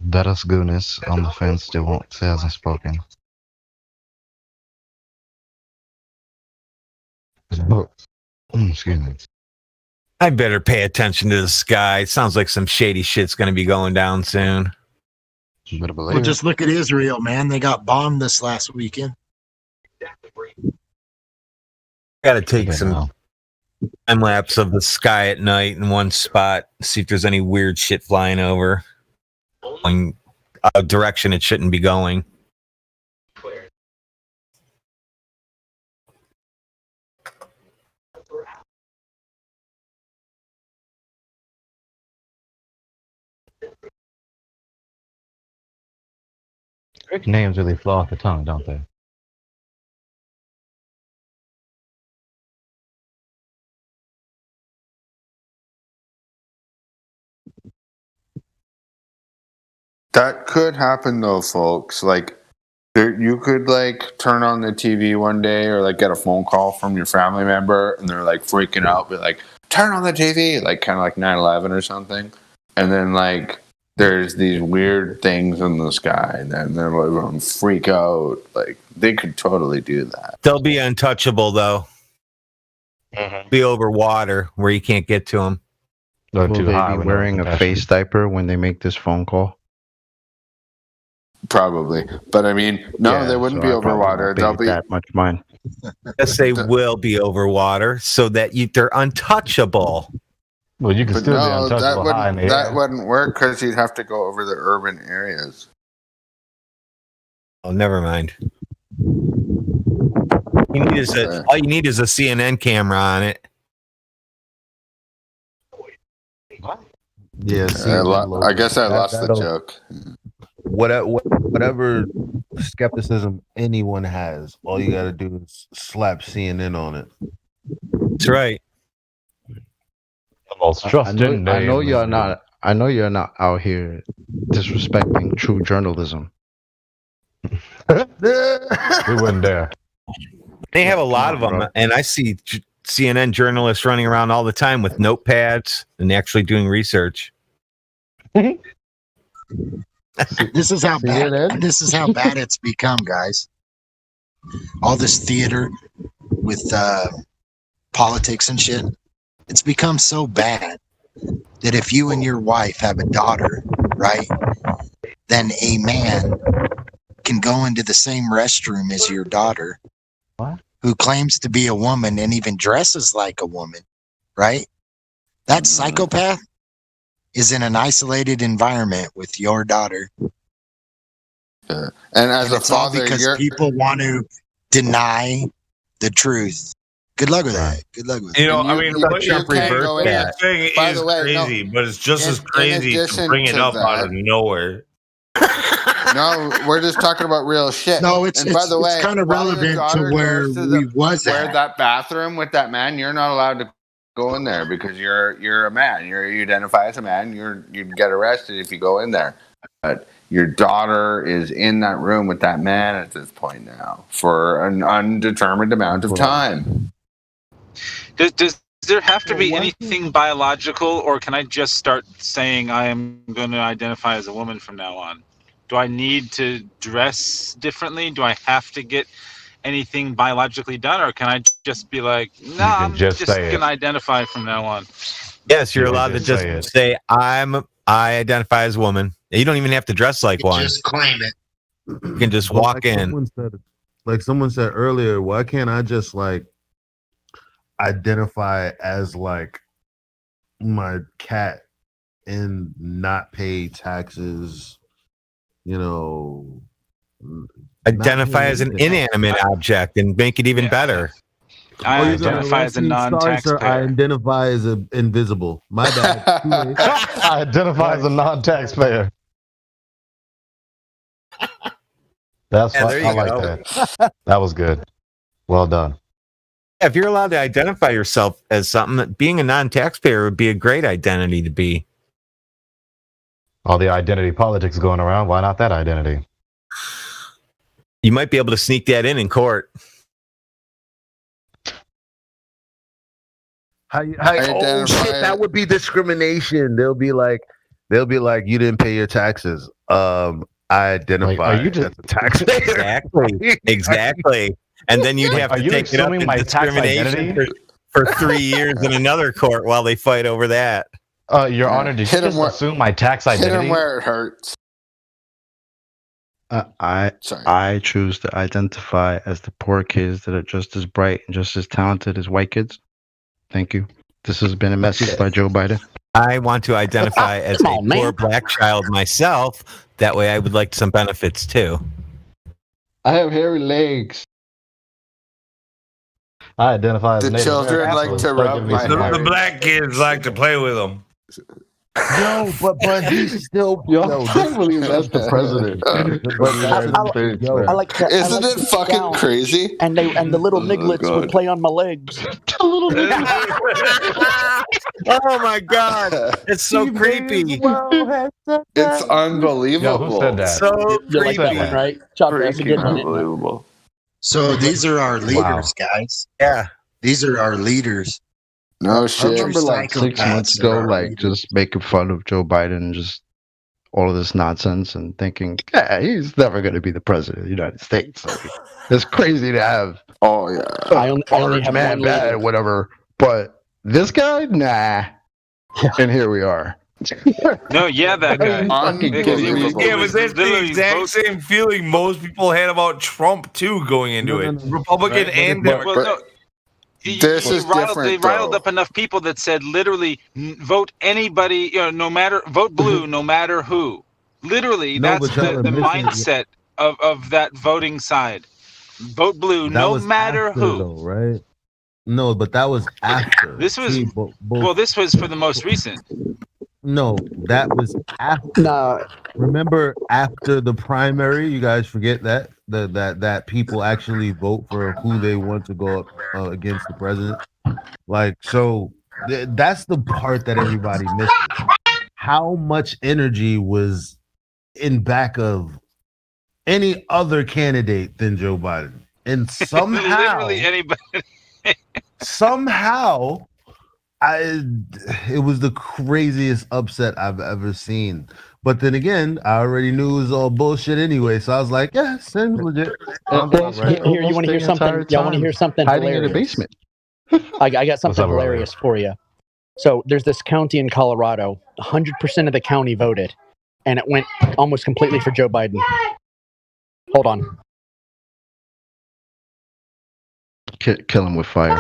Speaker 16: Betus Gunas on the fence still hasn't spoken. Excuse me.
Speaker 19: I better pay attention to the sky. Sounds like some shady shit's going to be going down soon.
Speaker 3: Well, just look at Israel, man. They got bombed this last weekend.
Speaker 19: Got to take some time lapse of the sky at night in one spot, see if there's any weird shit flying over, going a direction it shouldn't be going.
Speaker 16: Greek names really flow off the tongue, don't they?
Speaker 14: That could happen though, folks. Like, you could like turn on the TV one day or like get a phone call from your family member and they're like freaking out, be like, turn on the TV, like kind of like 9/11 or something. And then like there's these weird things in the sky and then they're going to freak out. Like they could totally do that.
Speaker 19: They'll be untouchable though. Be over water where you can't get to them.
Speaker 4: Will they be wearing a face diaper when they make this phone call?
Speaker 14: Probably, but I mean, no,
Speaker 4: Yeah,
Speaker 14: they wouldn't
Speaker 4: so
Speaker 14: be
Speaker 4: I
Speaker 14: over
Speaker 4: probably
Speaker 14: water.
Speaker 4: won't
Speaker 14: They'll
Speaker 4: pay
Speaker 14: be
Speaker 4: that much mind.
Speaker 19: Yes, they will be over water so that they're untouchable.
Speaker 16: Well, you can
Speaker 14: But
Speaker 16: still be
Speaker 14: no,
Speaker 16: untouchable high in the
Speaker 14: that
Speaker 16: air.
Speaker 14: wouldn't work because you'd have to go over the urban areas.
Speaker 19: Oh, never mind. All you need is a CNN camera on it.
Speaker 8: Yeah,
Speaker 14: I guess I lost the joke.
Speaker 8: Whatever skepticism anyone has, all you got to do is slap CNN on it.
Speaker 19: That's right.
Speaker 16: Trust in
Speaker 4: I know
Speaker 16: name.
Speaker 4: you're not. I know you're not out here disrespecting true journalism.
Speaker 16: We wouldn't dare.
Speaker 19: They have a lot of them, and I see CNN journalists running around all the time with notepads and actually doing research.
Speaker 3: This is how bad. This is how bad it's become, guys. All this theater with politics and shit. It's become so bad that if you and your wife have a daughter, right, then a man can go into the same restroom as your daughter, who claims to be a woman and even dresses like a woman, right? That psychopath is in an isolated environment with your daughter.
Speaker 14: And as a
Speaker 3: it's all
Speaker 14: father,
Speaker 3: because people want to deny the truth. Good luck with that. Good luck with
Speaker 18: You know,
Speaker 3: that.
Speaker 18: I mean, what you're saying
Speaker 14: By
Speaker 18: is
Speaker 14: the way, no,
Speaker 18: crazy, but it's just as crazy to
Speaker 14: addition
Speaker 18: bring it
Speaker 14: to
Speaker 18: up out
Speaker 14: that-
Speaker 18: of nowhere.
Speaker 14: No, we're just talking about real shit.
Speaker 3: No, it's-
Speaker 14: and by the way,
Speaker 3: kind of
Speaker 14: while your
Speaker 3: relevant to
Speaker 14: daughter
Speaker 3: where
Speaker 14: goes to
Speaker 3: we was
Speaker 14: where
Speaker 3: at.
Speaker 14: that bathroom with that man, you're not allowed to go in there because you're a man. You identify as a man. You'd get arrested if you go in there. But your daughter is in that room with that man at this point now for an undetermined amount of time.
Speaker 11: Does there have to be anything biological, or can I just start saying I am going to identify as a woman from now on? Do I need to dress differently? Do I have to get anything biologically done, or can I just be like, no, I'm just going to identify from now on?
Speaker 19: Yes, you're allowed to just say I identify as a woman. You don't even have to dress like one.
Speaker 3: Just claim it.
Speaker 19: You can just walk in.
Speaker 8: Someone said earlier, why can't I just like identify as like my cat and not pay taxes? You know,
Speaker 19: Identify as an inanimate object and make it even better.
Speaker 11: I identify as a non-taxpayer.
Speaker 8: I identify as invisible. My bad.
Speaker 16: I identify as a non-taxpayer. That's
Speaker 19: Yeah,
Speaker 16: what,
Speaker 19: there you
Speaker 16: I like
Speaker 19: go.
Speaker 16: that. That was good. Well done.
Speaker 19: If you're allowed to identify yourself as something, being a non-taxpayer would be a great identity to be.
Speaker 16: All the identity politics going around. Why not that identity?
Speaker 19: You might be able to sneak that in court.
Speaker 8: Oh shit, that would be discrimination. They'll be like, you didn't pay your taxes. I identify
Speaker 16: are you just
Speaker 8: as a taxpayer.
Speaker 19: Exactly. And then you'd have
Speaker 16: Are
Speaker 19: to
Speaker 16: you
Speaker 19: take it up
Speaker 16: assuming
Speaker 19: in
Speaker 16: my tax
Speaker 19: discrimination
Speaker 16: identity?
Speaker 19: for 3 years in another court while they fight over that.
Speaker 16: Your Honor, did you just assume my tax identity?
Speaker 14: Hit him where it hurts.
Speaker 4: I choose to identify as the poor kids that are just as bright and just as talented as white kids. Thank you. This has been a message by Joe Biden.
Speaker 19: I want to identify as a poor black child myself. That way I would like some benefits too.
Speaker 4: I have hairy legs.
Speaker 16: I identify as
Speaker 14: The
Speaker 16: Native
Speaker 14: children
Speaker 16: American.
Speaker 14: like to rub my
Speaker 18: The black kids like to play with them.
Speaker 8: Yo, but he's still.
Speaker 4: I believe that's the president.
Speaker 20: I like to,
Speaker 14: Isn't it fucking crazy?
Speaker 20: And the little niglets would play on my legs.
Speaker 19: Oh my god, it's so creepy.
Speaker 14: It's unbelievable.
Speaker 16: Yo, who said that?
Speaker 19: So
Speaker 20: You like that
Speaker 19: creepy.
Speaker 20: one, right? Chopper, that's a good one.
Speaker 14: Unbelievable.
Speaker 3: So these are our leaders, guys.
Speaker 19: Yeah.
Speaker 3: These are our leaders.
Speaker 14: No
Speaker 4: I
Speaker 14: shit.
Speaker 4: remember like 6 months ago, like just making fun of Joe Biden and just all of this nonsense and thinking, he's never going to be the president of the United States. Like, it's crazy to have
Speaker 14: Oh yeah.
Speaker 20: I only have
Speaker 4: man
Speaker 20: one
Speaker 4: bad
Speaker 20: leader.
Speaker 4: or whatever, but this guy, nah. And here we are.
Speaker 11: No, yeah, that guy.
Speaker 14: Unbelievable.
Speaker 18: Yeah, but that's the
Speaker 11: literally
Speaker 18: exact
Speaker 11: both-
Speaker 18: same feeling most people had about Trump too going into it. Republican and
Speaker 11: Well, no,
Speaker 14: This is different,
Speaker 11: They riled
Speaker 14: though.
Speaker 11: up enough people that said literally vote anybody, no matter, vote blue, no matter who. Literally,
Speaker 8: No,
Speaker 11: that's
Speaker 8: but y'all are
Speaker 11: the
Speaker 8: missing it.
Speaker 11: mindset of that voting side. Vote blue,
Speaker 8: That
Speaker 11: no
Speaker 8: was
Speaker 11: matter
Speaker 8: after,
Speaker 11: who.
Speaker 8: though, right? No, but that was after.
Speaker 11: This was
Speaker 8: See,
Speaker 11: well, this was for the most recent.
Speaker 8: No, that was after.
Speaker 20: No.
Speaker 8: Remember after the primary, you guys forget that that people actually vote for who they want to go up against the president. Like, so that's the part that everybody misses. How much energy was in back of any other candidate than Joe Biden? And somehow,
Speaker 11: Literally anybody.
Speaker 8: somehow, it was the craziest upset I've ever seen. But then again, I already knew it was all bullshit anyway, so I was like, "Yeah, seems legit." Sounds about right.
Speaker 20: Here, you want to hear something? Y'all want to hear something
Speaker 4: hiding in
Speaker 20: hilarious?
Speaker 4: the basement.
Speaker 20: I got something
Speaker 8: up, brother?
Speaker 20: hilarious for you. So there's this county in Colorado. 100% of the county voted, and it went almost completely for Joe Biden. Hold on.
Speaker 4: Kill him with fire.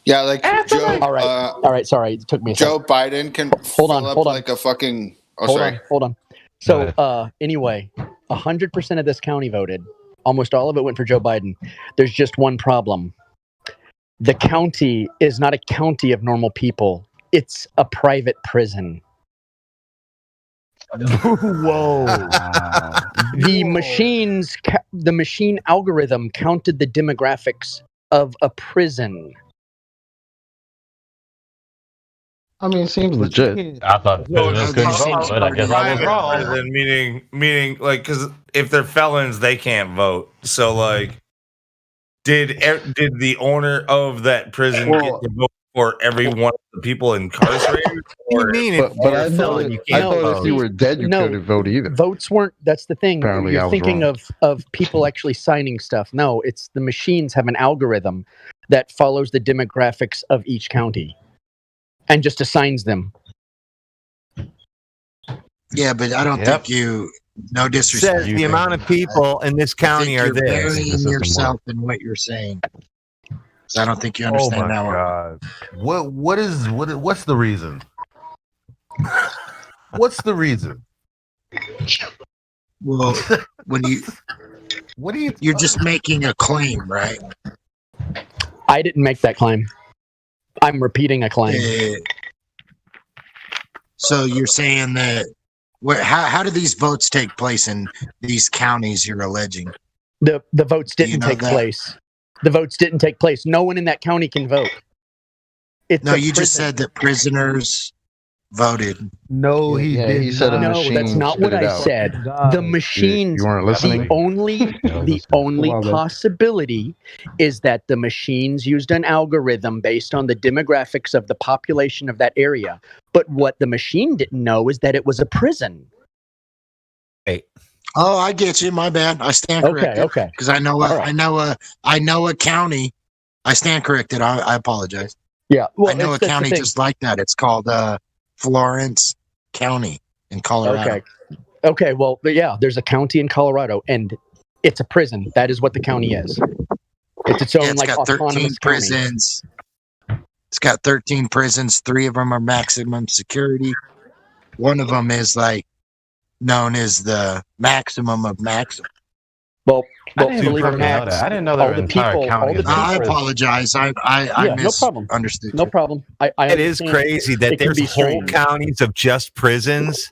Speaker 14: Yeah, like Joe.
Speaker 20: All right. Sorry, it took me a
Speaker 14: Joe
Speaker 20: second.
Speaker 14: Biden can
Speaker 20: Hold on,
Speaker 14: fill up
Speaker 20: hold on.
Speaker 14: like a fucking. Oh,
Speaker 20: hold
Speaker 14: sorry.
Speaker 20: on. So anyway, 100% of this county voted. Almost all of it went for Joe Biden. There's just one problem. The county is not a county of normal people. It's a private prison.
Speaker 8: Whoa.
Speaker 20: The machine algorithm counted the demographics of a prison.
Speaker 4: I mean, it seems legit.
Speaker 16: I thought prisoners couldn't vote, but I guess I was wrong.
Speaker 18: Prison, meaning, like, because if they're felons, they can't vote. So, like, did the owner of that prison get to vote for every one of the people incarcerated?
Speaker 19: What do you mean?
Speaker 4: But I thought if you were dead, you
Speaker 20: No,
Speaker 4: couldn't vote either.
Speaker 20: Votes weren't. That's the thing.
Speaker 4: Apparently I
Speaker 20: You're
Speaker 4: was
Speaker 20: thinking
Speaker 4: wrong.
Speaker 20: of people actually signing stuff. No, it's the machines have an algorithm that follows the demographics of each county and just assigns them.
Speaker 3: Yeah, but I don't think you. No disrespect.
Speaker 19: Says the amount of people in this county are
Speaker 3: you're
Speaker 19: this.
Speaker 3: burying yourself in what you're saying. I don't think you
Speaker 8: Oh
Speaker 3: understand
Speaker 8: my
Speaker 3: that one.
Speaker 8: God. What's the reason? What's the reason?
Speaker 3: Well, when you're just making a claim, right?
Speaker 20: I didn't make that claim. I'm repeating a claim.
Speaker 3: So you're saying that how do these votes take place in these counties you're alleging?
Speaker 20: The votes
Speaker 3: you
Speaker 20: didn't
Speaker 3: know
Speaker 20: take
Speaker 3: that?
Speaker 20: place. The votes didn't take place. No one in that county can vote. It's
Speaker 3: No,
Speaker 20: a
Speaker 3: you just
Speaker 20: prison.
Speaker 3: said that prisoners voted.
Speaker 8: No, he did.
Speaker 4: He said a
Speaker 20: No,
Speaker 4: machine
Speaker 20: that's not
Speaker 4: spit
Speaker 20: what
Speaker 4: it
Speaker 20: I
Speaker 4: out.
Speaker 20: said. The machines.
Speaker 4: You weren't listening?
Speaker 20: The only possibility is that the machines used an algorithm based on the demographics of the population of that area. But what the machine didn't know is that it was a prison.
Speaker 19: Hey.
Speaker 3: Oh, I get you. My bad. I stand corrected.
Speaker 20: Okay.
Speaker 3: Because I know I know a county. I stand corrected. I apologize.
Speaker 20: Yeah. Well,
Speaker 3: I know a
Speaker 20: that's the
Speaker 3: county
Speaker 20: thing.
Speaker 3: just like that. It's called Florence County in Colorado.
Speaker 20: Okay. Well, but yeah, there's a county in Colorado, and it's a prison. That is what the county is. It's its own
Speaker 3: Yeah, it's
Speaker 20: like
Speaker 3: got 13
Speaker 20: autonomous county.
Speaker 3: prisons. It's got 13 prisons. 3 of them are maximum security. One of them is like known as the maximum of maximum.
Speaker 20: Well,
Speaker 16: I didn't know that. I didn't know there were entire counties.
Speaker 3: I apologize. I
Speaker 20: Yeah, no problem.
Speaker 3: misunderstood.
Speaker 20: No problem. I
Speaker 19: It is
Speaker 20: understand.
Speaker 19: crazy that
Speaker 20: It can be
Speaker 19: there's whole
Speaker 20: strange.
Speaker 19: counties of just prisons.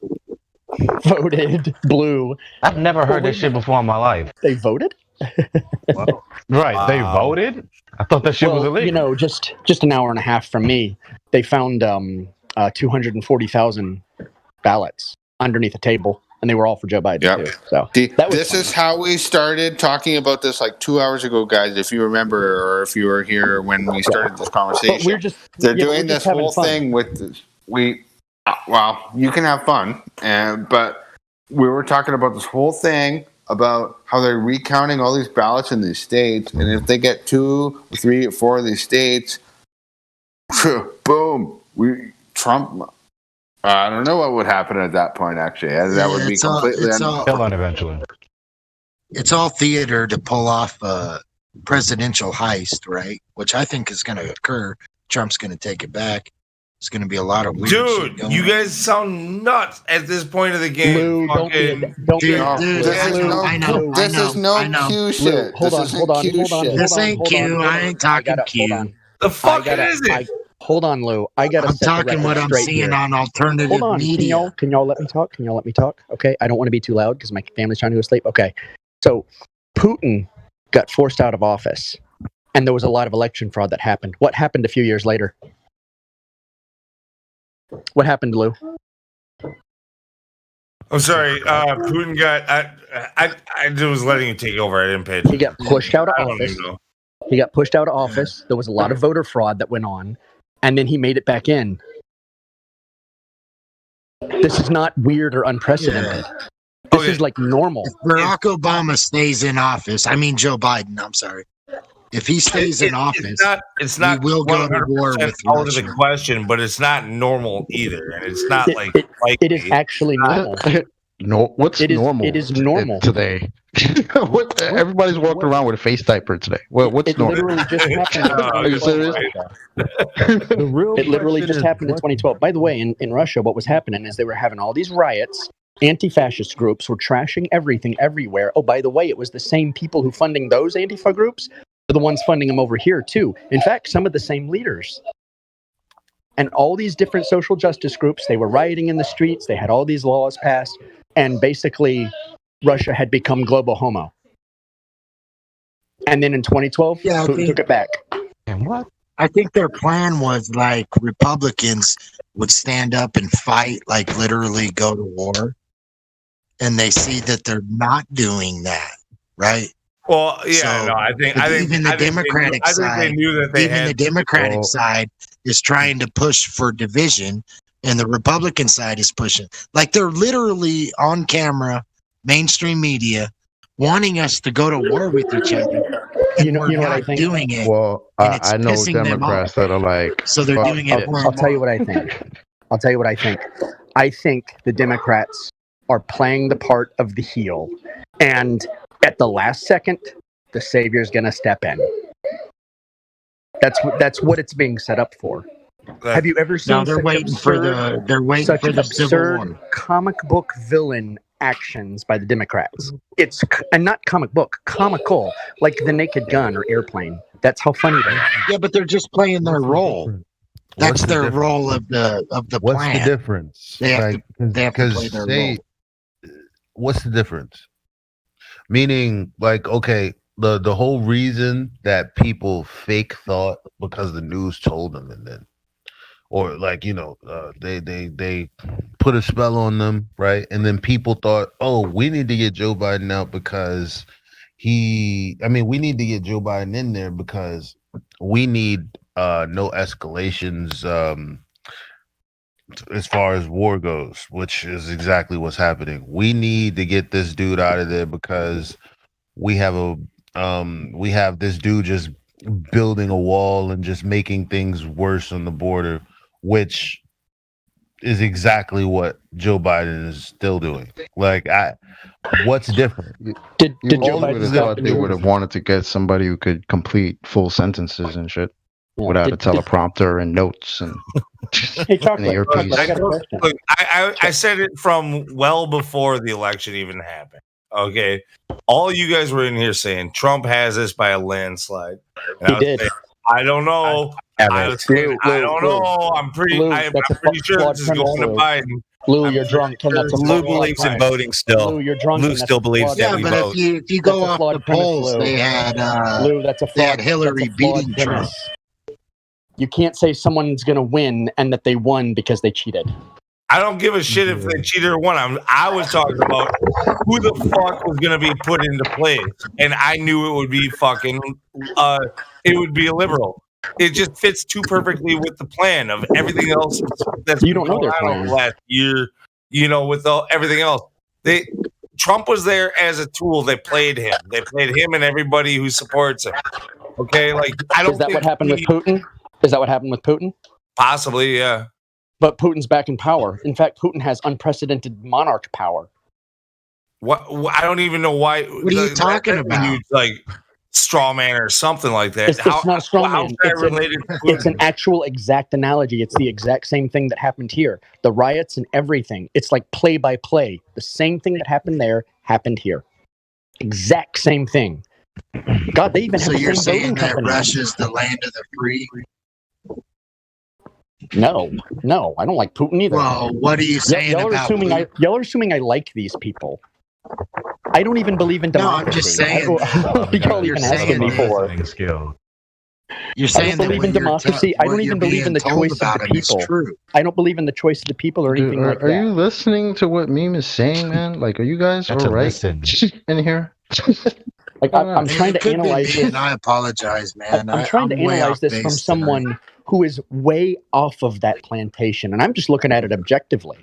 Speaker 20: Voted blue.
Speaker 16: I've never heard this shit before in my life.
Speaker 20: They voted?
Speaker 16: Right, they voted? I thought that shit was illegal.
Speaker 20: You know, just an hour and a half from me, they found 240,000 ballots underneath a table, and they were all for Joe Biden too. So that was
Speaker 14: This is how we started talking about this like 2 hours ago, guys. If you remember, or if you were here when we started this conversation,
Speaker 20: we're just-
Speaker 14: they're
Speaker 20: yeah, we're
Speaker 14: doing
Speaker 20: just
Speaker 14: this
Speaker 20: having
Speaker 14: whole
Speaker 20: fun.
Speaker 14: thing with this. Well, you can have fun, but we were talking about this whole thing about how they're recounting all these ballots in these states, and if they get 2, 3, or 4 of these states, boom, Trump. I don't know what would happen at that point. Actually, that would be
Speaker 3: it's all-
Speaker 14: completely
Speaker 3: it's all-
Speaker 16: Kill it eventually.
Speaker 3: It's all theater to pull off presidential heist, right? Which I think is going to occur. Trump's going to take it back. It's going to be a lot of weird shit
Speaker 18: Dude,
Speaker 3: going
Speaker 18: you
Speaker 3: on.
Speaker 18: guys sound nuts at this point of the game.
Speaker 20: Lou, don't be
Speaker 18: Fucking-
Speaker 14: This is no Q shit.
Speaker 20: Hold on.
Speaker 3: This ain't Q. I ain't talking Q.
Speaker 18: The fuck is it?
Speaker 20: Hold on, Lou. I gotta.
Speaker 3: I'm
Speaker 20: set the
Speaker 3: talking
Speaker 20: record
Speaker 3: what I'm
Speaker 20: straight
Speaker 3: seeing
Speaker 20: here.
Speaker 3: on alternative
Speaker 20: Hold on.
Speaker 3: media.
Speaker 20: Can y'all let me talk? Can y'all let me talk? Okay. I don't want to be too loud because my family's trying to go to sleep. Okay. So Putin got forced out of office, and there was a lot of election fraud that happened. What happened a few years later? What happened, Lou?
Speaker 18: I'm sorry. Putin got. I was letting you take over. I didn't pay attention.
Speaker 20: He got pushed out of
Speaker 18: I don't
Speaker 20: office.
Speaker 18: even know.
Speaker 20: He got pushed out of office. There was a lot of voter fraud that went on, and then he made it back in. This is not weird or unprecedented. This is like normal.
Speaker 3: If Barack Obama stays in office, I mean Joe Biden, I'm sorry. If he stays in office,
Speaker 18: It's not.
Speaker 3: we will go to war
Speaker 18: 100%
Speaker 3: with
Speaker 18: out of
Speaker 3: Russia.
Speaker 18: the question, but it's not normal either, and it's not like
Speaker 20: It is actually normal.
Speaker 4: No, what's
Speaker 20: It is-
Speaker 4: normal?
Speaker 20: it is normal.
Speaker 4: today. Everybody's walking around with a face diaper today. What's
Speaker 20: It
Speaker 4: normal?
Speaker 20: literally just happened.
Speaker 4: Are you serious?
Speaker 20: It literally just happened in 2012. By the way, in Russia, what was happening is they were having all these riots. Anti-fascist groups were trashing everything everywhere. Oh, by the way, it was the same people who funding those Antifa groups are the ones funding them over here too. In fact, some of the same leaders. And all these different social justice groups, they were rioting in the streets. They had all these laws passed, and basically, Russia had become global homo. And then in 2012,
Speaker 3: Yeah, I
Speaker 20: Putin
Speaker 3: think-
Speaker 20: took it back.
Speaker 3: And what? I think their plan was like Republicans would stand up and fight, like literally go to war. And they see that they're not doing that, right?
Speaker 18: Well, yeah,
Speaker 3: So,
Speaker 18: no, I think
Speaker 3: even the
Speaker 18: I think they knew-
Speaker 3: Democratic
Speaker 18: I think they
Speaker 3: side,
Speaker 18: knew that they
Speaker 3: even
Speaker 18: had
Speaker 3: the Democratic
Speaker 18: Oh.
Speaker 3: side is trying to push for division, and the Republican side is pushing. Like they're literally on camera, mainstream media, wanting us to go to war with each other. And
Speaker 20: You know
Speaker 3: we're
Speaker 20: what I
Speaker 3: not
Speaker 20: think?
Speaker 3: doing it.
Speaker 4: Well,
Speaker 3: and it's
Speaker 4: I know
Speaker 3: pissing them
Speaker 4: Democrats
Speaker 3: off.
Speaker 4: that are like.
Speaker 3: So they're
Speaker 4: fuck
Speaker 3: doing it
Speaker 4: it.
Speaker 3: more
Speaker 20: I'll tell you what I think. I'll tell you what I think. I think the Democrats are playing the part of the heel, and at the last second, the savior's going to step in. That's what it's being set up for. Have you ever seen
Speaker 3: No, they're
Speaker 20: such
Speaker 3: waiting for the
Speaker 20: such
Speaker 3: for the Civil
Speaker 20: absurd
Speaker 3: War.
Speaker 20: comic book villain actions by the Democrats? It's and not comic book, comical, like The Naked Gun or Airplane. That's how funny they are.
Speaker 3: Yeah, but they're just playing their role. That's
Speaker 8: What's the
Speaker 3: their
Speaker 8: difference?
Speaker 3: role of the
Speaker 8: What's
Speaker 3: plan.
Speaker 8: the difference?
Speaker 3: They have
Speaker 8: Like,
Speaker 3: they have to play their role.
Speaker 8: what's the difference? Meaning, like, okay, the whole reason that people fake thought because the news told them, and then, or like, they put a spell on them, right? And then people thought, oh, we need to get Joe Biden out because we need to get Joe Biden in there because we need no escalations as far as war goes, which is exactly what's happening. We need to get this dude out of there because we have this dude just building a wall and just making things worse on the border, which is exactly what Joe Biden is still doing. Like, what's different?
Speaker 20: Did
Speaker 4: Joe Biden thought they would have wanted to get somebody who could complete full sentences and shit without a teleprompter and notes and
Speaker 20: Hey,
Speaker 4: an earpiece.
Speaker 18: Look, I said it from well before the election even happened. Okay, all you guys were in here saying Trump has this by a landslide. And
Speaker 20: He
Speaker 18: I was
Speaker 20: did.
Speaker 18: saying, I don't know. I was saying, I don't know. I'm pretty sure this is going to Biden.
Speaker 20: Lou, you're drunk, and that's a
Speaker 19: Lou
Speaker 20: flawed
Speaker 19: believes in
Speaker 20: premise.
Speaker 19: voting still.
Speaker 20: Lou, you're drunk.
Speaker 19: Lou
Speaker 20: and that's
Speaker 19: still
Speaker 20: a
Speaker 19: believes
Speaker 20: flawed
Speaker 19: that
Speaker 3: Yeah,
Speaker 19: we
Speaker 3: but
Speaker 19: vote.
Speaker 3: if you go
Speaker 20: That's a
Speaker 3: off
Speaker 20: flawed
Speaker 3: the
Speaker 20: premise,
Speaker 3: polls,
Speaker 20: Lou.
Speaker 3: they had
Speaker 20: Lou, that's a
Speaker 3: they
Speaker 20: flawed,
Speaker 3: had Hillary
Speaker 20: that's a flawed
Speaker 3: beating Trump.
Speaker 20: premise. You can't say someone's going to win and that they won because they cheated.
Speaker 18: I don't give a shit if they cheated or won. I was talking about who the fuck was going to be put into place, and I knew it would be fucking. It would be a liberal. It just fits too perfectly with the plan of everything else that's
Speaker 20: You don't know their
Speaker 18: going on over
Speaker 20: plan.
Speaker 18: the last year. With everything else, Trump was there as a tool. They played him. They played him and everybody who supports him. Okay, like I don't.
Speaker 20: Is that
Speaker 18: think
Speaker 20: what happened with Putin? Is that what happened with Putin?
Speaker 18: Possibly, yeah.
Speaker 20: But Putin's back in power. In fact, Putin has unprecedented monarch power.
Speaker 18: What I don't even know why.
Speaker 3: What are you talking about?
Speaker 18: Like straw man or something like that.
Speaker 20: It's not a straw man.
Speaker 18: How's that related to
Speaker 20: It's an
Speaker 18: Putin?
Speaker 20: actual exact analogy. It's the exact same thing that happened here. The riots and everything. It's like play by play. The same thing that happened there happened here. Exact same thing. God, they even have
Speaker 3: So
Speaker 20: the
Speaker 3: you're
Speaker 20: same
Speaker 3: saying
Speaker 20: voting
Speaker 3: that
Speaker 20: company.
Speaker 3: Russia's the land of the free?
Speaker 20: No, I don't like Putin either.
Speaker 3: Well, what are you saying
Speaker 20: y'all are
Speaker 3: about
Speaker 20: assuming
Speaker 3: Putin?
Speaker 20: y'all are assuming I like these people. I don't even believe in
Speaker 3: No,
Speaker 20: democracy.
Speaker 3: I'm just saying.
Speaker 20: What are y'all
Speaker 3: You're
Speaker 20: even asking me
Speaker 3: saying
Speaker 20: for?
Speaker 3: You're
Speaker 20: I
Speaker 3: saying
Speaker 20: don't
Speaker 3: that
Speaker 20: believe
Speaker 3: what
Speaker 20: in
Speaker 3: you're
Speaker 20: democracy. I don't even believe in the choice of the people. I don't believe in the choice of the people or
Speaker 4: Dude,
Speaker 20: anything like
Speaker 4: are
Speaker 20: that.
Speaker 4: you listening to what Meme is saying, man? Like, are you guys
Speaker 16: That's
Speaker 4: all
Speaker 16: a
Speaker 4: right
Speaker 16: listen.
Speaker 4: in here?
Speaker 20: Like I'm trying to
Speaker 3: It could be
Speaker 20: analyze
Speaker 3: me,
Speaker 20: this.
Speaker 3: and I apologize, man.
Speaker 20: I'm trying to
Speaker 3: I'm way
Speaker 20: analyze
Speaker 3: off
Speaker 20: this from
Speaker 3: base
Speaker 20: someone who is way off of that plantation, and I'm just looking at it objectively.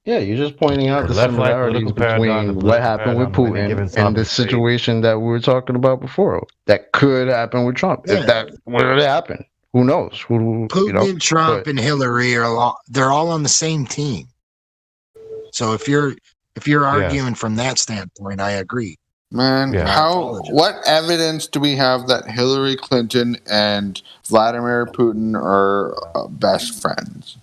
Speaker 4: Yeah, you're just pointing out the
Speaker 16: Left, right,
Speaker 4: similarities
Speaker 16: political paradigm, the
Speaker 4: between what
Speaker 16: political
Speaker 4: happened with
Speaker 16: paradigm of any given
Speaker 4: Putin and the
Speaker 16: sovereign state.
Speaker 4: situation that we were talking about before that could happen with Trump.
Speaker 3: Yeah.
Speaker 4: If that were to happen, who knows?
Speaker 3: Putin and Trump
Speaker 4: but-
Speaker 3: and Hillary they're all on the same team. So if you're arguing from that standpoint, I agree.
Speaker 14: Man,
Speaker 3: Yeah.
Speaker 14: what evidence do we have that Hillary Clinton and Vladimir Putin are best friends?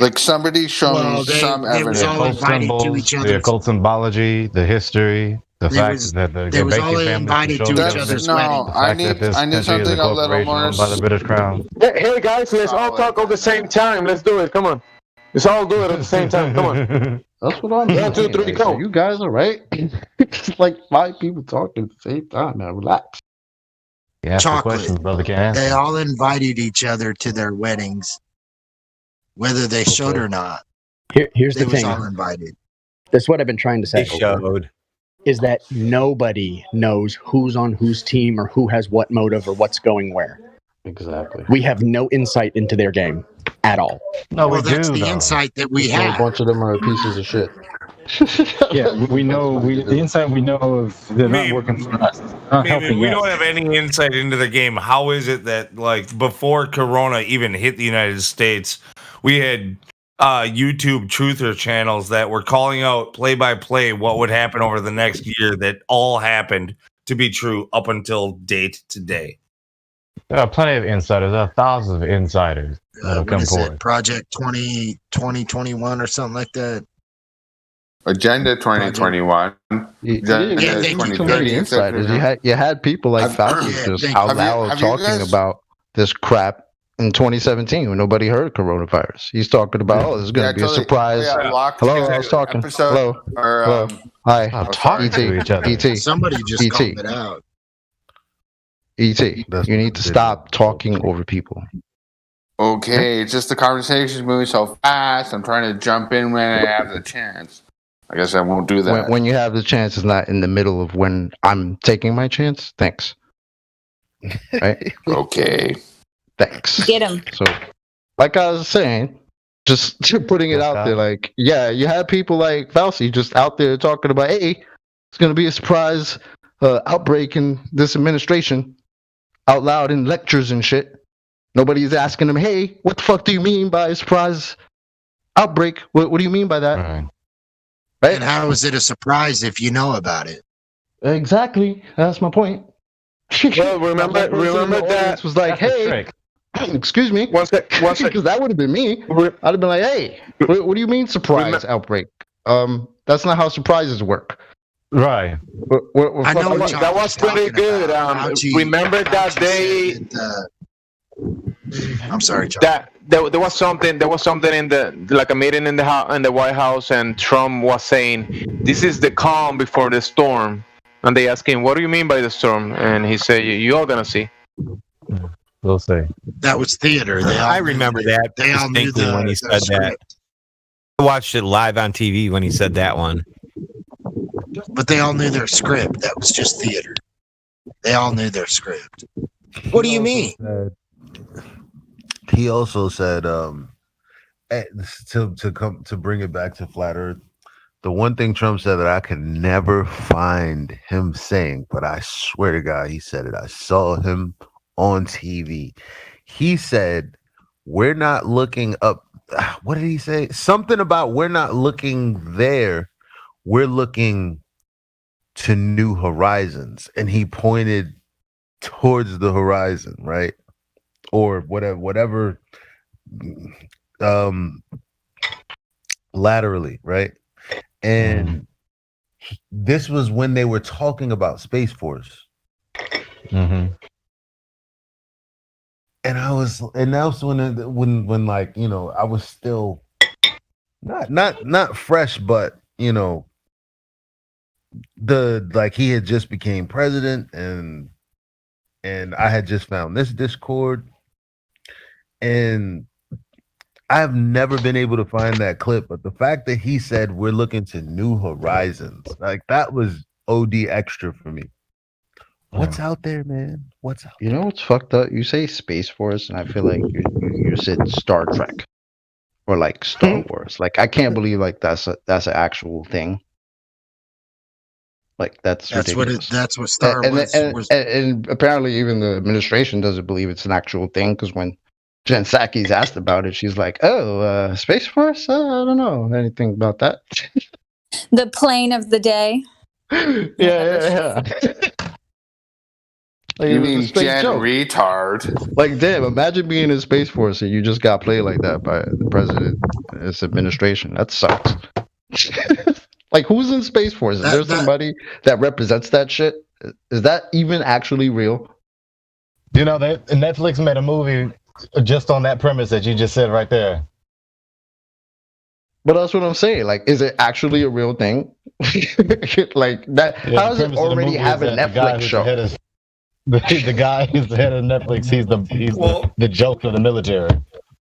Speaker 14: Like somebody show me some evidence.
Speaker 16: The occult symbology, the history, the fact that the
Speaker 3: they was all
Speaker 16: Gulbenkian family
Speaker 3: invited to
Speaker 16: controls
Speaker 3: each
Speaker 16: the
Speaker 3: other's
Speaker 16: government,
Speaker 3: wedding.
Speaker 16: the fact that this
Speaker 14: I need
Speaker 16: country is
Speaker 14: something a little
Speaker 16: corporation
Speaker 14: more
Speaker 16: owned by the British Crown.
Speaker 12: Hey guys, let's all talk at the same time. Let's do it. Come on. Let's all do it at the same time. Come on.
Speaker 4: That's what I'm
Speaker 12: 1, 2, 3,
Speaker 4: saying.
Speaker 12: go.
Speaker 4: You guys are right. It's like 5 people talking at the same time, man. Relax.
Speaker 16: You ask the
Speaker 3: Chocolate.
Speaker 16: questions, brother can't answer.
Speaker 3: They all invited each other to their weddings, whether they should or not.
Speaker 20: Here's
Speaker 3: They
Speaker 20: the
Speaker 3: was
Speaker 20: thing.
Speaker 3: all invited.
Speaker 20: That's what I've been trying to say.
Speaker 19: They showed.
Speaker 20: Is that nobody knows who's on whose team or who has what motive or what's going where.
Speaker 4: Exactly.
Speaker 20: We have no insight into their game at all.
Speaker 16: No,
Speaker 3: well, that's the insight that we
Speaker 4: A
Speaker 3: have.
Speaker 4: bunch of them are pieces of shit.
Speaker 15: Yeah, we know. The inside we know of, they're not working for us. They're not helping
Speaker 18: We
Speaker 15: us.
Speaker 18: don't have any insight into the game. How is it that, like, before Corona even hit the United States, we had YouTube truther channels that were calling out play by play what would happen over the next year that all happened to be true up until date today.
Speaker 16: There are plenty of insiders. There are thousands of insiders that have
Speaker 3: What
Speaker 16: come
Speaker 3: is
Speaker 16: forward.
Speaker 3: it? Project 2021 or something like that.
Speaker 14: Agenda 2021. Agenda
Speaker 4: Yeah, too many
Speaker 14: 2030.
Speaker 4: insiders. You had people like Fauci just out loud talking about this crap in 2017 when nobody heard coronavirus. He's talking about, oh, this is going to be a surprise. Hello, I was talking. Hello. Hello. Hi.
Speaker 16: talking to each other.
Speaker 4: ET.
Speaker 3: Somebody just
Speaker 4: ET.
Speaker 3: called it out.
Speaker 4: ET. You need to stop talking over people.
Speaker 14: Okay, it's just the conversation's moving so fast. I'm trying to jump in when I have the chance. I guess I won't do that.
Speaker 4: When you have the chance, it's not in the middle of when I'm taking my chance. Thanks. Right?
Speaker 14: Okay.
Speaker 4: Thanks.
Speaker 17: Get him.
Speaker 4: So, like I was saying, just putting it out there, like, yeah, you had people like Fauci just out there talking about, hey, it's going to be a surprise outbreak in this administration, out loud in lectures and shit. Nobody's asking him, hey, what the fuck do you mean by a surprise outbreak? What do you mean by that?
Speaker 3: Right? And how is it a surprise if you know about it?
Speaker 4: Exactly. That's my point.
Speaker 12: Well, remember that
Speaker 4: was like, hey, excuse me, because that would have been me. I'd have been like, hey, what do you mean surprise outbreak? That's not how surprises work.
Speaker 16: Right.
Speaker 3: I know what
Speaker 12: that was pretty good. Remember that day?
Speaker 3: I'm sorry, John.
Speaker 12: That there was something in the, like a meeting in the White House, and Trump was saying, "This is the calm before the storm." And they asked him, "What do you mean by the storm?" And he said, "You all gonna see."
Speaker 16: We'll see.
Speaker 3: That was theater.
Speaker 19: I remember that
Speaker 3: They all knew
Speaker 19: distinctly when he
Speaker 3: the
Speaker 19: said that. I watched it live on TV when he said that one.
Speaker 3: But they all knew their script. That was just theater. They all knew their script. What do you mean?
Speaker 8: He also said, to bring it back to flat Earth, the one thing Trump said that I could never find him saying, but I swear to God, he said it. I saw him on TV. He said, "We're not looking up." What did he say? Something about we're not looking there. We're looking to new horizons, and he pointed towards the horizon, right? Or whatever, laterally, right? And this was when they were talking about Space Force.
Speaker 16: Mm-hmm.
Speaker 8: And that was when like, you know, I was still not fresh, but you know, he had just became president, and I had just found this Discord, and I've never been able to find that clip, but the fact that he said we're looking to new horizons, like that was OD extra for me. What's out there, man? What's out?
Speaker 4: You know what's fucked up? You say Space Force, and I feel like you said Star Trek or like Star Wars. Like I can't believe like that's an actual thing. Like that's ridiculous.
Speaker 3: That's what Star Wars was.
Speaker 4: And apparently even the administration doesn't believe it's an actual thing, because when Jen Psaki's asked about it, she's like, "Oh, Space Force? I don't know anything about that."
Speaker 2: The plane of the day.
Speaker 4: yeah. Like,
Speaker 14: You mean Jen retard?
Speaker 4: Like, damn, imagine being in Space Force and you just got played like that by the president and his administration. That sucks. Like, who's in Space Force? Is there somebody that represents that shit? Is that even actually real?
Speaker 16: You know, Netflix made a movie just on that premise that you just said right there.
Speaker 4: But that's what I'm saying. Like, is it actually a real thing? Like that?
Speaker 16: Yeah,
Speaker 4: how does it already have a Netflix show?
Speaker 16: The guy who's the head of Netflix, he's the joke of the military.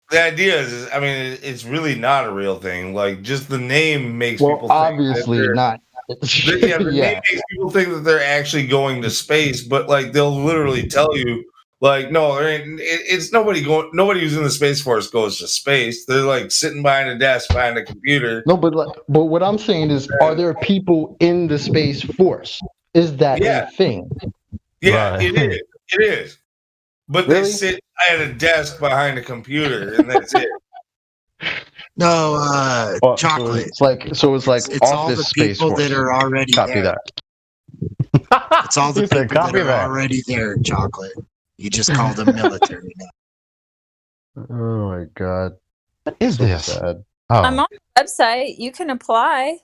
Speaker 18: The idea is, I mean, it's really not a real thing. Like, just the name makes
Speaker 4: Well,
Speaker 18: people think
Speaker 4: obviously not.
Speaker 18: the name makes people think that they're actually going to space, but like they'll literally tell you, like, no, there ain't. It's nobody going. Nobody who's in the Space Force goes to space. They're like sitting behind a desk, behind a computer.
Speaker 4: No, but what I'm saying is, are there people in the Space Force? Is that a thing?
Speaker 18: Yeah,
Speaker 16: Right.
Speaker 18: it is. It is. But they sit at a desk behind a computer, and that's it.
Speaker 3: No, chocolate.
Speaker 4: It's like it's
Speaker 3: it's all the
Speaker 4: Office Space
Speaker 3: people
Speaker 4: Force.
Speaker 3: that are already
Speaker 4: Copy
Speaker 3: there.
Speaker 4: that.
Speaker 3: It's all the
Speaker 16: He said,
Speaker 3: people
Speaker 16: "Copy
Speaker 3: that
Speaker 16: that."
Speaker 3: are already there. Chocolate. You just call them military now.
Speaker 4: Oh my god.
Speaker 16: What is this?
Speaker 4: Sad.
Speaker 2: I'm on the website. You can apply.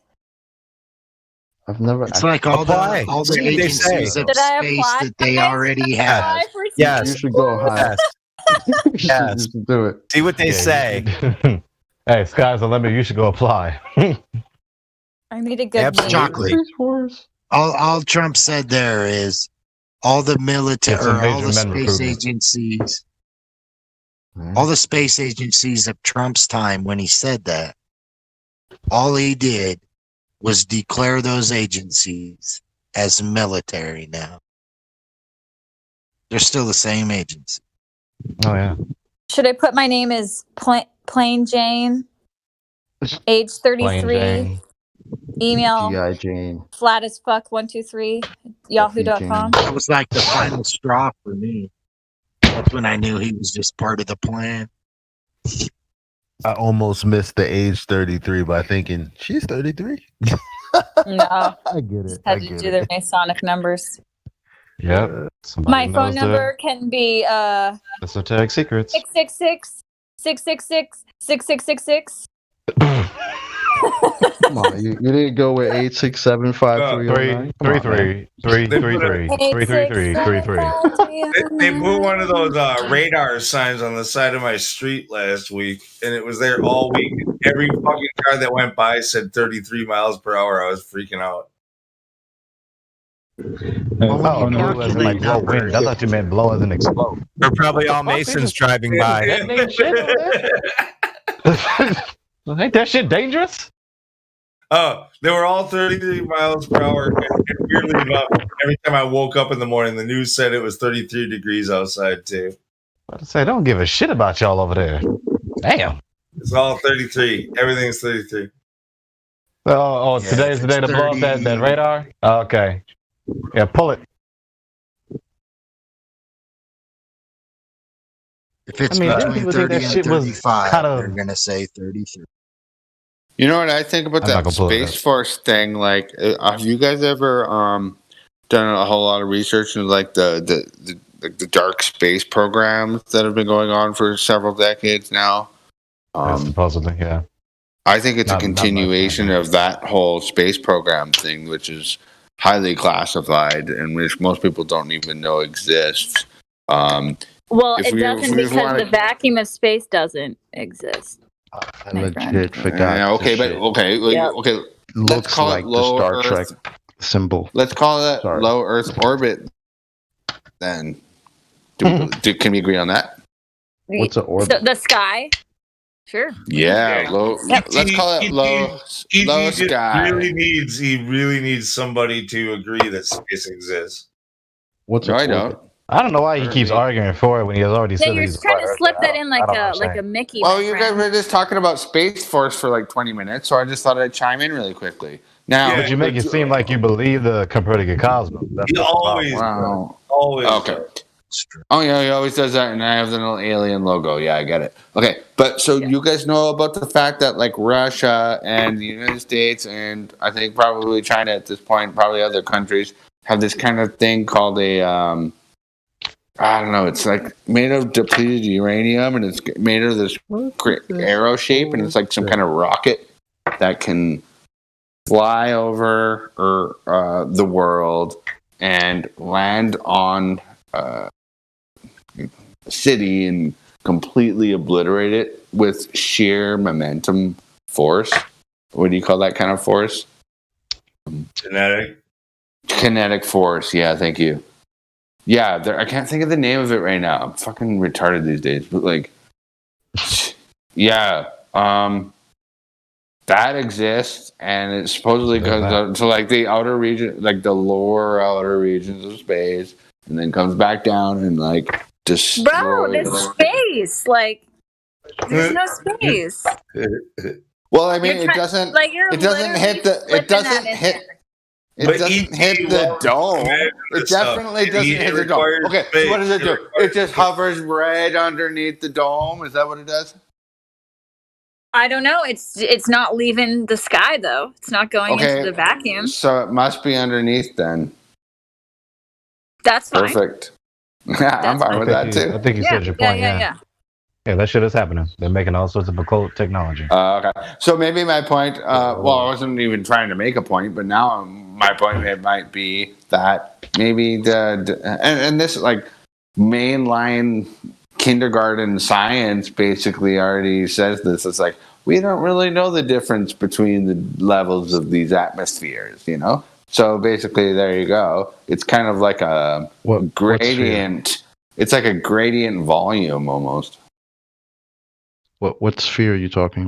Speaker 4: I've never.
Speaker 3: It's like all the agencies of
Speaker 2: Did I
Speaker 3: space
Speaker 2: apply?
Speaker 3: that they already have.
Speaker 19: Yes.
Speaker 4: You should go high.
Speaker 19: Yes.
Speaker 4: You should do it.
Speaker 19: See what they say.
Speaker 16: Hey, sky's the limit. You should go apply.
Speaker 2: I need a good name.
Speaker 3: Chocolate. All Trump said there is all the military
Speaker 16: It's a
Speaker 3: or all
Speaker 16: major
Speaker 3: the
Speaker 16: men
Speaker 3: space
Speaker 16: recruitment.
Speaker 3: agencies, all the space agencies of Trump's time when he said that, all he did was declare those agencies as military now. They're still the same agency.
Speaker 16: Oh yeah.
Speaker 2: Should I put my name as Plain Jane, age 33,
Speaker 16: Jane.
Speaker 2: email
Speaker 4: G.I. Jane.
Speaker 2: flat as fuck 123 yahoo.com?
Speaker 3: That was like the final straw for me. That's when I knew he was just part of the plan.
Speaker 8: I almost missed the age 33 by thinking she's 33.
Speaker 2: No,
Speaker 8: I get it.
Speaker 2: had to do their Masonic numbers.
Speaker 16: Yep.
Speaker 2: My phone number can be
Speaker 16: Esoteric secrets.
Speaker 2: 666 666 6666.
Speaker 4: Come on, you didn't go with 8675309.
Speaker 16: 333.
Speaker 18: They put one of those radar signs on the side of my street last week, and it was there all week. Every fucking car that went by said 33 miles per hour. I was freaking out.
Speaker 16: Oh, blow as in like blow wind. I thought you meant blow as in explode.
Speaker 19: They're probably all Masons driving by.
Speaker 16: Ain't that shit dangerous?
Speaker 18: Oh, they were all 33 miles per hour. And weirdly enough, every time I woke up in the morning, the news said it was 33 degrees outside too.
Speaker 16: I was say, don't give a shit about y'all over there. Damn.
Speaker 18: It's all 33. Everything's 33.
Speaker 16: Oh, today's the day to blow up that radar? Okay. Yeah, pull it.
Speaker 3: If it's
Speaker 16: I mean,
Speaker 3: between
Speaker 16: people think
Speaker 3: 30
Speaker 16: that
Speaker 3: and
Speaker 16: shit was
Speaker 3: 35,
Speaker 16: kinda-
Speaker 3: they're going to say 33.
Speaker 14: You know what I think about
Speaker 16: I'm not
Speaker 14: that
Speaker 16: gonna pull it
Speaker 14: Space
Speaker 16: up.
Speaker 14: Force thing? Like, have you guys ever done a whole lot of research into like the dark space programs that have been going on for several decades now?
Speaker 16: Supposedly, yeah.
Speaker 14: I think it's a
Speaker 16: Not much,
Speaker 14: continuation of that whole space program thing, which is highly classified and which most people don't even know exists.
Speaker 2: Well,
Speaker 14: If
Speaker 2: it
Speaker 14: we-
Speaker 2: doesn't
Speaker 14: if we
Speaker 2: because
Speaker 14: wanna-
Speaker 2: the vacuum of space doesn't exist.
Speaker 4: I
Speaker 2: My
Speaker 4: legit
Speaker 2: friend.
Speaker 4: forgot.
Speaker 14: Yeah, okay,
Speaker 4: this
Speaker 14: but
Speaker 4: shit.
Speaker 14: okay,
Speaker 2: Yep.
Speaker 14: okay. Let's
Speaker 4: Looks
Speaker 14: call
Speaker 4: like
Speaker 14: it
Speaker 4: the
Speaker 14: low
Speaker 4: Star
Speaker 14: Earth.
Speaker 4: Trek symbol.
Speaker 14: Let's call it
Speaker 4: Sorry.
Speaker 14: low Earth orbit. Then, can we agree on that?
Speaker 4: What's an orbit?
Speaker 2: So the sky? Sure.
Speaker 14: Yeah, low. Let's call it low sky.
Speaker 18: He really needs somebody to agree that space exists.
Speaker 4: What's
Speaker 14: No,
Speaker 4: an
Speaker 14: I don't.
Speaker 4: orbit?
Speaker 16: I don't know why he keeps arguing for it when he has already
Speaker 2: Yeah,
Speaker 16: said that
Speaker 2: you're
Speaker 16: he's a
Speaker 2: trying
Speaker 16: flat
Speaker 2: to
Speaker 16: earther.
Speaker 2: slip that in like
Speaker 16: I don't
Speaker 2: a
Speaker 16: understand.
Speaker 2: Mickey.
Speaker 14: Well,
Speaker 2: my
Speaker 14: you guys
Speaker 2: friend.
Speaker 14: were just talking about Space Force for like 20 minutes, so I just thought I'd chime in really quickly. Now,
Speaker 16: But you make it seem like you believe the Copernican cosmos. That's
Speaker 18: He
Speaker 16: what's the problem.
Speaker 18: always,
Speaker 14: Wow.
Speaker 18: always.
Speaker 14: Okay. Oh yeah, he always does that, and I have the little alien logo. Yeah, I get it. Okay, but so you guys know about the fact that like Russia and the United States, and I think probably China at this point, probably other countries, have this kind of thing called a I don't know. It's like made of depleted uranium, and it's made of this arrow shape, and it's like some kind of rocket that can fly over the world and land on a city and completely obliterate it with sheer momentum force. What do you call that kind of force? Kinetic force. Yeah, thank you. Yeah, I can't think of the name of it right now. I'm fucking retarded these days, but like, yeah, that exists, and it supposedly goes out to like the outer region, like the lower outer regions of space, and then comes back down and like destroys.
Speaker 2: Bro, this space. Like, there's no space.
Speaker 14: Well, I mean,
Speaker 2: You're
Speaker 14: it
Speaker 2: try-
Speaker 14: doesn't.
Speaker 2: like, you're
Speaker 14: It doesn't hit the. It
Speaker 2: flipping
Speaker 14: doesn't
Speaker 2: that in
Speaker 14: hit. It
Speaker 18: But
Speaker 14: doesn't
Speaker 18: ET
Speaker 14: hit the dome. It definitely doesn't hit the dome.
Speaker 18: requires
Speaker 14: Okay, so what does it do? It just hovers right underneath the dome. Is that what it does?
Speaker 2: I don't know. It's not leaving the sky though. It's not going
Speaker 14: Okay,
Speaker 2: into the vacuum.
Speaker 14: so it must be underneath then.
Speaker 2: That's fine.
Speaker 14: Perfect. Yeah, I'm fine with that too.
Speaker 16: I think you said your point. Yeah. Yeah, that shit is happening. They're making all sorts of occult technology.
Speaker 14: Okay. So maybe my point, well, I wasn't even trying to make a point, but now my point it might be that maybe and this like mainline kindergarten science basically already says this. It's like, we don't really know the difference between the levels of these atmospheres, you know? So basically, there you go. It's kind of like a gradient. It's like a gradient volume almost.
Speaker 4: What sphere are you talking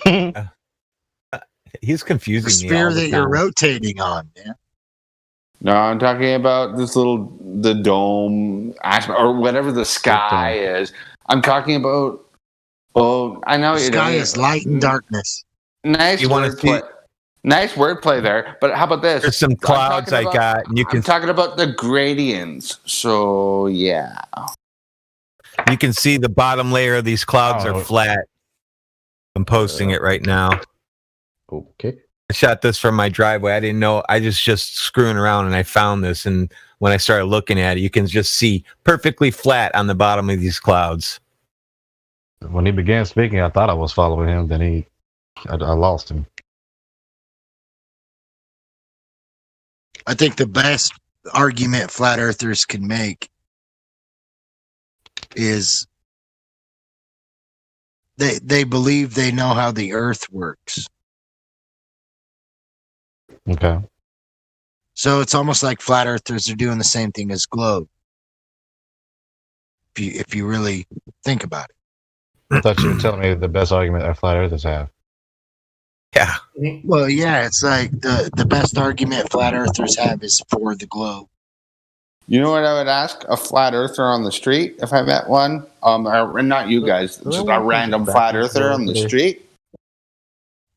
Speaker 4: about?
Speaker 19: He's confusing me.
Speaker 3: Sphere
Speaker 19: all the
Speaker 3: that you're
Speaker 19: time.
Speaker 3: rotating on, man.
Speaker 14: No, I'm talking about the dome aspect or whatever the sky is. I'm talking about. Oh, I know
Speaker 3: The
Speaker 14: you
Speaker 3: sky is light and darkness.
Speaker 14: Nice
Speaker 19: You wanna
Speaker 14: wordplay. Nice wordplay there. But how about this?
Speaker 19: There's some clouds I got, and you
Speaker 14: I'm
Speaker 19: can
Speaker 14: talking about the gradients. So yeah.
Speaker 19: see the bottom layer of these clouds are flat. I'm posting it right now.
Speaker 4: Okay.
Speaker 19: I shot this from my driveway. I didn't know. I just screwing around and I found this. And when I started looking at it, you can just see perfectly flat on the bottom of these clouds.
Speaker 16: When he began speaking, I thought I was following him. Then I lost him.
Speaker 3: I think the best argument flat earthers can make is they believe they know how the earth works.
Speaker 16: Okay.
Speaker 3: So it's almost like flat earthers are doing the same thing as globe. If you really think about it.
Speaker 16: I thought you were telling me the best argument that flat earthers have.
Speaker 19: Yeah.
Speaker 3: Well, yeah, it's like the best argument flat earthers have is for the globe.
Speaker 14: You know what I would ask a flat earther on the street if I met one? Or not you guys, just a random flat earther on the street.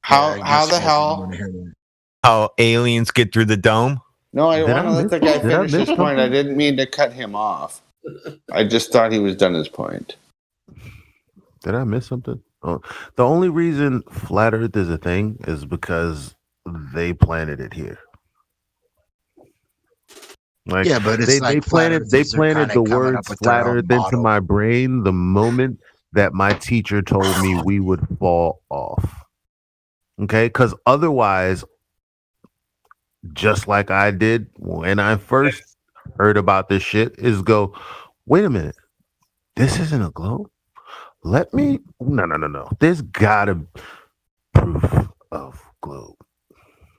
Speaker 14: How the hell?
Speaker 19: How aliens get through the dome?
Speaker 14: No, I
Speaker 19: Did
Speaker 14: want to
Speaker 19: I
Speaker 14: let the
Speaker 19: miss-
Speaker 14: guy
Speaker 19: did I
Speaker 14: finish
Speaker 19: miss
Speaker 14: his point. I
Speaker 19: something?
Speaker 14: didn't mean to cut him off. I just thought he was done his point.
Speaker 8: Did I miss something? The only reason flat Earth is a thing is because they planted it here. Like,
Speaker 3: Yeah, but it's
Speaker 8: they planted the words flat Earth into my brain the moment that my teacher told me we would fall off. Okay, because otherwise, just like I did when I first heard about this shit, is go, wait a minute, this isn't a globe. Let me no. There's gotta proof of globe.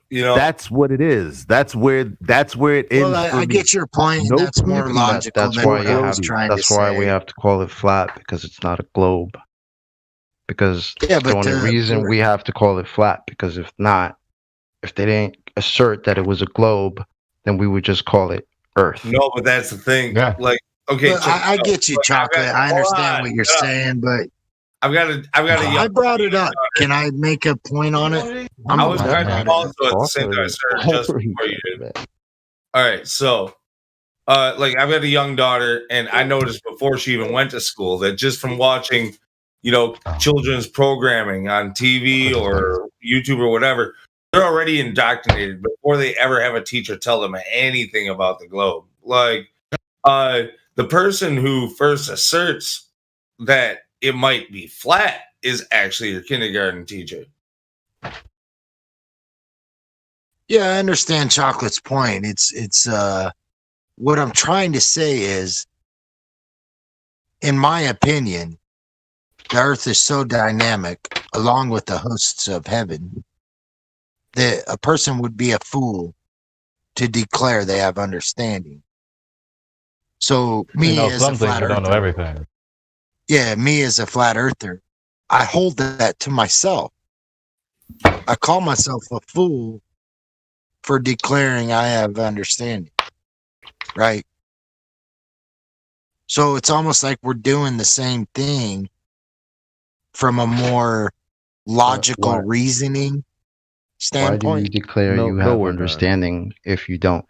Speaker 18: You know,
Speaker 8: that's what it is. That's where it ends.
Speaker 3: Well, I get your point.
Speaker 8: No
Speaker 3: That's more
Speaker 8: proof.
Speaker 3: logical
Speaker 5: That's
Speaker 3: than
Speaker 5: why
Speaker 3: what
Speaker 5: you
Speaker 3: I
Speaker 5: have.
Speaker 3: was trying to
Speaker 5: That's why
Speaker 3: say.
Speaker 5: we have to call it flat, because it's not a globe. Because
Speaker 3: Yeah,
Speaker 5: the
Speaker 3: but
Speaker 5: only reason we have to call it flat, because if they didn't assert that it was a globe, then we would just call it Earth.
Speaker 18: No, but that's the thing.
Speaker 5: Yeah.
Speaker 18: Like, okay,
Speaker 3: But I get you, Chocolate. I understand what you're saying, but
Speaker 18: I've got a
Speaker 3: I brought it up. Can I make a point on it?
Speaker 18: I was
Speaker 3: allowed
Speaker 18: trying
Speaker 3: to
Speaker 18: to
Speaker 3: have
Speaker 18: also
Speaker 3: it.
Speaker 18: at the same time, sir, just before you did. All right, so like I've got a young daughter, and I noticed before she even went to school that just from watching, children's programming on TV or YouTube or whatever, they're already indoctrinated before they ever have a teacher tell them anything about the globe. Like the person who first asserts that it might be flat is actually your kindergarten teacher.
Speaker 3: Yeah, I understand Chocolate's point. It's what I'm trying to say is, in my opinion, the earth is so dynamic, along with the hosts of heaven, that a person would be a fool to declare they have understanding. So me
Speaker 16: know
Speaker 3: as
Speaker 16: some
Speaker 3: a
Speaker 16: things,
Speaker 3: flat
Speaker 16: but don't know
Speaker 3: earther,
Speaker 16: everything.
Speaker 3: yeah, me as a flat earther, I hold that to myself. I call myself a fool for declaring I have understanding, right? So it's almost like we're doing the same thing from a more logical
Speaker 5: Why?
Speaker 3: reasoning
Speaker 5: Why do
Speaker 3: standpoint.
Speaker 5: you declare you have understanding if you don't?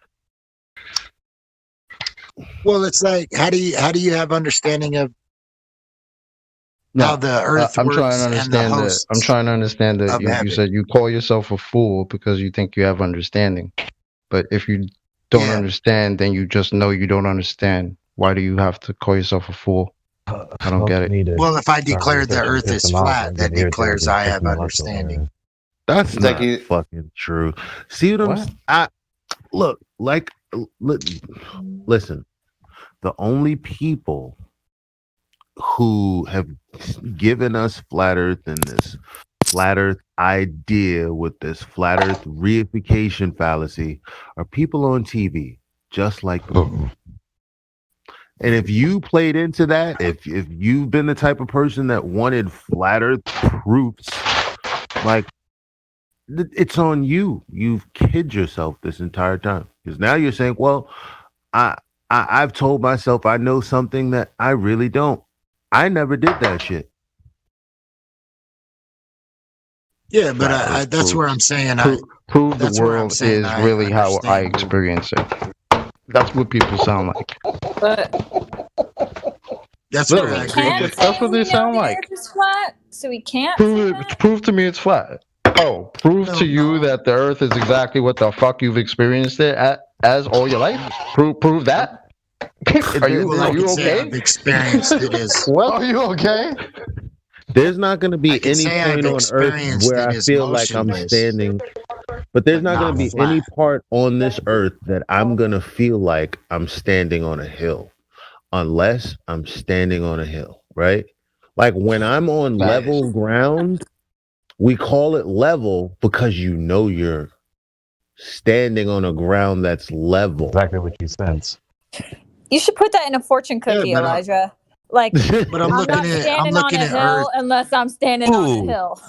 Speaker 3: Well, it's like how do you have understanding of how the earth
Speaker 5: I'm
Speaker 3: works
Speaker 5: trying to
Speaker 3: and the
Speaker 5: understand that.
Speaker 3: hosts
Speaker 5: I'm trying to understand that
Speaker 3: of
Speaker 5: you
Speaker 3: heaven?
Speaker 5: said you call yourself a fool because you think you have understanding. But if you don't understand, then you just know you don't understand. Why do you have to call yourself a fool? I don't get it.
Speaker 3: Well, if I declare the earth is flat, that declares I have understanding.
Speaker 8: That's
Speaker 14: Like
Speaker 8: not
Speaker 14: you-
Speaker 8: fucking true. See what look, like, listen, the only people who have given us flat earth and this flat earth idea with this flat earth reification fallacy are people on TV, just like me. And if you played into that, if you've been the type of person that wanted flat earth proofs, like, it's on you. You've kid yourself this entire time, because now you're saying, well, I've told myself I know something that I really don't. I never did that shit.
Speaker 3: Yeah, but that's where I'm saying
Speaker 5: Prove
Speaker 3: that's
Speaker 5: the
Speaker 3: where I'm
Speaker 5: world
Speaker 3: saying
Speaker 5: is
Speaker 3: I
Speaker 5: really how I
Speaker 3: understand.
Speaker 5: experience it. That's what people sound like.
Speaker 3: That's
Speaker 5: Literally,
Speaker 3: where I
Speaker 2: Can't
Speaker 3: agree.
Speaker 2: say
Speaker 5: that's what
Speaker 2: we
Speaker 5: they
Speaker 2: know
Speaker 5: sound
Speaker 2: the
Speaker 5: like.
Speaker 2: Earth is flat, so we can't. say that?
Speaker 5: Prove to me it's flat. Oh, prove to you that the Earth is exactly what the fuck you've experienced it as all your life. Prove that. Are you
Speaker 3: Well, I can say
Speaker 5: okay?
Speaker 3: I've experienced it as
Speaker 5: Well, are you okay?
Speaker 8: There's not going to
Speaker 3: I
Speaker 8: be
Speaker 3: can
Speaker 8: any
Speaker 3: say I've
Speaker 8: point on earth
Speaker 3: experienced
Speaker 8: where
Speaker 3: it
Speaker 8: I
Speaker 3: as
Speaker 8: feel like I'm
Speaker 3: motionless,
Speaker 8: standing, but there's not going
Speaker 3: not
Speaker 8: to be
Speaker 3: flat.
Speaker 8: any part on this earth that I'm going to feel like I'm standing on a hill, unless I'm standing on a hill, right? Like when I'm on level ground, we call it level because you know you're standing on a ground that's level.
Speaker 16: Exactly what you sense.
Speaker 2: You should put that in a fortune cookie,
Speaker 3: but
Speaker 2: Elijah. Like,
Speaker 3: But I'm
Speaker 2: I'm not standing on a hill unless I'm standing on a
Speaker 19: Ooh.
Speaker 2: hill.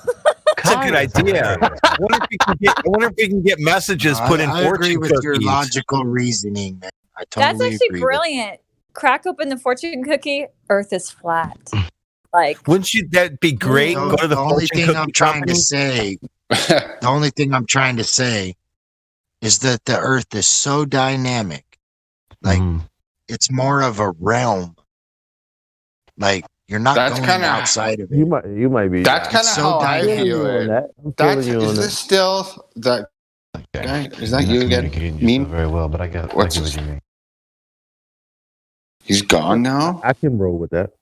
Speaker 19: That's a good idea. I wonder if we can get messages put in
Speaker 3: I agree
Speaker 19: fortune
Speaker 3: with
Speaker 19: cookies.
Speaker 3: your logical reasoning, man. I
Speaker 2: That's
Speaker 3: totally
Speaker 2: actually
Speaker 3: agree.
Speaker 2: brilliant. Crack open the fortune cookie. Earth is flat. Like,
Speaker 19: Wouldn't you? That'd be great.
Speaker 3: So
Speaker 19: Go to the
Speaker 3: only
Speaker 19: fortune
Speaker 3: thing
Speaker 19: cookie
Speaker 3: I'm trying
Speaker 19: company.
Speaker 3: to say, the only thing I'm trying to say is that the earth is so dynamic. Like, it's more of a realm. Like, You're not
Speaker 14: That's
Speaker 3: going
Speaker 14: kinda-
Speaker 3: outside of it.
Speaker 8: You might be.
Speaker 14: That's kind of
Speaker 3: so
Speaker 14: how I
Speaker 3: dynamic.
Speaker 14: view it. Is this still that guy? Is that you again? Mean?
Speaker 16: Very well, but I get what you mean.
Speaker 14: He's gone now.
Speaker 8: I can roll with that.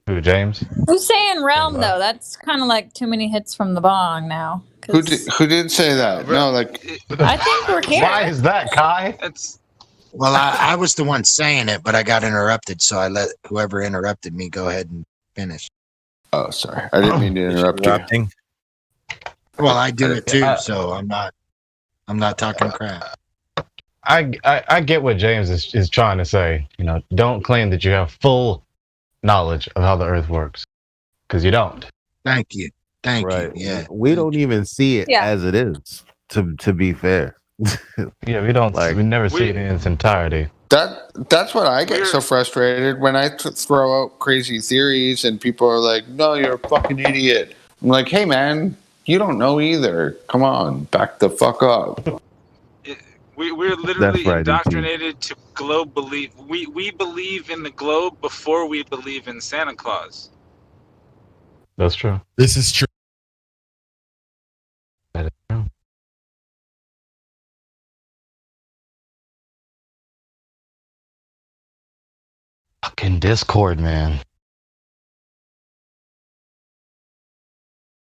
Speaker 16: Who, James?
Speaker 2: Who's saying realm though? That's kind of like too many hits from the bong now.
Speaker 14: Who did say that? No, like
Speaker 2: I think we're here.
Speaker 16: Why is that, Kai?
Speaker 3: Well, I was the one saying it, but I got interrupted, so I let whoever interrupted me go ahead and finish.
Speaker 14: Oh, sorry, I didn't mean to interrupt you.
Speaker 3: Well, I do it too, so I'm not talking crap.
Speaker 16: I get what James is trying to say. You know, don't claim that you have full knowledge of how the Earth works, because you don't.
Speaker 3: Thank you. Thank
Speaker 8: Right.
Speaker 3: you. Yeah.
Speaker 8: We don't even see it
Speaker 2: Yeah.
Speaker 8: as it is. To be fair.
Speaker 16: Yeah, we don't. we never see it in its entirety.
Speaker 14: That's what I get so frustrated when I throw out crazy theories and people are like, "No, you're a fucking idiot." I'm like, "Hey, man, you don't know either. Come on, back the fuck up."
Speaker 11: We're literally
Speaker 8: right,
Speaker 11: indoctrinated to globe belief. We believe in the globe before we believe in Santa Claus.
Speaker 16: That's true.
Speaker 9: This is true.
Speaker 16: That is true. Fucking Discord, man.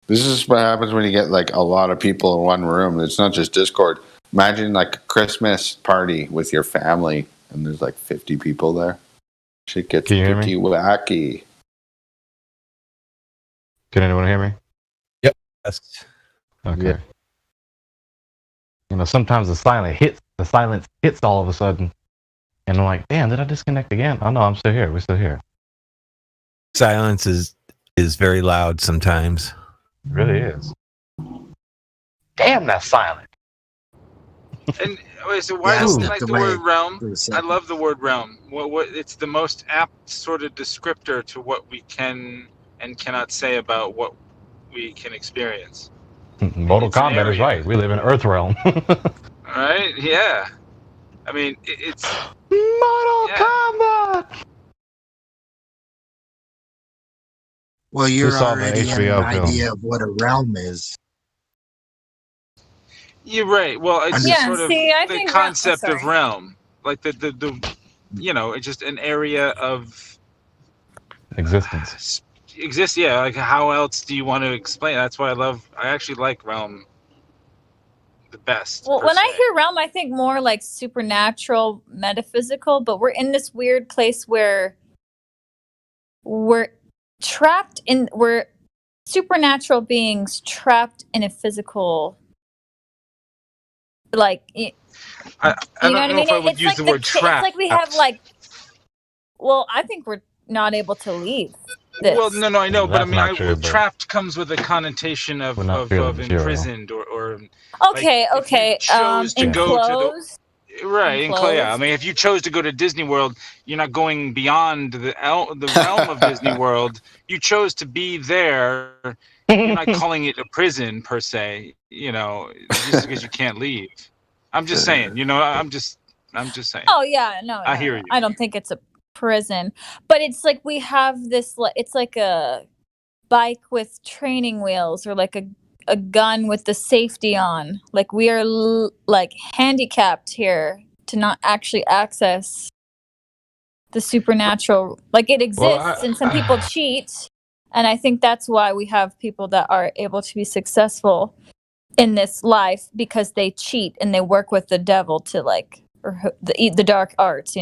Speaker 14: This is what happens when you get like a lot of people in one room. It's not just Discord. Imagine like a Christmas party with your family and there's like 50 people there. Shit gets pretty wacky.
Speaker 16: Can anyone hear me?
Speaker 9: Yep.
Speaker 19: Yes.
Speaker 16: Okay.
Speaker 8: Yeah.
Speaker 16: You know, sometimes the silence hits all of a sudden. And I'm like, damn, did I disconnect again? Oh no, I'm still here. We're still here.
Speaker 19: Silence is very loud sometimes.
Speaker 16: It really is. Damn, that's silent.
Speaker 11: And so why
Speaker 3: Yeah,
Speaker 11: do
Speaker 3: I
Speaker 11: you
Speaker 3: stepped
Speaker 11: like the
Speaker 3: away
Speaker 11: word realm?
Speaker 3: for a
Speaker 11: I
Speaker 3: second.
Speaker 11: love the word realm. What it's the most apt sort of descriptor to what we can and cannot say about what we can experience.
Speaker 16: Mortal
Speaker 11: It's an
Speaker 16: Kombat is
Speaker 11: area.
Speaker 16: right. We live in Earth realm.
Speaker 11: All right? Yeah. I mean, it's
Speaker 16: Mortal Kombat.
Speaker 3: Well, you're
Speaker 16: Just saw the
Speaker 3: already in
Speaker 16: HBO
Speaker 3: an
Speaker 16: film.
Speaker 3: idea of what a realm is.
Speaker 11: You're right. Well, it's
Speaker 2: Yeah,
Speaker 11: sort of
Speaker 2: see, I
Speaker 11: the
Speaker 2: think
Speaker 11: concept
Speaker 2: realm-
Speaker 11: of realm, like the it's just an area of
Speaker 16: Existence.
Speaker 11: exists. Yeah, like how else do you want to explain? That's why I actually like realm the best.
Speaker 2: Well,
Speaker 11: per
Speaker 2: when
Speaker 11: se.
Speaker 2: I hear realm, I think more like supernatural, metaphysical, but we're in this weird place where we're supernatural beings trapped in a physical, like,
Speaker 11: I
Speaker 2: you
Speaker 11: don't
Speaker 2: know what I
Speaker 11: know
Speaker 2: mean?
Speaker 11: if I would
Speaker 2: It's
Speaker 11: use
Speaker 2: like
Speaker 11: the word
Speaker 2: It's
Speaker 11: trap.
Speaker 2: like we have well, I think we're not able to leave this.
Speaker 11: Well, no, I know, but I
Speaker 16: That's
Speaker 11: mean,
Speaker 16: not true, but
Speaker 11: trapped comes with a connotation of
Speaker 16: we're not feeling zero.
Speaker 11: imprisoned or
Speaker 2: Okay,
Speaker 11: like, if you
Speaker 2: okay.
Speaker 11: chose to go to the
Speaker 2: Enclosed.
Speaker 11: right, in Clay. I
Speaker 2: Enclosed.
Speaker 11: mean, if you chose to go to Disney World, you're not going beyond the realm of Disney World. You chose to be there. You're not calling it a prison per se, just because you can't leave. I'm just saying, I'm just saying.
Speaker 2: Oh yeah, no,
Speaker 11: I
Speaker 2: no,
Speaker 11: hear
Speaker 2: no.
Speaker 11: you.
Speaker 2: I don't think it's a prison, but it's like we have this. It's like a bike with training wheels, or like a gun with the safety on. Like we are like handicapped here to not actually access the supernatural. Like it exists, and some people cheat, and I think that's why we have people that are able to be successful in this life, because they cheat and they work with the devil to the dark arts,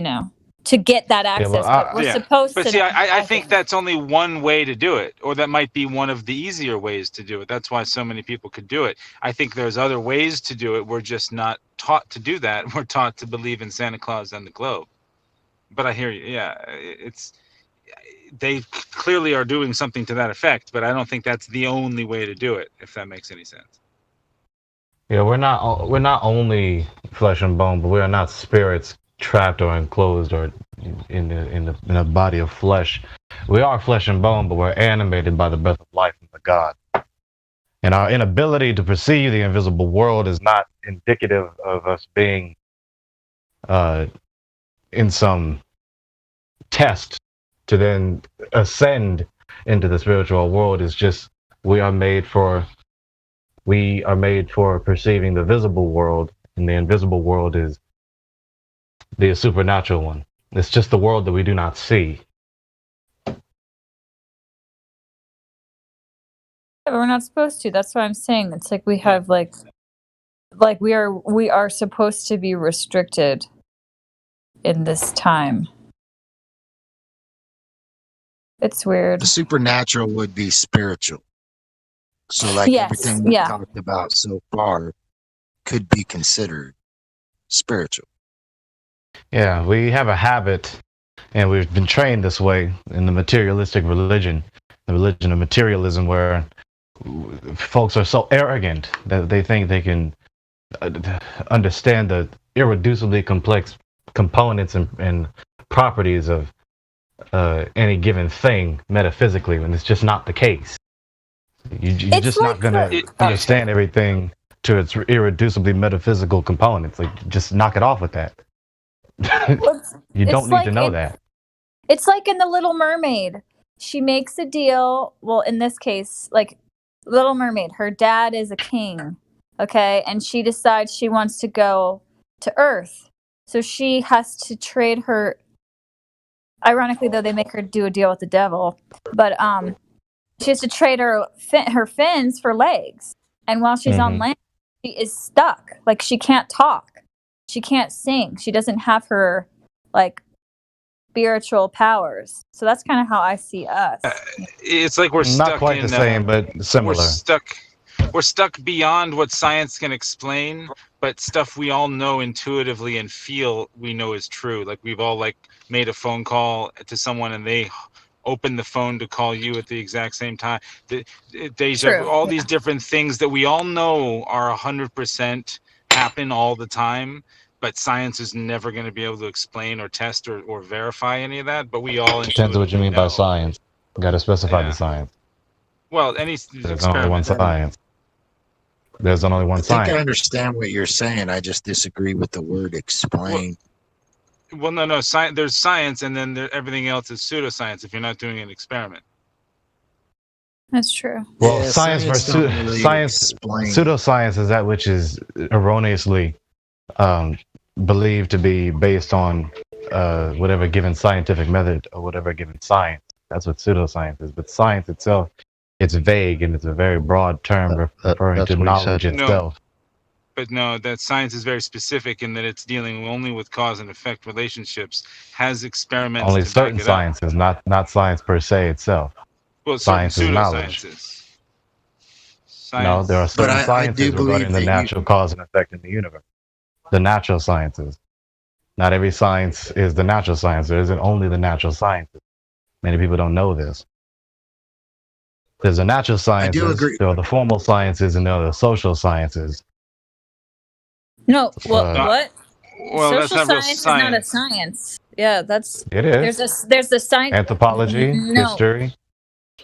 Speaker 2: to get that access. But we're supposed
Speaker 11: but
Speaker 2: to.
Speaker 11: see, I think that's only one way to do it, or that might be one of the easier ways to do it. That's why so many people could do it. I think there's other ways to do it. We're just not taught to do that. We're taught to believe in Santa Claus and the globe. But I hear you. Yeah, they clearly are doing something to that effect, but I don't think that's the only way to do it, if that makes any sense.
Speaker 16: Yeah, we're not only flesh and bone, but we are not spirits trapped or enclosed or in a body of flesh. We are flesh and bone, but we're animated by the breath of life from the God. And our inability to perceive the invisible world is not indicative of us being in some test to then ascend into the spiritual world. Is just we are made for perceiving the visible world, and the invisible world is the supernatural one. It's just the world that we do not see.
Speaker 2: Yeah, but we're not supposed to. That's what I'm saying. It's like we have like we are supposed to be restricted in this time. It's weird.
Speaker 3: The supernatural would be spiritual. So like
Speaker 2: Yes,
Speaker 3: everything we
Speaker 2: yeah.
Speaker 3: talked about so far could be considered spiritual.
Speaker 16: Yeah, we have a habit, and we've been trained this way in the materialistic religion, the religion of materialism, where folks are so arrogant that they think they can understand the irreducibly complex components and properties of any given thing metaphysically, when it's just not the case. You're
Speaker 2: It's
Speaker 16: just
Speaker 2: like
Speaker 16: not going to understand everything to its irreducibly metaphysical components. Like, just knock it off with that. You don't need to know that.
Speaker 2: It's like in The Little Mermaid. She makes a deal. Well, in this case, like Little Mermaid, her dad is a king, okay? And she decides she wants to go to Earth. So she has to trade her. Ironically, though, they make her do a deal with the devil. But she has to trade her fins for legs. And while she's on land, she is stuck. Like, she can't talk. She can't sing. She doesn't have her, like, spiritual powers. So that's kind of how I see us.
Speaker 11: It's like we're stuck
Speaker 16: Not quite
Speaker 11: in,
Speaker 16: the same, but similar.
Speaker 11: We're stuck beyond what science can explain, but stuff we all know intuitively and feel we know is true. Like, we've all like made a phone call to someone and they open the phone to call you at the exact same time. Deja, all these different things that we all know are 100% happen all the time, but science is never going to be able to explain or test or verify any of that. But we all
Speaker 16: Depends on what you mean by science. You got to specify the science.
Speaker 11: Well, any
Speaker 16: There's only one science. There's only one
Speaker 3: I
Speaker 16: science.
Speaker 3: think I understand what you're saying. I just disagree with the word explain.
Speaker 11: Well, no. There's science, and then everything else is pseudoscience if you're not doing an experiment.
Speaker 2: That's true.
Speaker 16: Well, science versus pseudoscience is that which is erroneously believed to be based on whatever given scientific method or whatever given science. That's what pseudoscience is. But science itself, it's vague and it's a very broad term referring to knowledge itself.
Speaker 11: But no, that science is very specific in that it's dealing only with cause and effect relationships, has experiments
Speaker 16: Only
Speaker 11: to
Speaker 16: certain
Speaker 11: back it up.
Speaker 16: sciences, not science per se itself.
Speaker 11: Well,
Speaker 16: science is knowledge. No, there are certain sciences regarding the natural cause and effect in the universe. The natural sciences. Not every science is the natural science. There isn't only the natural sciences. Many people don't know this. There's the natural sciences, there are the formal sciences, and there are the social sciences.
Speaker 2: No, well, what?
Speaker 11: Well, that's
Speaker 2: Social
Speaker 11: not real
Speaker 2: science is not a science. Yeah, that's.
Speaker 16: It is.
Speaker 2: There's the science.
Speaker 16: Anthropology,
Speaker 2: No.
Speaker 16: history,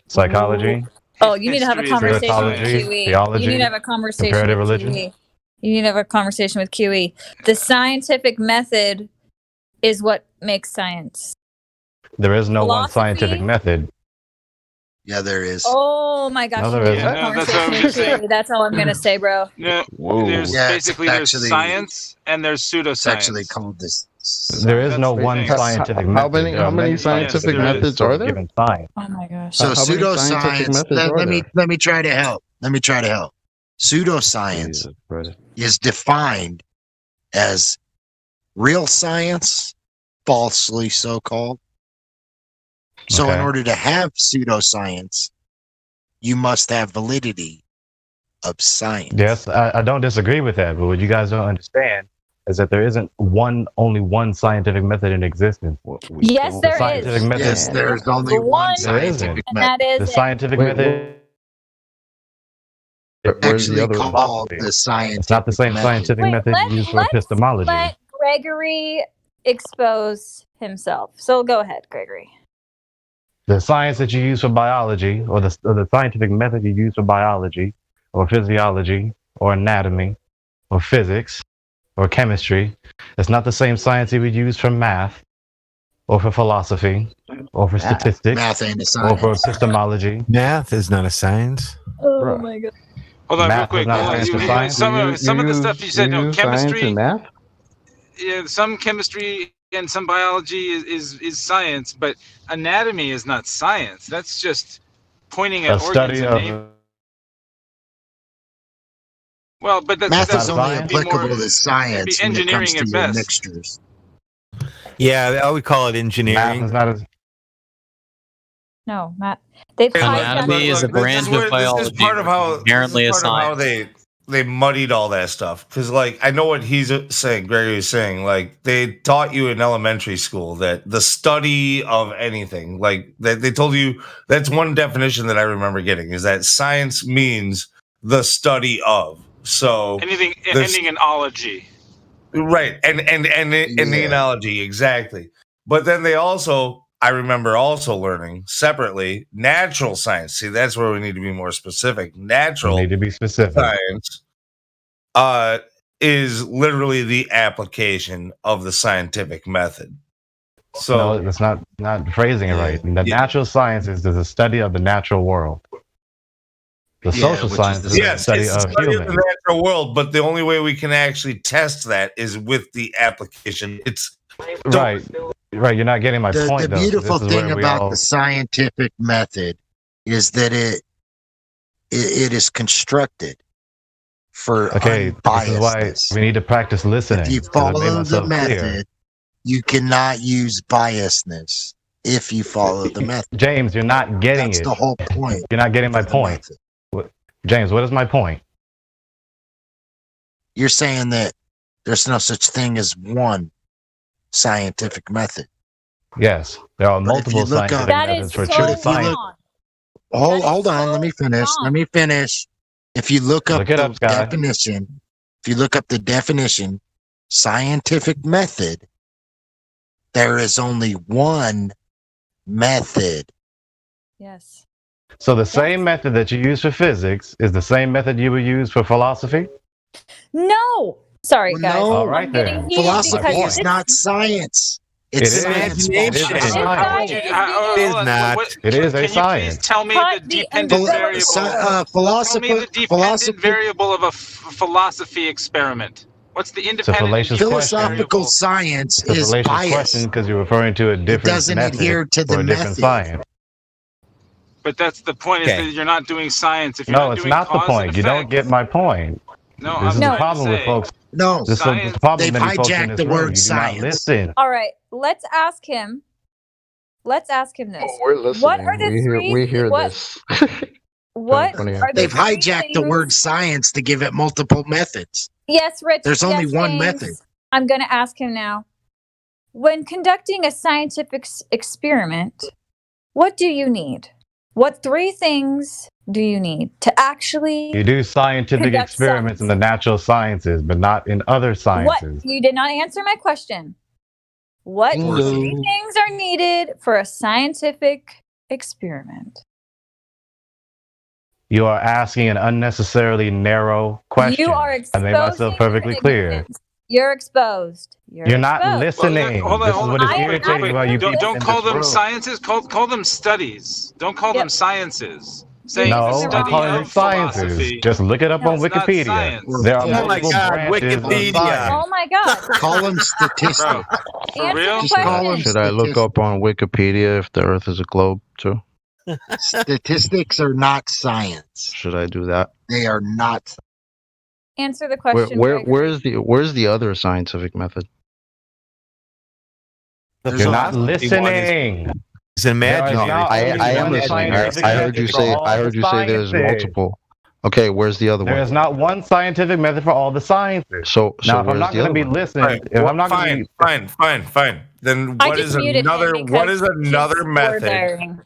Speaker 16: psychology.
Speaker 2: Oh, you need to have a conversation with
Speaker 16: History,
Speaker 2: QE.
Speaker 16: theology,
Speaker 2: You need to have a conversation with
Speaker 16: comparative religion.
Speaker 2: QE. You need to have a conversation with QE. The scientific method is what makes science.
Speaker 16: There is no one scientific method.
Speaker 3: Yeah, there is.
Speaker 2: Oh my gosh!
Speaker 16: No, there
Speaker 2: you need to
Speaker 16: isn't.
Speaker 2: have a
Speaker 11: that's what I was
Speaker 2: conversation
Speaker 11: just
Speaker 2: with
Speaker 11: saying.
Speaker 2: QE. That's all I'm gonna say, bro.
Speaker 11: No, there's there's science and there's pseudoscience.
Speaker 3: It's actually called this.
Speaker 16: There is no one scientific method.
Speaker 4: How many scientific methods are there?
Speaker 16: Given science.
Speaker 2: Oh my gosh!
Speaker 3: So
Speaker 4: How many scientific
Speaker 3: pseudoscience.
Speaker 4: methods are there?
Speaker 3: Let me try to help. Pseudoscience is defined as real science, falsely so called. So in
Speaker 16: Okay.
Speaker 3: order to have pseudoscience, you must have validity of science.
Speaker 16: Yes, I don't disagree with that, but what you guys don't understand is that there isn't only one scientific method in existence.
Speaker 2: Yes, there is.
Speaker 16: Scientific method.
Speaker 3: Yes, there's only one
Speaker 16: There isn't.
Speaker 3: scientific
Speaker 2: And
Speaker 3: method.
Speaker 2: that is
Speaker 16: The
Speaker 2: it.
Speaker 16: scientific method.
Speaker 4: Where's the
Speaker 3: Actually
Speaker 4: other
Speaker 3: called
Speaker 16: philosophy.
Speaker 3: the scientific
Speaker 16: It's not the same
Speaker 3: method.
Speaker 16: scientific
Speaker 2: Wait,
Speaker 16: method used for
Speaker 2: let's
Speaker 16: epistemology.
Speaker 2: let Gregory expose himself. So go ahead, Gregory.
Speaker 16: The science that you use for biology, or the scientific method you use for biology, or physiology, or anatomy, or physics, or chemistry, it's not the same science you would use for math. or for philosophy, or for statistics,
Speaker 3: Math ain't a
Speaker 16: or for
Speaker 3: science.
Speaker 16: epistemology.
Speaker 19: Math is not a science.
Speaker 2: Oh my god.
Speaker 11: Hold on, real
Speaker 16: Math is
Speaker 11: quick.
Speaker 16: not
Speaker 11: Hold on.
Speaker 16: science or science.
Speaker 11: Some of the stuff you said, no,
Speaker 5: use science
Speaker 11: chemistry.
Speaker 5: and math?
Speaker 11: Yeah, some chemistry and some biology is science, but anatomy is not science. That's just pointing at
Speaker 16: A
Speaker 11: organs
Speaker 16: study
Speaker 11: and
Speaker 16: of
Speaker 11: name. Well, but
Speaker 3: Math
Speaker 11: that's
Speaker 3: is only
Speaker 11: that'd be
Speaker 3: applicable
Speaker 11: more-
Speaker 3: to science
Speaker 11: it'd be
Speaker 3: when it
Speaker 11: engineering
Speaker 3: comes to
Speaker 11: at
Speaker 3: your
Speaker 11: best.
Speaker 3: mixtures.
Speaker 19: Yeah, I would call it
Speaker 16: Math
Speaker 19: engineering.
Speaker 16: is not as
Speaker 2: No, Matt. They've
Speaker 18: Anatomy
Speaker 9: is a branch of biology.
Speaker 18: This is part of how
Speaker 9: inherently a
Speaker 18: this is part of how
Speaker 9: science.
Speaker 18: they muddied all that stuff. Because like I know what he's saying, Gregory is saying. Like they taught you in elementary school that the study of anything, like they told you that's one definition that I remember getting is that science means the study of. So
Speaker 11: anything
Speaker 18: this-
Speaker 11: ending in ology.
Speaker 18: Right, and the analogy exactly. But then they also, I remember also learning separately natural science. See, that's where we need to be more specific. Natural
Speaker 16: need to be specific.
Speaker 18: science is literally the application of the scientific method. So
Speaker 16: no, that's not phrasing it right. The natural science is the study of the natural world. The social science is the
Speaker 18: yes,
Speaker 16: study
Speaker 18: it's the
Speaker 16: of
Speaker 18: study of
Speaker 16: humans.
Speaker 18: the natural world, but the only way we can actually test that is with the application. It's
Speaker 16: Right. You're not getting my point.
Speaker 3: The
Speaker 16: though.
Speaker 3: beautiful
Speaker 16: This is
Speaker 3: thing
Speaker 16: where we
Speaker 3: about
Speaker 16: all-
Speaker 3: the scientific method is that it is constructed for
Speaker 16: Okay, this is why
Speaker 3: unbiasedness.
Speaker 16: we need to practice listening.
Speaker 3: If you
Speaker 16: 'cause I made
Speaker 3: follow the
Speaker 16: myself clear.
Speaker 3: method, you cannot use biasness if you follow the method.
Speaker 16: James, you're not getting
Speaker 3: That's
Speaker 16: it.
Speaker 3: the whole point.
Speaker 16: You're not getting my point. James, what is my point?
Speaker 3: You're saying that there's no such thing as one scientific method.
Speaker 16: Yes, there are
Speaker 3: But if you
Speaker 16: multiple
Speaker 3: look
Speaker 16: scientific
Speaker 3: up- That
Speaker 16: methods
Speaker 3: is
Speaker 16: for
Speaker 3: so
Speaker 16: true
Speaker 3: wrong.
Speaker 16: science.
Speaker 3: Hold on, let me finish. Let me finish. If you look up
Speaker 16: Look it
Speaker 3: the
Speaker 16: up, Sky.
Speaker 3: definition, if you look up the definition, scientific method, there is only one method.
Speaker 2: Yes.
Speaker 16: So the same method that you use for physics is the same method you would use for philosophy?
Speaker 2: No. Sorry, guys.
Speaker 3: No,
Speaker 16: All right
Speaker 2: I'm getting
Speaker 16: then.
Speaker 2: heated
Speaker 3: philosophy
Speaker 2: because
Speaker 3: is
Speaker 2: this-
Speaker 3: not science.
Speaker 16: It
Speaker 3: It's
Speaker 16: is.
Speaker 3: science.
Speaker 16: It is
Speaker 3: false.
Speaker 16: science.
Speaker 11: It
Speaker 19: is not.
Speaker 16: It is a
Speaker 11: Can you
Speaker 16: science.
Speaker 11: please tell me the dependent
Speaker 3: Philo-
Speaker 11: variable?
Speaker 3: sci-
Speaker 11: Tell me
Speaker 3: philosophy-
Speaker 11: the dependent
Speaker 3: philosophy-
Speaker 11: variable of a philosophy experiment. What's the independent?
Speaker 16: fallacious
Speaker 3: Philosophical science
Speaker 16: It's a
Speaker 3: is
Speaker 16: fallacious
Speaker 3: biased.
Speaker 16: question because you're referring to a different
Speaker 3: doesn't
Speaker 16: method
Speaker 3: adhere to the
Speaker 16: or a different
Speaker 3: method.
Speaker 16: science.
Speaker 11: But that's the point. Is
Speaker 16: Okay.
Speaker 11: that you're not doing science. If you're
Speaker 16: No,
Speaker 11: not
Speaker 16: it's
Speaker 11: doing
Speaker 16: not the
Speaker 11: cause
Speaker 16: point.
Speaker 11: and
Speaker 16: You don't
Speaker 11: effect-
Speaker 16: get my point.
Speaker 11: No,
Speaker 16: This
Speaker 11: I'm
Speaker 16: is the
Speaker 11: trying to
Speaker 16: problem with
Speaker 11: say-
Speaker 16: folks.
Speaker 3: No,
Speaker 16: This is the problem
Speaker 3: They've
Speaker 16: with many folks in
Speaker 3: hijacked
Speaker 16: this
Speaker 3: the
Speaker 16: room.
Speaker 3: word
Speaker 16: You do
Speaker 3: science.
Speaker 16: not listen.
Speaker 2: All right, let's ask him. Let's ask him this.
Speaker 5: Oh, we're listening.
Speaker 2: What are the
Speaker 5: we hear
Speaker 2: what,
Speaker 5: this.
Speaker 2: What
Speaker 5: Funny.
Speaker 2: are the
Speaker 3: They've
Speaker 2: three
Speaker 3: hijacked the
Speaker 2: things-
Speaker 3: word science to give it multiple methods.
Speaker 2: Yes, Rich.
Speaker 3: There's only
Speaker 2: yes,
Speaker 3: one
Speaker 2: James.
Speaker 3: method.
Speaker 2: I'm going to ask him now. When conducting a scientific experiment, what do you need? What three things do you need to actually
Speaker 16: You do scientific
Speaker 2: conduct
Speaker 16: experiments in the natural sciences, but not in other
Speaker 2: What?
Speaker 16: sciences.
Speaker 2: You did not answer my question. What
Speaker 16: Bingo.
Speaker 2: three things are needed for a scientific experiment?
Speaker 16: You are asking an unnecessarily narrow question.
Speaker 2: You are
Speaker 16: I made
Speaker 2: exposing
Speaker 16: myself perfectly
Speaker 2: your
Speaker 16: clear.
Speaker 2: ignorance. You're exposed.
Speaker 16: You're not
Speaker 2: exposed.
Speaker 16: listening.
Speaker 11: Hold on,
Speaker 16: This is
Speaker 11: hold
Speaker 16: what
Speaker 11: on.
Speaker 16: is
Speaker 11: Wait,
Speaker 16: irritating
Speaker 11: wait,
Speaker 16: about you people
Speaker 11: Don't
Speaker 16: in
Speaker 11: call
Speaker 16: this
Speaker 11: them
Speaker 16: room.
Speaker 11: sciences. Call them studies. Don't call them sciences. Say
Speaker 16: No,
Speaker 11: the
Speaker 16: I'm
Speaker 11: study
Speaker 16: calling
Speaker 11: of
Speaker 16: it sciences.
Speaker 11: philosophy.
Speaker 16: Just look it up
Speaker 11: No,
Speaker 16: on
Speaker 11: it's not
Speaker 16: Wikipedia.
Speaker 11: science.
Speaker 16: There are
Speaker 11: Oh my
Speaker 16: multiple
Speaker 11: God,
Speaker 16: branches of
Speaker 11: Wikipedia.
Speaker 16: science.
Speaker 2: Oh my God.
Speaker 3: Call them statistics.
Speaker 11: For
Speaker 2: Answer
Speaker 11: real?
Speaker 2: the
Speaker 3: Just call
Speaker 2: question.
Speaker 3: them
Speaker 5: Should I look up on Wikipedia if the Earth is a globe too?
Speaker 3: Statistics are not science.
Speaker 5: Should I do that?
Speaker 3: They are not.
Speaker 2: Answer the question.
Speaker 5: Where's the other scientific method?
Speaker 16: You're not listening.
Speaker 19: It's an imaginary.
Speaker 5: No, I am listening. I heard you say. I heard you say there's multiple. Okay, where's the other
Speaker 16: There
Speaker 5: one?
Speaker 16: is not one scientific method for all the sciences.
Speaker 5: So
Speaker 16: Now, if I'm
Speaker 5: where's
Speaker 16: not
Speaker 5: the
Speaker 16: going to
Speaker 5: other
Speaker 16: be
Speaker 5: one?
Speaker 16: listening, if I'm not going to
Speaker 18: Fine,
Speaker 16: be
Speaker 18: fine. Then
Speaker 2: I
Speaker 18: what
Speaker 2: just
Speaker 18: is
Speaker 2: muted him
Speaker 18: another?
Speaker 2: because
Speaker 18: What is another
Speaker 2: kids were
Speaker 18: method?
Speaker 2: there.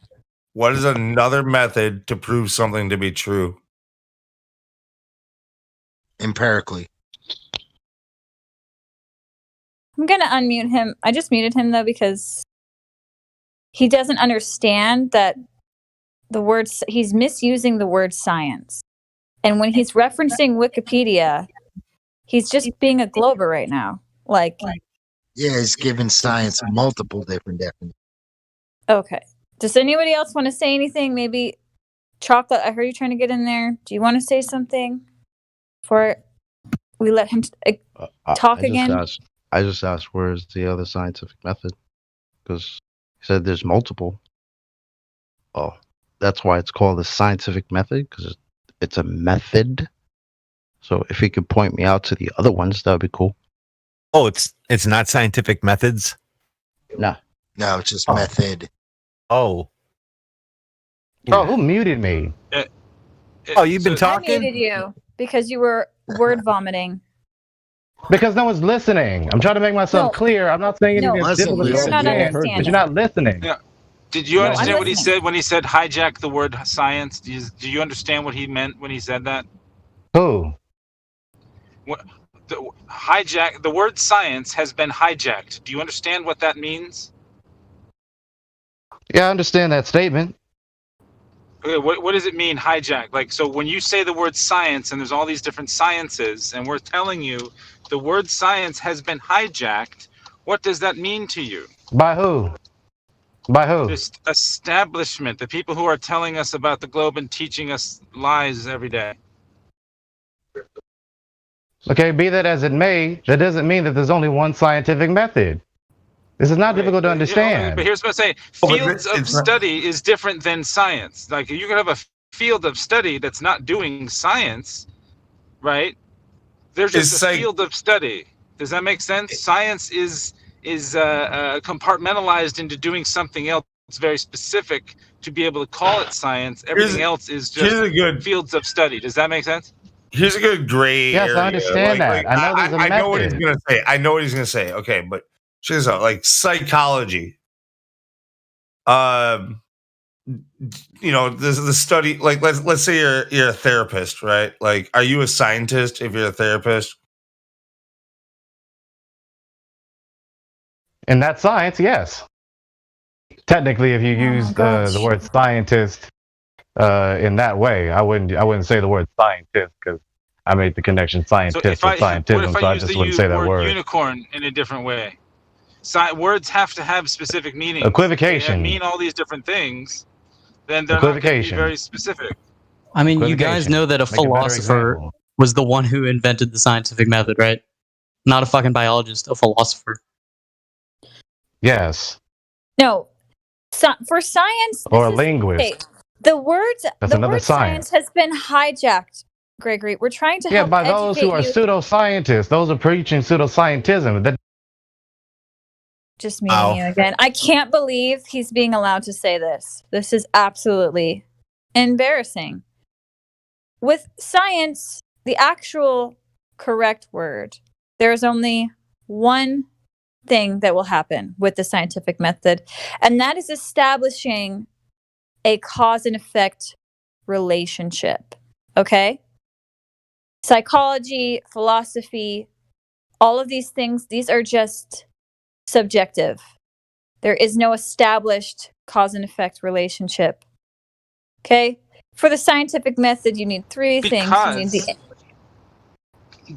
Speaker 18: What is another method to prove something to be true?
Speaker 3: Empirically.
Speaker 2: I'm gonna unmute him. I just muted him though because he doesn't understand that the words he's misusing the word science. And when he's referencing Wikipedia, he's just being a glober right now. Like
Speaker 3: Yeah, it's given science multiple different definitions.
Speaker 2: Okay. Does anybody else want to say anything? Maybe Chocolate, I heard you trying to get in there. Do you want to say something before we let him talk again?
Speaker 5: I just asked where's the other scientific method? Because he said there's multiple. Oh, that's why it's called the scientific method, because it's a method. So if he could point me out to the other ones, that would be cool.
Speaker 19: Oh, it's not scientific methods?
Speaker 5: No.
Speaker 3: No, it's just method.
Speaker 19: Oh.
Speaker 16: Oh, who muted me?
Speaker 19: Oh, you've been
Speaker 2: I
Speaker 19: talking?
Speaker 2: muted you because you were word vomiting.
Speaker 16: Because no one's listening. I'm trying to make myself clear. I'm not saying anything that's difficult to
Speaker 2: you're not
Speaker 16: understand,
Speaker 2: understanding.
Speaker 16: but you're not listening.
Speaker 11: Yeah. Did you
Speaker 16: No,
Speaker 11: understand
Speaker 16: I'm
Speaker 11: what he
Speaker 2: listening.
Speaker 11: said when he said hijack the word science? Do you understand what he meant when he said that?
Speaker 16: Who?
Speaker 11: The word science has been hijacked. Do you understand what that means?
Speaker 16: Yeah, I understand that statement.
Speaker 11: Okay, what does it mean, hijack? Like, so when you say the word science and there's all these different sciences and we're telling you the word science has been hijacked, what does that mean to you?
Speaker 16: By who? By who?
Speaker 11: This establishment, the people who are telling us about the globe and teaching us lies every day.
Speaker 16: Okay, be that as it may, that doesn't mean that there's only one scientific method. This is not difficult to understand.
Speaker 11: But here's what I say: fields of study is different than science. Like you can have a field of study that's not doing science, right? There's just a field of study. Does that make sense? Science is compartmentalized into doing something else very specific to be able to call it science. Everything else is just fields of study. Does that make sense?
Speaker 18: Here's a good gray area.
Speaker 16: Yes, I understand that. I know there's a
Speaker 18: I know what he's
Speaker 16: method.
Speaker 18: gonna say. I know what he's gonna say. Okay, but check this out. Like psychology. You know, the study. Like let's say you're a therapist, right? Like, are you a scientist if you're a therapist?
Speaker 16: In that science, yes. Technically, if you use the word scientist in that way, I wouldn't say the word scientist because I made the connection scientist with scientism, so I just wouldn't say that word.
Speaker 11: Unicorn in a different way. Words have to have specific meanings.
Speaker 16: Equivocation.
Speaker 11: They mean all these different things. Then they're not going to be very specific.
Speaker 9: I mean, you guys know that a philosopher was the one who invented the scientific method, right? Not a fucking biologist, a philosopher.
Speaker 16: Yes.
Speaker 2: No. For science...
Speaker 16: Or a linguist.
Speaker 2: Okay, the word
Speaker 16: science
Speaker 2: has been hijacked, Gregory. We're trying to help
Speaker 16: by those who are pseudoscientists. Those are preaching pseudoscientism. That
Speaker 2: just meeting you again. I can't believe he's being allowed to say this. This is absolutely embarrassing. With science, the actual correct word, there's only one thing that will happen with the scientific method, and that is establishing a cause and effect relationship. Okay? Psychology, philosophy, all of these things, these are just subjective. There is no established cause and effect relationship. Okay? For the scientific method, you need three things. You need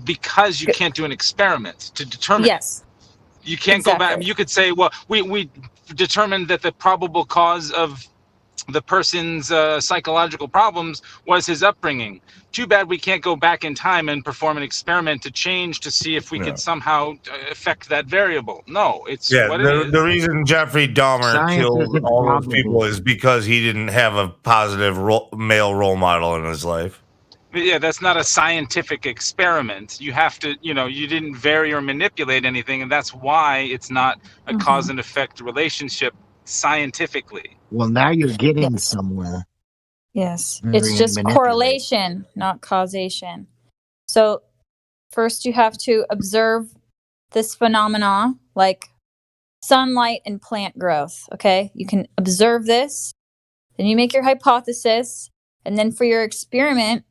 Speaker 11: because you can't do an experiment to determine.
Speaker 2: Yes.
Speaker 11: You can't go back. You could say, well, we determined that the probable cause of the person's psychological problems was his upbringing. Too bad we can't go back in time and perform an experiment to change to see if we could somehow affect that variable. No, it's what it is.
Speaker 18: The reason Jeffrey Dahmer killed all those people is because he didn't have a positive male role model in his life.
Speaker 11: Yeah, that's not a scientific experiment. You have to, you didn't vary or manipulate anything, and that's why it's not a cause and effect relationship scientifically.
Speaker 3: Well, now you're getting somewhere.
Speaker 2: Yes, it's just correlation, not causation. So first you have to observe this phenomena like sunlight and plant growth, okay? You can observe this, then you make your hypothesis, and then for your experiment,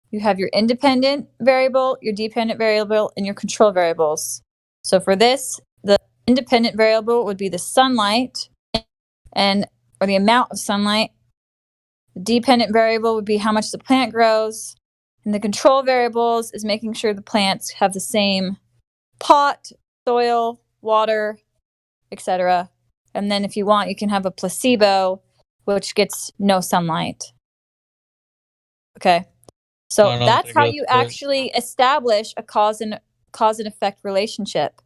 Speaker 2: you have your independent variable, your dependent variable, and your control variables. So for this, the independent variable would be the sunlight or the amount of sunlight. The dependent variable would be how much the plant grows. And the control variables is making sure the plants have the same pot, soil, water, etc. And then if you want, you can have a placebo, which gets no sunlight. Okay. So
Speaker 9: I don't
Speaker 2: that's
Speaker 9: think
Speaker 2: how
Speaker 9: that's
Speaker 2: you
Speaker 9: right.
Speaker 2: actually establish a cause and effect relationship.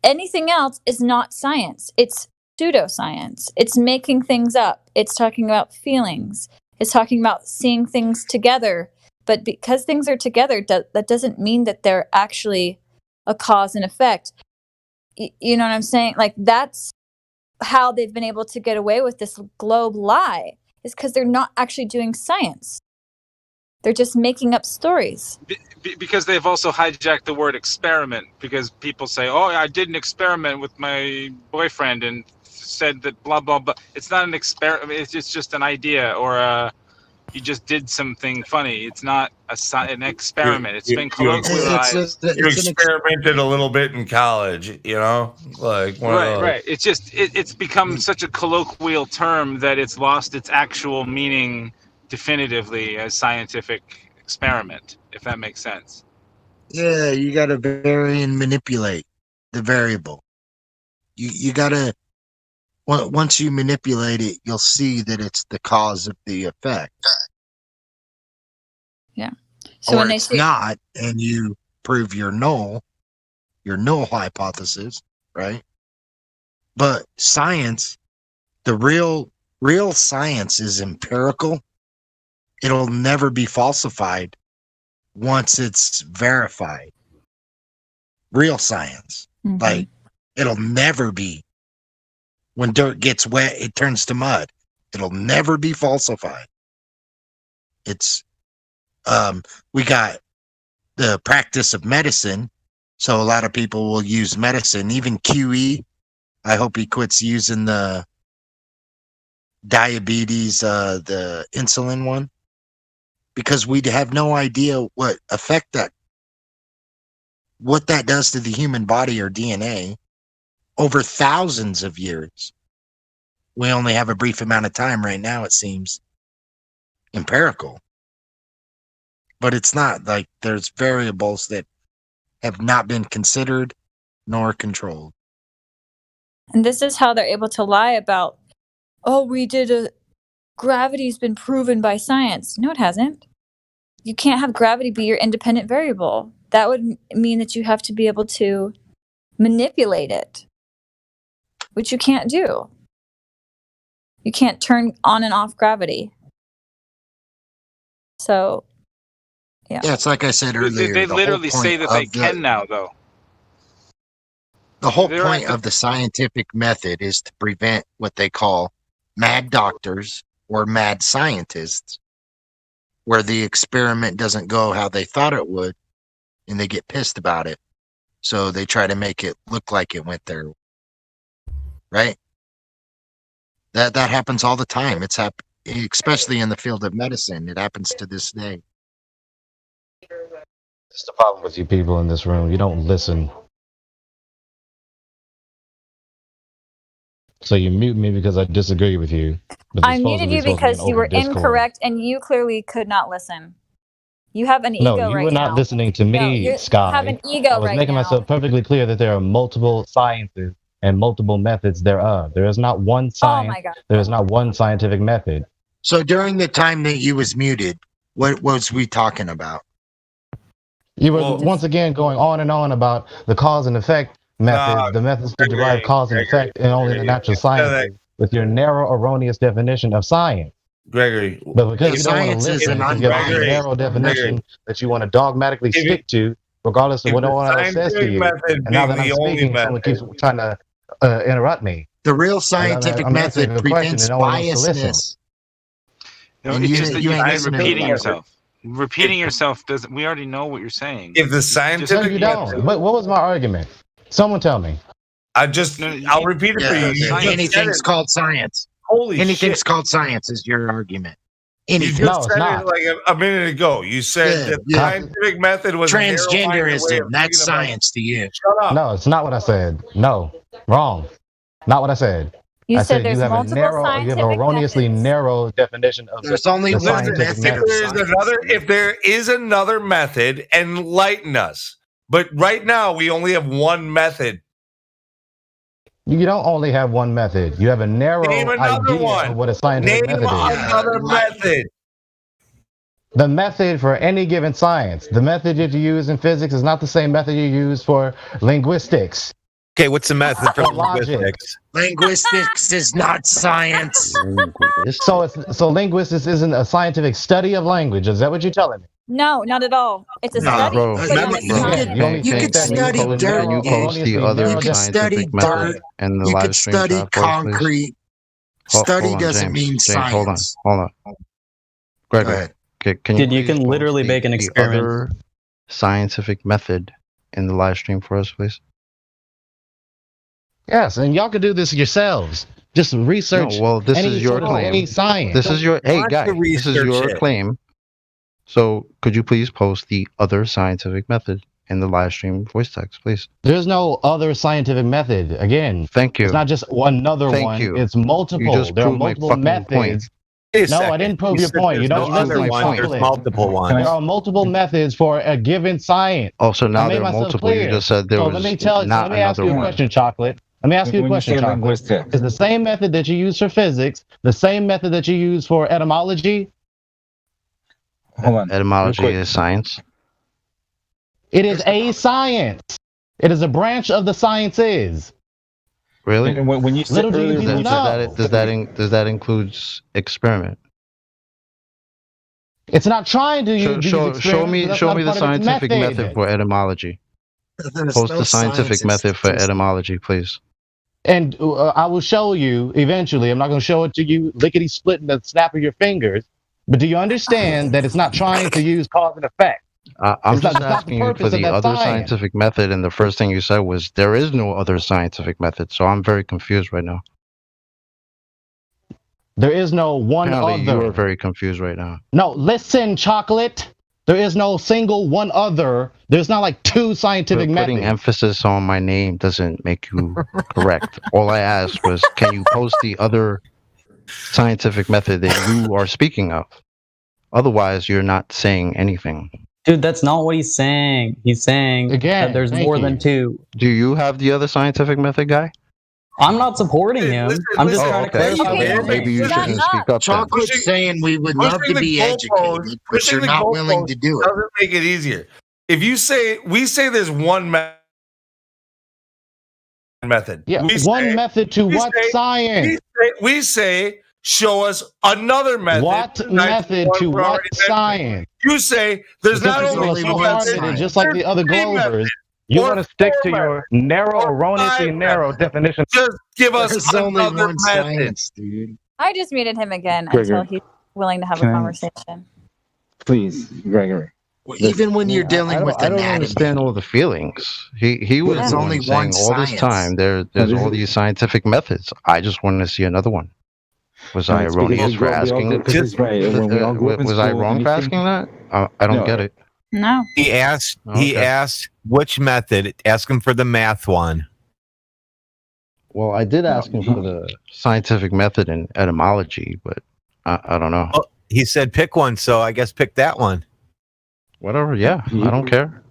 Speaker 2: Anything else is not science. It's pseudoscience. It's making things up. It's talking about feelings. It's talking about seeing things together. But because things are together, that doesn't mean that they're actually a cause and effect. You know what I'm saying? Like, that's how they've been able to get away with this globe lie, is because they're not actually doing science. They're just making up stories.
Speaker 11: Because they've also hijacked the word experiment, because people say, oh, I did an experiment with my boyfriend and said that blah, blah, blah. It's not an experiment. It's just an idea, or you just did something funny. It's not an experiment. It's been colloquialized.
Speaker 18: You experimented a little bit in college, like one of those.
Speaker 11: Right. It's just it's become such a colloquial term that it's lost its actual meaning definitively as scientific experiment, if that makes sense.
Speaker 3: Yeah, you got to vary and manipulate the variable. You got to, once you manipulate it, you'll see that it's the cause of the effect.
Speaker 2: Yeah. So
Speaker 3: or
Speaker 2: when they
Speaker 3: it's
Speaker 2: say
Speaker 3: not, and you prove your null hypothesis, right? But science, the real science is empirical. It'll never be falsified once it's verified. Real science.
Speaker 2: Mm-hmm.
Speaker 3: Like, it'll never be. When dirt gets wet, it turns to mud. It'll never be falsified. It's, we got the practice of medicine. So a lot of people will use medicine, even QE. I hope he quits using the diabetes, the insulin one, because we have no idea what that does to the human body or DNA over thousands of years. We only have a brief amount of time right now, it seems, empirical. But it's not like there's variables that have not been considered nor controlled.
Speaker 2: And this is how they're able to lie about, gravity's been proven by science. No, it hasn't. You can't have gravity be your independent variable. That would mean that you have to be able to manipulate it, which you can't do. You can't turn on and off gravity. So, yeah.
Speaker 3: Yeah, it's like I said earlier.
Speaker 11: They
Speaker 3: the
Speaker 11: literally
Speaker 3: whole
Speaker 11: say
Speaker 3: point
Speaker 11: that they
Speaker 3: of the-
Speaker 11: can now, though.
Speaker 3: The whole
Speaker 11: They're
Speaker 3: point
Speaker 11: at the-
Speaker 3: of the scientific method is to prevent what they call mad doctors or mad scientists, where the experiment doesn't go how they thought it would, and they get pissed about it. So they try to make it look like it went there. Right? That happens all the time. It's especially in the field of medicine. It happens to this day.
Speaker 16: That's the problem with you people in this room. You don't listen. So you mute me because I disagree with you. But
Speaker 2: I muted you because you were incorrect and you clearly could not listen. You have an ego right now.
Speaker 16: No, you were not listening to me,
Speaker 2: you
Speaker 16: Sky.
Speaker 2: have an ego
Speaker 16: I was
Speaker 2: right
Speaker 16: making
Speaker 2: now.
Speaker 16: myself perfectly clear that there are multiple sciences and multiple methods thereof. There is not one science.
Speaker 2: Oh my God.
Speaker 16: There is not one scientific method.
Speaker 3: So during the time that you was muted, what was we talking about?
Speaker 16: You were once again going on and on about the cause and effect method, the methods to derive cause and effect, and only the natural sciences, with your narrow, erroneous definition of science.
Speaker 18: Gregory,
Speaker 16: but because you don't want
Speaker 3: science
Speaker 16: to
Speaker 3: is
Speaker 16: listen,
Speaker 3: an
Speaker 16: you have a
Speaker 3: unbiased-
Speaker 16: narrow definition that you want to dogmatically stick to, regardless of what no one else says to you. And now that I'm speaking, someone keeps trying to interrupt me.
Speaker 3: The real scientific
Speaker 16: I'm answering
Speaker 3: method
Speaker 16: the question
Speaker 3: prevents
Speaker 16: and no one wants to listen.
Speaker 3: biasness.
Speaker 11: No,
Speaker 3: And
Speaker 11: it's
Speaker 3: you-
Speaker 11: just that
Speaker 3: you
Speaker 11: you
Speaker 3: ain't
Speaker 11: keep
Speaker 3: listening to
Speaker 11: repeating
Speaker 3: me.
Speaker 11: yourself. Repeating yourself doesn't. We already know what you're saying.
Speaker 18: If the
Speaker 16: No,
Speaker 18: scientific
Speaker 16: you don't. What was my argument? Someone tell me.
Speaker 18: I'll repeat it for you. You just said
Speaker 3: Anything's
Speaker 18: it.
Speaker 3: called science.
Speaker 18: Holy
Speaker 3: Anything's
Speaker 18: shit.
Speaker 3: called science is your argument.
Speaker 18: You
Speaker 3: Anything.
Speaker 18: just said it like a minute ago. You said that the scientific method was a narrow-minded way of
Speaker 3: Transgenderism,
Speaker 18: thinking
Speaker 3: that's
Speaker 18: about it.
Speaker 3: science to you.
Speaker 18: Shut up.
Speaker 16: No, it's not what I said. No, wrong. Not what I said.
Speaker 2: You
Speaker 16: I
Speaker 2: said
Speaker 16: you
Speaker 2: there's
Speaker 16: have
Speaker 2: multiple
Speaker 16: you have an
Speaker 2: scientific
Speaker 16: erroneously narrow definition of
Speaker 3: There's only
Speaker 16: the
Speaker 3: one
Speaker 16: scientific
Speaker 3: method.
Speaker 16: method.
Speaker 18: If there is another method, enlighten us. But right now, we only have one method.
Speaker 16: You don't only have one method. You have a narrow
Speaker 18: Name another
Speaker 16: idea
Speaker 18: one.
Speaker 16: of what a scientific
Speaker 18: Name
Speaker 16: method is.
Speaker 18: another method.
Speaker 16: The method for any given science. The method that you use in physics is not the same method you use for linguistics.
Speaker 19: Okay, what's the method for
Speaker 16: Logic.
Speaker 19: linguistics?
Speaker 1: Linguistics is not science.
Speaker 16: So linguistics isn't a scientific study of language. Is that what you're telling me?
Speaker 2: No, not at all. It's a study.
Speaker 16: Bro,
Speaker 2: but not a science.
Speaker 1: You could study dirt.
Speaker 5: Can you post the other
Speaker 1: You could study
Speaker 5: scientific method
Speaker 1: dirt.
Speaker 5: in the
Speaker 1: You
Speaker 5: live
Speaker 1: could
Speaker 5: stream
Speaker 1: study
Speaker 5: chat for us, please?
Speaker 1: concrete. Study doesn't mean
Speaker 5: James, hold on,
Speaker 1: science.
Speaker 5: hold on. Gregor, can
Speaker 9: Dude, you
Speaker 5: please
Speaker 9: can
Speaker 5: post
Speaker 9: literally make an
Speaker 5: the
Speaker 9: experiment.
Speaker 5: other scientific method in the live stream for us, please?
Speaker 16: Yes, and y'all can do this yourselves. Just research.
Speaker 5: No, well, this
Speaker 16: any
Speaker 5: is your
Speaker 16: sort of
Speaker 5: claim.
Speaker 16: any science.
Speaker 5: This is your hey guy. This is your
Speaker 19: it.
Speaker 5: claim. So could you please post the other scientific method in the live stream voice text, please?
Speaker 16: There's no other scientific method. Again,
Speaker 5: Thank you.
Speaker 16: it's not just another
Speaker 5: Thank
Speaker 16: one.
Speaker 5: you.
Speaker 16: It's multiple.
Speaker 5: You just
Speaker 16: There are
Speaker 5: proved my
Speaker 16: multiple
Speaker 5: fucking
Speaker 16: methods.
Speaker 5: point.
Speaker 16: No, I didn't prove your point. You don't listen
Speaker 19: There's
Speaker 16: properly.
Speaker 19: multiple ones.
Speaker 16: There are multiple methods for a given science.
Speaker 5: Also, now
Speaker 16: I made
Speaker 5: there are
Speaker 16: myself
Speaker 5: multiple. You
Speaker 16: clear.
Speaker 5: just said there
Speaker 16: So
Speaker 5: was
Speaker 16: let me ask
Speaker 5: not
Speaker 16: you a
Speaker 5: another one.
Speaker 16: question, Chocolate. Let me ask you a
Speaker 15: When you
Speaker 16: question,
Speaker 15: say
Speaker 16: Chocolate.
Speaker 15: linguistics.
Speaker 16: Is the same method that you use for physics the same method that you use for etymology?
Speaker 15: Hold on.
Speaker 5: Etymology
Speaker 15: Real quick.
Speaker 5: is science.
Speaker 16: It is a science. It is a branch of the sciences.
Speaker 5: Really?
Speaker 15: And when you said
Speaker 16: Little do you
Speaker 15: earlier,
Speaker 16: people know.
Speaker 5: Does that include experiment?
Speaker 16: It's not trying to use
Speaker 5: Show me the scientific method for etymology. Post the scientific method for etymology, please.
Speaker 16: And I will show you eventually. I'm not going to show it to you lickety split in the snap of your fingers. But do you understand that it's not trying to use cause and effect?
Speaker 5: I'm
Speaker 16: It's
Speaker 5: just
Speaker 16: not the
Speaker 5: asking you
Speaker 16: purpose
Speaker 5: for
Speaker 16: of
Speaker 5: the
Speaker 16: that
Speaker 5: other
Speaker 16: science.
Speaker 5: scientific method, and the first thing you said was there is no other scientific method. So I'm very confused right now.
Speaker 16: There is no one
Speaker 5: Apparently, you
Speaker 16: other.
Speaker 5: are very confused right now.
Speaker 16: No, listen, Chocolate. There is no single one other. There's not like two scientific
Speaker 5: Putting
Speaker 16: methods.
Speaker 5: emphasis on my name doesn't make you correct. All I asked was, can you post the other scientific method that you are speaking of? Otherwise, you're not saying anything.
Speaker 9: Dude, that's not what he's saying. He's saying
Speaker 16: Again,
Speaker 9: that there's
Speaker 16: thank
Speaker 9: more
Speaker 16: you.
Speaker 9: than two.
Speaker 5: Do you have the other scientific method, guy?
Speaker 9: I'm not supporting him. I'm just
Speaker 5: Oh,
Speaker 9: trying to
Speaker 5: okay.
Speaker 9: clarify.
Speaker 2: Okay,
Speaker 9: what
Speaker 5: Maybe you
Speaker 2: shut
Speaker 5: shouldn't
Speaker 2: up.
Speaker 5: speak up then.
Speaker 1: Chocolate's saying we would love to be educated, but you're not willing to do it.
Speaker 18: Doesn't make it easier. If you say we say there's one method.
Speaker 16: Yeah,
Speaker 18: we
Speaker 16: one
Speaker 18: say-
Speaker 16: method to
Speaker 18: we
Speaker 16: what
Speaker 18: say-
Speaker 16: science?
Speaker 18: We say show us another method.
Speaker 16: What method to what science?
Speaker 18: You say there's not
Speaker 16: Because
Speaker 18: only
Speaker 16: it's
Speaker 18: two
Speaker 16: retarded,
Speaker 18: methods,
Speaker 16: and just like the other
Speaker 18: there's three
Speaker 16: Globers,
Speaker 18: methods.
Speaker 16: you
Speaker 18: Or
Speaker 16: want to stick to
Speaker 18: four
Speaker 16: your narrow, erroneously narrow definition.
Speaker 18: Just give us
Speaker 1: There's only
Speaker 18: another
Speaker 1: one
Speaker 18: method.
Speaker 1: science, dude.
Speaker 2: I just muted him again
Speaker 15: Gregor,
Speaker 2: until he's willing to have
Speaker 15: can
Speaker 2: a
Speaker 15: I-
Speaker 2: conversation.
Speaker 15: Please, Gregory.
Speaker 1: Even when you're
Speaker 5: I
Speaker 1: dealing
Speaker 5: don't,
Speaker 1: with
Speaker 5: I don't
Speaker 1: anatomy,
Speaker 5: understand all the feelings. He was
Speaker 1: There's
Speaker 5: the
Speaker 1: only
Speaker 5: one saying
Speaker 1: one
Speaker 5: all this
Speaker 1: science.
Speaker 5: time there's all these scientific methods. I just wanted to see another one. Was I
Speaker 15: It's because
Speaker 5: erroneous
Speaker 15: we
Speaker 5: for
Speaker 15: all
Speaker 5: asking
Speaker 15: grew-
Speaker 5: it?
Speaker 15: because he's right. When we all grew up in
Speaker 5: Was I
Speaker 15: school,
Speaker 5: wrong for
Speaker 15: anything-
Speaker 5: asking that? I don't
Speaker 15: No.
Speaker 5: get it.
Speaker 2: No.
Speaker 19: He asked. He
Speaker 5: Okay.
Speaker 19: asked which method. Ask him for the math one.
Speaker 5: Well, I did ask him for the scientific method in etymology, but I don't know.
Speaker 19: Well, he said pick one, so I guess pick that one.
Speaker 5: Whatever. Yeah, I don't care.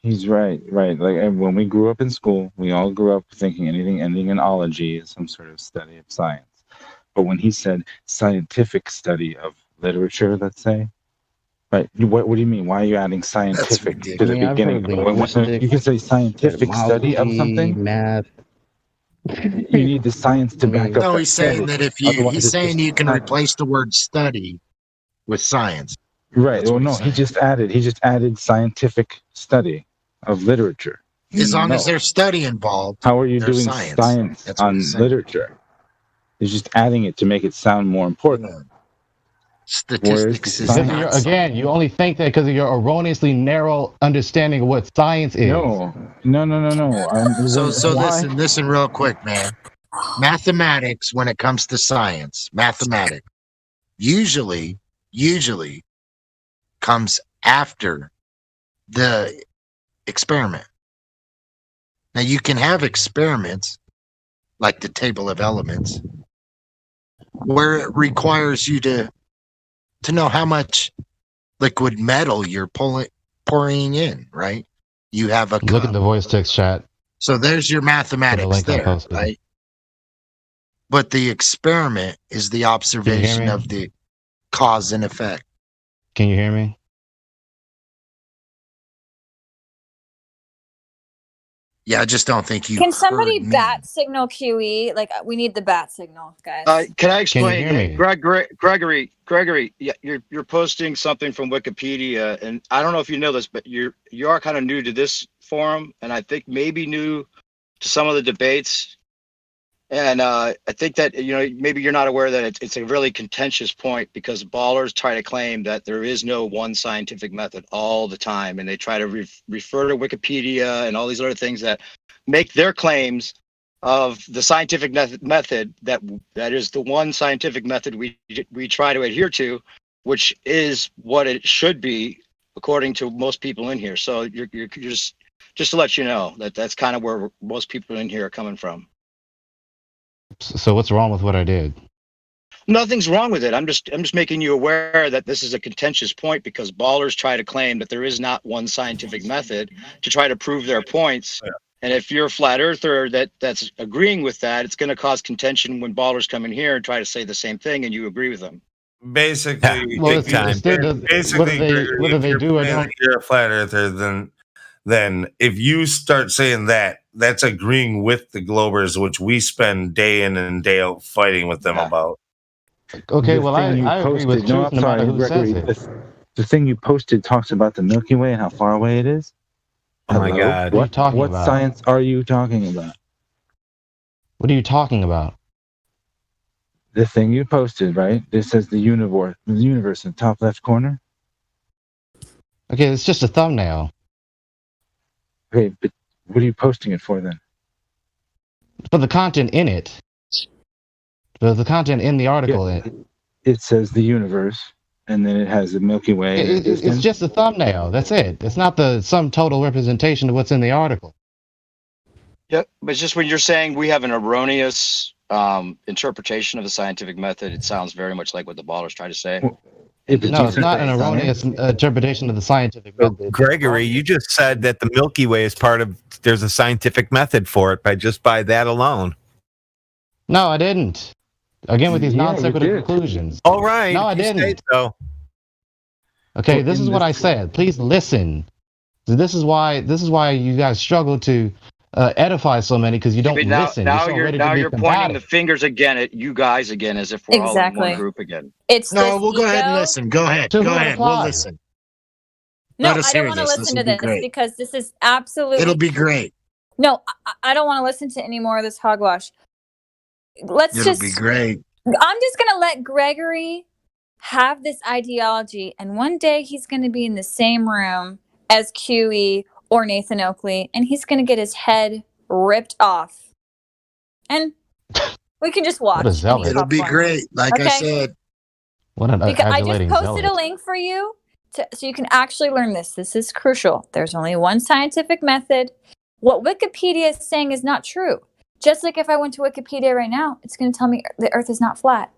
Speaker 15: He's right, right. Like when we grew up in school, we all grew up thinking anything ending in ology is some sort of study of science. But when he said scientific study of literature, let's say, right? What do you mean? Why are you adding scientific to the
Speaker 5: I mean, I've
Speaker 15: beginning?
Speaker 5: heard linguistic,
Speaker 15: You can say scientific study of
Speaker 5: etymology,
Speaker 15: something.
Speaker 5: math.
Speaker 15: You need the science to back up.
Speaker 1: no,
Speaker 15: that
Speaker 1: he's saying
Speaker 15: study.
Speaker 1: that if you,
Speaker 15: Otherwise,
Speaker 1: he's
Speaker 15: it's
Speaker 1: saying
Speaker 15: just
Speaker 1: you can
Speaker 15: not-
Speaker 1: replace the word study with science.
Speaker 15: Right.
Speaker 1: That's
Speaker 15: Well,
Speaker 1: what
Speaker 15: no,
Speaker 1: he's
Speaker 15: he just added scientific study of literature.
Speaker 1: As long as
Speaker 15: No.
Speaker 1: there's study involved,
Speaker 15: How are you
Speaker 1: there's
Speaker 15: doing
Speaker 1: science.
Speaker 15: science
Speaker 1: That's what
Speaker 15: on
Speaker 1: he's saying.
Speaker 15: literature? He's just adding it to make it sound more important.
Speaker 1: Statistics is
Speaker 16: Because
Speaker 1: not
Speaker 16: you're, again, you only think that because of your erroneously narrow understanding of what science is.
Speaker 15: No.
Speaker 1: So
Speaker 15: Why?
Speaker 1: listen real quick, man. Mathematics, when it comes to science, mathematics usually comes after the experiment. Now you can have experiments like the table of elements where it requires you to know how much liquid metal you're pouring in, right? You have a
Speaker 16: Look at the voice text chat.
Speaker 1: So there's your mathematics
Speaker 16: link I
Speaker 1: there,
Speaker 16: posted.
Speaker 1: right? But the experiment is the observation
Speaker 16: me?
Speaker 1: of the cause and effect.
Speaker 16: Can you hear me?
Speaker 1: Yeah, I just don't think you
Speaker 2: Can somebody
Speaker 1: heard me.
Speaker 2: bat signal QE? Like, we need the bat signal, guys.
Speaker 6: Can I
Speaker 16: Can
Speaker 6: explain?
Speaker 16: you hear me?
Speaker 6: Gregory, yeah, you're posting something from Wikipedia, and I don't know if you know this, but you are kind of new to this forum, and I think maybe new to some of the debates. And I think that maybe you're not aware that it's a really contentious point, because ballers try to claim that there is no one scientific method all the time, and they try to refer to Wikipedia and all these other things that make their claims of the scientific method that is the one scientific method we try to adhere to, which is what it should be according to most people in here. So you're just to let you know that's kind of where most people in here are coming from.
Speaker 16: So what's wrong with what I did?
Speaker 6: Nothing's wrong with it. I'm just making you aware that this is a contentious point, because ballers try to claim that there is not one scientific method to try to prove their points. Yeah. And if you're a flat earther that's agreeing with that, it's going to cause contention when ballers come in here and try to say the same thing and you agree with them.
Speaker 10: Basically,
Speaker 16: Well,
Speaker 10: basically,
Speaker 16: whether they do or don't.
Speaker 10: You're a flat earther, then if you start saying that, that's agreeing with the Globers, which we spend day in and day out fighting with them about.
Speaker 15: The
Speaker 16: Okay, well, I
Speaker 15: thing you
Speaker 16: agree with
Speaker 15: posted- no,
Speaker 16: truth
Speaker 15: I'm
Speaker 16: no
Speaker 15: sorry,
Speaker 16: matter who says
Speaker 15: Gregory,
Speaker 16: it.
Speaker 15: the thing you posted talks about the Milky Way and how far away it is.
Speaker 19: Oh my
Speaker 15: Hello?
Speaker 19: God.
Speaker 16: What are you talking
Speaker 15: What
Speaker 16: about?
Speaker 15: science are you talking about?
Speaker 16: What are you talking about?
Speaker 15: The thing you posted, right? This says the universe in the top left corner.
Speaker 16: Okay, it's just a thumbnail.
Speaker 15: Okay, but what are you posting it for then?
Speaker 16: For the content in it. For the content in the article.
Speaker 15: It says the universe, and then it has the Milky Way.
Speaker 16: It's just a thumbnail. That's it. It's not the sum total representation of what's in the article.
Speaker 6: Yep, but it's just when you're saying we have an erroneous interpretation of the scientific method, it sounds very much like what the ballers try to say.
Speaker 16: No, it's not an erroneous interpretation of the scientific method.
Speaker 19: Gregory, you just said that the Milky Way is there's a scientific method for it by that alone.
Speaker 16: No, I didn't. Again, with these
Speaker 19: Yeah,
Speaker 16: non
Speaker 19: you
Speaker 16: sequitur
Speaker 19: did.
Speaker 16: conclusions.
Speaker 19: All right.
Speaker 16: No, I
Speaker 19: you say
Speaker 16: didn't.
Speaker 19: So.
Speaker 16: Okay, this is what I said. Please listen. This is why you guys struggle to edify so many, because you don't listen.
Speaker 6: Now
Speaker 16: You're so ready to be
Speaker 6: you're pointing
Speaker 16: combative.
Speaker 6: the fingers again at you guys again, as if we're all in
Speaker 2: Exactly.
Speaker 6: one group again.
Speaker 2: It's
Speaker 1: No,
Speaker 2: this
Speaker 1: we'll go ahead and
Speaker 2: ego.
Speaker 1: listen. Go ahead.
Speaker 16: To
Speaker 1: Go
Speaker 16: who
Speaker 1: ahead. We'll
Speaker 16: applies?
Speaker 1: listen.
Speaker 2: No,
Speaker 1: Let us
Speaker 2: I don't
Speaker 1: hear
Speaker 2: want to
Speaker 1: this.
Speaker 2: listen
Speaker 1: This
Speaker 2: to
Speaker 1: will be
Speaker 2: this
Speaker 1: great.
Speaker 2: because this is absolutely.
Speaker 1: It'll be great.
Speaker 2: No, I don't want to listen to any more of this hogwash.
Speaker 1: It'll be great.
Speaker 2: I'm just going to let Gregory have this ideology, and one day he's going to be in the same room as QE or Nathan Oakley, and he's going to get his head ripped off. And we can just watch.
Speaker 16: What a zealot.
Speaker 1: It'll be
Speaker 2: popcorn.
Speaker 1: great. Like I
Speaker 2: Okay?
Speaker 1: said,
Speaker 16: What an
Speaker 2: Because I just
Speaker 16: adulating
Speaker 2: posted a
Speaker 16: zealot.
Speaker 2: link for you so you can actually learn this. This is crucial. There's only one scientific method. What Wikipedia is saying is not true. Just like if I went to Wikipedia right now, it's going to tell me the Earth is not flat.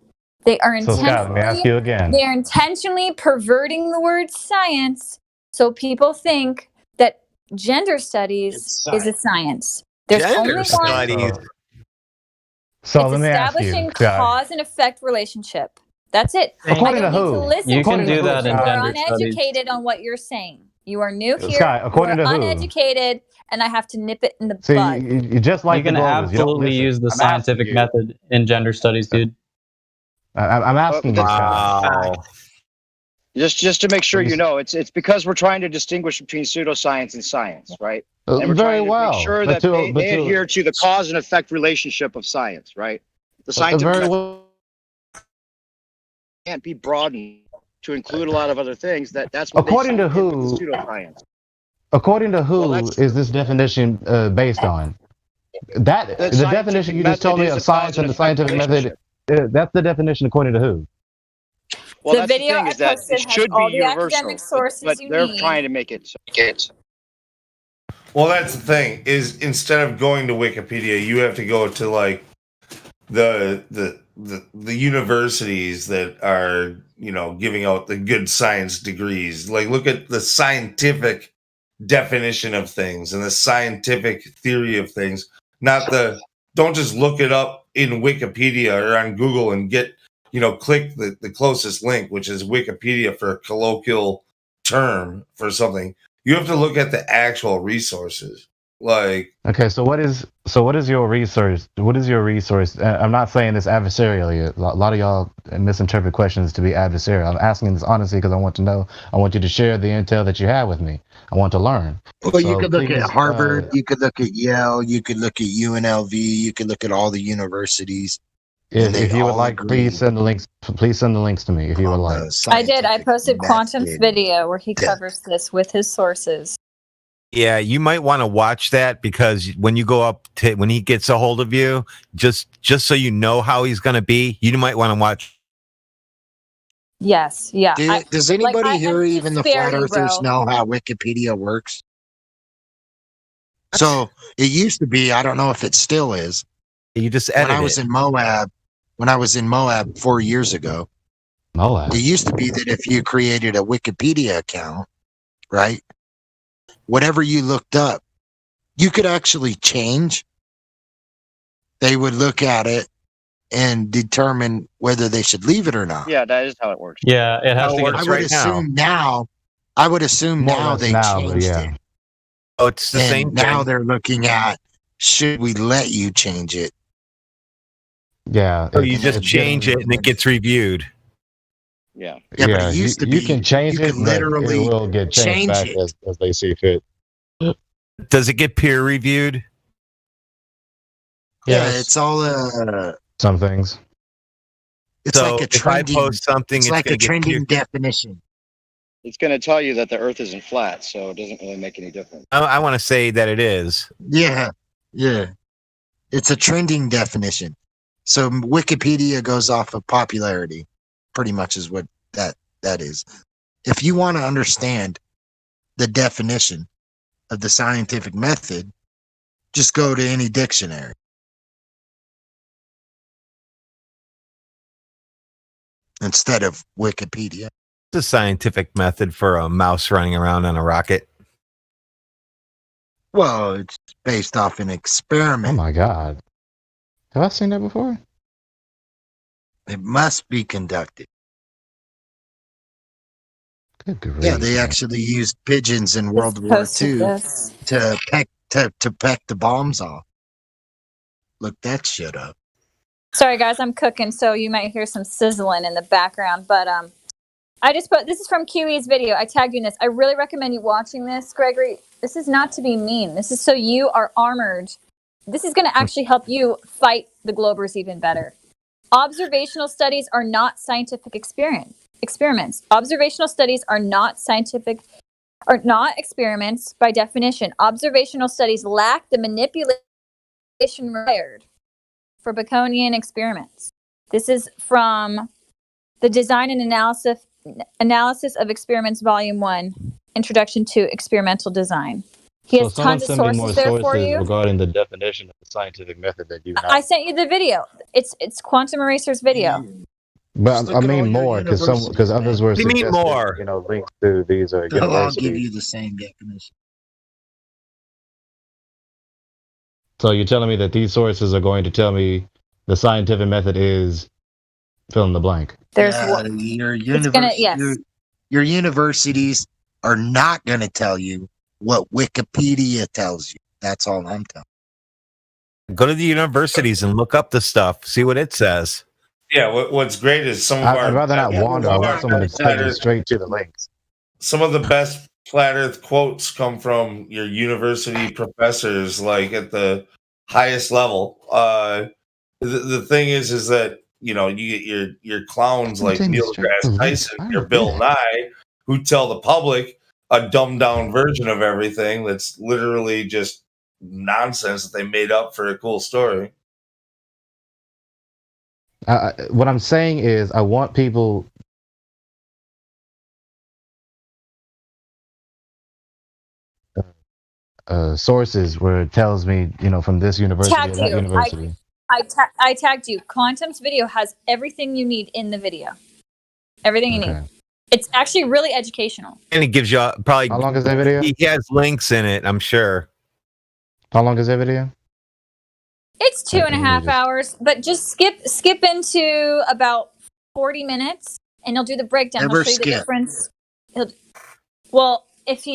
Speaker 2: They are
Speaker 16: So, Scott, let me ask you again.
Speaker 2: They are intentionally perverting the word science so people think that gender studies is a science. There's only one
Speaker 16: So
Speaker 2: it's
Speaker 16: let me ask you,
Speaker 2: establishing
Speaker 16: Scott.
Speaker 2: cause and effect relationship. That's it.
Speaker 16: According
Speaker 2: I
Speaker 16: to
Speaker 2: don't need
Speaker 16: who?
Speaker 2: to listen.
Speaker 9: You can do that in
Speaker 2: You are
Speaker 9: gender studies.
Speaker 2: uneducated on what you're saying. You are new here.
Speaker 16: Scott, according
Speaker 2: you are
Speaker 16: to who?
Speaker 2: uneducated, and I have to nip it in the
Speaker 16: See,
Speaker 2: bud.
Speaker 16: you just like
Speaker 9: You can
Speaker 16: the Globers. You don't
Speaker 9: absolutely
Speaker 16: listen.
Speaker 9: use the
Speaker 16: I'm asking
Speaker 9: scientific
Speaker 16: you.
Speaker 9: method in gender studies, dude.
Speaker 16: I'm asking you, Scott.
Speaker 19: Wow.
Speaker 6: Just to make sure you know, it's because we're trying to distinguish between pseudoscience and science, right? And we're
Speaker 16: Very
Speaker 6: trying to
Speaker 16: well.
Speaker 6: make sure
Speaker 16: But
Speaker 6: that
Speaker 16: to- but
Speaker 6: they
Speaker 16: to-
Speaker 6: adhere to the cause and effect relationship of science, right? The scientific
Speaker 16: Very
Speaker 6: method
Speaker 16: well.
Speaker 6: can't be broadened to include a lot of other things. That's what
Speaker 16: According
Speaker 6: they
Speaker 16: to
Speaker 6: say with
Speaker 16: who?
Speaker 6: pseudoscience.
Speaker 16: According to who
Speaker 6: Well, that's
Speaker 16: is this definition based on?
Speaker 6: The
Speaker 16: The
Speaker 6: scientific
Speaker 16: definition you just told me
Speaker 6: method
Speaker 16: of
Speaker 6: is the
Speaker 16: science
Speaker 6: cause
Speaker 16: and
Speaker 6: and
Speaker 16: the
Speaker 6: effect
Speaker 16: scientific method.
Speaker 6: relationship.
Speaker 16: That's the definition according to who?
Speaker 6: Well,
Speaker 2: The
Speaker 6: that's
Speaker 2: video
Speaker 6: the thing
Speaker 2: I
Speaker 6: is that
Speaker 2: posted
Speaker 6: it
Speaker 2: has
Speaker 6: should be
Speaker 2: all the
Speaker 6: universal,
Speaker 2: academic sources
Speaker 6: but
Speaker 2: you
Speaker 6: they're
Speaker 2: need.
Speaker 6: trying to make it.
Speaker 10: Well, that's the thing. Is instead of going to Wikipedia, you have to go to like the universities that are giving out the good science degrees. Like, look at the scientific definition of things and the scientific theory of things. Don't just look it up in Wikipedia or on Google and get, click the closest link, which is Wikipedia for a colloquial term for something. You have to look at the actual resources.
Speaker 16: Okay, so what is your resource? What is your resource? I'm not saying this adversarially. A lot of y'all misinterpret questions to be adversarial. I'm asking this honestly because I want to know. I want you to share the intel that you have with me. I want to learn.
Speaker 1: Well, you could look at Harvard, you could look at Yale, you could look at UNLV, you could look at all the universities.
Speaker 16: If you would like, please send the links. Please send the links to me if you would like.
Speaker 2: I did. I posted Quantum's video where he covers this with his sources.
Speaker 19: Yeah, you might want to watch that because when you go up to when he gets a hold of you, just so you know how he's going to be, you might want to watch.
Speaker 2: Yes, yeah.
Speaker 1: Does anybody here, even the flat earthers, know how Wikipedia works? So it used to be, I don't know if it still is.
Speaker 19: You just edit
Speaker 1: when I was in Moab 4 years ago.
Speaker 16: Moab.
Speaker 1: It used to be that if you created a Wikipedia account, right? Whatever you looked up, you could actually change. They would look at it and determine whether they should leave it or not.
Speaker 6: Yeah, that is how it works.
Speaker 9: Yeah, it has to
Speaker 1: I would assume now. I would assume now they changed it.
Speaker 19: Oh, it's the same
Speaker 1: now
Speaker 19: thing.
Speaker 1: they're looking at, should we let you change it?
Speaker 16: Yeah.
Speaker 19: So you just change it and it gets reviewed.
Speaker 6: Yeah.
Speaker 1: Yeah, but it used to be
Speaker 16: you can change it,
Speaker 1: literally
Speaker 16: but it will get changed back as they see fit.
Speaker 19: Does it get peer reviewed?
Speaker 1: Yeah, it's all
Speaker 16: some things.
Speaker 1: It's
Speaker 19: So
Speaker 1: like a
Speaker 19: if I
Speaker 1: trending.
Speaker 19: post something,
Speaker 1: it's
Speaker 19: it's
Speaker 1: like
Speaker 19: gonna
Speaker 1: a
Speaker 19: get
Speaker 1: trending
Speaker 19: peer-
Speaker 1: definition.
Speaker 6: It's going to tell you that the Earth isn't flat, so it doesn't really make any difference.
Speaker 19: I want to say that it is.
Speaker 1: Yeah, it's a trending definition. So Wikipedia goes off of popularity, pretty much is what that is. If you want to understand the definition of the scientific method, just go to any dictionary. Instead of Wikipedia.
Speaker 19: It's a scientific method for a mouse running around on a rocket.
Speaker 1: Well, it's based off an experiment.
Speaker 16: Oh my God. Have I seen that before?
Speaker 1: It must be conducted.
Speaker 16: Good grief.
Speaker 1: Yeah, they actually used pigeons in World War II to peck the bombs off. Look that shit up.
Speaker 2: Sorry, guys, I'm cooking, so you might hear some sizzling in the background. But I just put, this is from QE's video. I tagged you in this. I really recommend you watching this, Gregory. This is not to be mean. This is so you are armored. This is going to actually help you fight the Globers even better. Observational studies are not scientific experiments. Observational studies are not experiments by definition. Observational studies lack the manipulation required for Baconian experiments. This is from the Design and Analysis of Experiments, Volume 1, Introduction to Experimental Design. He has tons of sources there for you.
Speaker 16: Regarding the definition of the scientific method that you have.
Speaker 2: I sent you the video. It's Quantum Eraser's video.
Speaker 16: But I mean more because others were
Speaker 19: What do you mean
Speaker 16: suggesting,
Speaker 19: more?
Speaker 16: links to these
Speaker 1: I'll
Speaker 16: universities.
Speaker 1: give you the same definition.
Speaker 16: So you're telling me that these sources are going to tell me the scientific method is fill in the blank.
Speaker 2: There's
Speaker 1: your universities are not going to tell you what Wikipedia tells you. That's all I'm telling you.
Speaker 19: Go to the universities and look up the stuff. See what it says.
Speaker 10: Yeah, what's great is some of our.
Speaker 16: I'd rather not wander. I want someone to take me straight to the links.
Speaker 10: Some of the best flat Earth quotes come from your university professors, like at the highest level. The thing is that you get your clowns like Neil deGrasse Tyson, your Bill Nye, who tell the public a dumbed down version of everything that's literally just nonsense that they made up for a cool story.
Speaker 16: What I'm saying is, I want people. Sources where it tells me, from this university or that university.
Speaker 2: I tagged you. Quantum's video has everything you need in the video. Everything you need. It's actually really educational.
Speaker 19: And he gives you probably.
Speaker 16: How long is that video?
Speaker 19: He has links in it, I'm sure.
Speaker 16: How long is that video?
Speaker 2: It's 2.5 hours, but just skip into about 40 minutes, and he'll do the breakdown.
Speaker 1: Never
Speaker 2: He'll show you the
Speaker 1: skip.
Speaker 2: difference. Well, if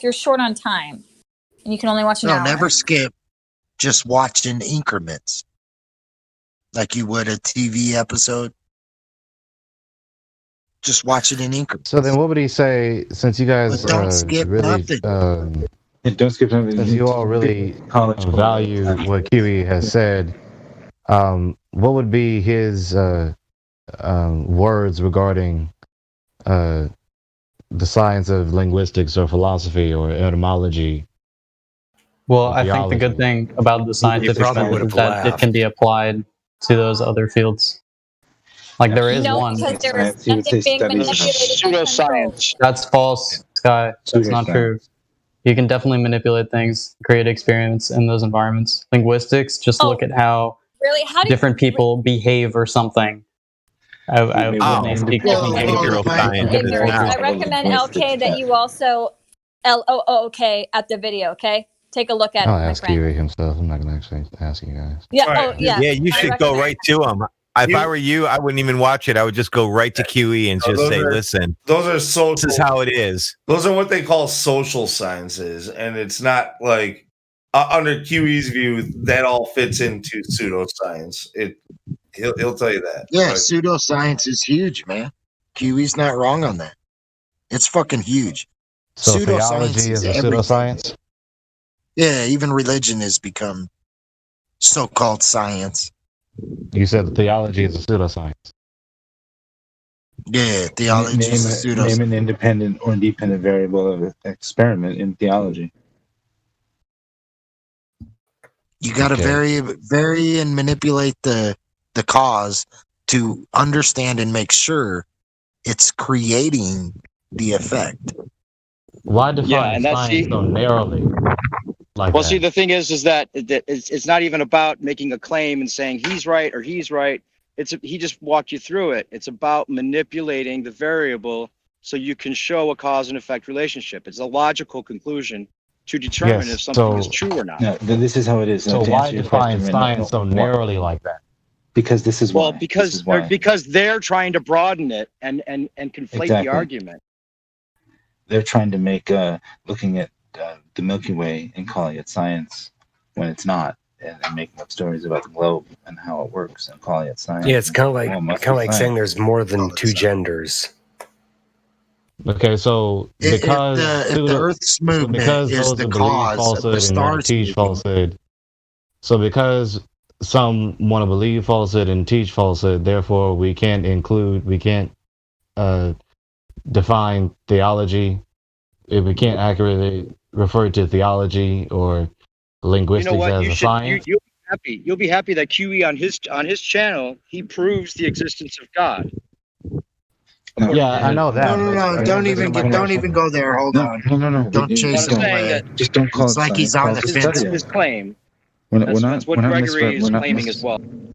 Speaker 2: you're short on time, and you can only watch an hour.
Speaker 1: never skip. Just watch in increments, like you would a TV episode. Just watch it in increments.
Speaker 16: So then, what would he say? Since you guys
Speaker 1: But don't skip
Speaker 16: really,
Speaker 1: nothing.
Speaker 15: Don't skip nothing.
Speaker 16: since you all really value what Kiwi has said, what would be his words regarding the science of linguistics or philosophy or etymology?
Speaker 9: Well, I think the good thing about the scientific method is that it can be applied to those other fields. Like there is one.
Speaker 2: Because there is nothing being manipulated.
Speaker 6: Pseudoscience.
Speaker 9: That's false, Sky. That's not true. You can definitely manipulate things, create experiments in those environments. Linguistics, just look at how
Speaker 2: Really? How do
Speaker 9: different people behave or something. I
Speaker 2: recommend LK that you also LOOK at the video. Okay, take a look at it,
Speaker 16: I'll
Speaker 2: my
Speaker 16: ask
Speaker 2: friend.
Speaker 16: Kiwi himself. I'm not going to actually ask you guys.
Speaker 2: Yeah. Oh, yeah.
Speaker 19: Yeah, you should go right to him. If I were you, I wouldn't even watch it. I would just go right to QE and just say, "Listen,
Speaker 10: those are social.
Speaker 19: This is how it is."
Speaker 10: Those are what they call social sciences, and it's not like under QE's view that all fits into pseudoscience. He'll tell you that.
Speaker 1: Yeah, pseudoscience is huge, man. Kiwi's not wrong on that. It's fucking huge.
Speaker 16: So theology is a pseudoscience?
Speaker 1: Yeah, even religion has become so-called science.
Speaker 16: You said theology is a pseudoscience.
Speaker 1: Yeah, theology is a pseudoscience.
Speaker 15: Name an independent or dependent variable of experiment in theology.
Speaker 1: You got to vary and manipulate the cause to understand and make sure it's creating the effect.
Speaker 16: Why define science so narrowly?
Speaker 6: See, the thing is that it's not even about making a claim and saying he's right or he's right. He just walked you through it. It's about manipulating the variable so you can show a cause and effect relationship. It's a logical conclusion to determine if something is true or not.
Speaker 15: No, this is how it is.
Speaker 16: So why define science so narrowly like that?
Speaker 15: Because this is why.
Speaker 6: Because they're trying to broaden it and conflate the argument.
Speaker 15: They're trying to make looking at the Milky Way and calling it science when it's not, and making up stories about the globe and how it works and calling it science.
Speaker 7: Yeah, it's kind of like saying there's more than two genders.
Speaker 16: Okay, so because
Speaker 1: if the Earth's movement
Speaker 16: because
Speaker 1: is
Speaker 16: those
Speaker 1: the
Speaker 16: who believe
Speaker 1: cause of
Speaker 16: falsehood
Speaker 1: the
Speaker 16: and
Speaker 1: stars
Speaker 16: teach falsehood, so because some want to believe falsehood and teach falsehood, therefore we can't define theology. If we can't accurately refer to theology or linguistics as a science.
Speaker 6: You'll be happy that QE on his channel he proves the existence of God.
Speaker 16: Yeah, I know that.
Speaker 1: No, don't even go there. Hold on.
Speaker 15: No.
Speaker 1: Don't chase him away.
Speaker 15: Just don't call
Speaker 1: it's
Speaker 15: it
Speaker 1: like
Speaker 15: science.
Speaker 1: he's on the fence.
Speaker 6: That's his claim.
Speaker 15: That's
Speaker 6: what Gregory is claiming as well.
Speaker 15: We're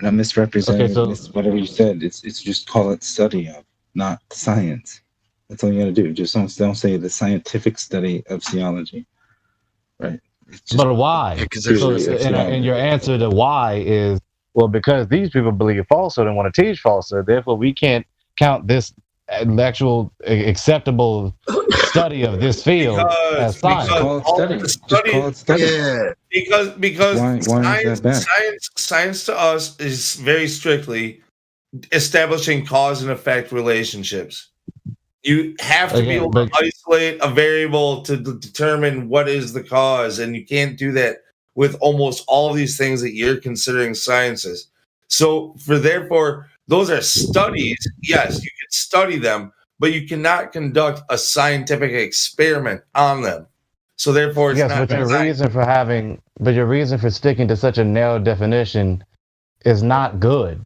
Speaker 15: not misrepresenting whatever you said. It's just call it study of, not science. That's all you got to do. Just don't say the scientific study of theology, right?
Speaker 16: But why? And your answer to why is, well, because these people believe falsehood and want to teach falsehood, therefore we can't count this actual acceptable study of this field as science.
Speaker 10: Because science to us is very strictly establishing cause and effect relationships. You have to be able to isolate a variable to determine what is the cause, and you can't do that with almost all of these things that you're considering sciences. So, therefore, those are studies. Yes, you can study them, but you cannot conduct a scientific experiment on them. So, therefore, it's not.
Speaker 16: But your reason for sticking to such a narrow definition is not good.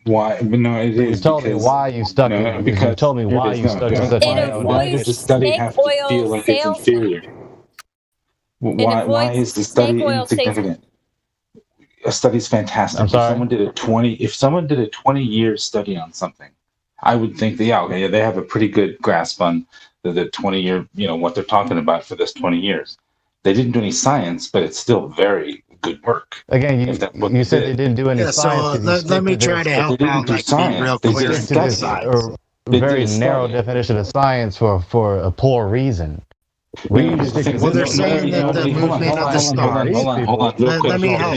Speaker 15: Why? No, it is.
Speaker 16: You told me why you stuck. You told me why you stuck to such.
Speaker 15: Why does the study have to feel like it's inferior? Why is the study insignificant? a study's fantastic.
Speaker 16: I'm sorry?
Speaker 15: If someone did a 20-year study on something, I would think that they have a pretty good grasp on the 20-year, what they're talking about for this 20 years. They didn't do any science, but it's still very good work.
Speaker 16: Again, you said they didn't do any science.
Speaker 1: Let me try to help out, like, be real clear.
Speaker 16: Stick to this very narrow definition of science for a poor reason.
Speaker 1: Well, they're saying that the movement of the stars.
Speaker 15: Hold on, real quick.
Speaker 1: Let me help.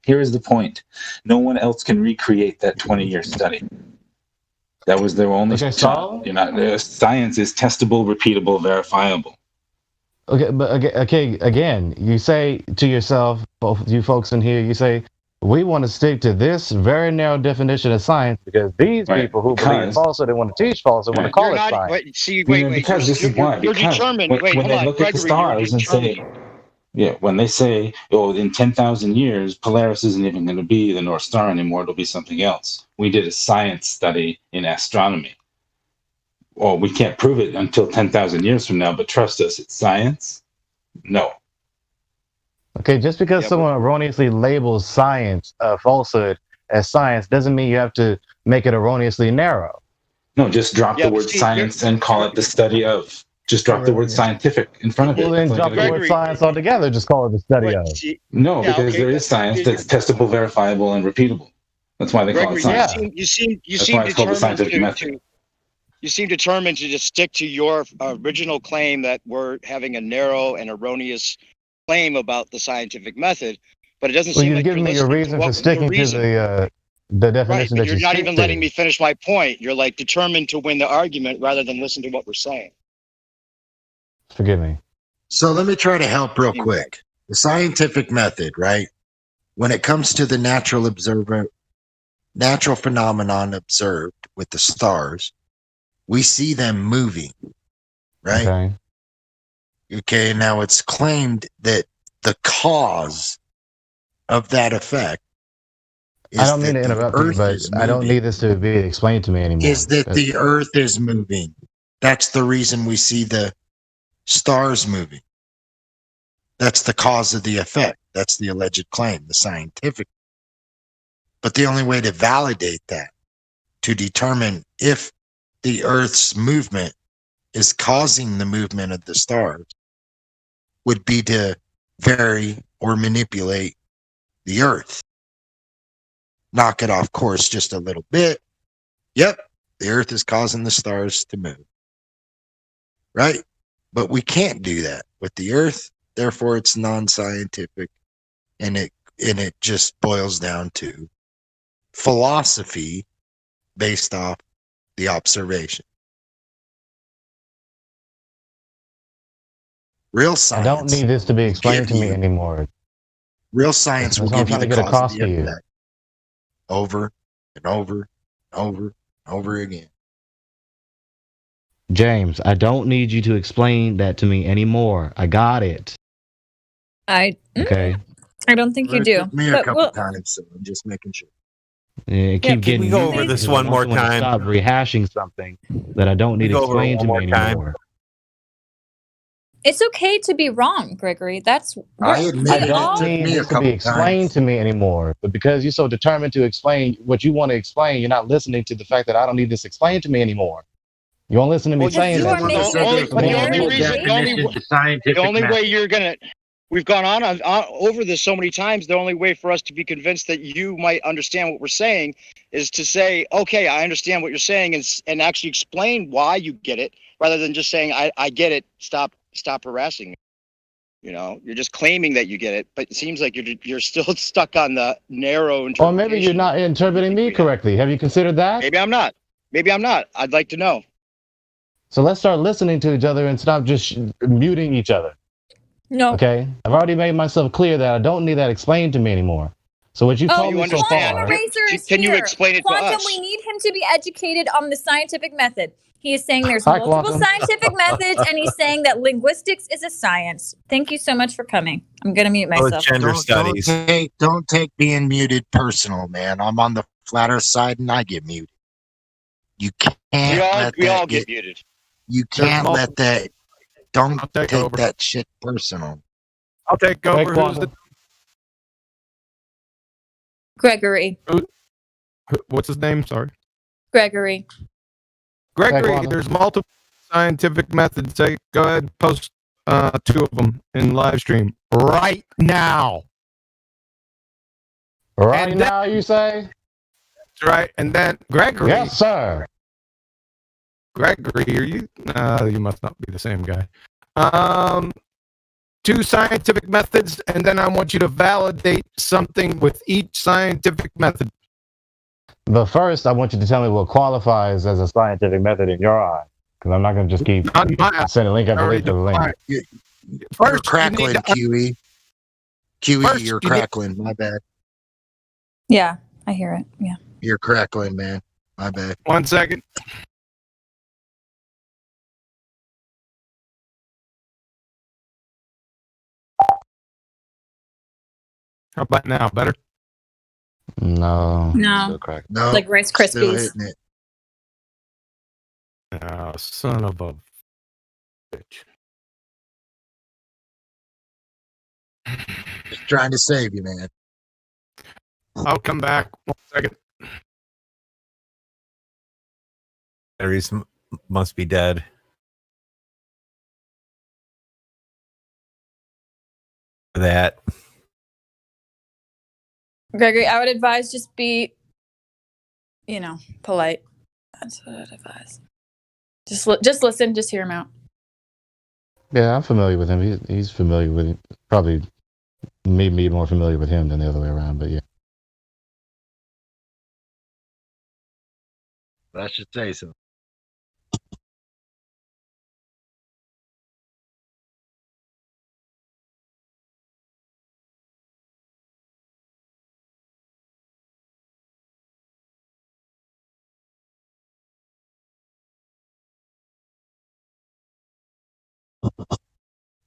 Speaker 15: Here's the point. No one else can recreate that 20-year study. That was their only shot. Science is testable, repeatable, verifiable.
Speaker 16: Okay, but again, you say to yourself, both you folks in here, you say, we want to stick to this very narrow definition of science because these people who believe falsehood and want to teach falsehood want to call it science.
Speaker 15: Because this is why.
Speaker 6: You're determined.
Speaker 15: When they look at the stars and say, when they say, in 10,000 years, Polaris isn't even going to be the North Star anymore, it'll be something else. We did a science study in astronomy. Well, we can't prove it until 10,000 years from now, but trust us, it's science? No.
Speaker 16: Okay, just because someone erroneously labels science, falsehood, as science doesn't mean you have to make it erroneously narrow.
Speaker 15: No, just drop the word science and call it the study of. Just drop the word scientific in front of it.
Speaker 16: Well, then drop the word science altogether. Just call it the study of.
Speaker 15: No, because there is science that's testable, verifiable, and repeatable. That's why they call it science.
Speaker 6: You seem
Speaker 15: determined
Speaker 6: you seem determined to just stick to your original claim that we're having a narrow and erroneous claim about the scientific method, but it doesn't seem like you're
Speaker 16: giving me a reason for sticking to the definition that
Speaker 6: you're not even letting me finish my point. You're like determined to win the argument rather than listen to what we're saying.
Speaker 16: Forgive me.
Speaker 1: So let me try to help real quick. The scientific method, right? When it comes to the natural phenomenon observed with the stars, we see them moving, right? Okay, now it's claimed that the cause of that effect is
Speaker 16: I don't mean to interrupt you, but I don't need this to be explained to me anymore.
Speaker 1: Is that the Earth is moving. That's the reason we see the stars moving. That's the cause of the effect. That's the alleged claim, the scientific. But the only way to validate that, to determine if the Earth's movement is causing the movement of the stars, would be to vary or manipulate the Earth. Knock it off course just a little bit. Yep, the Earth is causing the stars to move. Right? But we can't do that with the Earth. Therefore, it's non-scientific, and it just boils down to philosophy based off the observation. Real science.
Speaker 16: I don't need this to be explained to me anymore.
Speaker 1: Real science will give you the
Speaker 16: cause to you
Speaker 1: over and over and over and over again.
Speaker 16: James, I don't need you to explain that to me anymore. I got it. Okay.
Speaker 2: I don't think you do.
Speaker 1: It took me a couple times, so I'm just making sure.
Speaker 16: Yeah,
Speaker 19: can we go over this one more time?
Speaker 16: Stop rehashing something that I don't need to explain to me anymore.
Speaker 2: It's okay to be wrong, Gregory. That's
Speaker 1: I admit
Speaker 16: I don't need it to be explained to me anymore. But because you're so determined to explain what you want to explain, you're not listening to the fact that I don't need this explained to me anymore. You won't listen to me saying that.
Speaker 6: The only way you're gonna. We've gone on over this so many times. The only way for us to be convinced that you might understand what we're saying is to say, okay, I understand what you're saying, and actually explain why you get it, rather than just saying, I get it. Stop harassing me. You're just claiming that you get it, but it seems like you're still stuck on the narrow interpretation.
Speaker 16: Or maybe you're not interpreting me correctly. Have you considered that?
Speaker 6: Maybe I'm not. I'd like to know.
Speaker 16: So let's start listening to each other and stop just muting each other.
Speaker 2: No.
Speaker 16: Okay? I've already made myself clear that I don't need that explained to me anymore. So what you told me so far...
Speaker 6: Can you explain it to us?
Speaker 2: We need him to be educated on the scientific method. He is saying there's multiple scientific methods, and he's saying that linguistics is a science. Thank you so much for coming. I'm going to mute myself.
Speaker 19: Gender studies.
Speaker 1: Don't take being muted personal, man. I'm on the flat earth side, and I get muted. You can't
Speaker 6: we all get muted.
Speaker 1: You can't let that... Don't take that shit personal.
Speaker 21: I'll take over.
Speaker 2: Gregory. What's his name? Sorry. Gregory. Gregory, there's multiple scientific methods. Go ahead and post 2 of them in live stream right now.
Speaker 16: Right now, you say?
Speaker 2: That's right. And then Gregory.
Speaker 16: Yes, sir.
Speaker 2: Gregory, are you? You must not be the same guy. 2 scientific methods, and then I want you to validate something with each scientific method.
Speaker 16: But first, I want you to tell me what qualifies as a scientific method in your eye. Because I'm not going to just keep sending link after link after link.
Speaker 1: You're crackling, QE. QE, you're crackling. My bad.
Speaker 2: Yeah, I hear it. Yeah.
Speaker 1: You're crackling, man. My bad.
Speaker 2: 1 second. How about now? Better?
Speaker 16: No.
Speaker 2: No.
Speaker 16: Still crack.
Speaker 1: No.
Speaker 2: Like Rice
Speaker 1: Still
Speaker 2: Krispies.
Speaker 1: hitting it.
Speaker 2: Oh, son of a bitch.
Speaker 1: Just trying to save you, man.
Speaker 2: I'll come back. 1 second.
Speaker 19: Batteries must be dead. That.
Speaker 2: Gregory, I would advise just be, polite. That's what I'd advise. Just listen, just hear him out.
Speaker 16: Yeah, I'm familiar with him. He's familiar with it. Probably me more familiar with him than the other way around, but yeah.
Speaker 1: I should say so.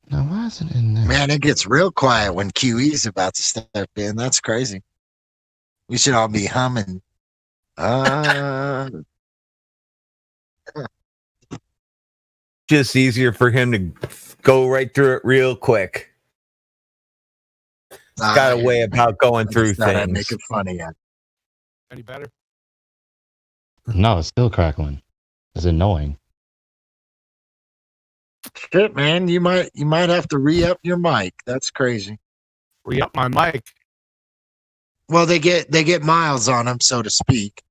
Speaker 16: Now, why isn't it in there?
Speaker 1: Man, it gets real quiet when QE's about to step in. That's crazy. We should all be humming.
Speaker 19: Just easier for him to go right through it real quick. He's got a way about going through things.
Speaker 1: Make it funny.
Speaker 2: Any better?
Speaker 16: No, it's still crackling. It's annoying.
Speaker 1: Shit, man, you might have to re-up your mic. That's crazy.
Speaker 2: Re-up my mic.
Speaker 1: Well, they get miles on them, so to speak.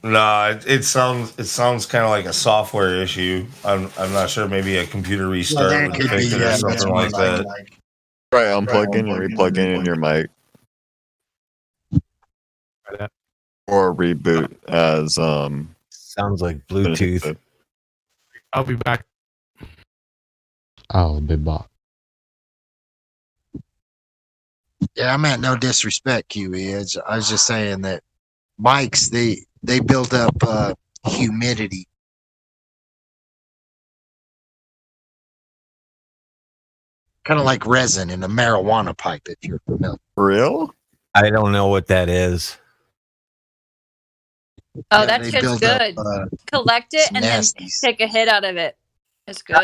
Speaker 10: No, it sounds kind of like a software issue. I'm not sure. Maybe a computer restart would fix it or something like that.
Speaker 21: Try unplugging and replugging in your mic. Or reboot as
Speaker 19: sounds like Bluetooth.
Speaker 2: I'll be back.
Speaker 16: Oh, big bot.
Speaker 1: Yeah, I meant no disrespect, QE. I was just saying that mics they build up humidity. Kind of like resin in a marijuana pipe, if you're familiar.
Speaker 21: Real?
Speaker 19: I don't know what that is.
Speaker 2: Oh,
Speaker 1: Yeah,
Speaker 2: that
Speaker 1: they
Speaker 2: shit's
Speaker 1: build
Speaker 2: good.
Speaker 1: up,
Speaker 2: Collect it
Speaker 1: some
Speaker 2: and then
Speaker 1: nasties.
Speaker 2: take a hit out of it. It's good.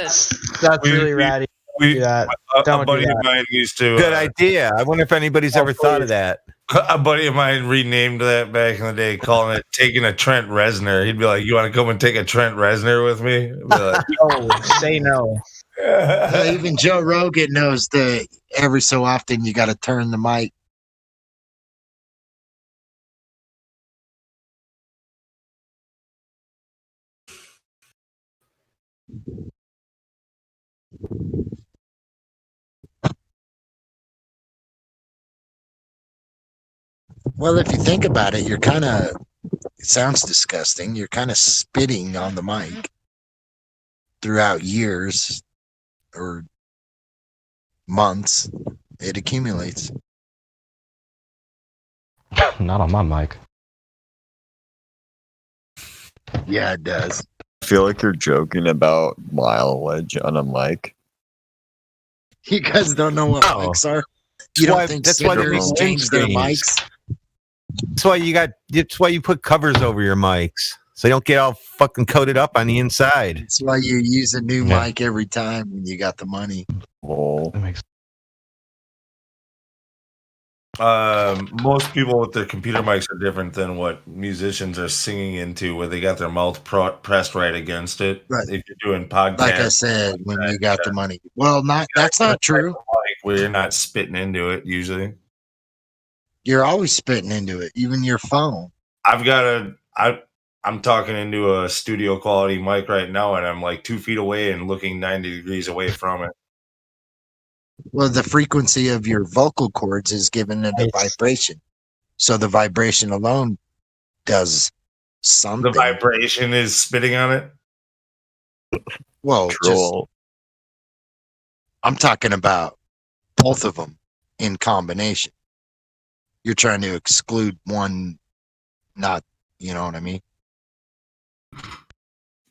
Speaker 22: That's really ratty. Do that.
Speaker 10: A
Speaker 22: Don't do
Speaker 10: buddy of
Speaker 22: that.
Speaker 10: mine used to.
Speaker 19: Good idea. I wonder if anybody's ever thought of that.
Speaker 10: A buddy of mine renamed that back in the day, calling it taking a Trent Reznor. He'd be like, "You want to come and take a Trent Reznor with me?" I'd be like,
Speaker 22: No, say no.
Speaker 1: Even Joe Rogan knows that every so often you got to turn the mic. Well, if you think about it, you're kind of, it sounds disgusting. You're kind of spitting on the mic throughout years or months. It accumulates.
Speaker 16: Not on my mic.
Speaker 1: Yeah, it does.
Speaker 21: I feel like you're joking about mileage on a mic.
Speaker 1: You guys don't know what mics are? You don't think singers change their mics?
Speaker 19: That's why you put covers over your mics. So you don't get all fucking coated up on the inside.
Speaker 1: That's why you use a new mic every time when you got the money.
Speaker 21: Oh.
Speaker 10: Most people with their computer mics are different than what musicians are singing into, where they got their mouth pressed right against it.
Speaker 1: Right.
Speaker 10: If you're doing podcasts,
Speaker 1: Like I said, when you got the money. Well, that's not true.
Speaker 10: where you're not spitting into it usually.
Speaker 1: You're always spitting into it, even your phone.
Speaker 10: I'm talking into a studio quality mic right now, and I'm like 2 feet away and looking 90 degrees away from it.
Speaker 1: Well, the frequency of your vocal cords is given it a vibration. So the vibration alone does something.
Speaker 10: The vibration is spitting on it?
Speaker 1: Well, I'm talking about both of them in combination. You're trying to exclude one, not, you know what I mean?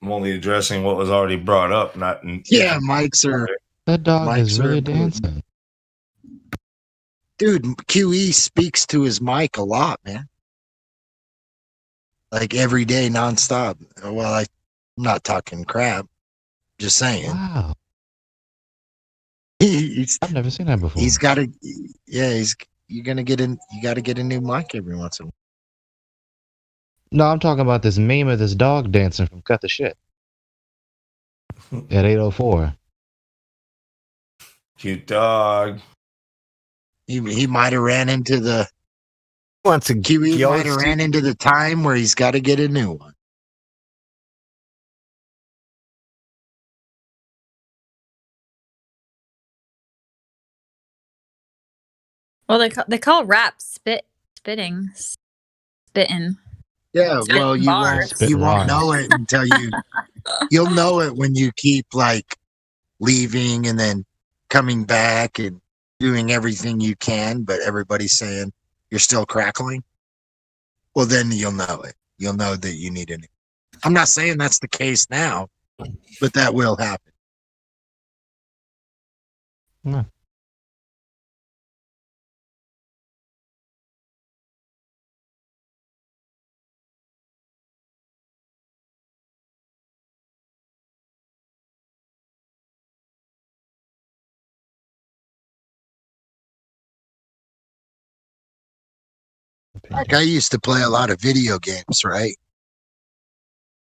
Speaker 10: I'm only addressing what was already brought up, not...
Speaker 1: Yeah, mics are...
Speaker 16: That dog
Speaker 1: mics
Speaker 16: is really
Speaker 1: are important.
Speaker 16: dancing.
Speaker 1: Dude, QE speaks to his mic a lot, man. Like every day, nonstop. Well, I'm not talking crap. Just saying.
Speaker 16: Wow.
Speaker 1: I've
Speaker 16: never seen that before.
Speaker 1: He's got to, yeah. You got to get a new mic every once in a while.
Speaker 16: No, I'm talking about this meme of this dog dancing from Cut the Shit at 8:04.
Speaker 10: Cute dog.
Speaker 1: He might have ran into the.
Speaker 19: Once again,
Speaker 1: Kiwi might have ran into the time where he's got to get a new one.
Speaker 2: Well, they call rap spitting.
Speaker 1: Yeah,
Speaker 2: Spitting
Speaker 1: well,
Speaker 2: bars.
Speaker 1: you won't know it until you'll know it when you keep like leaving and then coming back and doing everything you can, but everybody's saying you're still crackling. Well, then you'll know it. You'll know that you need it. I'm not saying that's the case now, but that will happen.
Speaker 16: Yeah.
Speaker 1: Like I used to play a lot of video games, right?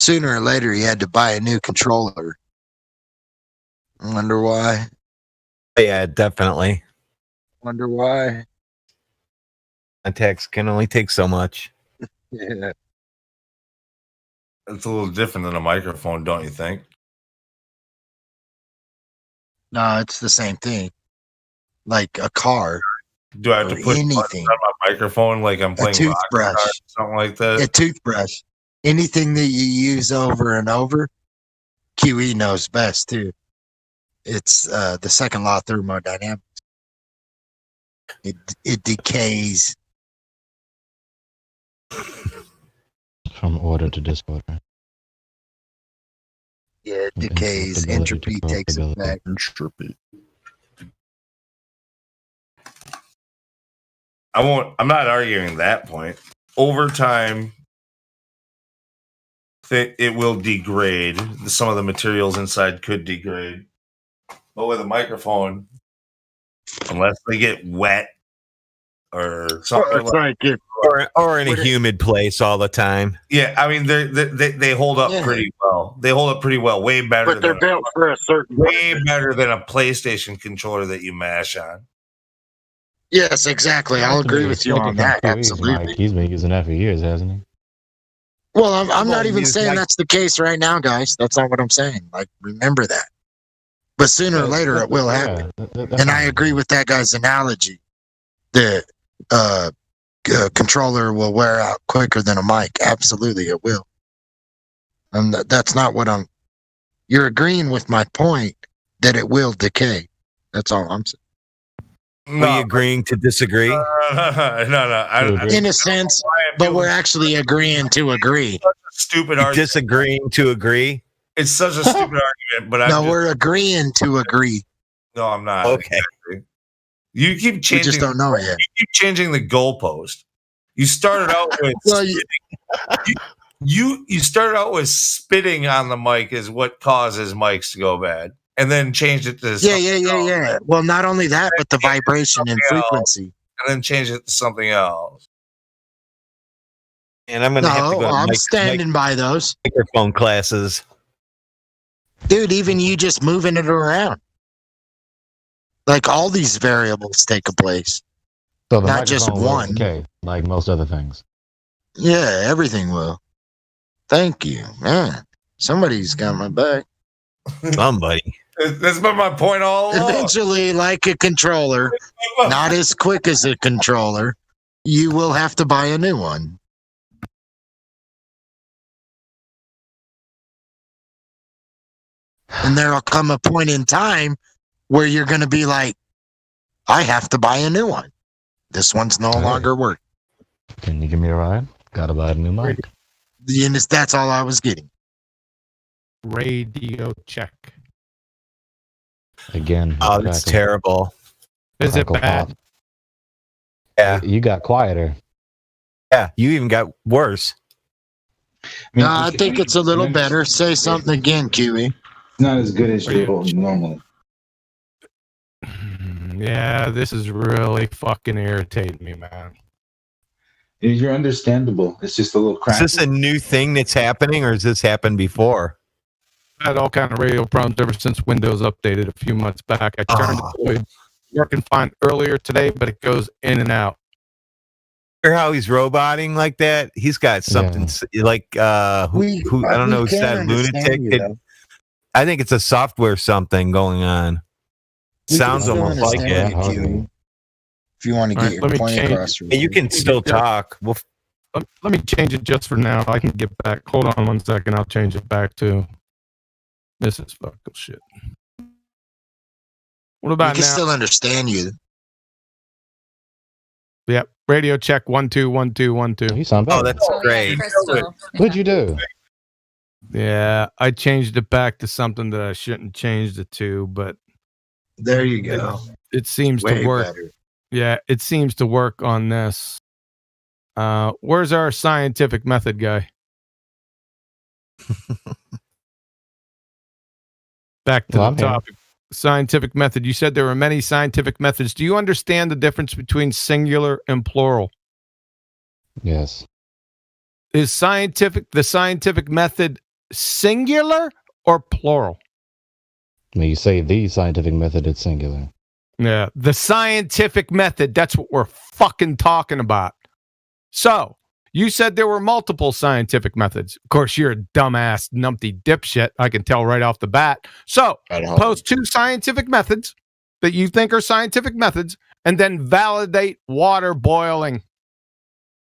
Speaker 1: Sooner or later, you had to buy a new controller. I wonder why.
Speaker 19: Yeah, definitely.
Speaker 1: Wonder why.
Speaker 19: Attacks can only take so much.
Speaker 1: Yeah.
Speaker 10: It's a little different than a microphone, don't you think?
Speaker 1: No, it's the same thing. Like a car.
Speaker 10: Do I have to put anything on my microphone like I'm playing
Speaker 1: a toothbrush,
Speaker 10: Rockstar, something like that?
Speaker 1: A toothbrush. Anything that you use over and over, QE knows best too. It's the second law of thermodynamics. It decays.
Speaker 16: From order to disorder.
Speaker 1: Yeah, it decays. Entropy takes effect.
Speaker 21: Entropy.
Speaker 10: I'm not arguing that point. Over time, it will degrade. Some of the materials inside could degrade. But with a microphone, unless they get wet or something
Speaker 19: or in a humid place all the time.
Speaker 10: Yeah, I mean they hold up pretty well. They hold up pretty well, way better.
Speaker 1: But they're built for a certain
Speaker 10: way better than a PlayStation controller that you mash on.
Speaker 1: Yes, exactly. I'll agree with you on that. Absolutely.
Speaker 16: He's been using that for years, hasn't he?
Speaker 1: Well, I'm not even saying that's the case right now, guys. That's not what I'm saying. Like, remember that. But sooner or later, it will happen. And I agree with that guy's analogy. The controller will wear out quicker than a mic. Absolutely, it will. And that's not what I'm... You're agreeing with my point that it will decay. That's all I'm saying.
Speaker 19: We agreeing to disagree?
Speaker 10: No.
Speaker 1: In a sense, but we're actually agreeing to agree.
Speaker 10: Stupid argument.
Speaker 19: Disagreeing to agree?
Speaker 10: It's such a stupid argument, but
Speaker 1: we're agreeing to agree.
Speaker 10: No, I'm not.
Speaker 19: Okay.
Speaker 10: You keep changing.
Speaker 1: We just don't know it yet.
Speaker 10: You keep changing the goalpost. You started out with you started out with spitting on the mic is what causes mics to go bad. And then changed it to
Speaker 1: Yeah. Well, not only that, but the vibration and frequency.
Speaker 10: and then change it to something else.
Speaker 19: And I'm gonna have to go.
Speaker 1: No, I'm standing by those.
Speaker 19: Microphone classes.
Speaker 1: Dude, even you just moving it around. Like all these variables take a place.
Speaker 16: So the
Speaker 1: Not just
Speaker 16: microphone will
Speaker 1: one.
Speaker 16: decay, like most other things.
Speaker 1: Yeah, everything will. Thank you. Man, somebody's got my back.
Speaker 19: Somebody.
Speaker 10: That's been my point all along.
Speaker 1: Eventually, like a controller, not as quick as a controller, you will have to buy a new one. And there'll come a point in time where you're going to be like, I have to buy a new one. This one's no longer working.
Speaker 16: Can you give me a ride? Gotta buy a new mic.
Speaker 1: That's all I was getting.
Speaker 13: Radio check.
Speaker 16: Again.
Speaker 19: Oh, that's terrible.
Speaker 13: Is it bad?
Speaker 19: Yeah.
Speaker 16: You got quieter.
Speaker 19: Yeah, you even got worse.
Speaker 1: No, I think it's a little better. Say something again, Kiwi.
Speaker 15: It's not as good as your normal.
Speaker 13: Yeah, this is really fucking irritating me, man.
Speaker 15: You're understandable. It's just a little crack.
Speaker 19: Is this a new thing that's happening, or has this happened before?
Speaker 13: I had all kind of radio problems ever since Windows updated a few months back. I turned it working fine earlier today, but it goes in and out.
Speaker 19: Hear how he's roboting like that? He's got something like who I don't know, who's that lunatic? I think it's a software something going on. Sounds almost like it.
Speaker 1: If you want to get your point across.
Speaker 19: And you can still talk. Well,
Speaker 13: let me change it just for now. I can get back. Hold on 1 second. I'll change it back to. This is fucking shit. What about
Speaker 1: I can
Speaker 13: now?
Speaker 1: still understand you.
Speaker 13: Yep. Radio check 1 2 1 2 1 2.
Speaker 16: You sound better.
Speaker 19: Oh, that's great.
Speaker 16: What'd you do?
Speaker 13: Yeah, I changed it back to something that I shouldn't changed it to, but
Speaker 1: there you go.
Speaker 13: It seems
Speaker 1: Way
Speaker 13: to work.
Speaker 1: better.
Speaker 13: Yeah, it seems to work on this. Where's our scientific method guy? Back to the topic. Scientific method. You said there were many scientific methods. Do you understand the difference between singular and plural?
Speaker 16: Yes.
Speaker 13: Is the scientific method singular or plural?
Speaker 16: When you say the scientific method, it's singular.
Speaker 13: Yeah, the scientific method. That's what we're fucking talking about. So, you said there were multiple scientific methods. Of course, you're a dumbass, numpty dipshit. I can tell right off the bat. So, post 2 scientific methods that you think are scientific methods, and then validate water boiling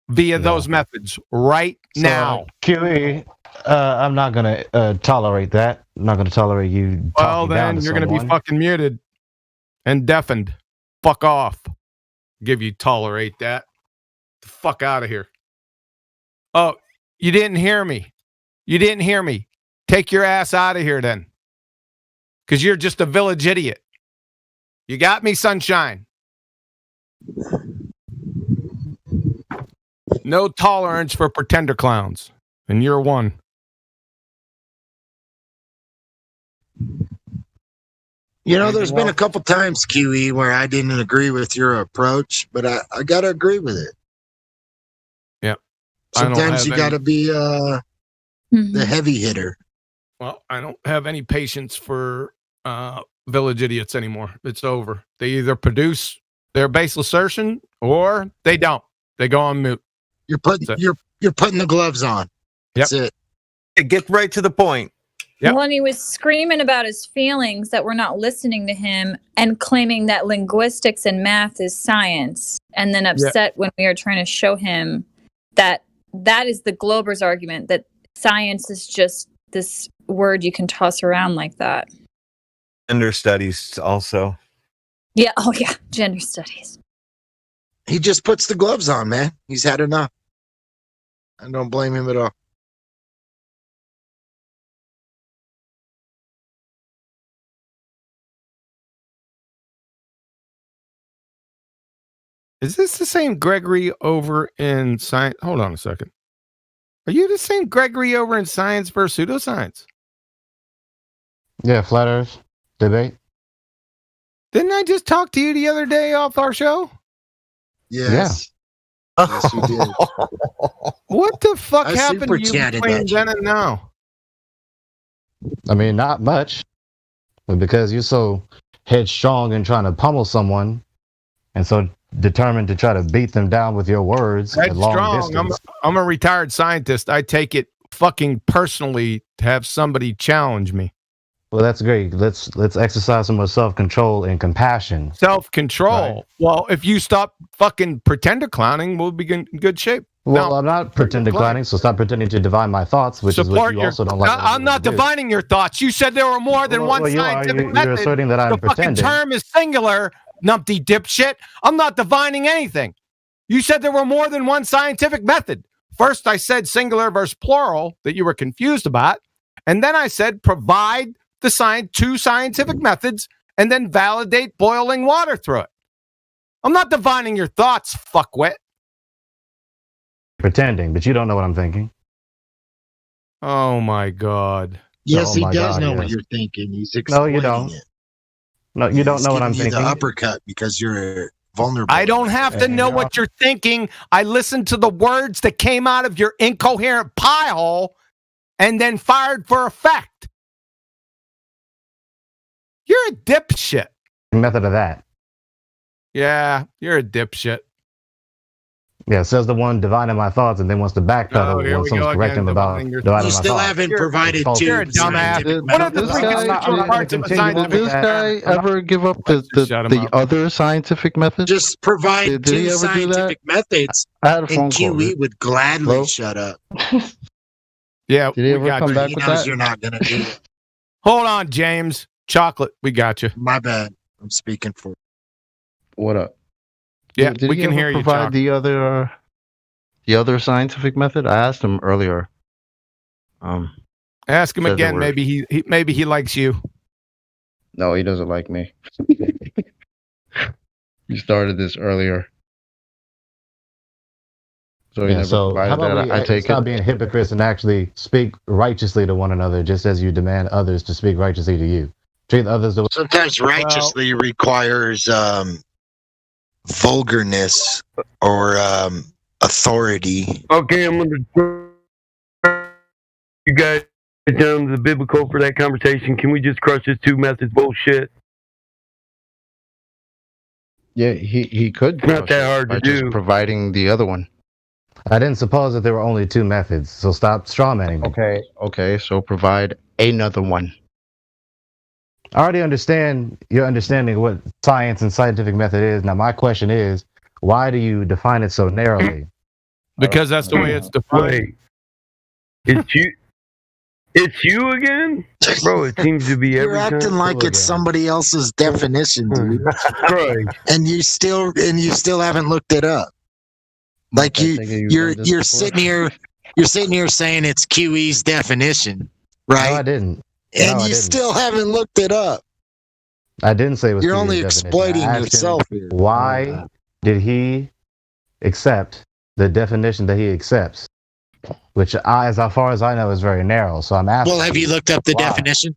Speaker 13: via those methods right now.
Speaker 16: QE, I'm not going to tolerate that. I'm not going to tolerate you.
Speaker 13: Well, then you're going to be fucking muted and deafened. Fuck off. Give you tolerate that. The fuck out of here. Oh, you didn't hear me. You didn't hear me. Take your ass out of here then. Because you're just a village idiot. You got me, sunshine. No tolerance for pretender clowns. And you're one.
Speaker 1: You know, there's been a couple times, QE, where I didn't agree with your approach, but I got to agree with it.
Speaker 13: Yep.
Speaker 1: Sometimes you got to be the heavy hitter.
Speaker 13: Well, I don't have any patience for village idiots anymore. It's over. They either produce their base assertion or they don't. They go on mute.
Speaker 1: You're putting the gloves on. That's it.
Speaker 19: Get right to the point.
Speaker 13: Yep.
Speaker 2: Well, and he was screaming about his feelings that we're not listening to him and claiming that linguistics and math is science, and then upset when we are trying to show him that that is the Glober's argument, that science is just this word you can toss around like that.
Speaker 19: Gender studies also.
Speaker 2: Yeah. Oh, yeah. Gender studies.
Speaker 1: He just puts the gloves on, man. He's had enough. I don't blame him at all.
Speaker 13: Is this the same Gregory over in science? Hold on a second. Are you the same Gregory over in science versus pseudoscience?
Speaker 16: Yeah, flat earth debate.
Speaker 13: Didn't I just talk to you the other day off our show?
Speaker 3: Yes. Yes, you did.
Speaker 13: What the fuck
Speaker 3: I
Speaker 13: happened to you
Speaker 3: super chatted
Speaker 13: between
Speaker 3: that
Speaker 13: then and now?
Speaker 5: I mean, not much, but because you're so headstrong and trying to pummel someone, and so determined to try to beat them down with your words at long
Speaker 13: Headstrong.
Speaker 5: distance.
Speaker 13: I'm a retired scientist. I take it fucking personally to have somebody challenge me.
Speaker 5: Well, that's great. Let's exercise some more self-control and compassion.
Speaker 13: Self-control.
Speaker 5: Right.
Speaker 13: Well, if you stop fucking pretender clowning, we'll be in good shape.
Speaker 5: Well,
Speaker 13: Now,
Speaker 5: I'm not pretending clowning, so stop pretending to divine my thoughts, which is what
Speaker 13: support
Speaker 5: you
Speaker 13: your.
Speaker 5: also don't like.
Speaker 13: I'm not divining your thoughts. You said there were more than one scientific method.
Speaker 5: You're asserting that I'm
Speaker 13: the
Speaker 5: pretending.
Speaker 13: fucking term is singular, numpty dipshit. I'm not divining anything. You said there were more than one scientific method. First, I said singular versus plural that you were confused about, and then I said provide the two scientific methods and then validate boiling water through it. I'm not divining your thoughts, fuckwit.
Speaker 5: Pretending, but you don't know what I'm thinking.
Speaker 13: Oh my God.
Speaker 3: Yes,
Speaker 5: Oh
Speaker 3: he
Speaker 5: my
Speaker 3: does
Speaker 5: God,
Speaker 3: know
Speaker 5: yes.
Speaker 3: what you're thinking. He's
Speaker 5: No,
Speaker 3: explaining
Speaker 5: you don't.
Speaker 3: it.
Speaker 5: No, you don't
Speaker 3: He's
Speaker 5: know what I'm
Speaker 3: giving you
Speaker 5: thinking.
Speaker 3: the uppercut because you're vulnerable.
Speaker 13: I don't have to know what you're thinking. I listened to the words that came out of your incoherent pie hole and then fired for effect. You're a dipshit.
Speaker 5: Method of that.
Speaker 13: Yeah, you're a dipshit.
Speaker 5: Yeah, says the one divining my thoughts and then wants to backpedal
Speaker 13: Oh, here
Speaker 5: when
Speaker 13: we
Speaker 5: someone's
Speaker 13: go
Speaker 5: correcting
Speaker 13: again,
Speaker 5: him about
Speaker 13: dividing your
Speaker 5: dividing
Speaker 3: You
Speaker 5: my
Speaker 3: still
Speaker 5: thoughts.
Speaker 3: haven't provided two.
Speaker 13: You're a dumbass. What are the
Speaker 4: This
Speaker 13: three
Speaker 4: guy-
Speaker 13: constituent parts of a
Speaker 4: Did
Speaker 13: scientific
Speaker 4: this guy ever give up the other scientific method?
Speaker 3: Just provide
Speaker 4: Did he
Speaker 3: two
Speaker 4: ever do that?
Speaker 3: scientific methods,
Speaker 4: I had a
Speaker 3: and
Speaker 4: phone call.
Speaker 3: QE would gladly
Speaker 4: Hello?
Speaker 3: shut up.
Speaker 13: Yeah,
Speaker 4: Did he
Speaker 13: we
Speaker 4: ever
Speaker 13: got
Speaker 4: come
Speaker 13: you.
Speaker 4: back
Speaker 3: He
Speaker 4: with
Speaker 3: knows
Speaker 4: that?
Speaker 3: you're not going to do it.
Speaker 13: Hold on, James. Chocolate, we got you.
Speaker 3: My bad. I'm speaking for.
Speaker 4: What up?
Speaker 13: Yeah,
Speaker 4: Did
Speaker 13: we
Speaker 4: he
Speaker 13: can
Speaker 4: ever
Speaker 13: hear you,
Speaker 4: provide
Speaker 13: Chocolate.
Speaker 4: the other scientific method? I asked him earlier.
Speaker 13: Ask him
Speaker 4: said there
Speaker 13: again.
Speaker 4: were-
Speaker 13: Maybe he likes you.
Speaker 4: No, he doesn't like me. You started this earlier. So he
Speaker 5: Yeah,
Speaker 4: never
Speaker 5: so how
Speaker 4: provided
Speaker 5: about
Speaker 4: that. I
Speaker 5: we
Speaker 4: take
Speaker 5: stop
Speaker 4: it.
Speaker 5: being hypocrites and actually speak righteously to one another, just as you demand others to speak righteously to you. Treat others the way.
Speaker 3: Sometimes righteously requires vulgarness or authority.
Speaker 17: Okay, I'm going to you guys down to the biblical for that conversation. Can we just crush this two methods bullshit?
Speaker 4: Yeah, he could.
Speaker 17: It's not that hard
Speaker 4: by
Speaker 17: to
Speaker 4: just
Speaker 17: do.
Speaker 4: providing the other one.
Speaker 5: I didn't suppose that there were only two methods, so stop strawmanning me.
Speaker 4: Okay, so provide another one.
Speaker 5: I already understand your understanding of what science and scientific method is. Now, my question is, why do you define it so narrowly?
Speaker 13: Because that's the way it's defined.
Speaker 17: Wait. It's you. It's you again, bro. It seems to be
Speaker 3: You're
Speaker 17: every
Speaker 3: acting
Speaker 17: time.
Speaker 3: like it's somebody else's definition, dude.
Speaker 17: Right.
Speaker 3: And you still haven't looked it up. Like you're sitting here saying it's QE's definition, right?
Speaker 5: No, I didn't.
Speaker 3: And
Speaker 5: No, I
Speaker 3: you
Speaker 5: didn't.
Speaker 3: still haven't looked it up.
Speaker 5: I didn't say it was.
Speaker 3: You're
Speaker 5: Peter's
Speaker 3: only
Speaker 5: definition.
Speaker 3: exploiting
Speaker 5: I asked him,
Speaker 3: yourself here.
Speaker 5: Why did he accept the definition that he accepts? Which, as far as I know, is very narrow. So I'm asking.
Speaker 3: Well, have you looked up the
Speaker 5: why?
Speaker 3: definition?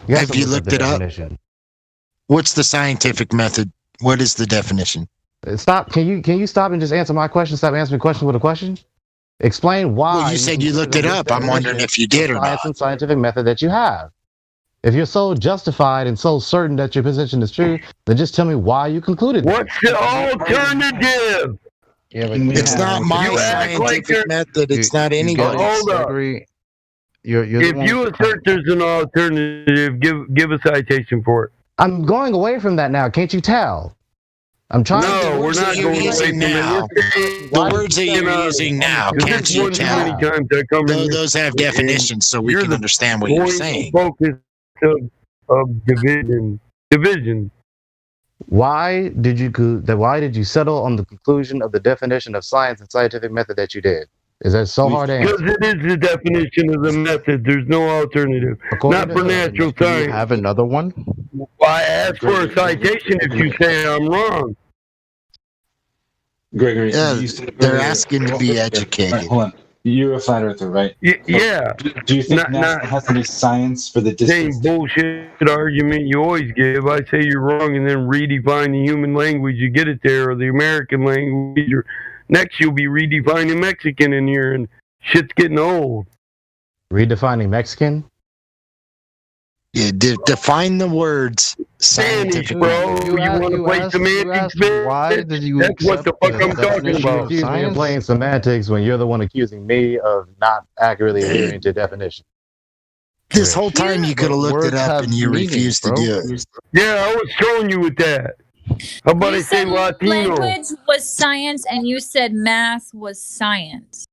Speaker 5: Yes,
Speaker 3: Have
Speaker 5: I
Speaker 3: you looked
Speaker 5: the
Speaker 3: it up?
Speaker 5: definition.
Speaker 3: What's the scientific method? What is the definition?
Speaker 5: Stop. Can you stop and just answer my question? Stop answering questions with a question. Explain why.
Speaker 3: Well, you said you looked it
Speaker 5: consider
Speaker 3: up.
Speaker 5: this
Speaker 3: I'm wondering if you did or
Speaker 5: science
Speaker 3: not.
Speaker 5: and scientific method that you have. If you're so justified and so certain that your position is true, then just tell me why you concluded that.
Speaker 17: What's the alternative?
Speaker 4: Yeah, but
Speaker 3: It's not my scientific method. It's not anybody's.
Speaker 17: Hold up.
Speaker 4: You're the
Speaker 17: If
Speaker 4: one
Speaker 17: you
Speaker 4: with the
Speaker 17: assert there's an alternative, give a citation for it.
Speaker 5: I'm going away from that now. Can't you tell? I'm trying
Speaker 17: No,
Speaker 5: to.
Speaker 17: we're not going away from
Speaker 3: now.
Speaker 17: it.
Speaker 3: The words that you're using now, can't you tell? Those have definitions, so we can understand what you're saying.
Speaker 17: Focus of division.
Speaker 5: Why did you settle on the conclusion of the definition of science and scientific method that you did? Is that so hard to
Speaker 17: Because
Speaker 5: answer?
Speaker 17: it is the definition of the method. There's no alternative.
Speaker 5: According
Speaker 17: Not
Speaker 5: to
Speaker 17: for
Speaker 5: the-
Speaker 17: natural
Speaker 4: Do you
Speaker 17: science.
Speaker 4: have another one?
Speaker 17: I ask for a citation if you say I'm wrong.
Speaker 15: Gregory,
Speaker 3: Yeah,
Speaker 15: you said
Speaker 3: they're
Speaker 15: earlier-
Speaker 3: asking to be
Speaker 15: All right,
Speaker 3: educated.
Speaker 15: hold on. You're a flat earther, right?
Speaker 17: Yeah.
Speaker 15: Do you think NASA has any science for the distance?
Speaker 17: Same bullshit argument you always give. I say you're wrong, and then redefine the human language. You get it there, or the American language. Or next, you'll be redefining Mexican in here, and shit's getting old.
Speaker 16: Redefining Mexican?
Speaker 1: Yeah, define the words
Speaker 17: Spanish, bro. You want to play semantics, bitch?
Speaker 16: Why did you
Speaker 17: That's what the fuck I'm talking about.
Speaker 16: You're playing semantics when you're the one accusing me of not accurately adhering to definition.
Speaker 1: This whole time you could have looked it up and you refused to do it.
Speaker 17: Yeah, I was showing you with that. How about I say Latino?
Speaker 2: Language was science, and you said math was science.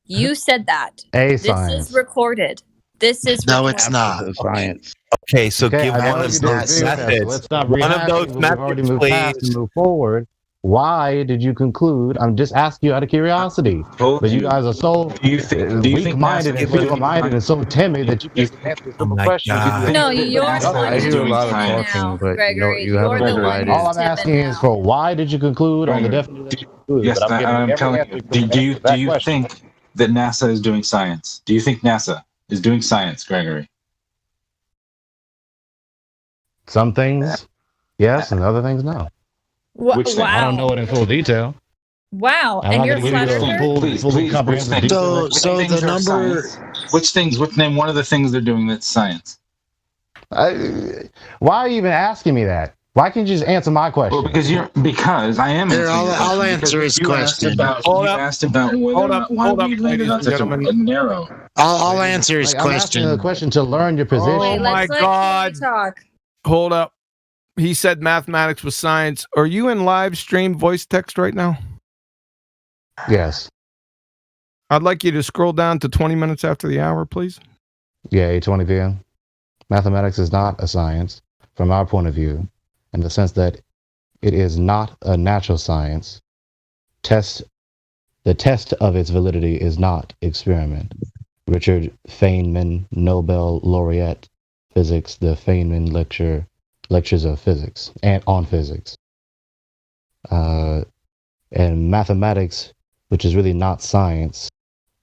Speaker 2: You said that. This is recorded. This is
Speaker 1: no, it's not
Speaker 5: science.
Speaker 19: Okay, so give one of those methods.
Speaker 16: Let's not
Speaker 19: one of those methods, please.
Speaker 16: And move forward. Why did you conclude? I'm just asking you out of curiosity. But you guys are so weak-minded and feeble-minded and so timid that you can't answer simple questions.
Speaker 2: No, you're the one
Speaker 5: I hear a lot of
Speaker 2: now,
Speaker 5: talking, but
Speaker 2: Gregory.
Speaker 5: you haven't
Speaker 2: You're the one
Speaker 5: provided.
Speaker 16: All I'm asking is for why did you conclude on the definition?
Speaker 15: Yes, I'm telling you. Do you think that NASA is doing science? Do you think NASA is doing science, Gregory?
Speaker 16: Some things, yes, and other things, no.
Speaker 15: Which thing?
Speaker 16: I don't know it in full detail.
Speaker 2: Wow,
Speaker 16: I'm
Speaker 2: and
Speaker 16: not
Speaker 2: you're
Speaker 16: gonna
Speaker 2: flat
Speaker 16: give you
Speaker 2: earther?
Speaker 16: the fully comprehensive detail.
Speaker 1: So the number.
Speaker 15: Which things? Name one of the things they're doing that's science.
Speaker 16: Why are you even asking me that? Why can't you just answer my question?
Speaker 15: Well, because I am.
Speaker 1: I'll answer his question.
Speaker 15: Hold up, ladies and gentlemen. Narrow.
Speaker 1: I'll answer his
Speaker 16: I'm asking
Speaker 1: question.
Speaker 16: the question to learn your position.
Speaker 2: Wait,
Speaker 13: my
Speaker 2: let's let
Speaker 13: God.
Speaker 2: Kiwi talk.
Speaker 13: Hold up. He said mathematics was science. Are you in live stream voice text right now?
Speaker 16: Yes.
Speaker 13: I'd like you to scroll down to 20 minutes after the hour, please.
Speaker 16: Yeah, 8:20 p.m. Mathematics is not a science from our point of view, in the sense that it is not a natural science. The test of its validity is not experiment. Richard Feynman, Nobel laureate physics, the Feynman lectures of physics and on physics. And mathematics, which is really not science,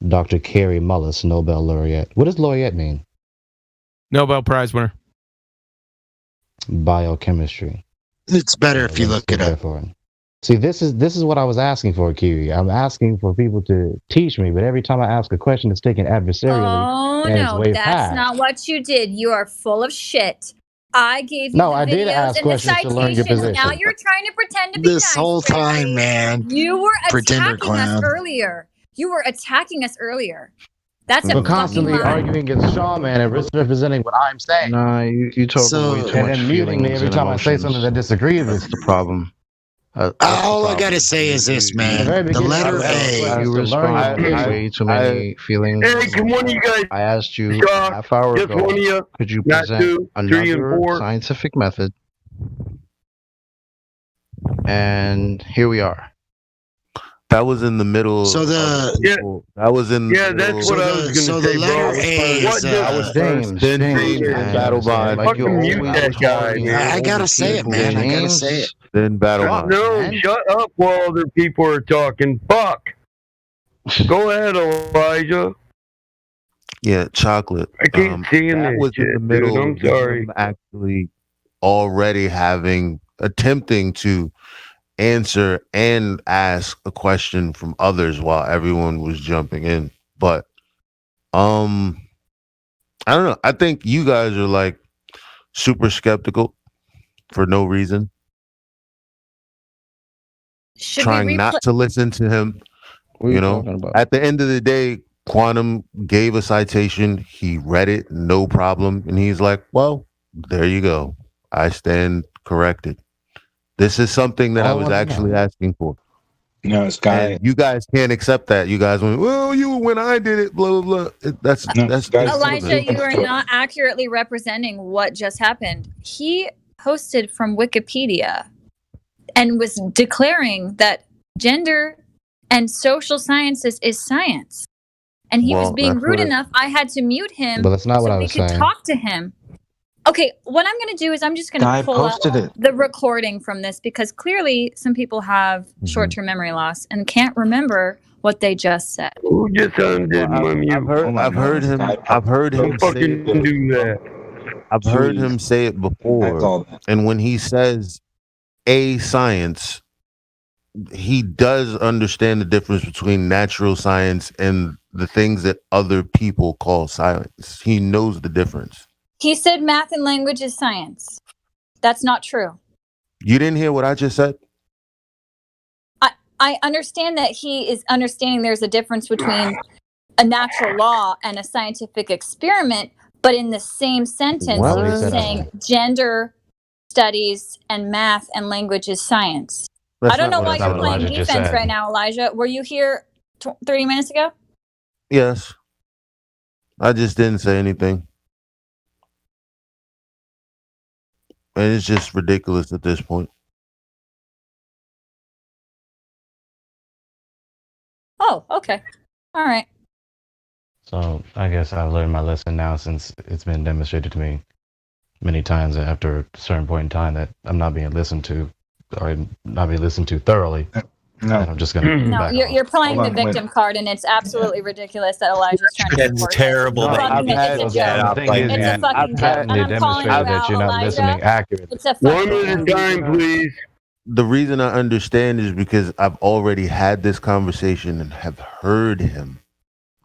Speaker 16: Dr. Kary Mullis, Nobel laureate. What does laureate mean?
Speaker 13: Nobel Prize winner.
Speaker 16: Biochemistry.
Speaker 1: It's better if you look it up.
Speaker 16: See, this is what I was asking for, Kiwi. I'm asking for people to teach me, but every time I ask a question, it's taken adversarially.
Speaker 2: Oh,
Speaker 16: and it's
Speaker 2: no,
Speaker 16: way
Speaker 2: that's
Speaker 16: past.
Speaker 2: not what you did. You are full of shit. I gave you
Speaker 16: No,
Speaker 2: the
Speaker 16: I did
Speaker 2: videos
Speaker 16: ask
Speaker 2: and the
Speaker 16: questions to learn your
Speaker 2: citations. Now
Speaker 16: position.
Speaker 2: you're trying to pretend to be
Speaker 1: This
Speaker 2: nice,
Speaker 1: whole
Speaker 2: Gregory.
Speaker 1: time, man.
Speaker 2: You were
Speaker 1: Pretender
Speaker 2: attacking us
Speaker 1: clown.
Speaker 2: earlier. You were attacking us earlier. That's a
Speaker 16: We're
Speaker 2: fucking
Speaker 16: constantly
Speaker 2: lie.
Speaker 16: arguing against Shaw, man, and misrepresenting what I'm saying.
Speaker 5: Nah, you talk
Speaker 1: So-
Speaker 5: way too
Speaker 16: And
Speaker 5: much
Speaker 16: then muting me
Speaker 5: feelings
Speaker 16: every
Speaker 5: and
Speaker 16: time I say
Speaker 5: emotions.
Speaker 16: something that disagrees with
Speaker 5: That's the problem.
Speaker 1: All I gotta say is this, man. The letter A.
Speaker 5: You respond with way too many feelings.
Speaker 17: Hey, can one of you guys
Speaker 5: I asked you
Speaker 17: Chuck,
Speaker 5: a half hour
Speaker 17: just
Speaker 5: ago,
Speaker 17: one of you,
Speaker 5: could you
Speaker 17: not
Speaker 5: present
Speaker 17: 2, 3, and
Speaker 5: another
Speaker 17: 4?
Speaker 5: scientific method? And here we are.
Speaker 8: That was in the middle.
Speaker 1: So the
Speaker 8: that was in.
Speaker 17: Yeah, that's what I was gonna
Speaker 1: so
Speaker 17: say,
Speaker 1: the letter
Speaker 17: bro.
Speaker 1: A
Speaker 17: What
Speaker 1: is
Speaker 17: does-
Speaker 5: was James.
Speaker 8: Then
Speaker 5: James,
Speaker 8: James,
Speaker 5: man.
Speaker 8: Battle Bond.
Speaker 5: Like you
Speaker 17: Fucking mute
Speaker 5: always
Speaker 17: that guy,
Speaker 5: talking
Speaker 17: man.
Speaker 1: I gotta say it, man. I gotta say it.
Speaker 8: Then Battle Bond.
Speaker 17: No,
Speaker 5: man.
Speaker 17: shut up while other people are talking. Fuck. Go ahead, Elijah.
Speaker 8: Yeah, chocolate.
Speaker 17: I keep seeing
Speaker 8: that
Speaker 17: this
Speaker 8: was
Speaker 17: shit,
Speaker 8: in the middle.
Speaker 17: dude. I'm
Speaker 8: of him
Speaker 17: sorry.
Speaker 8: Actually, already attempting to answer and ask a question from others while everyone was jumping in. But I don't know. I think you guys are like super skeptical for no reason.
Speaker 2: Should
Speaker 8: Trying
Speaker 2: we
Speaker 8: not to listen to him.
Speaker 5: What are
Speaker 8: You
Speaker 5: you
Speaker 8: know,
Speaker 5: talking about?
Speaker 8: at the end of the day, Quantum gave a citation. He read it, no problem. And he's like, well, there you go. I stand corrected. This is something that I was actually asking for.
Speaker 15: No, it's guy.
Speaker 8: And you guys can't accept that. You guys went, well, when I did it, blah, blah, blah. That's
Speaker 2: Elijah, you are not accurately representing what just happened. He posted from Wikipedia and was declaring that gender and social sciences is science. And he was
Speaker 16: Well,
Speaker 2: being
Speaker 16: that's
Speaker 2: rude
Speaker 16: what it-
Speaker 2: enough, I had to mute him
Speaker 16: But that's not
Speaker 2: so
Speaker 16: what I
Speaker 2: we
Speaker 16: was
Speaker 2: could
Speaker 16: saying.
Speaker 2: talk to him. Okay, what I'm going to do is I'm just going
Speaker 15: Guy
Speaker 2: to pull up
Speaker 15: posted it.
Speaker 2: the recording from this because clearly some people have short-term memory loss and can't remember what they just said.
Speaker 17: Who just undid my mute?
Speaker 3: I've heard him
Speaker 17: Don't
Speaker 3: say
Speaker 17: fucking
Speaker 3: it.
Speaker 17: do that.
Speaker 3: I've heard him say it before. And when he says a science, he does understand the difference between natural science and the things that other people call science. He knows the difference.
Speaker 2: He said math and language is science. That's not true.
Speaker 3: You didn't hear what I just said?
Speaker 2: I understand that he is understanding there's a difference between a natural law and a scientific experiment, but in the same sentence,
Speaker 3: What?
Speaker 2: you're saying gender studies and math and language is science.
Speaker 3: That's
Speaker 2: I don't
Speaker 3: not
Speaker 2: know
Speaker 3: what
Speaker 2: why
Speaker 3: I
Speaker 2: you're
Speaker 3: said.
Speaker 2: playing
Speaker 3: Elijah just
Speaker 2: defense
Speaker 3: said.
Speaker 2: right now, Elijah. Were you here 30 minutes ago?
Speaker 3: Yes. I just didn't say anything. And it's just ridiculous at this point.
Speaker 2: Oh, okay. All right.
Speaker 16: So I guess I've learned my lesson now, since it's been demonstrated to me many times after a certain point in time that I'm not being listened to, or not being listened to thoroughly.
Speaker 15: No,
Speaker 16: and I'm just gonna
Speaker 2: No,
Speaker 16: back off.
Speaker 2: you're playing
Speaker 15: Hold
Speaker 2: the
Speaker 15: on, wait.
Speaker 2: victim card, and it's absolutely ridiculous that Elijah's trying to
Speaker 19: It's
Speaker 2: support
Speaker 19: terrible
Speaker 2: this.
Speaker 19: that
Speaker 2: Fucking
Speaker 19: you
Speaker 2: it's a
Speaker 19: just
Speaker 2: joke.
Speaker 19: set up
Speaker 16: The thing
Speaker 19: like
Speaker 16: is,
Speaker 2: It's a
Speaker 19: that.
Speaker 2: fucking
Speaker 16: I've
Speaker 2: joke,
Speaker 16: patently
Speaker 2: and I'm calling you
Speaker 16: demonstrated that
Speaker 2: out,
Speaker 16: you're not listening
Speaker 2: Elijah.
Speaker 16: accurately.
Speaker 2: It's a
Speaker 17: One
Speaker 2: fucking
Speaker 17: at a time, please.
Speaker 3: The reason I understand is because I've already had this conversation and have heard him.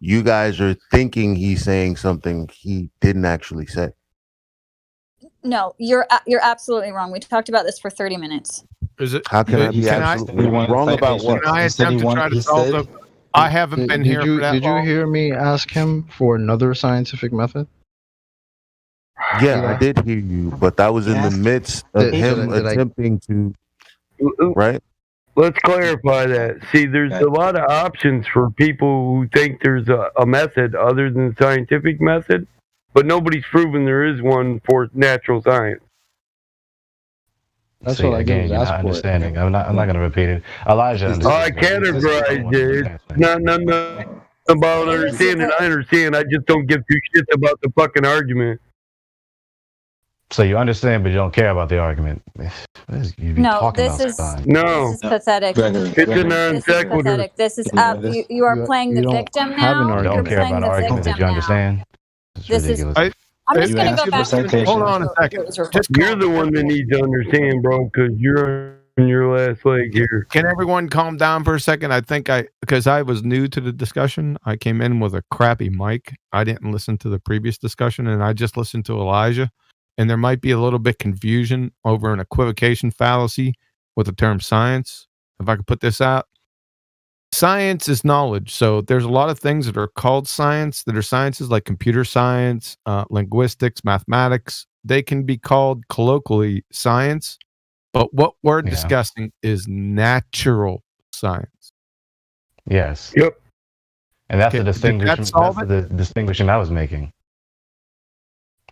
Speaker 3: You guys are thinking he's saying something he didn't actually say.
Speaker 2: No, you're absolutely wrong. We talked about this for 30 minutes.
Speaker 13: Is it?
Speaker 3: How can I be
Speaker 13: Can
Speaker 3: absolutely wrong about what?
Speaker 13: Can I attempt to try to solve the? I haven't been here for that
Speaker 4: Did you
Speaker 13: long.
Speaker 4: hear me ask him for another scientific method?
Speaker 3: Yeah, I did hear you, but that was in the midst of him
Speaker 4: Did I-
Speaker 3: attempting to, right?
Speaker 17: Let's clarify that. See, there's a lot of options for people who think there's a method other than the scientific method, but nobody's proven there is one for natural science.
Speaker 4: That's
Speaker 16: See,
Speaker 4: what I
Speaker 16: again,
Speaker 4: did.
Speaker 16: you're not understanding. I'm not going to repeat it. Elijah.
Speaker 17: I categorized it. It's not about understanding. I understand. I just don't give two shits about the fucking argument.
Speaker 16: So you understand, but you don't care about the argument. You be
Speaker 2: No,
Speaker 16: talking
Speaker 2: this
Speaker 16: about
Speaker 2: is
Speaker 16: something.
Speaker 17: No.
Speaker 2: this is pathetic.
Speaker 17: It's a non
Speaker 2: This is
Speaker 17: sequitur.
Speaker 2: pathetic. This is you are playing the victim now.
Speaker 16: You don't care about an argument that you understand. It's
Speaker 2: This is-
Speaker 16: ridiculous.
Speaker 2: I'm just going to go back.
Speaker 13: Hold on a second. Just
Speaker 17: You're the one that needs to understand, bro, because you're on your last leg here.
Speaker 13: Can everyone calm down for a second? Because I was new to the discussion. I came in with a crappy mic. I didn't listen to the previous discussion, and I just listened to Elijah. And there might be a little bit confusion over an equivocation fallacy with the term science. If I could put this out. Science is knowledge. So there's a lot of things that are called science that are sciences, like computer science, linguistics, mathematics. They can be called colloquially science. But what we're discussing is natural science.
Speaker 16: Yes.
Speaker 17: Yep.
Speaker 16: And that's
Speaker 13: Okay,
Speaker 16: the
Speaker 13: did that
Speaker 16: distinguishing.
Speaker 13: solve
Speaker 16: That's the distinction I was making.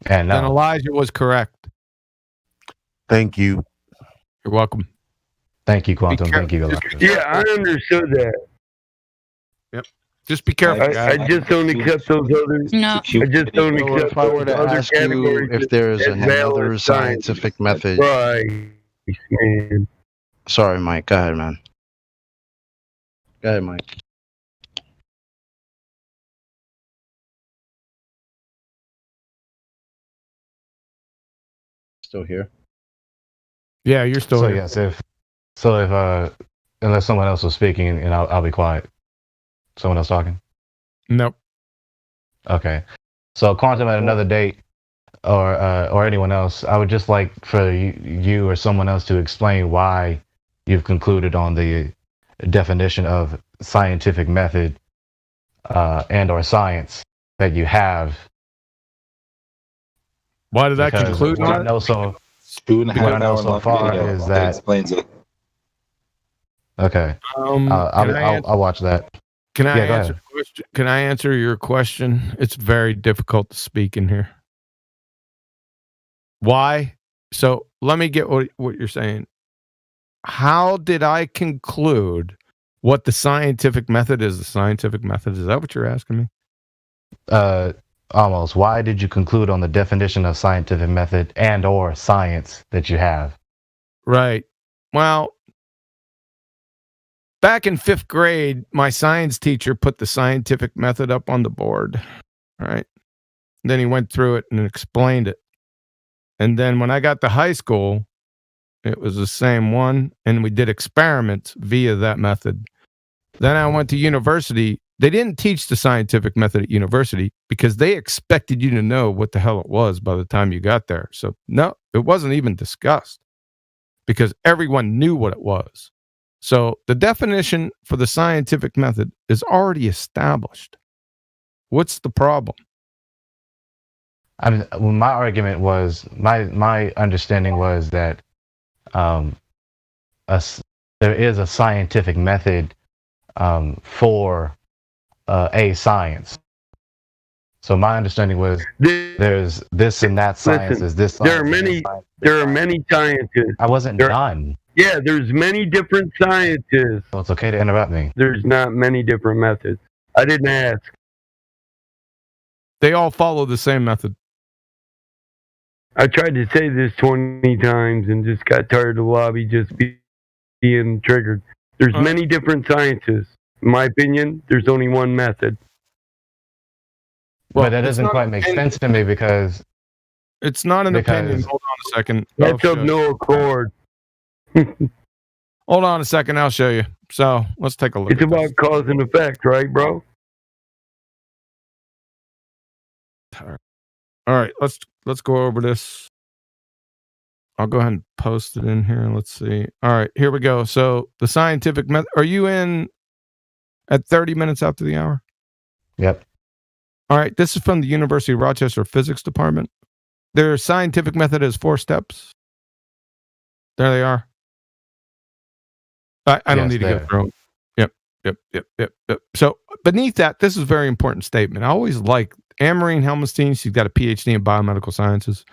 Speaker 16: And
Speaker 13: Then
Speaker 16: no.
Speaker 13: Elijah was correct.
Speaker 3: Thank you.
Speaker 13: You're welcome.
Speaker 16: Thank you, Quantum. Thank you, Elijah.
Speaker 17: Yeah, I understood that.
Speaker 13: Yep. Just be careful,
Speaker 17: I
Speaker 13: guys.
Speaker 17: just don't accept those others.
Speaker 2: No.
Speaker 17: I just don't
Speaker 4: So
Speaker 17: accept
Speaker 4: if I were
Speaker 17: those
Speaker 4: to
Speaker 17: other
Speaker 4: ask you
Speaker 17: categories
Speaker 4: if there's
Speaker 17: as
Speaker 4: another
Speaker 17: valid science.
Speaker 4: scientific method.
Speaker 17: Right, man.
Speaker 4: Sorry, Mike. Go ahead, man. Go ahead, Mike. Still here?
Speaker 13: Yeah, you're still
Speaker 16: So
Speaker 13: here.
Speaker 16: yes, if unless someone else was speaking, and I'll be quiet. Someone else talking?
Speaker 13: Nope.
Speaker 16: Okay. So Quantum at another date, or anyone else, I would just like for you or someone else to explain why you've concluded on the definition of scientific method and or science that you have.
Speaker 13: Why did I
Speaker 16: Because
Speaker 13: conclude
Speaker 16: what I
Speaker 13: on it?
Speaker 16: know so
Speaker 15: What
Speaker 16: I know so far is that
Speaker 15: explains it.
Speaker 16: okay.
Speaker 13: Can I
Speaker 16: I'll watch that.
Speaker 13: Can I
Speaker 16: Yeah, go
Speaker 13: answer?
Speaker 16: ahead.
Speaker 13: Can I answer your question? It's very difficult to speak in here. Why? So let me get what you're saying. How did I conclude what the scientific method is? The scientific method, is that what you're asking me?
Speaker 16: almost. Why did you conclude on the definition of scientific method and or science that you have?
Speaker 13: Right. Well, back in 5th grade, my science teacher put the scientific method up on the board. Right. Then he went through it and explained it. And then when I got to high school, it was the same one, and we did experiments via that method. Then I went to university. They didn't teach the scientific method at university because they expected you to know what the hell it was by the time you got there. So no, it wasn't even discussed because everyone knew what it was. So the definition for the scientific method is already established. What's the problem?
Speaker 16: I mean, well, my argument was, my understanding was that there is a scientific method for a science. So my understanding was there's this and that science. Is this science?
Speaker 17: There are many sciences.
Speaker 16: I wasn't done.
Speaker 17: Yeah, there's many different sciences.
Speaker 16: So it's okay to interrupt me.
Speaker 17: There's not many different methods. I didn't ask.
Speaker 13: They all follow the same method.
Speaker 17: I tried to say this 20 times and just got tired of the lobby just being triggered. There's many different sciences. In my opinion, there's only one method.
Speaker 16: Well, but that doesn't quite make sense to me because
Speaker 13: it's not an opinion. Hold on a second.
Speaker 17: That's of no accord.
Speaker 13: Hold on a second. I'll show you. So let's take a look.
Speaker 17: It's about cause and effect, right, bro?
Speaker 13: All right, let's go over this. I'll go ahead and post it in here. Let's see. All right, here we go. So the scientific method. Are you in at 30 minutes after the hour?
Speaker 16: Yep.
Speaker 13: All right, this is from the University of Rochester Physics Department. Their scientific method is 4 steps. There they are. I don't need to go through them. Yep. So beneath that, this is a very important statement. I always like Anne-Marie Helmstein. She's got a PhD in biomedical sciences.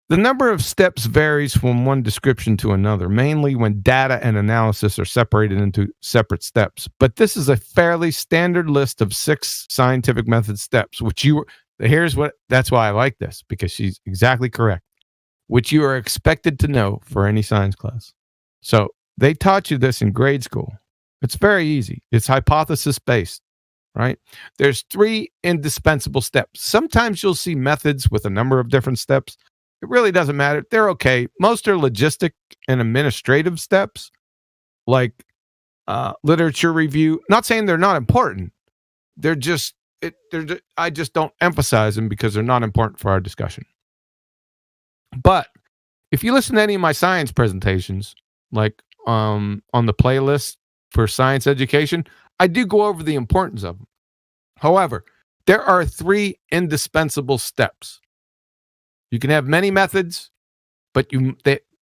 Speaker 13: The number of steps varies from one description to another, mainly when data and analysis are separated into separate steps. But this is a fairly standard list of 6 scientific method steps, that's why I like this, because she's exactly correct, which you are expected to know for any science class. So they taught you this in grade school. It's very easy. It's hypothesis-based, right? There's 3 indispensable steps. Sometimes you'll see methods with a number of different steps. It really doesn't matter. They're okay. Most are logistic and administrative steps, like literature review. Not saying they're not important. I just don't emphasize them because they're not important for our discussion. But if you listen to any of my science presentations, like on the playlist for science education, I do go over the importance of them. However, there are 3 indispensable steps. You can have many methods, but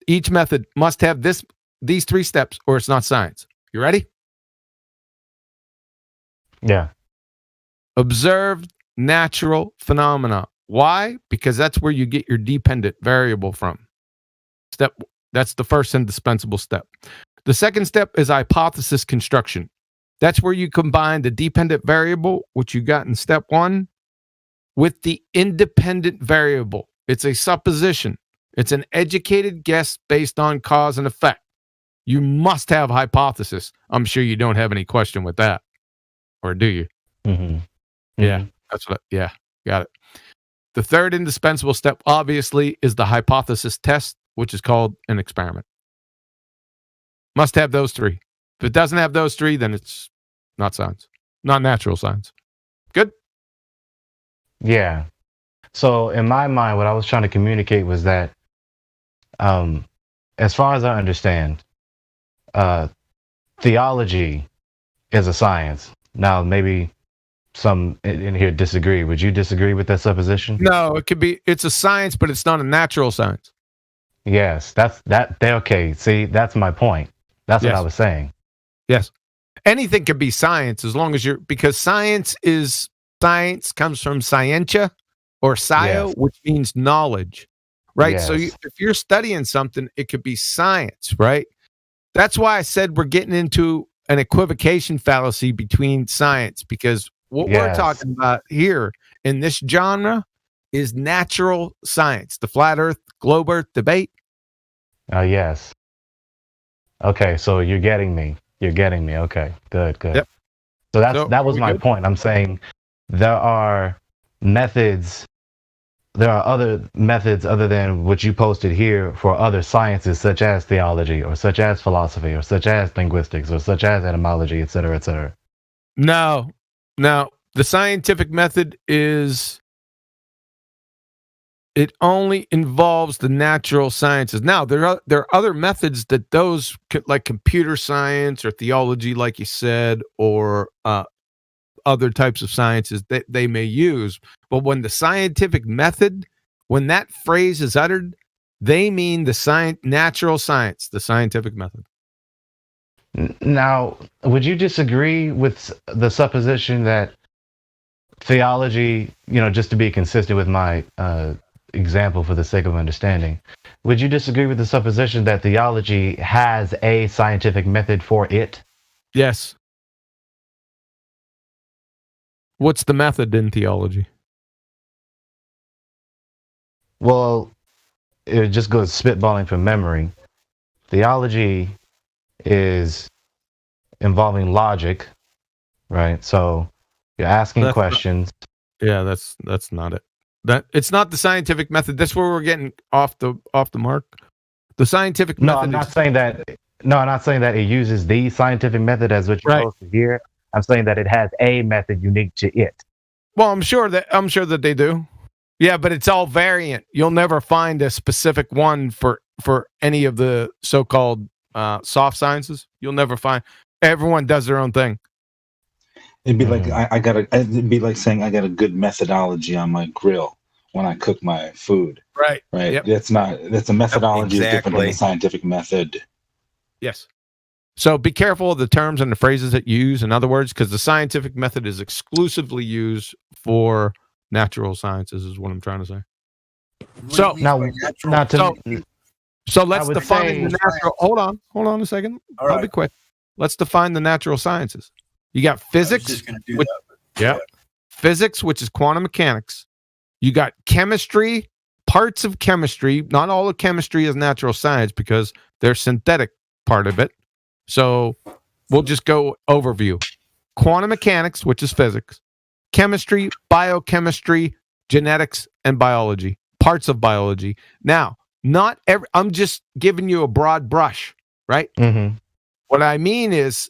Speaker 13: each method must have these 3 steps, or it's not science. You ready?
Speaker 16: Yeah.
Speaker 13: Observed natural phenomena. Why? Because that's where you get your dependent variable from. That's the first indispensable step. The second step is hypothesis construction. That's where you combine the dependent variable, which you got in step 1, with the independent variable. It's a supposition. It's an educated guess based on cause and effect. You must have hypothesis. I'm sure you don't have any question with that. Or do you?
Speaker 16: Mm-hmm.
Speaker 13: Yeah, got it. The third indispensable step, obviously, is the hypothesis test, which is called an experiment. Must have those 3. If it doesn't have those 3, then it's not science, not natural science. Good?
Speaker 16: Yeah. So in my mind, what I was trying to communicate was that, as far as I understand, theology is a science. Now, maybe some in here disagree. Would you disagree with that supposition?
Speaker 13: No, it's a science, but it's not a natural science.
Speaker 16: Yes, okay. See, that's my point. That's what I was saying.
Speaker 13: Yes. Anything can be science as long as because science comes from scientia or scio, which means knowledge, right? Yes. So if you're studying something, it could be science, right? That's why I said we're getting into an equivocation fallacy between science, because what we're talking about here in this genre is natural science, the flat Earth, globe Earth debate.
Speaker 16: Yes. Okay, so you're getting me. You're getting me. Okay, good.
Speaker 13: Yep.
Speaker 16: So that
Speaker 13: are
Speaker 16: was
Speaker 13: we
Speaker 16: my
Speaker 13: good?
Speaker 16: point. I'm saying there are methods. There are other methods other than what you posted here for other sciences, such as theology, or such as philosophy, or such as linguistics, or such as etymology, et cetera, et cetera.
Speaker 13: No. The scientific method it only involves the natural sciences. Now, there are other methods that those, like computer science or theology, like you said, or other types of sciences that they may use. But when the scientific method, when that phrase is uttered, they mean the natural science, the scientific method.
Speaker 16: Now, would you disagree with the supposition that theology, just to be consistent with my example for the sake of understanding, would you disagree with the supposition that theology has a scientific method for it?
Speaker 13: Yes. What's the method in theology?
Speaker 16: Well, it just goes spitballing from memory. Theology is involving logic, right? So you're asking questions.
Speaker 13: That's not it. That it's not the scientific method. That's where we're getting off the mark. The scientific method.
Speaker 16: I'm not saying that it uses the scientific method as what you're supposed to hear. I'm saying that it has a method unique to it.
Speaker 13: Well, I'm sure that they do. Yeah, but it's all variant. You'll never find a specific one for any of the so-called soft sciences. You'll never find. Everyone does their own thing.
Speaker 15: It'd be like it'd be like saying I got a good methodology on my grill when I cook my food.
Speaker 13: Right.
Speaker 15: Yep. That's a methodology is different than the scientific method.
Speaker 13: Yes. So be careful of the terms and the phrases that you use. In other words, because the scientific method is exclusively used for natural sciences, is what I'm trying to say. So so let's define the natural. Hold on a second. I'll be quick. Let's define the natural sciences. You got physics. Physics, which is quantum mechanics. You got chemistry, parts of chemistry. Not all of chemistry is natural science because there's synthetic part of it. So we'll just go overview. Quantum mechanics, which is physics. Chemistry, biochemistry, genetics, and biology. Parts of biology. Now, I'm just giving you a broad brush, right?
Speaker 16: Mm-hmm.
Speaker 13: What I mean is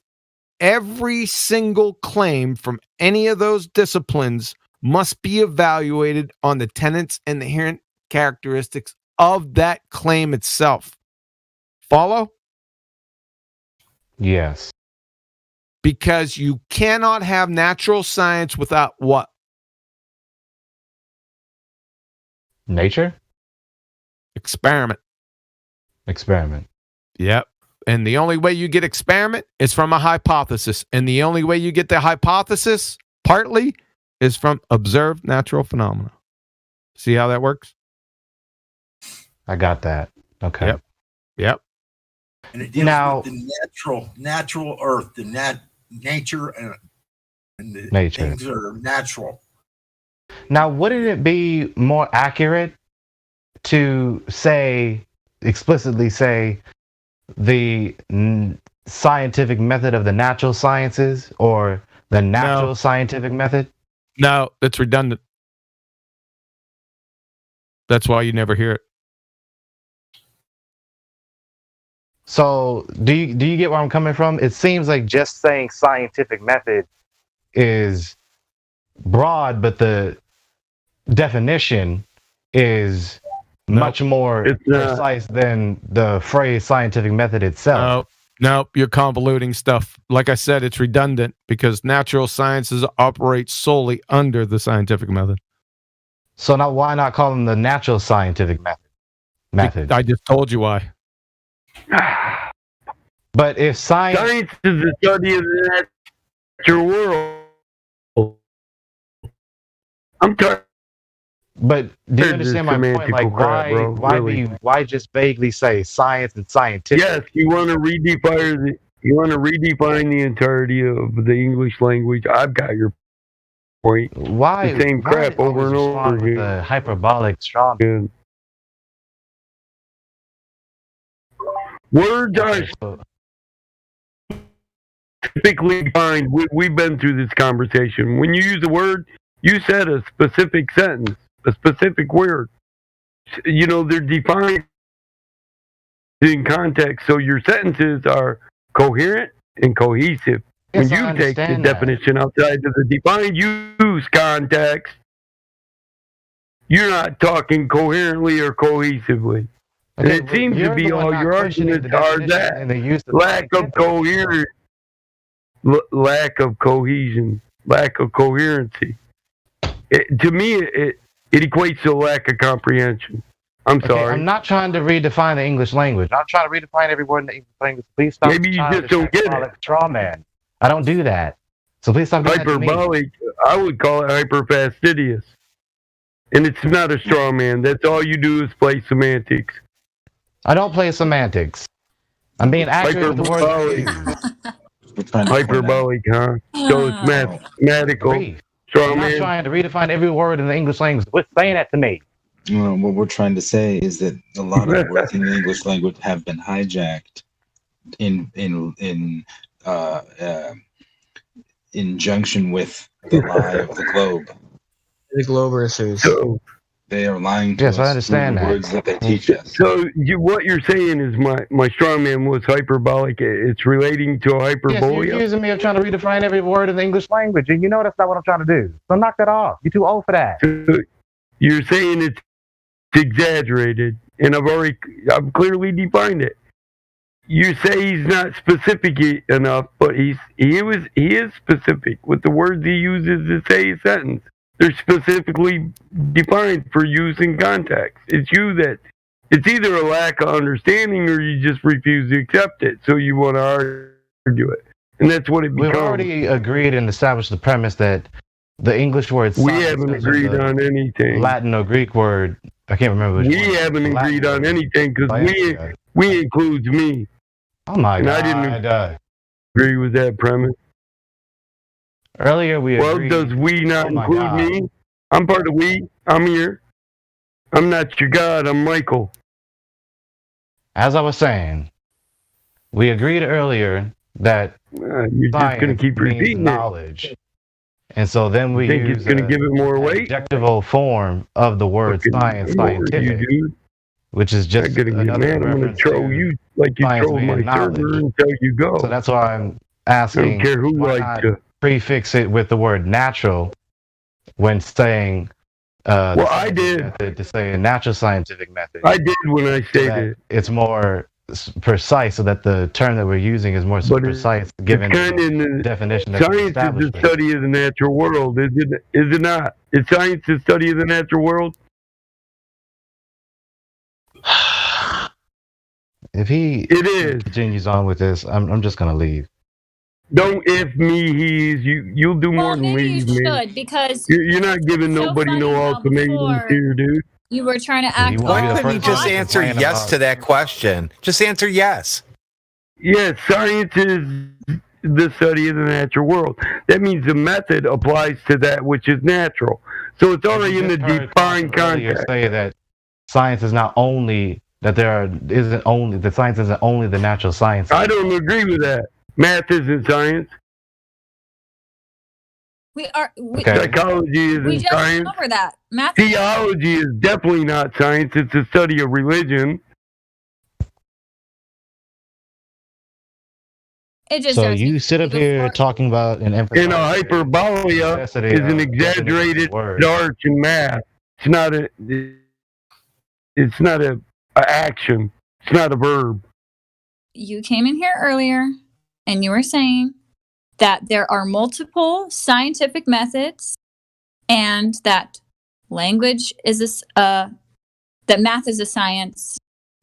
Speaker 13: every single claim from any of those disciplines must be evaluated on the tenets and the inherent characteristics of that claim itself. Follow?
Speaker 16: Yes.
Speaker 13: Because you cannot have natural science without what?
Speaker 16: Nature?
Speaker 13: Experiment. Yep. And the only way you get experiment is from a hypothesis. And the only way you get the hypothesis, partly, is from observed natural phenomena. See how that works?
Speaker 16: I got that. Okay.
Speaker 13: Yep.
Speaker 12: And it deals with the natural earth, the nature, and the things that are natural.
Speaker 16: Now, wouldn't it be more accurate to explicitly say the scientific method of the natural sciences or the natural scientific method?
Speaker 13: No, it's redundant. That's why you never hear it.
Speaker 16: So do you get where I'm coming from? It seems like just saying scientific method is broad, but the definition is much more precise than the phrase scientific method itself.
Speaker 13: No, you're convoluting stuff. Like I said, it's redundant because natural sciences operate solely under the scientific method.
Speaker 16: So now why not call them the natural scientific method?
Speaker 13: I just told you why.
Speaker 16: But if science
Speaker 17: is the study of the natural world, I'm tired.
Speaker 16: But do you understand my point? Like, why just vaguely say science and scientific?
Speaker 17: Yes, you want to redefine the entirety of the English language. I've got your point.
Speaker 16: Why
Speaker 17: The same crap over and over
Speaker 16: with
Speaker 17: again.
Speaker 16: the hyperbolic straw?
Speaker 17: Words are typically defined. We've been through this conversation. When you use a word, you said a specific sentence, a specific word. You know, they're defined in context, so your sentences are coherent and cohesive.
Speaker 16: Yes,
Speaker 17: When
Speaker 16: I
Speaker 17: you take the
Speaker 16: understand that.
Speaker 17: definition outside of the defined use context, you're not talking coherently or cohesively. And
Speaker 16: Okay,
Speaker 17: it seems to
Speaker 16: you're
Speaker 17: be
Speaker 16: the one
Speaker 17: all
Speaker 16: not
Speaker 17: your
Speaker 16: questioning
Speaker 17: arguments
Speaker 16: the
Speaker 17: are
Speaker 16: definition and the
Speaker 17: that
Speaker 16: use of
Speaker 17: lack of
Speaker 16: scientific.
Speaker 17: coherence, lack of cohesion, lack of coherency. To me, it equates to a lack of comprehension. I'm
Speaker 16: Okay,
Speaker 17: sorry.
Speaker 16: I'm not trying to redefine the English language. I'm not trying to redefine every word in the English language. Please stop.
Speaker 17: Maybe you
Speaker 16: trying
Speaker 17: just
Speaker 16: to
Speaker 17: don't get it.
Speaker 16: hyperbolic straw man. I don't do that. So please stop doing that to me.
Speaker 17: Hyperbolic, I would call it hyperfastidious. And it's not a straw man. That's all you do is play semantics.
Speaker 16: I don't play semantics. I'm being accurate with the words I use.
Speaker 17: Hyperbolic, huh? So it's mathematical. Straw
Speaker 16: I'm not
Speaker 17: man.
Speaker 16: trying to redefine every word in the English language. Quit saying that to me.
Speaker 15: Well, what we're trying to say is that a lot of words in the English language have been hijacked in junction with the lie of the globe.
Speaker 22: The Globers.
Speaker 17: So
Speaker 15: they are lying to
Speaker 16: Yes, I
Speaker 15: us
Speaker 16: understand
Speaker 15: through the
Speaker 16: that.
Speaker 15: words that they teach us.
Speaker 17: So what you're saying is my strong man was hyperbolic. It's relating to
Speaker 16: Yes, you're
Speaker 17: hyperbolia.
Speaker 16: accusing me of trying to redefine every word in the English language, and you know that's not what I'm trying to do. So knock that off. You're too old for that.
Speaker 17: So you're saying it's exaggerated, and I've clearly defined it. You say he's not specific enough, but he is specific with the words he uses to say a sentence. They're specifically defined for use in context. It's it's either a lack of understanding or you just refuse to accept it, so you want to argue it. And that's what it becomes.
Speaker 16: We've already agreed and established the premise that the English word
Speaker 17: We
Speaker 16: science
Speaker 17: haven't
Speaker 16: is
Speaker 17: agreed
Speaker 16: the
Speaker 17: on anything.
Speaker 16: Latin or Greek word. I can't remember which
Speaker 17: We
Speaker 16: one.
Speaker 17: haven't
Speaker 16: The Latin
Speaker 17: agreed on
Speaker 16: word.
Speaker 17: anything because
Speaker 16: Bianca.
Speaker 17: we includes me.
Speaker 16: Oh my
Speaker 17: And
Speaker 16: God.
Speaker 17: I didn't agree with that premise.
Speaker 16: Earlier we
Speaker 17: Well,
Speaker 16: agreed.
Speaker 17: does we not
Speaker 16: Oh my
Speaker 17: include
Speaker 16: God.
Speaker 17: me? I'm part of we. I'm here. I'm not your God. I'm Michael.
Speaker 16: As I was saying, we agreed earlier that
Speaker 17: You're just
Speaker 16: science
Speaker 17: going to keep
Speaker 16: means
Speaker 17: repeating it.
Speaker 16: knowledge. And so then we
Speaker 17: Think
Speaker 16: use
Speaker 17: it's going to give it more weight?
Speaker 16: adjectival form of the word science, scientific, which is just
Speaker 17: I'm going to
Speaker 16: reference
Speaker 17: troll
Speaker 16: to
Speaker 17: you like you
Speaker 16: science
Speaker 17: troll
Speaker 16: being
Speaker 17: my
Speaker 16: knowledge.
Speaker 17: server until you go.
Speaker 16: So that's why I'm asking,
Speaker 17: I don't care who
Speaker 16: why
Speaker 17: likes
Speaker 16: not
Speaker 17: to.
Speaker 16: prefix it with the word natural when saying the
Speaker 17: Well, I
Speaker 16: scientific
Speaker 17: did.
Speaker 16: method to say a natural scientific method.
Speaker 17: I did when I
Speaker 16: so
Speaker 17: stated
Speaker 16: that
Speaker 17: it.
Speaker 16: it's more precise, so that the term that we're using is more
Speaker 17: But
Speaker 16: precise given
Speaker 17: it's kind of in
Speaker 16: the
Speaker 17: the
Speaker 16: definition that we
Speaker 17: science is
Speaker 16: established.
Speaker 17: the study of the natural world, is it not? Is science the study of the natural world?
Speaker 16: If he
Speaker 17: It is.
Speaker 16: continues on with this, I'm just gonna leave.
Speaker 17: Don't if me, he's. You'll do more than
Speaker 2: Maybe you
Speaker 17: leave, man.
Speaker 2: should, because
Speaker 17: You're not giving
Speaker 2: so
Speaker 17: nobody
Speaker 2: funny
Speaker 17: no
Speaker 2: how
Speaker 17: ultimatants
Speaker 2: before
Speaker 17: here, dude.
Speaker 2: you were trying to act
Speaker 19: Why
Speaker 2: all
Speaker 19: couldn't you just
Speaker 2: hot.
Speaker 19: answer yes to that question? Just answer yes.
Speaker 17: Yes, science is the study of the natural world. That means the method applies to that which is natural. So it's already in the defined
Speaker 16: Earlier
Speaker 17: context.
Speaker 16: say that science is not only that the science isn't only the natural science.
Speaker 17: I don't agree with that. Math isn't science. Psychology
Speaker 2: we
Speaker 17: isn't
Speaker 2: just
Speaker 17: science.
Speaker 2: remember that. Math
Speaker 17: Theology is definitely not science. It's the study of religion.
Speaker 2: It just
Speaker 16: So you sit up here talking about and emphasizing
Speaker 17: And a hyperbolia is an exaggerated arch in math. It's not a. It's not a action. It's not a verb.
Speaker 2: you came in here earlier and you were saying that there are multiple scientific methods and that language is that math is a science,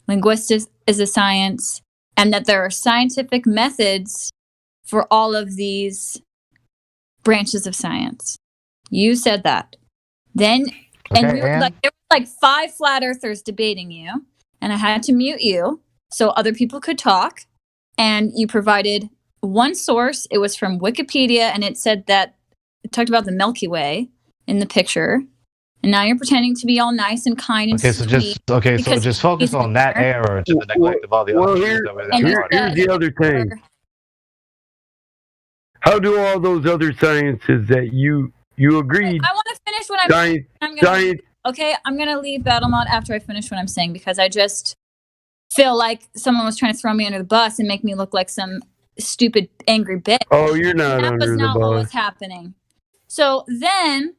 Speaker 2: linguistics is a science, and that there are scientific methods for all of these branches of science. You said that. Then and we were like, there were like 5 flat earthers debating you, and I had to mute you so other people could talk. And you provided one source. It was from Wikipedia, and it said that talked about the Milky Way in the picture, and now you're pretending to be all nice and kind and
Speaker 16: Okay, so
Speaker 2: sweet.
Speaker 16: just focus on that error to the neglect of all the other things that were
Speaker 17: here's the other thing. How do all those other sciences that you agreed?
Speaker 2: I want to finish what I'm saying. I'm gonna leave Battlemod after I finish what I'm saying, because I just feel like someone was trying to throw me under the bus and make me look like some stupid angry bitch.
Speaker 17: Oh, you're not
Speaker 2: that
Speaker 17: under
Speaker 2: was
Speaker 17: the
Speaker 2: not what was
Speaker 17: bus.
Speaker 2: happening. So then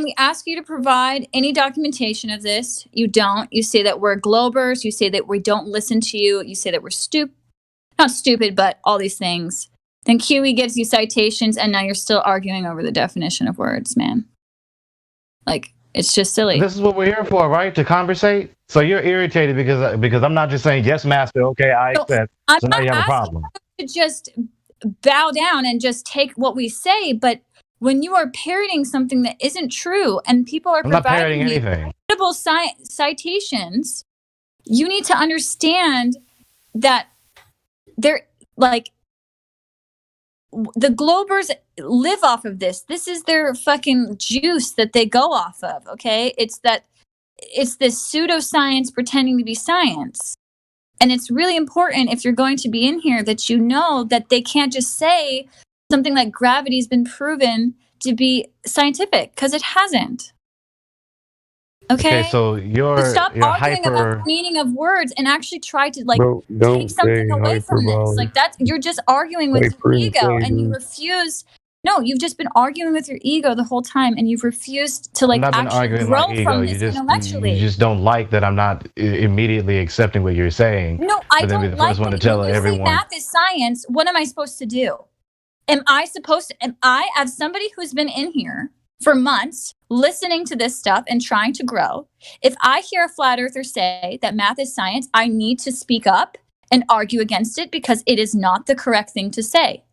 Speaker 2: we ask you to provide any documentation of this. You don't. You say that we're Globers. You say that we don't listen to you. You say that we're not stupid, but all these things. Then QE gives you citations, and now you're still arguing over the definition of words, man. Like, it's just silly.
Speaker 16: This is what we're here for, right? To conversate. So you're irritated because I'm not just saying yes, master. Okay, I accept. So now you have a problem.
Speaker 2: To just bow down and just take what we say, but when you are parroting something that isn't true, and people are
Speaker 16: I'm not parroting
Speaker 2: providing
Speaker 16: anything.
Speaker 2: credible citations, you need to understand that they're like, the Globers live off of this. This is their fucking juice that they go off of, okay? It's this pseudoscience pretending to be science. And it's really important, if you're going to be in here, that you know that they can't just say something like gravity's been proven to be scientific, because it hasn't. Okay,
Speaker 16: so you're
Speaker 2: stop arguing
Speaker 16: hyper.
Speaker 2: about the meaning of words and actually try to
Speaker 17: Don't
Speaker 2: take something
Speaker 17: say
Speaker 2: away from this.
Speaker 17: hyperbolic.
Speaker 2: Like you're just arguing with your ego, and you
Speaker 17: Hyperinflated.
Speaker 2: refuse. No, you've just been arguing with your ego the whole time, and you've refused to
Speaker 16: I've not been
Speaker 2: actually
Speaker 16: arguing
Speaker 2: grow
Speaker 16: my ego.
Speaker 2: from
Speaker 16: You
Speaker 2: this
Speaker 16: just
Speaker 2: intellectually.
Speaker 16: you just don't like that I'm not immediately accepting what you're saying.
Speaker 2: No, I
Speaker 16: but then
Speaker 2: don't
Speaker 16: the
Speaker 2: like
Speaker 16: first one to
Speaker 2: it.
Speaker 16: tell
Speaker 2: When you say
Speaker 16: everyone.
Speaker 2: math is science, what am I supposed to do? Am I, as somebody who's been in here for months, listening to this stuff and trying to grow, if I hear a flat earther say that math is science, I need to speak up and argue against it, because it is not the correct thing to say.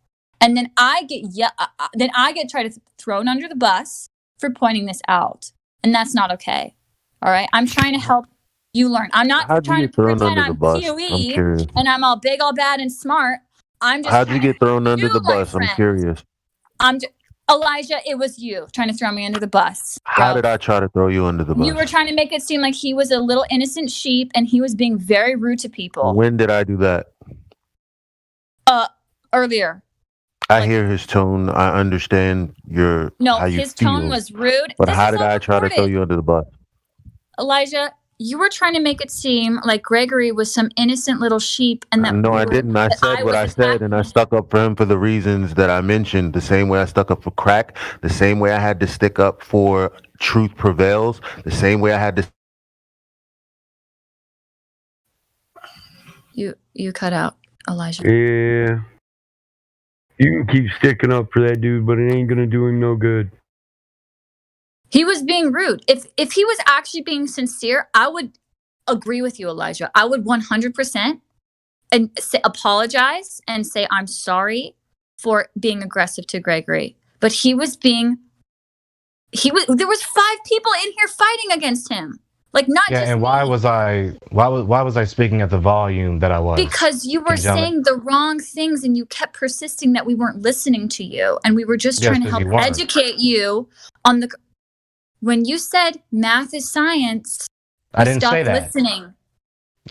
Speaker 2: And then I get tried to thrown under the bus for pointing this out, and that's not okay. All right, I'm trying to help you learn. I'm not
Speaker 14: How'd you
Speaker 2: trying to
Speaker 14: get thrown
Speaker 2: pretend
Speaker 14: under the
Speaker 2: I'm
Speaker 14: bus?
Speaker 2: QE
Speaker 14: I'm curious.
Speaker 2: and I'm all big, all bad, and smart. I'm just.
Speaker 14: How'd you get thrown under the
Speaker 2: my
Speaker 14: bus? I'm
Speaker 2: friend.
Speaker 14: curious.
Speaker 2: Elijah, it was you trying to throw me under the bus.
Speaker 14: How did I try to throw you under the bus?
Speaker 2: You were trying to make it seem like he was a little innocent sheep, and he was being very rude to people.
Speaker 14: When did I do that?
Speaker 2: Earlier.
Speaker 14: I hear his tone. I understand how you
Speaker 2: his
Speaker 14: feel.
Speaker 2: tone was rude.
Speaker 14: But
Speaker 2: This
Speaker 14: how
Speaker 2: is
Speaker 14: did
Speaker 2: all
Speaker 14: I try to throw
Speaker 2: recorded.
Speaker 14: you under the bus?
Speaker 2: Elijah, you were trying to make it seem like Gregory was some innocent little sheep, and that
Speaker 14: No, I didn't. I said what I said, and I stuck up for him for the reasons that I mentioned. The same way I stuck up for crack, the same way I had to stick up for truth prevails, the same way I had to.
Speaker 2: You cut out, Elijah.
Speaker 17: Yeah. You can keep sticking up for that dude, but it ain't gonna do him no good.
Speaker 2: He was being rude. If he was actually being sincere, I would agree with you, Elijah. I would 100% and apologize and say I'm sorry for being aggressive to Gregory. But there was 5 people in here fighting against him. Like, not
Speaker 16: Yeah,
Speaker 2: just
Speaker 16: and why was I speaking at the volume that I was?
Speaker 2: because you were
Speaker 16: Can you tell me?
Speaker 2: saying the wrong things, and you kept persisting that we weren't listening to you, and we were just
Speaker 16: Yes,
Speaker 2: trying to
Speaker 16: 'cause
Speaker 2: help
Speaker 16: you weren't.
Speaker 2: educate you on the. When you said math is science,
Speaker 16: I
Speaker 2: you
Speaker 16: didn't
Speaker 2: stopped
Speaker 16: say that.
Speaker 2: listening.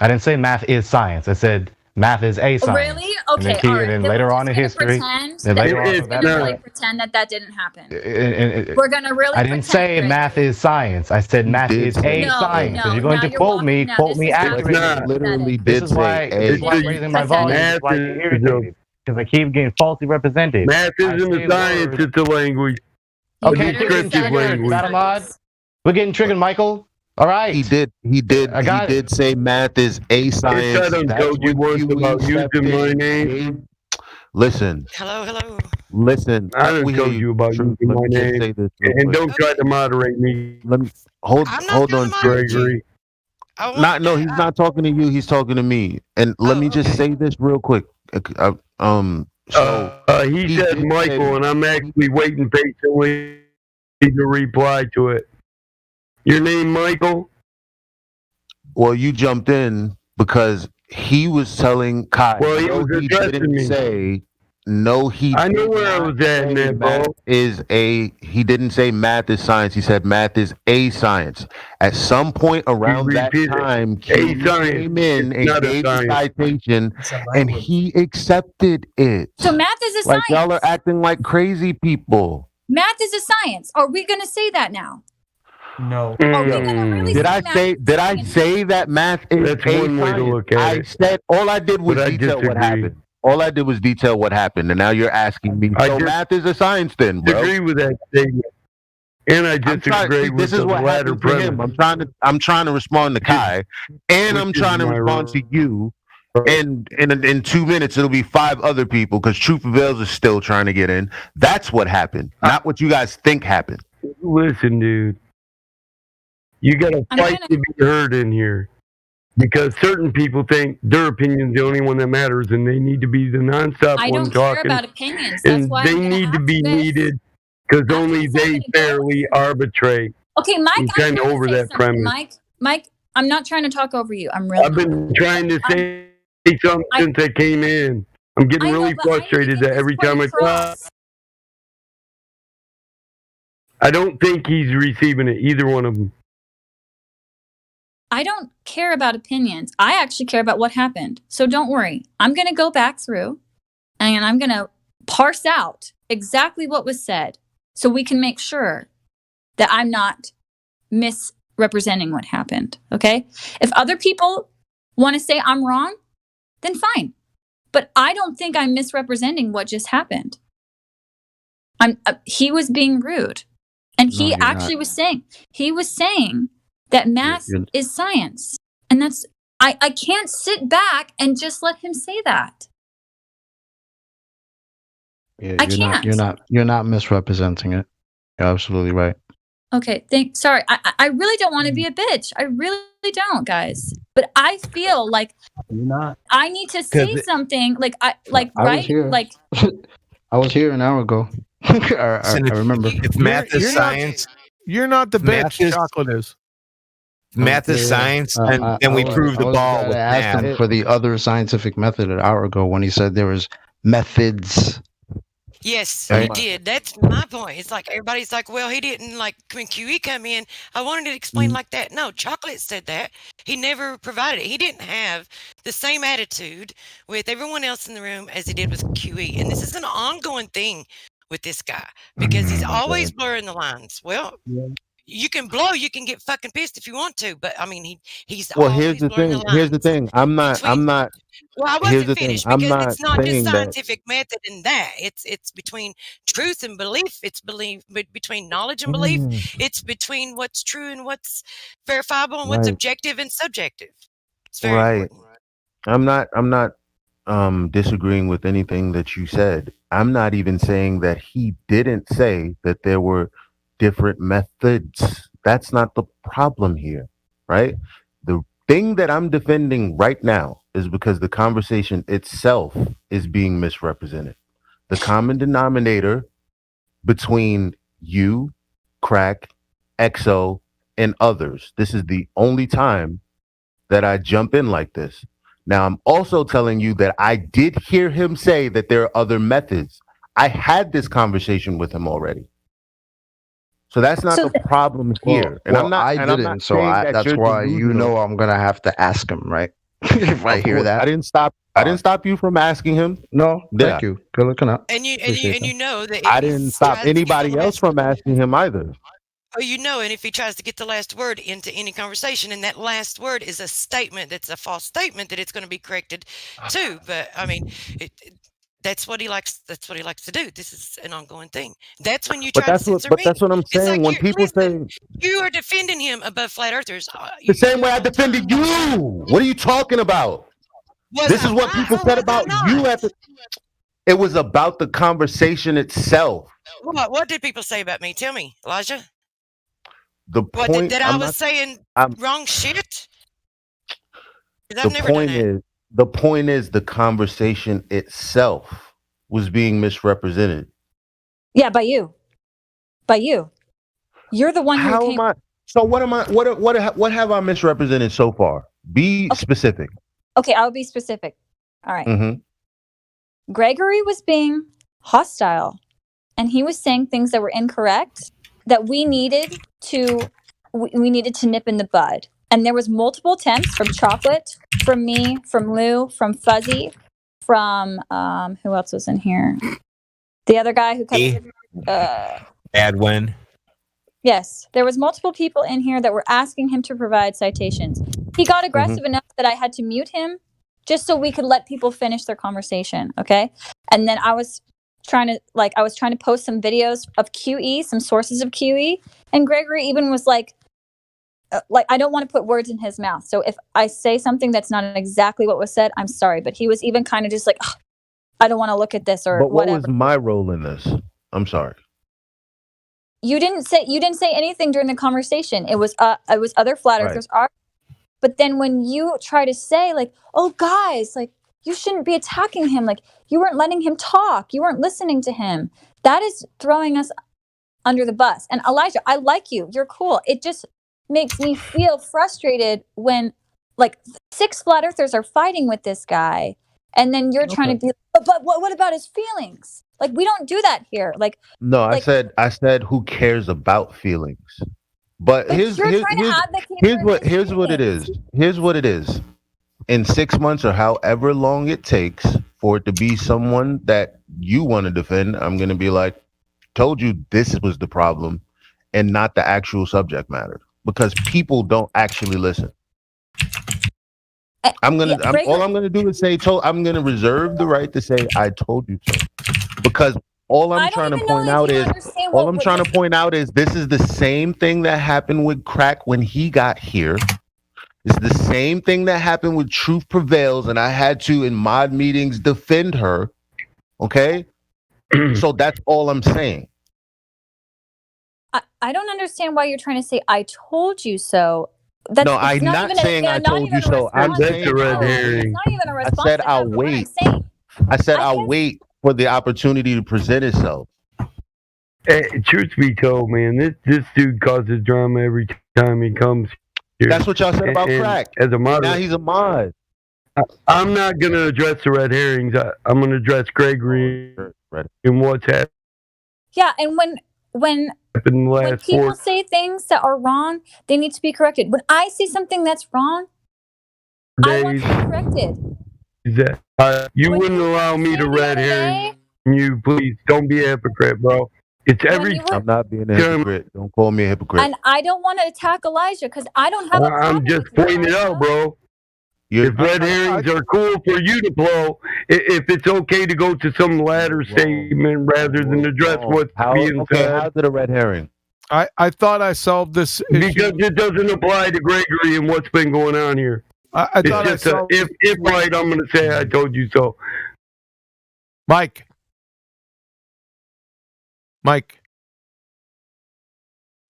Speaker 16: I didn't say math is science. I said math is a science.
Speaker 2: Really?
Speaker 16: And
Speaker 2: Okay,
Speaker 16: then,
Speaker 2: all right.
Speaker 16: and then
Speaker 2: Then
Speaker 16: later
Speaker 2: we're
Speaker 16: on in
Speaker 2: just gonna
Speaker 16: history,
Speaker 2: pretend
Speaker 16: then
Speaker 2: that
Speaker 16: later
Speaker 2: we're
Speaker 16: on
Speaker 2: just
Speaker 16: from that
Speaker 2: gonna
Speaker 16: era,
Speaker 2: really pretend that didn't happen.
Speaker 16: and
Speaker 2: We're gonna really
Speaker 16: I didn't
Speaker 2: pretend,
Speaker 16: say
Speaker 2: Chris.
Speaker 16: math is science. I said math is a
Speaker 2: No,
Speaker 16: science.
Speaker 2: no,
Speaker 16: If you're going
Speaker 2: now
Speaker 16: to
Speaker 2: you're
Speaker 16: quote me,
Speaker 2: walking-
Speaker 16: quote
Speaker 2: this
Speaker 16: me
Speaker 2: is not-
Speaker 16: accurately.
Speaker 14: It literally
Speaker 16: This
Speaker 14: did
Speaker 16: is why
Speaker 14: say
Speaker 16: this is why I'm
Speaker 14: A.
Speaker 16: raising my volume. This is why I get irritated. Because I keep getting falsely represented.
Speaker 17: Math
Speaker 16: I
Speaker 17: isn't
Speaker 16: say
Speaker 17: a science,
Speaker 16: words.
Speaker 17: it's a language.
Speaker 16: Okay,
Speaker 17: A
Speaker 16: we're getting
Speaker 17: descriptive
Speaker 16: triggered,
Speaker 17: language.
Speaker 16: Matamod. We're getting triggered, Michael. All right.
Speaker 14: He did say math is a science.
Speaker 17: I done
Speaker 14: That's
Speaker 17: told you
Speaker 14: what
Speaker 17: once about
Speaker 14: stepped
Speaker 17: using my
Speaker 14: in.
Speaker 17: name.
Speaker 14: Listen.
Speaker 20: Hello.
Speaker 14: Listen.
Speaker 17: I done
Speaker 14: we hear
Speaker 17: told you about
Speaker 14: Truth,
Speaker 17: using
Speaker 14: let
Speaker 17: my
Speaker 14: me just
Speaker 17: name.
Speaker 14: say this real
Speaker 17: And
Speaker 14: quick.
Speaker 17: don't try to moderate me.
Speaker 14: Let me hold on,
Speaker 17: Gregory.
Speaker 14: No, he's not talking to you. He's talking to me. And let me just say this real quick.
Speaker 17: He said Michael, and I'm actually waiting patiently to reply to it. Your name, Michael?
Speaker 14: Well, you jumped in because he was telling Kai.
Speaker 17: Well, he
Speaker 14: no,
Speaker 17: was
Speaker 14: he
Speaker 17: addressing
Speaker 14: didn't
Speaker 17: me.
Speaker 14: say. No, he.
Speaker 17: I know where I was at in that, bro.
Speaker 14: He didn't say math is science. He said math is a science. At some point around that time, he came in and gave the citation, and he accepted it.
Speaker 2: So math is a
Speaker 14: Like
Speaker 2: science.
Speaker 14: y'all are acting like crazy people.
Speaker 2: Math is a science. Are we going to say that now?
Speaker 11: No.
Speaker 14: Did I say that math is
Speaker 17: That's one way to look at
Speaker 14: I
Speaker 17: it.
Speaker 14: said all I did was
Speaker 17: But I
Speaker 14: detail what
Speaker 17: disagree.
Speaker 14: happened. All I did was detail what happened, and now you're asking me. So math is a science, then, bro.
Speaker 17: I agree with that statement, and I disagree with
Speaker 14: This is
Speaker 17: the
Speaker 14: what
Speaker 17: latter
Speaker 14: happened to him.
Speaker 17: premise.
Speaker 14: I'm trying to respond to Kai, and I'm
Speaker 17: Which is
Speaker 14: trying to
Speaker 17: my
Speaker 14: respond to you. And in 2 minutes, it'll be 5 other people because Truth Prevails is still trying to get in. That's what happened, not what you guys think happened.
Speaker 17: Listen, dude, you got to fight to be heard in here. Because certain people think their opinion's the only one that matters, and they need to be the nonstop
Speaker 2: I
Speaker 17: one
Speaker 2: don't care
Speaker 17: talking.
Speaker 2: about opinions. That's
Speaker 17: And
Speaker 2: why
Speaker 17: they
Speaker 2: I'm gonna
Speaker 17: need to be
Speaker 2: ask this.
Speaker 17: needed because only they fairly arbitrate.
Speaker 2: Okay, Mike,
Speaker 17: I'm kind of over that premise.
Speaker 2: Mike, I'm not trying to talk over you. I'm really.
Speaker 17: I've been trying to say something since I came in. I'm getting really frustrated that every time I talk, I don't think he's receiving it, either one of them.
Speaker 2: I don't care about opinions. I actually care about what happened. So don't worry. I'm going to go back through and I'm going to parse out exactly what was said so we can make sure that I'm not misrepresenting what happened. Okay? If other people want to say I'm wrong, then fine. But I don't think I'm misrepresenting what just happened. He was being rude. And he
Speaker 5: No, you're
Speaker 2: actually
Speaker 5: not.
Speaker 2: was saying that math is science. And that's, I can't sit back and just let him say that.
Speaker 5: Yeah,
Speaker 2: I can't.
Speaker 5: You're not misrepresenting it. You're absolutely right.
Speaker 2: Okay, sorry. I really don't want to be a bitch. I really don't, guys. But I feel like
Speaker 11: You're not.
Speaker 2: I need to say something.
Speaker 5: I was here. I was here an hour ago. I remember.
Speaker 19: If math is science,
Speaker 13: you're not the
Speaker 19: math
Speaker 13: bitch.
Speaker 19: is-
Speaker 13: Chocolate is.
Speaker 19: math is science, and then we prove the ball with
Speaker 5: I asked him
Speaker 19: math.
Speaker 5: for the other scientific method an hour ago when he said there was methods.
Speaker 20: Yes,
Speaker 5: Right.
Speaker 20: he did. That's my point. It's like everybody's like, well, he didn't like when QE come in. I wanted to explain like that. No, Chocolate said that. He never provided it. He didn't have the same attitude with everyone else in the room as he did with QE. And this is an ongoing thing with this guy because he's always blurring the lines. Well, you can blow, you can get fucking pissed if you want to, but I mean, he's
Speaker 14: Well,
Speaker 20: always
Speaker 14: here's the
Speaker 20: blurring
Speaker 14: thing.
Speaker 20: the lines.
Speaker 14: Here's the thing. I'm not.
Speaker 20: Well, I
Speaker 14: Here's the
Speaker 20: wasn't
Speaker 14: thing.
Speaker 20: finished
Speaker 14: I'm
Speaker 20: because
Speaker 14: not
Speaker 20: it's not just
Speaker 14: saying that.
Speaker 20: scientific method in that. It's between truth and belief. It's between knowledge and belief. It's between what's true and what's verifiable and what's
Speaker 14: Right.
Speaker 20: objective and subjective. It's very
Speaker 14: Right. I'm not disagreeing with anything that you said. I'm not even saying that he didn't say that there were different methods. That's not the problem here, right? The thing that I'm defending right now is because the conversation itself is being misrepresented. The common denominator between you, Crack, EXO, and others. This is the only time that I jump in like this. Now, I'm also telling you that I did hear him say that there are other methods. I had this conversation with him already. So that's not the problem here.
Speaker 5: I didn't, so that's why you know I'm gonna have to ask him, right? If I hear that,
Speaker 14: I didn't stop you from asking him.
Speaker 5: No,
Speaker 14: Yeah.
Speaker 5: thank you. Good looking up.
Speaker 20: And you know that if
Speaker 14: I
Speaker 20: he
Speaker 14: didn't stop
Speaker 20: tries to get
Speaker 14: anybody
Speaker 20: the
Speaker 14: else
Speaker 20: last-
Speaker 14: from asking him either.
Speaker 20: Oh, you know, and if he tries to get the last word into any conversation, and that last word is a statement that's a false statement, that it's going to be corrected too. But I mean, that's what he likes. That's what he likes to do. This is an ongoing thing. That's when you try to censor me.
Speaker 14: That's what I'm saying. When people say
Speaker 20: You are defending him above flat earthers.
Speaker 14: the same way I defended you. What are you talking about? This is what people said about you at the. It was about the conversation itself.
Speaker 20: What did people say about me? Tell me, Elijah.
Speaker 14: The
Speaker 20: What
Speaker 14: point
Speaker 20: that I
Speaker 14: I'm
Speaker 20: was
Speaker 14: not-
Speaker 20: saying
Speaker 14: I'm-
Speaker 20: wrong shit? 'Cause I've
Speaker 14: The
Speaker 20: never done
Speaker 14: point
Speaker 20: that.
Speaker 14: is the conversation itself was being misrepresented.
Speaker 2: Yeah, by you. By you. You're the one who
Speaker 14: How
Speaker 2: came.
Speaker 14: am I? So what am I? What have I misrepresented so far? Be specific.
Speaker 2: Okay, I'll be specific. All right.
Speaker 14: Mm-hmm.
Speaker 2: Gregory was being hostile, and he was saying things that were incorrect that we needed to nip in the bud. And there was multiple attempts from Chocolate, from me, from Lou, from Fuzzy, from who else was in here? The other guy who kept
Speaker 19: Adwin.
Speaker 2: Yes, there was multiple people in here that were asking him to provide citations. He got aggressive enough that I had to mute him just so we could let people finish their conversation, okay? And then I was trying to post some videos of QE, some sources of QE, and Gregory even was like I don't want to put words in his mouth. So if I say something that's not exactly what was said, I'm sorry, but he was even kind of just like, I don't want to look at this or
Speaker 14: But what
Speaker 2: whatever.
Speaker 14: was my role in this? I'm sorry.
Speaker 2: You didn't say anything during the conversation. It was other flat earthers. But then when you try to say like, oh guys, like you shouldn't be attacking him, like you weren't letting him talk, you weren't listening to him, that is throwing us under the bus. And Elijah, I like you, you're cool. It just makes me feel frustrated when like 6 flat earthers are fighting with this guy, and then you're trying to be, but what about his feelings? Like we don't do that here. Like
Speaker 14: No, I said who cares about feelings. But here's what it is. Here's what it is. In 6 months or however long it takes for it to be someone that you want to defend, I'm gonna be like, told you this was the problem and not the actual subject matter. Because people don't actually listen. All I'm gonna do is say I'm gonna reserve the right to say I told you so. Because all I'm trying to point out is this is the same thing that happened with Crack when he got here. It's the same thing that happened with Truth Prevails, and I had to in mod meetings defend her. Okay? So that's all I'm saying.
Speaker 2: I don't understand why you're trying to say I told you so.
Speaker 14: I'm not saying I told you so. I'm saying
Speaker 2: it's not even a response.
Speaker 14: I said I'll wait. I said I'll wait for the opportunity to present itself.
Speaker 17: Hey, truth be told, man, this dude causes drama every time he comes here.
Speaker 14: That's what y'all said about Crack.
Speaker 17: As a mod,
Speaker 14: now he's a mod.
Speaker 17: I'm not gonna address the red herrings. I'm gonna address Gregory and what's happened.
Speaker 2: Yeah, and when people say things that are wrong, they need to be corrected. When I see something that's wrong, I want to be corrected.
Speaker 17: You wouldn't allow me to red herring you. Please don't be a hypocrite, bro. It's
Speaker 14: I'm not being a hypocrite. Don't call me a hypocrite.
Speaker 2: And I don't want to attack Elijah because I don't have a problem.
Speaker 17: I'm just pointing it out, bro. If red herrings are cool for you to blow, if it's okay to go to some latter statement rather than address what's being said.
Speaker 14: How's it a red herring?
Speaker 13: I thought I solved this issue.
Speaker 17: Because it doesn't apply to Gregory and what's been going on here.
Speaker 13: I thought
Speaker 17: it's just if right, I'm going to say I told you so.
Speaker 13: Mike.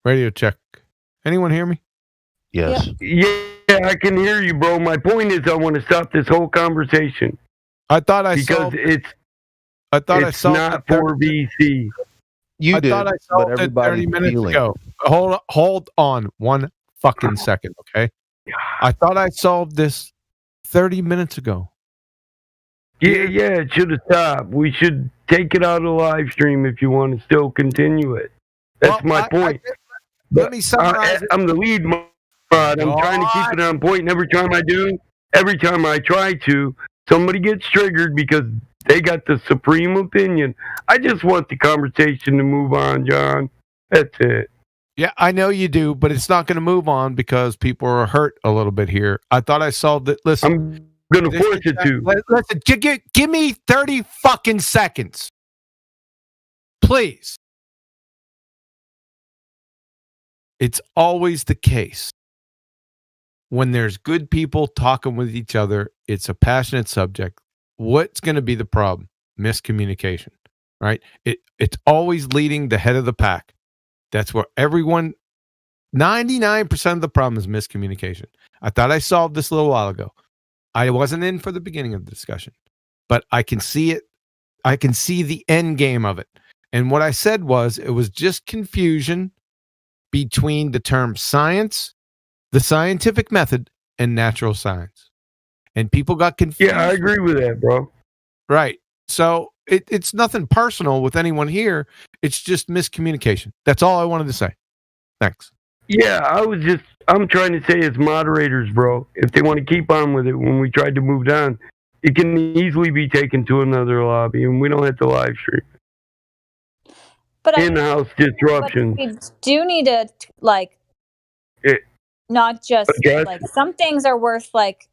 Speaker 13: Radio check. Anyone hear me?
Speaker 14: Yes.
Speaker 17: Yeah, I can hear you, bro. My point is I want to stop this whole conversation.
Speaker 13: I thought I
Speaker 17: solved
Speaker 13: it's
Speaker 17: not for VC.
Speaker 14: You did,
Speaker 13: thought I solved it 30 minutes ago. Hold on one fucking second, okay? I thought I solved this 30 minutes ago.
Speaker 17: Yeah, it should have stopped. We should take it out of the live stream if you want to still continue it. That's my point.
Speaker 13: Let me summarize.
Speaker 17: I'm the lead mod. I'm trying to keep it on point, and every time I try to, somebody gets triggered because they got the supreme opinion. I just want the conversation to move on, John. That's it.
Speaker 13: Yeah, I know you do, but it's not going to move on because people are hurt a little bit here. I thought I solved it. Listen,
Speaker 17: I'm going to force it to.
Speaker 13: Listen, give me 30 fucking seconds. Please. It's always the case. When there's good people talking with each other, it's a passionate subject. What's going to be the problem? Miscommunication, right? It's always leading the head of the pack. That's where 99% of the problem is miscommunication. I thought I solved this a little while ago. I wasn't in for the beginning of the discussion, but I can see it. I can see the end game of it. And what I said was it was just confusion between the term science, the scientific method, and natural science. And people got confused.
Speaker 17: Yeah, I agree with that, bro.
Speaker 13: Right. So it's nothing personal with anyone here. It's just miscommunication. That's all I wanted to say. Thanks.
Speaker 17: Yeah, I'm trying to say as moderators, bro, if they want to keep on with it when we tried to move on, it can easily be taken to another lobby and we don't have to live stream.
Speaker 2: But
Speaker 17: in-house disruption.
Speaker 2: We do need to like not just like some things are worth like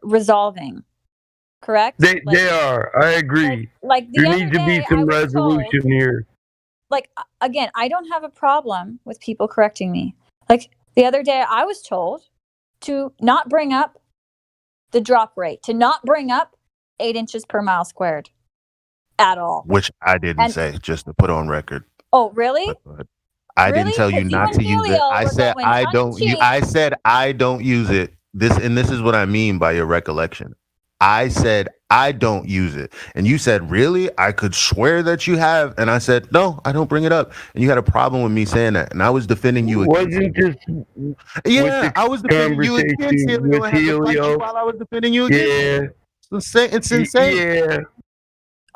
Speaker 2: resolving. Correct?
Speaker 17: They are. I agree.
Speaker 2: Like the
Speaker 17: there
Speaker 2: other
Speaker 17: needs to be
Speaker 2: day,
Speaker 17: some resolution here.
Speaker 2: Like again, I don't have a problem with people correcting me. Like the other day, I was told to not bring up the drop rate, to not bring up 8 inches per mile squared at all.
Speaker 14: Which I didn't say, just to put on record.
Speaker 2: Oh, really?
Speaker 14: I didn't tell you not to use it. I said I don't. I said I don't use it. This is what I mean by your recollection. I said I don't use it, and you said really? I could swear that you have, and I said no, I don't bring it up, and you had a problem with me saying that, and I was defending you.
Speaker 17: Wasn't this?
Speaker 14: Yeah, I was defending you against Helio. While I was defending you against. Yeah, it's insane.
Speaker 17: Yeah.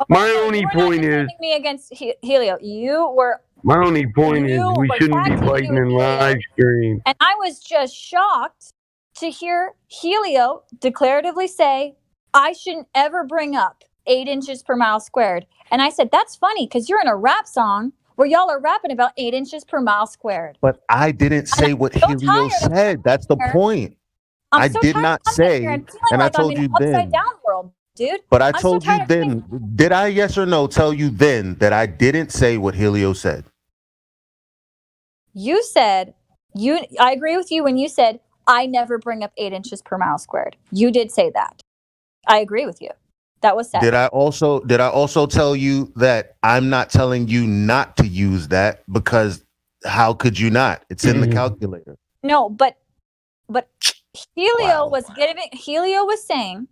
Speaker 17: My only point is
Speaker 2: me against Helio. You were.
Speaker 17: My only point is we shouldn't be fighting in live stream.
Speaker 2: And I was just shocked to hear Helio declaratively say, I shouldn't ever bring up 8 inches per mile squared. And I said, that's funny because you're in a rap song where y'all are rapping about 8 inches per mile squared.
Speaker 14: But I didn't say what Helio said. That's the point. I did not say, and I told you then.
Speaker 2: Upside down world, dude.
Speaker 14: But I told you then. Did I, yes or no, tell you then that I didn't say what Helio said?
Speaker 2: You said, I agree with you when you said, I never bring up 8 inches per mile squared. You did say that. I agree with you. That was said.
Speaker 14: Did I also tell you that I'm not telling you not to use that because how could you not? It's in the calculator.
Speaker 2: No, but Helio was saying,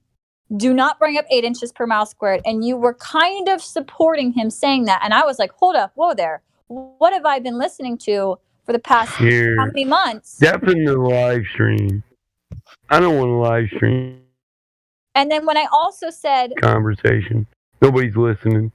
Speaker 2: do not bring up 8 inches per mile squared, and you were kind of supporting him saying that, and I was like, hold up, whoa there. What have I been listening to for the past how many months?
Speaker 17: Definitely live stream. I don't want to live stream.
Speaker 2: And then when I also said
Speaker 17: conversation, nobody's listening.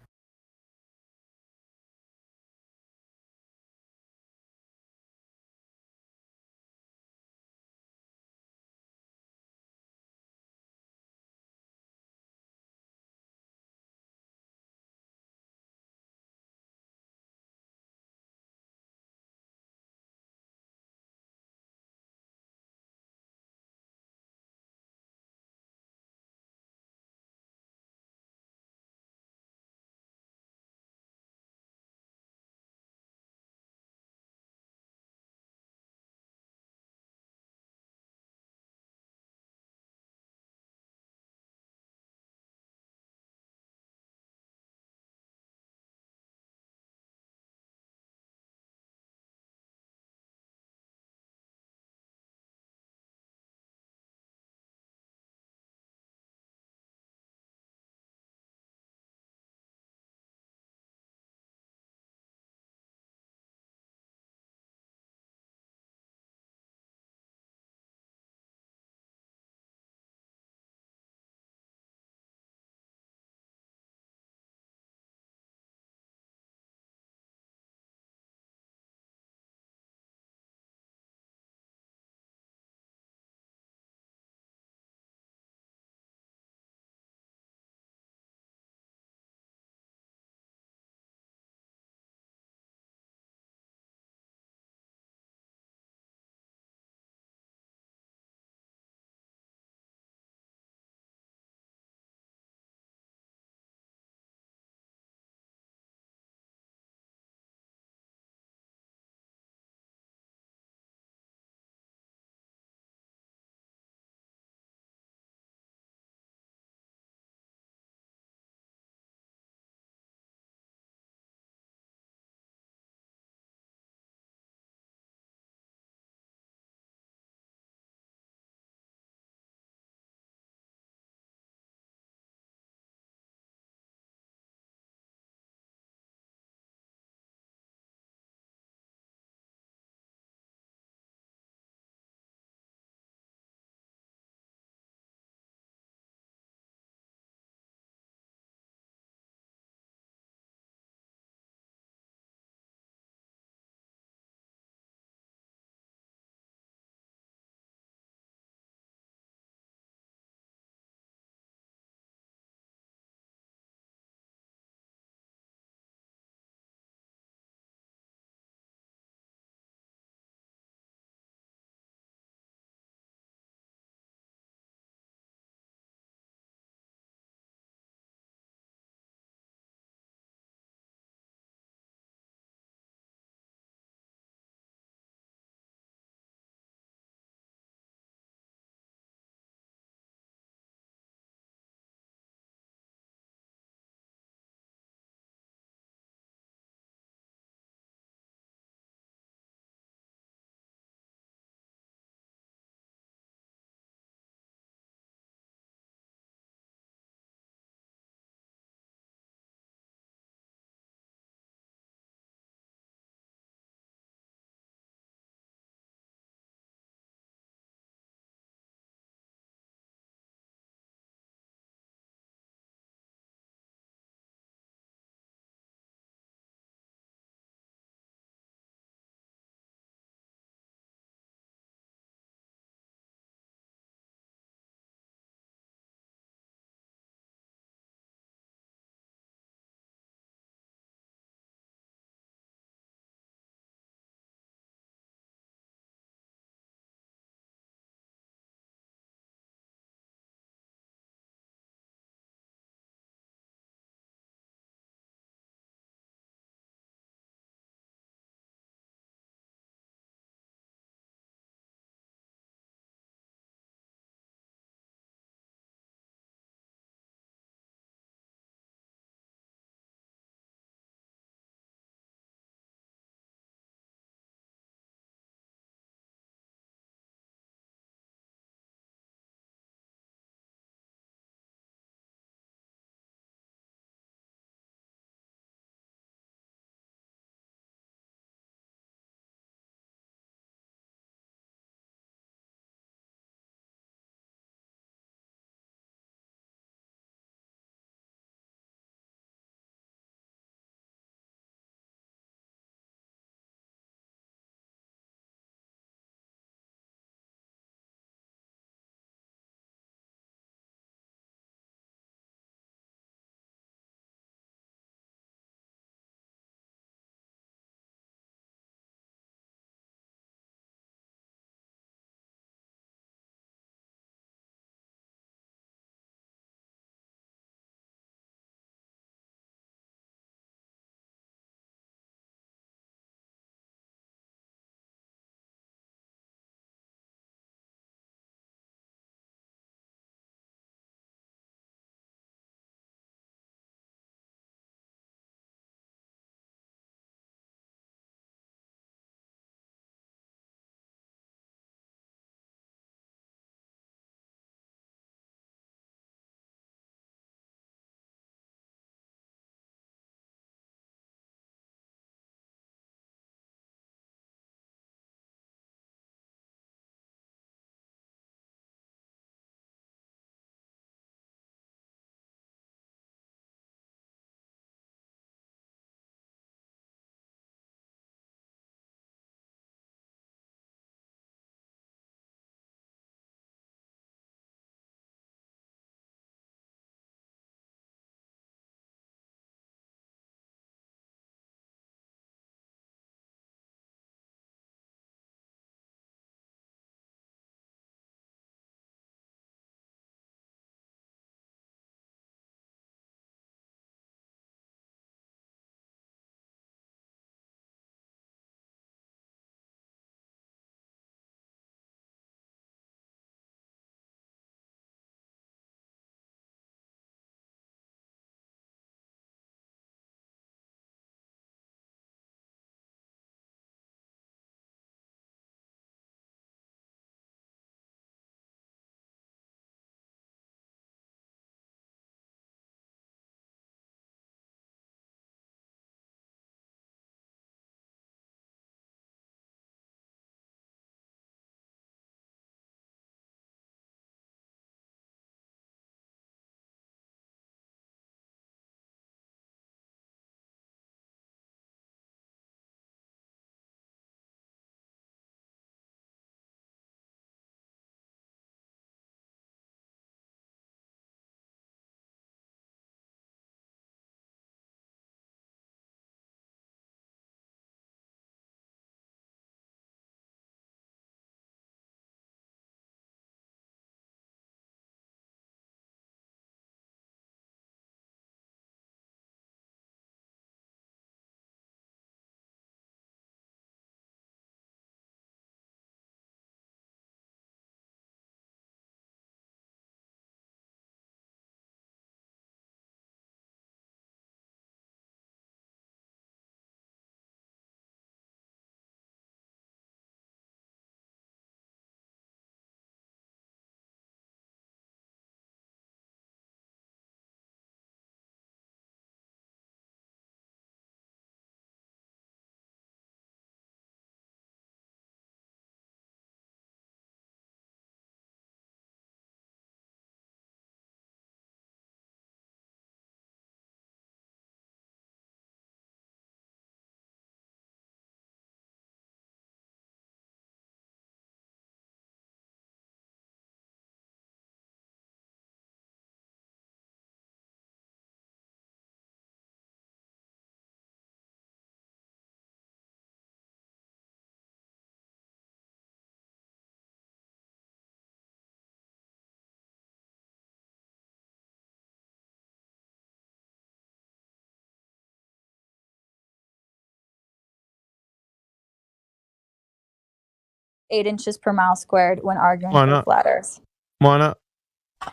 Speaker 2: 8 inches per mile squared when arguing
Speaker 13: Why
Speaker 2: for
Speaker 13: not?
Speaker 2: flat Earth.
Speaker 13: Why not?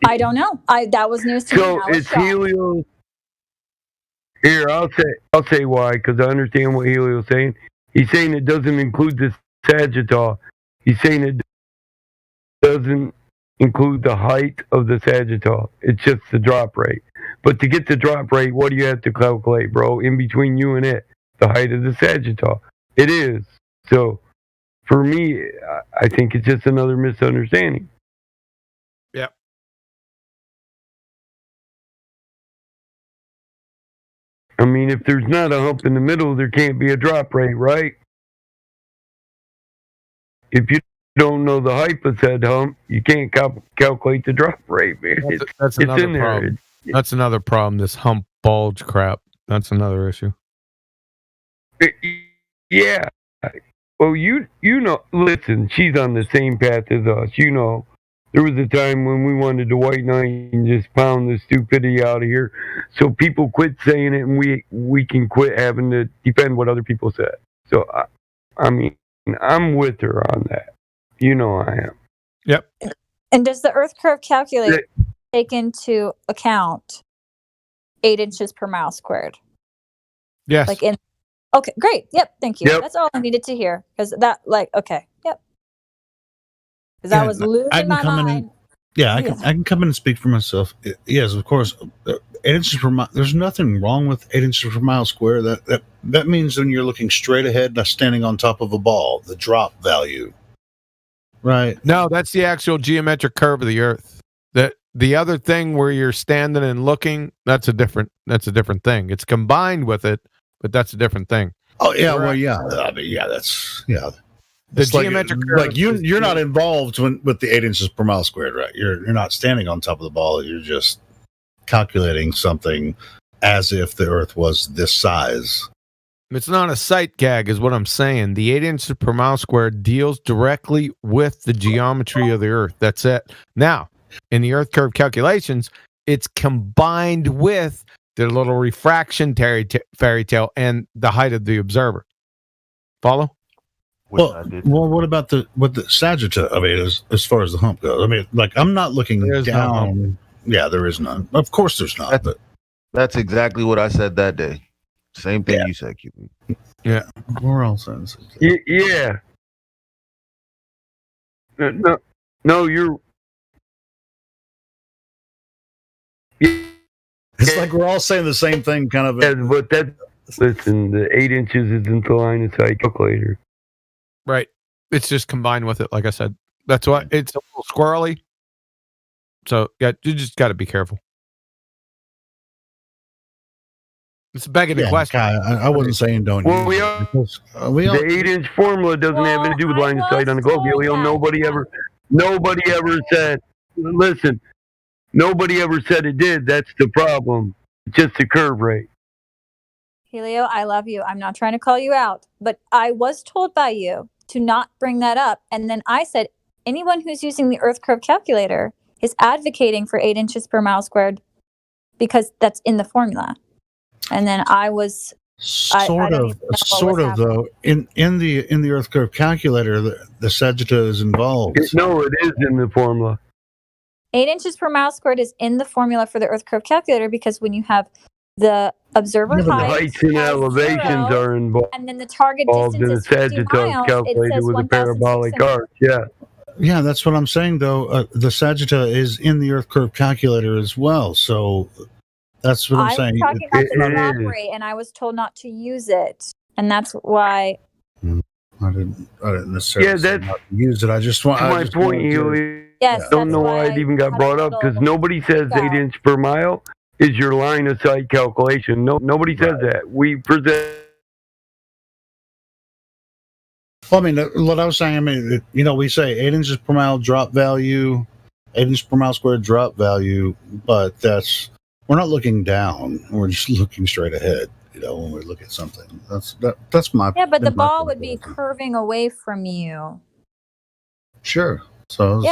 Speaker 2: I don't know. That was news to me.
Speaker 17: So
Speaker 2: and I was
Speaker 17: it's
Speaker 2: shocked.
Speaker 17: Helios. Here, I'll say why, because I understand what Helio's saying. He's saying it doesn't include the Sagittarius. He's saying it doesn't include the height of the Sagittarius. It's just the drop rate. But to get the drop rate, what do you have to calculate, bro? In between you and it, the height of the Sagittarius. It is. So, for me, I think it's just another misunderstanding.
Speaker 13: Yep.
Speaker 17: I mean, if there's not a hump in the middle, there can't be a drop rate, right? If you don't know the height of said hump, you can't calculate the drop rate, man.
Speaker 13: That's
Speaker 17: it's
Speaker 13: another
Speaker 17: in there.
Speaker 13: problem. That's another problem. This hump bulge crap. That's another issue.
Speaker 17: Yeah. Well, you know, listen, she's on the same path as us. You know, there was a time when we wanted to white knight and just pound the stupidity out of here, so people quit saying it, and we can quit having to defend what other people said. So, I mean, I'm with her on that. You know I am.
Speaker 13: Yep.
Speaker 2: And does the Earth curve calculator take into account 8 inches per mile squared?
Speaker 13: Yes.
Speaker 2: Okay, great. Yep, thank you.
Speaker 13: Yep.
Speaker 2: That's all I needed to hear. Because okay, yep. Because I was losing my mind.
Speaker 9: I can come in and speak for myself. Yes, of course. 8 inches per mile. There's nothing wrong with 8 inches per mile square. That means when you're looking straight ahead, not standing on top of a ball, the drop value. Right.
Speaker 13: No, that's the actual geometric curve of the Earth. The other thing where you're standing and looking, that's a different thing. It's combined with it, but that's a different thing.
Speaker 9: Oh yeah, well yeah. I mean, the
Speaker 13: geometric curve.
Speaker 9: Like you're not involved with the 8 inches per mile squared, right? You're not standing on top of the ball. You're just calculating something as if the Earth was this size.
Speaker 13: It's not a sight gag, is what I'm saying. The 8 inches per mile squared deals directly with the geometry of the Earth. That's it. Now, in the Earth curve calculations, it's combined with the little refraction fairy tale and the height of the observer. Follow?
Speaker 9: Well, what about the sagitta of it as far as the hump goes? I mean, like I'm not looking down. Yeah, there is none. Of course, there's not.
Speaker 14: That's exactly what I said that day. Same thing you said, QB.
Speaker 13: Yeah.
Speaker 9: We're all sense.
Speaker 17: Yeah. No, you're.
Speaker 9: It's like we're all saying the same thing, kind of.
Speaker 17: But listen, the 8 inches isn't the line of sight calculator.
Speaker 13: Right. It's just combined with it, like I said. That's why it's a little squirrely. So yeah, you just got to be careful. It's begging the question.
Speaker 9: I wasn't saying don't
Speaker 17: Well,
Speaker 9: use
Speaker 17: the 8-inch formula doesn't have anything to do with line of sight on the globe. Nobody ever said. Listen, nobody ever said it did. That's the problem. It's just the curve rate.
Speaker 2: Helio, I love you. I'm not trying to call you out, but I was told by you to not bring that up. And then I said, anyone who's using the Earth curve calculator is advocating for 8 inches per mile squared because that's in the formula. And then I was
Speaker 9: sort of though in the Earth curve calculator, the sagitta is involved.
Speaker 17: No, it is in the formula.
Speaker 2: 8 inches per mile squared is in the formula for the Earth curve calculator because when you have the observer
Speaker 17: The
Speaker 2: height
Speaker 17: heights and elevations are involved.
Speaker 2: and then the target
Speaker 17: In
Speaker 2: distance
Speaker 17: the
Speaker 2: is 50
Speaker 17: Sagittarius
Speaker 2: miles, it
Speaker 17: calculated
Speaker 2: says
Speaker 17: with a parabolic arc. Yeah.
Speaker 9: Yeah, that's what I'm saying though. The sagitta is in the Earth curve calculator as well. So that's what I'm saying.
Speaker 2: I was talking about the drop rate, and I was told not to use it, and that's why.
Speaker 9: I didn't necessarily say not to use it. I just want.
Speaker 17: My point, Huey.
Speaker 2: Yes,
Speaker 17: I don't know why it even got brought up because nobody says 8 inch per mile is your line of sight calculation. No, nobody says that. We present.
Speaker 9: Well, I mean, what I was saying, we say 8 inches per mile drop value, 8 inches per mile squared drop value, but we're not looking down. We're just looking straight ahead. When we look at something, that's my.
Speaker 2: Yeah, but the ball would be curving away from you.
Speaker 9: Sure. So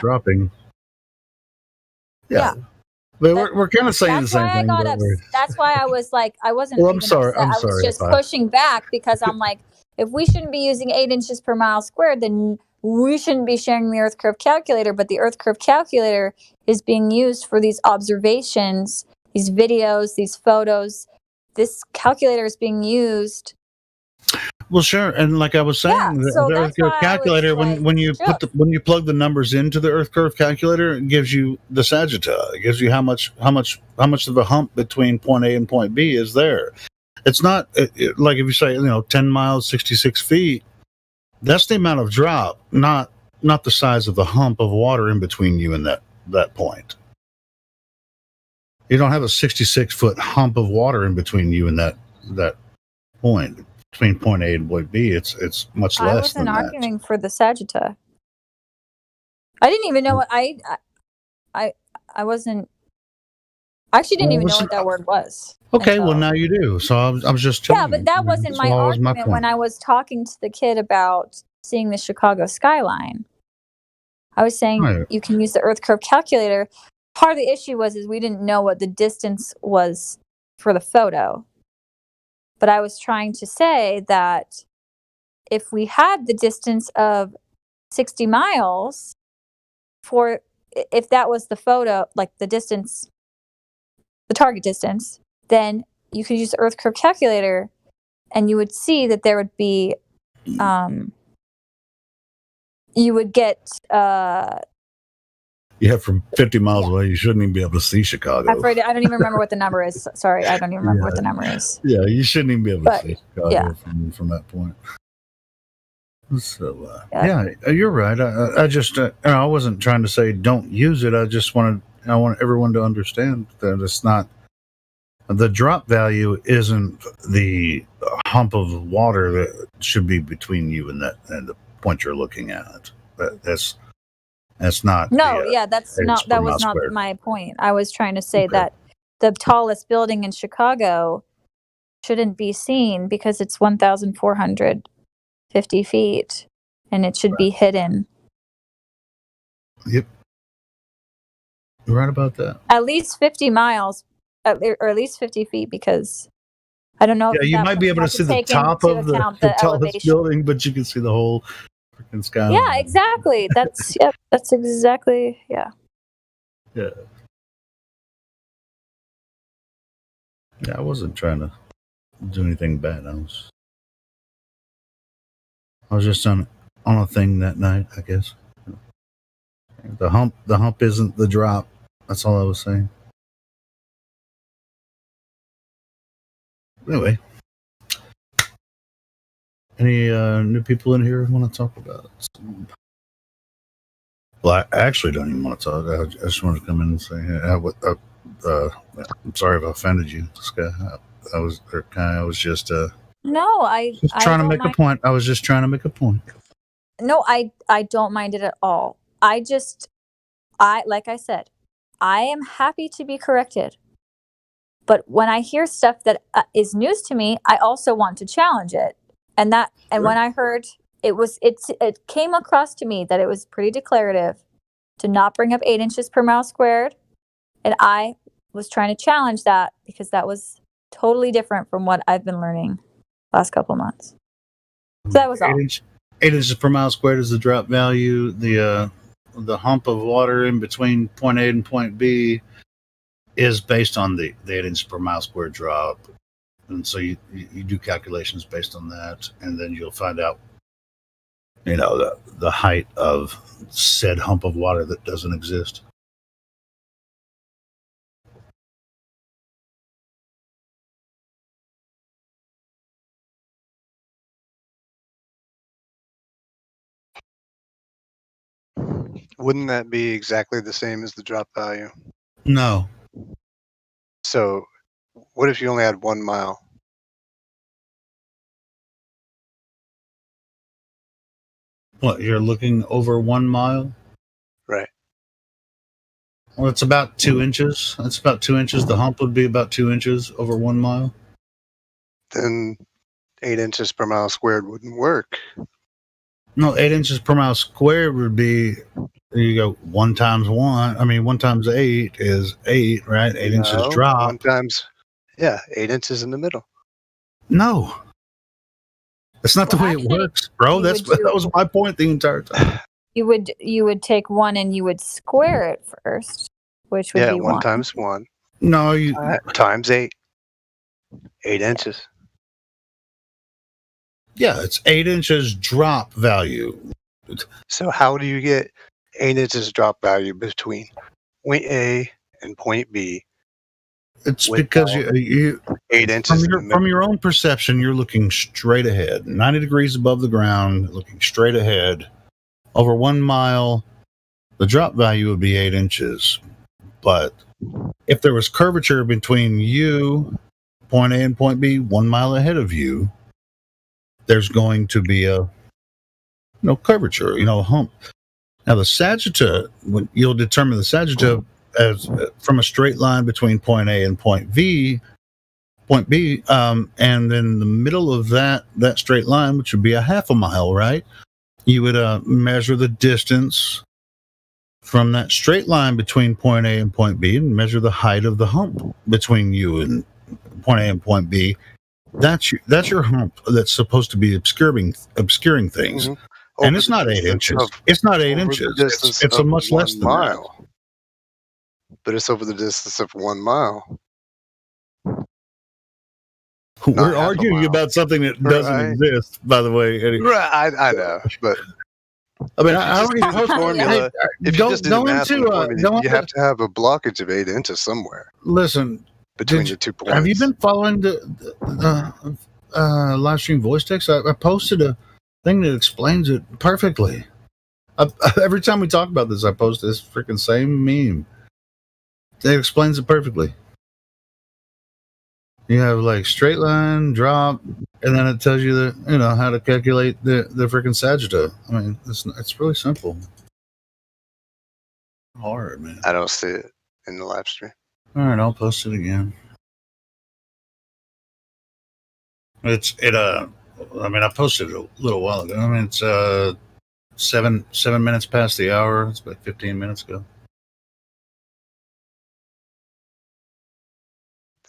Speaker 9: dropping.
Speaker 2: Yeah.
Speaker 9: But we're kind of saying the same thing.
Speaker 2: That's why I was like, I wasn't.
Speaker 9: Well, I'm sorry.
Speaker 2: I was just pushing back because I'm like, if we shouldn't be using 8 inches per mile squared, then we shouldn't be sharing the Earth Curve Calculator. But the Earth Curve Calculator is being used for these observations, these videos, these photos. This calculator is being used.
Speaker 9: Well, sure, and like I was saying,
Speaker 2: so
Speaker 9: the Earth
Speaker 2: that's
Speaker 9: Curve
Speaker 2: why I was,
Speaker 9: calculator,
Speaker 2: like,
Speaker 9: when you
Speaker 2: shook.
Speaker 9: when you plug the numbers into the Earth Curve calculator, it gives you the sagitta. It gives you how much of a hump between point A and point B is there. It's not like if you say 10 miles, 66 feet. That's the amount of drop, not the size of the hump of water in between you and that point. You don't have a 66-foot hump of water in between you and that point. Between point A and point B, it's much
Speaker 2: I
Speaker 9: less than
Speaker 2: wasn't
Speaker 9: that.
Speaker 2: arguing for the sagitta. I didn't even know what I wasn't. I actually didn't even know what that word was.
Speaker 9: Okay, well now you do. So I was just telling
Speaker 2: Yeah, but that wasn't my argument when I was talking to the kid about seeing the Chicago skyline. I was saying
Speaker 9: Right.
Speaker 2: you can use the Earth Curve Calculator. Part of the issue was we didn't know what the distance was for the photo. But I was trying to say that if we had the distance of 60 miles if that was the photo, like the distance, the target distance, then you could use the Earth Curve Calculator and you would see that there would be, you would get,
Speaker 9: Yeah, from 50 miles away, you shouldn't even be able to see Chicago.
Speaker 2: I don't even remember what the number is. Sorry, I don't even remember what the number is.
Speaker 9: Yeah, you shouldn't even be able
Speaker 2: But,
Speaker 9: to see Chicago
Speaker 2: yeah.
Speaker 9: from that point. So, yeah, you're right. I just, I wasn't trying to say don't use it. I just I want everyone to understand that it's not, the drop value isn't the hump of water that should be between you and the point you're looking at. That's not.
Speaker 2: No,
Speaker 9: the,
Speaker 2: that's
Speaker 9: it's
Speaker 2: not,
Speaker 9: per
Speaker 2: that
Speaker 9: mile
Speaker 2: was not
Speaker 9: squared.
Speaker 2: my point. I was trying to say that the tallest building in Chicago shouldn't be seen because it's 1,450 feet and it should be hidden.
Speaker 9: Yep. You're right about that.
Speaker 2: At least 50 miles, or at least 50 feet, because I don't know.
Speaker 9: Yeah,
Speaker 2: if
Speaker 9: you
Speaker 2: that
Speaker 9: might be able to
Speaker 2: has
Speaker 9: see the
Speaker 2: take
Speaker 9: top
Speaker 2: into
Speaker 9: of the
Speaker 2: account
Speaker 9: tallest
Speaker 2: elevation.
Speaker 9: building, but you can see the whole freaking skyline.
Speaker 2: Yeah, exactly. That's that's exactly
Speaker 9: Yeah. Yeah, I wasn't trying to do anything bad. I was just on a thing that night, I guess. The hump isn't the drop. That's all I was saying. Anyway, any new people in here want to talk about it? Well, I actually don't even want to talk. I just want to come in and say, I'm sorry if I offended you, Sky. I was just
Speaker 2: no. I
Speaker 9: trying to
Speaker 2: don't
Speaker 9: make
Speaker 2: mind.
Speaker 9: a point. I was just trying to make a point.
Speaker 2: No, I don't mind it at all. Like I said, I am happy to be corrected. But when I hear stuff that is news to me, I also want to challenge it. And when I heard it came across to me that it was pretty declarative to not bring up 8 inches per mile squared. And I was trying to challenge that because that was totally different from what I've been learning last couple of months. So that was all.
Speaker 9: 8 inches per mile squared is the drop value. The hump of water in between point A and point B is based on the 8 inches per mile squared drop. And so you do calculations based on that, and then you'll find out, the height of said hump of water that doesn't exist.
Speaker 7: Wouldn't that be exactly the same as the drop value?
Speaker 9: No.
Speaker 7: So what if you only had 1 mile?
Speaker 9: What, you're looking over 1 mile?
Speaker 7: Right.
Speaker 9: Well, it's about 2 inches. That's about 2 inches. The hump would be about 2 inches over 1 mile.
Speaker 7: Then 8 inches per mile squared wouldn't work.
Speaker 9: No, 8 inches per mile squared would be, you go 1 times 1. I mean, 1 times 8 is 8, right? 8 inches
Speaker 7: No,
Speaker 9: drop.
Speaker 7: 1 times, 8 inches in the middle.
Speaker 9: No. That's not the way it works, bro. That was my point the entire time.
Speaker 2: You would take 1 and you would square it first, which would be
Speaker 7: 1 times 1.
Speaker 9: No, you
Speaker 7: times 8. 8 inches.
Speaker 9: Yeah, it's 8 inches drop value.
Speaker 7: So how do you get 8 inches drop value between point A and point B?
Speaker 9: It's because you
Speaker 7: 8 inches
Speaker 9: from your own perception, you're looking straight ahead, 90 degrees above the ground, looking straight ahead. Over 1 mile, the drop value would be 8 inches. But if there was curvature between you, point A and point B, 1 mile ahead of you, there's going to be a curvature, a hump. Now the sagitta, when you'll determine the sagitta as from a straight line between point A and point B, and then the middle of that straight line, which would be a half a mile, right? You would measure the distance from that straight line between point A and point B, and measure the height of the hump between you and point A and point B. That's your hump that's supposed to be obscuring things.
Speaker 7: Mm-hmm.
Speaker 9: And it's not 8 inches. It's not 8 inches. It's a much less than
Speaker 7: mile.
Speaker 9: that.
Speaker 7: But it's over the distance of 1 mile.
Speaker 9: We're arguing about something that doesn't exist, by the way, Eddie.
Speaker 7: Right, I know, but
Speaker 9: I mean, I already posted
Speaker 7: formula. If you just do the math on the formula, you have to have a blockage of 8 inches somewhere.
Speaker 9: Listen,
Speaker 7: between the 2 points.
Speaker 9: Have you been following the live stream voice text? I posted a thing that explains it perfectly. Every time we talk about this, I post this freaking same meme. It explains it perfectly. You have like straight line, drop, and then it tells you how to calculate the freaking sagitta. I mean, it's really simple. Hard, man.
Speaker 7: I don't see it in the live stream.
Speaker 9: All right, I'll post it again. I mean, I posted it a little while ago. I mean, it's 7 minutes past the hour. It's like 15 minutes ago.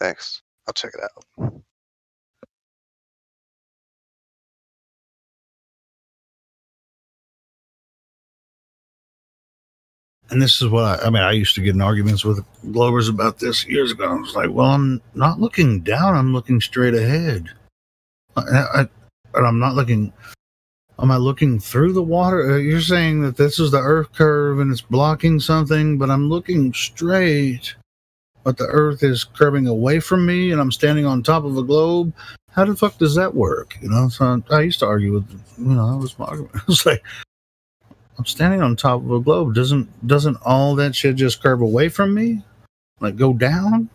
Speaker 7: Thanks. I'll check it out.
Speaker 9: And this is what I used to get in arguments with Globers about this years ago. I was like, well, I'm not looking down. I'm looking straight ahead. And I'm not looking. Am I looking through the water? You're saying that this is the Earth curve and it's blocking something, but I'm looking straight. But the Earth is curving away from me, and I'm standing on top of a globe. How the fuck does that work? So I used to argue with. That was my argument. I was like, I'm standing on top of a globe. Doesn't all that shit just curve away from me? Like go down?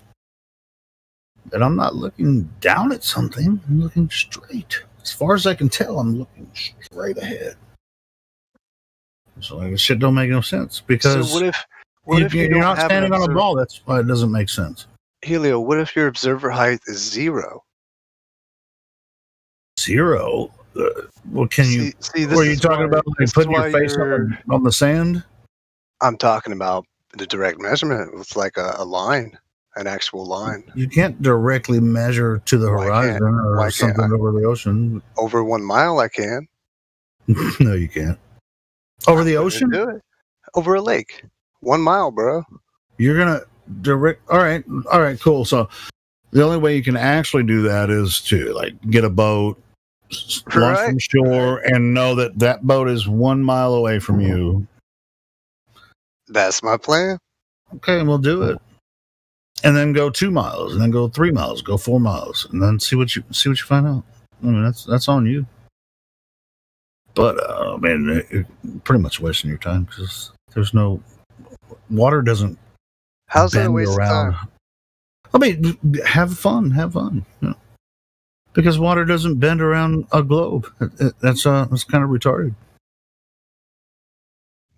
Speaker 9: And I'm not looking down at something. I'm looking straight. As far as I can tell, I'm looking straight ahead. So like, this shit don't make no sense because
Speaker 7: so what if
Speaker 9: you're not standing on a ball? That's why it doesn't make sense.
Speaker 7: Helio, what if your observer height is 0?
Speaker 9: 0? Well, can you? See, were you talking about like putting your face on the sand?
Speaker 7: I'm talking about the direct measurement. It's like a line, an actual line.
Speaker 9: You can't directly measure to the horizon or something over the ocean.
Speaker 7: Over 1 mile, I can.
Speaker 9: No, you can't. Over the ocean?
Speaker 7: Do it. Over a lake. 1 mile, bro.
Speaker 9: You're gonna direct. All right, cool. So the only way you can actually do that is to like get a boat, launch from shore, and know that boat is 1 mile away from you.
Speaker 7: That's my plan.
Speaker 9: Okay, and we'll do it. And then go 2 miles, and then go 3 miles, go 4 miles, and then see what you find out. I mean, that's on you. But man, pretty much wasting your time because there's no water doesn't.
Speaker 7: How's that a waste of time?
Speaker 9: I mean, have fun. Because water doesn't bend around a globe. That's kind of retarded.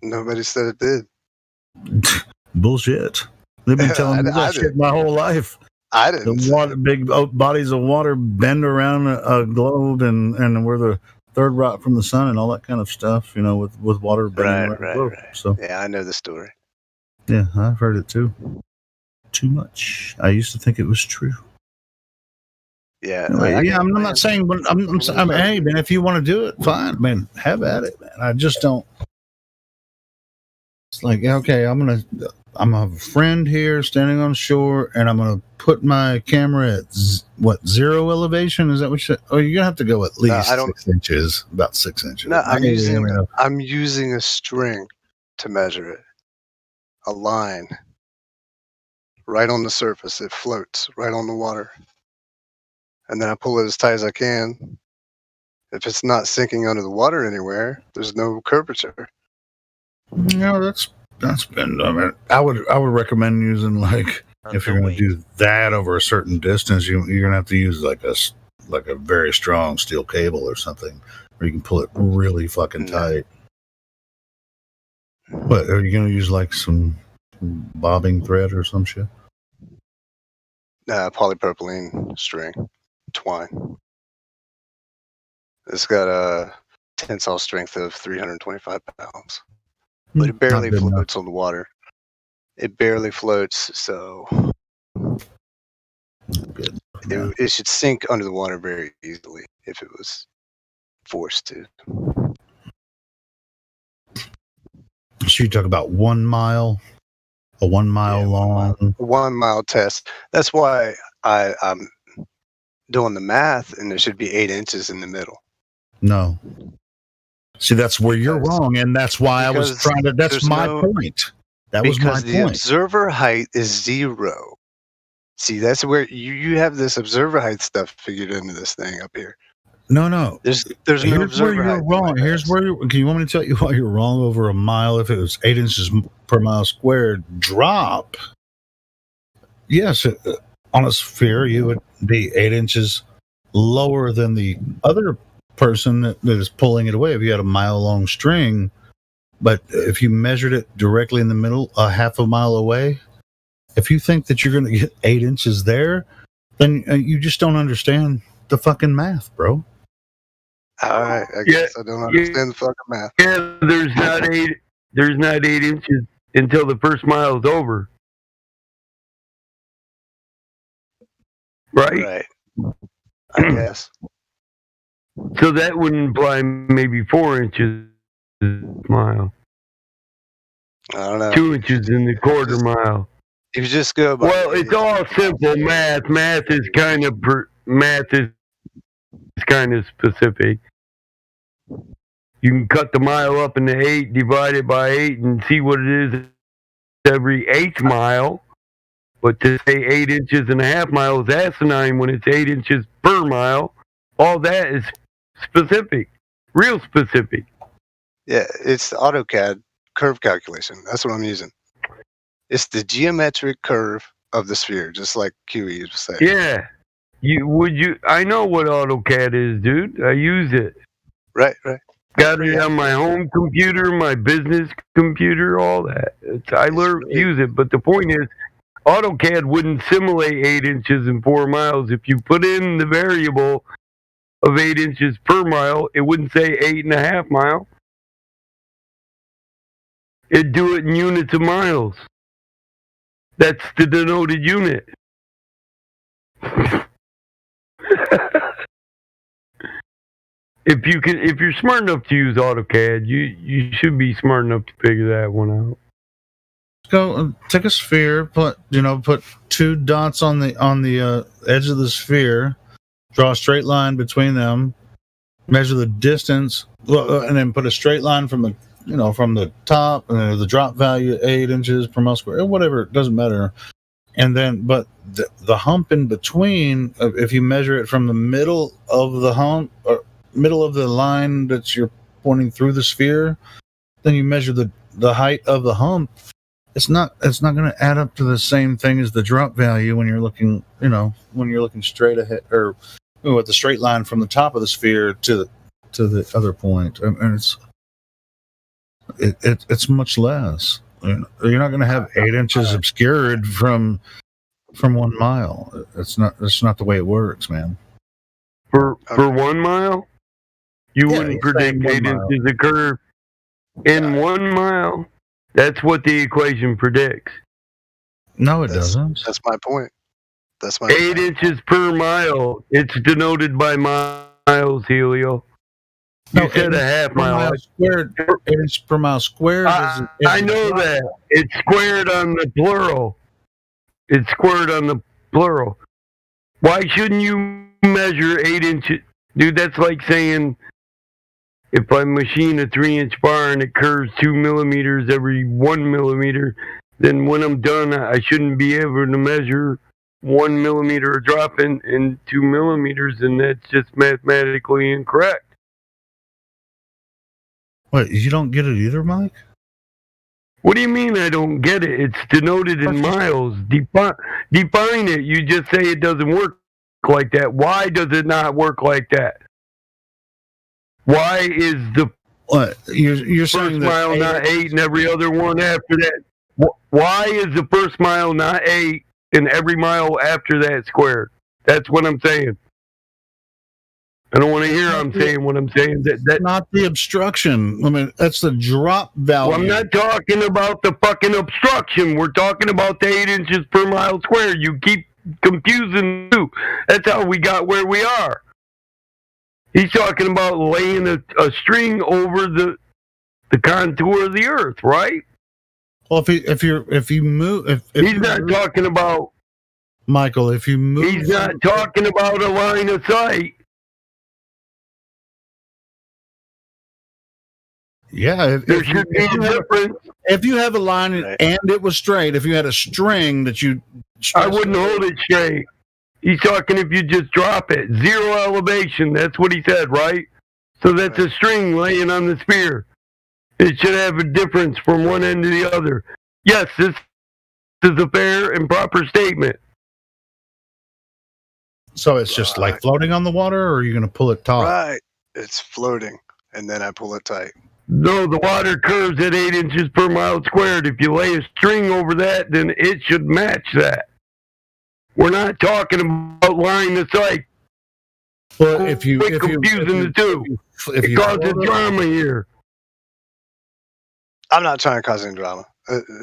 Speaker 7: Nobody said it did.
Speaker 9: Bullshit. They've been telling me that shit my whole life.
Speaker 7: I didn't.
Speaker 9: The big bodies of water bend around a globe, and we're the third rock from the sun, and all that kind of stuff. With water bending around the globe.
Speaker 7: Right.
Speaker 9: So
Speaker 7: yeah, I know the story.
Speaker 9: Yeah, I've heard it too. Too much. I used to think it was true.
Speaker 7: Yeah,
Speaker 9: I'm not saying. I'm hey man, if you want to do it, fine, man. Have at it, man. I just don't. It's like, okay, I'm a friend here standing on shore, and I'm gonna put my camera at zero elevation? Is that what you said? Oh, you're gonna have to go at least 6 inches, about 6 inches.
Speaker 7: No, I'm using a string to measure it, a line right on the surface. It floats right on the water, and then I pull it as tight as I can. If it's not sinking under the water anywhere, there's no curvature.
Speaker 9: No, that's been. I mean, I would recommend using, like, if you're going to do that over a certain distance, you're going to have to use like a very strong steel cable or something, where you can pull it really fucking tight. But are you going to use like some bobbing thread or some shit?
Speaker 7: Polypropylene string, twine. It's got a tensile strength of 325 pounds. But it barely floats on the water. It barely floats, so it should sink under the water very easily if it was forced to.
Speaker 9: So you talk about 1 mile, a 1 mile long,
Speaker 7: 1 mile test. That's why I'm doing the math, and there should be 8 inches in the middle.
Speaker 9: No. See, that's where you're wrong, and that's why I was trying to. That's my point. That was my point.
Speaker 7: Because the observer height is 0. See, that's where you have this observer height stuff figured into this thing up here.
Speaker 9: No.
Speaker 7: There's
Speaker 9: Here's
Speaker 7: no
Speaker 9: where
Speaker 7: observer
Speaker 9: you're
Speaker 7: height.
Speaker 9: wrong. Here's where can you want me to tell you why you're wrong over a mile if it was 8 inches per mile squared drop? Yes, on a sphere you would be 8 inches lower than the other person that is pulling it away if you had a mile long string. But if you measured it directly in the middle, a half a mile away, if you think that you're going to get 8 inches there, then you just don't understand the fucking math, bro.
Speaker 7: All right, I guess I don't understand the fucking math.
Speaker 17: Yeah, there's not 8 inches until the first mile is over. Right?
Speaker 7: I guess.
Speaker 17: So that would imply maybe 4 inches a mile.
Speaker 7: I don't know.
Speaker 17: 2 inches in the quarter mile.
Speaker 7: If you just go by
Speaker 17: Well, it's all simple math. Math is kind of specific. You can cut the mile up into 8, divide it by 8, and see what it is every 8th mile. But to say 8 inches and a half mile is asinine when it's 8 inches per mile. All that is specific, real specific.
Speaker 7: Yeah, it's the AutoCAD curve calculation. That's what I'm using. It's the geometric curve of the sphere, just like QE was saying.
Speaker 17: Yeah. I know what AutoCAD is, dude. I use it.
Speaker 7: Right.
Speaker 17: Got it on my home computer, my business computer, all that. I use it, but the point is, AutoCAD wouldn't simulate 8 inches and 4 miles. If you put in the variable of 8 inches per mile, it wouldn't say 8.5 mile. It'd do it in units of miles. That's the denoted unit. If you're smart enough to use AutoCAD, you should be smart enough to figure that one out.
Speaker 9: Go take a sphere, put 2 dots on the edge of the sphere, draw a straight line between them, measure the distance, and then put a straight line from the top, and the drop value 8 inches per mile square, whatever, it doesn't matter. And then, but the hump in between, if you measure it from the middle of the hump, or middle of the line that you're pointing through the sphere, then you measure the height of the hump. It's not going to add up to the same thing as the drop value when you're looking straight ahead, or with the straight line from the top of the sphere to the other point, and it's much less. You're not going to have 8 inches obscured from 1 mile. It's not the way it works, man.
Speaker 17: For 1 mile, you wouldn't predict 8 inches of curve in 1 mile. That's what the equation predicts.
Speaker 9: No, it doesn't.
Speaker 7: That's my point. That's my
Speaker 17: 8 inches per mile. It's denoted by miles, Helio. You
Speaker 9: No,
Speaker 17: said a half mile.
Speaker 9: Squared. 8 inches per mile squared.
Speaker 17: I know that. It's squared on the plural. It's squared on the plural. Why shouldn't you measure 8 inches? Dude, that's like saying if I machine a 3-inch bar and it curves 2 millimeters every 1 millimeter, then when I'm done, I shouldn't be able to measure 1 millimeter drop in 2 millimeters, and that's just mathematically incorrect.
Speaker 9: What, you don't get it either, Mike?
Speaker 17: What do you mean I don't get it? It's denoted in miles. Define it. You just say it doesn't work like that. Why does it not work like that? Why is the
Speaker 9: what you're
Speaker 17: first
Speaker 9: saying
Speaker 17: mile not 8 and every other one after that? Why is the first mile not 8 and every mile after that squared? That's what I'm saying. I don't want to hear I'm saying what I'm saying. That's
Speaker 9: not the obstruction. I mean, that's the drop value.
Speaker 17: Well, I'm not talking about the fucking obstruction. We're talking about the 8 inches per mile square. You keep confusing the two. That's how we got where we are. He's talking about laying a string over the contour of the earth, right?
Speaker 9: Well, if you move, if
Speaker 17: he's not talking about
Speaker 9: Michael, if you move,
Speaker 17: he's not talking about a line of sight.
Speaker 9: Yeah,
Speaker 17: there should be a difference.
Speaker 9: If you have a line and it was straight, if you had a string that you,
Speaker 17: I wouldn't hold it straight. He's talking if you just drop it, 0 elevation. That's what he said, right? So that's a string laying on the spear. It should have a difference from one end to the other. Yes, this is a fair and proper statement.
Speaker 9: So it's just like floating on the water, or are you going to pull it taut?
Speaker 7: Right. It's floating, and then I pull it tight.
Speaker 17: No, the water curves at 8 inches per mile squared. If you lay a string over that, then it should match that. We're not talking about line of sight.
Speaker 9: Well, if you
Speaker 17: confusing the two, it causes drama here.
Speaker 7: I'm not trying to cause any drama.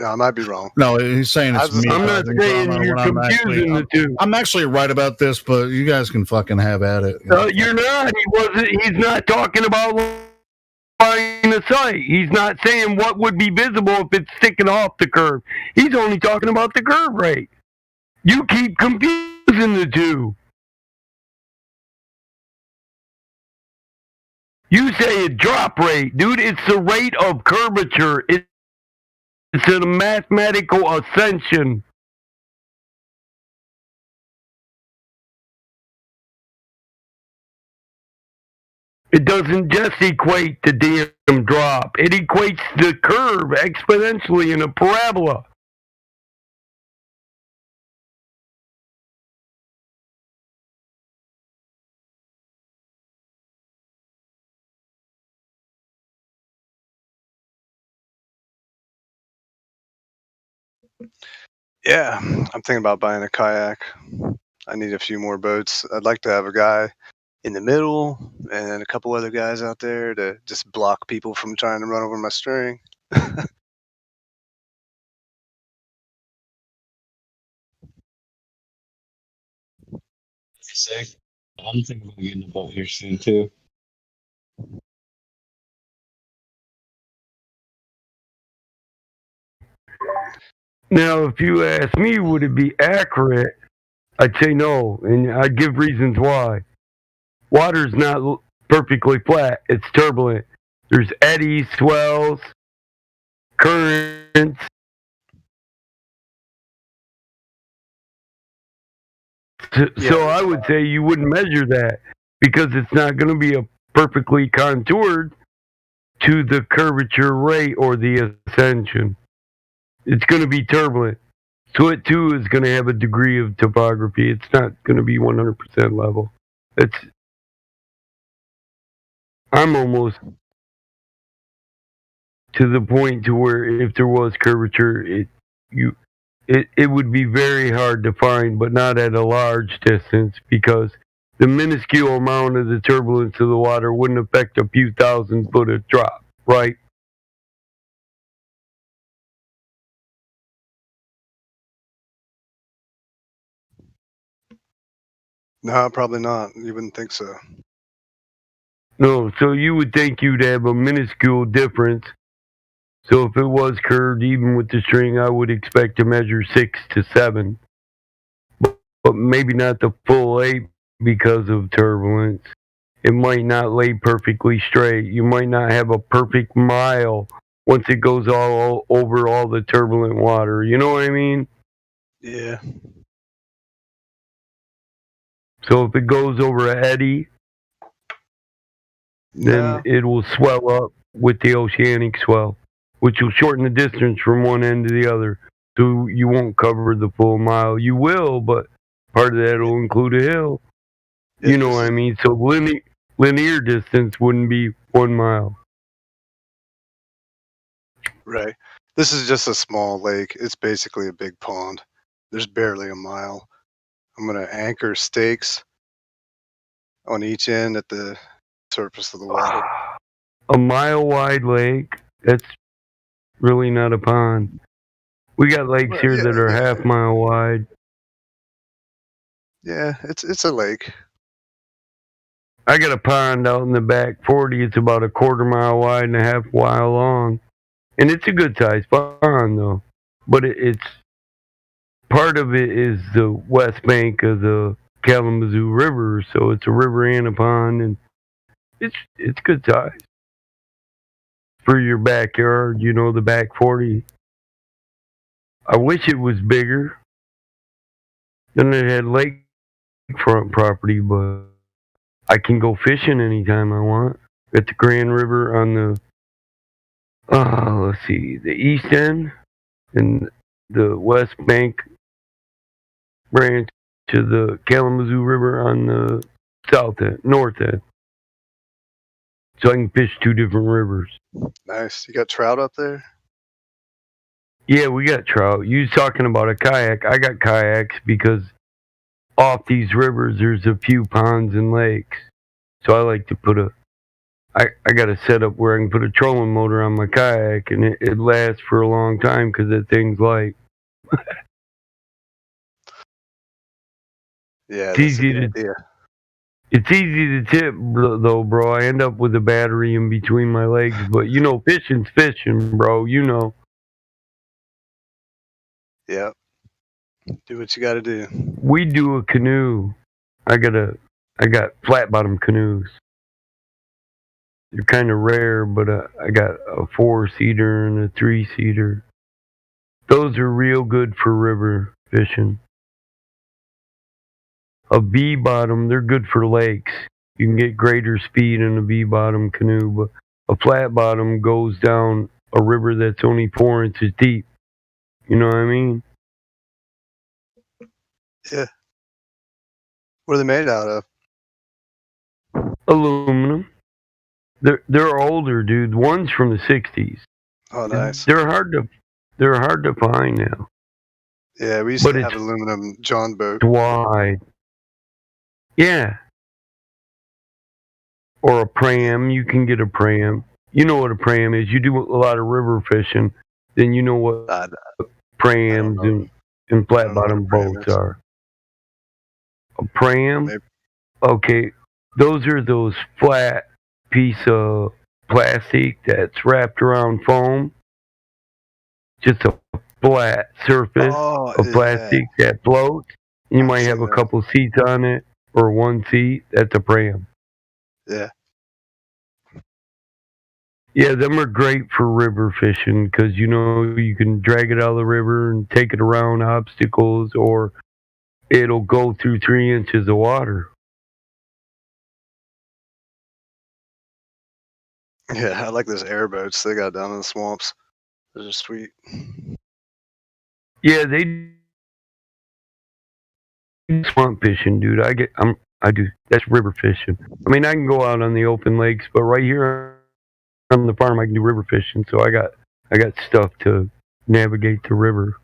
Speaker 7: I might be wrong.
Speaker 9: No, he's saying it's me.
Speaker 17: I'm not saying you're confusing the two.
Speaker 9: I'm actually right about this, but you guys can fucking have at it.
Speaker 17: You're not. He's not talking about line of sight. He's not saying what would be visible if it's sticking off the curve. He's only talking about the curve rate. You keep confusing the two. You say a drop rate, dude. It's the rate of curvature. It's a mathematical ascension. It doesn't just equate to damn drop. It equates the curve exponentially in a parabola.
Speaker 7: Yeah, I'm thinking about buying a kayak. I need a few more boats. I'd like to have a guy in the middle and a couple other guys out there to just block people from trying to run over my string.
Speaker 15: Sick. I'm thinking about getting a boat here soon too.
Speaker 17: Now, if you ask me, would it be accurate? I'd say no, and I'd give reasons why. Water's not perfectly flat. It's turbulent. There's eddies, swells, currents. So I would say you wouldn't measure that because it's not going to be a perfectly contoured to the curvature rate or the ascension. It's going to be turbulent. So it too is going to have a degree of topography. It's not going to be 100% level. I'm almost to the point to where if there was curvature, it would be very hard to find, but not at a large distance because the minuscule amount of the turbulence of the water wouldn't affect a few thousand foot of drop, right?
Speaker 7: No, probably not. You wouldn't think so.
Speaker 17: No, so you would think you'd have a minuscule difference. So if it was curved, even with the string, I would expect to measure 6 to 7. But maybe not the full 8 because of turbulence. It might not lay perfectly straight. You might not have a perfect mile once it goes all over all the turbulent water. You know what I mean?
Speaker 7: Yeah.
Speaker 17: So if it goes over a eddy, then it will swell up with the oceanic swell, which will shorten the distance from one end to the other. So you won't cover the full mile. You will, but part of that will include a hill. You know what I mean? So linear distance wouldn't be 1 mile.
Speaker 7: Right. This is just a small lake. It's basically a big pond. There's barely a mile. I'm going to anchor stakes on each end at the surface of the water.
Speaker 17: A mile wide lake, that's really not a pond. We got lakes here that are half mile wide.
Speaker 7: Yeah, it's a lake.
Speaker 17: I got a pond out in the back 40. It's about a quarter mile wide and a half mile long. And it's a good sized pond, though. But it's part of it is the west bank of the Kalamazoo River. So it's a river and a pond. And it's good size for your backyard, you know, the back 40. I wish it was bigger. Then it had lakefront property, but I can go fishing anytime I want. At the Grand River on the, let's see, the east end and the west bank branch to the Kalamazoo River on the south end, north end. So I can fish 2 different rivers.
Speaker 7: Nice. You got trout up there?
Speaker 17: Yeah, we got trout. You was talking about a kayak. I got kayaks because off these rivers there's a few ponds and lakes. So I like to put I got a setup where I can put a trolling motor on my kayak and it lasts for a long time because that thing's light.
Speaker 7: Yeah,
Speaker 17: It's easy to tip though, bro. I end up with a battery in between my legs, but you know, fishing's fishing, bro. You know.
Speaker 7: Yeah. Do what you got to do.
Speaker 17: We do a canoe. I got flat bottom canoes. They're kind of rare, but I got a 4-seater and a 3-seater. Those are real good for river fishing. A V-bottom, they're good for lakes. You can get greater speed in a V-bottom canoe, but a flat bottom goes down a river that's only 4 inches deep. You know what I mean?
Speaker 7: Yeah. What are they made out of?
Speaker 17: Aluminum. They're older, dude. One's from the 60s.
Speaker 7: Oh, nice.
Speaker 17: They're hard to find now.
Speaker 7: Yeah, we used to have aluminum John boat.
Speaker 17: Wide. Yeah. Or a pram. You can get a pram. You know what a pram is. You do a lot of river fishing, then you know what prams and flat bottom boats are. A pram? Okay. Those are those flat piece of plastic that's wrapped around foam. Just a flat surface of plastic that floats. You might have a couple seats on it or 1 seat. That's a pram.
Speaker 7: Yeah.
Speaker 17: Yeah, them are great for river fishing because, you know, you can drag it out of the river and take it around obstacles or it'll go through 3 inches of water.
Speaker 7: Yeah, I like those airboats they got down in the swamps. Those are sweet.
Speaker 17: Yeah, they swamp fishing, dude. I do. That's river fishing. I mean, I can go out on the open lakes, but right here on the farm, I can do river fishing. So I got stuff to navigate the river.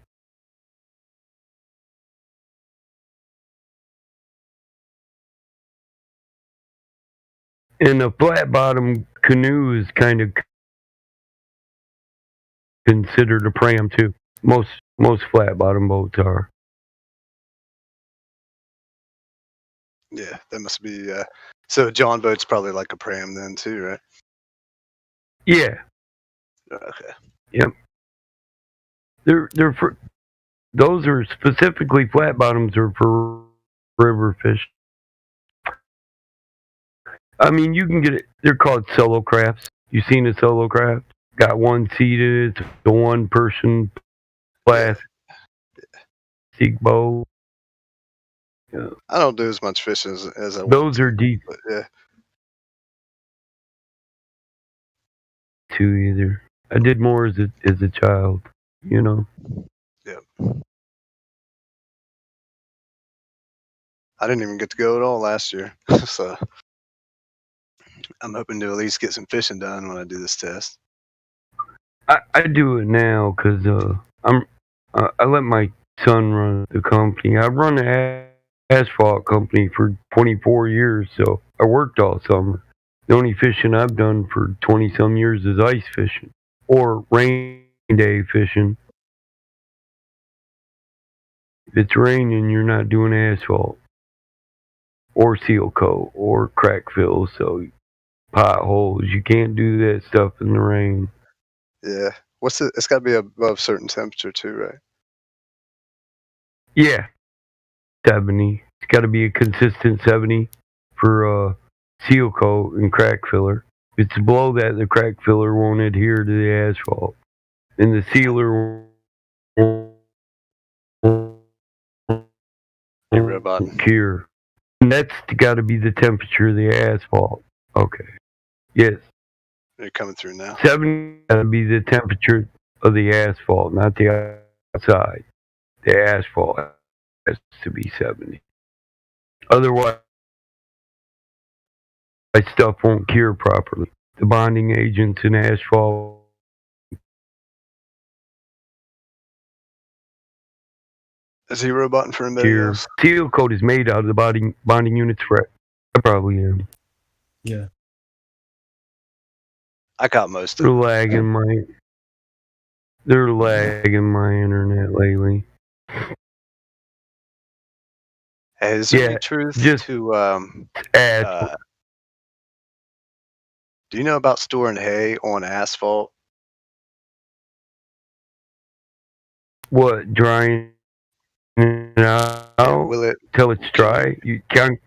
Speaker 17: And a flat bottom canoe is kind of considered a pram too. Most flat bottom boats are.
Speaker 7: Yeah, that must be. So a John boat's probably like a pram then too, right?
Speaker 17: Yeah.
Speaker 7: Okay.
Speaker 17: Yep. They're for those are specifically flat bottoms are for river fish. I mean, you can get it. They're called solo crafts. You seen a solo craft? Got one seated. It's the one person plastic boat. Yeah.
Speaker 7: I don't do as much fishing as I want
Speaker 17: Those
Speaker 7: to,
Speaker 17: are deep
Speaker 7: but yeah.
Speaker 17: too. Either I did more as a child. You know.
Speaker 7: Yeah. I didn't even get to go at all last year, so I'm hoping to at least get some fishing done when I do this test.
Speaker 17: I do it now because I let my son run the company. I run an asphalt company for 24 years, so I worked all summer. The only fishing I've done for 20 some years is ice fishing or rain day fishing. If it's raining, you're not doing asphalt or seal coat or crack fill, so potholes. You can't do that stuff in the rain.
Speaker 7: Yeah. What's it? It's got to be above certain temperature too, right?
Speaker 17: Yeah, 70. It's got to be a consistent 70 for seal coat and crack filler. If it's below that, the crack filler won't adhere to the asphalt, and the sealer won't cure. And that's got to be the temperature of the asphalt. Okay. Yes.
Speaker 7: They're coming through now.
Speaker 17: 70 got to be the temperature of the asphalt, not the outside. The asphalt has to be 70. Otherwise, stuff won't cure properly. The bonding agents in asphalt.
Speaker 7: A 0 button for anybody
Speaker 17: Cure.
Speaker 7: else?
Speaker 17: Seal coat is made out of the bonding units for. I probably am.
Speaker 11: Yeah.
Speaker 7: I caught most of
Speaker 17: They're
Speaker 7: it.
Speaker 17: lagging my internet lately.
Speaker 7: Hey, is there
Speaker 17: Yeah,
Speaker 7: any truth
Speaker 17: just
Speaker 7: to do you know about storing hay on asphalt?
Speaker 17: What, drying it out
Speaker 7: Will it?
Speaker 17: till it's dry? You can't.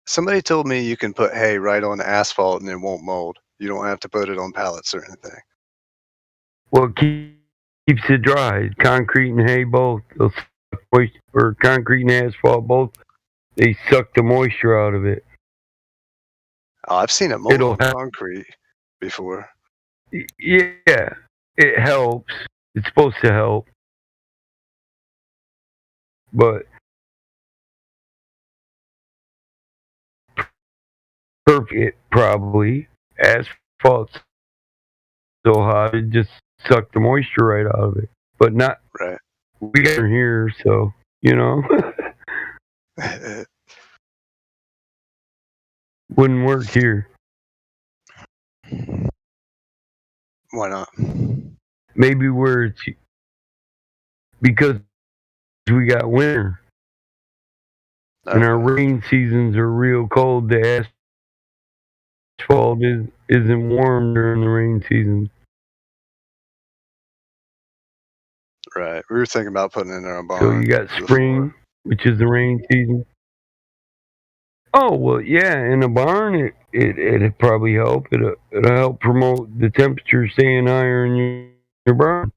Speaker 7: Somebody told me you can put hay right on asphalt and it won't mold. You don't have to put it on pallets or anything.
Speaker 17: Well, keeps it dry. Concrete and hay both. They'll suck moisture, or concrete and asphalt both. They suck the moisture out of it.
Speaker 7: Oh, I've seen it mold
Speaker 17: It'll
Speaker 7: on concrete before.
Speaker 17: Yeah, it helps. It's supposed to help, but perfect probably asphalt's so hot it just sucked the moisture right out of it. But not
Speaker 7: right.
Speaker 17: We got her here, so you know. Wouldn't work here.
Speaker 7: Why not?
Speaker 17: Maybe where it's because we got winter. And our rain seasons are real cold. The asphalt isn't warm during the rain season.
Speaker 7: Right. We were thinking about putting it in our barn.
Speaker 17: So you got spring, which is the rain season. Oh well, yeah. In a barn, it'd probably help. It'll help promote the temperature staying higher in your barn.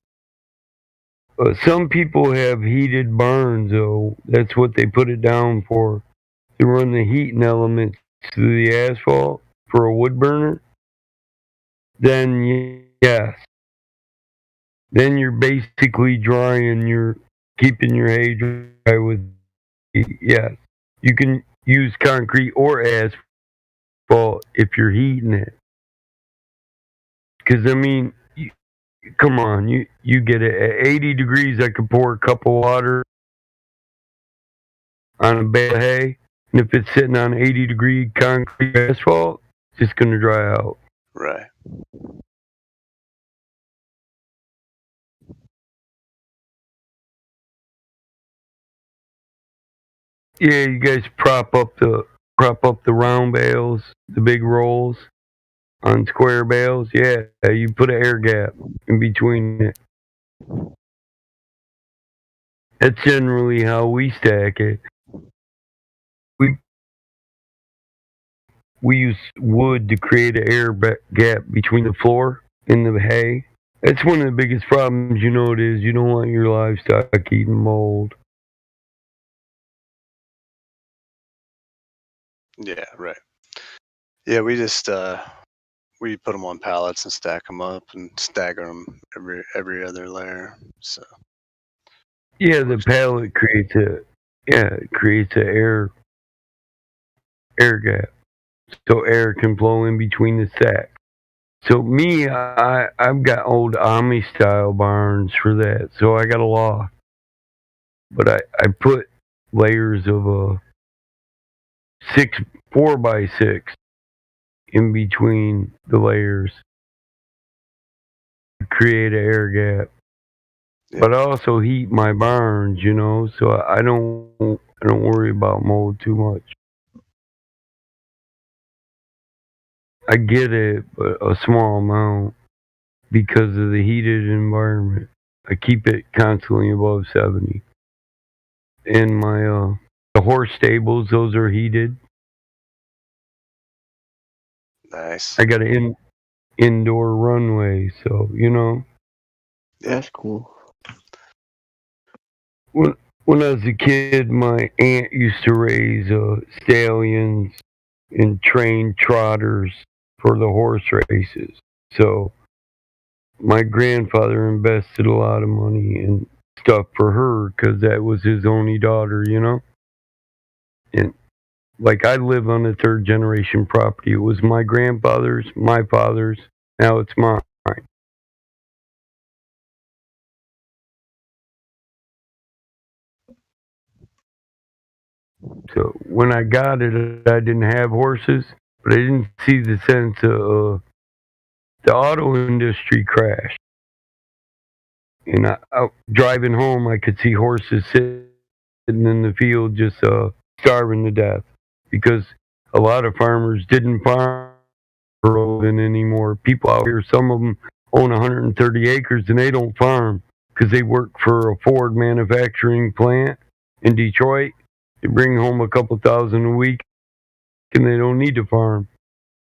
Speaker 17: Some people have heated barns, though. That's what they put it down for. To run the heating elements to the asphalt for a wood burner. Then yes. Then you're basically drying. You're keeping your hay dry with. Yes, you can use concrete or asphalt if you're heating it. Because I mean, come on, you get it at 80 degrees. I could pour a cup of water on a bale of hay, and if it's sitting on 80-degree concrete asphalt, it's just gonna dry out.
Speaker 7: Right.
Speaker 17: Yeah, you guys prop up the round bales, the big rolls on square bales. Yeah, you put an air gap in between it. That's generally how we stack it. We use wood to create an air gap between the floor and the hay. That's one of the biggest problems. You know it is. You don't want your livestock eating mold.
Speaker 7: Yeah, right. Yeah, we just we put them on pallets and stack them up and stagger them every other layer. So
Speaker 17: yeah, the pallet creates an air gap, so air can flow in between the stacks. So me, I've got old Amish style barns for that. So I got a loft, but I put layers of 4x6 in between the layers to create an air gap. But I also heat my barns, so I don't worry about mold too much. I get it, but a small amount because of the heated environment. I keep it constantly above 70. And my the horse stables, those are heated.
Speaker 7: nice.
Speaker 17: I got an indoor runway, so
Speaker 22: That's cool.
Speaker 17: When I was a kid, my aunt used to raise stallions and train trotters for the horse races. So my grandfather invested a lot of money and stuff for her because that was his only daughter, And like I live on a third generation property. It was my grandfather's, my father's, now it's mine. So when I got it, I didn't have horses, but I didn't see the sense of the auto industry crash. And driving home, I could see horses sitting in the field just starving to death because a lot of farmers didn't farm anymore. People out here, some of them own 130 acres and they don't farm because they work for a Ford manufacturing plant in Detroit. They bring home a couple thousand a week and they don't need to farm.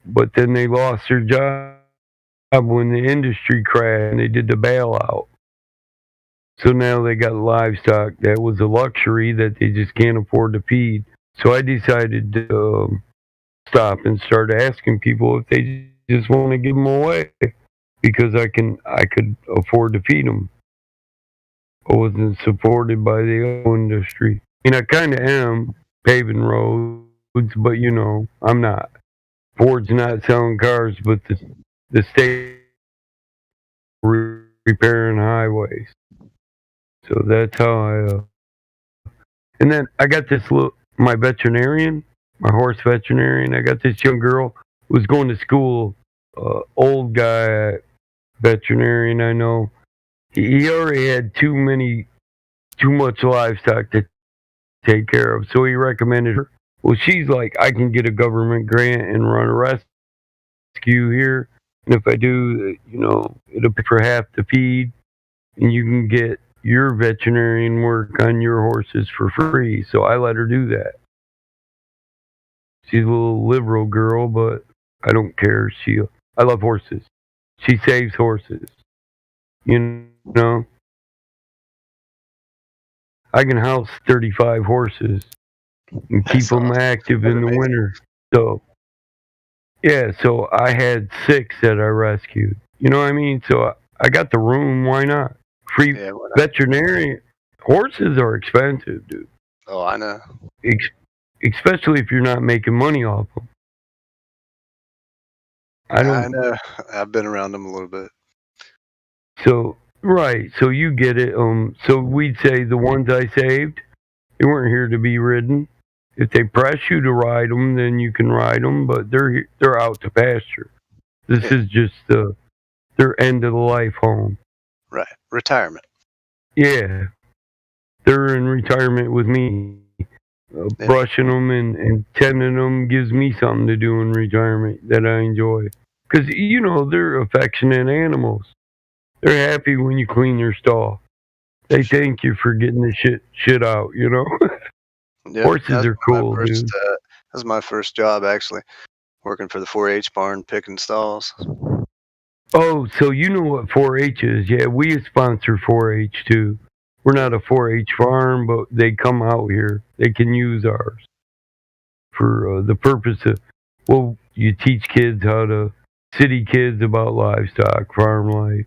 Speaker 17: But then they lost their job when the industry crashed and they did the bailout. So now they got livestock that was a luxury that they just can't afford to feed. So I decided to stop and start asking people if they just want to give them away because I could afford to feed them. I wasn't supported by the oil industry. I kind of am paving roads, but I'm not. Ford's not selling cars, but the state repairing highways. So that's how and then I got my veterinarian, my horse veterinarian. I got this young girl who was going to school, old guy veterinarian I know. He already had too much livestock to take care of, so he recommended her. Well, she's like, I can get a government grant and run a rescue here, and if I do, it'll pay for half the feed, and you can get your veterinarian work on your horses for free. So I let her do that. She's a little liberal girl, but I don't care. I love horses. She saves horses. I can house 35 horses and keep them active in the winter. So, yeah, so I had 6 that I rescued. You know what I mean? So I got the room. Why not? Free veterinarian. Horses are expensive, dude.
Speaker 7: Oh, I know.
Speaker 17: Especially if you're not making money off them.
Speaker 7: I know. I've been around them a little bit.
Speaker 17: So, right. So you get it. So we'd say the ones I saved, they weren't here to be ridden. If they press you to ride them, then you can ride them, but they're out to pasture. This is just their end of the life home.
Speaker 7: Right. Retirement.
Speaker 17: Yeah. They're in retirement with me. brushing them and tending them gives me something to do in retirement that I enjoy. Because, you know, they're affectionate animals. They're happy when you clean their stall. They thank you for getting the shit out, you know? Horses are cool, dude.
Speaker 7: That was my first job, actually, working for the 4-H barn, picking stalls.
Speaker 17: Oh, so you know what 4-H is? Yeah, we sponsor 4-H too. We're not a 4-H farm, but they come out here. They can use ours for the purpose of, well, you teach city kids about livestock, farm life.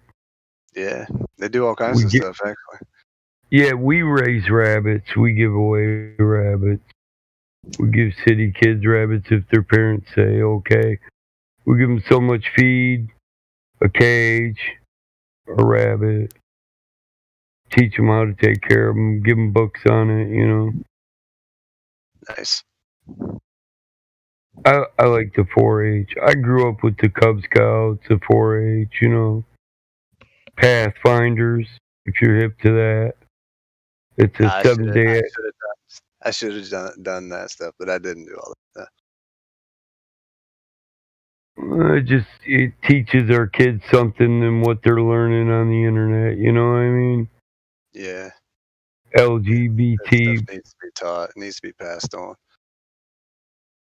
Speaker 7: Yeah, they do all kinds of stuff, actually.
Speaker 17: Yeah, we raise rabbits. We give away rabbits. We give city kids rabbits if their parents say okay. We give them so much feed, a cage, a rabbit. Teach them how to take care of them. Give them books on it, you know.
Speaker 7: Nice.
Speaker 17: I like the 4-H. I grew up with the Cub Scouts, the 4-H, you know. Pathfinders, if you're hip to that. It's a 7-day.
Speaker 7: I should have done that stuff, but I didn't do all that.
Speaker 17: It teaches our kids something than what they're learning on the internet. You know what I mean?
Speaker 7: Yeah.
Speaker 17: LGBT.
Speaker 7: That stuff needs to be taught. It needs to be passed on.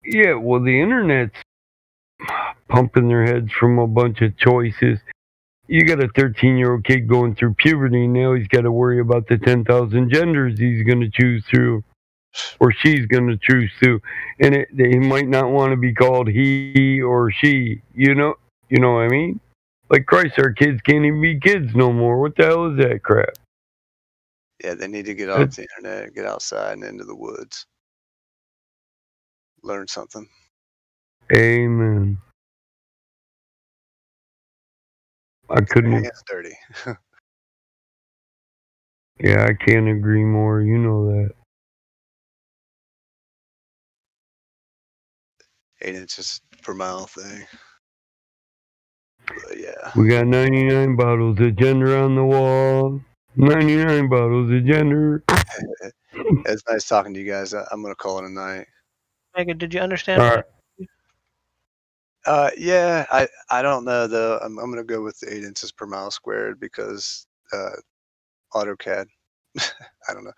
Speaker 17: Yeah, well, the internet's pumping their heads from a bunch of choices. You got a 13-year-old kid going through puberty. Now he's got to worry about the 10,000 genders he's going to choose through, or she's going to choose through, and he might not want to be called he or she. You know what I mean? Like Christ, our kids can't even be kids no more. What the hell is that crap?
Speaker 7: Yeah, they need to get off the internet, get outside and into the woods. Learn something.
Speaker 17: Amen. I couldn't.
Speaker 7: Hands dirty.
Speaker 17: Yeah, I can't agree more. You know that.
Speaker 7: 8 inches per mile thing. But yeah.
Speaker 17: We got 99 bottles of gender on the wall. 99 bottles of gender.
Speaker 7: It's nice talking to you guys. I'm gonna call it a night.
Speaker 6: Megan, did you understand?
Speaker 17: All right.
Speaker 7: Yeah, I don't know though. I'm gonna go with the 8 inches per mile squared because AutoCAD. I don't know.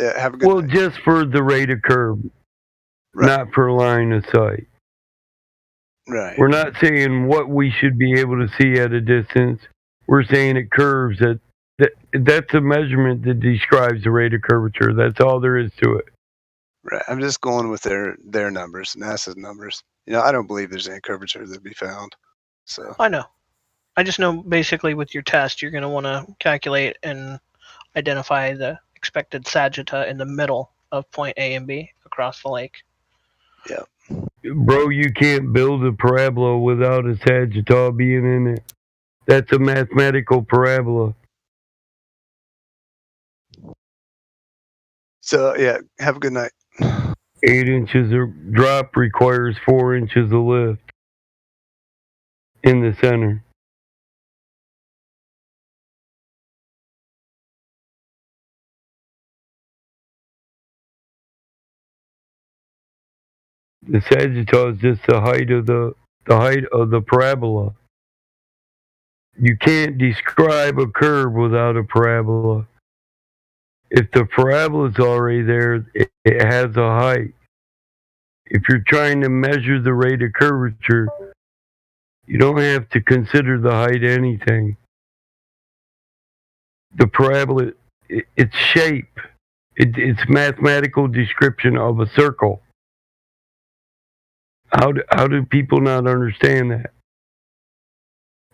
Speaker 7: Yeah, have a good night.
Speaker 17: Just for the rate of curve, not for line of sight.
Speaker 7: Right.
Speaker 17: We're not saying what we should be able to see at a distance. We're saying it curves. That's a measurement that describes the rate of curvature. That's all there is to it.
Speaker 7: Right. I'm just going with their numbers, NASA's numbers. You know, I don't believe there's any curvature that be found. So
Speaker 6: I know. I just know basically with your test, you're going to want to calculate and identify the expected sagitta in the middle of point A and B across the lake.
Speaker 7: Yeah.
Speaker 17: Bro, you can't build a parabola without a sagitta being in it. That's a mathematical parabola.
Speaker 7: So yeah, have a good night.
Speaker 17: 8 inches of drop requires 4 inches of lift in the center. The sagitta is just the height of the parabola. You can't describe a curve without a parabola. If the parabola is already there, it has a height. If you're trying to measure the rate of curvature, you don't have to consider the height anything. The parabola, its shape, it's mathematical description of a circle. How do people not understand that?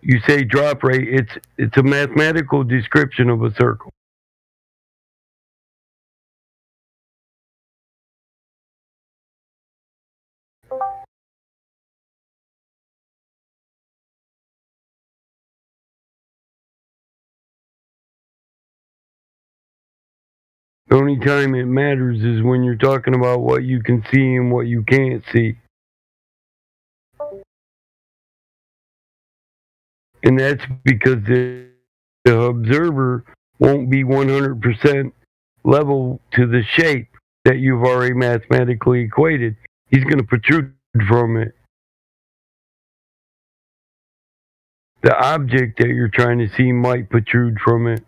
Speaker 17: You say drop rate, it's a mathematical description of a circle. The only time it matters is when you're talking about what you can see and what you can't see. And that's because the observer won't be 100% level to the shape that you've already mathematically equated. He's going to protrude from it. The object that you're trying to see might protrude from it.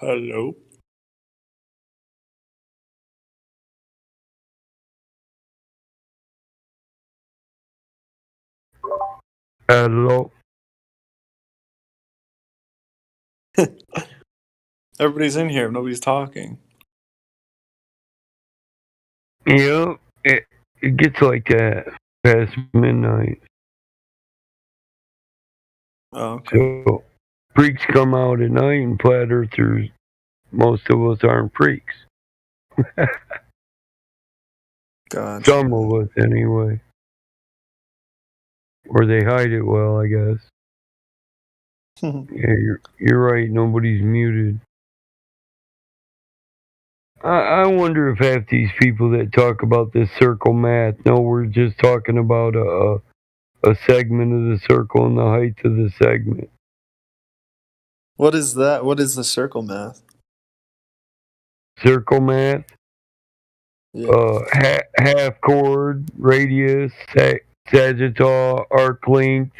Speaker 18: Hello.
Speaker 17: Hello.
Speaker 18: Everybody's in here. Nobody's talking.
Speaker 17: Yeah, it gets like that past midnight.
Speaker 18: Oh, okay.
Speaker 17: So freaks come out at night, and flat earthers, most of us aren't freaks.
Speaker 18: Gotcha.
Speaker 17: Some of us, anyway. Or they hide it well, I guess. Yeah, you're right. Nobody's muted. I wonder if half these people that talk about this circle math know we're just talking about a segment of the circle and the height of the segment.
Speaker 18: What is that? What is the circle math?
Speaker 17: Circle math,
Speaker 18: Yeah.
Speaker 17: half chord, radius, sagittal, arc length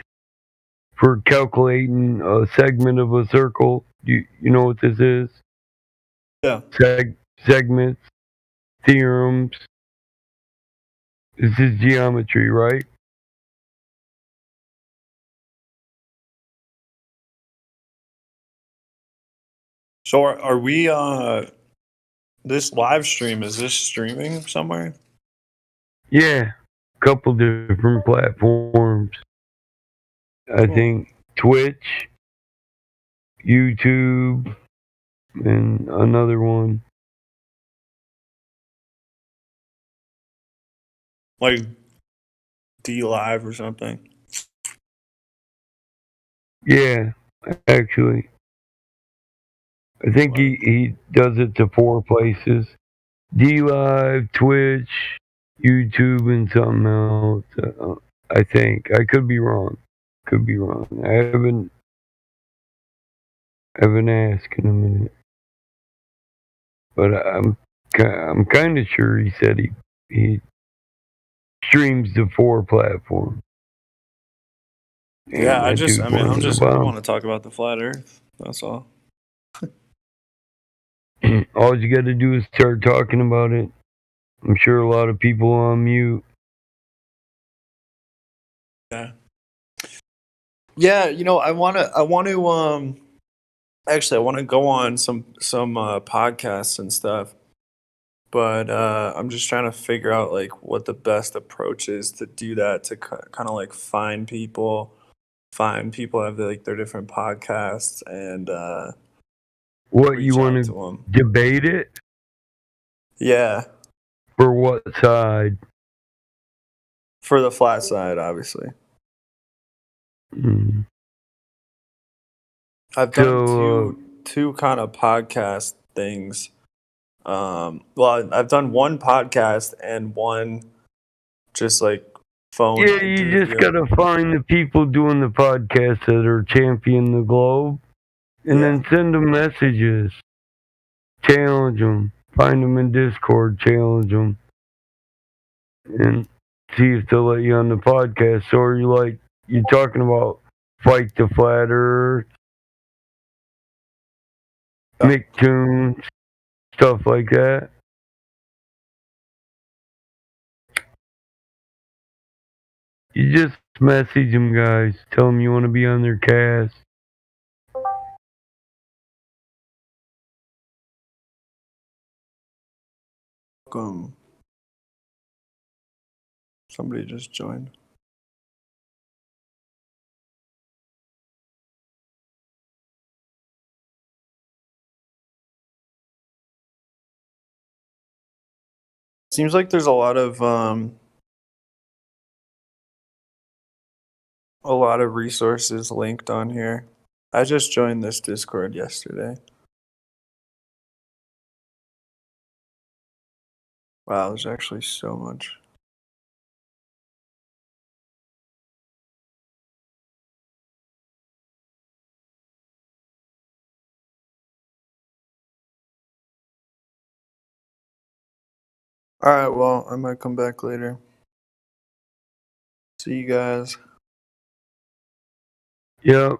Speaker 17: for calculating a segment of a circle. You know what this is?
Speaker 18: Yeah.
Speaker 17: Segments, theorems. This is geometry, right?
Speaker 18: So are we this live stream, is this streaming somewhere?
Speaker 17: Yeah, couple different platforms. I think Twitch, YouTube, and another one.
Speaker 18: Like D Live or something?
Speaker 17: Yeah, actually. I think he does it to 4 places. D Live, Twitch, YouTube, and something else. I think. I could be wrong. I haven't asked in a minute. But I'm kind of sure he said he streams to 4 platforms.
Speaker 18: Yeah, I
Speaker 17: I
Speaker 18: want to talk about the flat earth. That's all.
Speaker 17: All you got to do is start talking about it. I'm sure a lot of people on mute.
Speaker 18: Yeah. Yeah, I want to actually I want to go on some podcasts and stuff. But I'm just trying to figure out like what the best approach is to do that, to kind of like find people have like their different podcasts and
Speaker 17: what you want to debate it?
Speaker 18: Yeah.
Speaker 17: For what side?
Speaker 18: For the flat side, obviously.
Speaker 17: Mm.
Speaker 18: I've done two kind of podcast things. Well, I've done one podcast and one just like phone.
Speaker 17: Yeah, you just gotta find the people doing the podcast that are champion the globe, and then send them messages, challenge them, find them in Discord, challenge them, and see if they'll let you on the podcast. So are you talking about fight the flat earth, Nicktoons, stuff like that? You just message them, guys. Tell them you want to be on their cast.
Speaker 18: Welcome. Somebody just joined. Seems like there's a lot of resources linked on here. I just joined this Discord yesterday. Wow, there's actually so much. All right, well, I might come back later. See you guys.
Speaker 17: Yep.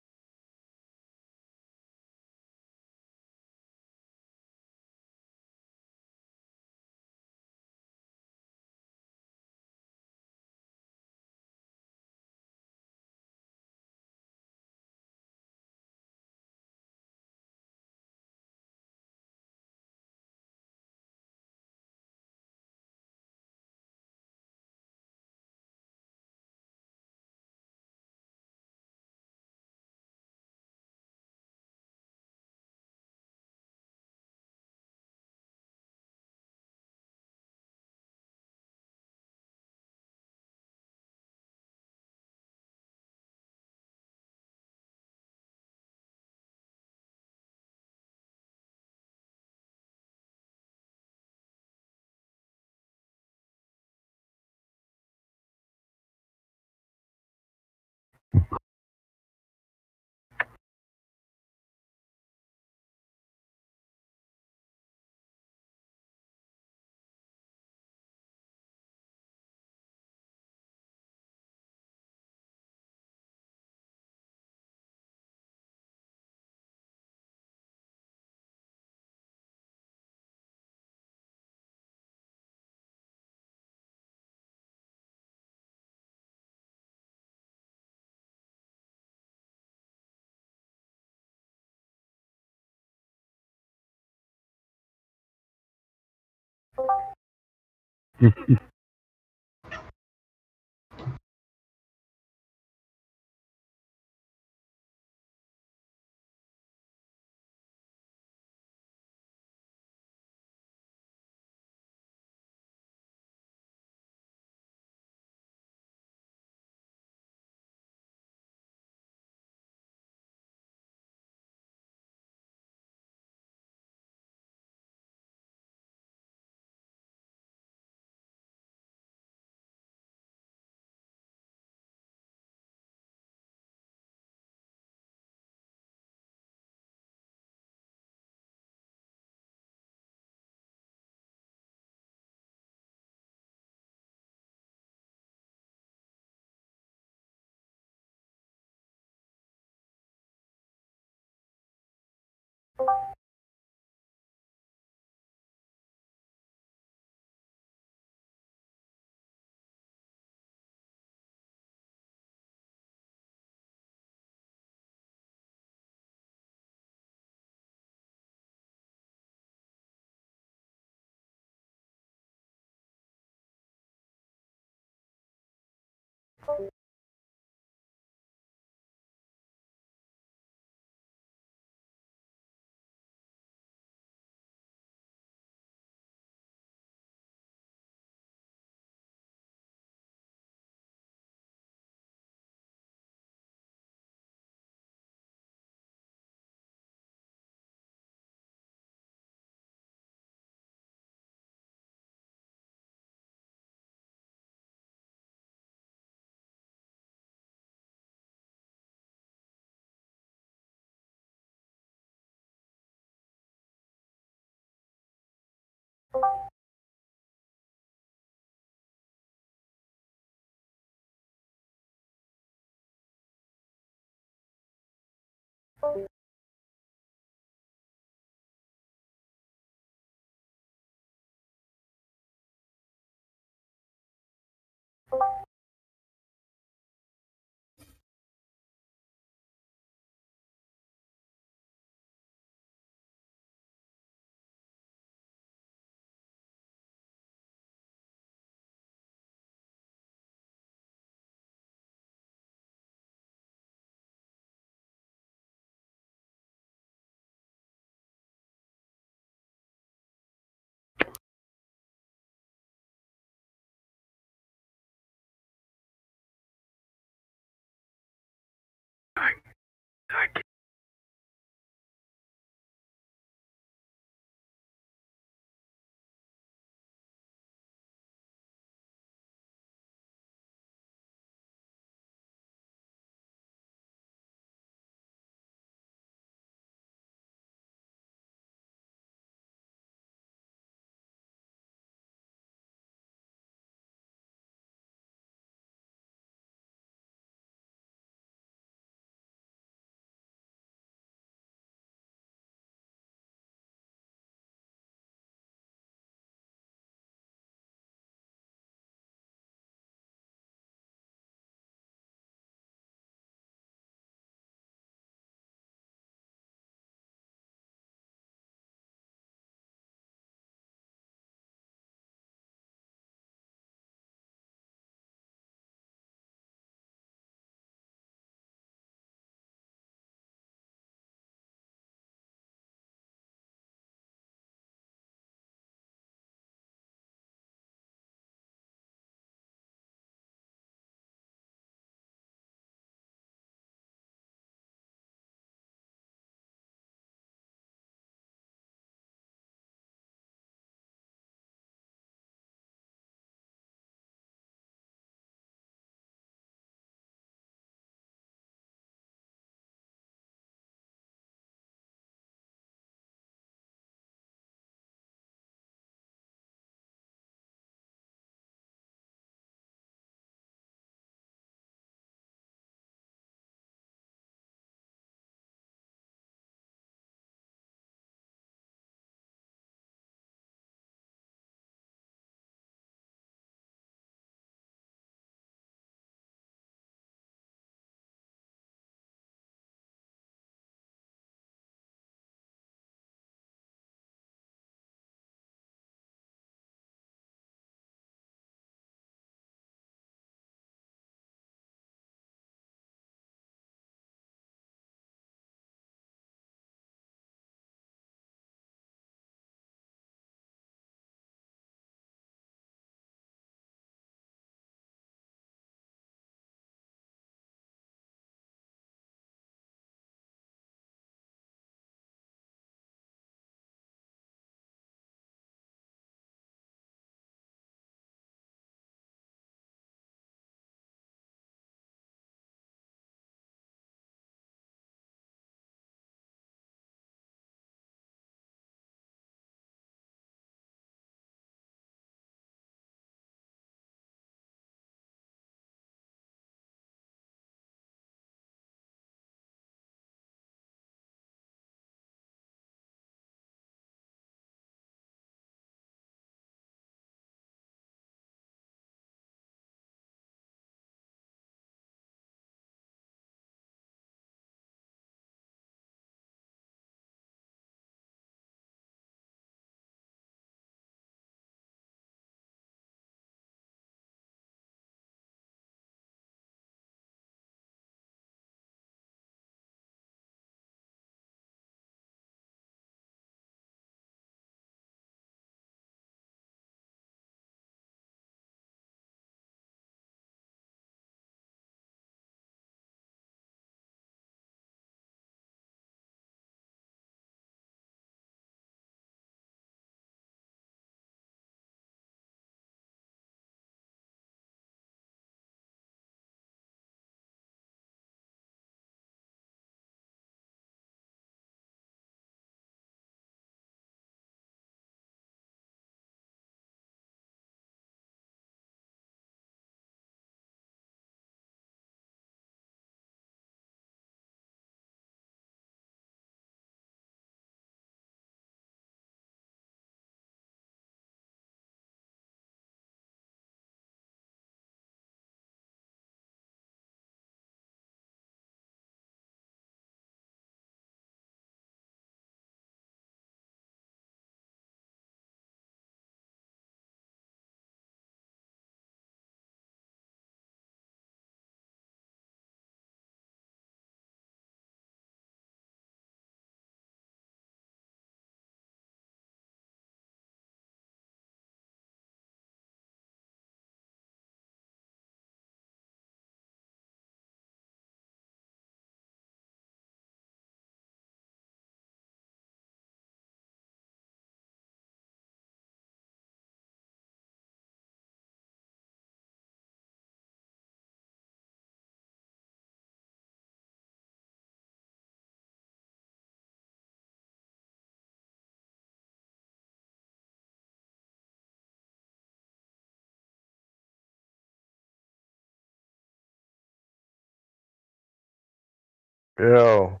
Speaker 10: Yo.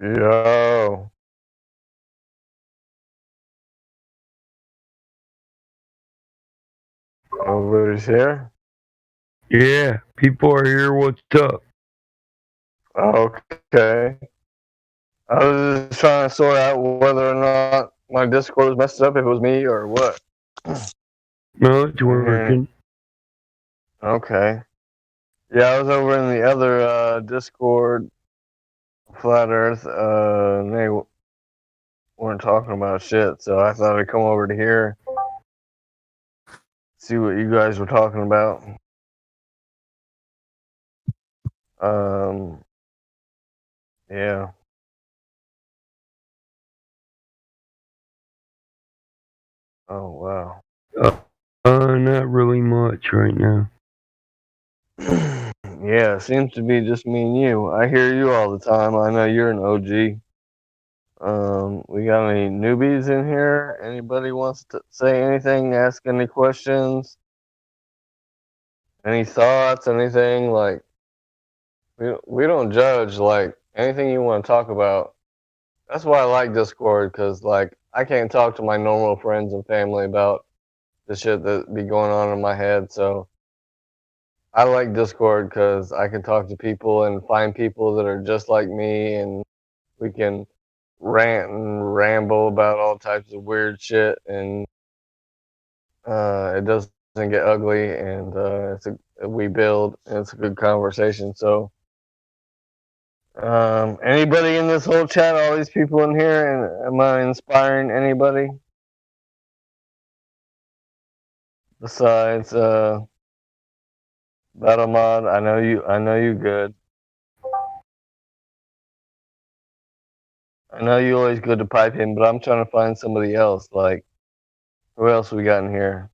Speaker 10: Yo. Nobody's here?
Speaker 17: Yeah, people are here. What's up?
Speaker 10: Okay. I was just trying to sort out whether or not my Discord was messed up, if it was me or what.
Speaker 17: No, it's working.
Speaker 10: Okay. Yeah, I was over in the other Discord, Flat Earth. They weren't talking about shit, so I thought I'd come over to here, see what you guys were talking about. Yeah. Oh, wow.
Speaker 17: Not really much right now.
Speaker 10: Yeah, it seems to be just me and you. I hear you all the time. I know you're an OG. We got any newbies in here? Anybody wants to say anything, ask any questions? Any thoughts, anything? Like, we don't judge, like, anything you want to talk about. That's why I like Discord, because, like, I can't talk to my normal friends and family about the shit that be going on in my head, so I like Discord because I can talk to people and find people that are just like me, and we can rant and ramble about all types of weird shit, and it doesn't get ugly, and we build, and it's a good conversation. So, anybody in this whole chat, all these people in here, and am I inspiring anybody besides Battle Mod? I know you good. I know you always good to pipe in, but I'm trying to find somebody else. Like, who else we got in here?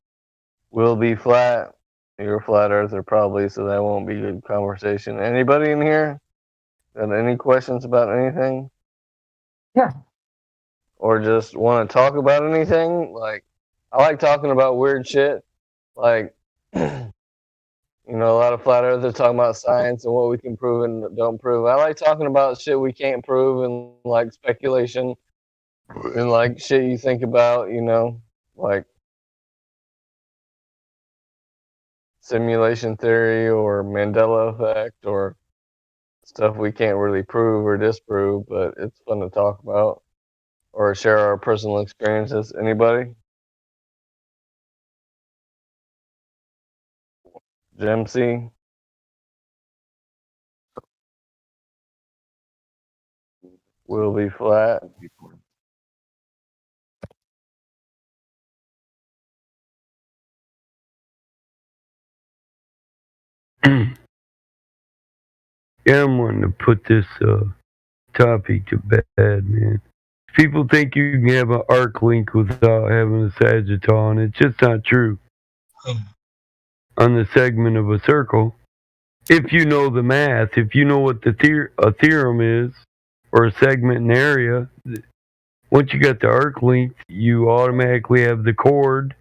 Speaker 10: Will be flat. You're a flat earther probably, so that won't be good conversation. Anybody in here got any questions about anything?
Speaker 11: Yeah.
Speaker 10: Or just want to talk about anything? Like, I like talking about weird shit. Like, you know, a lot of flat earthers talking about science and what we can prove and don't prove. I like talking about shit we can't prove, and like speculation and like shit you think about, you know, like simulation theory or Mandela effect or stuff we can't really prove or disprove, but it's fun to talk about or share our personal experiences. Anybody? Gemsy? Will be flat.
Speaker 17: Yeah, I'm wanting to put this topic to bed, man. People think you can have an arc link without having a sagittal, and it's just not true. On the segment of a circle, if you know the math, if you know what the a theorem is, or a segment and area, once you got the arc length, you automatically have the chord,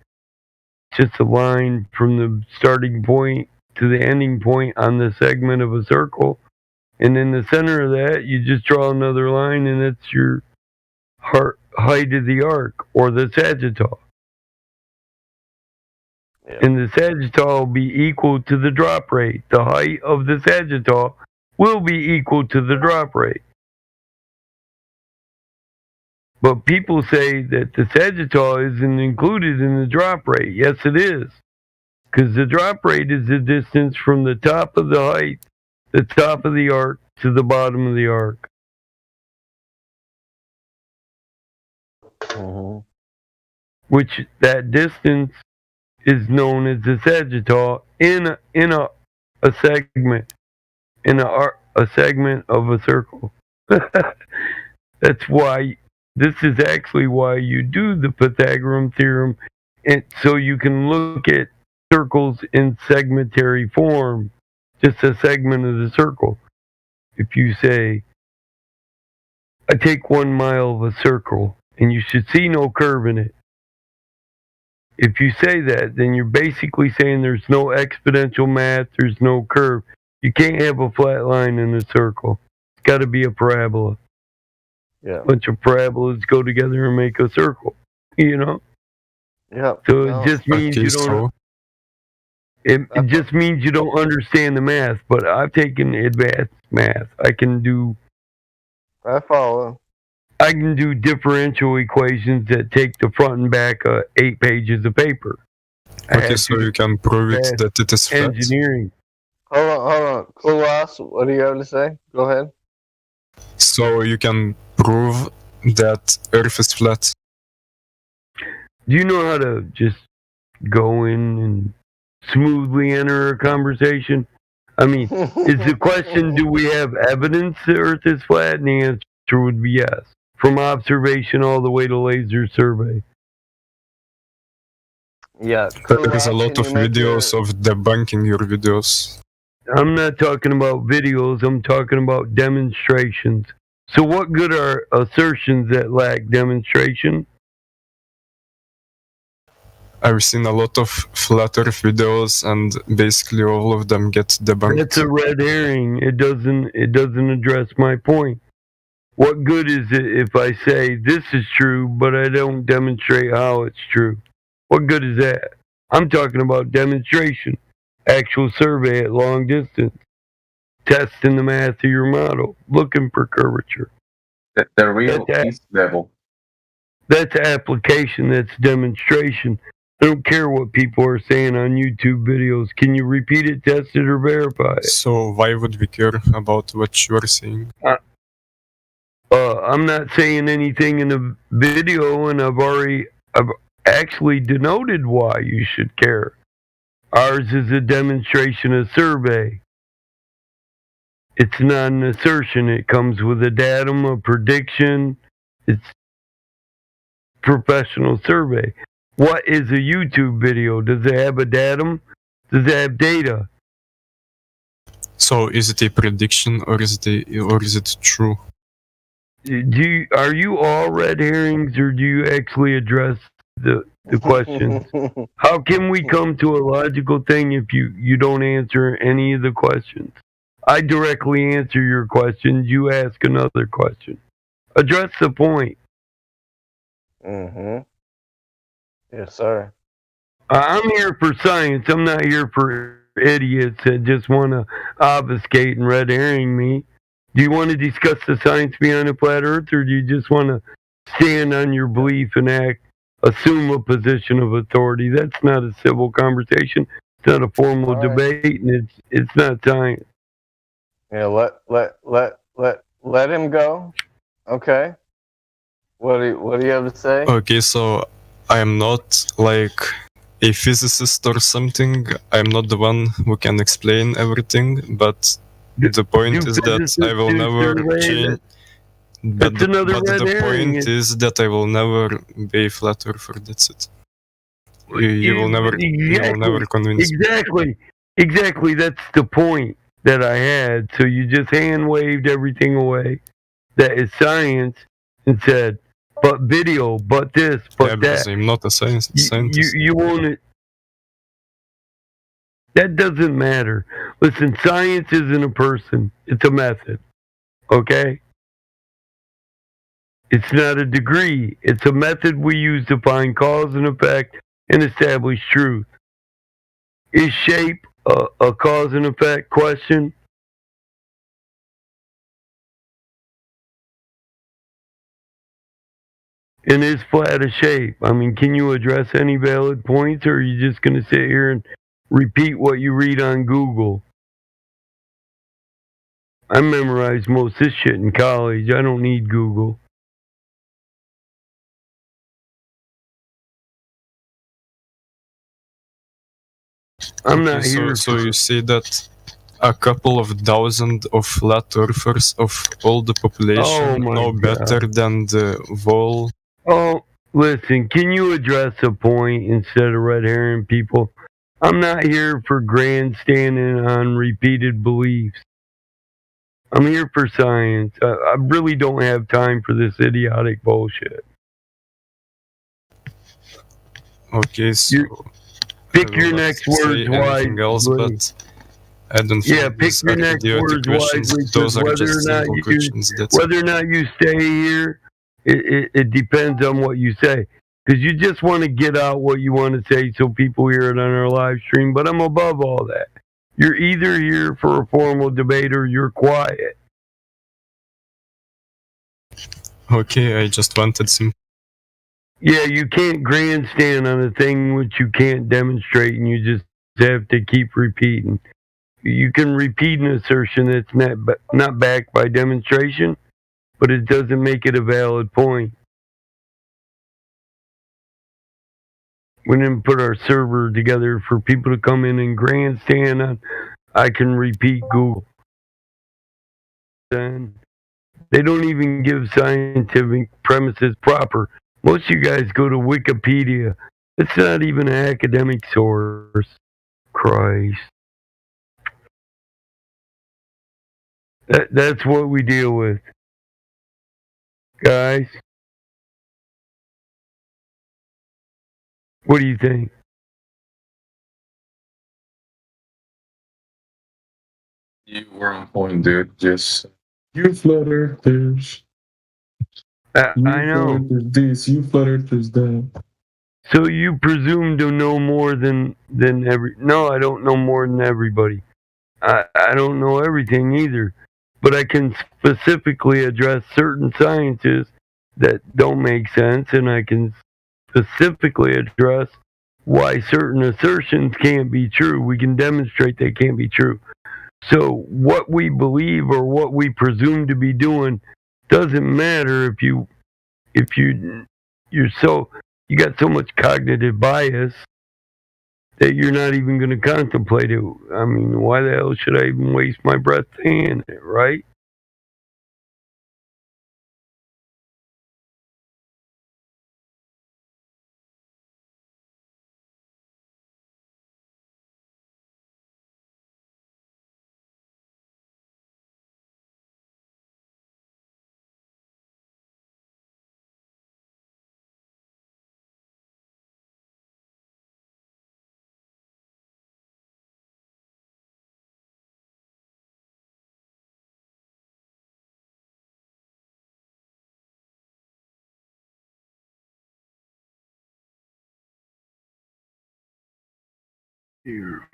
Speaker 17: just a line from the starting point to the ending point on the segment of a circle. And in the center of that, you just draw another line, and it's your height of the arc, or the sagittal. Yeah. And the sagittal will be equal to the drop rate. The height of the sagittal will be equal to the drop rate. But people say that the sagittal isn't included in the drop rate. Yes, it is. Because the drop rate is the distance from the top of the height, the top of the arc, to the bottom of the arc. Which that distance is known as the sagittal in a segment, in a segment of a circle. That's why, this is actually why you do the Pythagorean theorem, and so you can look at circles in segmentary form, just a segment of the circle. If you say I take 1 mile of a circle, and you should see no curve in it. If you say that, then you're basically saying there's no exponential math, there's no curve. You can't have a flat line in a circle. It's got to be a parabola.
Speaker 10: Yeah.
Speaker 17: A bunch of parabolas go together and make a circle, you know?
Speaker 10: Yeah.
Speaker 17: So it just means you don't. It just means you don't understand the math. But I've taken advanced math. I can do differential equations that take the front and back 8 pages of paper.
Speaker 1: Okay, so you can prove it that it is flat.
Speaker 17: Engineering.
Speaker 10: Hold on. Kulas, what do you have to say? Go ahead.
Speaker 1: So you can prove that Earth is flat.
Speaker 17: Do you know how to just go in and smoothly enter a conversation? I mean, is the question, do we have evidence the Earth is flat? And the answer would be yes. From observation all the way to laser survey.
Speaker 10: Yeah.
Speaker 1: There is a lot of videos of debunking your videos.
Speaker 17: I'm not talking about videos, I'm talking about demonstrations. So what good are assertions that lack demonstration?
Speaker 1: I've seen a lot of flat Earth videos, and basically all of them get debunked.
Speaker 17: It's a red herring. It doesn't address my point. What good is it if I say this is true, but I don't demonstrate how it's true? What good is that? I'm talking about demonstration, actual survey at long distance, testing the math of your model, looking for curvature.
Speaker 21: The real is level.
Speaker 17: That's application, that's demonstration. I don't care what people are saying on YouTube videos. Can you repeat it, test it, or verify it?
Speaker 1: So why would we care about what you are saying?
Speaker 17: I'm not saying anything in the video, and I've actually denoted why you should care. Ours is a demonstration, a survey. It's not an assertion. It comes with a datum, a prediction. It's professional survey. What is a YouTube video? Does it have a datum? Does it have data?
Speaker 1: So is it a prediction or is it true?
Speaker 17: Are you all red herrings, or do you actually address the questions? How can we come to a logical thing if you don't answer any of the questions? I directly answer your questions. You ask another question. Address the point.
Speaker 10: Mm-hmm. Yes, sir.
Speaker 17: I'm here for science. I'm not here for idiots that just want to obfuscate and red herring me. Do you want to discuss the science behind a flat Earth, or do you just want to stand on your belief and assume a position of authority? That's not a civil conversation. It's not a formal debate, and it's not science.
Speaker 10: Yeah, let him go. Okay. What do you have to say?
Speaker 1: Okay, so I am not like a physicist or something. I'm not the one who can explain everything, but the point is that I will never change. But the point is that I will never be a flat earther. That's it. You will never convince me.
Speaker 17: Exactly. That's the point that I had. So you just hand waved everything away. That is science, and said, but video, but this, but that.
Speaker 1: I'm not a scientist.
Speaker 17: You want it. That doesn't matter. Listen, science isn't a person. It's a method. Okay? It's not a degree. It's a method we use to find cause and effect and establish truth. Is shape a cause and effect question? And is flat a shape? I mean, can you address any valid points, or are you just going to sit here and repeat what you read on Google? I memorized most of this shit in college. I don't need Google. I'm not here.
Speaker 1: So you say that a couple of thousand of flat earthers of all the population know better than the whole.
Speaker 17: Oh, listen, can you address a point instead of red herring people? I'm not here for grandstanding on repeated beliefs. I'm here for science. I really don't have time for this idiotic bullshit.
Speaker 1: Okay, so
Speaker 17: pick
Speaker 1: I will
Speaker 17: your
Speaker 1: not
Speaker 17: next
Speaker 1: say
Speaker 17: words
Speaker 1: anything else,
Speaker 17: wisely.
Speaker 1: but I don't
Speaker 17: Yeah,
Speaker 1: think
Speaker 17: pick
Speaker 1: these
Speaker 17: your
Speaker 1: are
Speaker 17: next
Speaker 1: idiotic
Speaker 17: words
Speaker 1: questions.
Speaker 17: wisely.
Speaker 1: Those are
Speaker 17: Whether
Speaker 1: just
Speaker 17: or not
Speaker 1: simple
Speaker 17: you
Speaker 1: questions. That's
Speaker 17: whether or not you stay here, it depends on what you say. Because you just want to get out what you want to say so people hear it on our live stream. But I'm above all that. You're either here for a formal debate or you're quiet.
Speaker 1: okay. I just wanted some.
Speaker 17: Yeah, you can't grandstand on a thing which you can't demonstrate, and you just have to keep repeating. You can repeat an assertion that's not backed by demonstration, but it doesn't make it a valid point. We didn't put our server together for people to come in and grandstand on. I can repeat Google. And they don't even give scientific premises proper. Most of you guys go to Wikipedia. It's not even an academic source. Christ. That's what we deal with. Guys, what do you think?
Speaker 3: You were on point, dude. Just you flat earthers.
Speaker 17: I know.
Speaker 3: Flat earthers this, you flat earthers that.
Speaker 17: So you presume to know more than every? No, I don't know more than everybody. I don't know everything either, but I can specifically address certain sciences that don't make sense, and I can specifically address why certain assertions can't be true. We can demonstrate they can't be true. So what we believe or what we presume to be doing doesn't matter if you got so much cognitive bias that you're not even going to contemplate it. I mean, why the hell should I even waste my breath saying it, right? Here.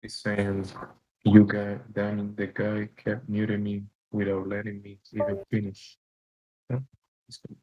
Speaker 3: He's saying you got Danny, the guy kept muting me without letting me even finish. Yeah, it's good.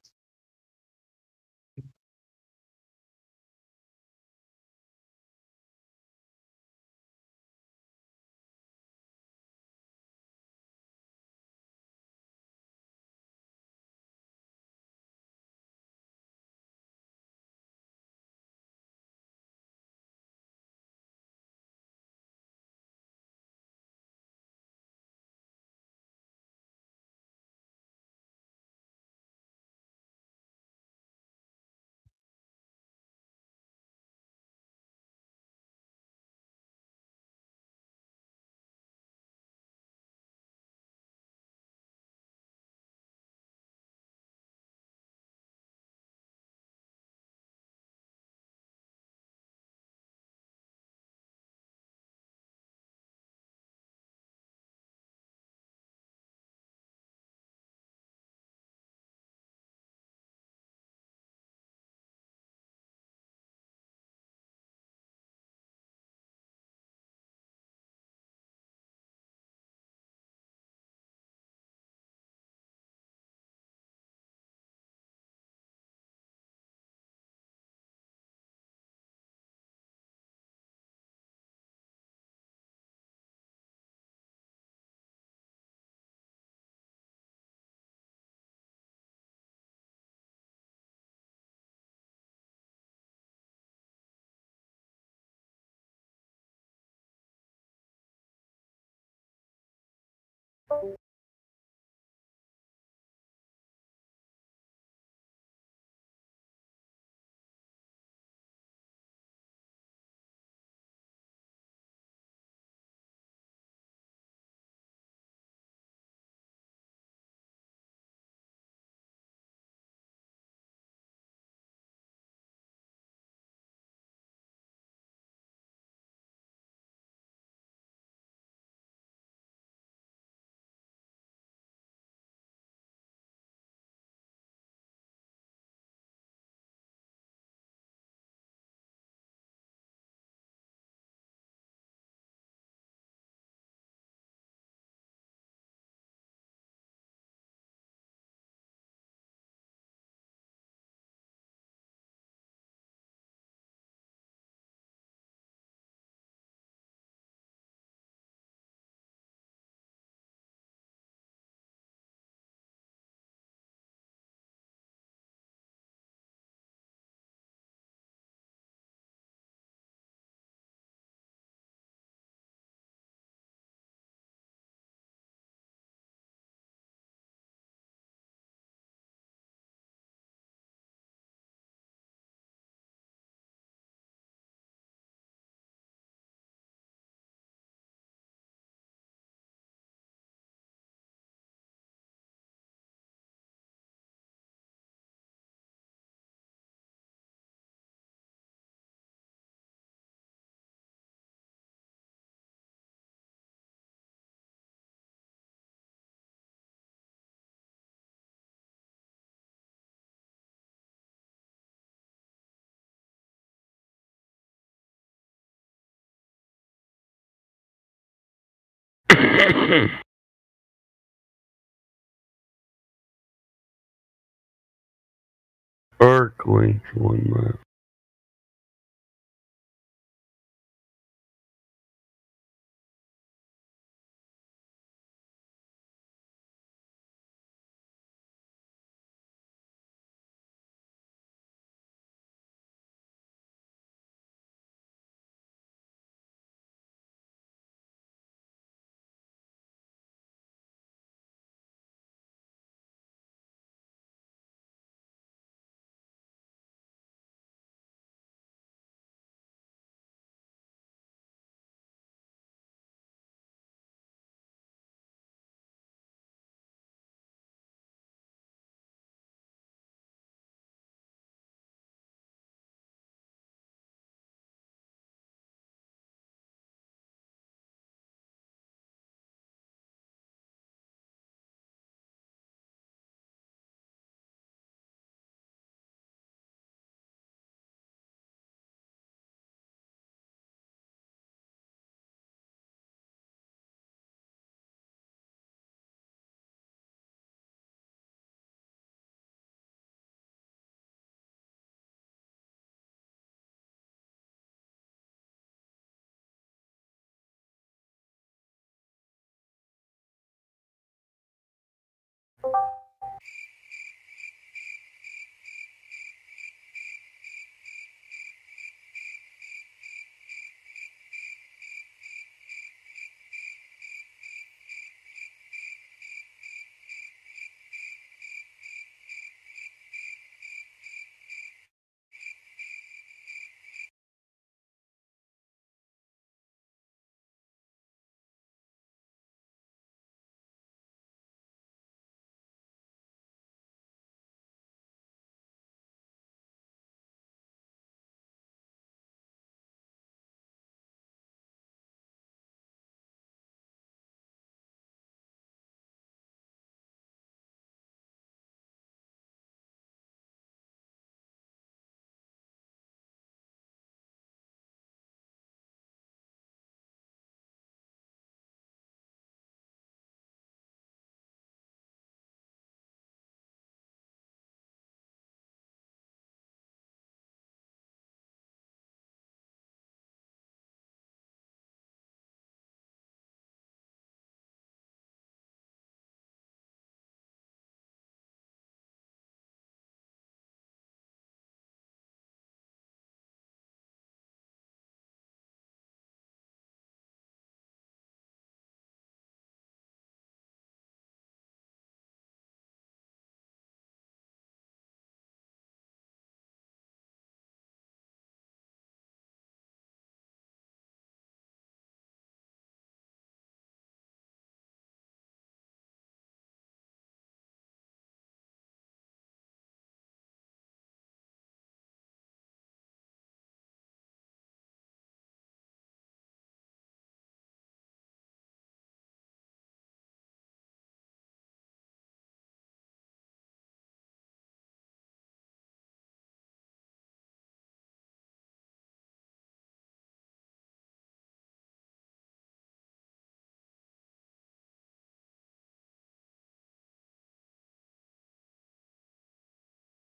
Speaker 17: Arc length 1 mile.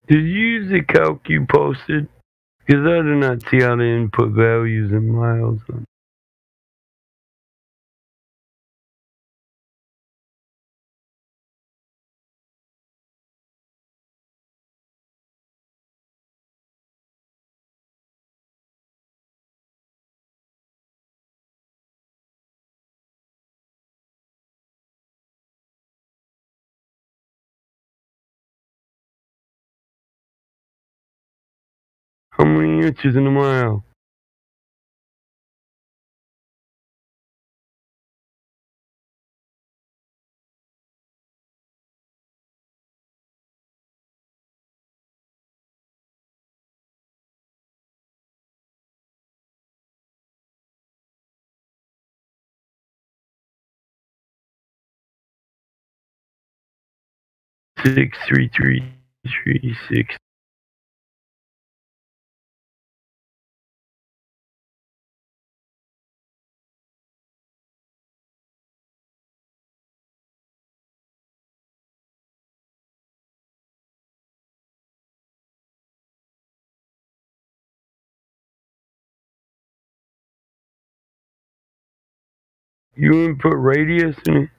Speaker 17: Did you use the calc you posted? Because I do not see how to input values in miles. How many inches in a mile? Six three three 6. You input radius in it?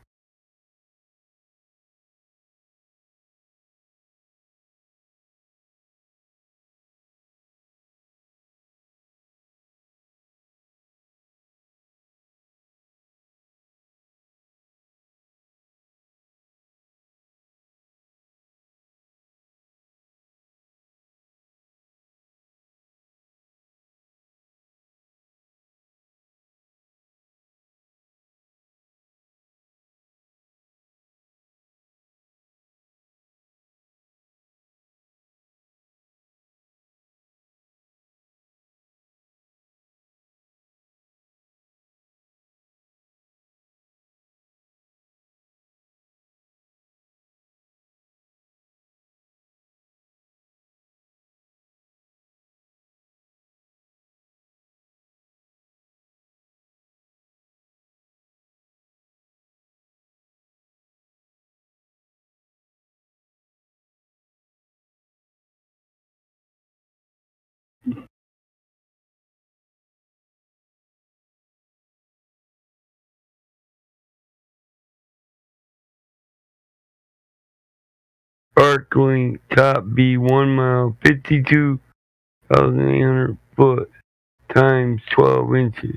Speaker 17: Arc length top B 1 mile 52,800 foot times 12 inches.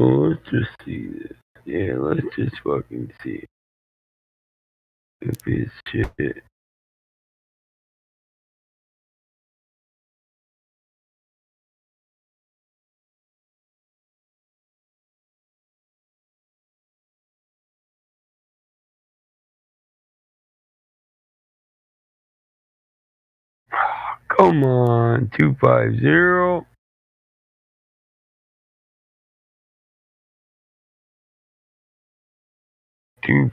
Speaker 17: let's just see this. Yeah, let's just fucking see if it's shit. Come on, 250. Two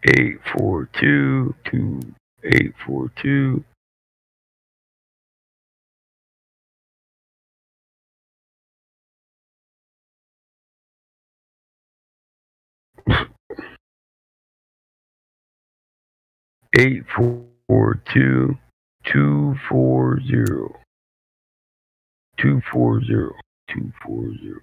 Speaker 17: 842 2842. Eight four two 240 240 240.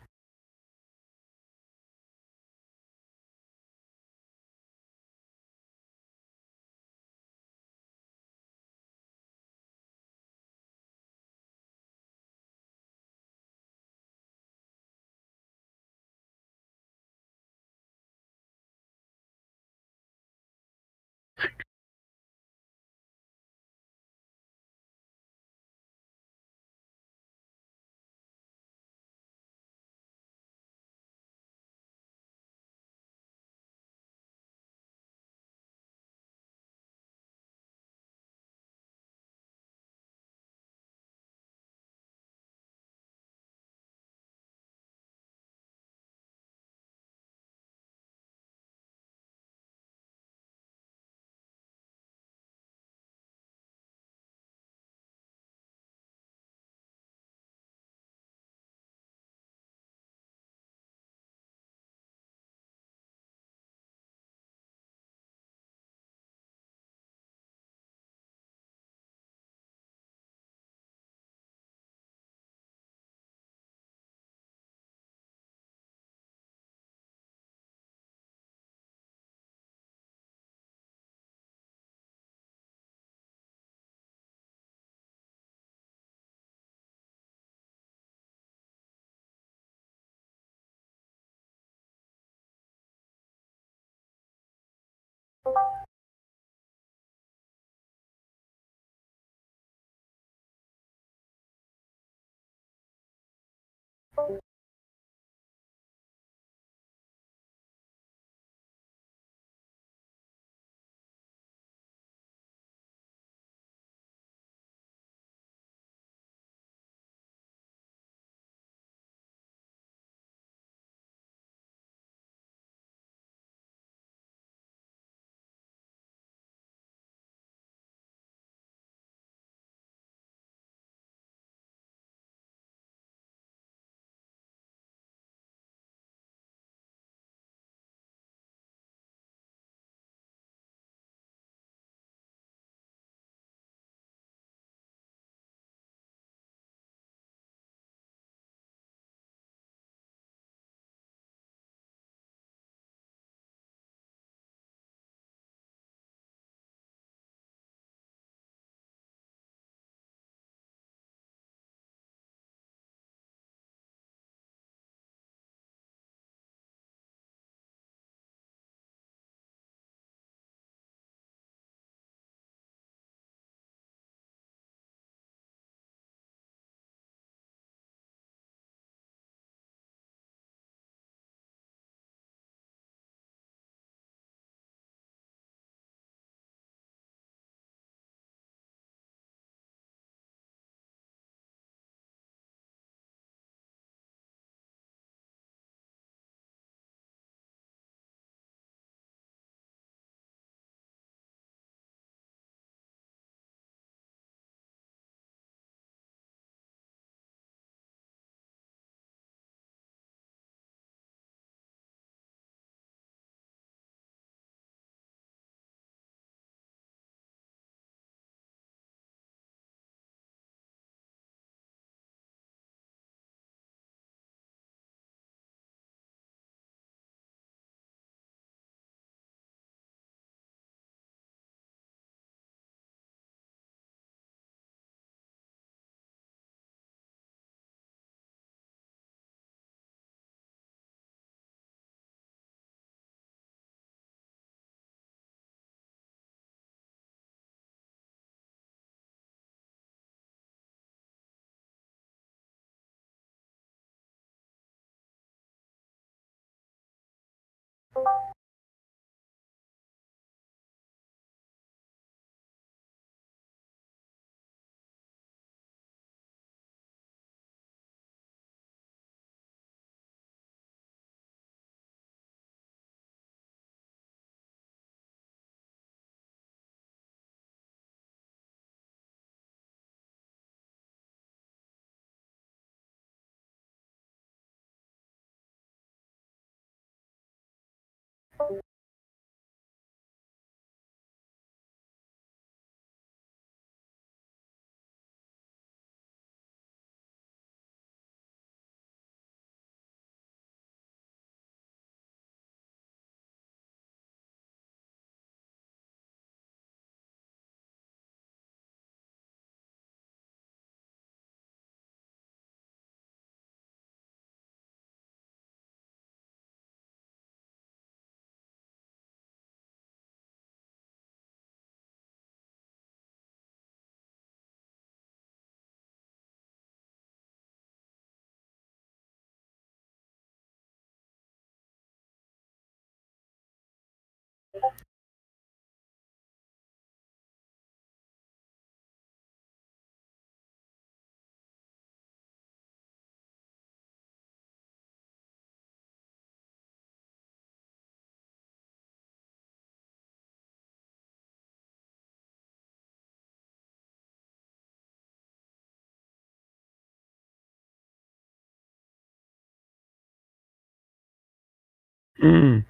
Speaker 17: Mm.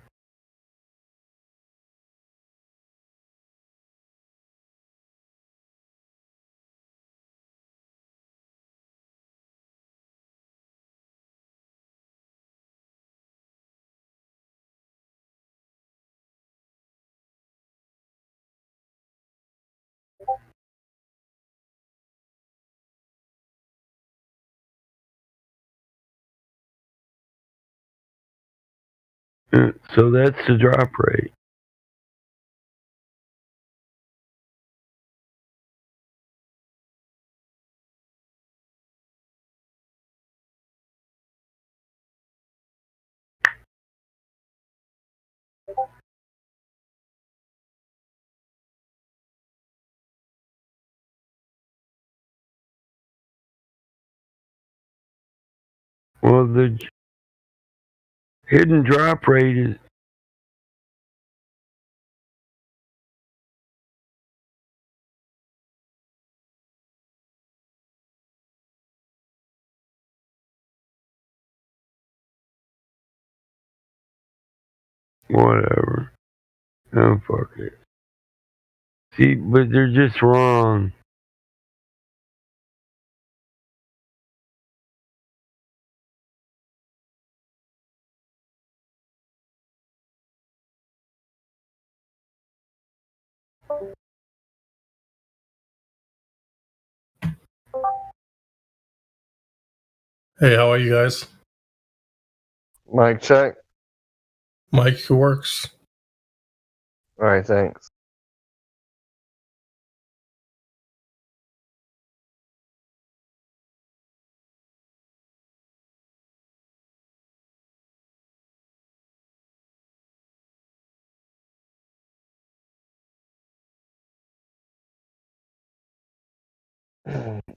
Speaker 17: So that's the drop rate. Well, the hidden drop rate is whatever. Oh, fuck it. See, but they're just wrong.
Speaker 4: Hey, how are you guys?
Speaker 10: Mic check.
Speaker 4: Mike works.
Speaker 10: All right, thanks.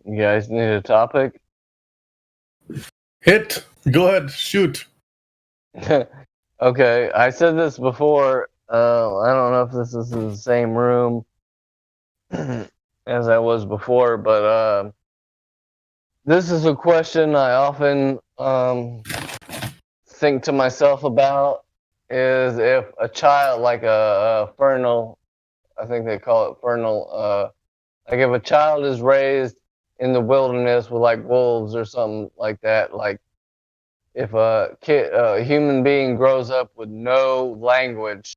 Speaker 10: You guys need a topic?
Speaker 4: Hit. Go ahead. Shoot.
Speaker 10: Okay, I said this before. I don't know if this is in the same room as I was before, but this is a question I often think to myself about, is if a child, like a fernal, I think they call it fernal, like if a child is raised in the wilderness with like wolves or something like that, like if a human being grows up with no language,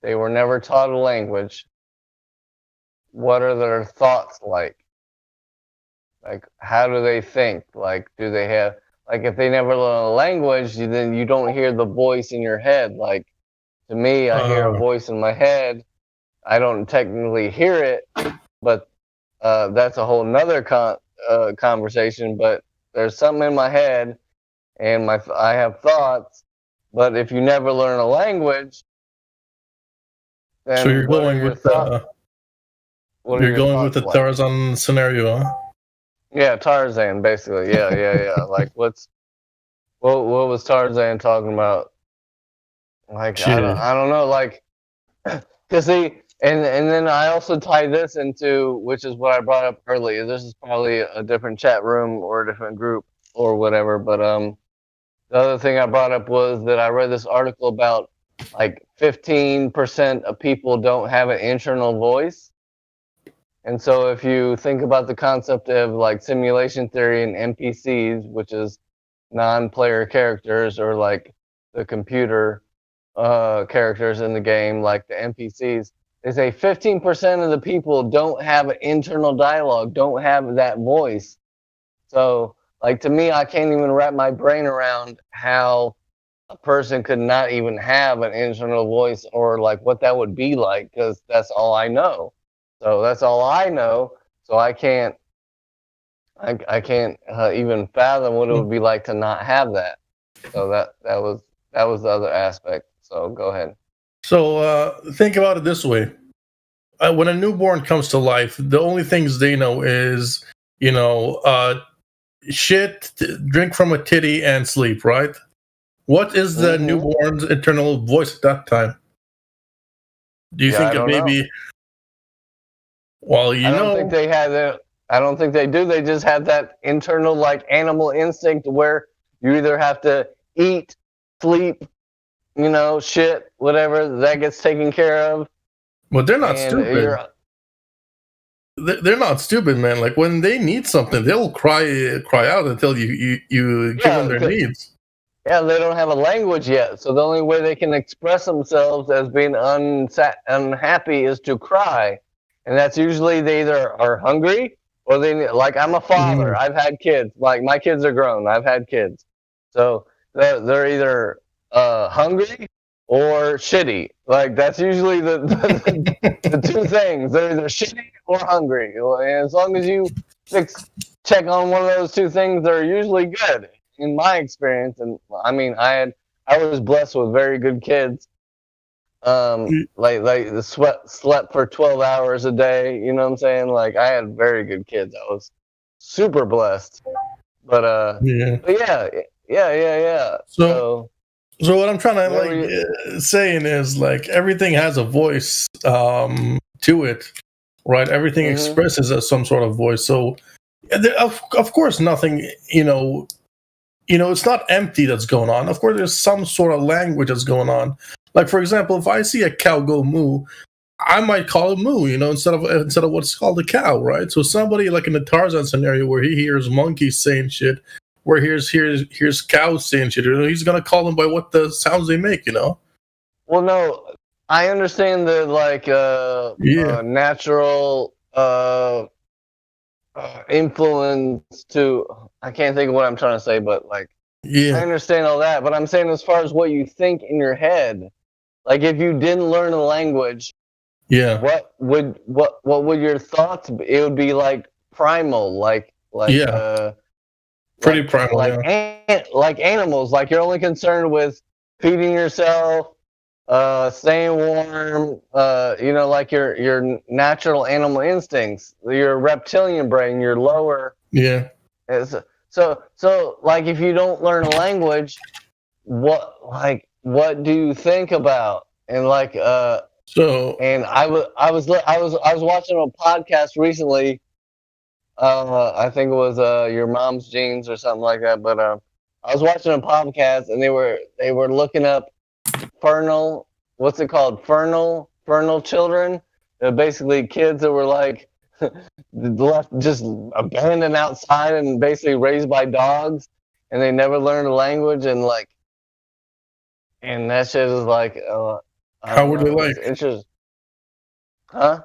Speaker 10: they were never taught a language, what are their thoughts like? Like, how do they think? Like, do they have, like, if they never learn a language, then you don't hear the voice in your head. Like, to me, I hear a voice in my head. I don't technically hear it, but that's a whole nother conversation. But there's something in my head, and I have thoughts. But if you never learn a language, then
Speaker 4: So you're going with the
Speaker 10: like?
Speaker 4: Tarzan scenario, huh?
Speaker 10: Yeah, Tarzan, basically. Yeah. Like, what was Tarzan talking about? Like, I don't know. Like, cause and then I also tie this into, which is what I brought up earlier. This is probably a different chat room or a different group or whatever. But the other thing I brought up was that I read this article about like 15% of people don't have an internal voice. And so if you think about the concept of like simulation theory and NPCs, which is non-player characters or like the computer characters in the game, like the NPCs, they say 15% of the people don't have an internal dialogue, don't have that voice. So like to me, I can't even wrap my brain around how a person could not even have an internal voice or like what that would be like, because that's all I know. So that's all I know. So I can't even fathom what it would be like to not have that. So that was the other aspect. So go ahead.
Speaker 4: So think about it this way: when a newborn comes to life, the only things they know is, shit, drink from a titty, and sleep. Right? What is the newborn's internal voice at that time? Do you think it may be? Well,
Speaker 10: I don't think they have that. I don't think they do. They just have that internal like animal instinct where you either have to eat, sleep, shit, whatever, that gets taken care of.
Speaker 4: But they're not
Speaker 10: And
Speaker 4: stupid. They're not stupid, man. Like when they need something, they'll cry out until you give them their needs.
Speaker 10: Yeah, they don't have a language yet, so the only way they can express themselves as being unhappy is to cry, and that's usually they either are hungry or they like. I'm a father. I've had kids. Like my kids are grown. I've had kids, so they're either hungry or shitty. Like that's usually the two things. They're either shitty or hungry. And as long as you check on one of those two things, they're usually good, in my experience. And I mean, I was blessed with very good kids. Like the slept for 12 hours a day. You know what I'm saying? Like I had very good kids. I was super blessed. But yeah.
Speaker 4: So what I'm trying to saying is like everything has a voice to it, right? Everything expresses some sort of voice. So of course nothing, it's not empty that's going on. Of course there's some sort of language that's going on. Like for example, if I see a cow go moo, I might call it moo, instead of what's called a cow, right? So somebody like in the Tarzan scenario where he hears monkeys saying shit, where here's cows saying shit, he's gonna call them by what the sounds they make,
Speaker 10: Well, no, I understand the natural influence to. I can't think of what I'm trying to say, but I understand all that. But I'm saying as far as what you think in your head, like if you didn't learn a language, what would your thoughts be? It would be like primal,
Speaker 4: pretty primal,
Speaker 10: like animals. Like you're only concerned with feeding yourself, staying warm. Like your natural animal instincts, your reptilian brain, your lower.
Speaker 4: Yeah.
Speaker 10: So like if you don't learn a language, what do you think about? And and I was watching a podcast recently. I think it was Your Mom's Jeans or something like that. But I was watching a podcast and they were looking up fernal. What's it called? Fernal children. They're basically kids that were like left just abandoned outside and basically raised by dogs, and they never learned a language and that shit is like.
Speaker 4: How were they like?
Speaker 10: Interesting. Huh?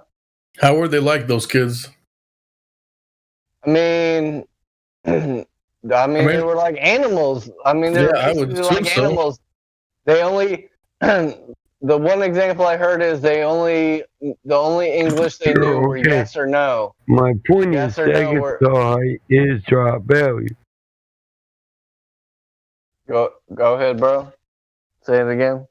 Speaker 4: How were they like, those kids?
Speaker 10: I mean, they were like animals. I mean, they were
Speaker 4: I would
Speaker 10: like animals. They only the one example I heard is the only English they knew were yes or no.
Speaker 17: My point
Speaker 10: Yes
Speaker 17: is
Speaker 10: or no were-
Speaker 17: Sagittari is drop value.
Speaker 10: Go ahead, bro. Say it again.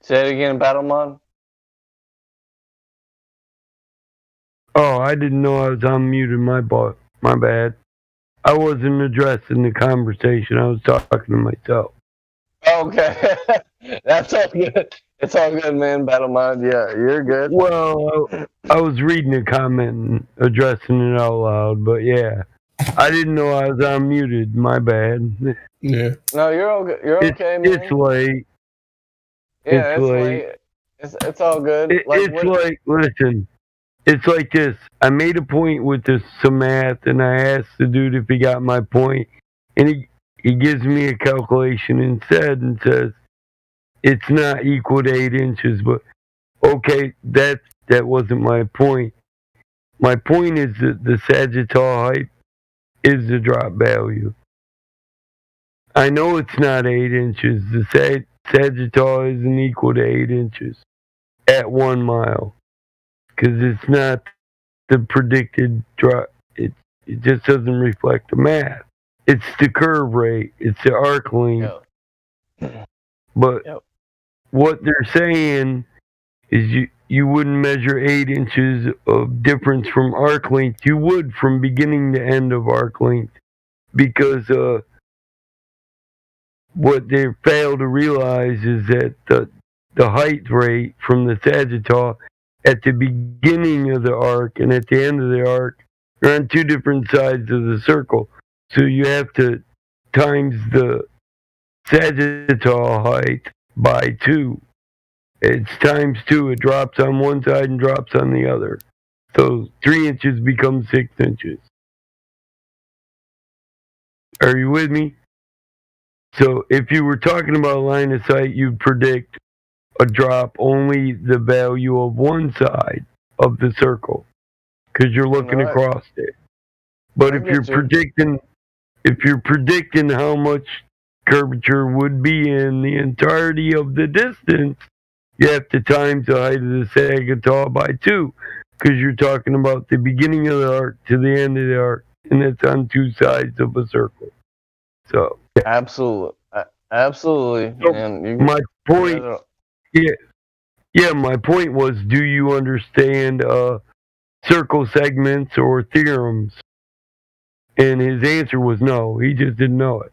Speaker 10: Say it again, Battlemon.
Speaker 17: Oh, I didn't know I was unmuted. My bad. I wasn't addressing the conversation. I was talking to myself.
Speaker 10: Okay. That's all good. It's all good, man, Battlemon. Yeah, you're good.
Speaker 17: Well, I was reading a comment and addressing it out loud, but yeah. I didn't know I was unmuted. My bad.
Speaker 4: Yeah.
Speaker 10: No, you're okay. You're okay, man.
Speaker 17: It's late.
Speaker 10: Yeah, it's late. It's all good.
Speaker 17: Listen, it's like this. I made a point with some math, and I asked the dude if he got my point, and he gives me a calculation instead and says it's not equal to 8 inches. But okay, that wasn't my point. My point is that the sagittal height is the drop value. I know it's not 8 inches. The sagittal isn't equal to 8 inches at 1 mile because it's not the predicted drop. It just doesn't reflect the math. It's the curve rate. It's the arc length. But what they're saying is you wouldn't measure 8 inches of difference from arc length. You would from beginning to end of arc length because what they fail to realize is that the height rate from the sagittal at the beginning of the arc and at the end of the arc are on two different sides of the circle. So you have to times the sagittal height by 2. It's times 2. It drops on one side and drops on the other. So 3 inches becomes 6 inches. Are you with me? So if you were talking about line of sight, you'd predict a drop only the value of one side of the circle because you're looking
Speaker 10: Right.
Speaker 17: across it. But
Speaker 10: I
Speaker 17: if you're
Speaker 10: get you.
Speaker 17: predicting how much curvature would be in the entirety of the distance, you have to times the height of the sagittal by 2 because you're talking about the beginning of the arc to the end of the arc, and it's on 2 sides of a circle. So
Speaker 10: Absolutely. Absolutely.
Speaker 17: So
Speaker 10: And you
Speaker 17: my point,
Speaker 10: Yeah.
Speaker 17: yeah, my point was, do you understand circle segments or theorems? And his answer was no. He just didn't know it.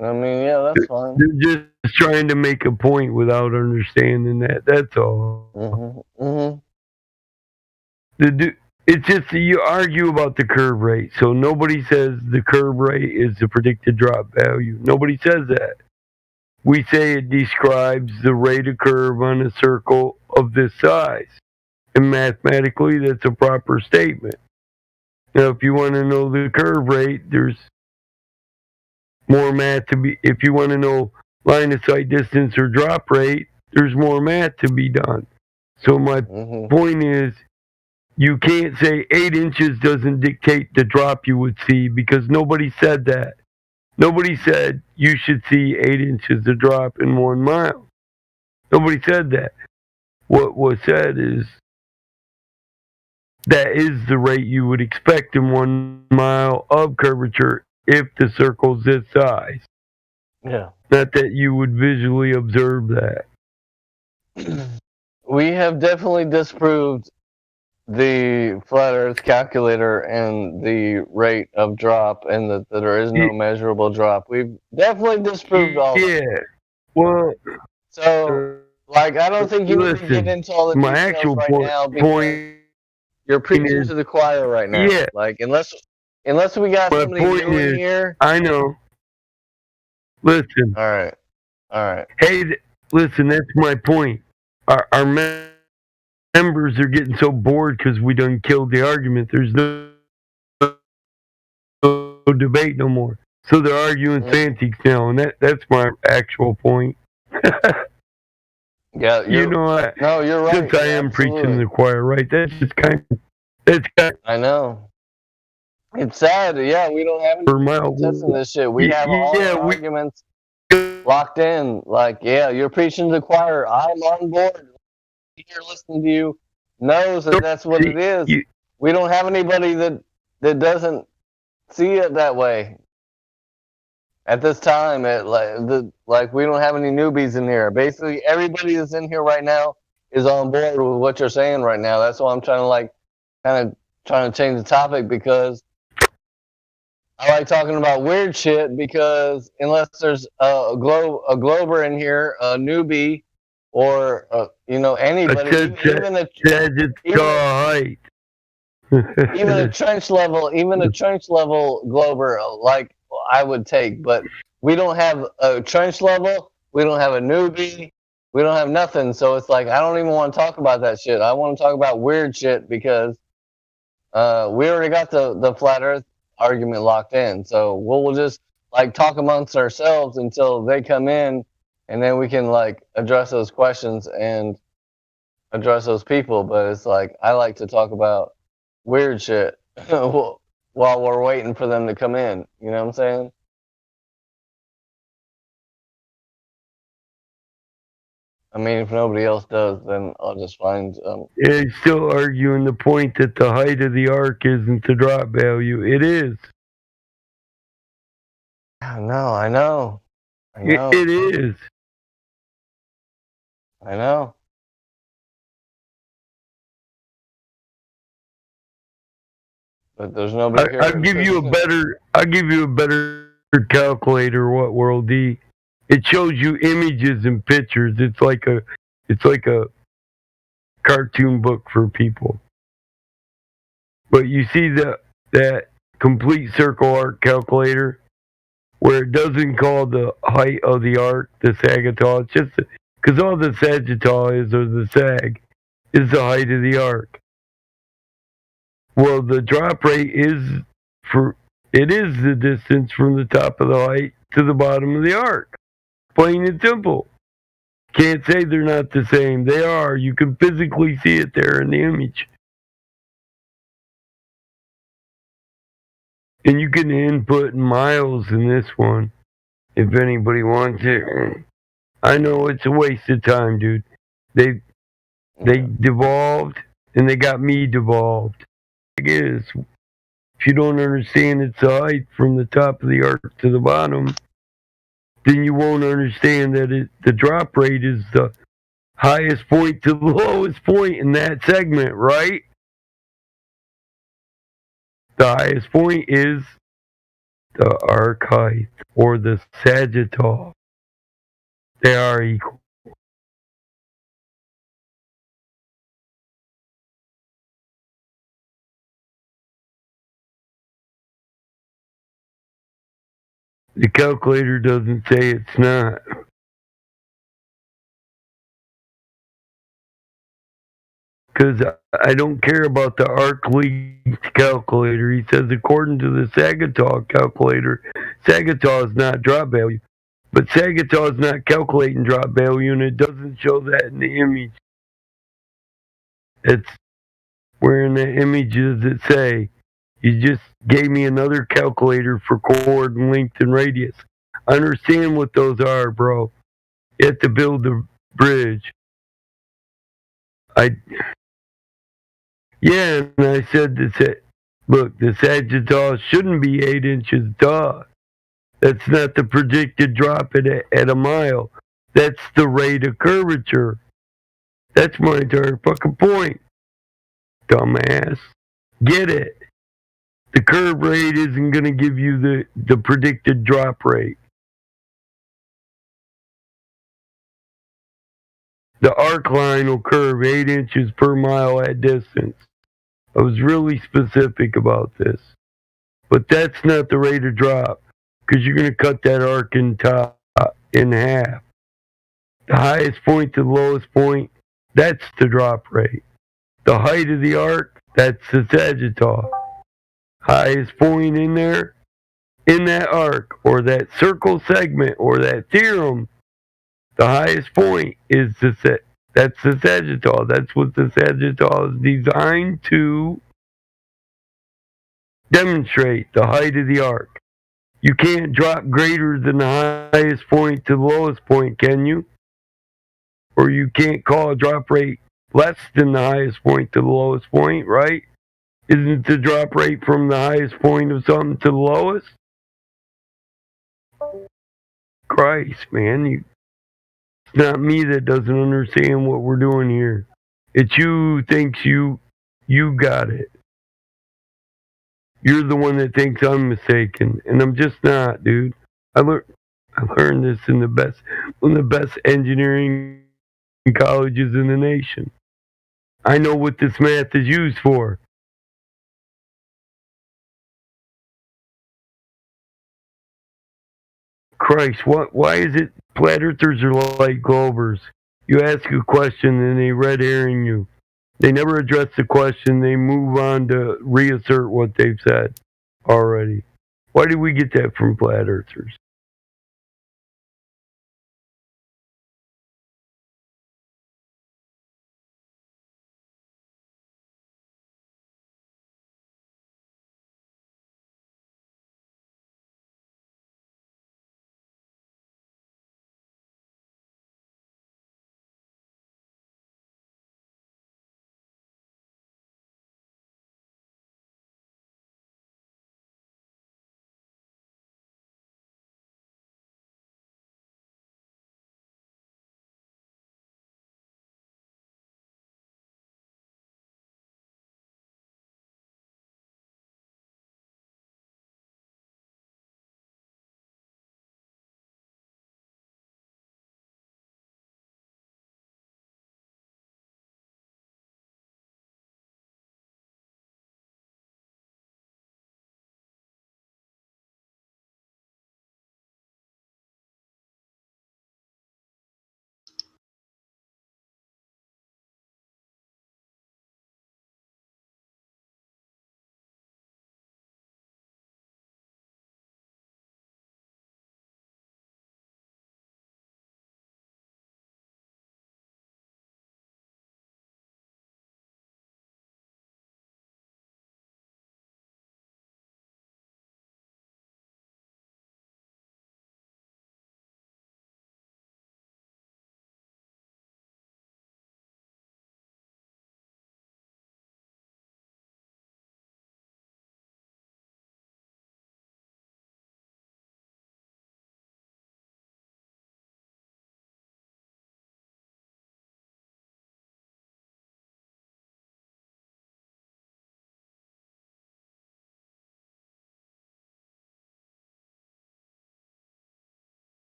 Speaker 10: I mean, yeah, that's fine.
Speaker 17: They're just trying to make a point without understanding that. That's all. It's just that you argue about the curve rate. So nobody says the curve rate is the predicted drop value. Nobody says that. We say it describes the rate of curve on a circle of this size. And mathematically, that's a proper statement. Now, if you want to know the curve rate, there's more math to be. If you want to know line of sight distance or drop rate, there's more math to be done. So my point is, you can't say 8 inches doesn't dictate the drop you would see because nobody said that. Nobody said you should see 8 inches of drop in 1 mile. Nobody said that. What was said is that is the rate you would expect in 1 mile of curvature if the circle's this size.
Speaker 10: Yeah.
Speaker 17: Not that you would visually observe that.
Speaker 10: We have definitely disproved the flat Earth calculator and the rate of drop, and that there is no measurable drop. We've definitely disproved all that.
Speaker 17: Yeah. Well,
Speaker 10: so like, I don't think you need to get into all the
Speaker 17: my
Speaker 10: details
Speaker 17: actual
Speaker 10: right now because
Speaker 17: point
Speaker 10: you're preaching
Speaker 17: is-
Speaker 10: to the choir right now.
Speaker 17: Yeah.
Speaker 10: Like, unless we got
Speaker 17: My
Speaker 10: somebody
Speaker 17: point
Speaker 10: new in
Speaker 17: is,
Speaker 10: here.
Speaker 17: I know. Listen.
Speaker 10: All right.
Speaker 17: Hey, listen, that's my point. Our members are getting so bored because we done killed the argument. There's no debate no more. So they're arguing semantics now, and that's my actual point.
Speaker 10: Yeah,
Speaker 17: you know,
Speaker 10: no, you're right.
Speaker 17: Since I am preaching to the choir, right? That's just kind of,
Speaker 10: I know. It's sad. Yeah, we don't have any
Speaker 17: For my-
Speaker 10: contests in this shit. We have all
Speaker 17: Yeah,
Speaker 10: our arguments locked in. Like, yeah, you're preaching to the choir. I'm on board. Here listening to you knows that that's what it is. We don't have anybody that doesn't see it that way. At this time, like we don't have any newbies in here. Basically, everybody that's in here right now is on board with what you're saying right now. That's why I'm trying to change the topic, because I like talking about weird shit, because unless there's a Glober in here, a newbie, or anybody, even a trench level Glober, like I would take, but we don't have a trench level, we don't have a newbie, we don't have nothing. So it's like I don't even want to talk about that shit. I want to talk about weird shit because we already got the flat Earth argument locked in. So we'll just like talk amongst ourselves until they come in, and then we can like address those questions and address those people. But it's like I like to talk about weird shit while we're waiting for them to come in. You know what I'm saying? I mean, if nobody else does, then I'll just find.
Speaker 17: Yeah, he's still arguing the point that the height of the arc isn't the drop value. It is.
Speaker 10: I know.
Speaker 17: It is.
Speaker 10: I know. But there's nobody here.
Speaker 17: I'll give you a better calculator. What World D? It shows you images and pictures. It's like a cartoon book for people. But you see that complete circle arc calculator, where it doesn't call the height of the arc the sagittal. It's just because all the sagittal is, or the sag, is the height of the arc. Well, the drop rate is the distance from the top of the height to the bottom of the arc. Plain and simple. Can't say they're not the same. They are. You can physically see it there in the image. And you can input miles in this one if anybody wants it. I know it's a waste of time, dude. They devolved and they got me devolved. It is. If you don't understand its height from the top of the arc to the bottom, then you won't understand that the drop rate is the highest point to the lowest point in that segment, right? The highest point is the arc height, or the sagittal. They are equal. The calculator doesn't say it's not. Because I don't care about the arc length calculator. He says according to the Sagittal calculator, Sagittal is not drop value. But Sagittal is not calculating drop value, and it doesn't show that in the image. It's where in the image does it say? You just gave me another calculator for chord and length and radius. I understand what those are, bro. You have to build the bridge. Yeah, and I said look, the sagittal shouldn't be 8 inches, duh. That's not the predicted drop at a mile. That's the rate of curvature. That's my entire fucking point, dumbass. Get it. The curve rate isn't going to give you the predicted drop rate. The arc line will curve 8 inches per mile at distance. I was really specific about this. But that's not the rate of drop, because you're going to cut that arc in half. The highest point to the lowest point, that's the drop rate. The height of the arc, that's the sagittal. Highest point in there, in that arc, or that circle segment, or that theorem, the highest point is that's the sagittal. That's what the sagittal is designed to demonstrate, the height of the arc. You can't drop greater than the highest point to the lowest point, can you? Or you can't call a drop rate less than the highest point to the lowest point, right? Isn't the drop rate from the highest point of something to the lowest? Christ, man, it's not me that doesn't understand what we're doing here. It's you who thinks you got it. You're the one that thinks I'm mistaken, and I'm just not, dude. I learned this in one of the best engineering colleges in the nation. I know what this math is used for. Christ, why is it flat earthers are like Globers? You ask a question and they red herring you. They never address the question, they move on to reassert what they've said already. Why did we get that from flat earthers?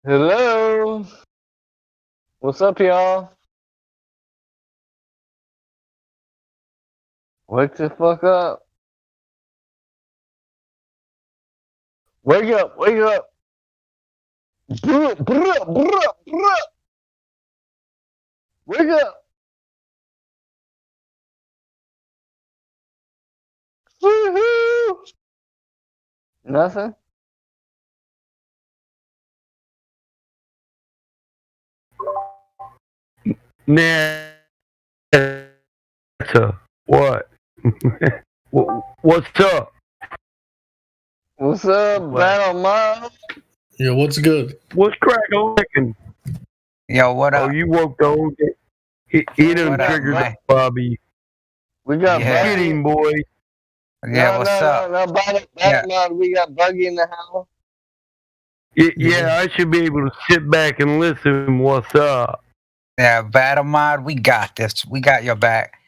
Speaker 10: Hello. What's up, y'all? Wake the fuck up. Wake up, wake up. Bruh, bruh, bruh, bruh. Wake up. Woohoo. Nothing?
Speaker 17: NASA, what? What's up?
Speaker 10: What's up, Battle Mom?
Speaker 4: Yeah, what's good?
Speaker 17: What's cracking?
Speaker 8: Yo, what up?
Speaker 17: Oh, you woke the whole day. He done
Speaker 8: What up,
Speaker 17: triggered
Speaker 8: man?
Speaker 17: up, Bobby.
Speaker 10: We got
Speaker 8: Yeah.
Speaker 17: Get him, boy.
Speaker 8: Yeah, what's up?
Speaker 10: No, Battle Mom, we got Buggy in the house.
Speaker 17: Yeah, I should be able to sit back and listen. What's up?
Speaker 8: Yeah, Battle Mod, we got this. We got your back.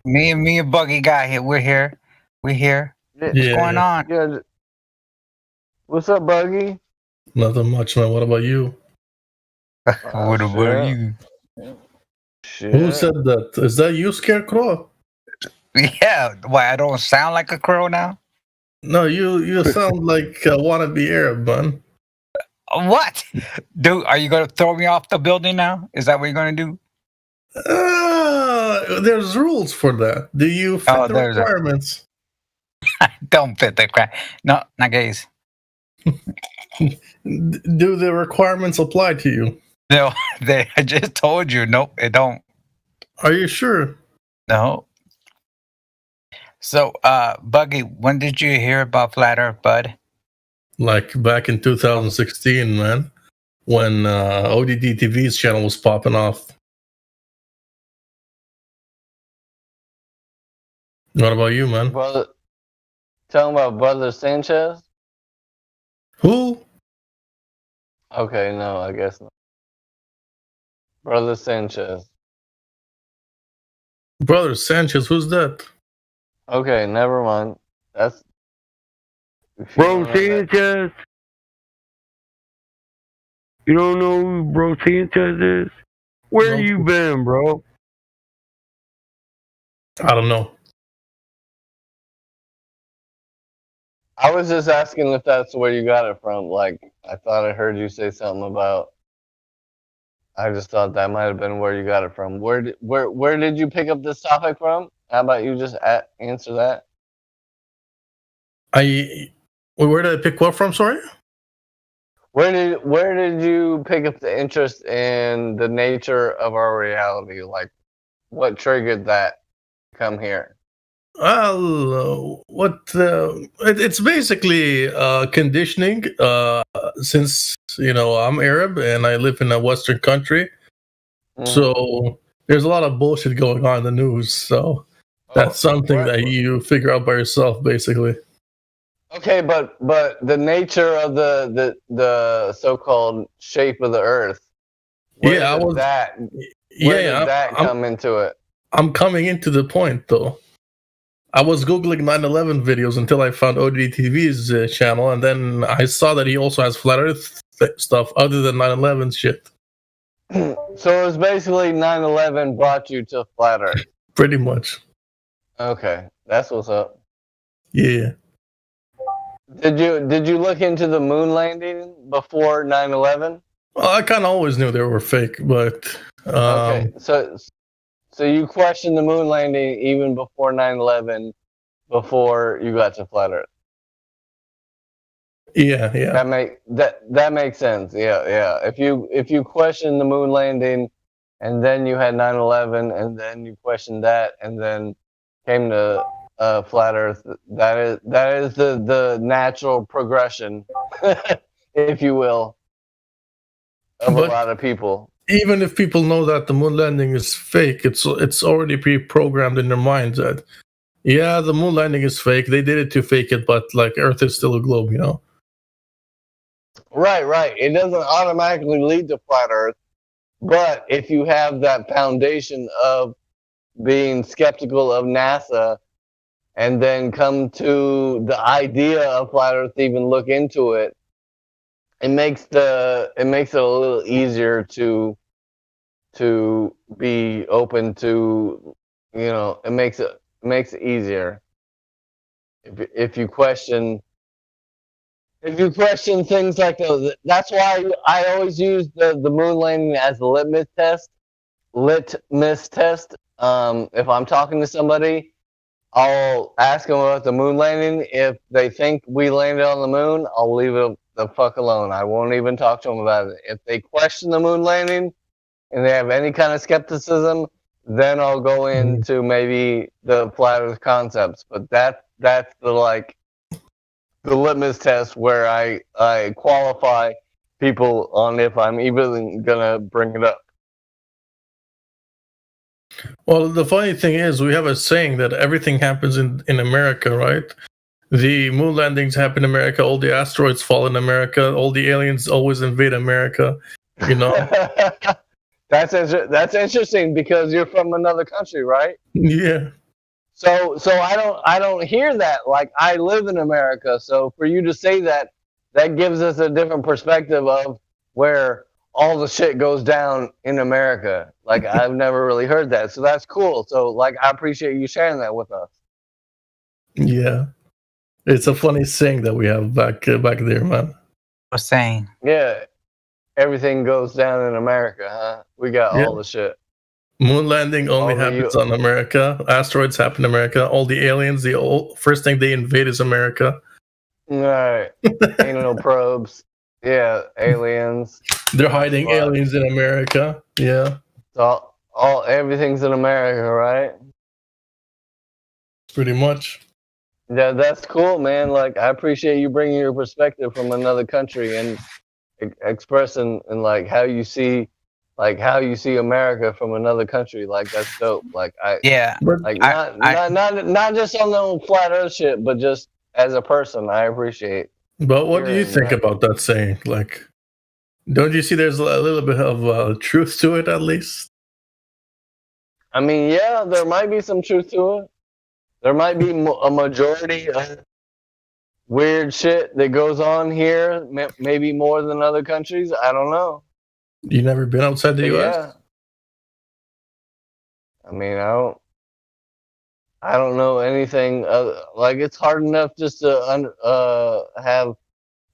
Speaker 8: me and Buggy got here. We're here. We're here. What's going on?
Speaker 10: Yeah. What's up, Buggy?
Speaker 4: Nothing much, man. What about you?
Speaker 8: What about you?
Speaker 4: Who said that? Is that you, Scarecrow?
Speaker 8: Yeah. Why, I don't sound like a crow now?
Speaker 4: No, you sound like a wannabe Arab, man.
Speaker 8: What? Dude, are you going to throw me off the building now? Is that what you're going to do?
Speaker 4: There's rules for that. Do you fit the requirements?
Speaker 8: Don't fit the crap. No, not gays.
Speaker 4: Do the requirements apply to you?
Speaker 8: No, I just told you. Nope, it don't.
Speaker 4: Are you sure?
Speaker 8: No. So, Buggy, when did you hear about Flat Earth, bud?
Speaker 4: Like back in 2016, man, when ODD TV's channel was popping off. What about you, man?
Speaker 10: Brother, talking about Brother Sanchez?
Speaker 4: Who?
Speaker 10: Okay, no, I guess not. Brother Sanchez.
Speaker 4: Brother Sanchez, who's that?
Speaker 10: Okay, never mind. That's
Speaker 17: Bro Sanchez. You don't know who Bro Sanchez is? Where you been, bro?
Speaker 4: I don't know.
Speaker 10: I was just asking if that's where you got it from. Like, I thought I heard you say something about. I just thought that might have been where you got it from. Where did you pick up this topic from? How about you just answer that?
Speaker 4: Where did I pick what from? Sorry.
Speaker 10: Where did you pick up the interest in the nature of our reality? Like, what triggered that? Come here.
Speaker 4: Well, it's basically conditioning. Since I'm Arab and I live in a Western country, so there's a lot of bullshit going on in the news. So that's something that you figure out by yourself, basically.
Speaker 10: Okay, but the nature of the so-called shape of the Earth. Where did that come into it?
Speaker 4: I'm coming into the point though. I was Googling 9/11 videos until I found ODTV's channel, and then I saw that he also has flat Earth stuff other than 9/11 shit.
Speaker 10: So it was basically 9/11 brought you to flat Earth.
Speaker 4: Pretty much.
Speaker 10: Okay, that's what's up.
Speaker 4: Yeah.
Speaker 10: Did you look into the moon landing before 9/11?
Speaker 4: Well, I kind of always knew they were fake, but
Speaker 10: Okay, so you questioned the moon landing even before 9/11, before you got to flat Earth.
Speaker 4: Yeah.
Speaker 10: That makes sense. Yeah. If you question the moon landing, and then you had 9/11, and then you questioned that, and then came to flat Earth, that is the natural progression, if you will, of a lot of people.
Speaker 4: Even if people know that the moon landing is fake, it's already pre-programmed in their minds that the moon landing is fake. They did it to fake it, but like Earth is still a globe,
Speaker 10: Right. It doesn't automatically lead to flat Earth, but if you have that foundation of being skeptical of NASA, and then come to the idea of flat Earth, even look into it, it makes it a little easier to be open to, it makes it easier if you question things like those. That's why I always use the moon landing as a litmus test. If I'm talking to somebody, I'll ask them about the moon landing. If they think we landed on the moon, I'll leave it the fuck alone. I won't even talk to them about it. If they question the moon landing and they have any kind of skepticism, then I'll go into maybe the flat Earth concepts. But that's the litmus test where I qualify people on if I'm even gonna bring it up.
Speaker 4: Well, the funny thing is, we have a saying that everything happens in America, right? The moon landings happen in America. All the asteroids fall in America. All the aliens always invade America. You know.
Speaker 10: That's interesting because you're from another country, right?
Speaker 4: Yeah.
Speaker 10: So I don't hear that. Like, I live in America, so for you to say that gives us a different perspective of where all the shit goes down in America. Like, I've never really heard that, so that's cool. So like, I appreciate you sharing that with us.
Speaker 4: Yeah, it's a funny saying that we have back there, man.
Speaker 8: What's saying?
Speaker 10: Yeah, everything goes down in America, huh? We got all the shit.
Speaker 4: Moon landing only happens on America. Asteroids happen in America. All the aliens, first thing they invade is America.
Speaker 10: Right. Anal probes. Yeah, aliens.
Speaker 4: They're hiding aliens in America. Yeah.
Speaker 10: So everything's in America, right?
Speaker 4: Pretty much.
Speaker 10: Yeah, that's cool, man. Like, I appreciate you bringing your perspective from another country and expressing and like how you see America from another country. Like, that's dope. Like, not just on the flat Earth shit, but just as a person, I appreciate.
Speaker 4: But what do you think about that saying? Like, don't you see there's a little bit of truth to it, at least?
Speaker 10: I mean, yeah, there might be some truth to it. There might be a majority of weird shit that goes on here, maybe more than other countries. I don't know.
Speaker 4: You never been outside the U.S.?
Speaker 10: Yeah. I mean, I don't know anything. Like, it's hard enough just to have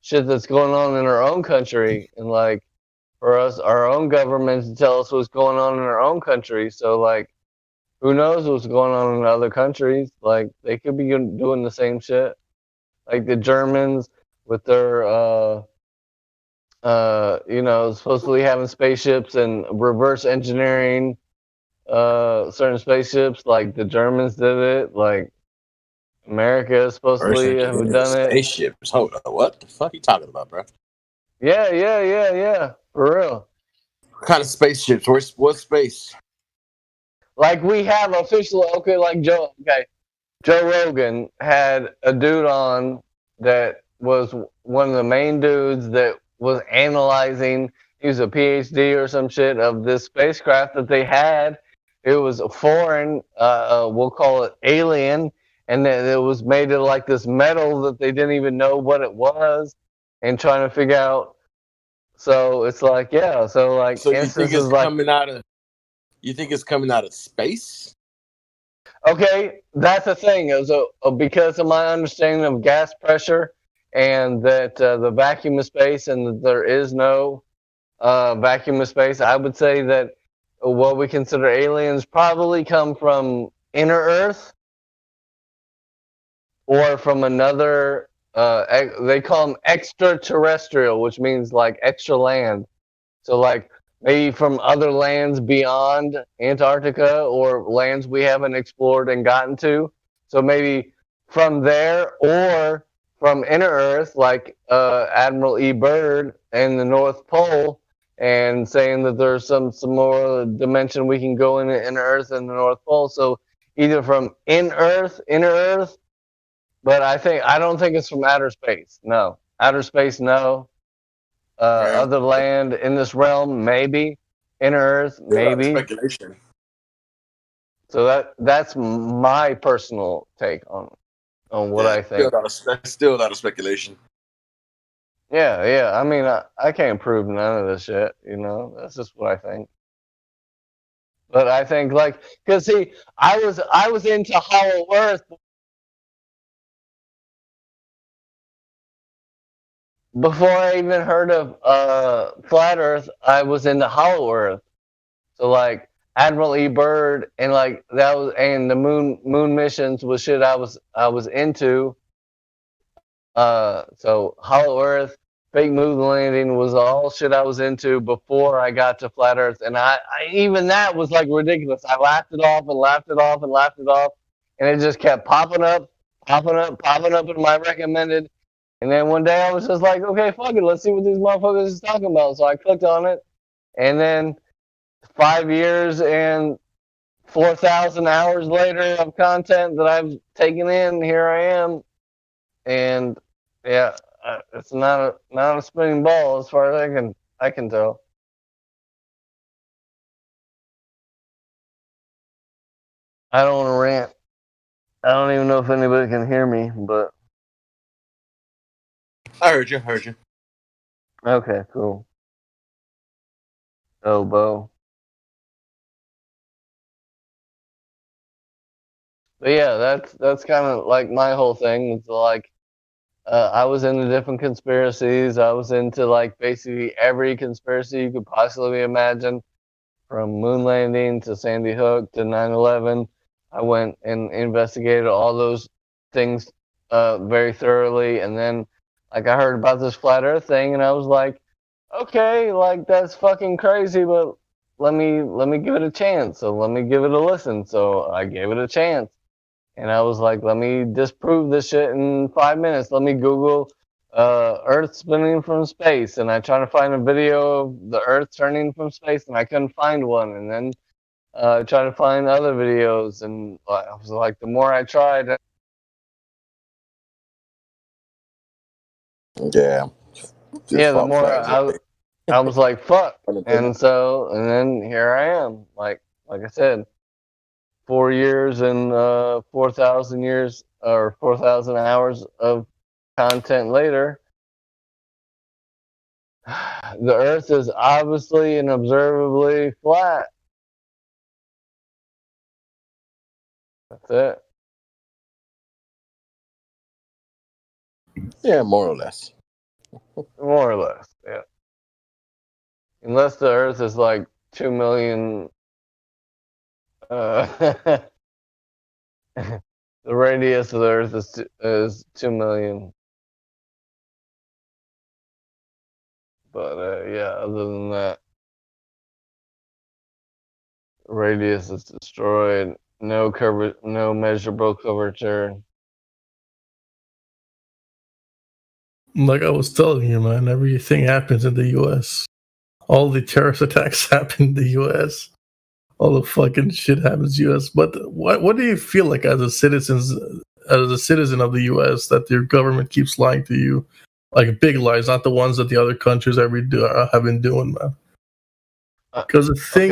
Speaker 10: shit that's going on in our own country, and like for us, our own government to tell us what's going on in our own country. So like, who knows what's going on in other countries? Like, they could be doing the same shit. Like the Germans with their supposedly having spaceships and reverse engineering certain spaceships. Like, the Germans did it. Like, America supposedly have done it.
Speaker 12: Spaceships. Hold up. What the fuck are you talking about, bro?
Speaker 10: Yeah. For real.
Speaker 12: What kind of spaceships? What space?
Speaker 10: Like, we have official. Okay, like Joe Rogan had a dude on that was one of the main dudes that was analyzing. He was a PhD or some shit of this spacecraft that they had. It was a foreign, we'll call it alien, and then it was made of like this metal that they didn't even know what it was, and trying to figure out. So it's like, yeah. So like,
Speaker 12: so you think it's coming out of? You think it's coming out of space?
Speaker 10: Okay, that's the thing. So because of my understanding of gas pressure and that the vacuum of space, and that there is no vacuum of space, I would say that what we consider aliens probably come from inner Earth or from another. They call them extraterrestrial, which means like extra land. So like, maybe from other lands beyond Antarctica or lands we haven't explored and gotten to. So maybe from there or from inner Earth, like Admiral E. Byrd and the North Pole, and saying that there's some more dimension we can go in inner Earth and the North Pole. So either from inner Earth, but I don't think it's from outer space. No. Outer space, no. Other land in this realm, maybe. Inner Earth, maybe.
Speaker 12: Speculation.
Speaker 10: So that's my personal take on what I think.
Speaker 12: That's still not a speculation.
Speaker 10: Yeah. I mean, I can't prove none of this shit. You know, that's just what I think. But I think like, cause see, I was into Hollow Earth before I even heard of Flat Earth. I was into Hollow Earth. So like Admiral E. Byrd and like that was and the moon missions was shit I was into. So Hollow Earth, fake moon landing was all shit I was into before I got to Flat Earth, and I even that was like ridiculous. I laughed it off and laughed it off and laughed it off, and it just kept popping up in my recommended. And then one day I was just like, okay, fuck it, let's see what these motherfuckers is talking about. So I clicked on it, and then 5 years and 4,000 hours later of content that I've taken in, here I am, and yeah, it's not a spinning ball as far as I can tell. I don't want to rant. I don't even know if anybody can hear me, but
Speaker 12: I heard you.
Speaker 10: okay, cool. Oh, Bo. But yeah, that's kind of like my whole thing. It's like I was into different conspiracies. I was into like basically every conspiracy you could possibly imagine, from moon landing to Sandy Hook to 9/11. I went and investigated all those things very thoroughly, and then like I heard about this flat Earth thing, and I was like, okay, like that's fucking crazy, but let me give it a chance. So let me give it a listen. So I gave it a chance. And I was like, let me disprove this shit in 5 minutes. Let me Google Earth spinning from space. And I tried to find a video of the Earth turning from space, and I couldn't find one. And then I tried to find other videos. And I was like, the more I tried.
Speaker 12: Yeah.
Speaker 10: Yeah, the more I was like, fuck. And then here I am. Like I said, 4 years and 4,000 years or 4,000 hours of content later, the Earth is obviously and observably flat. That's it.
Speaker 12: Yeah, more or less.
Speaker 10: More or less, yeah. Unless the Earth is like 2 million. The radius of the Earth is 2 million. But yeah, other than that, radius is destroyed. No measurable curvature.
Speaker 4: Like I was telling you, man, everything happens in the U.S. All the terrorist attacks happen in the U.S. All the fucking shit happens in the U.S. But what do you feel like as a citizen of the U.S. that your government keeps lying to you, like big lies, not the ones that the other countries have been doing, man? Because the thing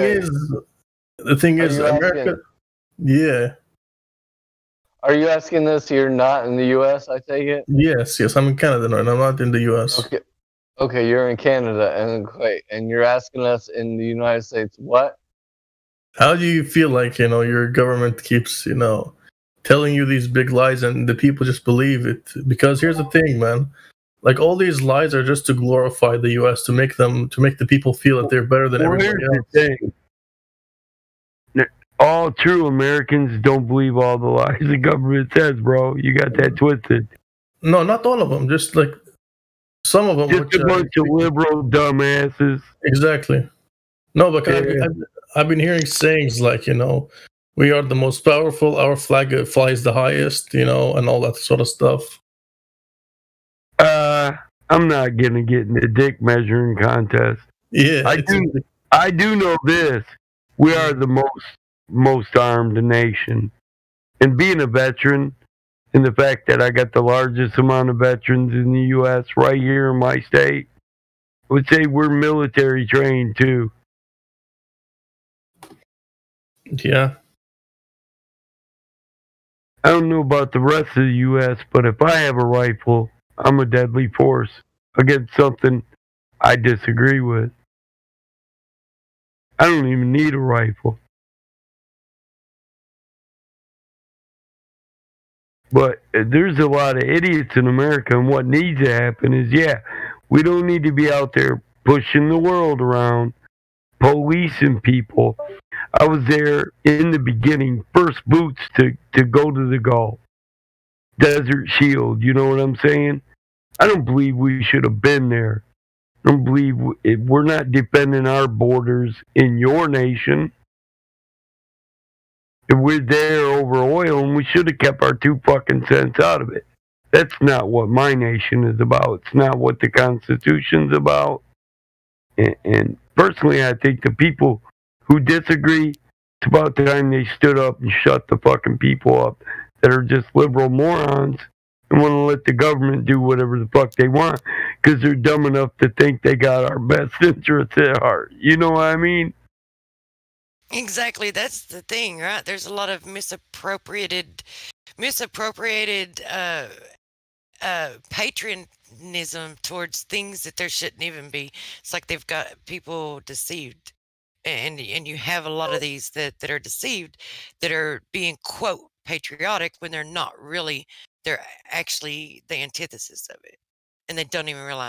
Speaker 4: is, America. Yeah.
Speaker 10: Are you asking this? You're not in the U.S., I take it?
Speaker 4: Yes. I'm in Canada now, and I'm not in the U.S.
Speaker 10: Okay, you're in Canada, and you're asking us in the United States what?
Speaker 4: How do you feel like, your government keeps, telling you these big lies and the people just believe it? Because here's the thing, man. Like all these lies are just to glorify the U.S., to make the people feel that they're better than everybody else.
Speaker 17: Thing. All true Americans don't believe all the lies the government says, bro. You got that twisted.
Speaker 4: No, not all of them. Just like some of them.
Speaker 17: Just a bunch of liberal dumbasses.
Speaker 4: Exactly. No, but I've been hearing sayings like, we are the most powerful, our flag flies the highest, and all that sort of stuff.
Speaker 17: I'm not gonna get in the dick measuring contest.
Speaker 4: Yeah,
Speaker 17: I do know this. We are the most armed nation, and being a veteran, and the fact that I got the largest amount of veterans in the U.S. right here in my state, I would say we're military trained too.
Speaker 4: Yeah.
Speaker 17: I don't know about the rest of the U.S., but if I have a rifle, I'm a deadly force. against something I disagree with. I don't even need a rifle. But there's a lot of idiots in America, and what needs to happen is, we don't need to be out there pushing the world around, policing people. I was there in the beginning, first boots to go to the Gulf. Desert Shield, you know what I'm saying? I don't believe we should have been there. I don't believe we're not defending our borders in your nation. If we're there over oil, and we should have kept our 2 fucking cents out of it. That's not what my nation is about. It's not what the Constitution's about. And personally, I think the people who disagree, it's about time they stood up and shut the fucking people up that are just liberal morons and want to let the government do whatever the fuck they want because they're dumb enough to think they got our best interests at heart. You know what I mean?
Speaker 20: Exactly. That's the thing, right? There's a lot of misappropriated patriotism towards things that there shouldn't even be. It's like they've got people deceived. And you have a lot of these that are deceived, that are being, quote, patriotic when they're not really. They're actually the antithesis of it. And they don't even realize